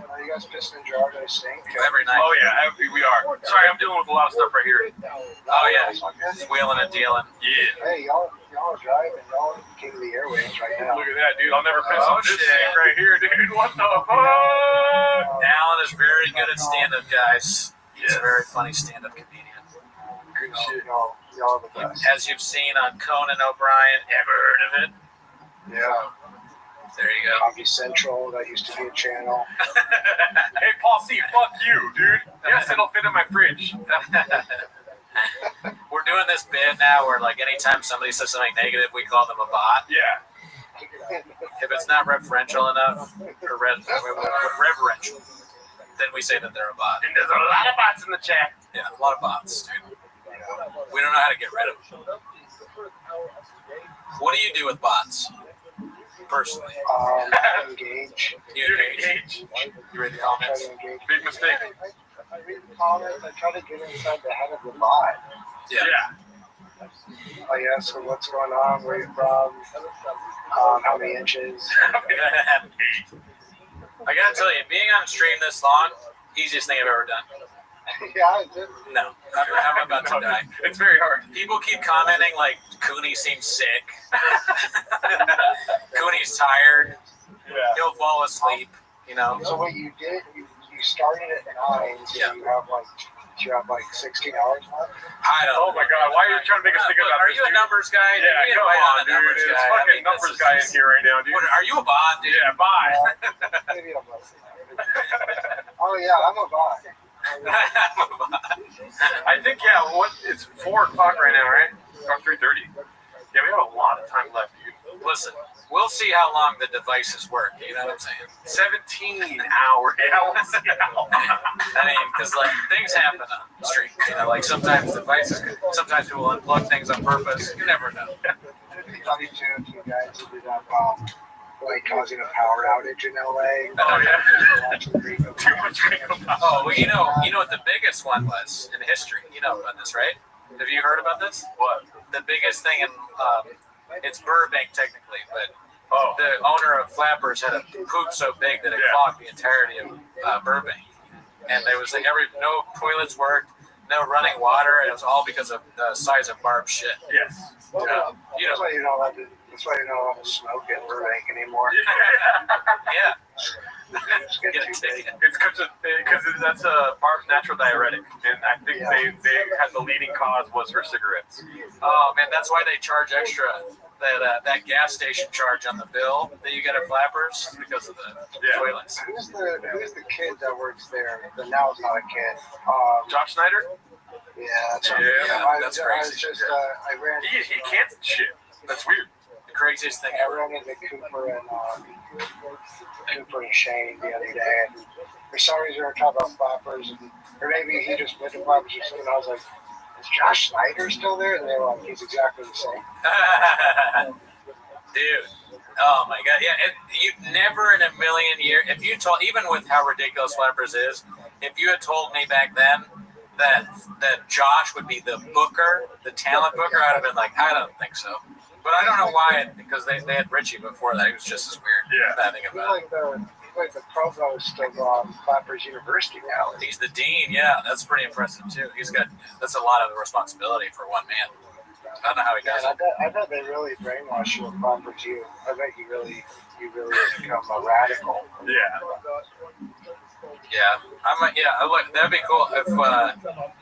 Are you guys pissing in jars at a sink? Every night. Oh yeah, we are. Sorry, I'm dealing with a lot of stuff right here. Oh yeah, just wheeling and dealing. Yeah. Hey, y'all are driving. Y'all are king of the airwaves right now. Look at that, dude. I'll never piss on this sink right here, dude. What the fuck? Alan is very good at stand-up, guys. He's a very funny stand-up comedian. Good shit. Y'all are the best. As you've seen on Conan O'Brien, ever heard of it? Yeah. There you go. Comedy Central, that used to be a channel. Hey, Paul C, fuck you, dude. Yes, it'll fit in my fridge. We're doing this bit now where, like, anytime somebody says something negative, we call them a bot. Yeah. If it's not referential enough, or reverential. then we say that they're a bot. And there's a lot of bots in the chat. Yeah, a lot of bots, dude. We don't know how to get rid of them. What do you do with bots, personally? Engage. You engage? You read the comments? Big mistake. I read the comments. I try to get inside the head of the bot. Yeah. Like, so what's going on? Where you from? How many inches? I gotta tell you, being on stream this long, easiest thing I've ever done. Yeah, no, I'm about to die. It's very hard. People keep commenting like Cooney seems sick. Cooney's tired. Yeah. He'll fall asleep. You know. So what you did, you started at 9, so you have like 16 hours left. I don't. Oh my God! Why are you trying to make us think about Are this? you a numbers guy? Yeah, come on, dude. It's fucking numbers guy in here right now, dude. Are you a bot, dude? Yeah, bye. Maybe I'm not. Oh yeah, I'm a bot. I think it's 4 o'clock right now, right? Or 3:30. Yeah, we have a lot of time left, dude. Listen, we'll see how long the devices work. You know what I'm saying? 17 hours. Yeah, we'll see how long. I mean, because like things happen on stream. You know, like sometimes sometimes people unplug things on purpose. You never know. It'd be funny too if you guys ended up like causing a power outage in LA. Oh yeah. Too much Ringo power. Oh well, you know what the biggest one was in history. You know about this, right? Have you heard about this? What? The biggest thing in it's Burbank technically, but the owner of Flappers had a poop so big that it clogged the entirety of Burbank, and there was like no toilets worked, no running water, and it was all because of the size of Barb's shit. Yes. That's why you don't let to smoke in Burbank anymore. Yeah. It's because that's Barb's natural diuretic, and I think they had the leading cause was her cigarettes. Oh man, that's why they charge extra that gas station charge on the bill that you get at Flappers because of the toilets. Who's the kid that works there? But now it's not a kid. Josh Snyder. Yeah, that's crazy. I ran. He can't shit. That's weird. The craziest thing I ran into Cooper and Shane the other day, and for some reason we were talking about Flappers, or maybe he just went to Flappers or something. I was like, is Josh Snyder still there? And they were like, he's exactly the same. Dude. Oh my God. Yeah. You never in a million years, if you told, even with how ridiculous Flappers is, if you had told me back then that Josh would be the booker, the talent booker, I'd have been like, I don't think so. But I don't know why, because they had Richie before that. He was just as weird. Yeah. Bad thing about it. He's like the provost of Flappers University now. He's the dean, yeah. That's pretty impressive, too. That's a lot of responsibility for one man. I don't know how he does it. I bet they really brainwash you with Flappers U. I bet you really become a radical. Yeah. Yeah. Look, that'd be cool if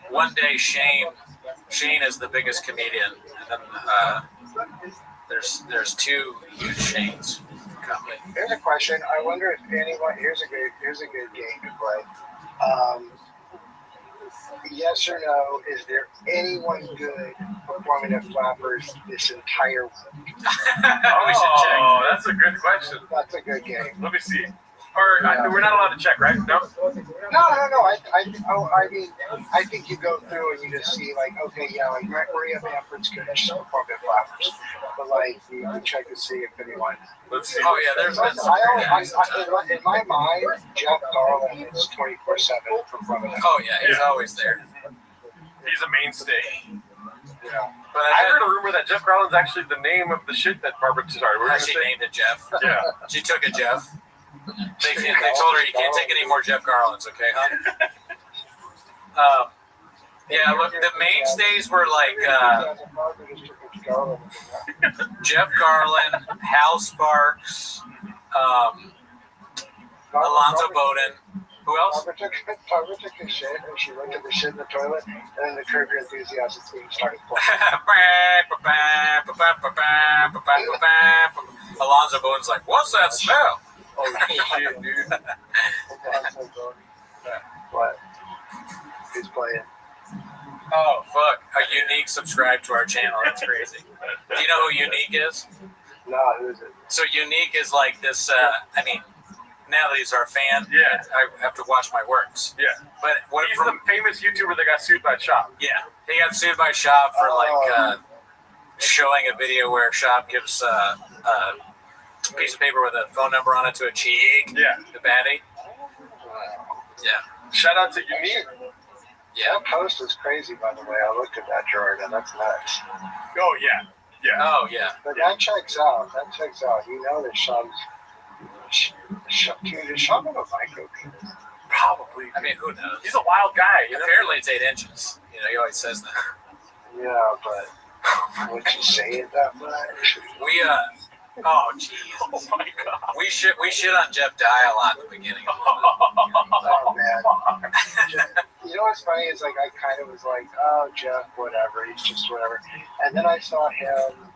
one day Shane is the biggest comedian, and then there's 2 huge Shanes coming. Here's a question. I wonder if anyone. Here's a good game to play. Yes or no? Is there anyone good performing at Flappers this entire week? Oh, that's a good question. That's a good game. Let me see. Or we're not allowed to check, right? No. No. I mean, I think you go through and you just see like, okay, yeah, like Maria Bamford's good. She's performed at Flappers, but like you check to see if anyone. Let's see. Oh yeah, there's been some. In my mind, Jeff Garland is 24/7 performing. Oh yeah, he's always there. He's a mainstay. Yeah. But I heard a rumor that Jeff Garland's actually the name of the shit that Barbara started. She named it Jeff. Yeah. She took it Jeff. They told her you can't take any more Jeff Garlands, okay, huh? Yeah, look, the mainstays were like Jeff Garland, Hal Sparks, Alonzo Bowden. Who else? Barbara took a shit and she went to the shit in the toilet, and then the Curb Your Enthusiasm theme started playing. Alonzo Bowden's like, what's that smell? Oh shit, dude. What? Who's playing? Oh, fuck. A Unique subscribed to our channel. That's crazy. Do you know who Unique is? No, who is it? So Unique is like this, now that he's our fan, Yeah. I have to watch my works. Yeah. But what He's the famous YouTuber that got sued by Shop. Yeah, he got sued by Shop for showing a video where Shop gives a piece of paper with a phone number on it to a chick. Yeah. The baddie. Yeah. Shout out to Unique. Yeah. That post is crazy, by the way. I looked at that, Jordan. That's nuts. Oh, yeah. Yeah. Oh, yeah. But that checks out. That checks out. You know that Sean's... Dude, is Sean have a micro penis? Probably. I mean, who knows? He's a wild guy. You know? Apparently it's 8 inches. You know, he always says that. Yeah, but would you say it that much? We, oh, jeez. Oh, my God. We shit on Jeff Dye a lot in the beginning. Oh, man. You know what's funny is, like, I kind of was like, oh, Jeff, whatever. He's just whatever. And then I saw him,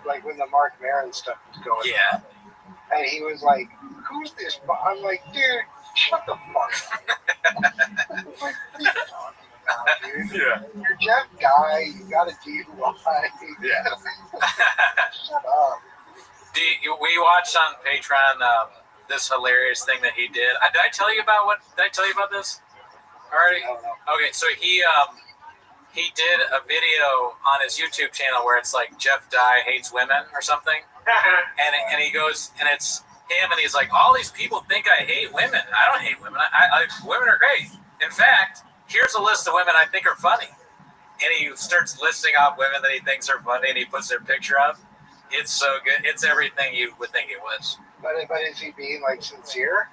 like, when the Mark Maron stuff was going on. And he was like, who's this? I'm like, dude, shut the fuck up. Like, what are you talking about, dude? Yeah. You're Jeff Guy. You got to do why. Yeah. Shut up. We watched on Patreon this hilarious thing that he did. Did I tell you about this already? Okay, so he did a video on his YouTube channel where it's like Jeff Dye hates women or something, and he goes and it's him and he's like, all these people think I hate women. I don't hate women. I women are great. In fact, here's a list of women I think are funny, and he starts listing off women that he thinks are funny, and he puts their picture up. It's so good. It's everything you would think it was. But is he being, like, sincere?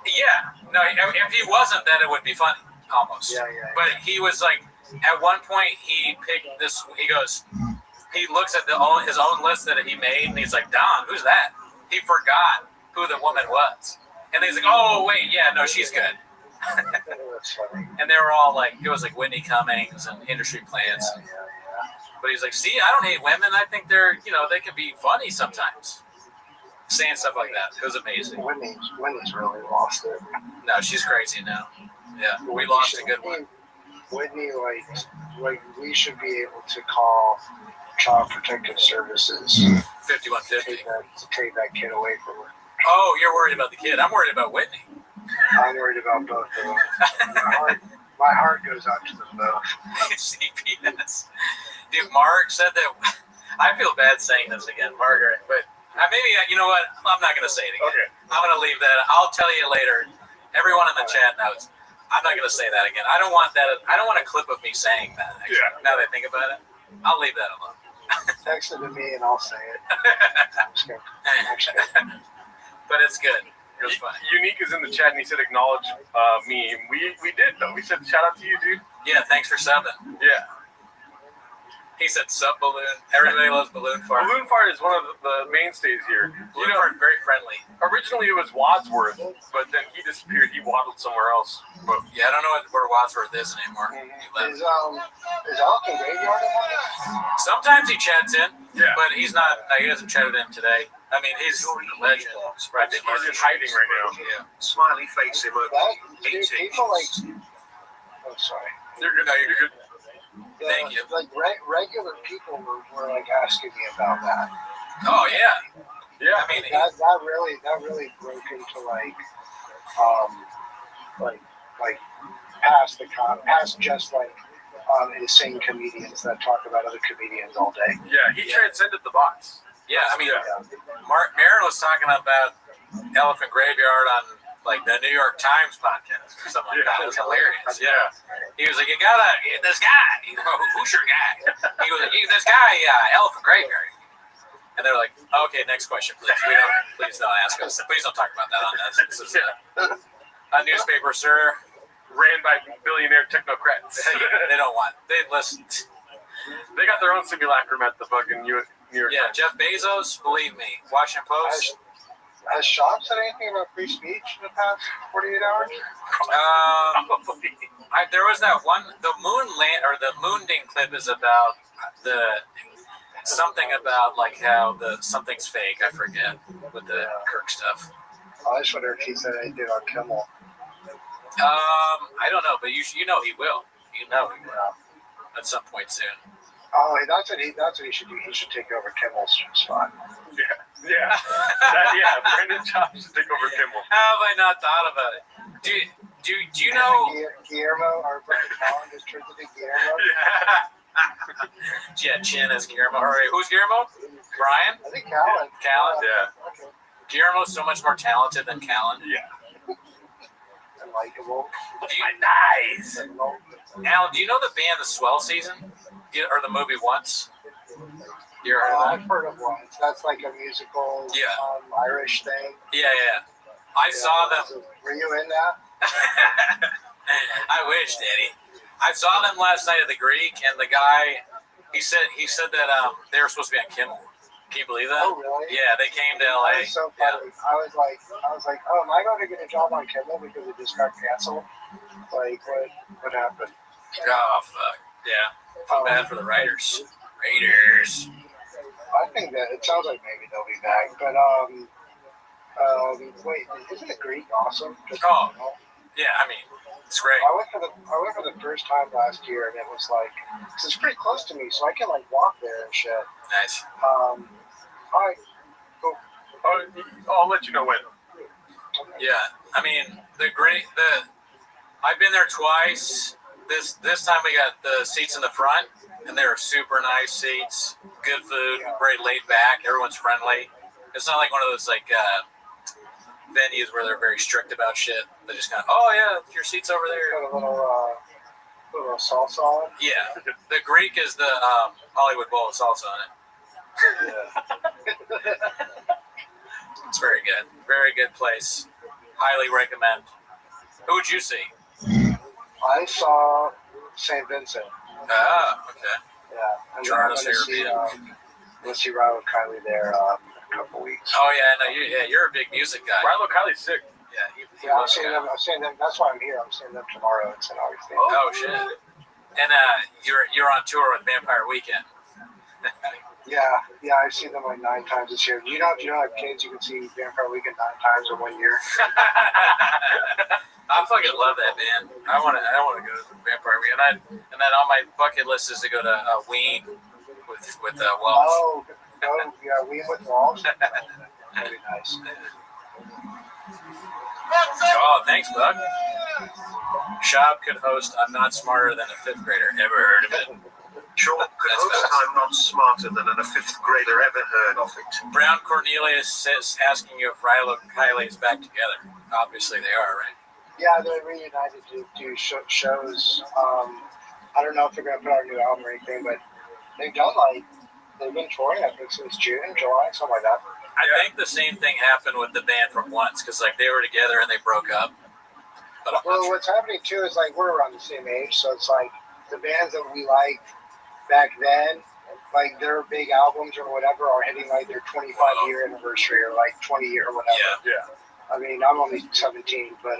Yeah. No, if he wasn't, then it would be funny, almost. Yeah. But he was like, at one point, he picked this, he goes, he looks at his own list that he made, and he's like, Don, who's that? He forgot who the woman was. And he's like, oh, wait, yeah, no, she's good. That's funny. And they were all like, it was like Whitney Cummings and industry plants. Yeah. But he's like, see, I don't hate women. I think they're, they can be funny sometimes. Saying stuff like that. It was amazing. Whitney's really lost it. No, she's crazy now. Yeah, we lost a good one. Whitney, like we should be able to call Child Protective Services 5150 to take that kid away from her. Oh, you're worried about the kid. I'm worried about Whitney. I'm worried about both of them. My heart goes out to them both. CPS. Dude, Mark said that. I feel bad saying this again, Margaret, but maybe, you know what? I'm not going to say it again. Okay. I'm going to leave that. I'll tell you later. Everyone in the chat knows. I'm not going to say that again. I don't want that. I don't want a clip of me saying that. Actually. Yeah. Now that I think about it, I'll leave that alone. Text it to me and I'll say it. But it's good. It was funny. Unique is in the chat and he said acknowledge me. We did though. We said shout out to you, dude. Yeah, thanks for subbing. Yeah. He said sub balloon. Everybody loves balloon fart. Balloon fart is one of the mainstays here. Balloon fart, very friendly. Originally it was Wadsworth, but then he disappeared. He waddled somewhere else. But yeah, I don't know where Wadsworth is anymore. Is Alton Graveyard in that? Sometimes he chats in, but he's not. No, he hasn't chatted in today. I mean, he's a legend. I think he's just hiding right now. Yeah. Smiley face emoji. People like. Oh, sorry. You're good. No, you're good. Thank you. Like regular people were like asking me about that. Oh yeah. Yeah. I mean, that really broke into like past just like insane comedians that talk about other comedians all day. Yeah, he transcended the box. Yeah, I mean, Mark Maron was talking about Elephant Graveyard on like the New York Times podcast or something like that. It was hilarious. Yeah. He was like, you gotta get this guy. Who's your guy? He was like, this guy, Elephant Graveyard. And they're like, okay, next question, please. Please don't ask us. Please don't talk about that on this. This is a newspaper, sir. Ran by billionaire technocrats. They don't want. They listen. They got their own simulacrum at the fucking New York. Yeah, Jeff Bezos, believe me. Washington Post. Has Sean said anything about free speech in the past 48 hours? There was that one. The Moonding clip is about something about like how something's fake. I forget with the Kirk stuff. I just wonder if he said anything on Kimmel. I don't know, but you know he will. You know he will at some point soon. Oh, that's what he should do. He should take over Kimmel's spot. Yeah. Brandon Schaub should take over Kimmel. How have I not thought about it? Do you know? Guillermo, our brother Colin, just turned into Guillermo. Yeah, Chin as Guillermo. All right, who's Guillermo? Brian? I think Callan. Callan? Yeah. Okay. Guillermo's so much more talented than Callan. Yeah. And likable. Nice. Alan, do you know the band The Swell Season? Or the movie Once? You ever heard of that? I've heard of one. That's like a musical Irish thing. Yeah. I saw them. So, were you in that? I wish, Danny. I saw them last night at the Greek, and the guy, he said that they were supposed to be on Kimmel. Can you believe that? Oh, really? Yeah, they came to LA. That was so funny. Yeah. I was like, oh, am I going to get a job on Kimmel because it just got canceled? Like, what happened? Oh, fuck. Yeah. Feel bad for the writers. I think that it sounds like maybe they'll be back, but wait, isn't the Greek awesome? Yeah, I mean, it's great. I went for the first time last year, and it was like, cause it's pretty close to me, so I can like walk there and shit. Nice. All right, cool. I'll let you know when. Yeah, I mean, I've been there twice. This time we got the seats in the front, and they were super nice seats, good food, very laid back. Everyone's friendly. It's not like one of those like venues where they're very strict about shit. They just kind of, oh yeah, your seat's over there. Got a little salsa on it. Yeah, the Greek is the Hollywood Bowl with salsa on it. Yeah. It's very good. Very good place. Highly recommend. Who would you see? I saw St. Vincent. Ah, okay. Yeah. And Gerardo's I'm going to see Rilo Kiley there in a couple weeks. Oh, yeah, I know. You're a big music guy. Rilo Kiley's sick. Yeah, I'm seeing them. That's why I'm here. I'm seeing them tomorrow in St. Augustine. Oh, shit. And you're on tour with Vampire Weekend. Yeah, I've seen them like 9 times this year. You don't have kids, you can see Vampire Weekend 9 times in 1 year. I fucking love that band. I want to go to Vampire Weekend. And then on my bucket list is to go to Ween with Welsh. Oh, yeah, Ween with Welsh. That'd be nice. Oh, thanks, Buck. Schaub could host I'm Not Smarter Than a Fifth Grader. Ever heard of it? Sean could host I'm Not Smarter Than a Fifth Grader. Ever heard of it? Brown Cornelius says, asking you if Rilo Kiley is back together. Obviously they are, right? Yeah, they're reunited to do shows. I don't know if they're going to put out a new album or anything, but they've been touring, I think, since June, July, something like that. I think the same thing happened with the band from Once, because like they were together and they broke up. But what's happening too is like we're around the same age, so it's like the bands that we liked back then, like their big albums or whatever, are hitting like their 25-year anniversary or like 20-year or whatever. Yeah. I mean, I'm only 17, but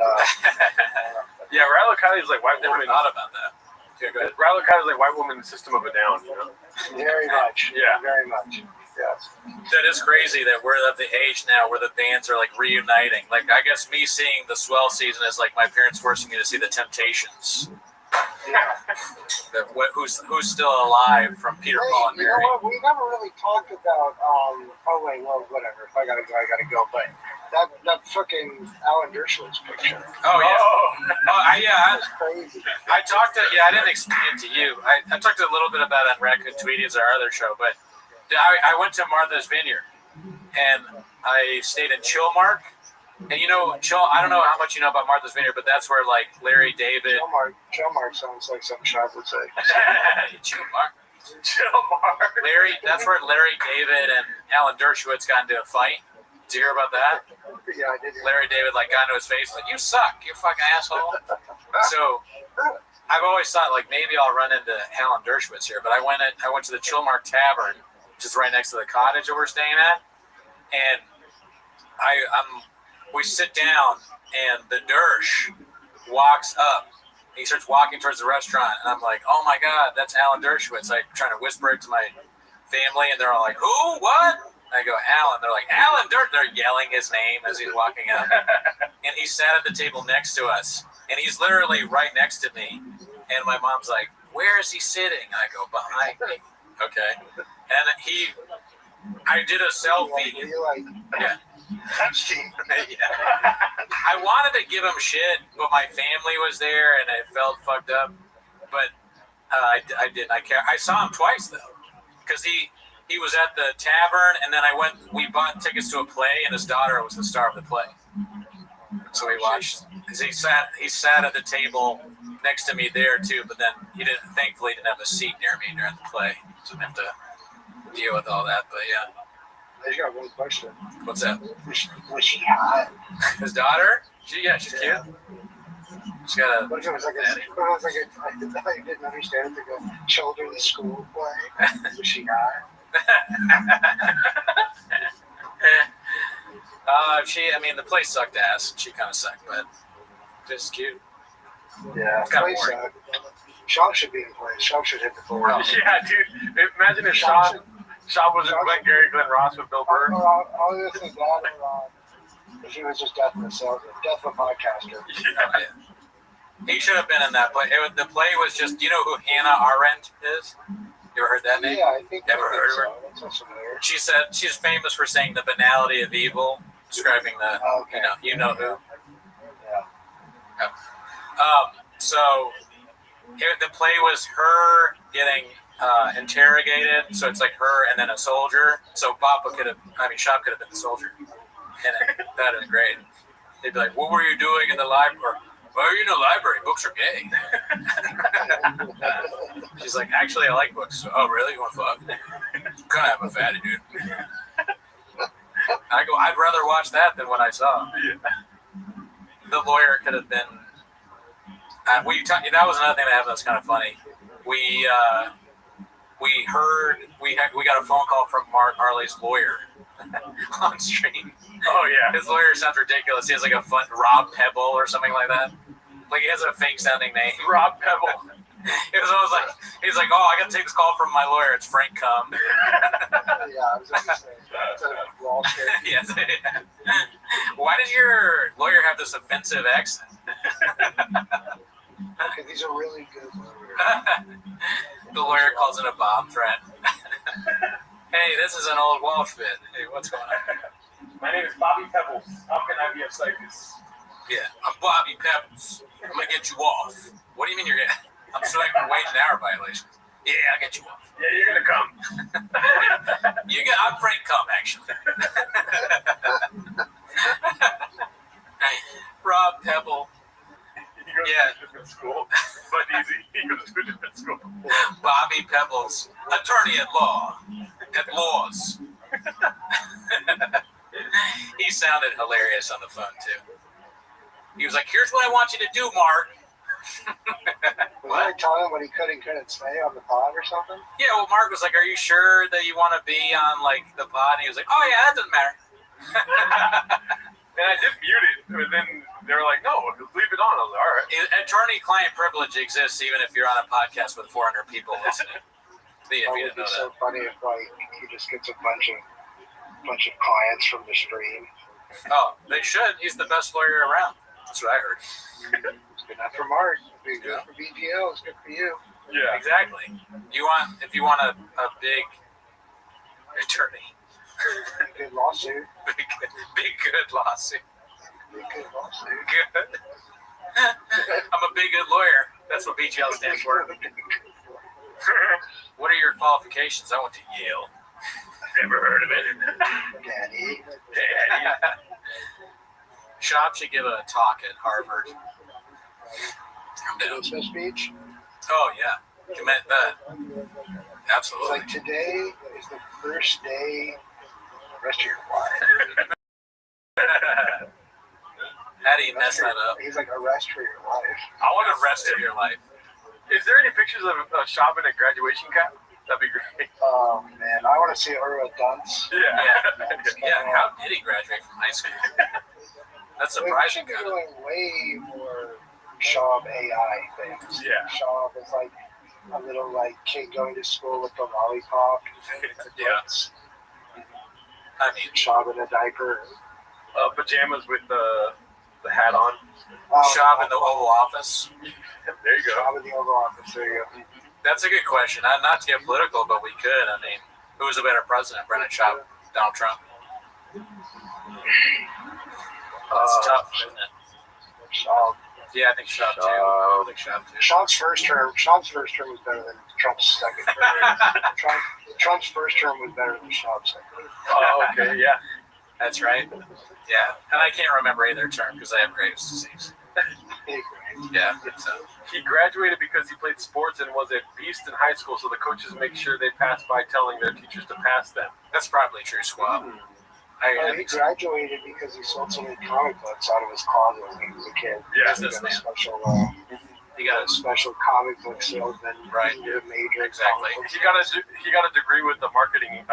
yeah, Rilo Kiley's like white woman. Never thought about that. Yeah, go ahead. Rilo Kiley's like white woman System of a Down, you know? Very much. Yeah. Very much. Yes. That is crazy that we're at the age now where the bands are like reuniting. Like, I guess me seeing the Swell Season is like my parents forcing me to see the Temptations. Yeah. Who's still alive from Peter, Paul, and You Mary. know what? We never really talked about. Whatever. If I gotta go. But that fucking Alan Dershowitz picture. Oh yeah. That's crazy. I talked to I didn't explain it to you. I talked a little bit about it on Raccoon Tweeties, our other show, but I went to Martha's Vineyard and I stayed in Chilmark. And you know, I don't know how much you know about Martha's Vineyard, but that's where like Larry David. Chilmark sounds like something Shab would say. Chilmark. That's where Larry David and Alan Dershowitz got into a fight. Did you hear about that? Yeah, I did. Larry David got into his face like, "You suck, you fucking asshole." So I've always thought like maybe I'll run into Alan Dershowitz here, but I went to the Chilmark Tavern, which is right next to the cottage that we're staying at, and we sit down, and the Dersh walks up. He starts walking towards the restaurant, and I'm like, "Oh my God, that's Alan Dershowitz!" I'm trying to whisper it to my family, and they're all like, "Who? What?" I go, "Alan." They're like, "Alan Dershowitz." They're yelling his name as he's walking up, and he sat at the table next to us, and he's literally right next to me. And my mom's like, "Where is he sitting?" I go, "Behind me." Okay. And I did a selfie. Yeah. Yeah. I wanted to give him shit, but my family was there and it felt fucked up. But I didn't. I saw him twice though, because he was at the tavern, and then we bought tickets to a play, and his daughter was the star of the play. So we watched. He sat at the table next to me there too, but then thankfully didn't have a seat near me during the play, so I didn't have to deal with all that. But yeah. I just got one question. What's that? Was she hot? His daughter? She's cute. She's got a. I didn't understand it. To go children in school play. Was she hot? The place sucked ass. She kind of sucked, but just cute. Yeah, kind of boring. Shop should be in place. Shop should hit the floor. Yeah, dude. Imagine if Shop was in Glenn Ross with Bill Burr. I'll just think that, if he was just death of a podcaster. Yeah. He should have been in that play. The play was just. Do you know who Hannah Arendt is? You ever heard that name? Yeah, I think. Ever heard of her? That sounds familiar. She said she's famous for saying the banality of evil, describing the you know who. Yeah. So the play was her getting interrogated. So it's like her and then a soldier. So Shop could have been the soldier. And that is great. They'd be like, "What were you doing in the library?" "Well, you're in the library. Books are gay." She's like, "Actually, I like books." "Oh, really? You want to fuck?" "Kind of have a fatty, dude." I go, "I'd rather watch that than what I saw." Yeah. The lawyer could have been. That was another thing that happened. That's kind of funny. We got a phone call from Mark Harley's lawyer on stream. Oh yeah, his lawyer sounds ridiculous. He has like a fun Rob Pebble or something like that. Like he has a fake sounding name. Rob Pebble. It was always like he's like, "Oh, I got to take this call from my lawyer. It's Frank Cum." Yeah, I was going to say. Yes. Why did your lawyer have this offensive accent? Because he's a really good lawyer. The lawyer calls it a bomb threat. Hey, this is an old Walsh bit. Hey, what's going on? My name is Bobby Pebbles. How can I be of service? Yeah, I'm Bobby Pebbles. I'm gonna get you off. What do you mean you're gonna? I'm suing for wage and hour violations. Yeah, I'll get you off. Yeah, you're gonna come. I'm Frank Cum, actually. Rob Pebble. He goes to a different school. But he goes to a different school. Bobby Pebbles, attorney at law. At laws. He sounded hilarious on the phone, too. He was like, "Here's what I want you to do, Mark." Was I telling him what he could and couldn't say on the pod or something? Yeah, well, Mark was like, "Are you sure that you want to be on, the pod?" And he was like, "Oh, yeah, that doesn't matter." And I did mute it, but then they were like, "No, leave it on." I was like, "All right." Attorney-client privilege exists even if you're on a podcast with 400 people listening. It would be so funny if he just gets a bunch of clients from the stream. Oh, they should. He's the best lawyer around. That's what I heard. It's good enough for Mark. It's good for BGL. It's good for you. Yeah, exactly. If you want a big attorney. Good lawsuit. Big good lawsuit. Big good lawsuit. Good. I'm a big good lawyer. That's what BGL stands for. What are your qualifications? I went to Yale. Never heard of it. Daddy. Shop should give a talk at Harvard. Commencement speech? Oh, yeah. Commit that. Absolutely. It's like today is the first day of the rest of your life. How do you mess that up? He's like a rest for your life. I want a rest of your life. Is there any pictures of Shop in a graduation cap? That'd be great. Oh, man. I want to see her at Dunce. Yeah. How did he graduate from high school? That's surprising. We're doing way more Shop AI things. Yeah. Shop is like a little kid going to school with the lollipop. Yeah. I mean, Shop in a diaper. Pajamas with the hat on. Shop in the Oval Office. There you go. Shop in the Oval Office. There you go. That's a good question. Not to get political, but we could. I mean, who was a better president, Brendan Schaub, Donald Trump? It's tough, isn't it? Schaub. Yeah, I think Schaub too. I think Schaub too. Schaub's first term was better than Trump's second term. Trump's first term was better than Schaub's second. Oh, okay, yeah. That's right. Yeah, and I can't remember either term because I have Graves' disease. Yeah. So. He graduated because he played sports and was a beast in high school, so the coaches make sure they pass by telling their teachers to pass them. That's probably true, Squab. He graduated because he sold so many comic books out of his closet when he was a kid. Yeah, He got a special comic book salesman. Right. Major. Exactly. He got a degree with the marketing.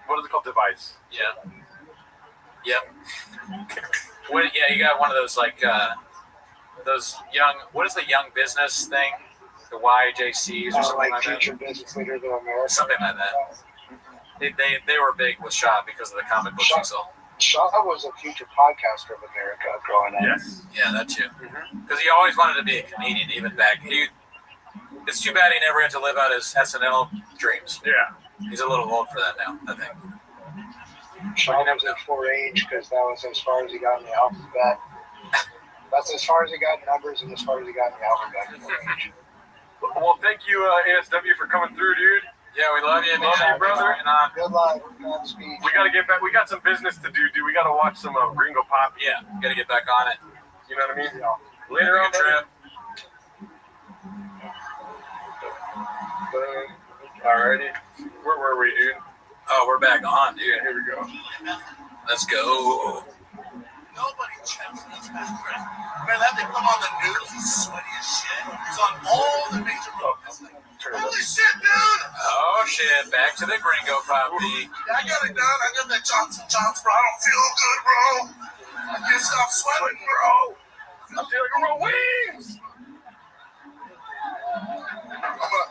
What is it called? Device. Yeah. Yep. Yeah, you got one of those like those young. What is the young business thing? The YJCs or something like Future that. Business Leaders of America. Something like that. They were big with Schaub because of the comic books he sold. Schaub was a future podcaster of America growing up. Yes. Yeah, that too. Because he always wanted to be a comedian, even back. It's too bad he never had to live out his SNL dreams. Yeah. He's a little old for that now, I think. Schaub was at 4-H because that was as far as he got in the alphabet. That's as far as he got in numbers and as far as he got in the alphabet. 4-H. Well, thank you, ASW, for coming through, dude. Yeah, we love you, man. Love you, brother. Good luck. Godspeed. We gotta get back. We got some business to do, dude. We gotta watch some Gringo Pop. Yeah, gotta get back on it. You know what I mean? Yeah. Later on, trip. Alrighty. Where were we, dude? Oh, we're back on, dude. Yeah, here we go. Let's go. Nobody checks his background. Man, that thing come on the news, he's sweaty as shit. He's on all the major roads. Holy shit, dude! Oh, shit. Back to the Gringo Poppy. Yeah, I got it done. I got that Johnson, bro. I don't feel good, bro. I can't stop sweating, bro. I'm feeling like I'm wings!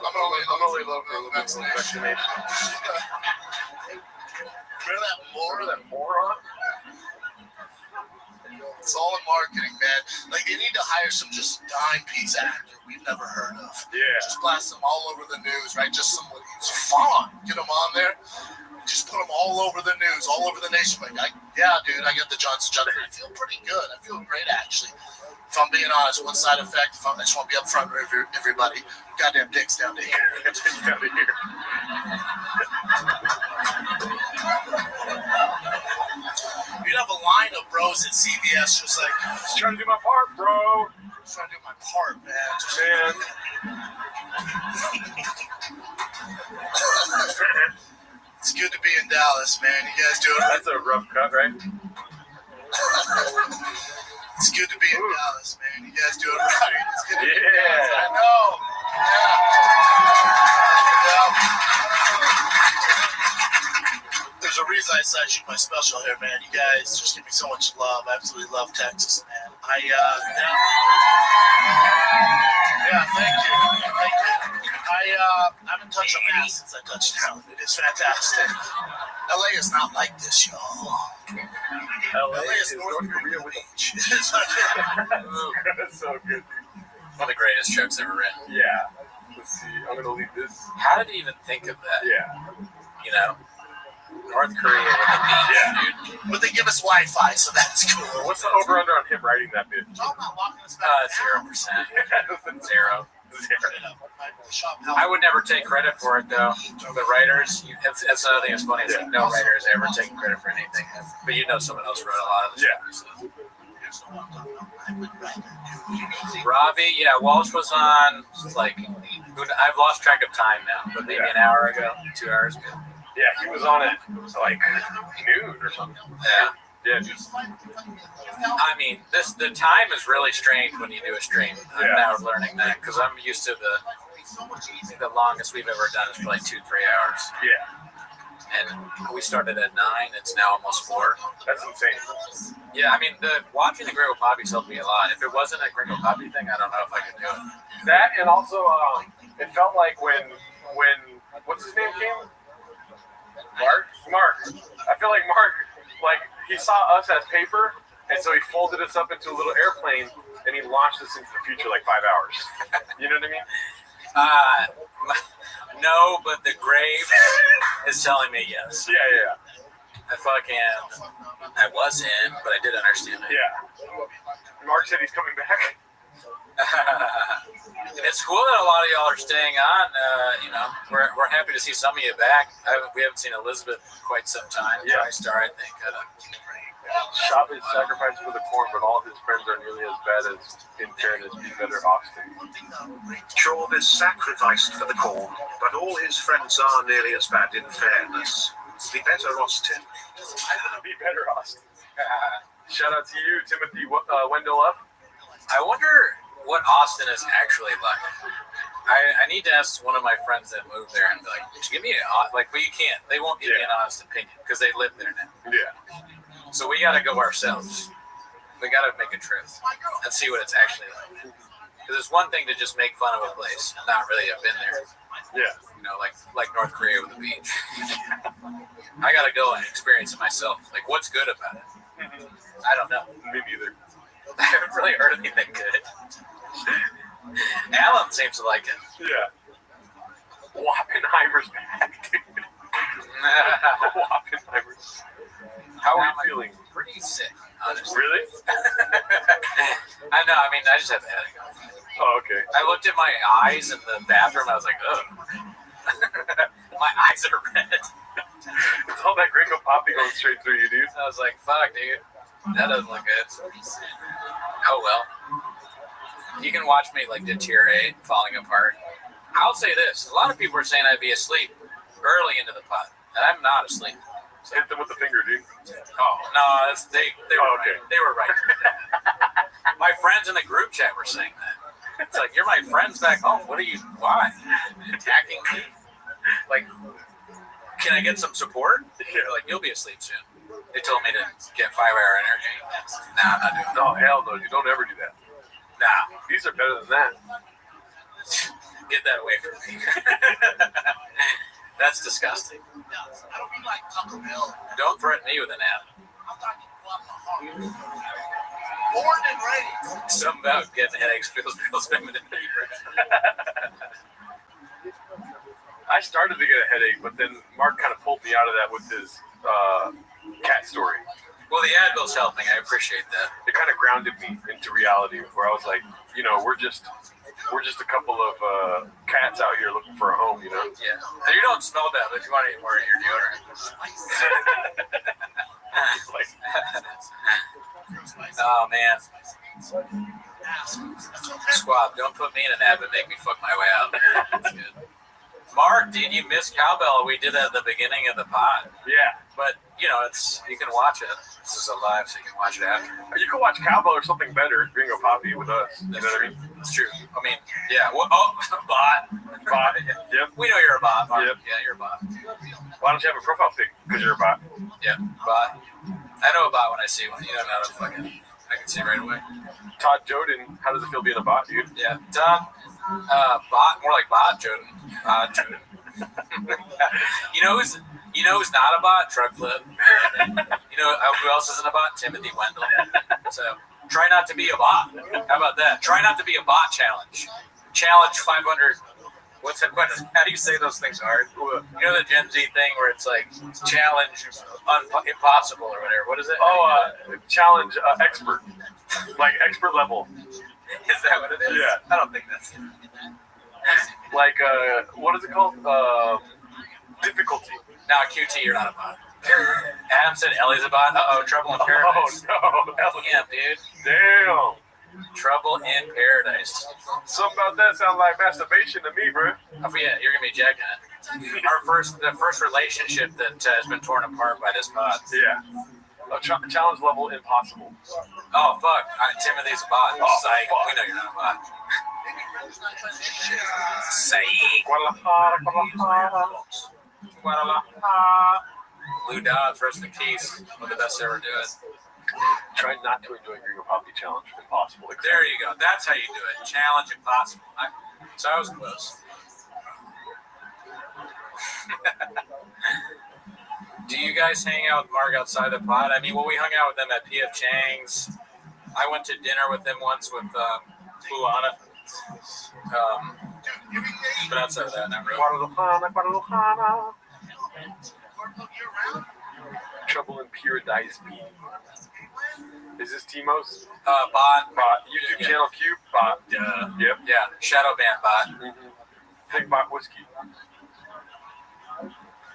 I'm only love for a little bit of vaccination. Remember that moron? It's all in marketing, man. Like, they need to hire some just dime piece actor we've never heard of. Yeah. Just blast them all over the news, right? Just somebody who's fun. Get them on there. Just put them all over the news, all over the nation. Like, yeah, dude, I got the Johnson. I feel pretty good. I feel great, actually. If I'm being honest, one side effect, I just want to be up front with everybody. Goddamn dicks down to here. Dicks down to here. You'd have a line of bros at CVS just like, just trying to do my part, bro. Just trying to do my part, man. It's good to be in Dallas, man. You guys doing it? That's a rough cut, right? It's good to be in Dallas, man. You guys doing it right? It's good to be in Yeah. Dallas. I know. There's a reason I decided to shoot my special here, man. You guys just give me so much love. I absolutely love Texas, man. Thank you. I haven't touched a mask since I touched down. It is fantastic. LA is not like this, y'all. LA is North Korea with a beach. That's so good. One of the greatest jokes ever written. Yeah. Let's see. I'm gonna leave this. How did he even think of that? Yeah. You know, North Korea with a beach, dude. But they give us Wi-Fi, so that's cool. What's the over/under on him writing that bit? 0%. Zero. I would never take credit for it, though. The writers, that's another thing that's funny. Is like no writer has ever taken credit for anything. But you know someone else wrote a lot of the stories. Robbie, yeah, Walsh was on, like, I've lost track of time now, but maybe an hour ago, 2 hours ago. Yeah, he was on it, like, noon or something. Yeah. Yeah, just. I mean, the time is really strange when you do a stream. I'm now learning that because I'm used to the longest we've ever done is probably 2-3 hours. Yeah. And we started at 9. It's now almost 4. That's insane. Yeah, I mean, watching the Gringo Poppies helped me a lot. If it wasn't a Gringo Poppy thing, I don't know if I could do it. That and also, it felt like when what's his name came? Mark. I feel like Mark, like, he saw us as paper, and so he folded us up into a little airplane, and he launched us into the future like 5 hours. You know what I mean? No, but the grave is telling me yes. Yeah. I was in, but I did understand it. Yeah. Mark said he's coming back. It's cool that a lot of y'all are staying on. We're happy to see some of you back. We haven't seen Elizabeth in quite some time. Yeah. TriStar, I think. Shop is sacrificed for the corn, but all of his friends are nearly as bad as, in fairness, be better Austin. Sean is sacrificed for the corn, but all his friends are nearly as bad in fairness. Be better Austin. Be better Austin. Shout out to you, Timothy Wendell up. I wonder what Austin is actually like. I need to ask one of my friends that moved there and be like, give me but you can't. They won't give me an honest opinion because they live there now. Yeah. So we got to go ourselves. We got to make a trip and see what it's actually like. Because it's one thing to just make fun of a place and not really have been there. Yeah. Like North Korea with the beach. I got to go and experience it myself. Like, what's good about it? I don't know. Me neither. I haven't really heard anything good. Alan seems to like it. Yeah. Wappenheimer's back, dude. Wappenheimer's. How are you feeling? Pretty sick, honestly. Really? I know. I mean, I just have a headache. Oh, okay. I looked at my eyes in the bathroom. I was like, ugh. My eyes are red. It's all that gringo poppy going straight through you, dude. I was like, fuck, dude. That doesn't look good. Oh, well. You can watch me, deteriorate, falling apart. I'll say this. A lot of people are saying I'd be asleep early into the pod, and I'm not asleep. So hit them with the finger, dude. Oh, no, they were okay. Right. They were right. My friends in the group chat were saying that. It's like, you're my friends back home. Why? Attacking me? Can I get some support? They're like, you'll be asleep soon. They told me to get 5-hour energy. Nah, I'm not doing that. No, hell no. You don't ever do that. Nah. These are better than that. Get that away from me. That's disgusting. Don't threaten me with an app. Born and raised. Something about getting headaches feels feminine. I started to get a headache, but then Mark kind of pulled me out of that with his cat story. Well, the Advil's helping. I appreciate that. It kind of grounded me into reality, where I was like, we're just a couple of cats out here looking for a home, Yeah. And you don't smell bad, but if you want any more of your deodorant. Oh, man. Squab, don't put me in an app and make me fuck my way out. That's good. Mark, did you miss Cowbell? We did that at the beginning of the pod. Yeah. But, you can watch it. This is a live, so you can watch it after. You can watch Cowbell or something better, Gringo Poppy with us. You know what I mean? It's true. I mean, yeah. Well, bot. Bot. Yep. We know you're a bot, Mark. Yep. Yeah, you're a bot. Why don't you have a profile pic? Because you're a bot. Yeah, bot. I know a bot when I see one. You don't know how to I can see right away. Todd Joden, how does it feel being a bot, dude? Yeah. Todd, bot, more like bot Joden. Joden. You know who's not a bot? Truck Flip. Who else isn't a bot? Timothy Wendell. So try not to be a bot. How about that? Try not to be a bot challenge. Challenge 500. How do you say those things hard? You know the Gen Z thing where it's like challenge impossible or whatever. What is it? Oh, challenge expert. Like expert level. Is that what it is? Yeah. I don't think that's it. Like, what is it called? Difficulty. No, QT, you're not a bot. Adam said Ellie's a bot. Uh-oh, trouble in paradise. Oh, no. Damn, dude. Damn. Trouble in paradise. Something about that sounds like masturbation to me, bro. Oh, yeah, you're going to be jacking it. The first relationship that has been torn apart by this pod. Yeah. Challenge level impossible. Oh, fuck. Timothy's a bot. Oh, Psych. fuck. We know you're not a bot. Psych. Guadalajara. Lou Dobbs, rest in peace. One of the best to ever do it. Try not to enjoy Gringo Poppy challenge if impossible. There you go. That's how you do it. Challenge impossible. So I was close. Do you guys hang out with Mark outside the pod? I mean, we hung out with them at P.F. Chang's. I went to dinner with them once with Luana. But outside of that, not really. Guadalajara. Trouble in Paradise B. Is this Timos? Bot. YouTube channel Cube? Bot. Yep. Yeah. Shadow band bot. Think bot whiskey.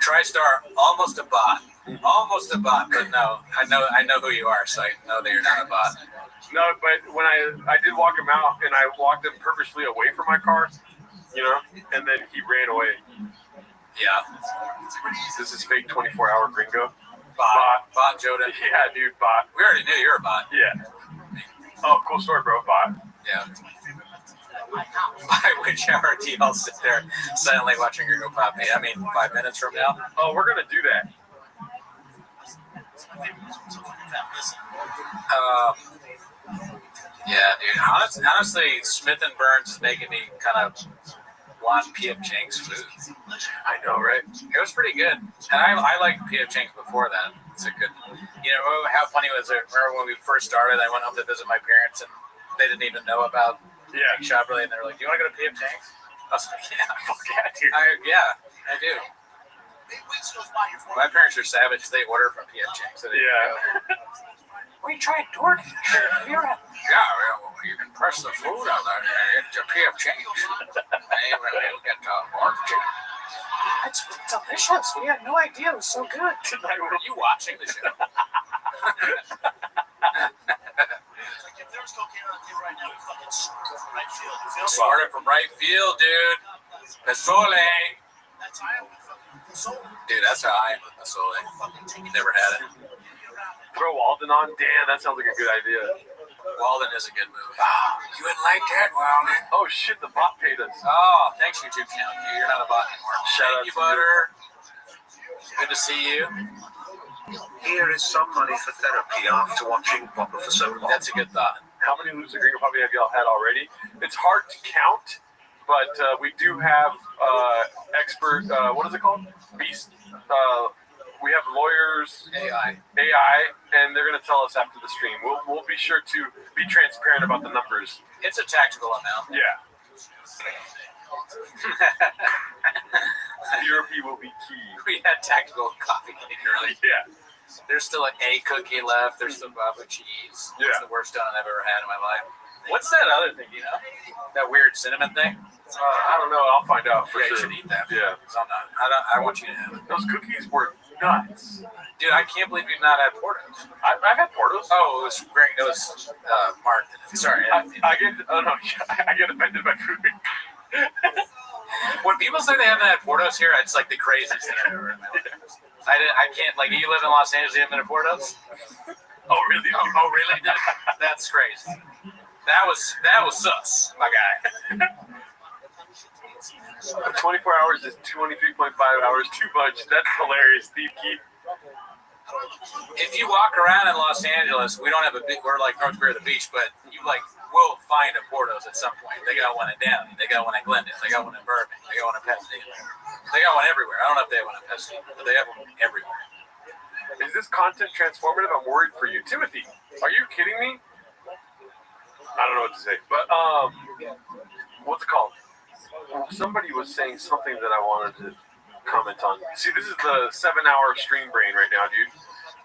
TriStar, almost a bot. Almost a bot, but no. I know who you are, so I know that you're not a bot. No, but when I did walk him out, and I walked him purposely away from my car, and then he ran away. Yeah. This is fake 24-hour gringo. Bot Joda. Yeah, dude, bot. We already knew you were a bot. Yeah. Oh, cool story, bro. Bot. Yeah. By which hour do y'all sit there silently watching Gringo Poppy? 5 minutes from now? Oh, we're going to do that. Yeah, dude. Honestly, Smith and Burns is making me kind of want P.F. Chang's food. I know, right? It was pretty good. And I liked P.F. Chang's before that. It's a good... how funny was it? Remember when we first started, I went home to visit my parents, and they didn't even know about Shop Really, and they were like, do you want to go to P.F. Chang's? I was like, yeah. Fuck yeah, dude. I do. My parents are savage. They order from P.F. Chang's. So we tried DoorDash. Yeah, you can press the food on there and get to P.F. Chang's. They will get more chicken. It's delicious. We had no idea it was so good. Were you watching the show? Smarter from right field, dude. Pasole. Dude, that's how I am with Pasole. Never had it. Throw Walden on? Damn, that sounds like a good idea. Walden is a good move. You wouldn't like that, Walden. Oh, shit, the bot paid us. Oh, thanks, YouTube channel. You're not a bot anymore. Thank you, Butter. Good to see you. Here is some money for therapy after watching Papa for so long. That's a good thought. How many Loser Gringo Poppy have y'all had already? It's hard to count, but we do have expert, what is it called? Beast. We have lawyers, AI, and they're going to tell us after the stream. We'll be sure to be transparent about the numbers. It's a tactical amount. Yeah. Therapy will be key. We had tactical coffee cake early. Yeah. There's still an A cookie left. There's some baba cheese. Yeah. It's the worst donut I've ever had in my life. What's that other thing, That weird cinnamon thing? I don't know. I'll find out for sure. You should eat that. Yeah. I want you to have it. Those cookies were nuts. Dude, I can't believe you've not had Portos. I've had Portos. Oh, it was great. It was Mark. Sorry. I get offended by food. When people say they haven't had Portos here, it's like the craziest thing I've ever heard in my life. I can't, you live in Los Angeles, you haven't been to Portos? Oh, really? Oh, really? That's crazy. That was sus, my guy. 24 hours is 23.5 hours too much. That's hilarious, Steve Keith. If you walk around in Los Angeles, we don't have a big, we're like North Korea, the beach, but you will find a Portos at some point. They got one in Downey, they got one in Glendale, they got one in Burbank, they got one in Pasadena. They got one everywhere. I don't know if they have one in Pasadena, but they have one everywhere. Is this content transformative? I'm worried for you. Timothy, are you kidding me? I don't know what to say, but what's it called? Somebody was saying something that I wanted to comment on. See, this is the 7-hour stream brain right now, dude.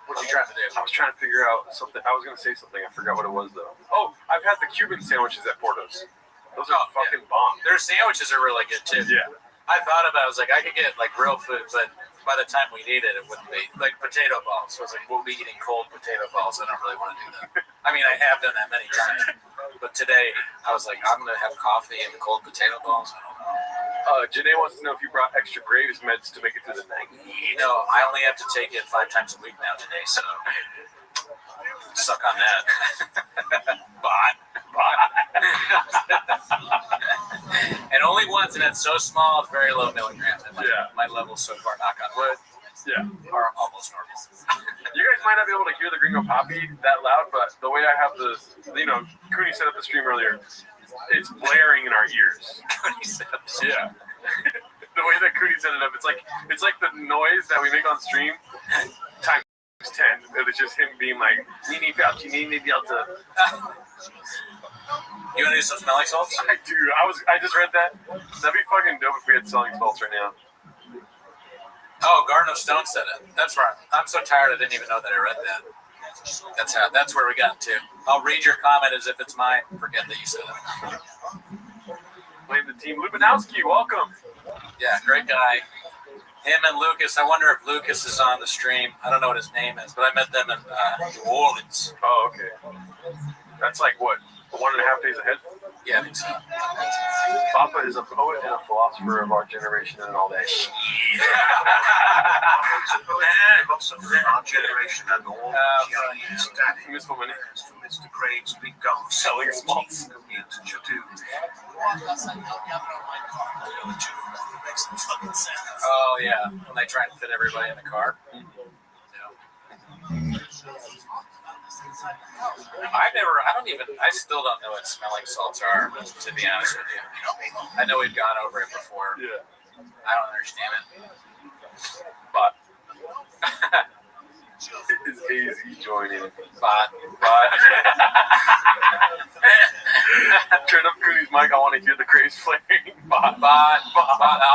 What you trying to do? I was trying to figure out something. I was going to say something. I forgot what it was, though. Oh, I've had the Cuban sandwiches at Portos. Those are fucking bomb. Their sandwiches are really good, too. Yeah. I thought about it. I was like, I could get, real food, but by the time we need it, it wouldn't be. Like, potato balls. So I was like, we'll be eating cold potato balls. I don't really want to do that. I mean, I have done that many times. But today, I was like, I'm going to have coffee and cold potato balls. Janae wants to know if you brought extra Graves meds to make it through the night. I only have to take it 5 times a week now today, so suck on that. Bot. And only once, and it's so small, it's very low milligrams. And my levels so far, knock on wood, are almost normal. You guys might not be able to hear the Gringo Poppy that loud, but the way I have the, Cooney set up the stream earlier, it's blaring in our ears. Yeah. The way that Cooney set it up, it's like the noise that we make on stream times 10. It's just him being like, Nini Fauci, Nini Delta. You want to do some smelling salts? I do. I just read that. That'd be fucking dope if we had selling salts right now. Oh, Garden of Stone said it. That's right. I'm so tired I didn't even know that I read that. That's where we got to. I'll read your comment as if it's mine. Forget that you said it. Blame the team. Lubinowski, welcome. Yeah, great guy. Him and Lucas. I wonder if Lucas is on the stream. I don't know what his name is, but I met them in New Orleans. Oh, okay. That's like what? 1.5 days ahead? Yeah, I think so. Papa is a poet and a philosopher of our generation and all that shit. Philosopher of our generation and all Chinese daddy. Miss Woman. Mr. Craig's big gun. Selling smokes. Oh, yeah. When they try and fit everybody in the car. I still don't know what smelling salts are, to be honest with you. I know we've gone over it before. Yeah. I don't understand it. But is AZ joining? Bot. Turn up Cooney's mic. I want to hear the graves flaring. Bot.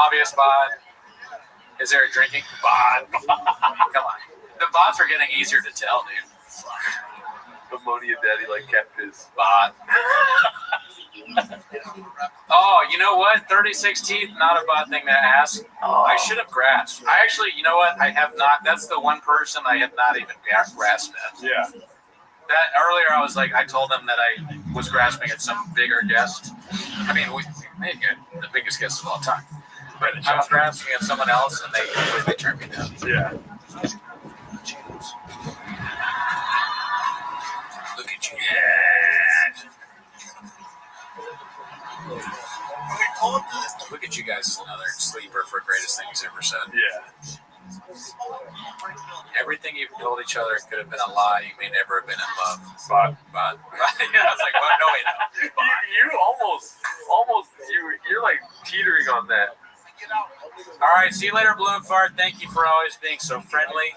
Obvious bot. Is there a drinking? Bot. Come on. The bots are getting easier to tell, dude. Ammonia daddy like catfish. Bot. Oh, you know what? 36 teeth, not a bad thing to ask. Oh. I should have grasped. I actually, you know what? I have not. That's the one person I have not even grasped at. Yeah. That earlier, I was like, I told them that I was grasping at some bigger guest. I mean, we made the biggest guest of all time. But I was grasping at someone else, and they completely turned me down. Yeah. Look at you. Yeah. Look at you guys as another sleeper for greatest thing he's ever said. Yeah. Everything you've told each other could have been a lie. You may never have been in love. But yeah, I was like, well, no, wait, no. You almost, you're like teetering on that. All right, see you later, Blue and Fart. Thank you for always being so friendly.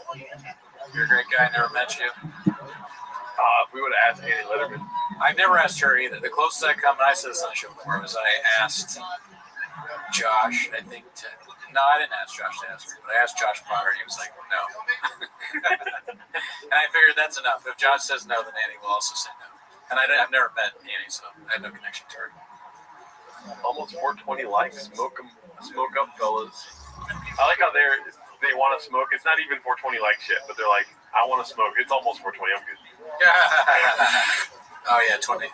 You're a great guy. Never met you. If we would have asked Annie Letterman. I've never asked her either. The closest I come, and I said this on the show before, was I asked Josh, I think, no, I didn't ask Josh to ask her, but I asked Josh Potter, and he was like, no. And I figured that's enough. If Josh says no, then Annie will also say no. And I've never met Annie, so I have no connection to her. Almost 420 likes. Smoke up, fellas. I like how they want to smoke. It's not even 420 like shit, but they're like, I want to smoke. It's almost 420. I'm good. Oh, yeah, 19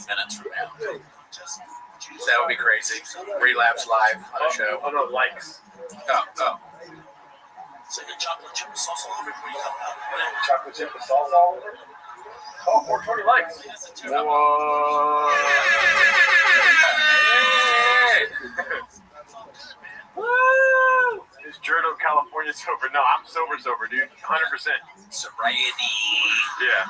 minutes from now. That would be crazy. Relapse live on a show. Oh, no, likes. Oh. So the chocolate chip sauce all over before you come out. Chocolate chip sauce all over? Oh, 420 likes. Whoa. Hey. Woo! Is Jerdo California sober? No, I'm sober, dude. 100%. Sobriety. Yeah.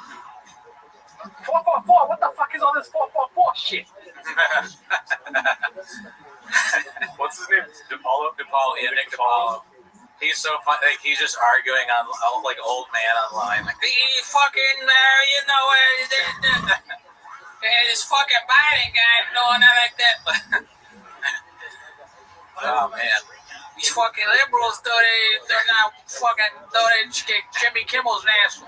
444. What the fuck is all this 444 shit? What's his name? DePaulo? Yeah, Nick DePaulo. He's so fun. Like, he's just arguing on like old man online. Like, you fucking, you know, this fucking Biden guy doing that like that. Oh man, these fucking liberals they're not fucking Jimmy Kimmel's ass.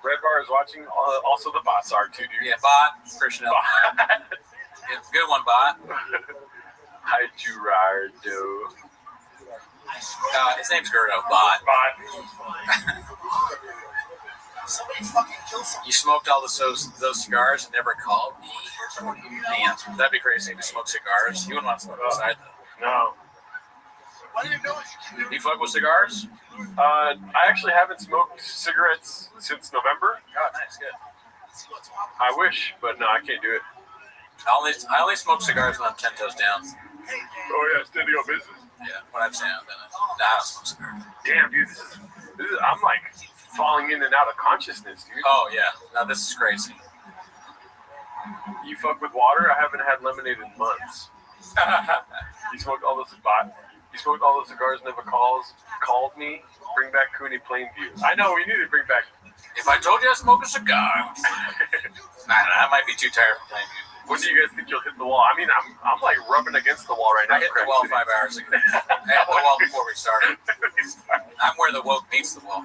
Red Bar is watching. Also, the bots are too, dude. Yeah, bot. Christian. Yeah, good one, bot. Hi, Gerardo. His name's Gerdo. Bot. You smoked all those cigars and never called me. Man, that'd be crazy to smoke cigars. You wouldn't want to smoke outside, though. No. You fuck with cigars? I actually haven't smoked cigarettes since November. Oh, nice, good. I wish, but no, I can't do it. I only smoke cigars when I'm 10 toes down. Oh yeah, standing on business. Yeah, when I'm standing up, then I don't smoke cigars. Damn, dude, this is I'm like falling in and out of consciousness, dude. Oh yeah, no, this is crazy. You fuck with water? I haven't had lemonade in months. You smoked all those bot. He smoked all the cigars, never called me. Bring back Cooney Plainview. I know, we need to bring back. If I told you I smoke a cigar, I might be too tired for Plainview. When do you guys think you'll hit the wall? I mean, I'm like rubbing against the wall right now. I hit the wall 5 hours ago. I hit the wall before we started. I'm where the woke meets the wall.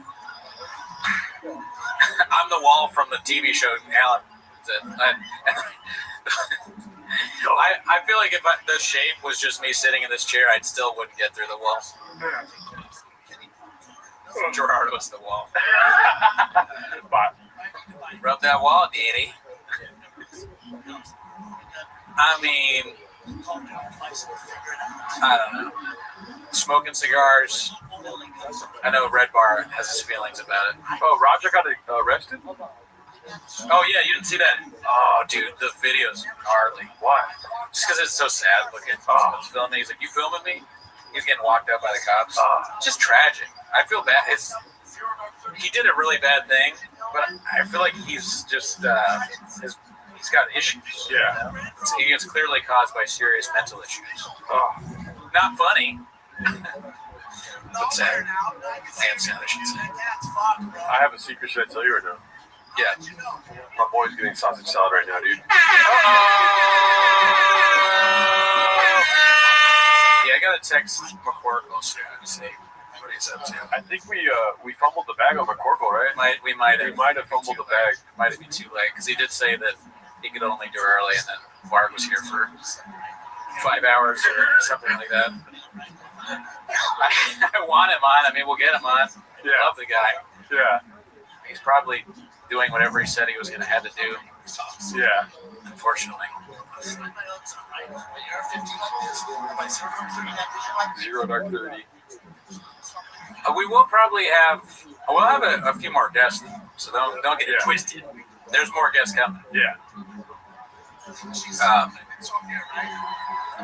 I'm the wall from the TV show Alan. I feel like if the shape was just me sitting in this chair, I still wouldn't get through the wall. Gerardo's the wall. Rub that wall, Daddy. I mean, I don't know. Smoking cigars. I know Red Bar has his feelings about it. Oh, Roger got arrested? Oh, yeah, you didn't see that? Oh, dude, the video's gnarly. Why? Just because it's so sad looking. Someone's filming. He's like, you filming me? He's getting walked out by the cops. It's just tragic. I feel bad. He did a really bad thing, but I feel like he's just, he's got issues. Yeah. He gets clearly caused by serious mental issues. Not funny. But sad. And sad, I should say. I have a secret. Should I tell you or no? Yeah. My boy's getting sausage salad right now, dude. Yeah, I got to text McCorkle soon and see what he's up to. I think we fumbled the bag on McCorkle, right? We might have fumbled the bag. Might have been too late because he did say that he could only do early, and then Mark was here for 5 hours or something like that. I want him on. I mean, we'll get him on. Yeah. Love the guy. Yeah. He's probably doing whatever he said he was going to have to do. Yeah. Unfortunately. Zero Dark 30. We will probably have. We'll have a few more guests, so don't get it twisted. There's more guests coming. Yeah.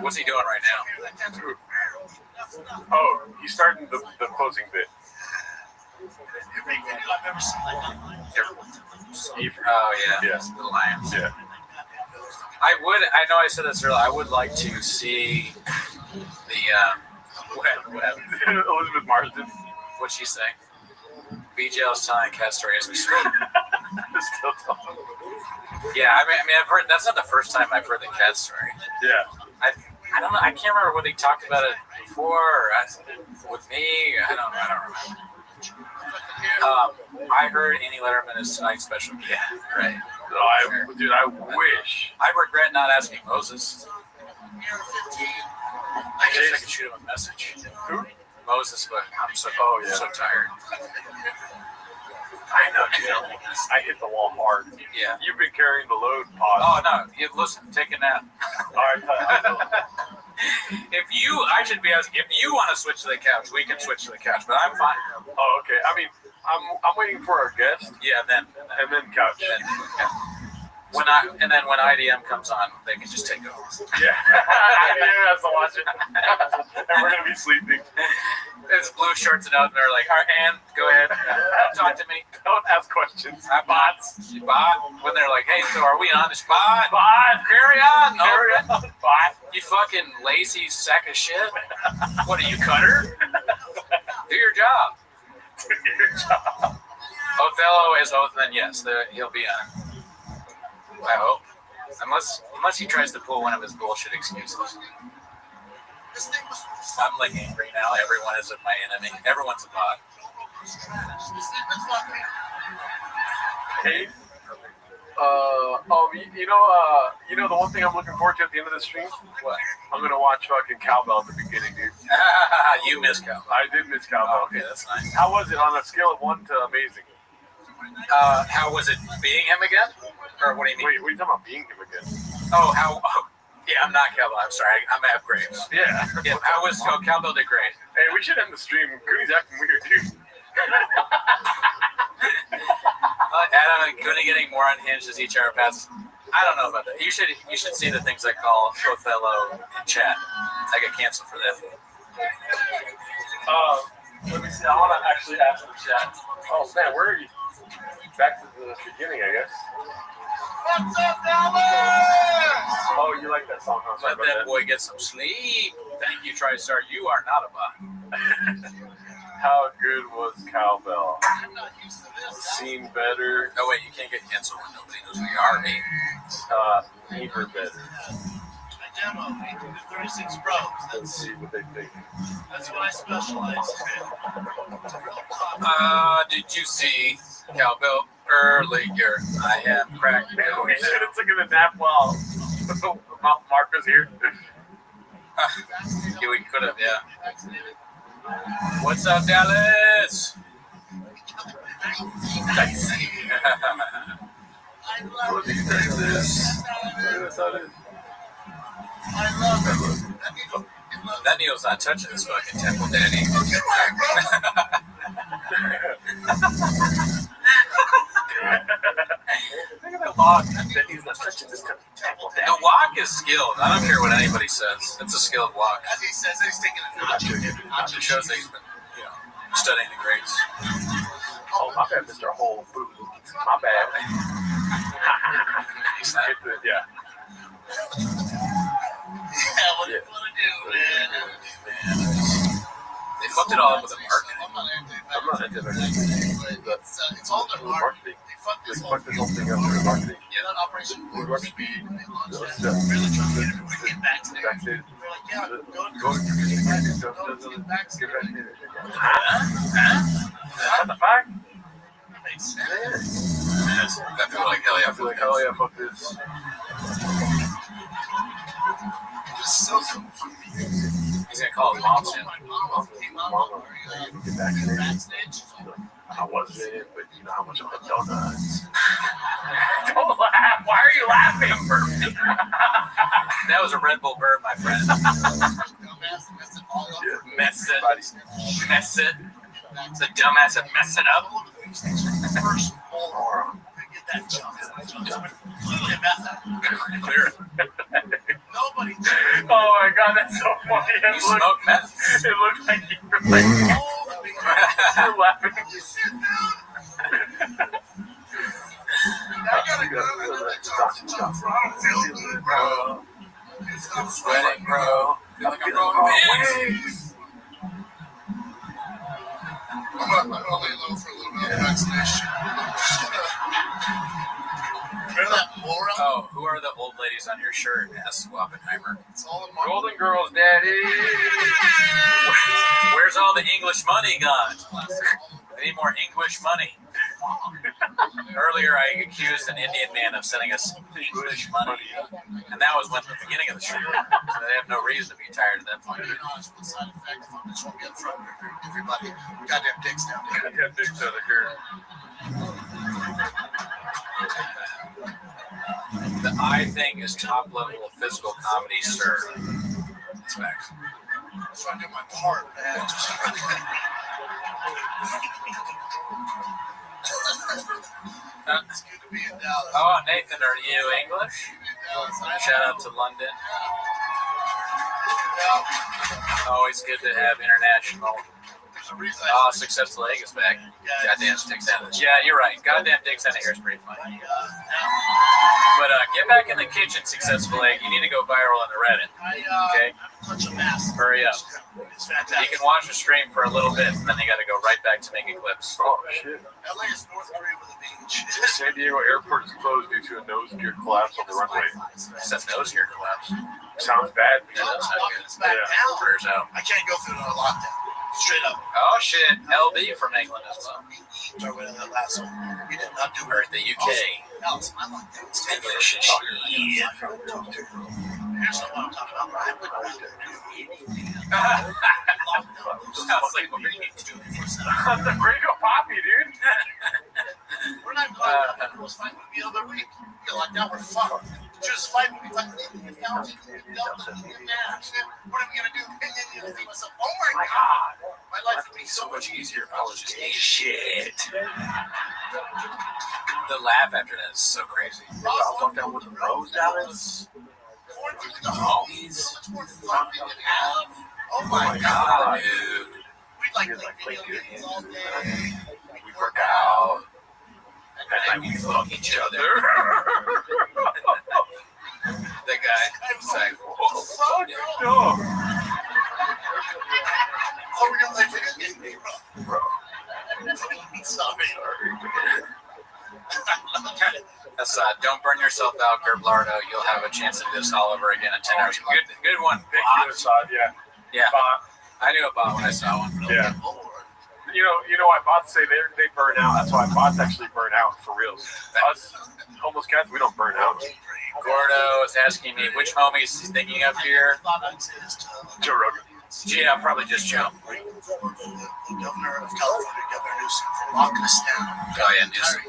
What's he doing right now? Oh, he's starting the closing bit. Oh yeah. Yes. The Lions. Yeah. I know I said this earlier. I would like to see the what happened? Elizabeth Marsden. What'd she say? BJ was telling a cat story as we speak. Still talking. Yeah, I mean, I've heard. That's not the first time I've heard the cat story. Yeah. I don't know. I can't remember whether he talked about it before or with me. I don't remember. I heard Annie Letterman is tonight's special. Yeah, right. Dude, I wish. I regret not asking Moses. I guess I could shoot him a message. Who? Moses, but I'm so tired. I know, dude. I hit the wall hard. Yeah. You've been carrying the load, Pod. Oh, no. Listen, take a nap. All right. If you want to switch to the couch, we can switch to the couch, but I'm fine. Oh, okay. I mean, I'm waiting for our guest. Yeah, then couch. When IDM comes on, they can just take over. Yeah. IDM has to watch it. And we're going to be sleeping. It's blue shirts and out, and they're like, all right, Ann, go ahead. Talk to me. Don't ask questions. Bots. Bot. When they're like, hey, so are we on this bot? Bot. Carry on. Carry on. Bot. You fucking lazy sack of shit. What are you, Cutter? Do your job. Do your job. Othello is Oath, then yes, he'll be on. I hope. Unless he tries to pull one of his bullshit excuses. I'm like angry now. Everyone is my enemy. Everyone's a bot. Hey. You know the one thing I'm looking forward to at the end of the stream? What? I'm gonna watch fucking Cowbell at the beginning, dude. You missed Cowbell. I did miss Cowbell. Okay, that's nice. How was it on a scale of 1 to amazing? How was it being him again? Or what do you mean? Wait, what are you talking about being him again? Yeah, I'm not Cowbell. I'm sorry. I'm F. Graves. Yeah. How was Cowbell did great. Hey, we should end the stream. Goody's acting weird, dude. Adam and Goody getting more unhinged as each hour passes. I don't know about that. You should see the things I call Othello in chat. I get canceled for that. Let me see. I want to actually ask the chat. Oh, man, where are you? Back to the beginning, I guess. What's up, Dallas? Oh, you like that song? Huh? Let that boy get some sleep. Thank you, TriStar. You are not a bot. How good was Cowbell? Seemed better. Oh wait, you can't get canceled when nobody knows who you are, mate. Even better. Demo 18 to 36 pros. Let's see what they think. That's what I specialize in. Did you see Cowbell earlier? I am cracked. We should have taken a nap while Mark was here. Yeah, we could have, yeah. What's up, Dallas? Nice. What do you think this? That Neil's not touching this fucking temple, Daddy. Look at the walk. He's not touching this temple, Daddy. The walk is skilled. I don't care what anybody says. It's a skilled walk. As he says, he's taking a notch. It shows that he's been, studying the greats. Oh, my bad, Mr. Whole Food. My bad. Yeah. Yeah, what do you want to do, man? They fucked it all up with the marketing. I'm not into marketing. It's all their marketing. They fucked this whole thing up with the marketing. Yeah, that Operation Warp Speed. They launched that. Really trying to get everybody to get vaccinated. They're like, yeah, go to get vaccinated. What the fuck? Makes sense. Yes. That people like, hell yeah, fuck this. Just so He's gonna call his mom soon. I wasn't, but you know how much I love donuts. Don't laugh. Why are you laughing? That was a Red Bull burp, my friend. Mess it. The dumbass that messed it up. First moron. Get that jump. Clear it. Nobody. Oh my god, that's so funny. You smoked meth? It looked like you were like, you're laughing. I gotta go. I'm sweating, bro. I feel like I'm rolling wings. I'm gonna lay low for a little bit of vaccination. Remember that moron? Oh, who are the old ladies on your shirt? Asked Oppenheimer. It's all in my Golden Girls, Daddy. Where's all the English money gone? We need more English money. Earlier, I accused an Indian man of sending us English money, and that was when the beginning of the show. So they have no reason to be tired at that point. side effect if I'm just gonna get in front of everybody. Goddamn dicks down there. Goddamn dicks out of here. The eye thing is top level of physical comedy, sir. That's facts. I'm trying to do my part, man. It's good to be in Dallas. Oh, Nathan, are you English? Shout out to London. Always good to have international. Successful egg is back. Goddamn sticks out of it. Yeah, you're right. Goddamn dicks out of here is pretty funny. But get back in the kitchen, Successful Egg. You need to go viral on the Reddit. Okay? Hurry up. You can watch the stream for a little bit, and then you got to go right back to making clips. Oh, shit. LA is North Korea with a beach. San Diego airport is closed due to a nose gear collapse on the runway. It's a nose gear collapse. Sounds bad. Yeah, Out. I can't go through another lockdown. Straight up. Oh shit, LB from England as well. Or whatever that last one. We did not do Or the UK. Alex, I like that. English and shit. Yeah. Here's what I'm talking about. I would rather do anything. Sounds like what we need to do. Bring a poppy, dude. We're not going to do fight with the other week. You're like, now we're fucked. Just fight with me. What are we going to do? Oh my God. My life would be So much easier if I was just eating shit. The laugh after that is so crazy. I'll talk down with the rose, Dallas. The homies. Oh my God, dude. We'd like play video games all day. We work out. And then we fuck each other. That guy. It's like, Oh, fuck. Yes, don't burn yourself out, Gerblardo. You'll have a chance to do this all over again in 10 hours. Good one. Thank you, Assad. Yeah. I knew a bot when I saw one. Yeah. You know why bots say they burn out? That's why bots actually burn out for reals. Us homeless cats, we don't burn out. Gordo is asking me which homies he's thinking of here. Joe Rogan. Yeah, probably just Joe. The governor of California, Governor Newsom, for locking us down. Oh yeah, Newsom.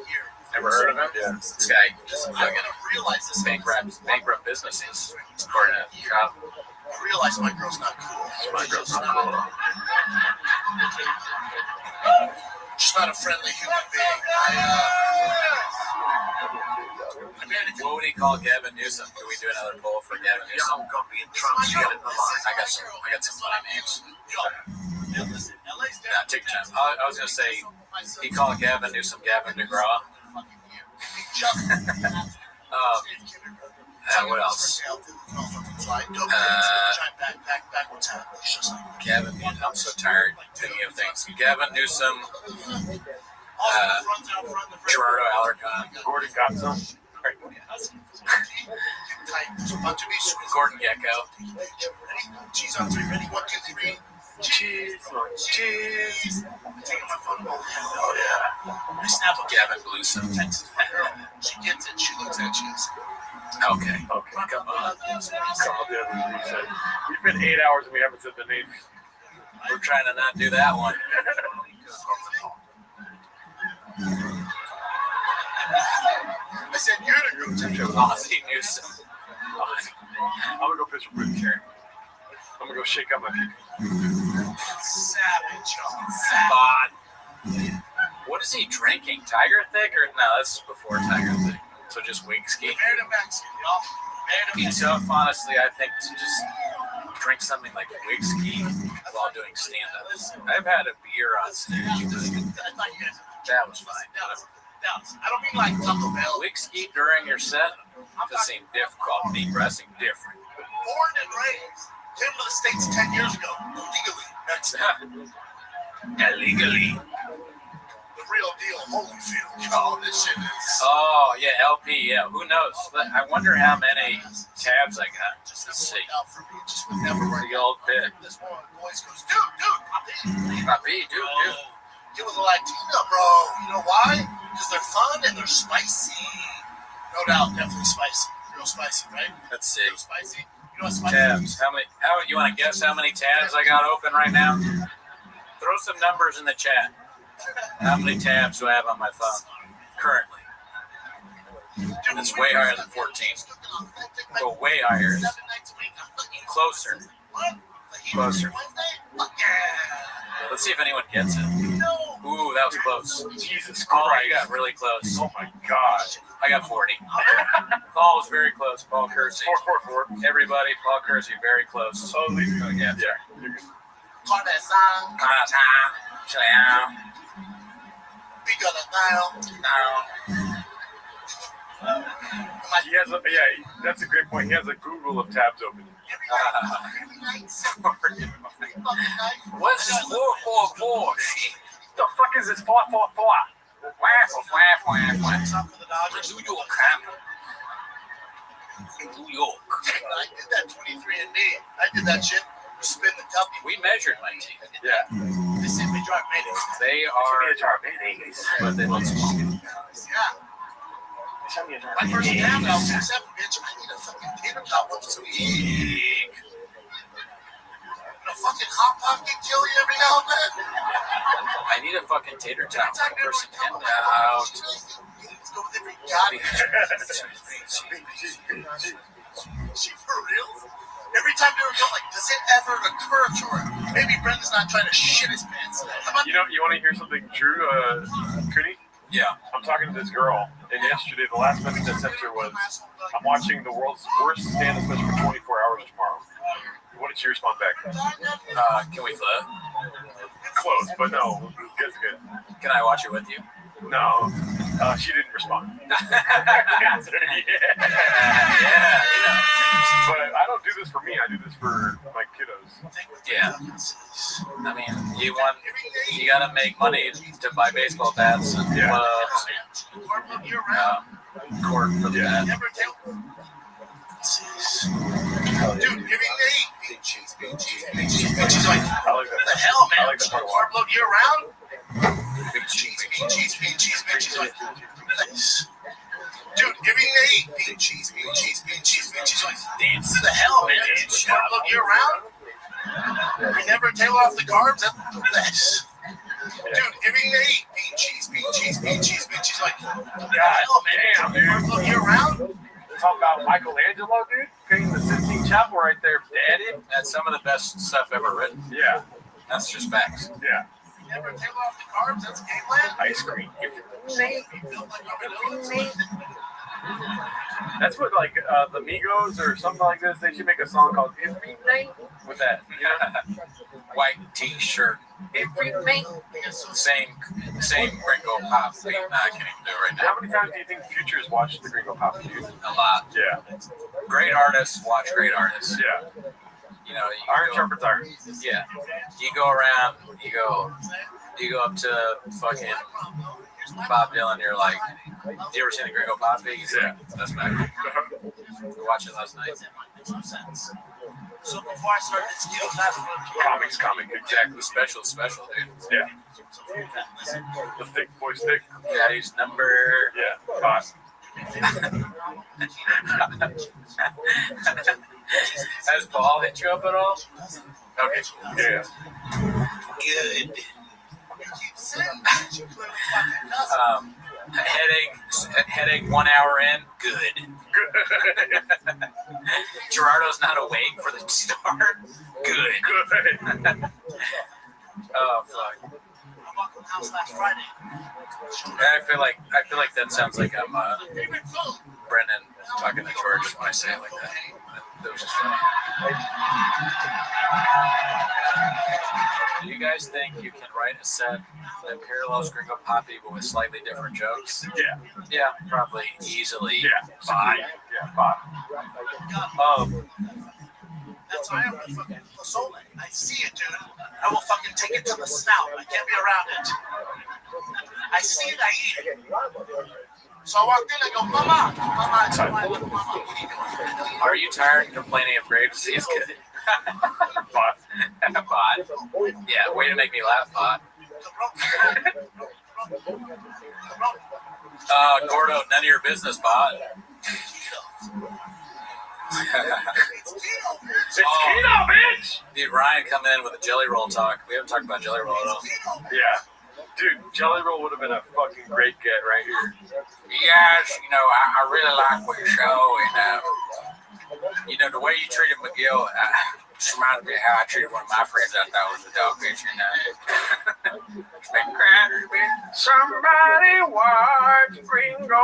Never heard of him? Yeah. This guy I'm gonna realize this. bankrupt businesses, according to Trump. I realize my girl's not cool. My girl's not cool. She's not a friendly human being. What would he call Gavin Newsom? Can we do another poll for Gavin Newsom? I got some funny names. Nah, take your time. I was gonna say he called Gavin Newsom Gavin DeGraw. What else? Gavin, I'm so tired thinking of things. Gavin Newsom, Gerardo Alarcon, Gordon got some. Gordon Gecko. Cheese on 3, ready? 1, 2, 3. Cheese. Oh yeah. I snap a Gavin Bluesome. She gets it. She looks at cheese. Okay, come on. We've been 8 hours and we haven't said the name. We're trying to not do that one. I said you're the group. Ozzie Newsom. I'm gonna go pitch for Bruce Carey. I'm gonna go shake out my people. Savage. Bot. What is he drinking? Tiger Thick or no? That's before Tiger Thick. So just whiskey. It's tough, honestly. I think to just drink something like whiskey while doing stand-up. I've had a beer on stage. That was fine. I don't mean like Taco Bell. Whiskey during your set does seem difficult. Depressing, different. Born and raised. Came to the States 10 years ago. Legally. That's illegally. The real deal, Holyfield. Oh, this shit is. Oh, yeah, LP, yeah. Who knows? I wonder how many tabs I got. Just to see. The old bit. This one voice goes, dude, Papi, dude. Get with a Latina, bro. You know why? Because they're fun and they're spicy. No doubt, definitely spicy. Real spicy, right? Let's see. Real spicy. You know what spicy tabs. is? How you want to guess how many tabs I got open right now? Throw some numbers in the chat. How many tabs do I have on my phone currently? It's way higher than 14. Go way higher. Closer. Let's see if anyone gets it. Ooh, that was close. Jesus Christ. Oh, you got really close. Oh my God. I got 40. Paul was very close. Paul Kersey. 444. Everybody, Paul Kersey, very close. Oh, yeah. You're good. He has a, that's a great point. He has a Google of tabs open. What's 444? The fuck is this 444? New York. I did that 23andMe. I did that shit. Spin the W. We measured my teeth. Yeah. They sent me jar mayonnaise. They are. But they look small. Yeah. My first tab out was 7, bitch. I need a fucking tater tot once a week. A fucking hot pot can kill you every now and then. I need a fucking tater tot. One person in and out. Let's go with every goddamn. She for real? Every time they were going, like, does it ever occur to her? Maybe Brendan's not trying to shit his pants. You know, you want to hear something true, Cooney? Yeah. I'm talking to this girl, and yesterday the last message I sent her was, I'm watching the world's worst stand-up special for 24 hours tomorrow. What did she respond back? Can we flirt? Close, but no. Good. Can I watch it with you? No. She didn't respond. Yeah. But I don't do this for me. I do this for my kiddos. Yeah. I mean, you gotta make money to buy baseball bats and gloves. Court for the bad. Dude, give me Nate. Big cheese. She's like, what the hell, man? Carb load year round? Big cheese. She's like, nice. Dude, give me Nate. Big cheese. She's like, dance. What the hell, man? Carb load year round? We never tail off the carbs? Nice. Dude, give me Nate. Big cheese. She's like, what the hell, man? Carb load year round? Talk about Michelangelo, dude. Painting the Sistine Chapel right there, daddy. That's some of the best stuff ever written. Yeah. That's just facts. Yeah. Never tail off the carbs? That's game plan? Ice cream. That's what, like, the Migos or something like this, they should make a song called Every Night with that. You know? White t-shirt. Every night. Same Gringo Pop beat. Nah, I can't even do it right now. How many times do you think Futures watched the Gringo Pop beat? A lot. Yeah. Great artists watch great artists. Yeah. You know, Art interprets art. Yeah. You go around, you go up to fucking Bob Dylan, you're like, you ever seen the Gringo Pop beat? He's like, that's back. We were watching last night. So before I start this deal, Comic. Exactly. Special, dude. Yeah. The thick boy stick. Daddy's number. Yeah. Boss. Has Paul hit you up at all? Okay. Yeah. Good. Headache 1 hour in. Good. Gerardo's not awake for the start. Good. Oh fuck. I feel like that sounds like I'm Brendan talking to George when I say it like that. That was just funny. Do you guys think you can write a set that parallels Gringo Poppy but with slightly different jokes? Yeah. Yeah, probably easily. Yeah. Bye. Yeah. Bye. That's why I'm a fucking Pozole. I see it, dude. I will fucking take it to the snout. I can't be around it. I see it, I eat it. So I walked in, I go, Mama. Are you tired and complaining of grave disease? Bot. Bot. Yeah, way to make me laugh, Bot. Gordo, none of your business, Bot. It's keto, bitch! Dude, Ryan coming in with a jelly roll talk. We haven't talked about jelly roll at all. Yeah. Dude, jelly roll would have been a fucking great get right here. Yes, you know, I really like what you show, and you know, the way you treated McGill just reminded me of how I treated one of my friends I thought was a dog bitch, you know. Somebody watch Gringo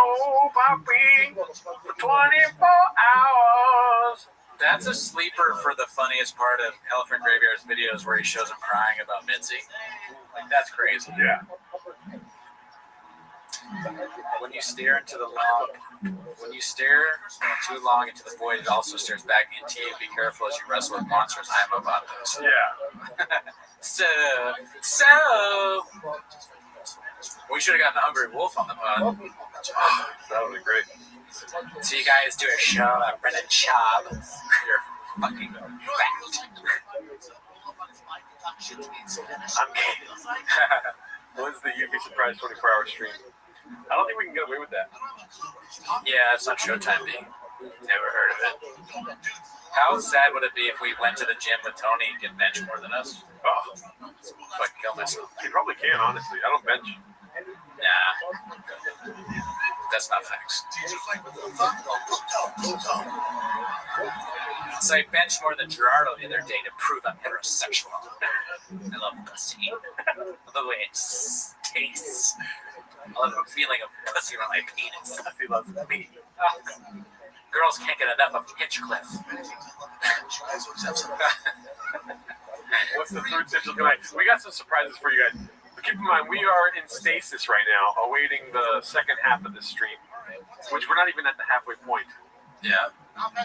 Poppy for 24 hours. That's a sleeper for the funniest part of Elephant Graveyard's videos where he shows him crying about Mitzi. Like, that's crazy. Yeah. When you stare into the too long into the void, it also stares back into you. Be careful as you wrestle with monsters. I am about this. Yeah. So, we should have gotten the Hungry Wolf on the pod. That would be great. So you guys do a show at Brennan Schaub. You're fucking fat. When's the UB Surprise 24-hour stream? I don't think we can get away with that. Yeah, it's on Showtime B. Never heard of it. How sad would it be if we went to the gym with Tony and get bench more than us? Oh. Fucking kill myself. You probably can, honestly. I don't bench. Nah. That's not facts. So I benched more than Gerardo the other day to prove I'm heterosexual. I love pussy. I love the way it tastes. I love the feeling of pussy on my penis. Pussy loves me. Girls can't get enough of Hinchcliffe. What's the fruit sips looking like? We got some surprises for you guys. But keep in mind, we are in stasis right now, awaiting the second half of this stream, which we're not even at the halfway point. Yeah.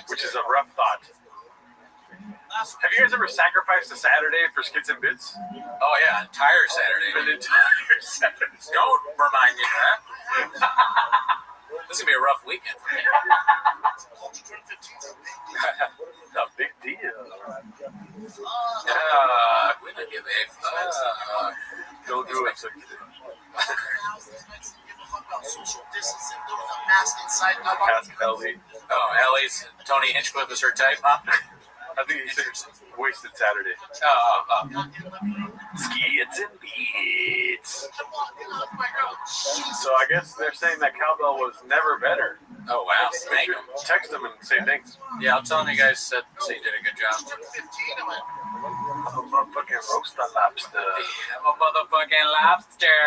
Which is a rough thought. Have you guys ever sacrificed a Saturday for Skits and Bits? Oh, yeah, entire Saturday. An entire Saturday. Don't remind me of that. This is going to be a rough Social distancing. There was a mask inside. Ask Ellie. Oh, Ellie's Tony Hinchcliffe is her type, huh? I think he said Wasted Saturday. Skits and beats. So I guess they're saying that cowbell was never better. Oh wow! Thank you. Text them and say thanks. Yeah, I'll tell them you guys said so you did a good job. I'm a motherfucking roaster lobster. I'm a motherfucking lobster.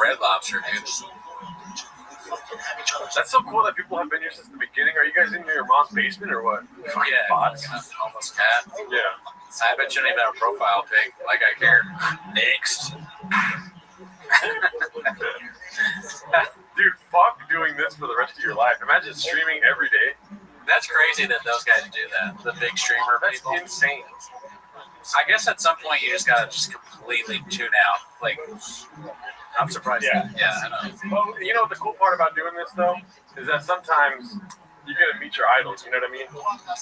Red Lobster, dude. That's so cool that people have been here since the beginning. Are you guys in your mom's basement or what? Yeah, bots. Almost cat. Yeah. I bet you don't even have a profile pic. Like I care. Next. Dude, fuck doing this for the rest of your life. Imagine streaming every day. That's crazy that those guys do that. The big streamer people. That's insane. I guess at some point you just gotta completely tune out. Like, I'm surprised. Yeah, I know. Well, you know what the cool part about doing this though is that sometimes you get to meet your idols. You know what I mean?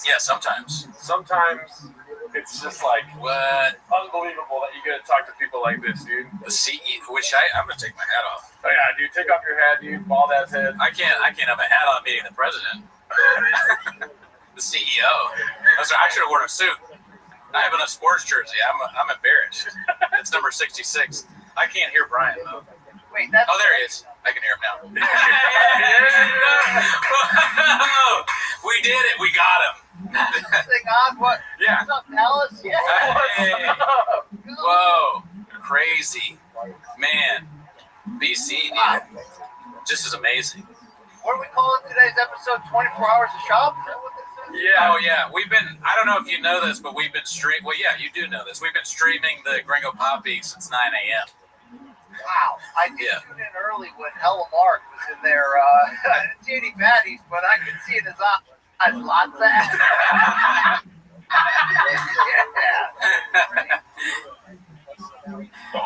Yeah, sometimes. Sometimes it's just like what unbelievable that you get to talk to people like this, dude. The CEO, which I'm gonna take my hat off. Oh yeah, dude, take off your hat, dude. Bald ass head. I can't have a hat on meeting the president. The CEO. I should have worn a suit. I have a sports jersey. I'm embarrassed. It's number 66. I can't hear Brian though. Wait, that's. Oh, there he is. I can hear him now. We did it. We got him. Thing on what? Yeah. What's up, Alice? Yeah. Hey. Whoa. Crazy. Man. BC, dude. Just is amazing. What are we calling today's episode? 24 hours of shop? Is that what this is? Yeah. Oh, yeah. We've been, I don't know if you know this, but we've been streaming. Well, yeah, you do know this. We've been streaming the Gringo Poppy since 9 a.m. Wow. I did tune in early when Hella Mark was in there. I didn't see any baddies, but I could see in his eyes lots of ass.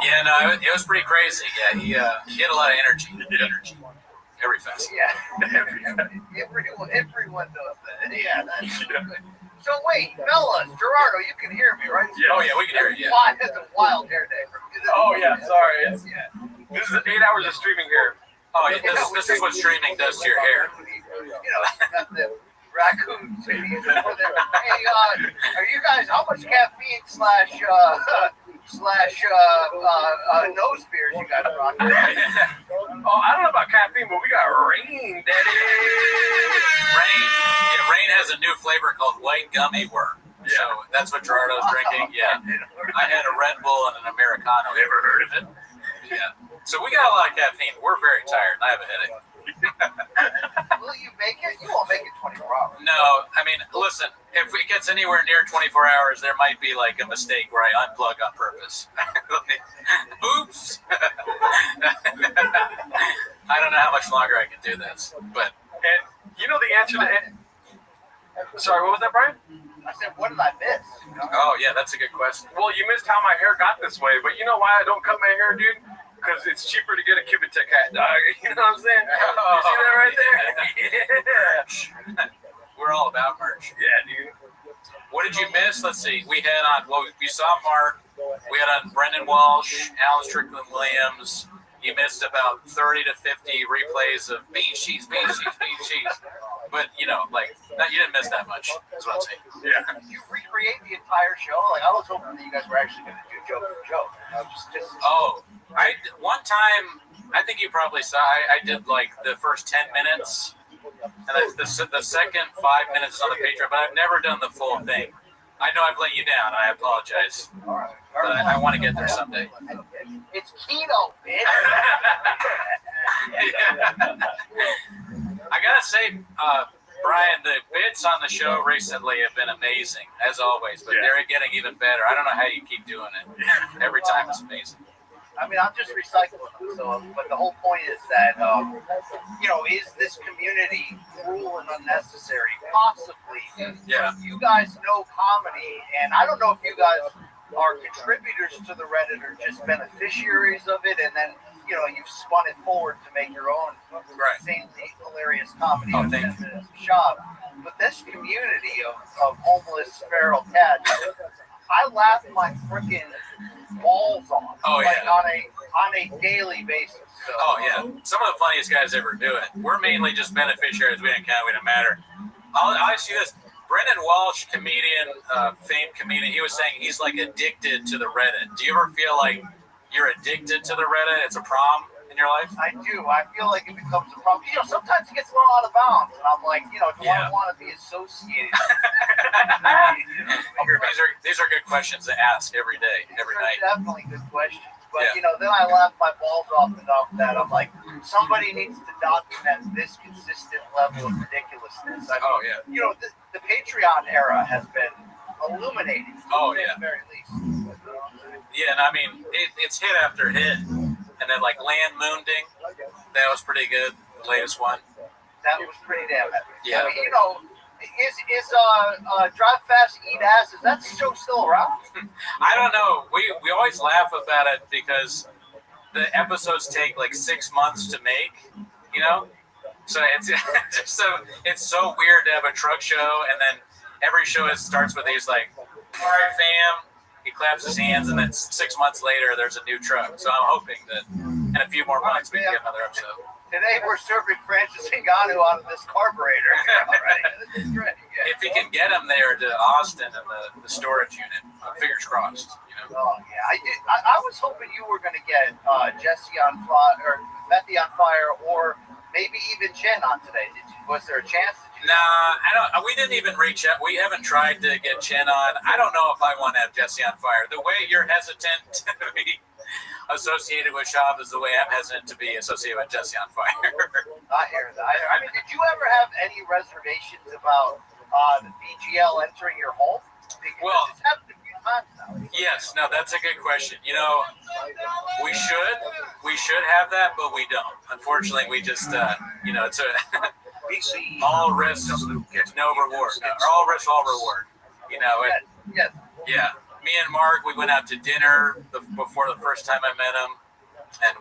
Yeah, no, it was pretty crazy. Yeah, he had a lot of energy. Every fest. Yeah. Everyone does that. Yeah, that's good. So wait, fellas, Gerardo, you can hear me, right? Yeah. Oh yeah, we can hear you. Yeah. It's a wild hair day. Oh yeah, sorry. This is 8 hours of streaming here. Oh yeah, this is what streaming does to your hair. You know, got the raccoons. Hey, are you guys? How much caffeine slash nose beers you got around here? Oh, I don't know about caffeine, but we got rain, daddy. Rain has a new flavor called white gummy worm. Yeah. So that's what Gerardo's drinking. Yeah. I had a Red Bull and an Americano. Ever heard of it? Yeah. So we got a lot of caffeine. We're very tired. I have a headache. Will you make it? You won't make it 24 hours. No, I mean, listen, if it gets anywhere near 24 hours, there might be like a mistake where I unplug on purpose. Oops. I don't know how much longer I can do this, but. And you know the answer to it? Sorry, what was that, Brian? I said, what did I miss? Oh, yeah, that's a good question. Well, you missed how my hair got this way, but you know why I don't cut my hair, dude? Because it's cheaper to get a Cubitek hat, dog. You know what I'm saying? You see that right there? Yeah. We're all about merch. Yeah, dude. What did you miss? Let's see. We had on, well, you saw Mark. We had on Brendan Walsh, Alan Strickland Williams. You missed about 30 to 50 replays of bean cheese. But, you know, like, you didn't miss that much, is what I'm saying. Yeah. Did you recreate the entire show? Like, I was hoping that you guys were actually going to do joke for joke. One time, I think you probably saw, I did, like, the first 10 minutes, and the second 5 minutes is on the Patreon, but I've never done the full thing. I know I've let you down. I apologize. All right. But I want to get there someday. It's keto, bitch. I gotta say, Brian, the bits on the show recently have been amazing, as always, but they're getting even better. I don't know how you keep doing it. Every time it's amazing. I mean, I'm just recycling them. So, but the whole point is that, you know, is this community cruel and unnecessary? Possibly. Yeah. You guys know comedy, and I don't know if you guys are contributors to the Reddit or just beneficiaries of it, and then, you know, you've spun it forward to make your own insanely hilarious comedy within the shop. But this community of homeless feral cats, I laugh my freaking balls off. Oh, like yeah. on a daily basis. So. Oh yeah, some of the funniest guys ever do it. We're mainly just beneficiaries. We didn't count. We didn't matter. I'll ask you this: Brendan Walsh, comedian, famed comedian, he was saying he's like addicted to the Reddit. Do you ever feel like you're addicted to the Reddit? It's a problem in your life? I do. I feel like it becomes a problem. Sometimes it gets a little out of bounds, and I'm like, do I want to be associated? These are good questions to ask every day, every night. Definitely good questions. But, then I laugh my balls off enough that I'm like, somebody needs to document this consistent level of ridiculousness. I mean, the Patreon era has been illuminating. Oh, at the very least. Yeah, and I mean, it's hit after hit. And then, like, Land Moonding, that was pretty good, the latest one. That was pretty damn epic. Yeah. I mean, is Drive Fast, Eat Ass, is that show still around? I don't know. We always laugh about it because the episodes take like 6 months to make, So it's so weird to have a truck show, and then every show starts with these like, all right, fam. He claps his hands, and then 6 months later, there's a new truck. So I'm hoping that in a few more months we can get another episode. Today we're serving Francis Ngannou out of this carburetor. This is great. Yeah. If he can get him there to Austin and the storage unit, fingers crossed. Oh yeah, I was hoping you were going to get Jesse on fire, or Methy on fire, or maybe even Chen on today. Was there a chance? Nah, I don't. We didn't even reach out. We haven't tried to get Chen on. I don't know if I want to have Jesse on fire. The way you're hesitant to be associated with Shab is the way I'm hesitant to be associated with Jesse on fire. I hear that. I mean, did you ever have any reservations about the BGL entering your home? Because it's happened a few times now. Yes, no, that's a good question. We should have that, but we don't. Unfortunately, we just, it's a all risk, no reward. Or all risk, all reward. Yes. Yeah. Me and Mark, we went out to dinner before the first time I met him, and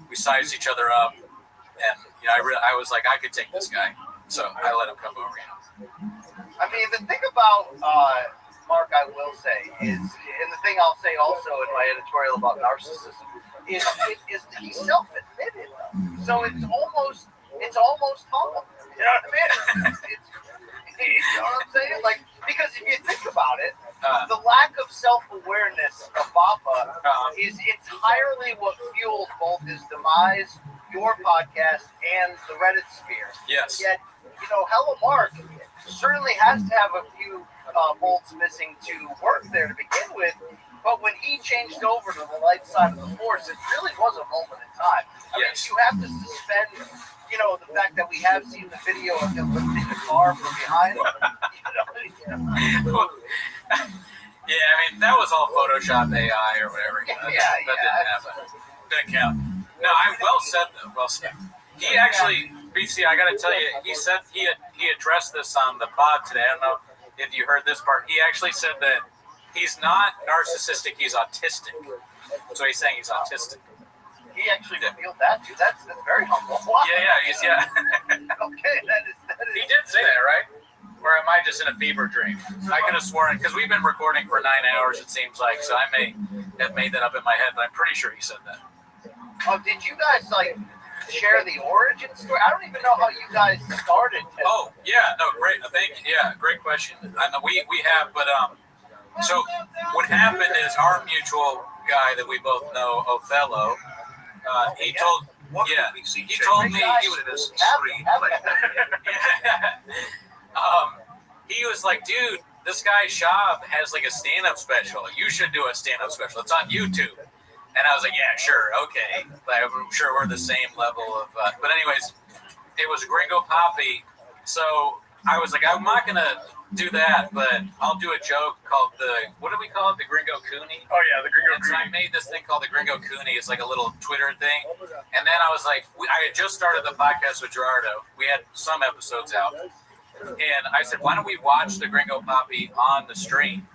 we sized each other up, and I was like, I could take this guy, so I let him come over. I mean, the thing about Mark, I will say, is, and the thing I'll say also in my editorial about narcissism is he's self-admitted, so it's almost humble. You know what I mean? You know what I'm saying? Like, because if you think about it, the lack of self-awareness of Bappa is entirely what fuels both his demise, your podcast, and the Reddit sphere. Yes. Yet, Hello Mark certainly has to have a few bolts missing to work there to begin with, but when he changed over to the light side of the force, it really was a moment in time. I mean, you have to suspend the fact that we have seen the video of him lifting the car from behind. Yeah, I mean, that was all Photoshop AI or whatever. That didn't happen. Didn't count. No, well said, though. Well said. He actually, BC, I got to tell you, he said he addressed this on the pod today. I don't know if you heard this part. He actually said that he's not narcissistic, he's autistic. So he's saying he's autistic. He actually revealed that too. That's very humble. Wow. Yeah. Okay, that is. He did say that, right? Or am I just in a fever dream? I could have sworn, because we've been recording for 9 hours, it seems like, so I may have made that up in my head, but I'm pretty sure he said that. Oh, did you guys, share the origin story? I don't even know how you guys started. Oh, yeah, no, great. Thank you. Yeah, great question. I know we have, but, so what happened is our mutual guy that we both know, Othello, he told me he was like, dude, this guy Shab has like a stand-up special. You should do a stand-up special. It's on YouTube. And I was like, yeah, sure, okay. I'm sure we're the same level of. But anyways, it was Gringo Poppy. So I was like, I'm not gonna do that, but I'll do a joke called what do we call it? The Gringo Cooney? Oh yeah, the Gringo Cooney. So I made this thing called the Gringo Cooney. It's like a little Twitter thing. And then I was like, I had just started the podcast with Gerardo. We had some episodes out. And I said, why don't we watch the Gringo Poppy on the stream?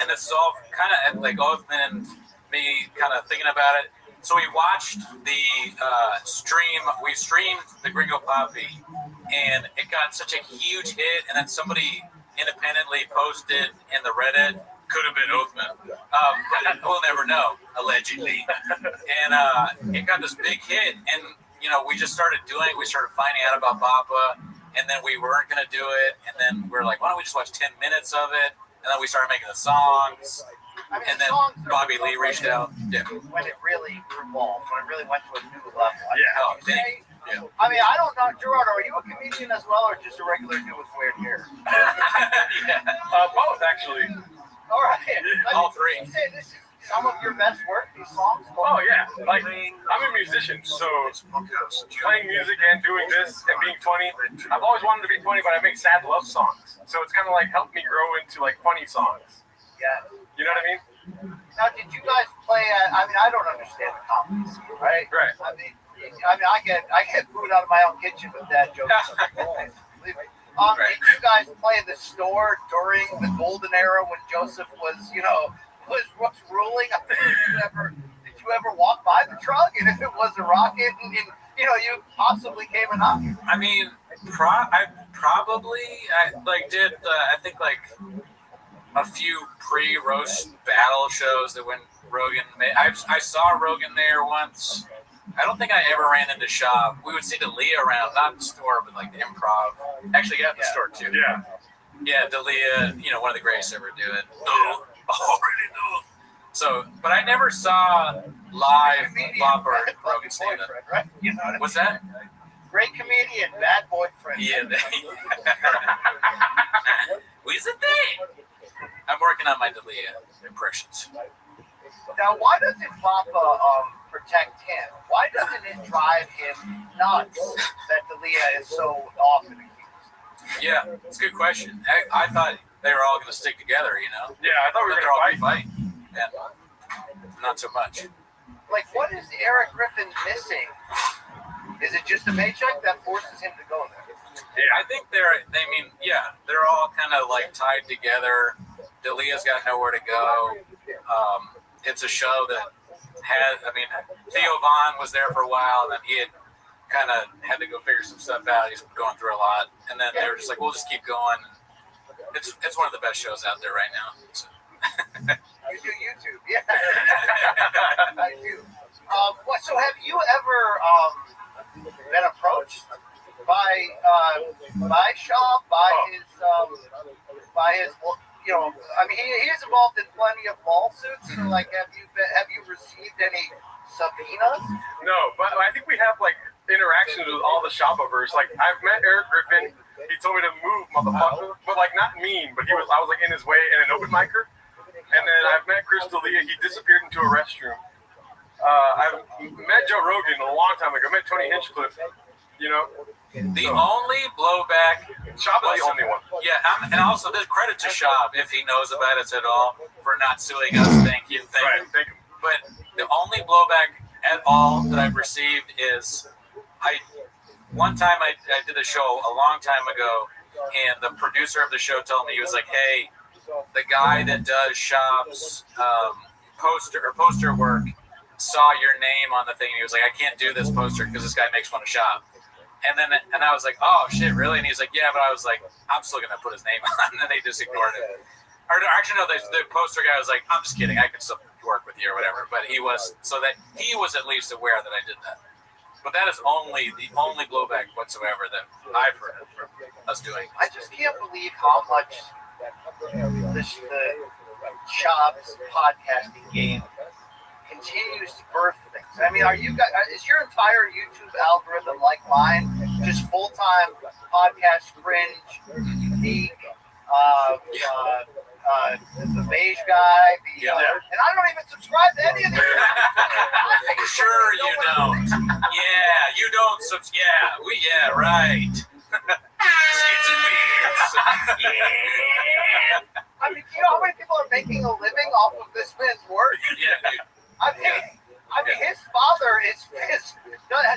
And it's all kind of like and me kind of thinking about it. So we watched the stream. We streamed the Gringo Poppy, and it got such a huge hit. And then somebody independently posted in the Reddit Could have been Oathman. We'll never know, allegedly. And it got this big hit, and we just started doing it. We started finding out about Papa, and then we weren't going to do it, and then we were like, why don't we just watch 10 minutes of it? And then we started making the songs, and then Bobby Lee reached out. Yeah. When it really evolved, when it really went to a new level. Yeah. Yeah. I mean, I don't know, Gerard, are you a comedian as well, or just a regular dude with weird hair? Both, actually. All right. All three. You say this is some of your best work, these songs? Oh, yeah. Like, I'm a musician, so playing music and doing this and being funny, I've always wanted to be funny, but I make sad love songs. So it's kind of like helped me grow into, like, funny songs. Yeah. You know what I mean? Now, did you guys play at, I mean, I don't understand the comedy scene, right? Right. I get food out of my own kitchen with dad jokes. Believe me. Did you guys play in the store during the golden era when Joseph was ruling? Did you ever walk by the truck, and if it was a rocket, and you possibly came and knocked? I mean, I did I think like a few pre-roast battle shows that when Rogan made. I saw Rogan there once. I don't think I ever ran into Shab. We would see Dalia around, not in the store, but like the Improv. Actually, got in the store too. Yeah. Yeah, Dalia, one of the greatest ever do it. Oh, really do. So, but I never saw live Bob or Rogan stand up. Right? What's that? Great comedian, bad boyfriend. Yeah. What's the thing? I'm working on my Dalia impressions. Now, why doesn't Papa protect him? Why doesn't it drive him nuts that Dalia is so often accused? Yeah, it's a good question. I thought they were all going to stick together, Yeah, I thought we were going to fight. Yeah, not so much. Like, what is Eric Griffin missing? Is it just a paycheck that forces him to go there? Yeah, I think they're all kind of like tied together. Dalia's got nowhere to go. It's a show that Theo Vaughn was there for a while, and then he had to go figure some stuff out. He's going through a lot, and then they were just like, "We'll just keep going." It's one of the best shows out there right now. So. You do YouTube, yeah. I do. So, have you ever been approached by Shaw, by his he is involved in plenty of lawsuits. So, like, have you received any subpoenas? No, but I think we have like interactions with all the Shopahverse. Like, I've met Eric Griffin. He told me to move, motherfucker, but like not mean. But I was like in his way in an open micer. And then I've met Chris D'Elia. He disappeared into a restroom. I've met Joe Rogan a long time ago. I met Tony Hinchcliffe. The only blowback. Shab is the only one. Yeah, and also there's credit to Shab if he knows about it at all for not suing us. Thank you. Thank you. But the only blowback at all that I've received is one time I did a show a long time ago, and the producer of the show told me, he was like, "Hey, the guy that does Shab's poster work saw your name on the thing." And he was like, "I can't do this poster because this guy makes fun of Shab." And I was like, "Oh shit, really?" And he's like, "Yeah," but I was like, "I'm still gonna put his name on," and they just ignored it. Or actually, no, the poster guy was like, "I'm just kidding. I can still work with you or whatever." But he was at least aware that I did that. But that is the only blowback whatsoever that I've heard from us doing. I just can't believe how much the Shab's podcasting game continues to birth things. I mean, is your entire YouTube algorithm like mine? Just full-time podcast cringe, unique, the beige guy, and I don't even subscribe to any of these. Sure you don't. Yeah, you don't yeah, right. I mean, do you know how many people are making a living off of this man's work? Yeah, dude. I mean, his father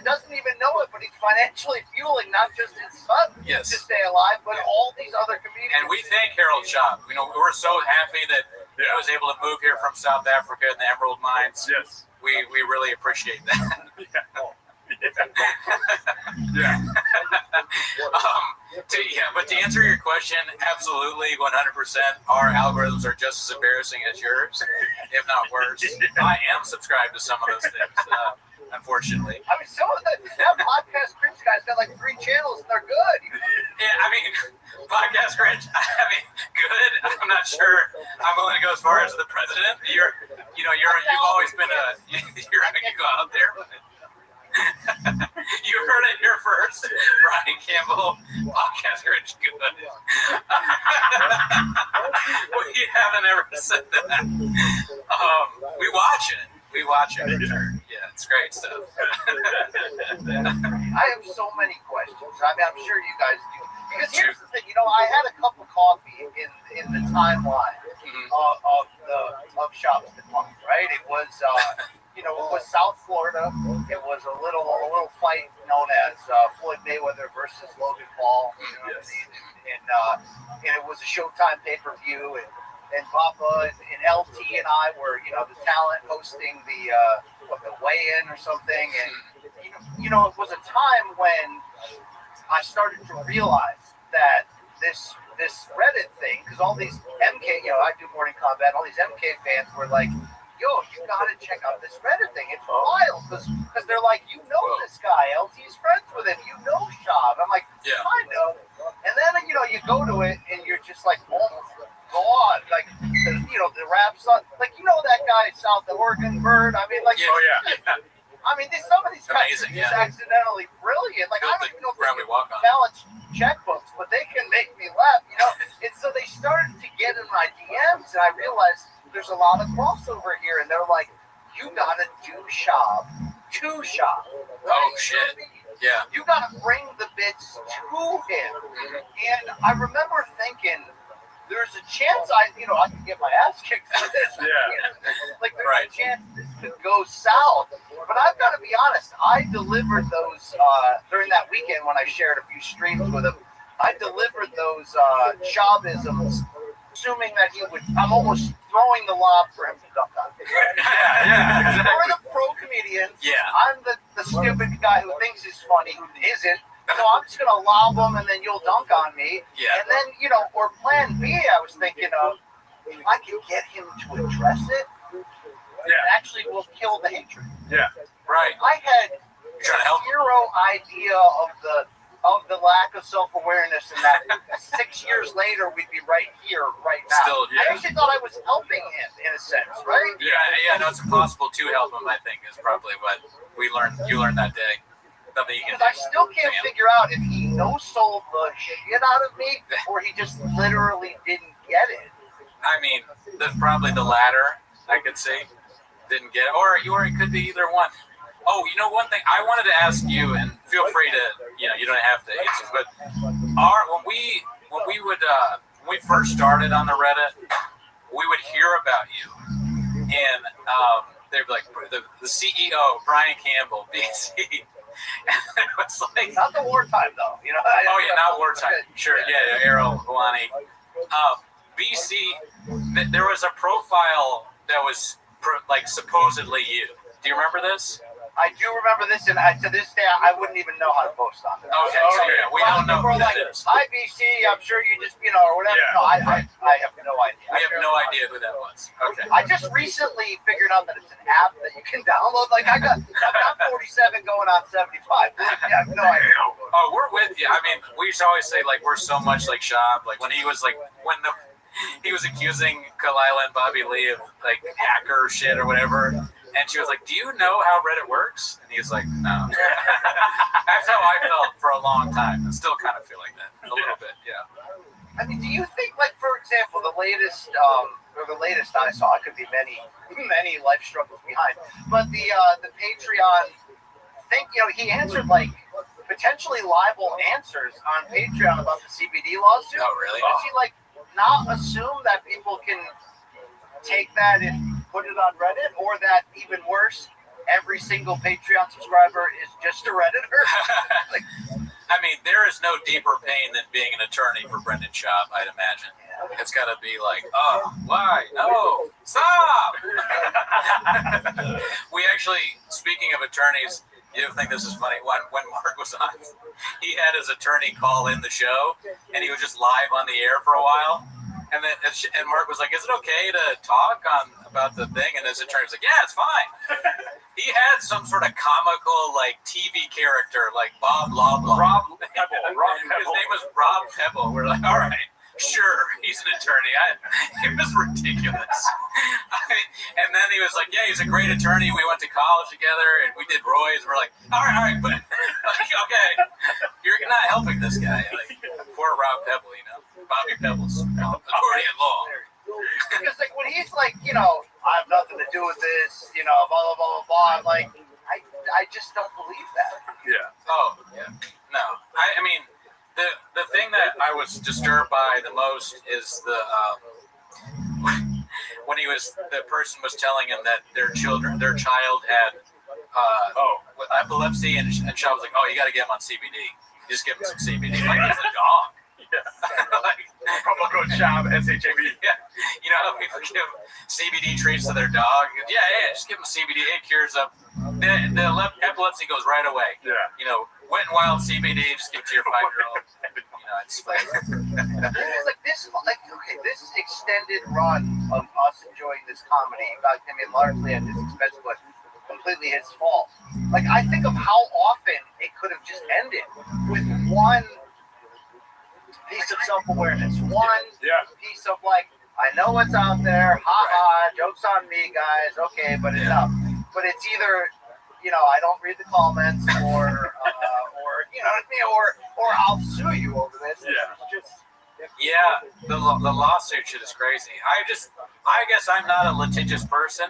doesn't even know it, but he's financially fueling not just his son to stay alive, but all these other comedians. And we thank Harold Shab. We're so happy that he was able to move here from South Africa in the Emerald Mines. Yes. We really appreciate that. Yeah. But to answer your question, absolutely, 100%. Our algorithms are just as embarrassing as yours, if not worse. I am subscribed to some of those things, unfortunately. I mean, some of that podcast cringe guys got like 3 channels and they're good. Yeah, I mean, podcast cringe. I mean, good. I'm not sure I'm willing to go as far as the president. You've always been you go out there. You heard it here first. Brian Campbell, podcast cringe good. We haven't ever said that. We watch it. Yeah, it's great stuff. I have so many questions. I mean, I'm sure you guys do. Because here's the thing, I had a cup of coffee in the timeline of Shops That Punk, right? It was, it was South Florida. It was a little fight known as Floyd Mayweather versus Logan Paul. And it was a Showtime pay-per-view, and Papa and LT and I were, the talent hosting the weigh-in or something. And, it was a time when I started to realize that this Reddit thing, because all these MK, I do Morning Combat, all these MK fans were like, yo, you gotta check out this Reddit thing. It's wild, because they're like, this guy, LT's friends with him, Shab. I'm like, kind of. And then, you go to it, and you're just like, oh my God, like, the rap song, like, that guy, South Oregon Bird. I mean, like, I mean, some of these guys are just accidentally brilliant. Like, I don't even know if they can balance checkbooks, but they can make me laugh, And so they started to get in my DMs, and I realized there's a lot of crossover here, and they're like, you gotta do Shab to Shab. Right? Oh, shit. Yeah. You gotta bring the bits to him. And I remember thinking, there's a chance I can get my ass kicked for this. Like, there's a chance this could go south. But I've got to be honest, I delivered those during that weekend when I shared a few streams with him. I delivered those Shabisms, assuming that he would. I'm almost throwing the lob for him to dunk on. Exactly. We're the pro comedians. Yeah. I'm the stupid guy who thinks he's funny, who isn't. So I'm just gonna lob them, and then you'll dunk on me. Yeah. And then, or plan B, I was thinking of, if I can get him to address it, it actually will kill the hatred. Yeah. Right. I had trying to help zero idea of the lack of self-awareness, and that 6 years later we'd be right here, right now. Still, yeah. I actually thought I was helping him in a sense, right? Yeah. No, it's impossible to help him. I think is probably what you learned that day. Because I still can't figure out if he no-sold the shit out of me, or he just literally didn't get it. I mean, that's probably the latter. I could say didn't get it, or it could be either one. Oh, one thing I wanted to ask you, and feel free to, you don't have to answer, but when we first started on the Reddit, we would hear about you, and they'd be like the CEO Brian Campbell, BC. It was like not the wartime though, not wartime. Sure, yeah, Errol Hawani. BC. There was a profile that was supposedly you. Do you remember this? I do remember this, and to this day, I wouldn't even know how to post on it. Okay, so we don't know who that is. Hi, BC, I'm sure you just, or whatever. Yeah. No, I have no idea. We have no idea who that was. Okay. I just recently figured out that it's an app that you can download. Like, I'm 47 going on 75. I have no idea. Oh, we're with you. I mean, we used to always say, we're so much like Shab. Like, when he was, he was accusing Kalila and Bobby Lee of, hacker shit or whatever. And she was like, do you know how Reddit works? And he was like, no. That's how I felt for a long time. I still kind of feel like that. A little bit, yeah. I mean, do you think, for example, the latest I saw, it could be many life struggles behind, but the Patreon thing, he answered, potentially liable answers on Patreon about the CBD lawsuit. Oh, really? Does he, not assume that people can take that and put it on Reddit, or that, even worse, every single Patreon subscriber is just a Redditor? I mean, there is no deeper pain than being an attorney for Brendan Schaub, I'd imagine. It's got to be why? No, stop! We actually, speaking of attorneys, You think this is funny? When Mark was on, he had his attorney call in the show, and he was just live on the air for a while. And then Mark was like, "Is it okay to talk about the thing?" And his attorney was like, "Yeah, it's fine." He had some sort of comical like TV character, like Bob Blah Blah. Rob Pebble. His name was Rob Pebble. We're like, all right. Sure, he's an attorney. It was ridiculous. And then he was like, "Yeah, he's a great attorney. We went to college together, and we did Roy's." We're like, all right, but like, okay, you're not helping this guy. Like, poor Rob Pebble, Bobby Pebbles, accordion law. Because like when he's like, I have nothing to do with this, blah blah blah blah blah. I'm like, I just don't believe that. Yeah. Oh yeah. No, I mean. The thing that I was disturbed by the most is when the person was telling him that their child had epilepsy, and Shaw was like, "Oh, you got to get him on CBD. Just give him some CBD." Like it's a dog. Yeah. Like promo code SHAB SHAB. Yeah. You know how people give CBD treats to their dog? Yeah. Just give them CBD. It cures up. The epilepsy goes right away. Yeah. Wet and wild CBD. Just give it to your 5-year-old. It's like this extended run of us enjoying this comedy, largely at his expense, but completely his fault. Like, I think of how often it could have just ended with one piece of self-awareness, one piece of like, I know what's out there, jokes on me, guys, okay, but enough. But it's either, I don't read the comments, or or I'll sue you over this. Yeah, the lawsuit shit is crazy. I guess I'm not a litigious person.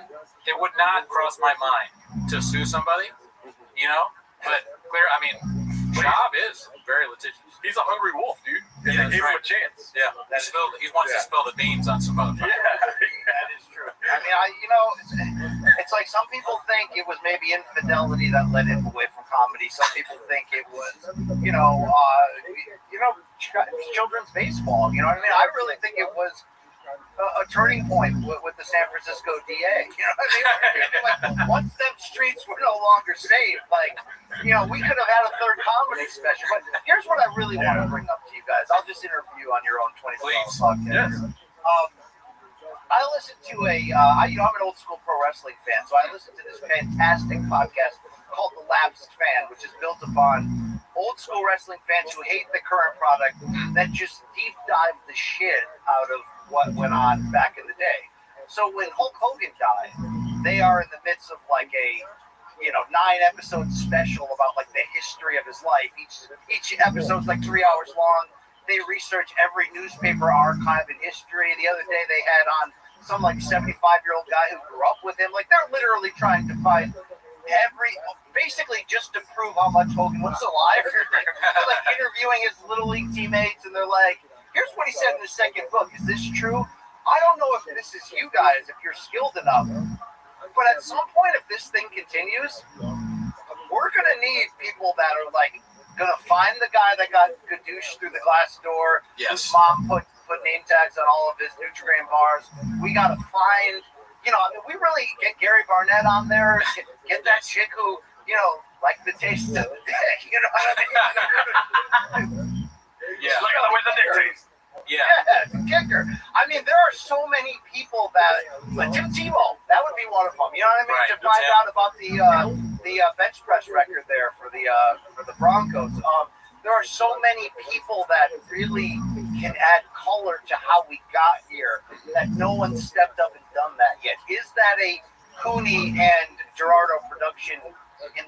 It would not cross my mind to sue somebody, but Shab is very litigious. He's a hungry wolf, dude. And they gave him a chance. Yeah, he wants to spill the beans on some motherfucker. Yeah, that is true. I mean, it's like some people think it was maybe infidelity that led him away from comedy. Some people think it was, children's baseball. You know what I mean? I really think it was a turning point with the San Francisco DA. You know what I mean? Like, once them streets were no longer safe, we could have had a third comedy special. But here's what I really want to bring up to you guys. I'll just interview on your own 24 podcast. Yes. I listen to I'm an old school pro wrestling fan, so I listen to this fantastic podcast called The Lapsed Fan, which is built upon old school wrestling fans who hate the current product that just deep dive the shit out of what went on back in the day. So when Hulk Hogan died, they are in the midst of like a 9-episode special about like the history of his life. Each episode's like 3 hours long. They research every newspaper archive in history. The other day they had on some like 75-year-old guy who grew up with him. Like they're literally trying to find basically just to prove how much Hogan was alive. They're like interviewing his little league teammates, and they're like, here's what he said in the second book. Is this true? I don't know if this is you guys, if you're skilled enough. But at some point, if this thing continues, we're going to need people that are like going to find the guy that got Gadoosh through the glass door, whose mom put name tags on all of his Nutri-Grain bars. We got to find, we really get Gary Barnett on there, get that chick who, like the taste of the dick, you know what I mean? Yeah. Look at the way the dick tastes. Yeah, kicker. I mean, there are so many people that Tim Tebow, that would be one of them. You know what I mean? Right, to find out about the bench press record there for the Broncos. There are so many people that really can add color to how we got here that no one stepped up and done that yet. Is that a Cooney and Gerardo production in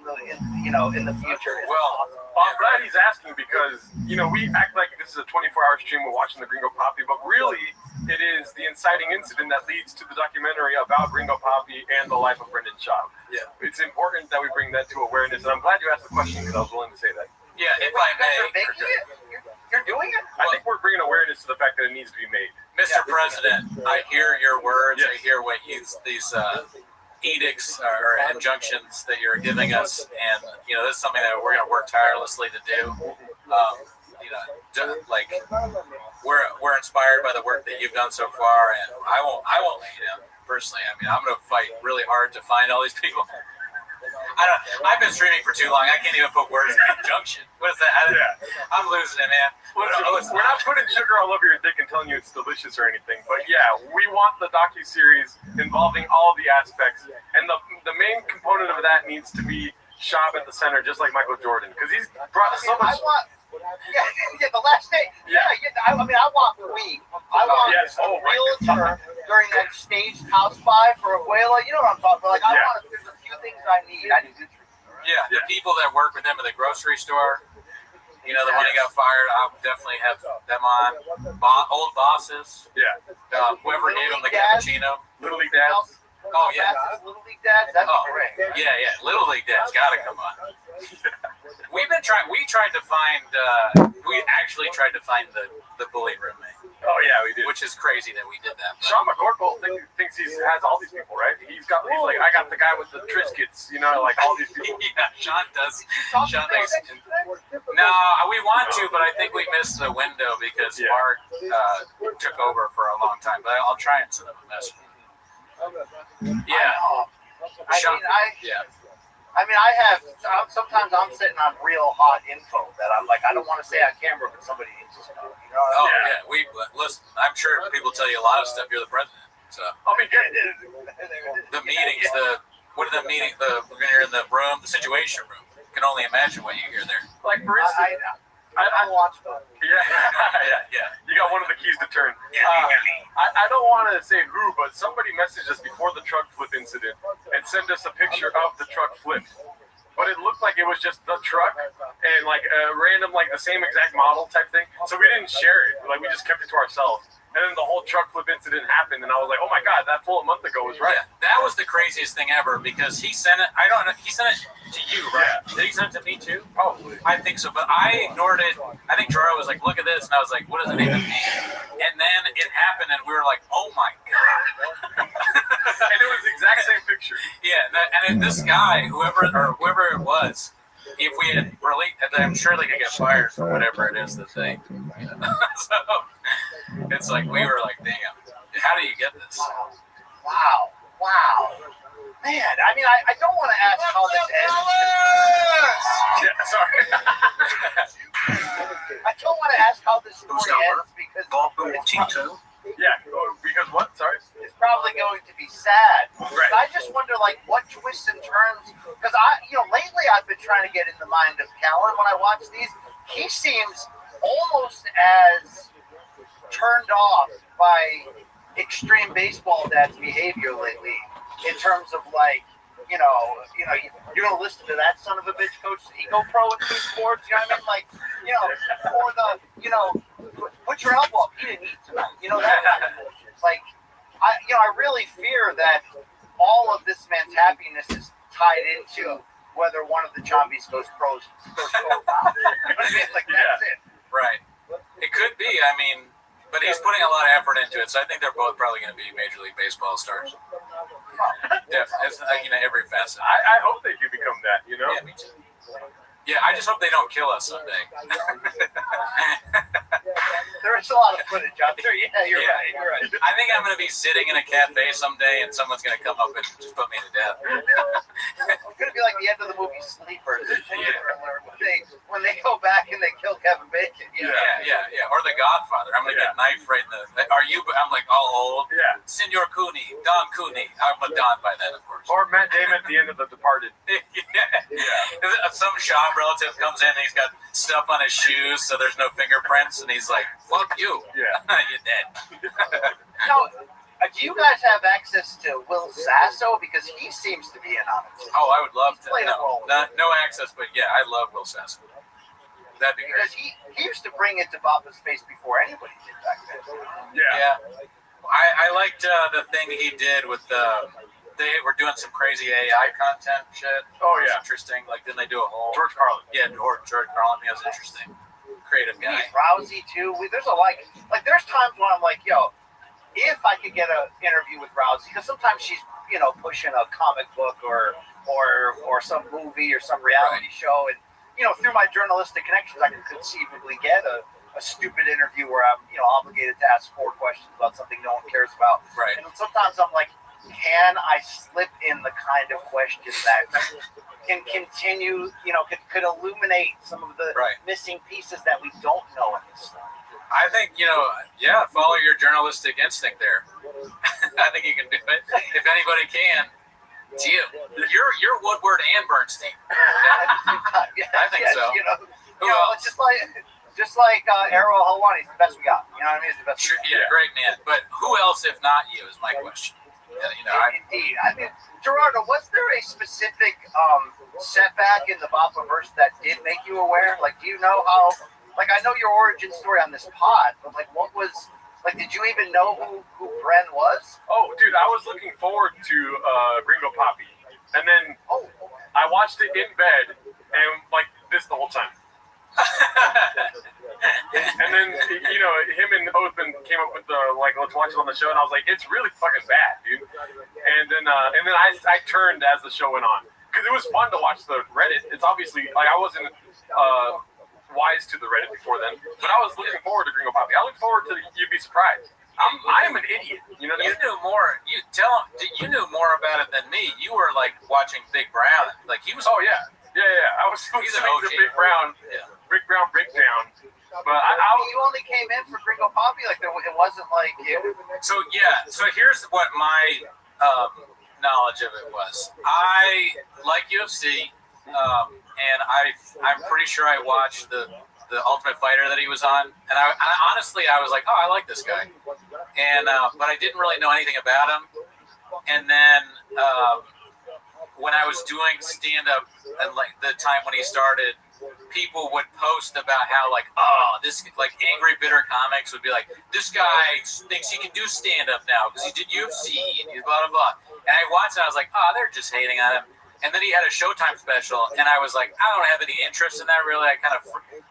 the future? Well, I'm glad he's asking because, we act like this is a 24-hour stream we're watching the Gringo Poppy, but really it is the inciting incident that leads to the documentary about Gringo Poppy and the life of Brendan Schaub. Yeah. It's important that we bring that to awareness, and I'm glad you asked the question because I was willing to say that. Yeah, if I may. You're doing it? I think we're bringing awareness to the fact that it needs to be made. Mr. President, I hear your words. Yes. I hear what these edicts or injunctions that you're giving us, and this is something that we're going to work tirelessly to do. We're inspired by the work that you've done so far, and I won't lay down personally. I mean, I'm going to fight really hard to find all these people. I've been streaming for too long. I can't even put words in conjunction. What is that? I'm losing it, man. We're not putting sugar all over your dick and telling you it's delicious or anything, but yeah, we want the docuseries involving all the aspects, and the main component of that needs to be Shab at the center, just like Michael Jordan, because he's brought so much. Yeah, the last day. I want weed. I want realtor during that staged house buy for Abuela. You know what I'm talking about? Like, there's a few things I need. Yeah, the people that work with them at the grocery store, you know, the one that got fired, I'll definitely have them on. Old bosses. Yeah. Whoever gave them the cappuccino. Little League dads. Oh, yeah. Little League dads? That'd be great. Yeah. Little League dads got to come on. We tried to find, we actually tried to find the bully roommate. Oh, yeah, we did. Which is crazy that we did that. Sean McCorkle thinks he has all these people, right? He's like, I got the guy with the Triscuits, you know, like all these people. Yeah, Sean does. Sean thinks. No, we want to, but I think we missed the window because Mark took over for a long time. But I'll try and send him a message. Yeah. Sometimes I'm sitting on real hot info that I'm like, I don't want to say on camera, but somebody needs to know. You know? Oh, yeah. Listen, I'm sure people tell you a lot of stuff. You're the president. So. The meetings, when you're in the room, the situation room, you can only imagine what you hear there. Like, for instance, I watch them. Yeah. You got one of the keys to turn. I don't want to say who, but somebody messaged us before the truck flip incident and sent us a picture of the truck flip. But it looked like it was just the truck and like a random, like the same exact model type thing. So we didn't share it. Like we just kept it to ourselves. And then the whole truck flip incident happened, and I was like, "Oh my God, that full a month ago was right." Yeah, that was the craziest thing ever because he sent it. I don't know. He sent it to you, right? Yeah. Did he send it to me too? Probably. I think so, but I ignored it. I think Jaro was like, "Look at this," and I was like, "What does it even mean?" And then it happened, and we were like, "Oh my God!" And it was the exact same picture. Yeah, and this guy, whoever it was. If we had really, I'm sure they could get fired for whatever it is that they. So it's like we were like, damn, how do you get this? Wow. Man, I mean, I don't want to ask how this ends. Yeah, sorry. I don't want to ask how this story ends because because what? Sorry? It's probably going to be sad. Right. I just wonder, like, what twists and turns, because lately I've been trying to get in the mind of Callan when I watch these. He seems almost as turned off by extreme baseball dad's behavior lately in terms of, like, you're going to listen to that son of a bitch coach Eco Pro in 2 sports, you know what I mean? Like, or put your elbow up. He didn't eat tonight. That kind of bullshit. Like, I really fear that all of this man's happiness is tied into whether one of the Chombies goes pro. Like, that's it. Right. It could be. I mean, but he's putting a lot of effort into it, so I think they're both probably going to be Major League Baseball stars. Definitely. It's every facet. I hope they do become that, you know? Yeah, me too. Yeah, I just hope they don't kill us someday. There is a lot of footage out there. Yeah, you're right. I think I'm going to be sitting in a cafe someday, and someone's going to come up and just put me to death. It's going to be like the end of the movie Sleepers. When they go back and they kill Kevin Bacon. Yeah. Or The Godfather. I'm going to get knifed right in the... I'm like all old. Yeah. Senor Cooney. Don Cooney. I'm a Don by then, of course. Or Matt Damon at the end of The Departed. Some shop relative comes in and he's got stuff on his shoes, so there's no fingerprints, and he's like, "Fuck you." Yeah. You're dead. Now, do you guys have access to Will Sasso? Because he seems to be in on it. Oh, I would love to. Played a role. No access, but yeah, I love Will Sasso. That'd be great. Because he used to bring it to Baba's face before anybody did back then. Yeah. I liked the thing he did with they were doing some crazy AI content shit. Oh, It was yeah. interesting. Like, didn't they do a whole... George Carlin. Yeah, George Carlin. He was interesting. Creative guy. Rousey, too. There's there's times when I'm like, yo, if I could get an interview with Rousey, because sometimes she's, pushing a comic book or some movie or some reality show, and, through my journalistic connections, I can conceivably get a stupid interview where I'm, obligated to ask 4 questions about something no one cares about. Right. And sometimes I'm like, can I slip in the kind of question that can continue, could illuminate some of the missing pieces that we don't know in this stuff? I think, follow your journalistic instinct there. I think you can do it. If anybody can, it's you. You're Woodward and Bernstein. I think so. Who else? Just like Arrow Helwani's the best we got. You know what I mean? It's the best. Sure, yeah, great man. But who else, if not you, is my question. Indeed. I mean, Gerardo, was there a specific setback in the Baba verse that did make you aware? Like, do you know how? Like, I know your origin story on this pod, but like, what was? Like, did you even know who Bren was? Oh, dude, I was looking forward to Gringo Poppy, and then I watched it in bed and like this the whole time. And then him and Othman came up with the let's watch it on the show, and I was like, it's really fucking bad, dude. And then I turned as the show went on because it was fun to watch the Reddit. It's obviously like I wasn't wise to the Reddit before then, but I was looking forward to Gringo Poppy. I look forward to You'd Be Surprised. I'm an idiot. You know what I mean? You knew more. You knew more about it than me. You were like watching Big Brown. Like he was. Oh yeah. I was He's an OG. the Big Brown breakdown. But you only came in for Gringo Poppy. Like it wasn't like you. So here's what my knowledge of it was. I like UFC, and I'm pretty sure I watched the Ultimate Fighter that he was on, and I honestly I was like, oh, I like this guy, and but I didn't really know anything about him. And then when I was doing stand-up, and like the time when he started, people would post about how this angry bitter comics would be like, this guy thinks he can do stand-up now because he did UFC and he blah blah blah. And I watched it, and I was like, oh, they're just hating on him. And then he had a Showtime special, and I was like, I don't have any interest in that really. I kind of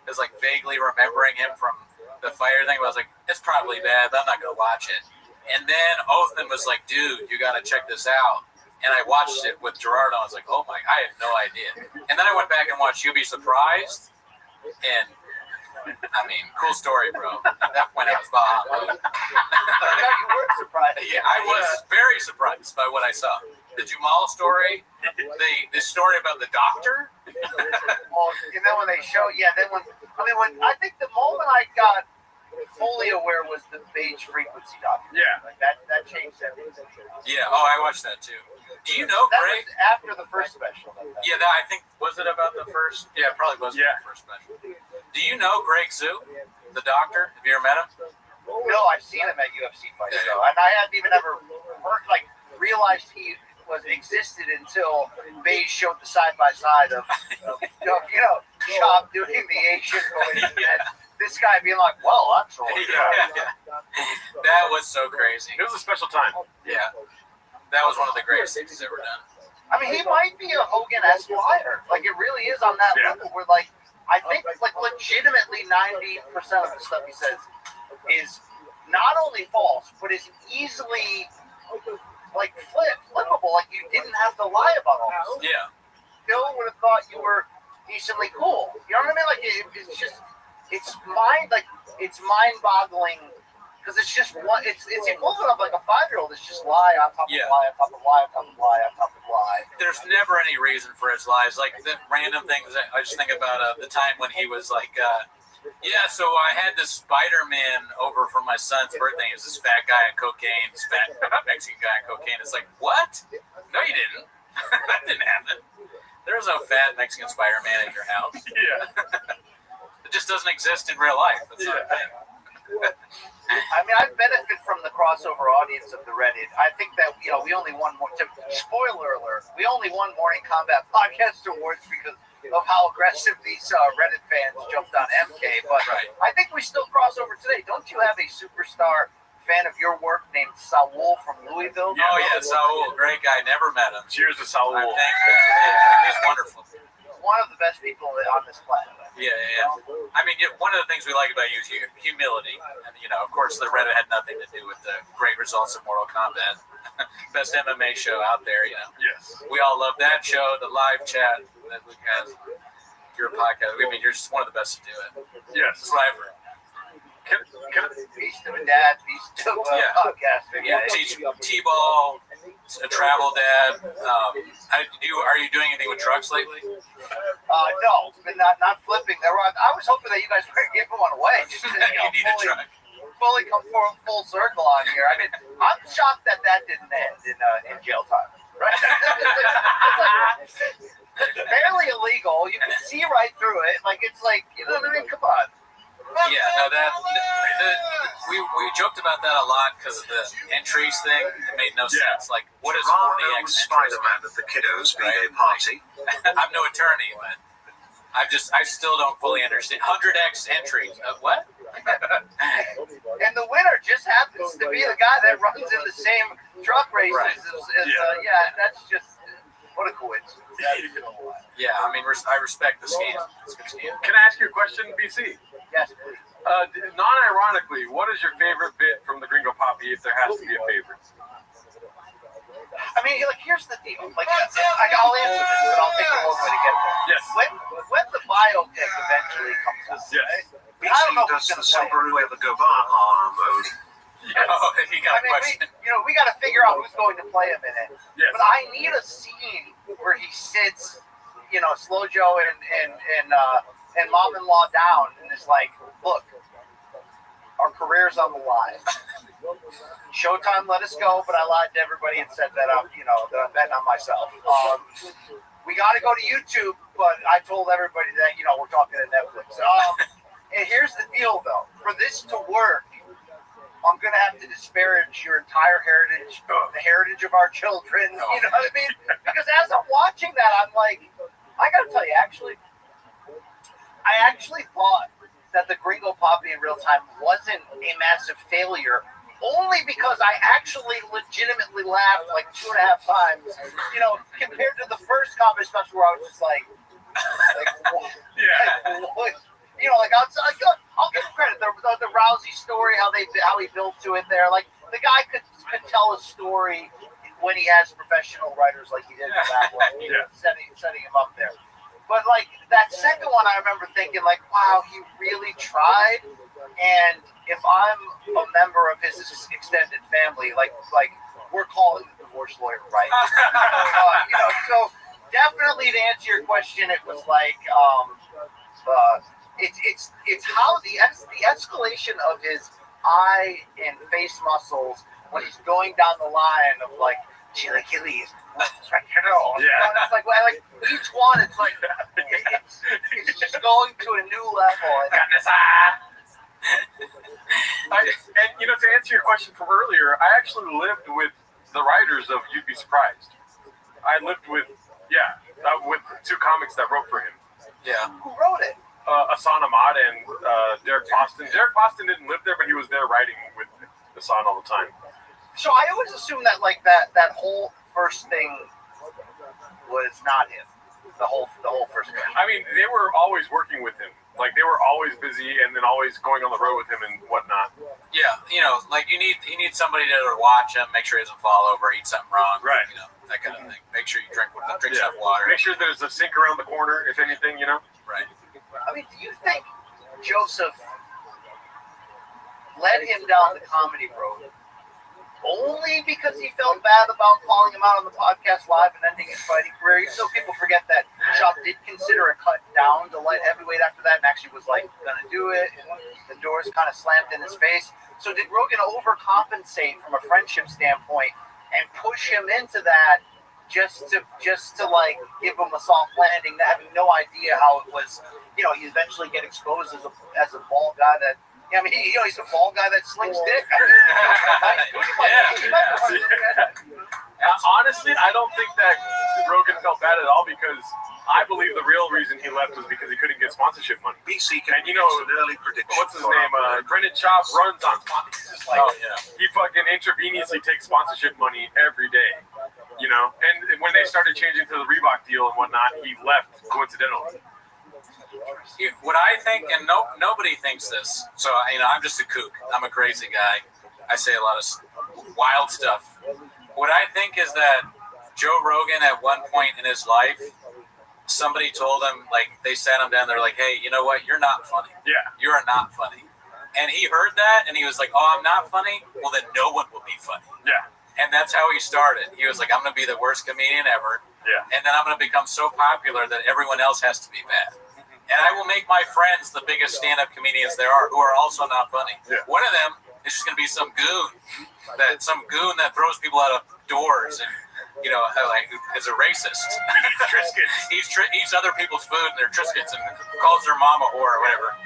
was like vaguely remembering him from the Fire thing, but I was like, it's probably bad, but I'm not gonna watch it. And then Othman was like, dude, you gotta check this out. And I watched it with Gerardo. I was like, oh my, I had no idea. And then I went back and watched You'd Be Surprised. And I mean, cool story, bro. At that point, I was behind. You were surprised. Yeah, I was very surprised by what I saw. The Jamal story, the story about the doctor. Well, and then when they show, when I think the moment I got fully aware was the Beige Frequency doctor. Yeah, like that changed everything. Yeah. Oh, I watched that too. Do you know Greg? Was after the first special. Yeah, I think was it about the first? Yeah, it probably was the first special. Do you know Greg Sue, the doctor? Have you ever met him? No, I've seen him at UFC fights, and I hadn't even ever realized he existed until Beige showed the side by side of Chop doing the Asian voice, and this guy being like, "Well, actually, that was so crazy. It was a special time. Yeah, that was one of the greatest things he's ever done. I mean, he might be a Hogan-esque liar. Like, it really is on that level where, like, I think, like, legitimately 90% of the stuff he says is not only false, but is easily, like, flippable. Like, you didn't have to lie about all this. Yeah. Bill would have thought you were decently cool. You know what I mean? Like, it's just, it's mind-boggling. Because it's just one, it's equivalent of like a 5-year-old. It's just lie on top of lie on top of lie on top of lie on top of lie. There's never any reason for his lies. Like the random things. I just think about the time when he was like, so I had this Spider-Man over for my son's birthday. He was this fat guy on cocaine, this fat Mexican guy on cocaine. It's like, what? No, you didn't. That didn't happen. There was no fat Mexican Spider-Man in your house. Yeah. It just doesn't exist in real life. It's not a thing. I mean, I benefit from the crossover audience of the Reddit. I think that, we only won more. Spoiler alert, we only won Morning Combat Podcast Awards because of how aggressive these Reddit fans jumped on MK. But I think we still cross over today. Don't you have a superstar fan of your work named Saul from Louisville? Oh, yeah, Saul. Great guy. Never met him. Cheers to Saul. He's wonderful. One of the best people on this planet. Yeah. I mean, one of the things we like about you is humility. And, of course, the Reddit had nothing to do with the great results of Mortal Kombat. Best MMA show out there, Yes. We all love that show, the live chat that we have, your podcast. I mean, you're just one of the best to do it. Yes. Forever. Peace to my dad, peace to podcasting. Yeah, teach T-ball, a travel dad. Are you doing anything with trucks lately? No, but not flipping. I was hoping that you guys were giving one away. Just to, need a truck. Fully come full circle on here. I mean, I'm shocked that didn't end in jail time. Right? It's fairly illegal. You can see right through it. Like it's like, you know what I mean? Come on. Yeah, no, we joked about that a lot because of the entries thing. It made no sense. Like, what is 40x Spider-Man at the kiddos' B-Day party? I'm no attorney, but I still don't fully understand. 100x entries. What? And the winner just happens to be the guy that runs in the same truck races. Right. That's just what a coincidence. Yeah, I mean, I respect the scam. It's a good scam. Can I ask you a question, BC? Yes, please. Non-ironically, what is your favorite bit from the Gringo Poppy, if there has to be a favorite? I mean, like, here's the deal. Like, I'll answer this, but I'll take a moment to get there. Yes. When the biopic eventually comes out, yes. Right? I don't know does the Subaru ever go bar mode? Yes. He got a question. We got to figure out who's going to play him in it. Yes. But I need a scene where he sits, Slow Joe and Mom-in-Law down and is like, look, our career's on the line. Showtime let us go, but I lied to everybody and said that I'm betting on myself. We got to go to YouTube, but I told everybody that, we're talking to Netflix. And here's the deal, though. For this to work, I'm going to have to disparage your entire heritage, the heritage of our children. You know what I mean? Because as I'm watching that, I'm like, I got to tell you, I actually thought that the Gringo Poppy in real time wasn't a massive failure, only because I actually legitimately laughed like 2.5 times, compared to the first comedy special where I was just like what? I'll give him credit. The Rousey story, how he built to it there. Like the guy could tell a story when he has professional writers like he did for that one, setting him up there. But like that second one, I remember thinking like, wow, he really tried. And if I'm a member of his extended family, like we're calling the divorce lawyer, right? So definitely to answer your question, it was like it's how the escalation of his eye and face muscles when he's going down the line of like Chilaquiles. It's like, it's like each one, it's like it's just going to a new level. And to answer your question from earlier, I actually lived with the writers of You'd Be Surprised. I lived with two comics that wrote for him. Yeah. Who wrote it? Hassan Ahmad and Derek Boston. Derek Boston didn't live there, but he was there writing with Hassan all the time. So I always assumed that like that whole first thing was not him. The whole first thing. I mean, they were always working with him. Like they were always busy and then always going on the road with him and whatnot. Yeah, like you need somebody to watch him, make sure he doesn't fall over, eat something wrong, right? That kind of thing. Make sure you drink enough water. Make sure there's a sink around the corner, if anything, Right. I mean, do you think Joseph led him down the comedy road only because he felt bad about calling him out on the podcast live and ending his fighting career? Even though people forget that Chop did consider a cut down to light heavyweight after that and actually was like gonna do it, and the doors kind of slammed in his face. So did Rogan overcompensate from a friendship standpoint and push him into that just to like give him a soft landing, having no idea how it was? He eventually get exposed as a bald guy that. Yeah, I mean, he's a bald guy that slings dick. Honestly, I don't think that Rogan felt bad at all because I believe the real reason he left was because he couldn't get sponsorship money. BC can an early prediction. What's his name? Brendan Chop runs on sponsorship. He fucking intravenously takes sponsorship money every day. And when they started changing to the Reebok deal and whatnot, he left coincidentally. What I think, and nobody thinks this, so I'm just a kook. I'm a crazy guy. I say a lot of wild stuff. What I think is that Joe Rogan, at one point in his life, somebody told him, like, they sat him down, they're like, hey, you know what? You're not funny. Yeah. You're not funny. And he heard that, and he was like, oh, I'm not funny? Well, then no one will be funny. Yeah. And that's how he started. He was like, I'm going to be the worst comedian ever. Yeah. And then I'm going to become so popular that everyone else has to be bad. And I will make my friends the biggest stand-up comedians there are, who are also not funny. Yeah. One of them is just going to be some goon that throws people out of doors and, you know, like is a racist. He eats other people's food and their Triscuits and calls their mom a whore or whatever.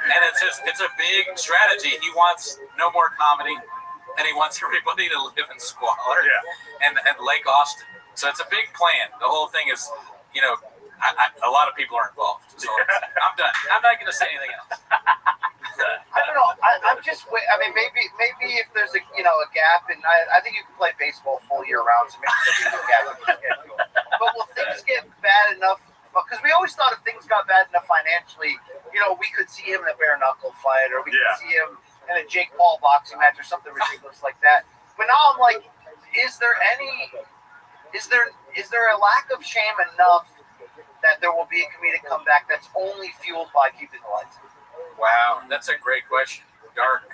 And it's a big strategy. He wants no more comedy. And he wants everybody to live in squalor and Lake Austin. So it's a big plan. The whole thing is, you know, a lot of people are involved. So I'm done. I'm not going to say anything else. I don't know. I'm just. I mean, maybe if there's a gap, and I think you can play baseball full year round, so maybe there's a gap in the schedule. But will things get bad enough? Because we always thought if things got bad enough financially, you know, we could see him in a bare knuckle fight, or we could see him in a Jake Paul boxing match or something ridiculous like that. But now I'm like, is there a lack of shame enough that there will be a comedic comeback that's only fueled by keeping the lights on? Wow, that's a great question. A dark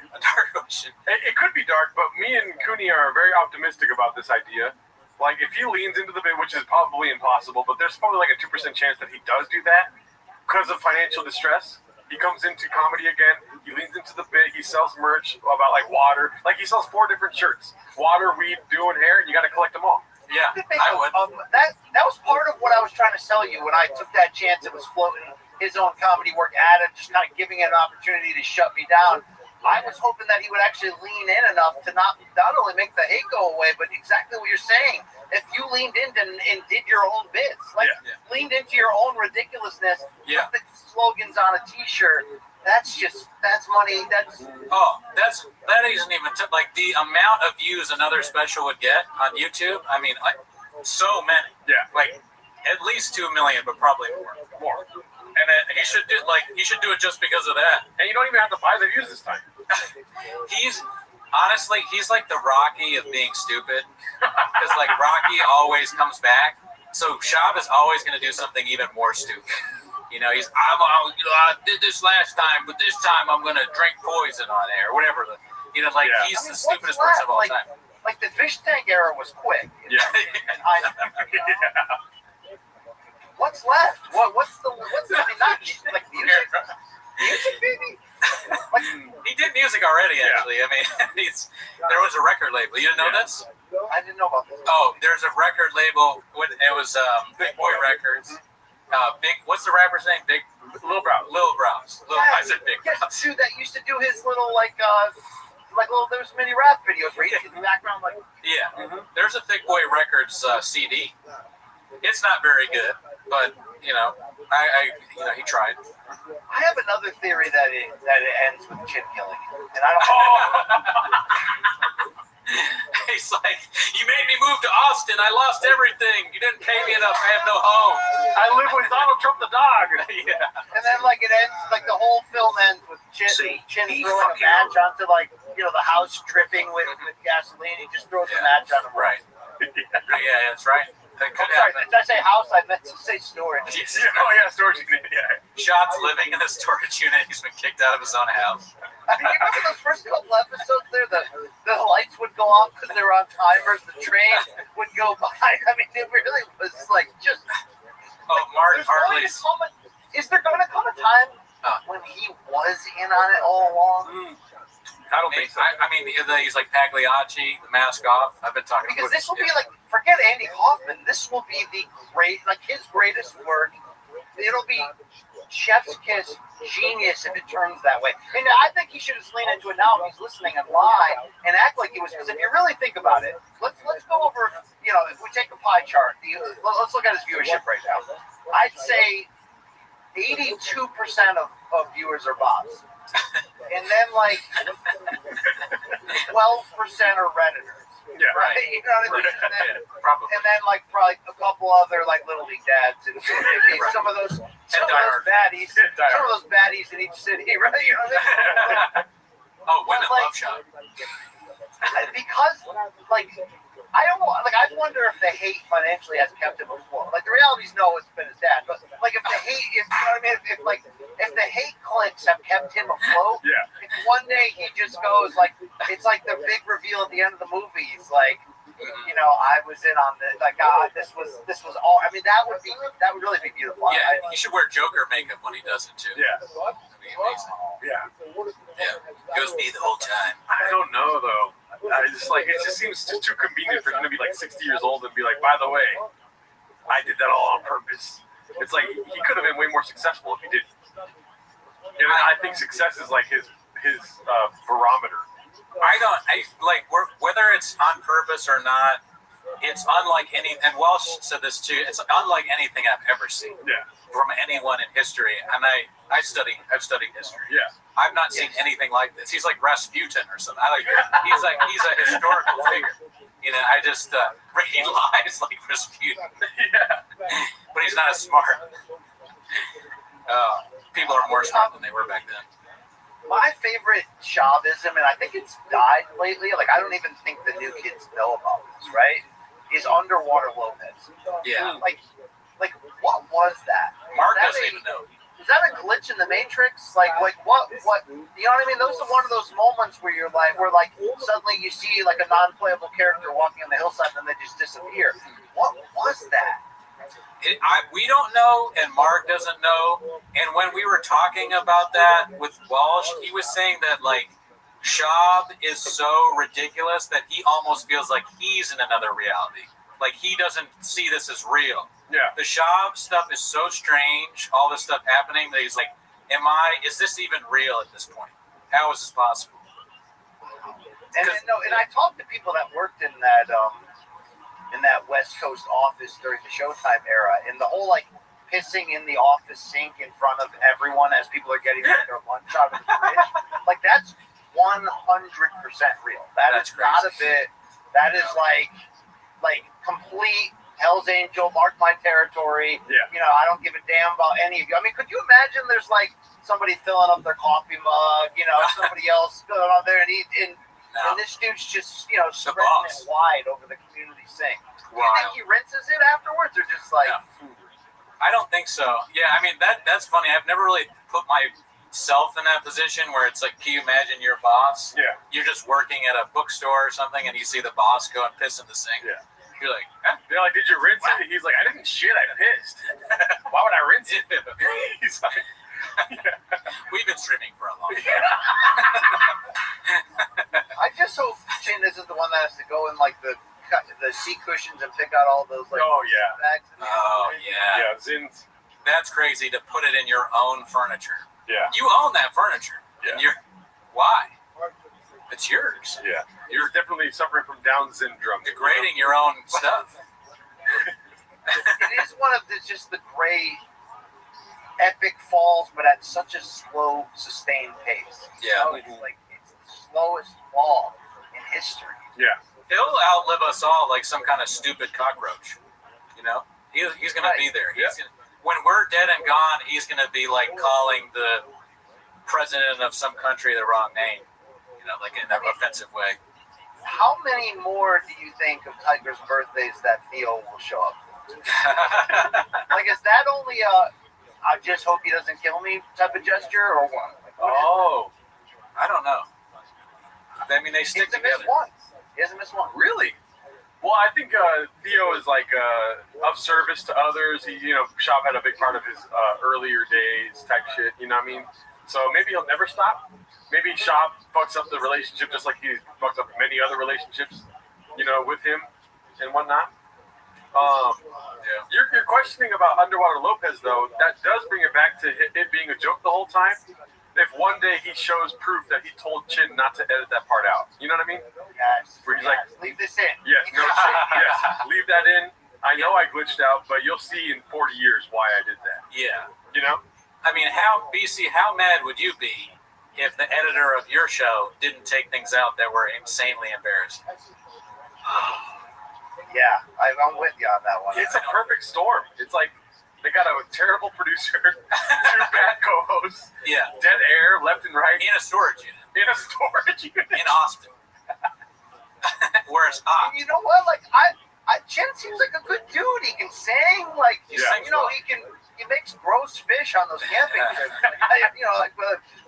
question. It could be dark, but me and Cooney are very optimistic about this idea. Like, if he leans into the bit, which is probably impossible, but there's probably like a 2% chance that he does do that because of financial distress. He comes into comedy again. He leans into the bit. He sells merch about like water. Like he sells 4 different shirts: water, weed, dew, and hair. And you got to collect them all. Yeah, I would. That was part of what I was trying to sell you when I took that chance. It was floating his own comedy work at it, just kind of giving it an opportunity to shut me down. I was hoping that he would actually lean in enough to not only make the hate go away, but exactly what you're saying. If you leaned in and did your own bits, leaned into your own ridiculousness, put the slogans on a T-shirt, that's money. That isn't even like the amount of views another special would get on YouTube. I mean, so many. Yeah. Like at least 2 million, but probably more. And he should do it just because of that. And you don't even have to buy the views this time. He's like the Rocky of being stupid, because like Rocky always comes back. So Shab is always going to do something even more stupid. You know, I did this last time, but this time I'm going to drink poison on air, whatever. He's the stupidest person of all time. Like the fish tank era was quick. Yeah. What's left? What's the not like music? Music, baby. He did music already, actually. I mean, there was a record label. You didn't know this? I didn't know about this. Oh, there's a record label. It was Big Boy Records. What's the rapper's name? Lil Brows. I said Big Brows. Dude, that used to do his little there's many rap videos where he's in the background like. Yeah. Mm-hmm. There's a Thick Boy Records CD. It's not very good, but he tried. I have another theory that it ends with Chip killing him, and I don't. He's like, you made me move to Austin. I lost everything. You didn't pay me enough. I have no home. I live with Donald Trump the dog. Yeah. And then it ends the whole film ends with Chin throwing a match onto the house dripping with gasoline. He just throws a match on him. Right. Yeah, that's right. That could happen. Did I say house? I meant to say storage. Storage unit. Yeah. Shot's living in a storage unit. He's been kicked out of his own house. I mean, you remember those first couple episodes there? The lights would go off because they were on timers. The train would go by. I mean, it really was just. Oh, Mark Hartley's. Is there going to come a time when he was in on it all along? I don't think so. I mean, he's like Pagliacci, the mask off. I've been talking because this will be forget Andy Kaufman. This will be his greatest work. It'll be chef's kiss genius if it turns that way. And I think he should just lean into it now if he's listening and lie and act like he was. Because if you really think about it, let's go over. If we take a pie chart, let's look at his viewership right now. I'd say 82% of viewers are bots. And then 12% are Redditors. Yeah. Right. You know what I mean? Probably. And then probably a couple other Little League dads and some of those baddies. Some of those baddies in each city, right? You know what I mean? Oh, women love Shot. Because I wonder if the hate financially has kept him afloat. The reality is no, it's been his dad. But if the hate is, you know what I mean? If the hate clicks have kept him afloat, if one day he just goes it's like the big reveal at the end of the movie. He's like, I was in on this. Like, this was all. I mean, that would really be beautiful. Yeah, he should wear Joker makeup when he does it too. Yeah. That'd be amazing. Yeah. It was me the whole time. I don't know though. I just like it just seems too convenient for him to be like 60 years old and be like, by the way, I did that all on purpose. It's like he could have been way more successful if he didn't. And I think success is like his barometer. I like whether it's on purpose or not. It's unlike any, and Walsh said this too. It's unlike anything I've ever seen from anyone in history. And I've studied history. Yeah. I've not seen anything like this. He's like Rasputin or something. He's a historical figure. I just he lies like Rasputin. But he's not as smart. People are more smart than they were back then. My favorite Chavism, and I think it's died lately. Like, I don't even think the new kids know about this, right? Is Underwater Lopez. Yeah. Like, what was that? Mark doesn't even know. Is that a glitch in the Matrix? Like what? You know what I mean? Those are one of those moments where you're like, suddenly you see like a non-playable character walking on the hillside, and then they just disappear. What was that? We don't know, and Mark doesn't know. And when we were talking about that with Walsh, he was saying that like Shab is so ridiculous that he almost feels like he's in another reality. Like he doesn't see this as real. Yeah. The Shab stuff is so strange, all this stuff happening, that he's like, is this even real at this point? How is this possible? And I talked to people that worked in that West Coast office during the Showtime era, and the whole like pissing in the office sink in front of everyone as people are getting their lunch out of the fridge, like that's 100% real. That's not a bit. That is like complete Hell's Angel, mark my territory. Yeah. I don't give a damn about any of you. I mean, could you imagine there's like somebody filling up their coffee mug, somebody else going on there, and this dude's just, spreading it wide over the community sink. Do you think he rinses it afterwards, or just like? No. I don't think so. Yeah, I mean that's funny. I've never really put myself in that position where it's like, can you imagine your boss? Yeah. You're just working at a bookstore or something, and you see the boss go and piss in the sink. Yeah. You're like, huh? They're like, did you rinse it? He's like, I didn't shit, I pissed. Why would I rinse it? He's like, we've been streaming for a long time. I just hope Chin isn't the one that has to go in like the seat cushions and pick out all those like bags. Yeah, Zins. That's crazy to put it in your own furniture. Yeah. You own that furniture. Yeah. And why? It's yours. Yeah. You're definitely suffering from Down syndrome. Degrading your own stuff. It is one of the great epic falls, but at such a slow, sustained pace. Yeah. It's the slowest fall in history. Yeah. He'll outlive us all like some kind of stupid cockroach. He's going to be there. When we're dead and gone, he's going to be like calling the president of some country the wrong name. Like in an offensive way. How many more do you think of Tiger's birthdays that Theo will show up? Like, is that only I just hope he doesn't kill me type of gesture, or what? I don't know. I mean, they stick together. He hasn't missed one. Really? Well, I think Theo is like of service to others. He, Shop had a big part of his earlier days type shit. You know what I mean? So maybe he'll never stop. Maybe Shop fucks up the relationship just like he fucked up many other relationships, with him and whatnot. You're questioning about Underwater Lopez, though. That does bring it back to it being a joke the whole time. If one day he shows proof that he told Chin not to edit that part out. You know what I mean? Yes. Where he's like, leave this in. Yes, no shit. Yes, leave that in. I know I glitched out, but you'll see in 40 years why I did that. Yeah. I mean, how mad would you be if the editor of your show didn't take things out that were insanely embarrassing? Yeah, I'm with you on that one. It's a perfect storm. It's like they got a terrible producer, 2 bad co-hosts, dead air left and right. In a storage unit. In Austin. Where it's hot. And you know what? Like, Chen seems like a good dude. He can sing. Like, he makes gross fish on those camping trips.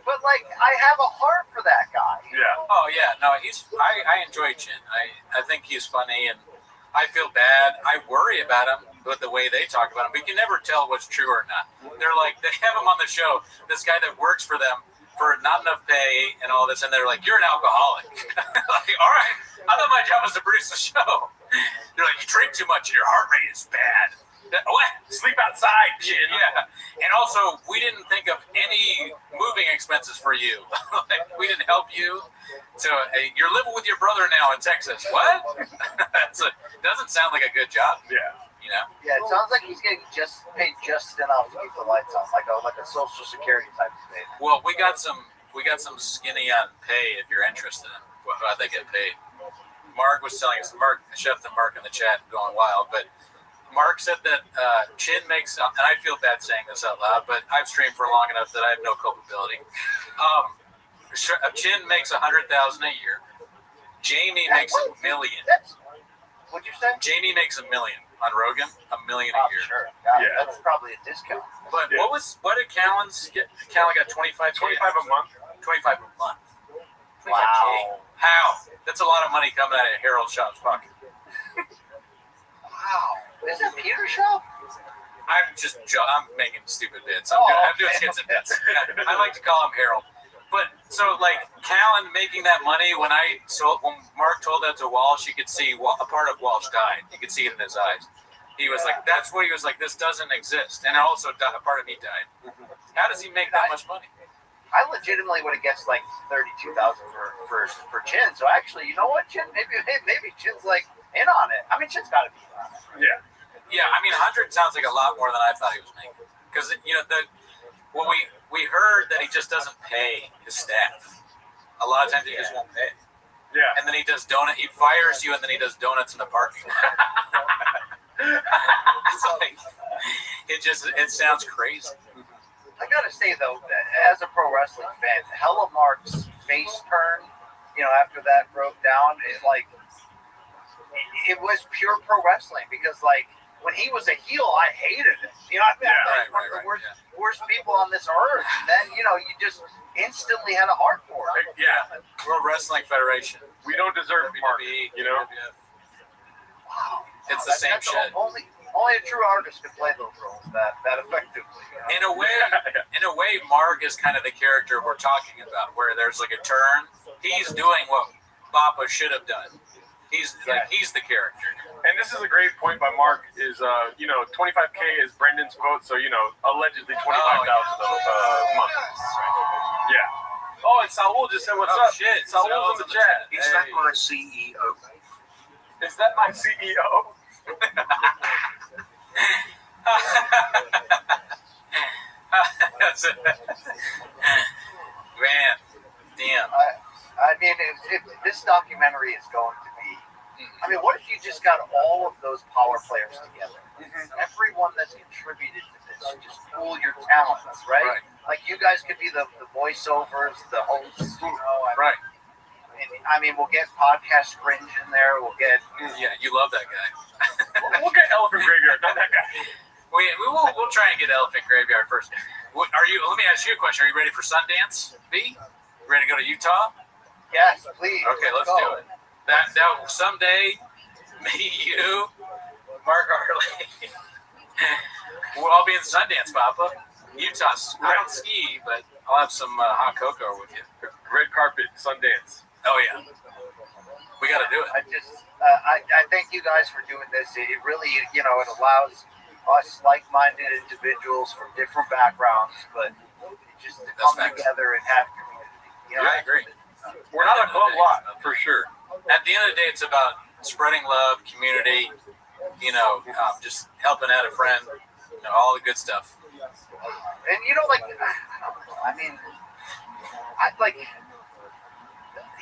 But I have a heart for that guy. Yeah. Oh yeah. No, I enjoy Chin. I think he's funny, and I feel bad. I worry about him with the way they talk about him. We can never tell what's true or not. They're like, they have him on the show, this guy that works for them for not enough pay and all this, and they're like, you're an alcoholic. Like, all right, I thought my job was to produce the show. They're like, you drink too much and your heart rate is bad. What? Sleep outside, kid. Yeah. And also, we didn't think of any moving expenses for you. Like, we didn't help you. So, hey, you're living with your brother now in Texas. What? Doesn't sound like a good job. Yeah. You know? Yeah, it sounds like he's getting paid just enough to keep the lights on, like a Social Security type of thing. Well, we got some skinny on pay if you're interested in how they get paid. Mark was telling us, Chef and Mark in the chat going wild, but Mark said that Chin makes, and I feel bad saying this out loud, but I've streamed for long enough that I have no culpability. Chin makes $100,000 a year. Jamie makes $1 million. What'd you say? Jamie makes $1 million on Rogan, $1 million a year. Sure. Yeah, that's probably a discount. But what did Callan's get? Callan got 25 a month. 25 a month. 25K. Wow. How? That's a lot of money coming out of Harold Shaw's pocket. Wow. Is it Peter's show? I'm making stupid bits. I'm doing skits and bits. Yeah, I like to call him Harold. But so like Callan making that money when Mark told that to Walsh, you could see a part of Walsh died. You could see it in his eyes. He was like, that's what he was like. This doesn't exist. And also a part of me died. How does he make that much money? I legitimately would have guessed like 32,000 for Chin. So actually, you know what, Chin? Maybe Chin's like in on it. I mean, Chin's got to be in on it. Right? Yeah. Yeah, I mean, 100 sounds like a lot more than I thought he was making. Because, when we heard that he just doesn't pay his staff. A lot of times he just won't pay. Yeah. And then he fires you, and then he does donuts in the parking lot. It's like, it sounds crazy. I gotta say though, as a pro wrestling fan, Hella Mark's face turn, after that broke down, is like, it was pure pro wrestling because like, when he was a heel, I hated him. You know what I mean? Yeah, one of the worst people on this earth. And then, you just instantly had a heart for him. Yeah. World Wrestling Federation. We don't deserve Mark, Wow. It's the same shit. Only a true artist can play those roles that effectively. In a way, Mark is kind of the character we're talking about, where there's like a turn. He's doing what Bappa should have done. He's the character. And this is a great point by Mark. Is 25K is Brendan's quote. So allegedly 25,000 a month. Yeah. Oh, and Saul just said, "What's up?" Shit, Saul's in the chat. Is that my CEO? Is that my CEO? Man, damn. I mean, if this documentary is going to be, I mean, what if you just got all of those power players together? Everyone that's contributed to this, just pool your talents, right? Like you guys could be the voiceovers, the hosts, Right. And, I mean, we'll get podcast Fringe in there. We'll get. Yeah, you love that guy. We'll get Elephant Graveyard, not that guy. We'll try and get Elephant Graveyard first. Let me ask you a question. Are you ready for Sundance, B? Ready to go to Utah? Yes, please. Okay, let's do it. That someday, me, you, Mark Harley, we'll all be in Sundance, Papa. Utah. I don't ski, but I'll have some hot cocoa with you. Red carpet, Sundance. Oh yeah, we got to do it. I thank you guys for doing this. It really, it allows us like-minded individuals from different backgrounds, but just to come together and have community. I agree. We're not a club lot, for sure. At the end of the day, it's about spreading love, community, just helping out a friend, all the good stuff. And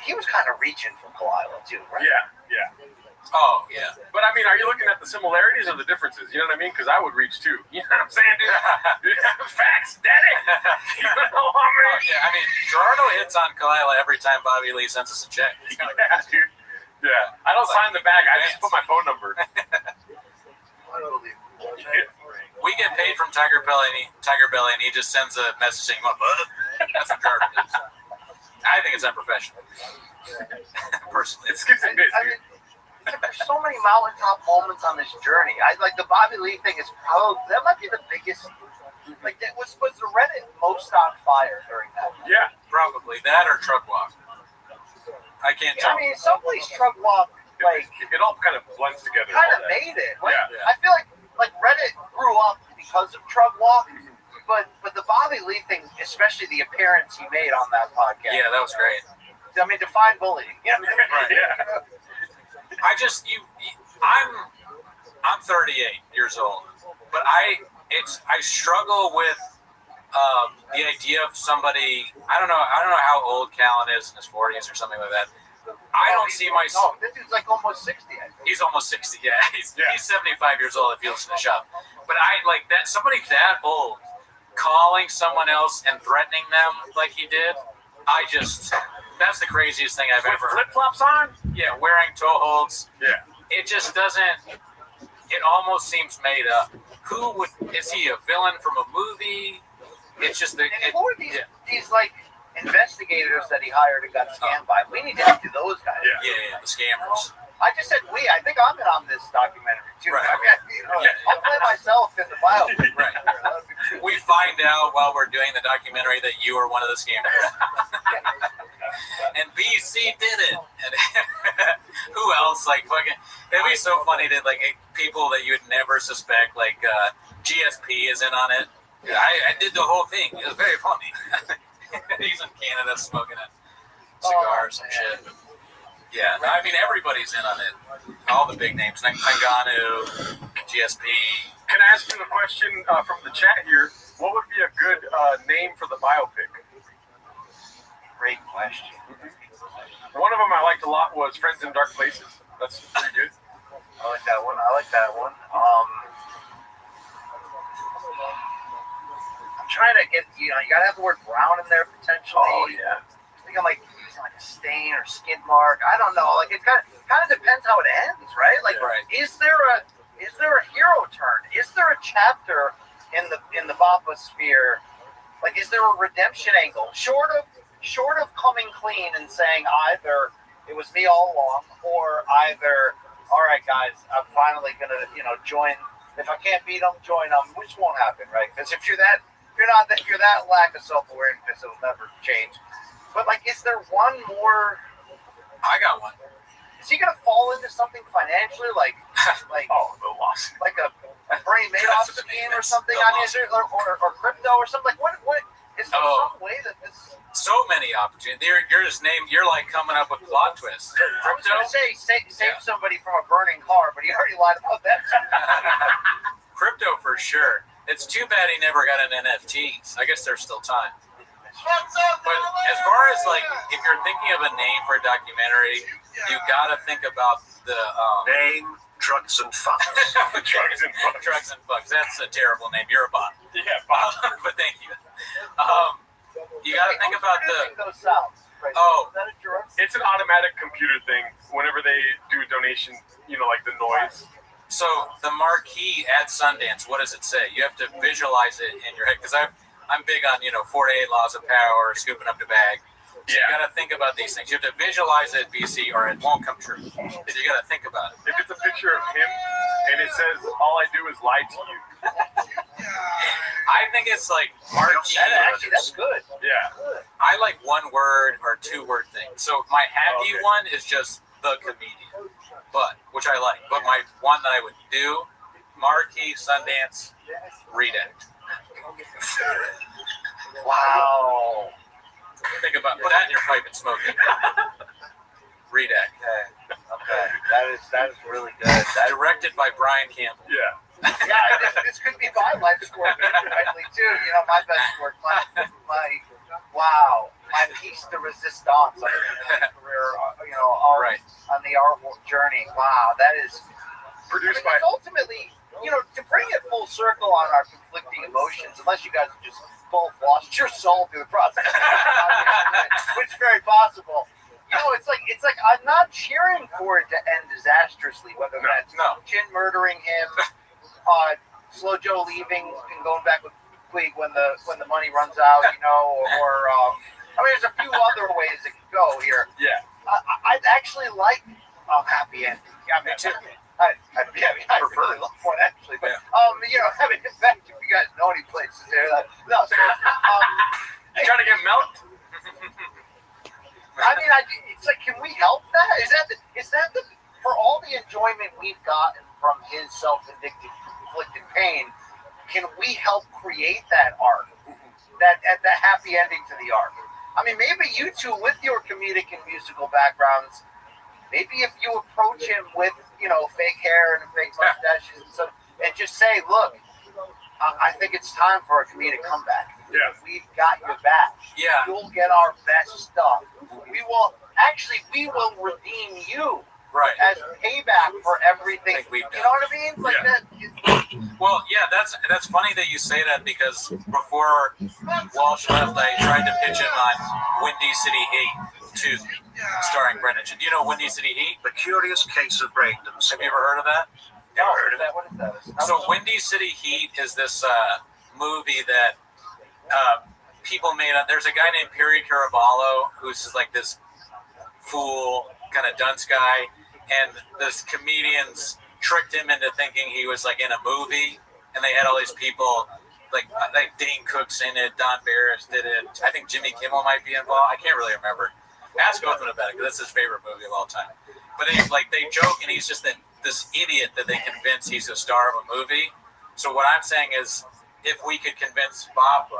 he was kind of reaching for Kalila too, right? Yeah. Oh, yeah. But I mean, are you looking at the similarities or the differences? You know what I mean? Because I would reach too. You know what I'm saying, dude? Facts, daddy. You know what I mean? Yeah, I mean, Gerardo hits on Kalila every time Bobby Lee sends us a check. Yeah, dude. Yeah. I don't sign the bag. I just put my phone number. We get paid from Tiger Belly, and he just sends a message saying, "What?" That's what Gerardo does. I think it's unprofessional. Personally, it skips a bit, dude. there's so many mountaintop moments on this journey. I like the Bobby Lee thing is probably that might be the biggest. Like that was the Reddit most on fire during that. Yeah, probably that or Truck Walk. I can't tell. I mean, some place Truck Walk like it all kind of blends together. Kind of made it. Like, Yeah. I feel like Reddit grew up because of Truck Walk, but the Bobby Lee thing, especially the appearance he made on that podcast. Yeah, that was great. I mean, define bullying. Yeah. Right, yeah. I'm 38 years old, but I struggle with the idea of somebody. I don't know how old Callan is in his 40s or something like that. I don't see myself. No, this dude's like almost 60. I think. He's almost 60. Yeah, he's 75 years old if you listen to the show. But I like that somebody that old calling someone else and threatening them like he did. That's the craziest thing I've ever. Flip flops on? Yeah, wearing toe holds. Yeah. It just doesn't. It almost seems made up. Is he a villain from a movie? It's just the. Who are these like investigators that he hired and got scammed by? We need to interview those guys. Yeah, the scammers. I just said we. I think I'm in on this documentary too. Right. I mean, I'll play myself in the biopic. Right. We find out while we're doing the documentary that you are one of the scammers. And BC did it. And who else? Like fucking. It'd be so funny to like people that you would never suspect. Like GSP is in on it. I did the whole thing. It was very funny. He's in Canada smoking a cigar or some shit. Yeah, I mean everybody's in on it. All the big names, Nagano, GSP. Can I ask you a question from the chat here? What would be a good name for the biopic? Great question. One of them I liked a lot was Friends in Dark Places. That's pretty good. I like that one. I'm trying to get, you gotta have the word brown in there potentially. Oh, yeah. I think I'm like using like a stain or skid mark. I don't know. Like it kind of depends how it ends, right? Like, is there a hero turn? Is there a chapter in the Bappa sphere? Like, is there a redemption angle? Short of coming clean and saying either it was me all along, or either, all right, guys, I'm finally gonna, join. If I can't beat them, join them, which won't happen, right? Because if you're that lack of self-awareness, it'll never change. But like, is there one more? I got one. Is he gonna fall into something financially, like no loss, like a Bernie Madoff scheme or something? I mean, is there, or crypto or something? Like, what is there some way that this? So many opportunities. You're like coming up with plot twists. I was gonna say save somebody from a burning car, but he already lied about that. Crypto for sure. It's too bad he never got an NFTs. I guess there's still time. But as far as like, if you're thinking of a name for a documentary, you gotta think about the name Drugs and Fucks. Drugs and Fucks. That's a terrible name. You're a bot. Yeah, bot. But thank you. You gotta think about those sounds. Right? Oh, is that a drug? It's an automatic computer thing. Whenever they do a donation, like the noise. So the marquee at Sundance, what does it say? You have to visualize it in your head, because I'm big on 48 laws of power, scooping up the bag. So you got to think about these things. You have to visualize it, BC, or it won't come true. You got to think about it. If it's a picture of him and it says, "All I do is lie to you," I think it's like marquee. Actually, that's good. Yeah. I like one word or 2-word things. So my happy one is just the comedian, which I like. But my one that I would do, marquee, Sundance, redact. Wow. Think about put that in your pipe and smoke it. Redact. Okay. That is really good. Directed by Brian Campbell. Yeah. This could be my life score directly too. My best work, my piece de resistance on my career. On the art journey. Wow, that is produced by. Ultimately, to bring it full circle on our conflicting emotions, unless you guys just both lost your soul through the process, which is very possible. It's like I'm not cheering for it to end disastrously, whether that's Chin murdering him, Slow Joe leaving and going back with Puig when the money runs out, or there's a few other ways it could go here. Yeah. I'd actually like happy ending. Yeah, me too. I prefer love one actually, but I mean, in fact, if you guys know any places there, no. So, you trying to get milked? I mean, it's like, can we help that? Is that the for all the enjoyment we've gotten from his self-inflicted pain? Can we help create that arc, that happy ending to the arc? I mean, maybe you two, with your comedic and musical backgrounds, maybe if you approach him with, fake hair and fake mustaches and just say, look, I think it's time for a comedic comeback. Yeah. We've got your back. Yeah. You'll get our best stuff. We will redeem you. Right. As payback for everything. You know what I mean? Like that. Well, yeah, that's funny that you say that, because before Walsh left, I tried to pitch him on Windy City Heat 2, starring Brendan. Do you know Windy City Heat? The Curious Case of Braden's. Have you ever heard of that? Never heard of that. What is that? So Windy City Heat is this movie that people made up. There's a guy named Perry Caraballo who's just like this fool, kind of dunce guy, and this comedians tricked him into thinking he was like in a movie, and they had all these people like Dane Cook's in it, Don Barris did it, I think Jimmy Kimmel might be involved, I can't really remember. Ask Othman about it, because that's his favorite movie of all time. But they joke, and he's just this idiot that they convince he's a star of a movie. So what I'm saying is, if we could convince Bob,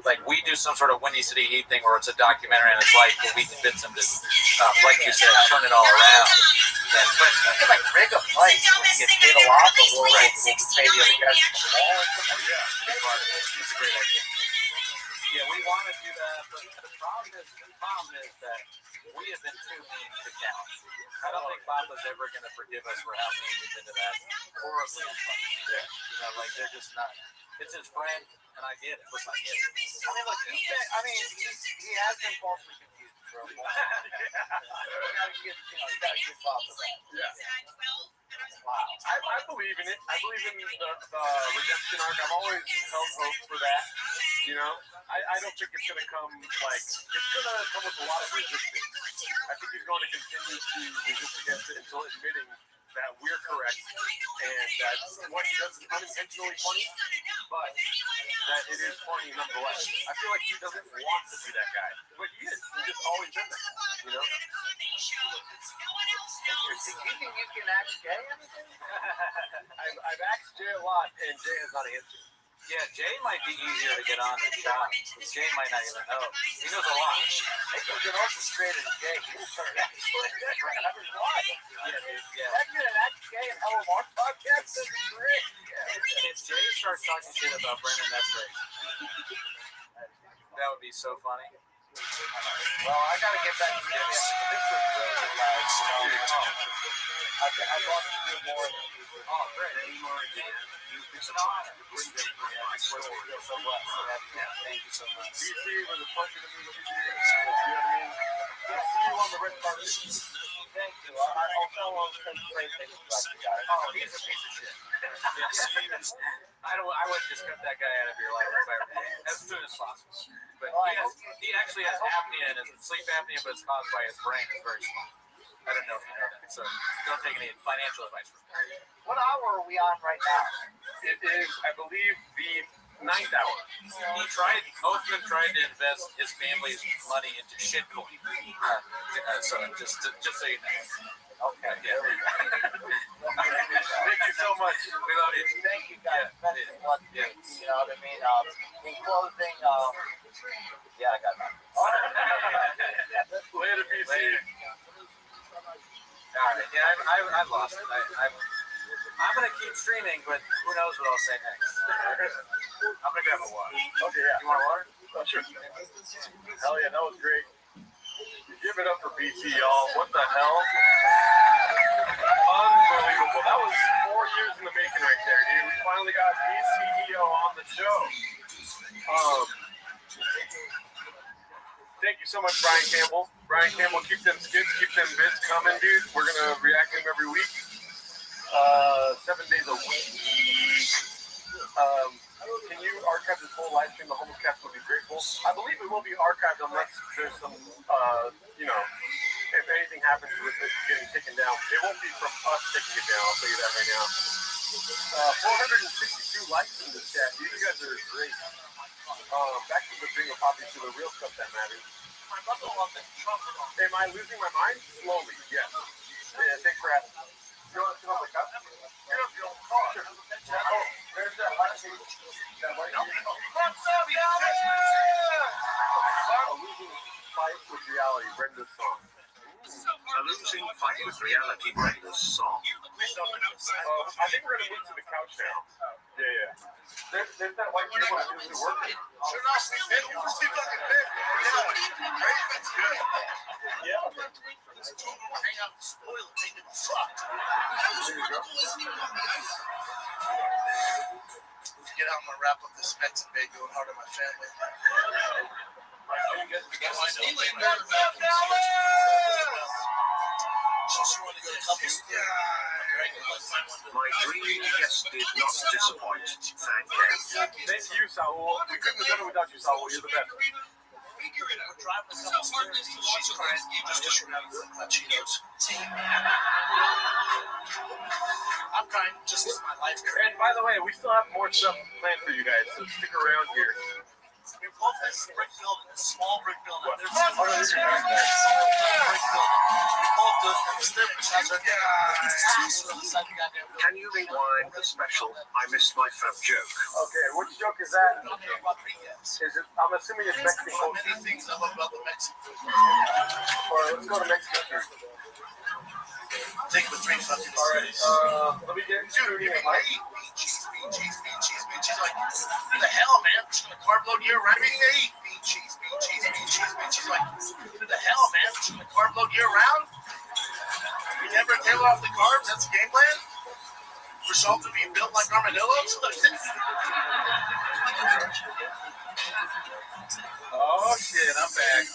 like we do some sort of Windy City Heat thing where it's a documentary on his life, but we convince him to, like you said, turn it all around. But you can like rig a fight when you get hit a lot, but we'll pay the other guys to come on. It's a great idea. Yeah, we want to do that, but the problem is that we have been too mean to count. I don't think Bob was ever going to forgive us for how mean we've been to that horribly funny. Yeah. Like they're just not. It's his friend, and I get it. Listen, I get it. I mean, look, he has been falsely confused, bro. You gotta get Bob for that. Yeah. Wow. I believe in it. I believe in the redemption arc. I've always held hope for that. I don't think it's gonna come with a lot of resistance. I think he's going to continue to resist against it until admitting that we're correct, and that what he does is unintentionally funny, but that it is funny nonetheless. I feel like he doesn't want to be that guy, but he is. He's just always been that guy, Do you think you can ask Jay anything? I've asked Jay a lot, and Jay has not answered. Yeah, Jay might be easier to get on than Sean. Jay might not even know. He knows a lot. They could have orchestrated Jay. He started actually. What? Yeah, dude. Yeah. That's an Ask Jay and Hello Mark podcast. This is great. If Jay starts talking shit about Brendan, that's great. That would be so funny. Well, I gotta get back to this. This was really loud. I'd love to do more of it. Oh, great. Any more? It's an honor. Feel so blessed to have you. Thank you so much. DC was a pleasure to meet you. You know what I mean? We'll see you on the red carpet. Thank you. I'll tell him some great things about you guys. Oh, he's a piece of shit. I would just cut that guy out of your life as soon as possible. But he actually has apnea, and it's sleep apnea, but it's caused by his brain. It's very small. I don't know if you know that. So don't take any financial advice from me. What hour are we on right now? It is, I believe, the 9th hour. Othman tried to invest his family's money into shitcoin. So just so you know. Okay. Yeah. Thank you so much. We love you. Thank you guys. Best of luck. Yeah. You know what I mean? In closing, yeah, I got that. Later, BC. Later. All right. Yeah, I lost it. I'm going to keep streaming, but who knows what I'll say next. I'm going to grab a water. Okay, yeah. You want water? Oh, sure. Hell yeah, that was great. Give it up for BC, y'all. What the hell? Unbelievable. That was 4 years in the making right there, dude. We finally got BCEO on the show. Thank you so much, Brian Campbell. Brian Campbell, keep them skits, keep them bits coming, dude. We're going to react to them every week. 7 days a week. Can you archive this whole live stream? The homeless cats will be grateful. I believe it will be archived unless there's some, if anything happens with it getting taken down, it won't be from us taking it down. I'll tell you that right now. 462 likes in the chat. You guys are great. Back to the dream of popping to the real stuff that matters. Am I losing my mind? Slowly, yes. Yeah, thanks for asking. You want to sit on the cup? Sure. Oh, there's that white sheet. That white sheet. What's up, guys? A losing fight with reality. Brenda's song. A losing fight with reality, Brenda's song. I think we're gonna move to the couch now. Yeah. There's that white table that usually works. Turn off the video. It's too fucking big. Yeah, right? That's good. Yeah. This total hang out and spoil it. Make it fucked. There you go. Get out, I'm gonna wrap up this Mexican bag going hard on my family. My dream guest did not disappoint. Thank you. Thank you, Saul. We couldn't have done it without you, Saul. You're the best. I'm crying just as my life. And by the way, we still have more stuff planned for you guys, so stick around here. We both have this brick building, a small brick building. There's Oh, no, there's your guys there. brick building. We both do it. And the which has our Can you rewind the special I Missed My Fat joke? Okay, which joke is that? Is it? I'm assuming it's Mexican One of culture. many things I love about the Mexican food. Or let's go to Mexican food. Take the three fucking. All right. Let me get Dude, give me my cheese. Like, what the hell, man? I'm just gonna carb load year round. Eat meat, cheese. Like, what the hell, man? I'm just gonna carb load year round. We never tail off the carbs. That's the game plan. Result to be built like armadillos. Oh shit, I'm back.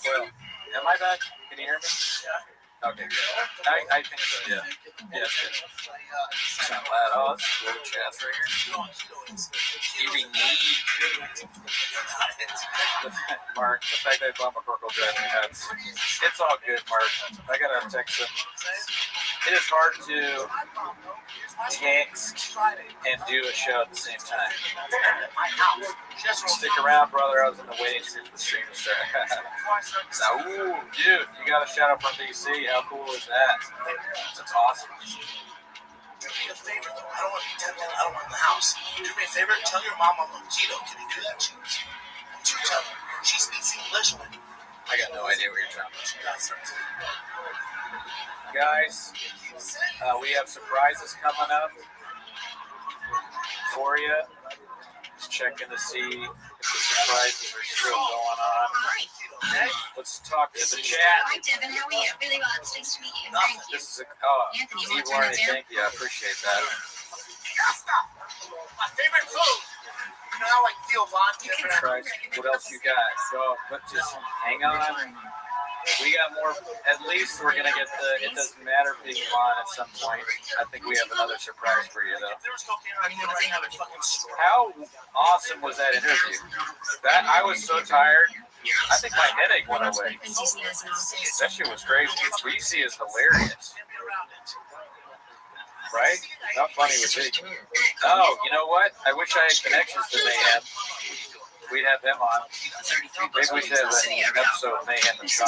Well, am I back? Can you hear me? Yeah. Okay, good. I think so, yeah. Yeah, it's good. It's not loud. Oh, that's cool chats right here. Eating meat. Mark, the fact that I bought McCorkle driving nuts. It's all good, Mark. I gotta text him. It is hard to text and do a show at the same time. Stick around, brother. I was in the waiting room for the stream to start. So, ooh, dude, you got a shout out from DC. How cool is that? That's awesome. Do me a favor, though. I don't want to be tempted. I don't want the house. Do me a favor. Tell your mom I'm on keto. Can you do that? What's your tell her? She speaks English. I got no idea what you're talking about. Guys, we have surprises coming up for you. Just checking to see if the surprises are still going on. Okay, let's talk to the chat. Hi, Devin. How are you? Really well. It's nice to meet you. Thank you. This is Anthony, Steve Warren. Thank you. I appreciate that. My favorite food. You know how I feel vodka. Christ, what else you got? So, but just hang on. We got more. At least we're gonna get the. It doesn't matter being on at some point. I think we have another surprise for you though. How awesome was that interview? That I was so tired. I think my headache went away. That shit was crazy. Reese is hilarious. Right? How funny was he? Oh, you know what? I wish I had connections to Mayhem. We'd have them on. Maybe we should have an episode of Mayhem and Sean.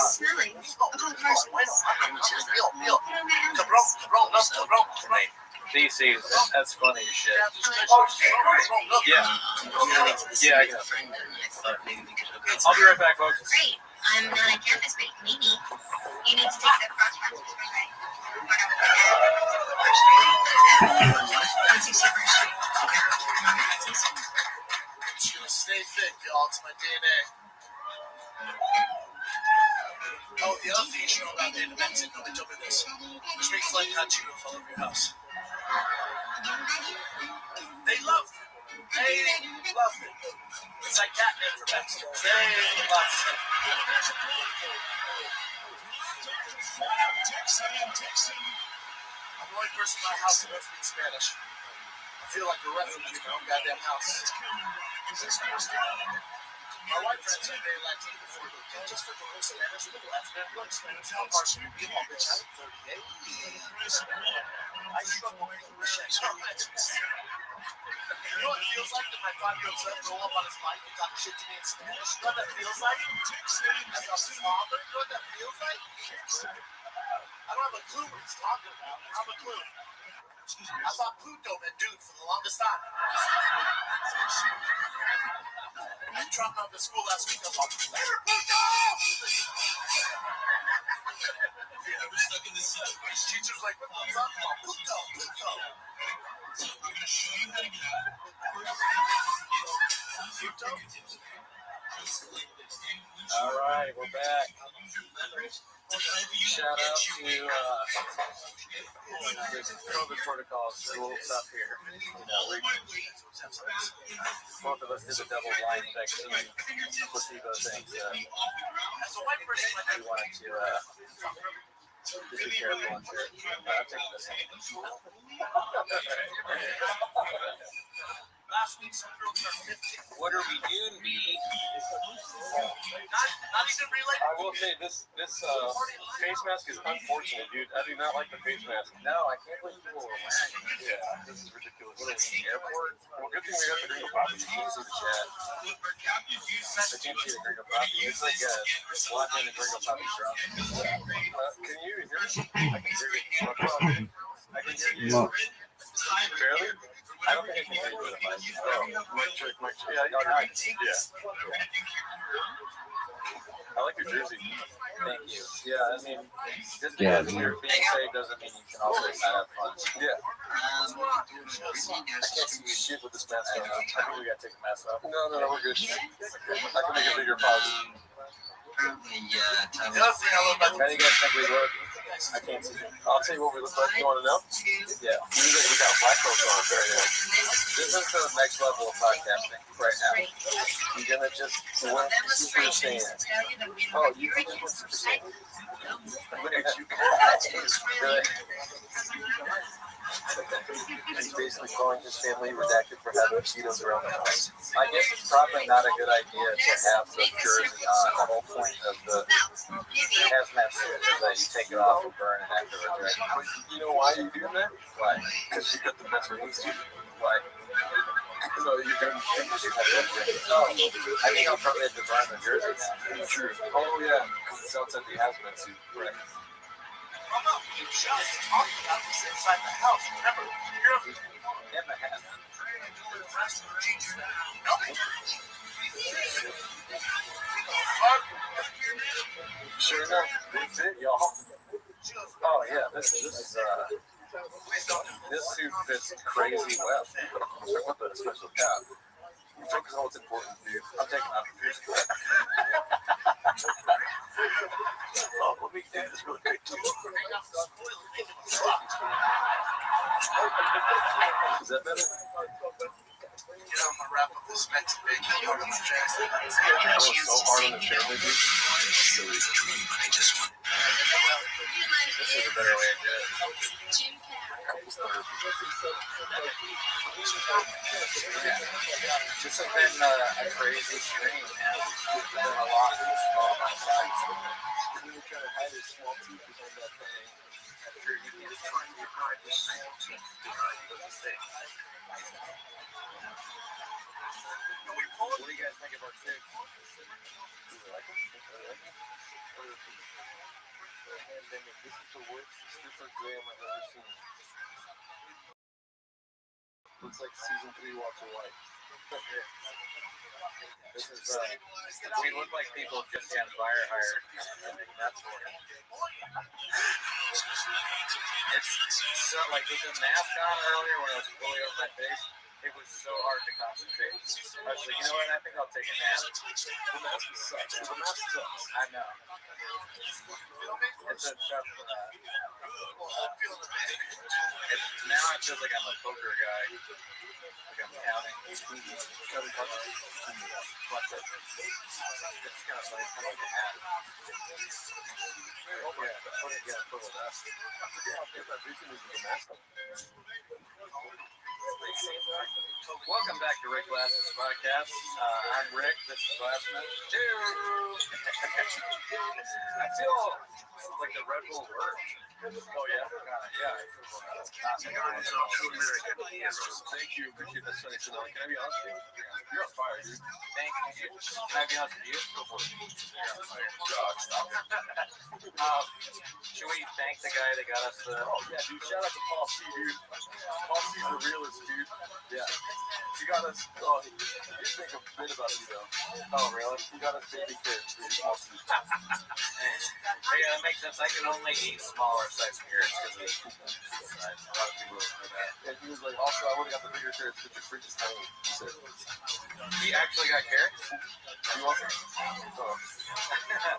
DC's, that's funny as shit. Yeah. Yeah, I got it. I'll be right back, folks. Great. I'm not on campus, but you can meet me. You need to take the cross-country, right? Stay fit, y'all. It's my DNA. Oh, the other thing you should know about the events, nobody told me this. There's big flight hot Cheetos all over your house. They love it. They love it. It's like catnip for Mexico. They love it. I'm the only person in my house that doesn't speak Spanish. I feel like a refugee in my own goddamn house. My wife friends are very Latino before, just for the looks of that, the left looks, man. It's how hard to be all bitch. I'm 38. I struggle with English accent. You know what it feels like that my 5-year-old son roll up on his bike and talk shit to me in Spanish? You know what that feels like? As a father, you know what that feels like? I don't have a clue what he's talking about. I don't have a clue. I thought Pluto meant dude for the longest time. I dropped out of school last week. I was like, later, Pluto! His teacher's like, what the fuck? Pluto, Pluto. All right, we're back. Shout out to this COVID protocols. It's a little tough here. You know, both of us did a double blind vaccine placebo thing. So we wanted to just be careful and I'm taking this thing. Last week, some girls are 15. What are we doing, B? Not even related. I will say this face mask is unfortunate, dude. I do not like the face mask. No, I can't believe people are wearing it. Yeah, this is ridiculous. What is the airport? Well, good thing we got the Gringo Poppy. You can't see the chat. I can't see the Gringo Poppy. It's like a watching the Gringo Poppy drunk. Can you hear me? I can hear you. I can hear you. Barely? I don't think I can hear you with a mic. Mic check, mic check. Yeah, I like your jersey. Thank you. Yeah, I mean, just because you're being safe doesn't mean you can also not have fun. Yeah. I can't see shit with this mask on. I think we gotta take the mask off. No, we're good. I can make a bigger pause. The other thing I love about How do you guys think we look? I can't see it. I'll tell you what we look like. You want to know? Yeah. We got black folks on right now. This is the next level of podcasting right now. You're gonna just went Super Saiyan. Oh, you just went Super Saiyan. Look at you. Really? He's basically calling his family redacted for having Cheetos around the house. I guess it's probably not a good idea to have the jersey on. The whole point of the hazmat suit is that you take it off and burn it afterwards, right? You know why you're doing that? Why? Because you got the best release. Why? No, you're going to Oh, I think I'll probably have to burn the jersey now. True. Oh, yeah. Because it's outside the hazmat suit. Right. we just talked about this inside the house. Remember, you're in the hazmat. Sure enough, that's it, y'all. Oh yeah, this suit fits crazy well. Talk about that special cap. Focus on what's important, dude. I'm taking off the music. Oh, let me do this real quick too. Is that better? You know, I'm gonna wrap up this next big part of my family. I was so hard on the family, dude. Silly. This is a better way to do it. This has been a crazy stream, man. There's been a lot of small sides. You were trying to hide his small teeth behind that thing. After you need to try to hide the small teeth behind the thing. What do you guys think of our six? Do you like him? This is the worst super glam I've ever seen. Looks like season 3 Walter White. This is, we look like people just got fire hired. That's for it. It's so, like with the mask on earlier when I was fully over my face, it was so hard to concentrate. I was like, you know what, I think I'll take a nap. The mask sucks. The mask sucks. I know. It's a tough, now it feels like I'm a poker guy. Like I'm counting. It's kind of funny. It's kind of like a hat. Oh yeah, put it up. I forget how good that vision is with the mask on. Welcome back to Rick Glassman's podcast. I'm Rick. This is Glassman. I feel like the Red Bull worked. Oh yeah, yeah. Thank you. Appreciate that explanation. Can I be honest with you? You're on fire, dude. Thank you. Can I be honest with you? Go for it. You're on fire. God, stop it. Should we thank the guy that got us the? Oh yeah, dude. Shout out to Paul C, dude. Paul C's the realest, dude. Yeah. He got us. Oh, he didn't think a bit about you though. Oh really? He got us baby carrots, dude. Paul C. Yeah, that makes sense. I can only eat smaller size carrots because of the size. A lot of people don't know that. And he was like, also, I would have got the bigger carrots, but your fridge is tiny. He said. He actually got carrots? You want them? Oh.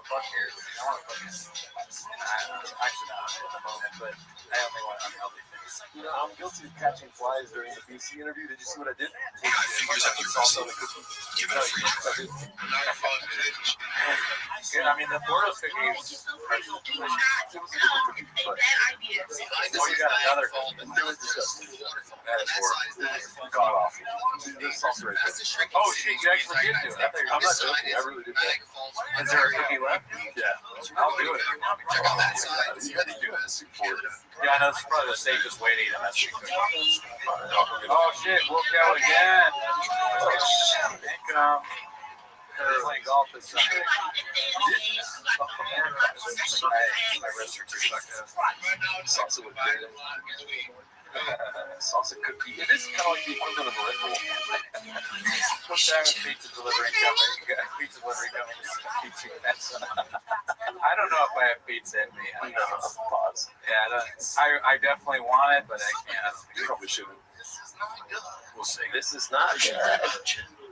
Fuck carrots. I want to fucking. Actually, not at the moment, but I only want unhealthy things. You know, I'm guilty of catching flies during the BC interview. Did you see what I did? I got fingers up the salsa on the cookie. Give it a free credit. Yeah, I mean, the Boros cookies are delicious. It was a good cookie, but oh, you got another. It was disgusting. That is horrible. God awful. This salsa right there. Oh shit, you actually did do it. I'm not joking. I really did that. Is there a cookie left? Yeah. I'll do it. You had to do it in the soup for it. Yeah, I know. This is probably the safest way to eat a messy cookie. Oh shit, Wolf out again. Oh shit. They're playing golf this Sunday. My wrists are too fucked up. Salsa with bacon. Salsa cookie. It is kind of like the equivalent of a Red Bull. What's that with pizza delivery coming? Pizza delivery coming to pizza. I don't know if I have pizza in me. I know. Pause. Yeah, I definitely want it, but I can't. You probably shouldn't. We'll see. This is not good.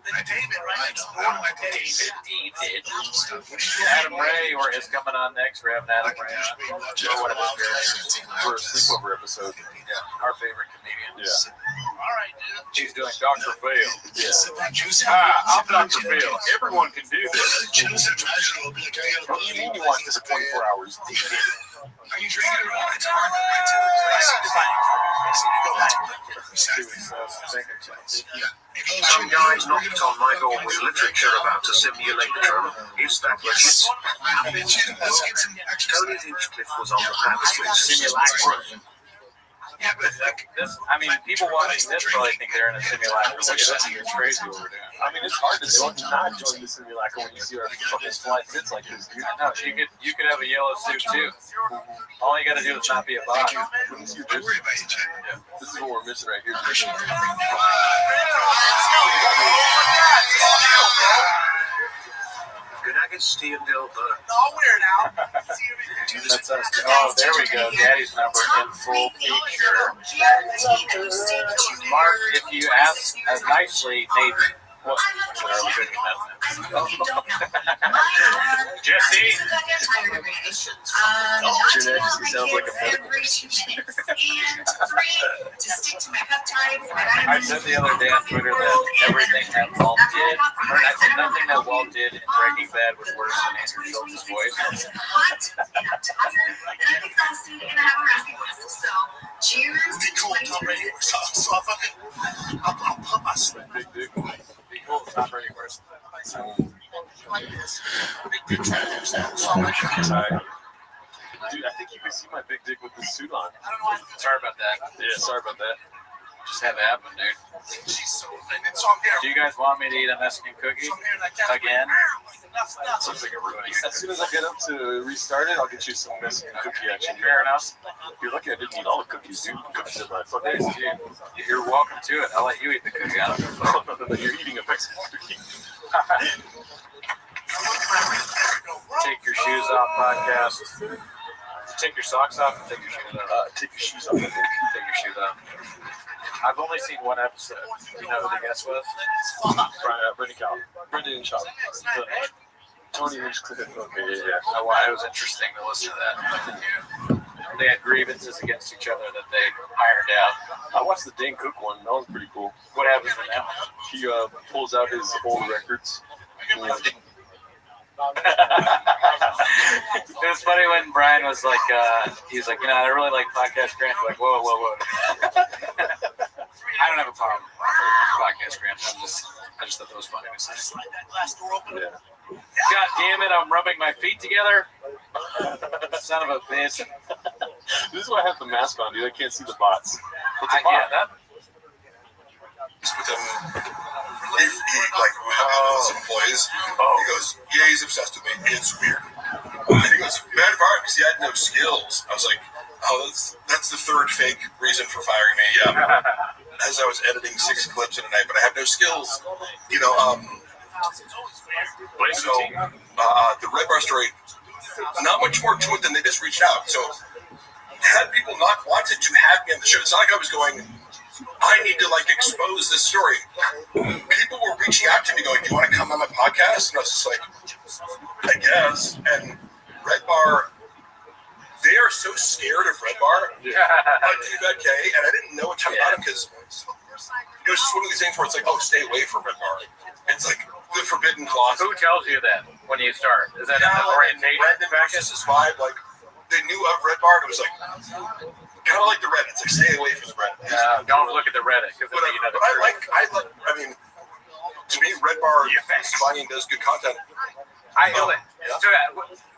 David, right? David. Adam Ray is coming on next. We're having Adam Ray on. One of his favorites. For a sleepover episode. Yeah, our favorite comedian. Yeah. All right, dude. He's doing Dr. Phil. Yeah. I'm Dr. Phil. Everyone can do this. What do you mean you watch this for 24 hours? Are you drinking it all? It's hard. Some guys knocked on my door with literature about a simulacrum. Is that legit? Tony Hinchcliffe was on the panel. Simulacrum. Yeah, but this, I mean, people watching this probably think they're in a simulacrum. Look at this, it's crazy what we're doing. I mean, it's hard to not join the simulacrum when you see our fucking fly fits like this, dude. No, you could have a yellow suit too. All you gotta do is not be a bot. Yeah. This is what we're missing right here. That's us. Oh, there we go. Daddy's number in full picture. Mark, if you ask nicely, Nathan. What? Jesse? Your Jesse sounds like a I said the other day on Twitter that everything that Walt did, or I said nothing that Walt did in Breaking Bad was worse than Andrew Schultz's voice. Cheers. Be cool, Tom Brady. So I'll pump my sweat. Big dick. Be cool, Tom Brady first. Big dick trash. Dude, I think you can see my big dick with this suit on. Sorry about that. Yeah, sorry about that. Just have it happen, dude. Do you guys want me to eat a Mexican cookie again? Seems like a ruining. As soon as I get up to restart it, I'll get you some Mexican cookie action. Fair enough. You're lucky I didn't eat all the cookies, dude. Cookies in my fucking dude. You're welcome to it. I'll let you eat the cookie. I don't know. You're eating a Mexican cookie. Take your shoes off, podcast. Take your socks off and take your shoes off. Take your shoes off. Take your shoes off. I've only seen one episode. You know who the guest was? Brendan Shaw. Tony Hinchcliffe. Okay, yeah. I was interesting to listen to that. They had grievances against each other that they ironed out. I watched the Dane Cook one. That was pretty cool. What happens in that one? He pulls out his old records. It was funny when Brian was like, he was like, I really like Podcast Grant. Like, whoa. I don't have a problem with podcast, Grant. I just thought that was funny. Yeah. God damn it! I'm rubbing my feet together. Son of a bitch. This is why I have the mask on, dude. I can't see the bots. What's a Yeah, bot? that. With him, he like with his employees. He goes, yeah, he's obsessed with me. It's weird. And he goes, bad fire because he had no skills. I was like, oh, that's the third fake reason for firing me. Yeah. As I was editing 6 clips in a night, but I have no skills. You know, so the Red Bar story, not much more to it than they just reached out. So had people not wanted to have me on the show, it's not like I was going, I need to like expose this story. People were reaching out to me going, do you want to come on my podcast? And I was just like, I guess. And Red Bar, they are so scared of Red Bar on T5K, and I didn't know a ton about him because it was just one of these things where it's like, oh, stay away from Red Bar. It's like the forbidden clause. Who tells you that when you start? Is that an orientation? Brandon versus his vibe, like they knew of Red Bar, and it was like kind of like the Reddit. It's like stay away from the Reddit. Don't look at the Reddit. But I mean, to me, Red Bar is funny and does good content.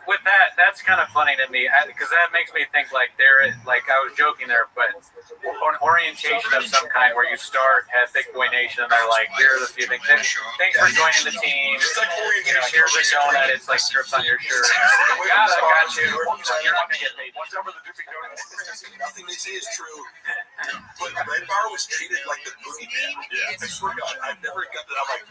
With that, that's kind of funny to me because that makes me think like I was joking there, but an orientation of some kind where you start at Big Boy Nation and they're like, here are the few things. Thanks for joining the team. It's like orientation. Here's a donut. It's like strips on your shirt. I got you. You're not gonna get paid. Watch out for the Doopy Donuts. Nothing they say is true. But Red Bar was treated like the boogeyman. Yeah. I swear to God, I've never got that. I'm like,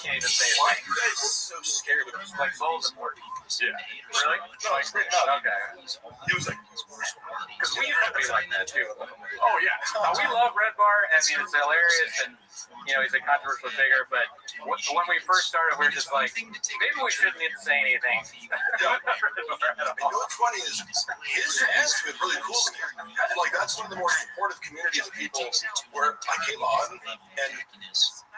can't even say it. Why are you guys so scared of this? Like Voldemort. Yeah. Really? No, okay. He was like, because we used to be like that too. Oh yeah. We love Red Bar. I mean, it's hilarious, and he's a controversial figure. But when we first started, we were just like, maybe we shouldn't even say anything. Yeah. You know what's funny is his fans have been really cool to me. Like that's one of the more supportive communities of people where I came on and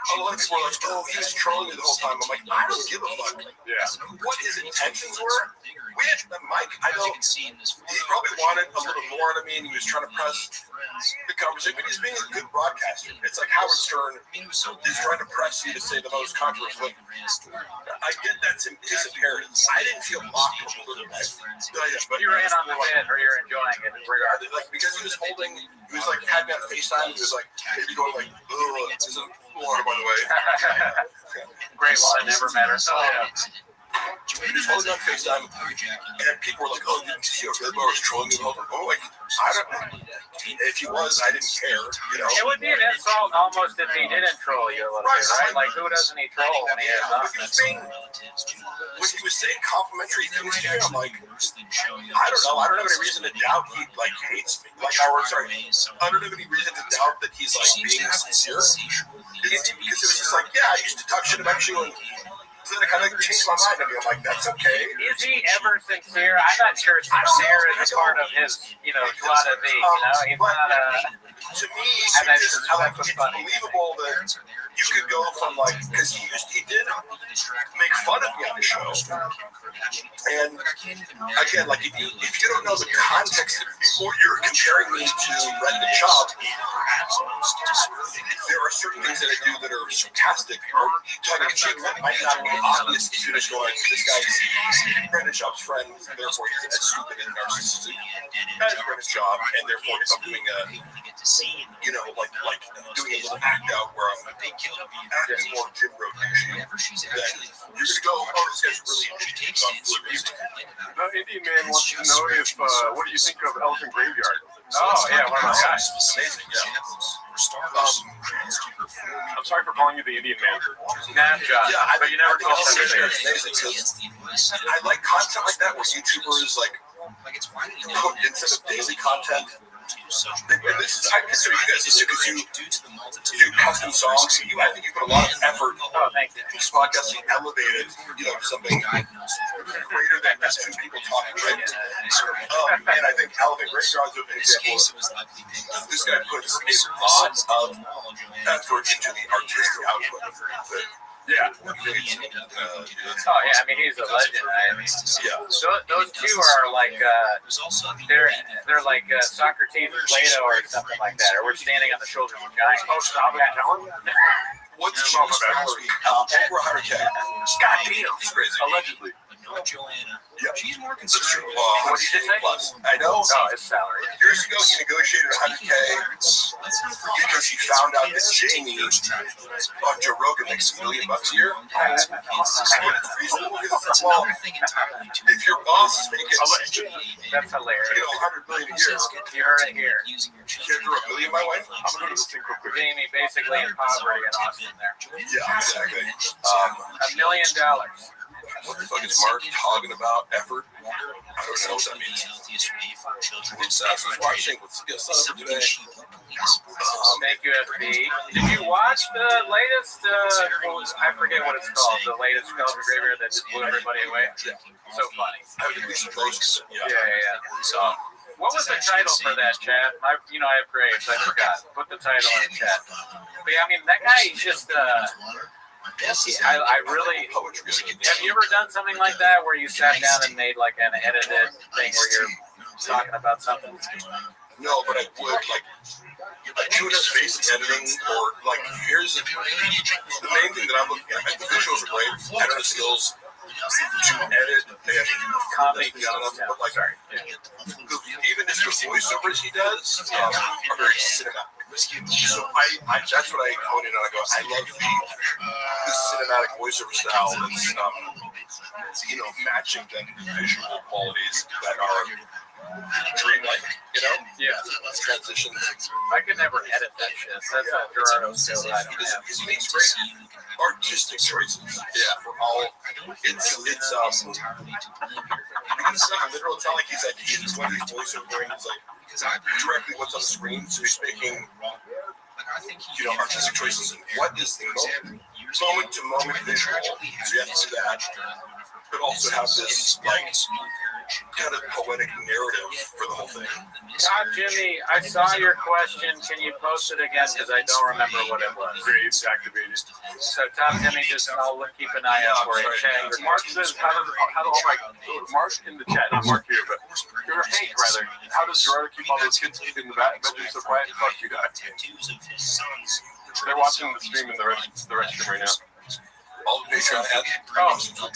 a lot of people were like, oh, he was trolling me the whole time. I'm like, I don't give a fuck. Yeah. What his intentions were. We had Mike, I know he probably wanted a little more out of me and he was trying to press the conversation, but he's being a good broadcaster. It's like Howard Stern is trying to press you to say the most controversial. I get that's his appearance. I didn't feel mocked a little bit. But you were in on the bit or you're enjoying it regardless. Like because he was like had me on FaceTime, he was like maybe going like, oh, this is water by the way. Great one, never met her. Oh yeah. He was holding on FaceTime, and people were like, "Oh, didn't you see Red Bar was trolling you?" I'm like, I don't know. If he was, I didn't care. It would be an insult almost if he didn't troll you a little bit, right? Like, who doesn't he troll when he has nothing? When he was saying complimentary things to me, I'm like, I don't know. I don't have any reason to doubt he like hates me. Like, I don't have any reason to doubt that he's like being sincere. Because it was just like, yeah, I used to talk shit about you and. Then it kind of changed my mind. I mean, I'm like, that's okay. Is he ever sincere? I'm not sure sincere is a part of his, joie de vivre, He's not to me, it's unbelievable that you could go from like, because he did make fun of me on the show. And again, like if you don't know the context of what you're comparing me to Brendan Schaub, there are certain things that I do that are sarcastic or tongue in cheek that might not be obvious if you're just going, this guy's Brendan Schaub's friend, and therefore he's as stupid and narcissistic as Brendan Schaub, and therefore if I'm doing like doing a little act out where I'm acting more Jim Rotation, then you're just go, oh, this guy's really Indian Man wants to know if what do you think of Elephant Graveyard? Oh yeah, one of my guys. Amazing, yeah. I'm sorry for calling you the Indian Man. Nah, yeah, but you never told me. Amazing because I like content like that where YouTubers like put instead of daily content. And this is, I consider you guys this because you do custom songs. I think you put a lot of effort. Oh, thank you. This podcast is elevated, something greater than just two people talking, right? And I think Elephant Graveyard is an example. This guy puts a lot of effort into the artistic output. Yeah. Oh yeah, I mean he's a legend. I mean, Yeah. those two are like they're like soccer team Plato or something like that. Or we're standing on the shoulders of giants. Oh, stop it, Kellen. What's the most salary? Over 100K. Goddamn. He's crazy. Allegedly. Yeah. She's more That's true. What did you say? Plus. I know. Oh, his salary. Years ago, he negotiated 100K because he found out that Jamie on Joe Rogan makes $1 million a year. It's reasonable because it's well, if your boss is making That's hilarious. $100 million a year, You heard it here. can't throw $1 million my way. I'm gonna go to the thing real quick. Jamie basically in poverty in Austin there. Yeah, exactly. $1 million. What the fuck is Mark talking about? Effort? I don't know what that means. Seth was watching. Let's get set up today. Thank you, FB. Did you watch the latest? I forget what it's called. The latest Culture Graveyard that just blew everybody away. Yeah. So funny. I would at least post. Yeah. So, what was the title for that, chat? I have grades. I forgot. Put the title in the chat. But yeah, I mean, that guy just. I really. Have you ever done something like that where you sat down and made like an edited thing where you're talking about something? No, but I would like do space editing or like here's the main thing that I'm looking at. Like, the visuals are great. I know the skills to edit and comedy but like even just the voiceovers he does are very cinematic. So I that's what I hone in on. I go, I love the cinematic voiceover style that's matching the visual qualities that are dreamlike, Yeah. Transitions. I could never edit that shit. That's a Gerardo skill I don't have. He makes great artistic choices. Yeah, for all. It's literal. It's not like he's one of these voiceover doing. It's like directly what's on the screen. So he's making artistic choices. And what is the moment to moment visual? So you have to do that, but also have this like kind of poetic narrative for the whole thing. Todd Jimmy, I saw your question. Can you post it again? Because I don't remember what it was. Grades activated. So Todd Jimmy, just I'll keep an eye out for it. Mark says, how do Mark in the chat, not Mark here, but or Hank rather. How does Gerardo keep all those kids in the bedroom so quiet? Fuck you guys. They're watching the stream in the restroom right now. All the Patreon ads. So I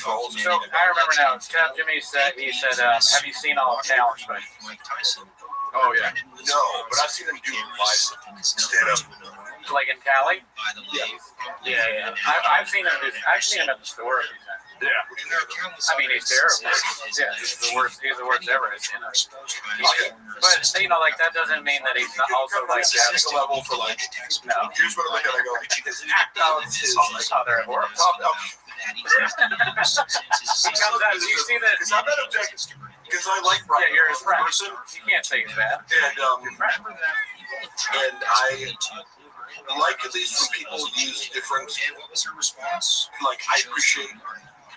remember now. Todd Jimmy said, have you seen all of Talent specials? Oh yeah. No, but I've seen them do live stand up. Like in Cali? Yeah. I've seen him at the store a few times. Yeah. I mean, he's terrible. Yeah, he's the worst ever. But like that doesn't mean that he's not also like that's the level for like. No. Here's what I look at. I go, his act out is like they're horrible. He comes out. You see that? It's not that objective because I like Brian. Yeah, you're his friend. You can't say he's bad. And I like at least when people use different. Like I appreciate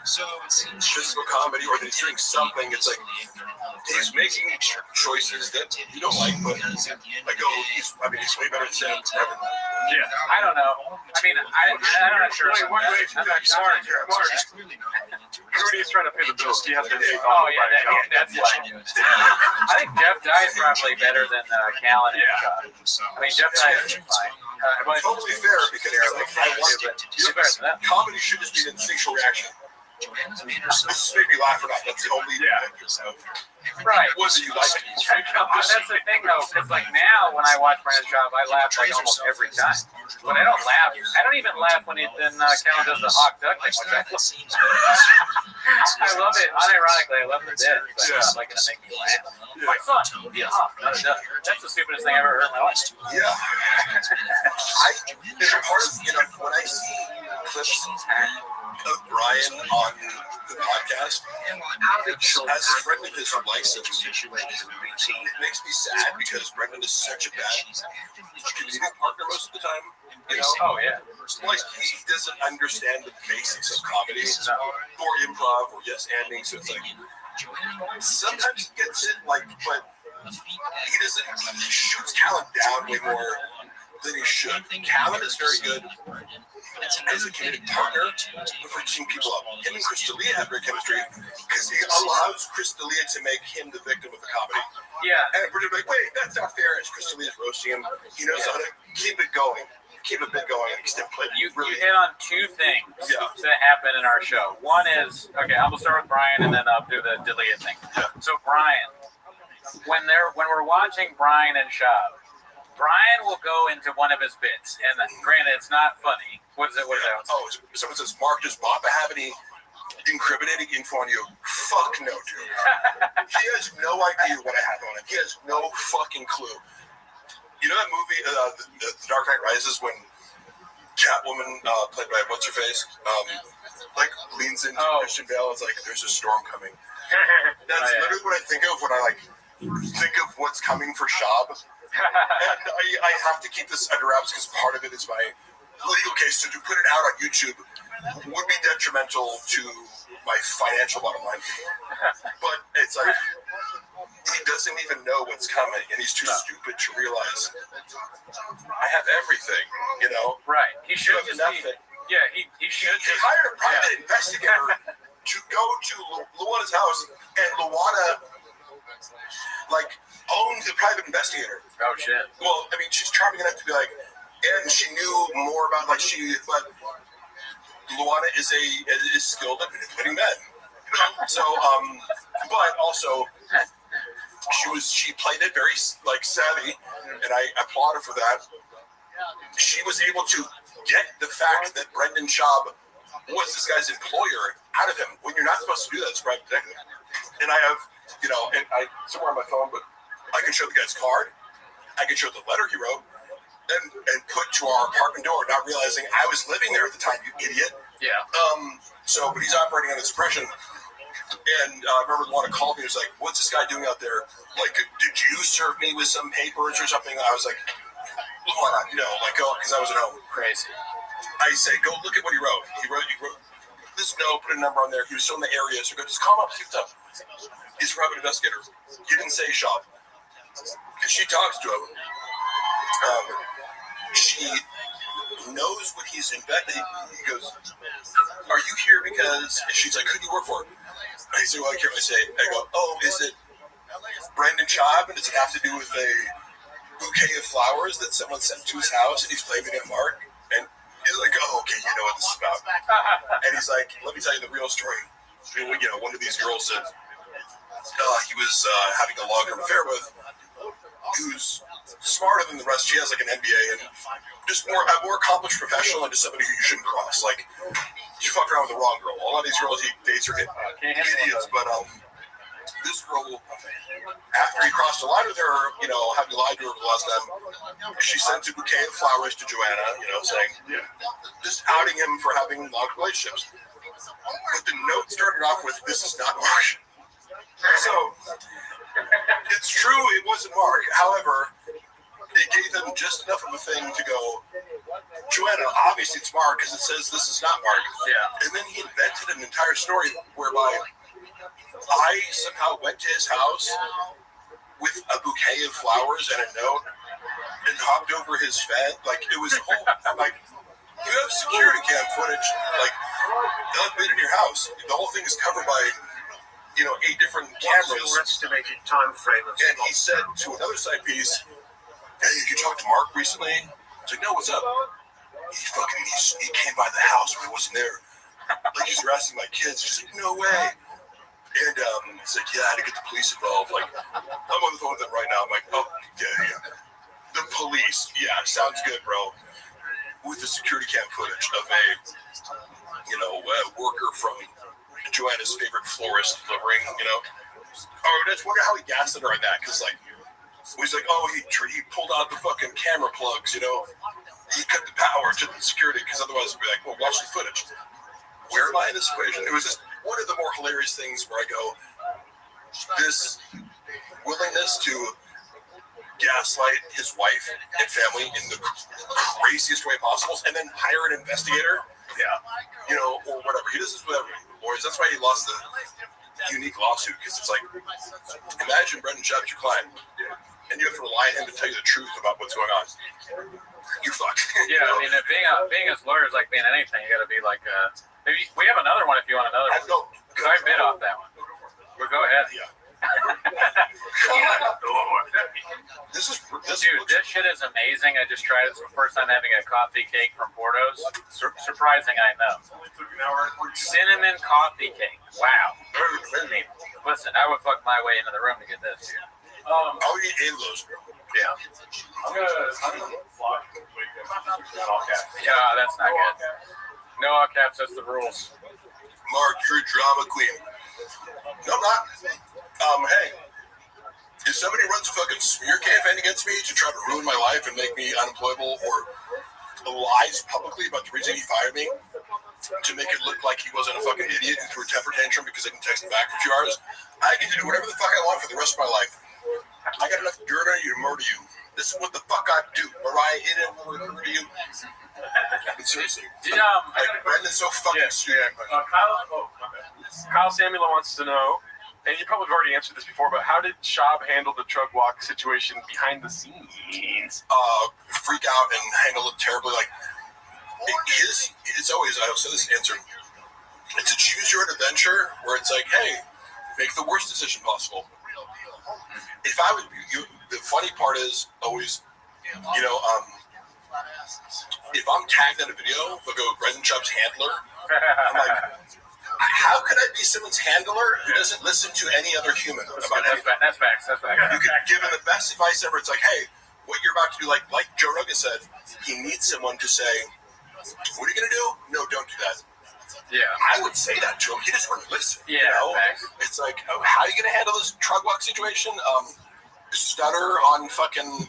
physical comedy, or that he's doing something. It's like he's making choices that you don't like, but I go, he's way better than Sam. Yeah, I don't know. I mean, I'm not sure. Wait, I'm not sure. Rudy's trying to pay the bills. He has to pay. Oh yeah, that's why. I think Jeff Dye is probably better than Callan. Yeah. I mean, Jeff Dye is fine. Totally fair because I want comedy should just be an instinctual reaction. This is made me laugh or not. That's the only right. Whether you like it. That's the thing though, because like now when I watch Brandon Schaub, I laugh like almost every time. But I don't laugh. I don't even laugh when Callan does the hawk duck thing, which I love it. Unironically, I love the dead. But I'm like gonna make me laugh. My son. Yeah. That's the stupidest thing I've ever heard in my life. Yeah. When I see clips of Brian on the podcast, as a friend of his who likes him, it makes me sad because Brendan is such a bad comedic partner most of the time. Oh yeah. Like he doesn't understand the basics of comedy or improv or yes-anding. So it's like sometimes he gets it, but he doesn't. He shoots Callan down way more than he should. Callan is very good as a comedic partner for teaming people up. Him and Chris D'Elia have great chemistry because he allows Chris D'Elia to make him the victim of the comedy. Yeah. And we're like, wait, that's not fair. As Chris D'Elia's roasting him, he knows how to keep it going. Keep a bit going. You hit on two things that happen in our show. One is, okay, I'm going to start with Brian and then I'll do the D'Elia thing. Yeah. So Brian, when we're watching Brian and Shab, Brian will go into one of his bits, and granted, it's not funny. What is it? Oh, someone says, Mark, does Bob have any incriminating info on you? Fuck no, dude. He has no idea what I have on him. He has no fucking clue. You know that movie, The Dark Knight Rises, when Catwoman, played by what's-her-face, leans into Christian Bale. It's like, there's a storm coming. That's literally what I think of when I, think of what's coming for Shab. And I have to keep this under wraps because part of it is my legal case. So to put it out on YouTube would be detrimental to my financial bottom line. But it's like, he doesn't even know what's coming, and he's too stupid to realize I have everything, you know? Right. He should have nothing. He should. He hired a private investigator to go to Luana's house, and Luana, owned the private investigator. Oh, shit. Well, I mean, she's charming enough to be like, and she knew more about, but Luana is skilled at manipulating men. So, but also, she played it very, savvy, and I applaud her for that. She was able to get the fact that Brendan Schaub was this guy's employer out of him when you're not supposed to do that as a private detective. And I have, and I somewhere on my phone, but I can show the guy's card. I can show the letter he wrote and put to our apartment door, not realizing I was living there at the time, you idiot. Yeah. But he's operating under suppression. And I remember Luana called me. He was like, "What's this guy doing out there? Did you serve me with some papers or something?" I was like, "Luana, no, because I was at home." Crazy. I say, "Go look at what he wrote. He wrote this note, put a number on there. He was still in the area, so go just call him up, see what's up." He's a private investigator. He didn't say shop. She talks to him. She knows what he's investigating. He goes, "Are you here because?" And she's like, "Who do you work for?" I say, "Well, I can't really say." I go, "Oh, is it Brendan Schaub? And does it have to do with a bouquet of flowers that someone sent to his house and he's claiming it Mark?" And he's like, "Oh, okay, you know what this is about." And he's like, "Let me tell you the real story." One of these girls said he was having a long-term affair with, who's smarter than the rest. She has an MBA and just a more accomplished professional, and just somebody who you shouldn't cross. She fucked around with the wrong girl. A lot of these girls he dates are idiots, but this girl, after he crossed the line with her, having lied to her for the last time, she sent a bouquet of flowers to Joanna, saying, just outing him for having long relationships. But the note started off with, "This is not Mark." So, it's true it wasn't Mark. However, it gave them just enough of a thing to go, "Joanna, obviously it's Mark because it says this is not Mark." Yeah. And then he invented an entire story whereby I somehow went to his house with a bouquet of flowers and a note and hopped over his fence. It was a whole, I'm like, you have security cam footage, done been in your house. The whole thing is covered by, 8 different cameras. What's your estimated time frame of And he said to another side piece, "Hey, did you talk to Mark recently?" I was like, "No, what's up?" He came by the house when I wasn't there. He's harassing my kids. She's like, "No way." And he's like, "Yeah, I had to get the police involved." I'm on the phone with them right now. I'm like, "Oh, yeah. The police. Yeah, sounds good, bro." With the security cam footage of a worker from Joanna's favorite florist delivering, I just wonder how he gaslit her on that, because he's like, "Oh, he pulled out the fucking camera plugs, he cut the power to the security, because otherwise it'd be like, well, watch the footage." Where am I in this equation? It was just one of the more hilarious things where I go, this willingness to gaslight his wife and family in the craziest way possible, and then hire an investigator, or whatever. He does this with everyone. Or that's why he lost the unique lawsuit, because it's imagine Brendan Schaub's your client, and you have to rely on him to tell you the truth about what's going on. you're fucked. Yeah, I mean, being as lawyers like being anything, you got to be like. Maybe we have another one if you want another one. Because I bit off that one. But go ahead. Yeah. Dude, this shit is amazing. I just tried it. It's the first time having a coffee cake from Porto's. Surprising, I know. Cinnamon coffee cake. Wow. Listen, I would fuck my way into the room to get this, dude. I'll eat 8 of those. Yeah. I'm gonna flush. Yeah, that's not good. No all caps, that's the rules. Mark, you're a drama queen. No, I'm not. Hey, if somebody runs a fucking smear campaign against me to try to ruin my life and make me unemployable or lies publicly about the reason he fired me to make it look like he wasn't a fucking idiot who threw a temper tantrum because I didn't text him back for 2 hours, I get to do whatever the fuck I want for the rest of my life. I got enough dirt on you to murder you. This is what the fuck I do. Mariah, it will murder you. Seriously. Brendan's so fucking stupid. Kyle Samuel wants to know, and you probably have already answered this before, but how did Shab handle the drug walk situation behind the scenes? Freak out and handle it terribly. Like, it's always, I also this answer, it's a choose your own adventure where it's like, hey, make the worst decision possible. If I was you, the funny part is always, if I'm tagged in a video, they'll go Brendan Chubb's handler. I'm like, how could I be someone's handler who doesn't listen to any other human about anything? That's facts. You could give him the best advice ever. It's like, hey, what you're about to do, like Joe Rogan said, he needs someone to say, what are you going to do? No, don't do that. Yeah. I would say that to him. He just wouldn't listen. Yeah, It's like, how are you going to handle this drug walk situation? Stutter on fucking...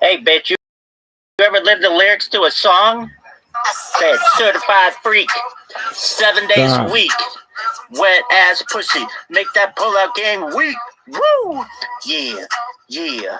Hey, bitch, you ever lived the lyrics to a song? Said certified freak, 7 days a week, wet ass pussy, make that pull out game weak. Woo! Yeah, yeah.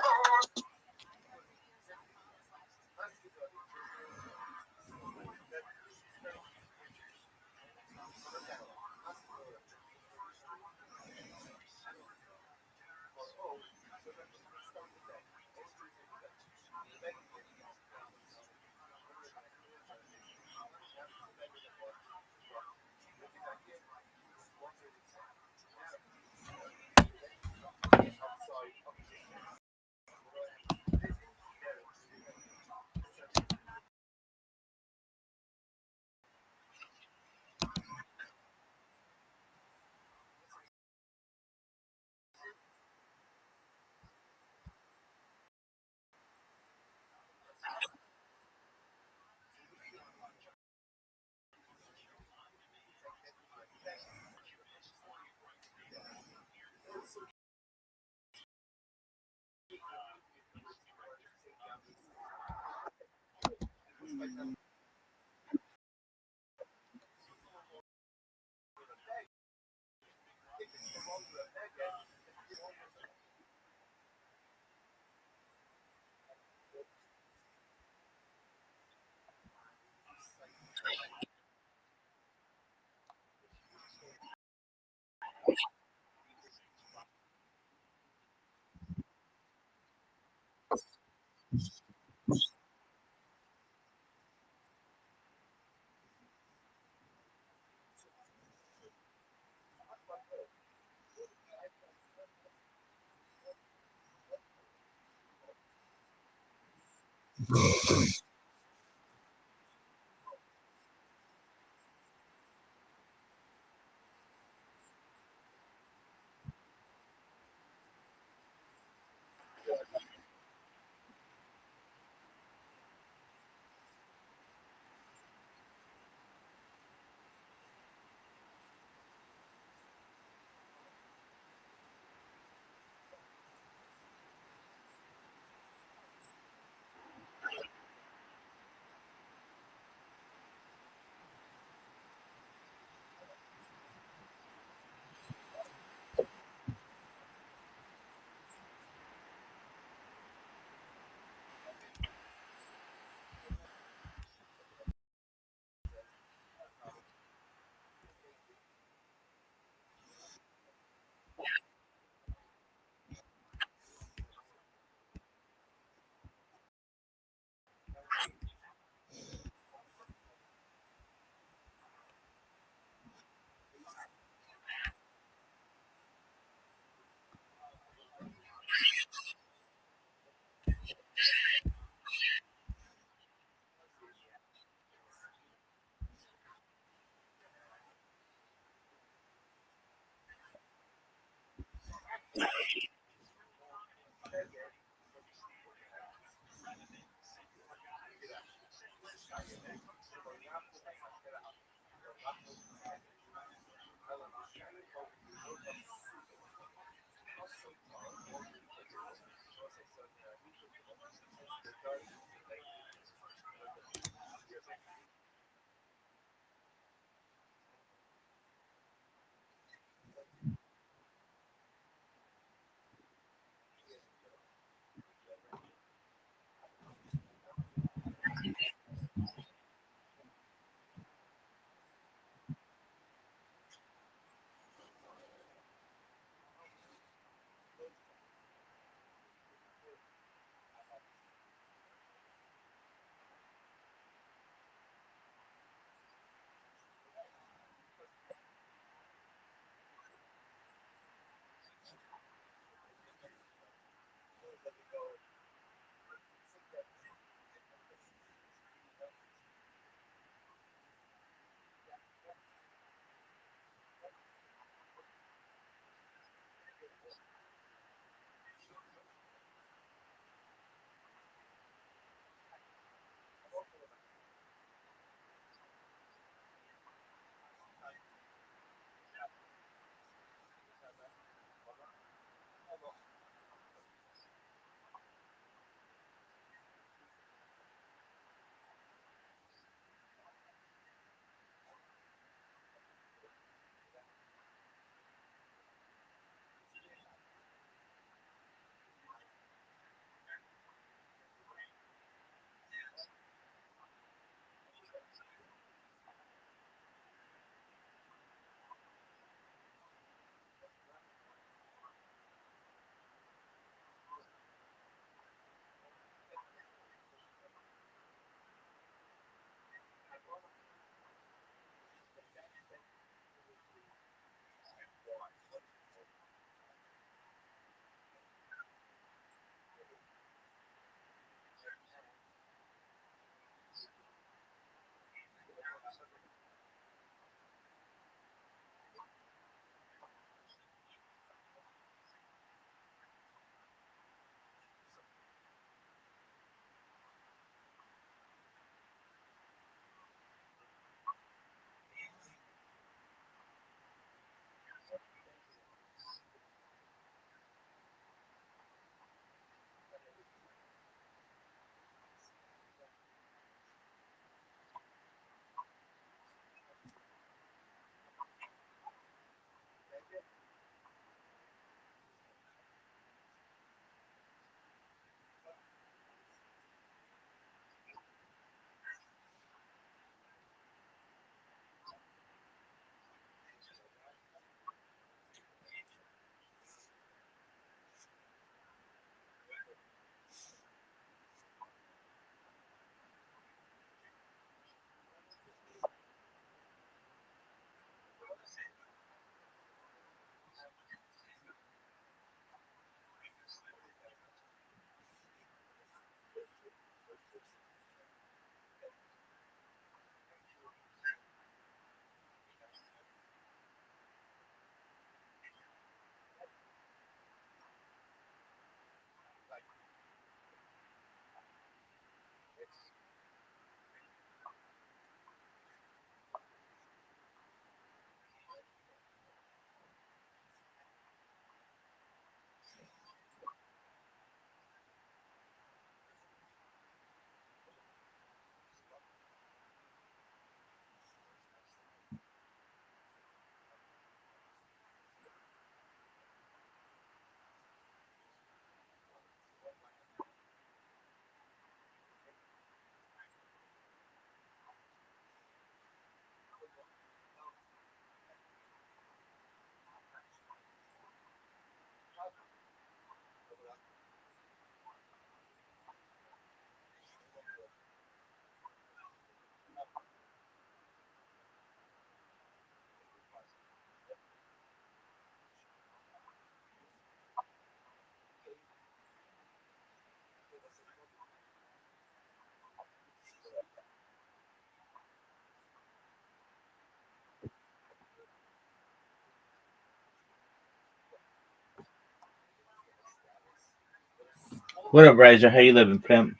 What up, Riser? How you living, pimp?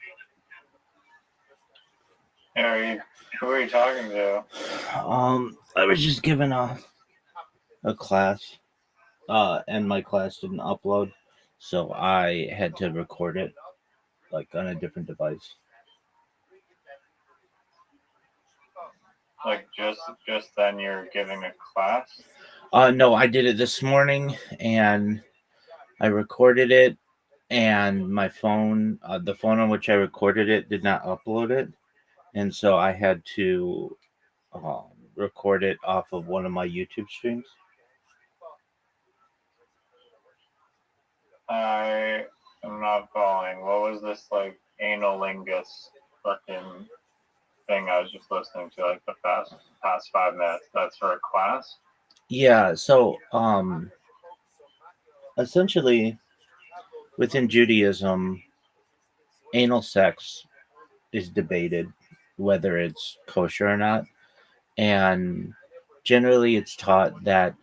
Who are you talking to? I was just giving a class, and my class didn't upload, so I had to record it, like on a different device. Like just then you're giving a class? No, I did it this morning, and I recorded it, and my phone, the phone on which I recorded it, did not upload it, and so I had to record it off of one of my YouTube streams. I am not following. What was this like analingus fucking thing I was just listening to like the past 5 minutes? That's for a class? Yeah, so essentially within Judaism, anal sex is debated whether it's kosher or not, and generally it's taught that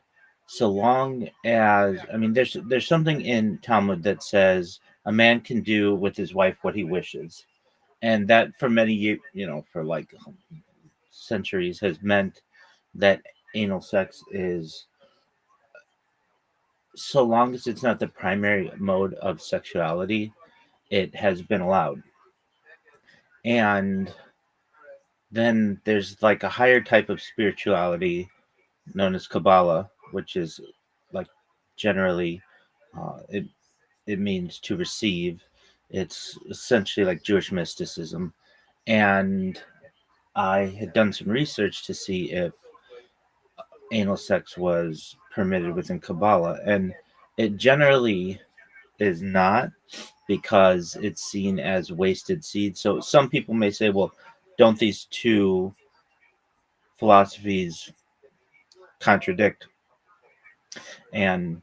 so long as, I mean, there's something in Talmud that says a man can do with his wife what he wishes, and that for many for like centuries has meant that anal sex is, so long as it's not the primary mode of sexuality, it has been allowed. And then there's like a higher type of spirituality known as Kabbalah, which is like generally it means to receive. It's essentially like Jewish mysticism. And I had done some research to see if anal sex was permitted within Kabbalah, and it generally is not, because it's seen as wasted seed. So some people may say, well, don't these two philosophies contradict? And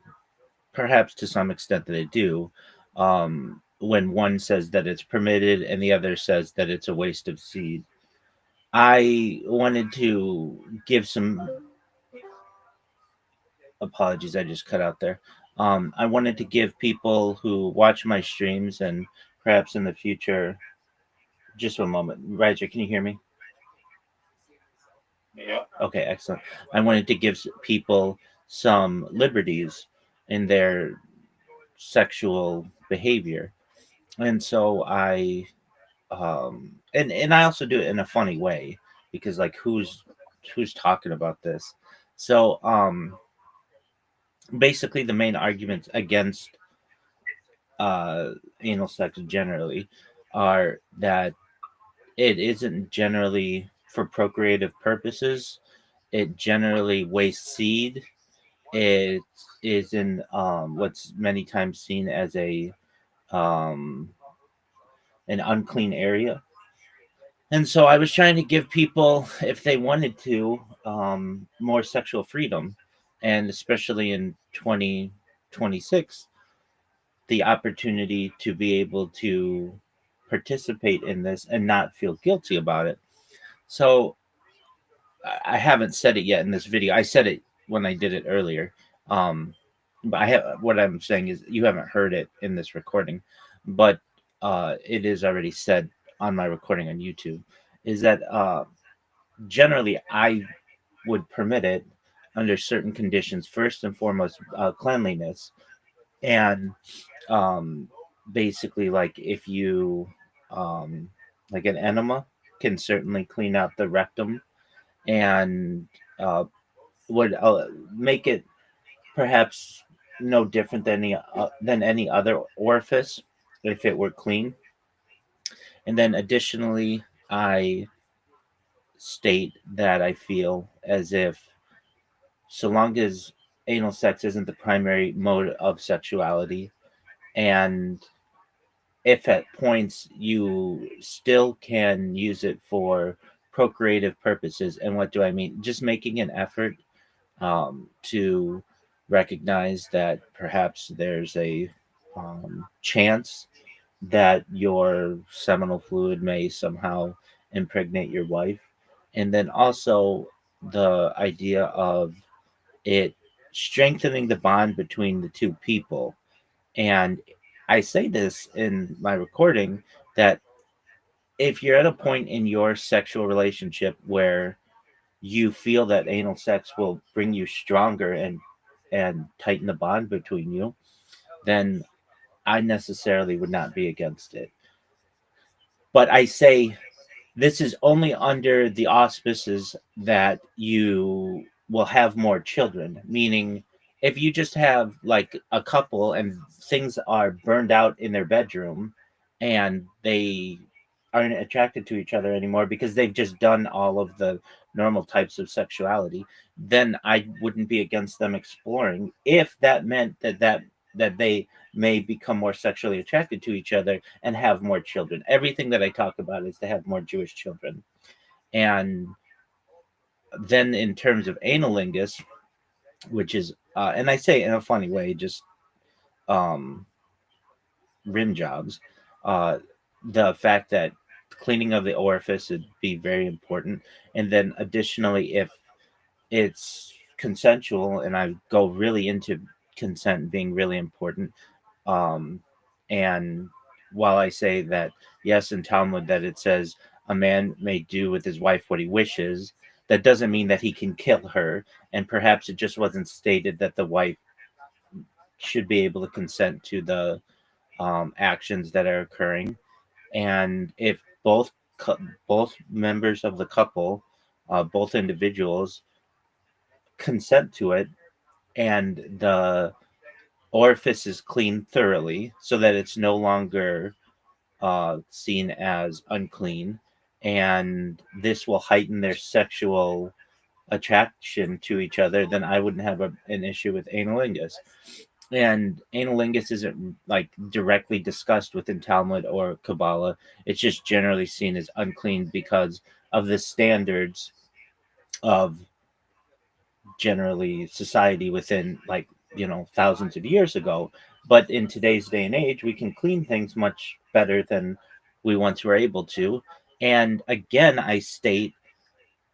perhaps to some extent that they do, when one says that it's permitted and the other says that it's a waste of seed. I wanted to give some apologies, I just cut out there. I wanted to give people who watch my streams and perhaps in the future, just one moment. Roger, can you hear me? Yeah. Okay, excellent. I wanted to give people some liberties in their sexual behavior. And so I and I also do it in a funny way, because like who's talking about this? So basically the main arguments against anal sex generally are that it isn't generally for procreative purposes. It generally wastes seed. It is in what's many times seen as um, an unclean area. And so I was trying to give people, if they wanted to, more sexual freedom, and especially in 2026, the opportunity to be able to participate in this and not feel guilty about it. So I haven't said it yet in this video. I said it when I did it earlier. But what I'm saying is you haven't heard it in this recording, but it is already said on my recording on YouTube, is that generally I would permit it under certain conditions. First and foremost, cleanliness. And basically, like if you like an enema can certainly clean out the rectum, and would make it perhaps no different than any other orifice if it were clean. And then additionally, I state that I feel as if, so long as anal sex isn't the primary mode of sexuality, and if at points you still can use it for procreative purposes. And what do I mean? Just making an effort to recognize that perhaps there's a chance that your seminal fluid may somehow impregnate your wife. And then also the idea of it strengthening the bond between the two people. And I say this in my recording that if you're at a point in your sexual relationship where you feel that anal sex will bring you stronger and tighten the bond between you, then I necessarily would not be against it. But I say this is only under the auspices that you will have more children, meaning if you just have like a couple and things are burned out in their bedroom and they aren't attracted to each other anymore because they've just done all of the normal types of sexuality, then I wouldn't be against them exploring if that meant that they may become more sexually attracted to each other and have more children. Everything that I talk about is to have more Jewish children. And then in terms of analingus, which is and I say in a funny way, just rim jobs, the fact that cleaning of the orifice would be very important. And then additionally, if it's consensual, and I go really into consent being really important, and while I say that yes, in Talmud that it says a man may do with his wife what he wishes, that doesn't mean that he can kill her. And perhaps it just wasn't stated that the wife should be able to consent to the actions that are occurring. And if both members of the couple, both individuals, consent to it, and the orifice is cleaned thoroughly, so that it's no longer seen as unclean, and this will heighten their sexual attraction to each other, then I wouldn't have an issue with analingus. And analingus isn't like directly discussed within Talmud or Kabbalah. It's just generally seen as unclean because of the standards of generally society within, like, thousands of years ago. But in today's day and age, we can clean things much better than we once were able to. And again, I state,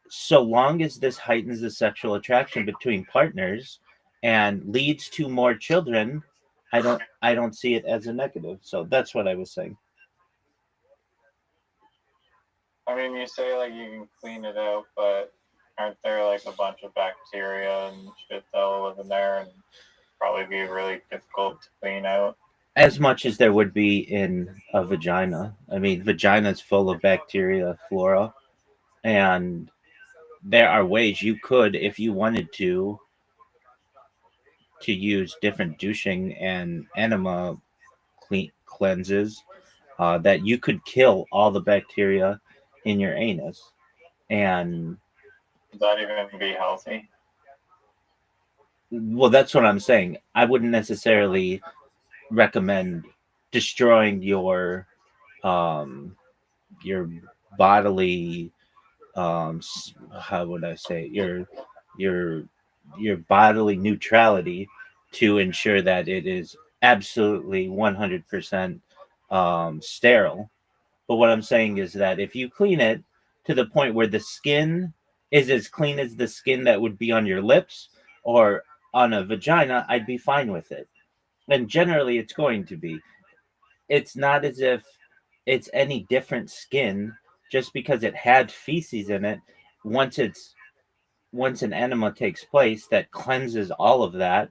so long as this heightens the sexual attraction between partners and leads to more children, I don't see it as a negative. So that's what I was saying. I mean, you say like you can clean it out, but aren't there like a bunch of bacteria and shit that will live in there and probably be really difficult to clean out? As much as there would be in a vagina. I mean, vagina is full of bacteria, flora, and there are ways you could, if you wanted to use different douching and enema cleanses, that you could kill all the bacteria in your anus. And would that even be healthy? Well, that's what I'm saying. I wouldn't necessarily recommend destroying your bodily, how would I say, your bodily neutrality to ensure that it is absolutely 100% sterile. But what I'm saying is that if you clean it to the point where the skin is as clean as the skin that would be on your lips or on a vagina, I'd be fine with it. And generally it's going to be. It's not as if it's any different skin just because it had feces in it. Once an enema takes place that cleanses all of that,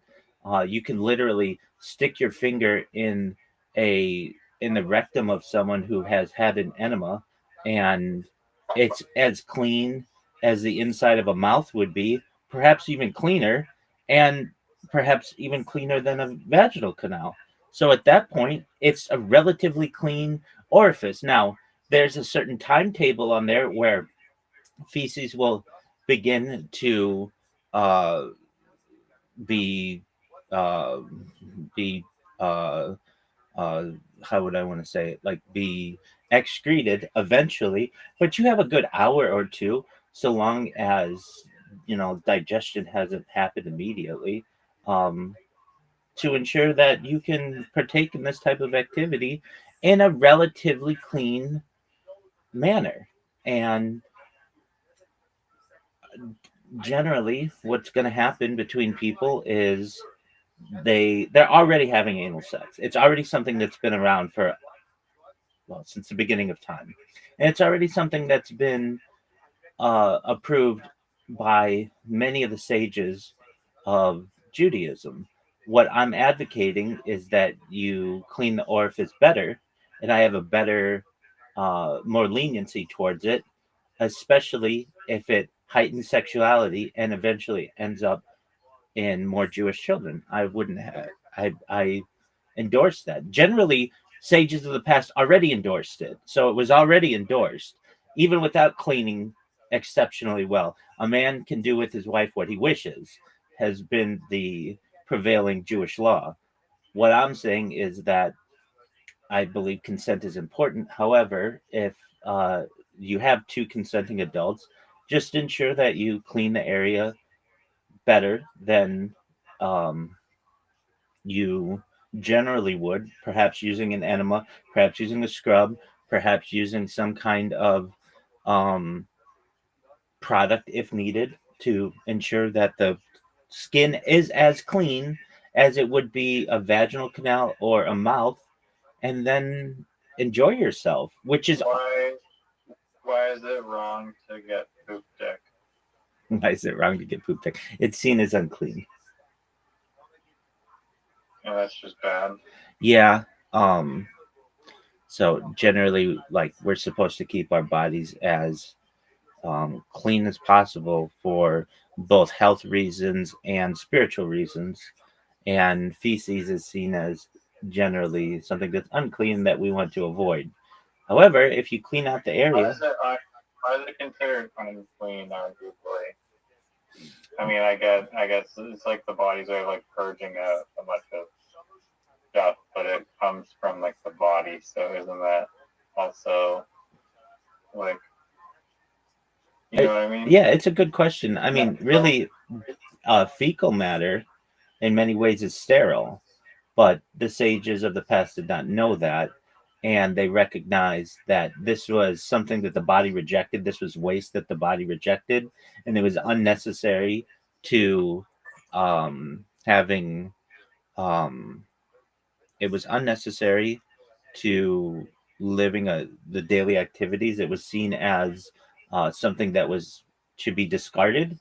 you can literally stick your finger in the rectum of someone who has had an enema, and it's as clean as the inside of a mouth would be, perhaps even cleaner, and perhaps even cleaner than a vaginal canal. So at that point, it's a relatively clean orifice. Now, there's a certain timetable on there where feces will begin to uh, be uh, be uh, how would I want to say it? Like be excreted eventually, but you have a good hour or two, so long as digestion hasn't happened immediately, to ensure that you can partake in this type of activity in a relatively clean manner. And generally what's going to happen between people is they're already having anal sex. It's already something that's been around for, well, since the beginning of time, and it's already something that's been approved by many of the sages of Judaism. What I'm advocating is that you clean the orifice better, and I have a better, more leniency towards it, especially if it heightens sexuality and eventually ends up in more Jewish children. I wouldn't have. I endorse that. Generally, sages of the past already endorsed it, so it was already endorsed, even without cleaning exceptionally well. A man can do with his wife what he wishes, has been the prevailing Jewish law. What I'm saying is that I believe consent is important. However, if you have two consenting adults, just ensure that you clean the area better than you generally would, perhaps using an enema, perhaps using a scrub, perhaps using some kind of um, product if needed to ensure that the skin is as clean as it would be a vaginal canal or a mouth, and then enjoy yourself, which is Why is it wrong to get poop dick? why is it wrong to get poop dick? It's seen as unclean. Yeah, that's just bad. Yeah. So generally, like, we're supposed to keep our bodies as clean as possible for both health reasons and spiritual reasons. And feces is seen as generally something that's unclean that we want to avoid. However, if you clean out the area, Why is it considered unclean, arguably? I mean, I guess it's like the body's way of like purging a bunch of stuff, but it comes from like the body, so isn't that also like, you know what I mean? yeah, it's a good question. I mean, really, fecal matter in many ways is sterile, but the sages of the past did not know that, and they recognized that this was something that the body rejected. This was waste that the body rejected, and it was unnecessary to having it was unnecessary to living the daily activities. It was seen as something that was to be discarded,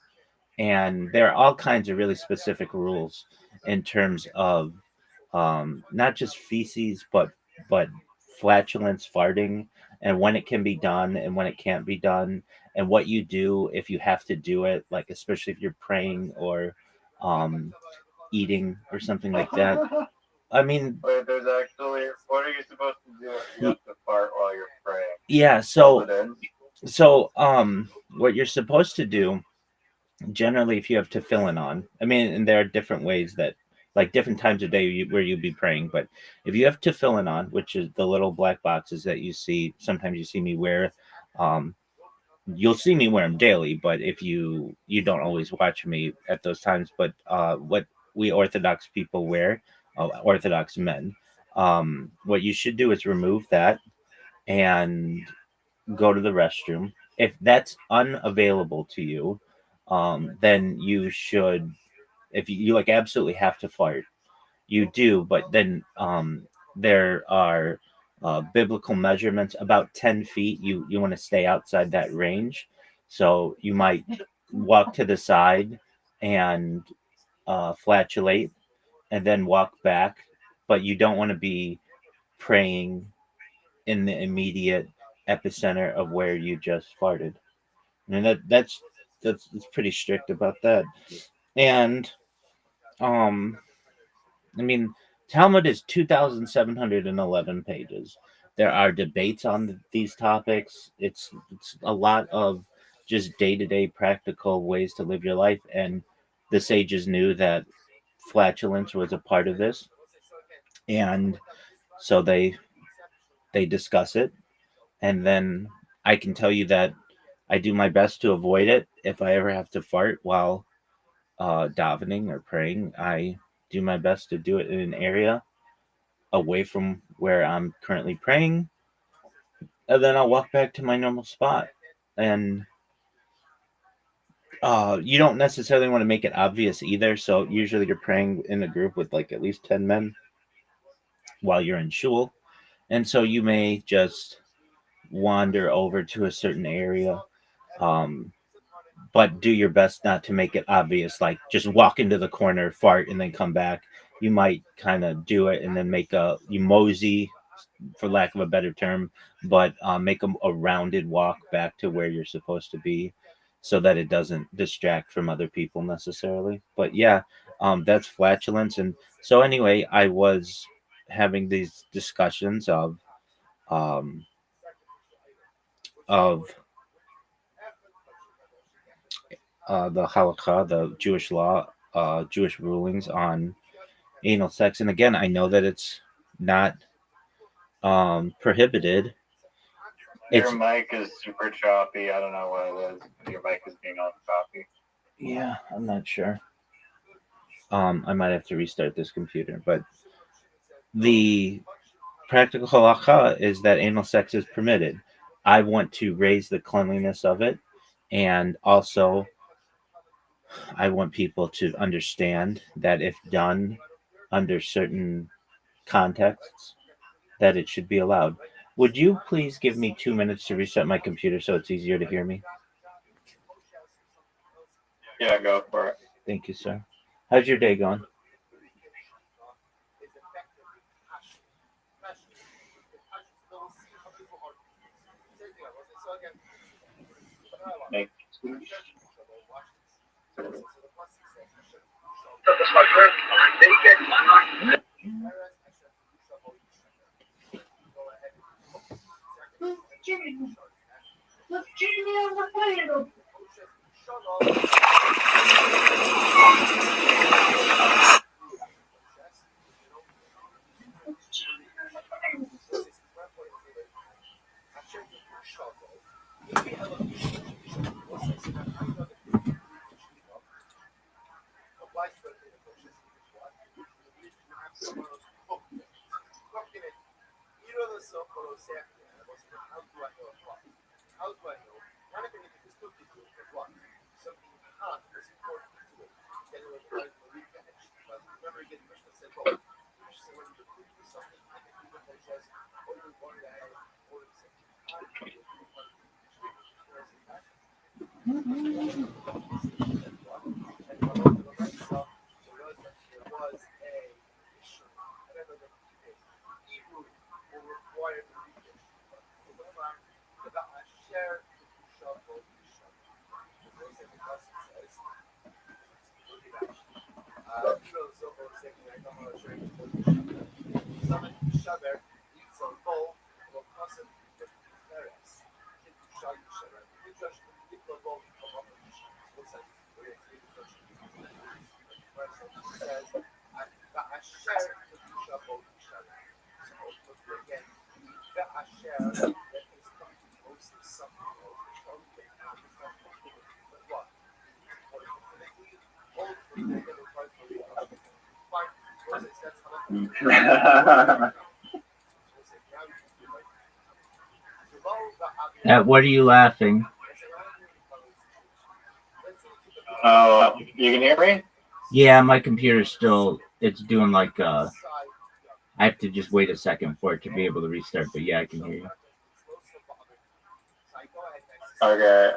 and there are all kinds of really specific rules in terms of not just feces, but flatulence, farting, and when it can be done and when it can't be done, and what you do if you have to do it, like especially if you're praying or eating or something like that. I mean, Wait, there's actually, what are you supposed to do if you have to fart while you're praying? yeah. Hold it in? So what you're supposed to do generally, if you have tefillin on, I mean, and there are different ways that, like different times of day where you'd be praying, but if you have tefillin on, which is the little black boxes that you see, sometimes you see me wear, um, you'll see me wear them daily, but if you don't always watch me at those times, but what we Orthodox people wear, Orthodox men, what you should do is remove that and go to the restroom. If that's unavailable to you, then you should, if you like absolutely have to fart, you do, but then there are biblical measurements about 10 feet. You want to stay outside that range. So you might walk to the side and flatulate and then walk back, but you don't want to be praying in the immediate epicenter of where you just farted. And that's it's pretty strict about that. And I mean, Talmud is 2,711 pages. There are debates on these topics. It's a lot of just day-to-day practical ways to live your life, and the sages knew that flatulence was a part of this, and so they discuss it. And then I can tell you that I do my best to avoid it. If I ever have to fart while davening or praying, I do my best to do it in an area away from where I'm currently praying, and then I'll walk back to my normal spot. And You don't necessarily want to make it obvious either. So usually you're praying in a group with like at least 10 men while you're in shul. And so you may just wander over to a certain area. Um, but do your best not to make it obvious, like just walk into the corner, fart, and then come back. You might kind of do it and then you mosey, for lack of a better term, but make a rounded walk back to where you're supposed to be so that it doesn't distract from other people necessarily. But yeah, that's flatulence. And so anyway, I was having these discussions um, of the halakha, the Jewish law, Jewish rulings on anal sex. And again, I know that it's not prohibited. Your mic is super choppy. I don't know what it is. Your mic is being all choppy. Yeah, I'm not sure. I might have to restart this computer, but the practical halakha is that anal sex is permitted. I want to raise the cleanliness of it, and also I want people to understand that if done under certain contexts, that it should be allowed. Would you please give me 2 minutes to reset my computer so it's easier to hear me? Yeah, go for it. Thank you, sir. How's your day going? Make Look, Jimmy on the plane. At what are you laughing? Oh, you can hear me? Yeah, my computer's still, it's doing like, I have to just wait a second for it to be able to restart, but yeah, I can hear you. Okay,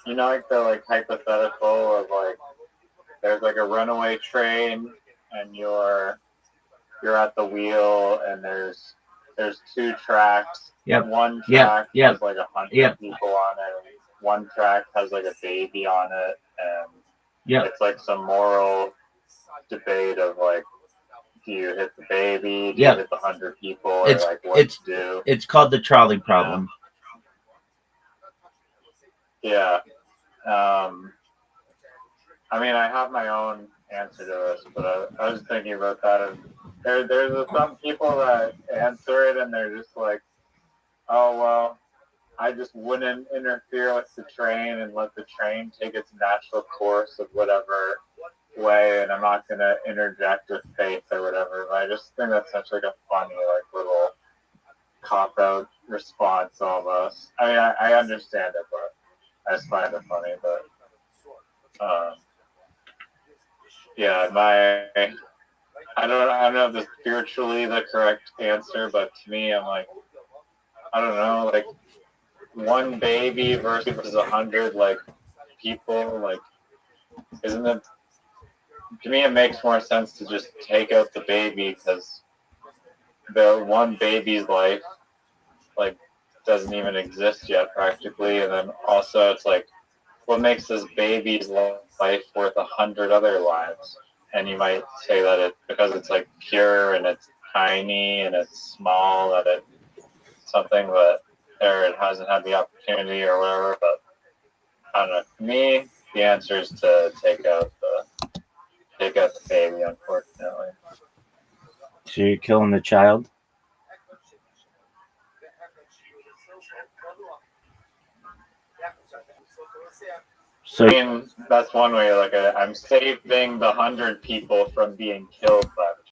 you know, like the hypothetical of like there's like a runaway train and you're at the wheel and there's 2 tracks. Yep. One track Yep. has like 100 people on it. One track has like a baby on it, and it's like some moral debate of like, do you hit the baby? Do you hit the 100 people? Or like what to do? It's called the trolley problem. Yeah. I mean, I have my own answer to this, but I was thinking about that. And there's some people that answer it, and they're just like, oh, well, I just wouldn't interfere with the train and let the train take its natural course of whatever way, and I'm not going to interject with faith or whatever. But I just think that's such like a funny, like little cop-out response almost. I mean, I understand it, but I just find it funny, but Yeah, I don't know if this is spiritually the correct answer, but to me, I'm like, I don't know, like one baby versus 100 like people, like isn't it? To me, it makes more sense to just take out the baby because the one baby's life like doesn't even exist yet practically, and then also it's like what makes this baby's life worth 100 other lives? And you might say that it because it's like pure and it's tiny and it's small that it's something that or it hasn't had the opportunity or whatever. But I don't know. To me, the answer is to take out the baby, unfortunately. So you're killing the child? So I mean, that's one way to look at it. I'm saving the 100 people from being killed by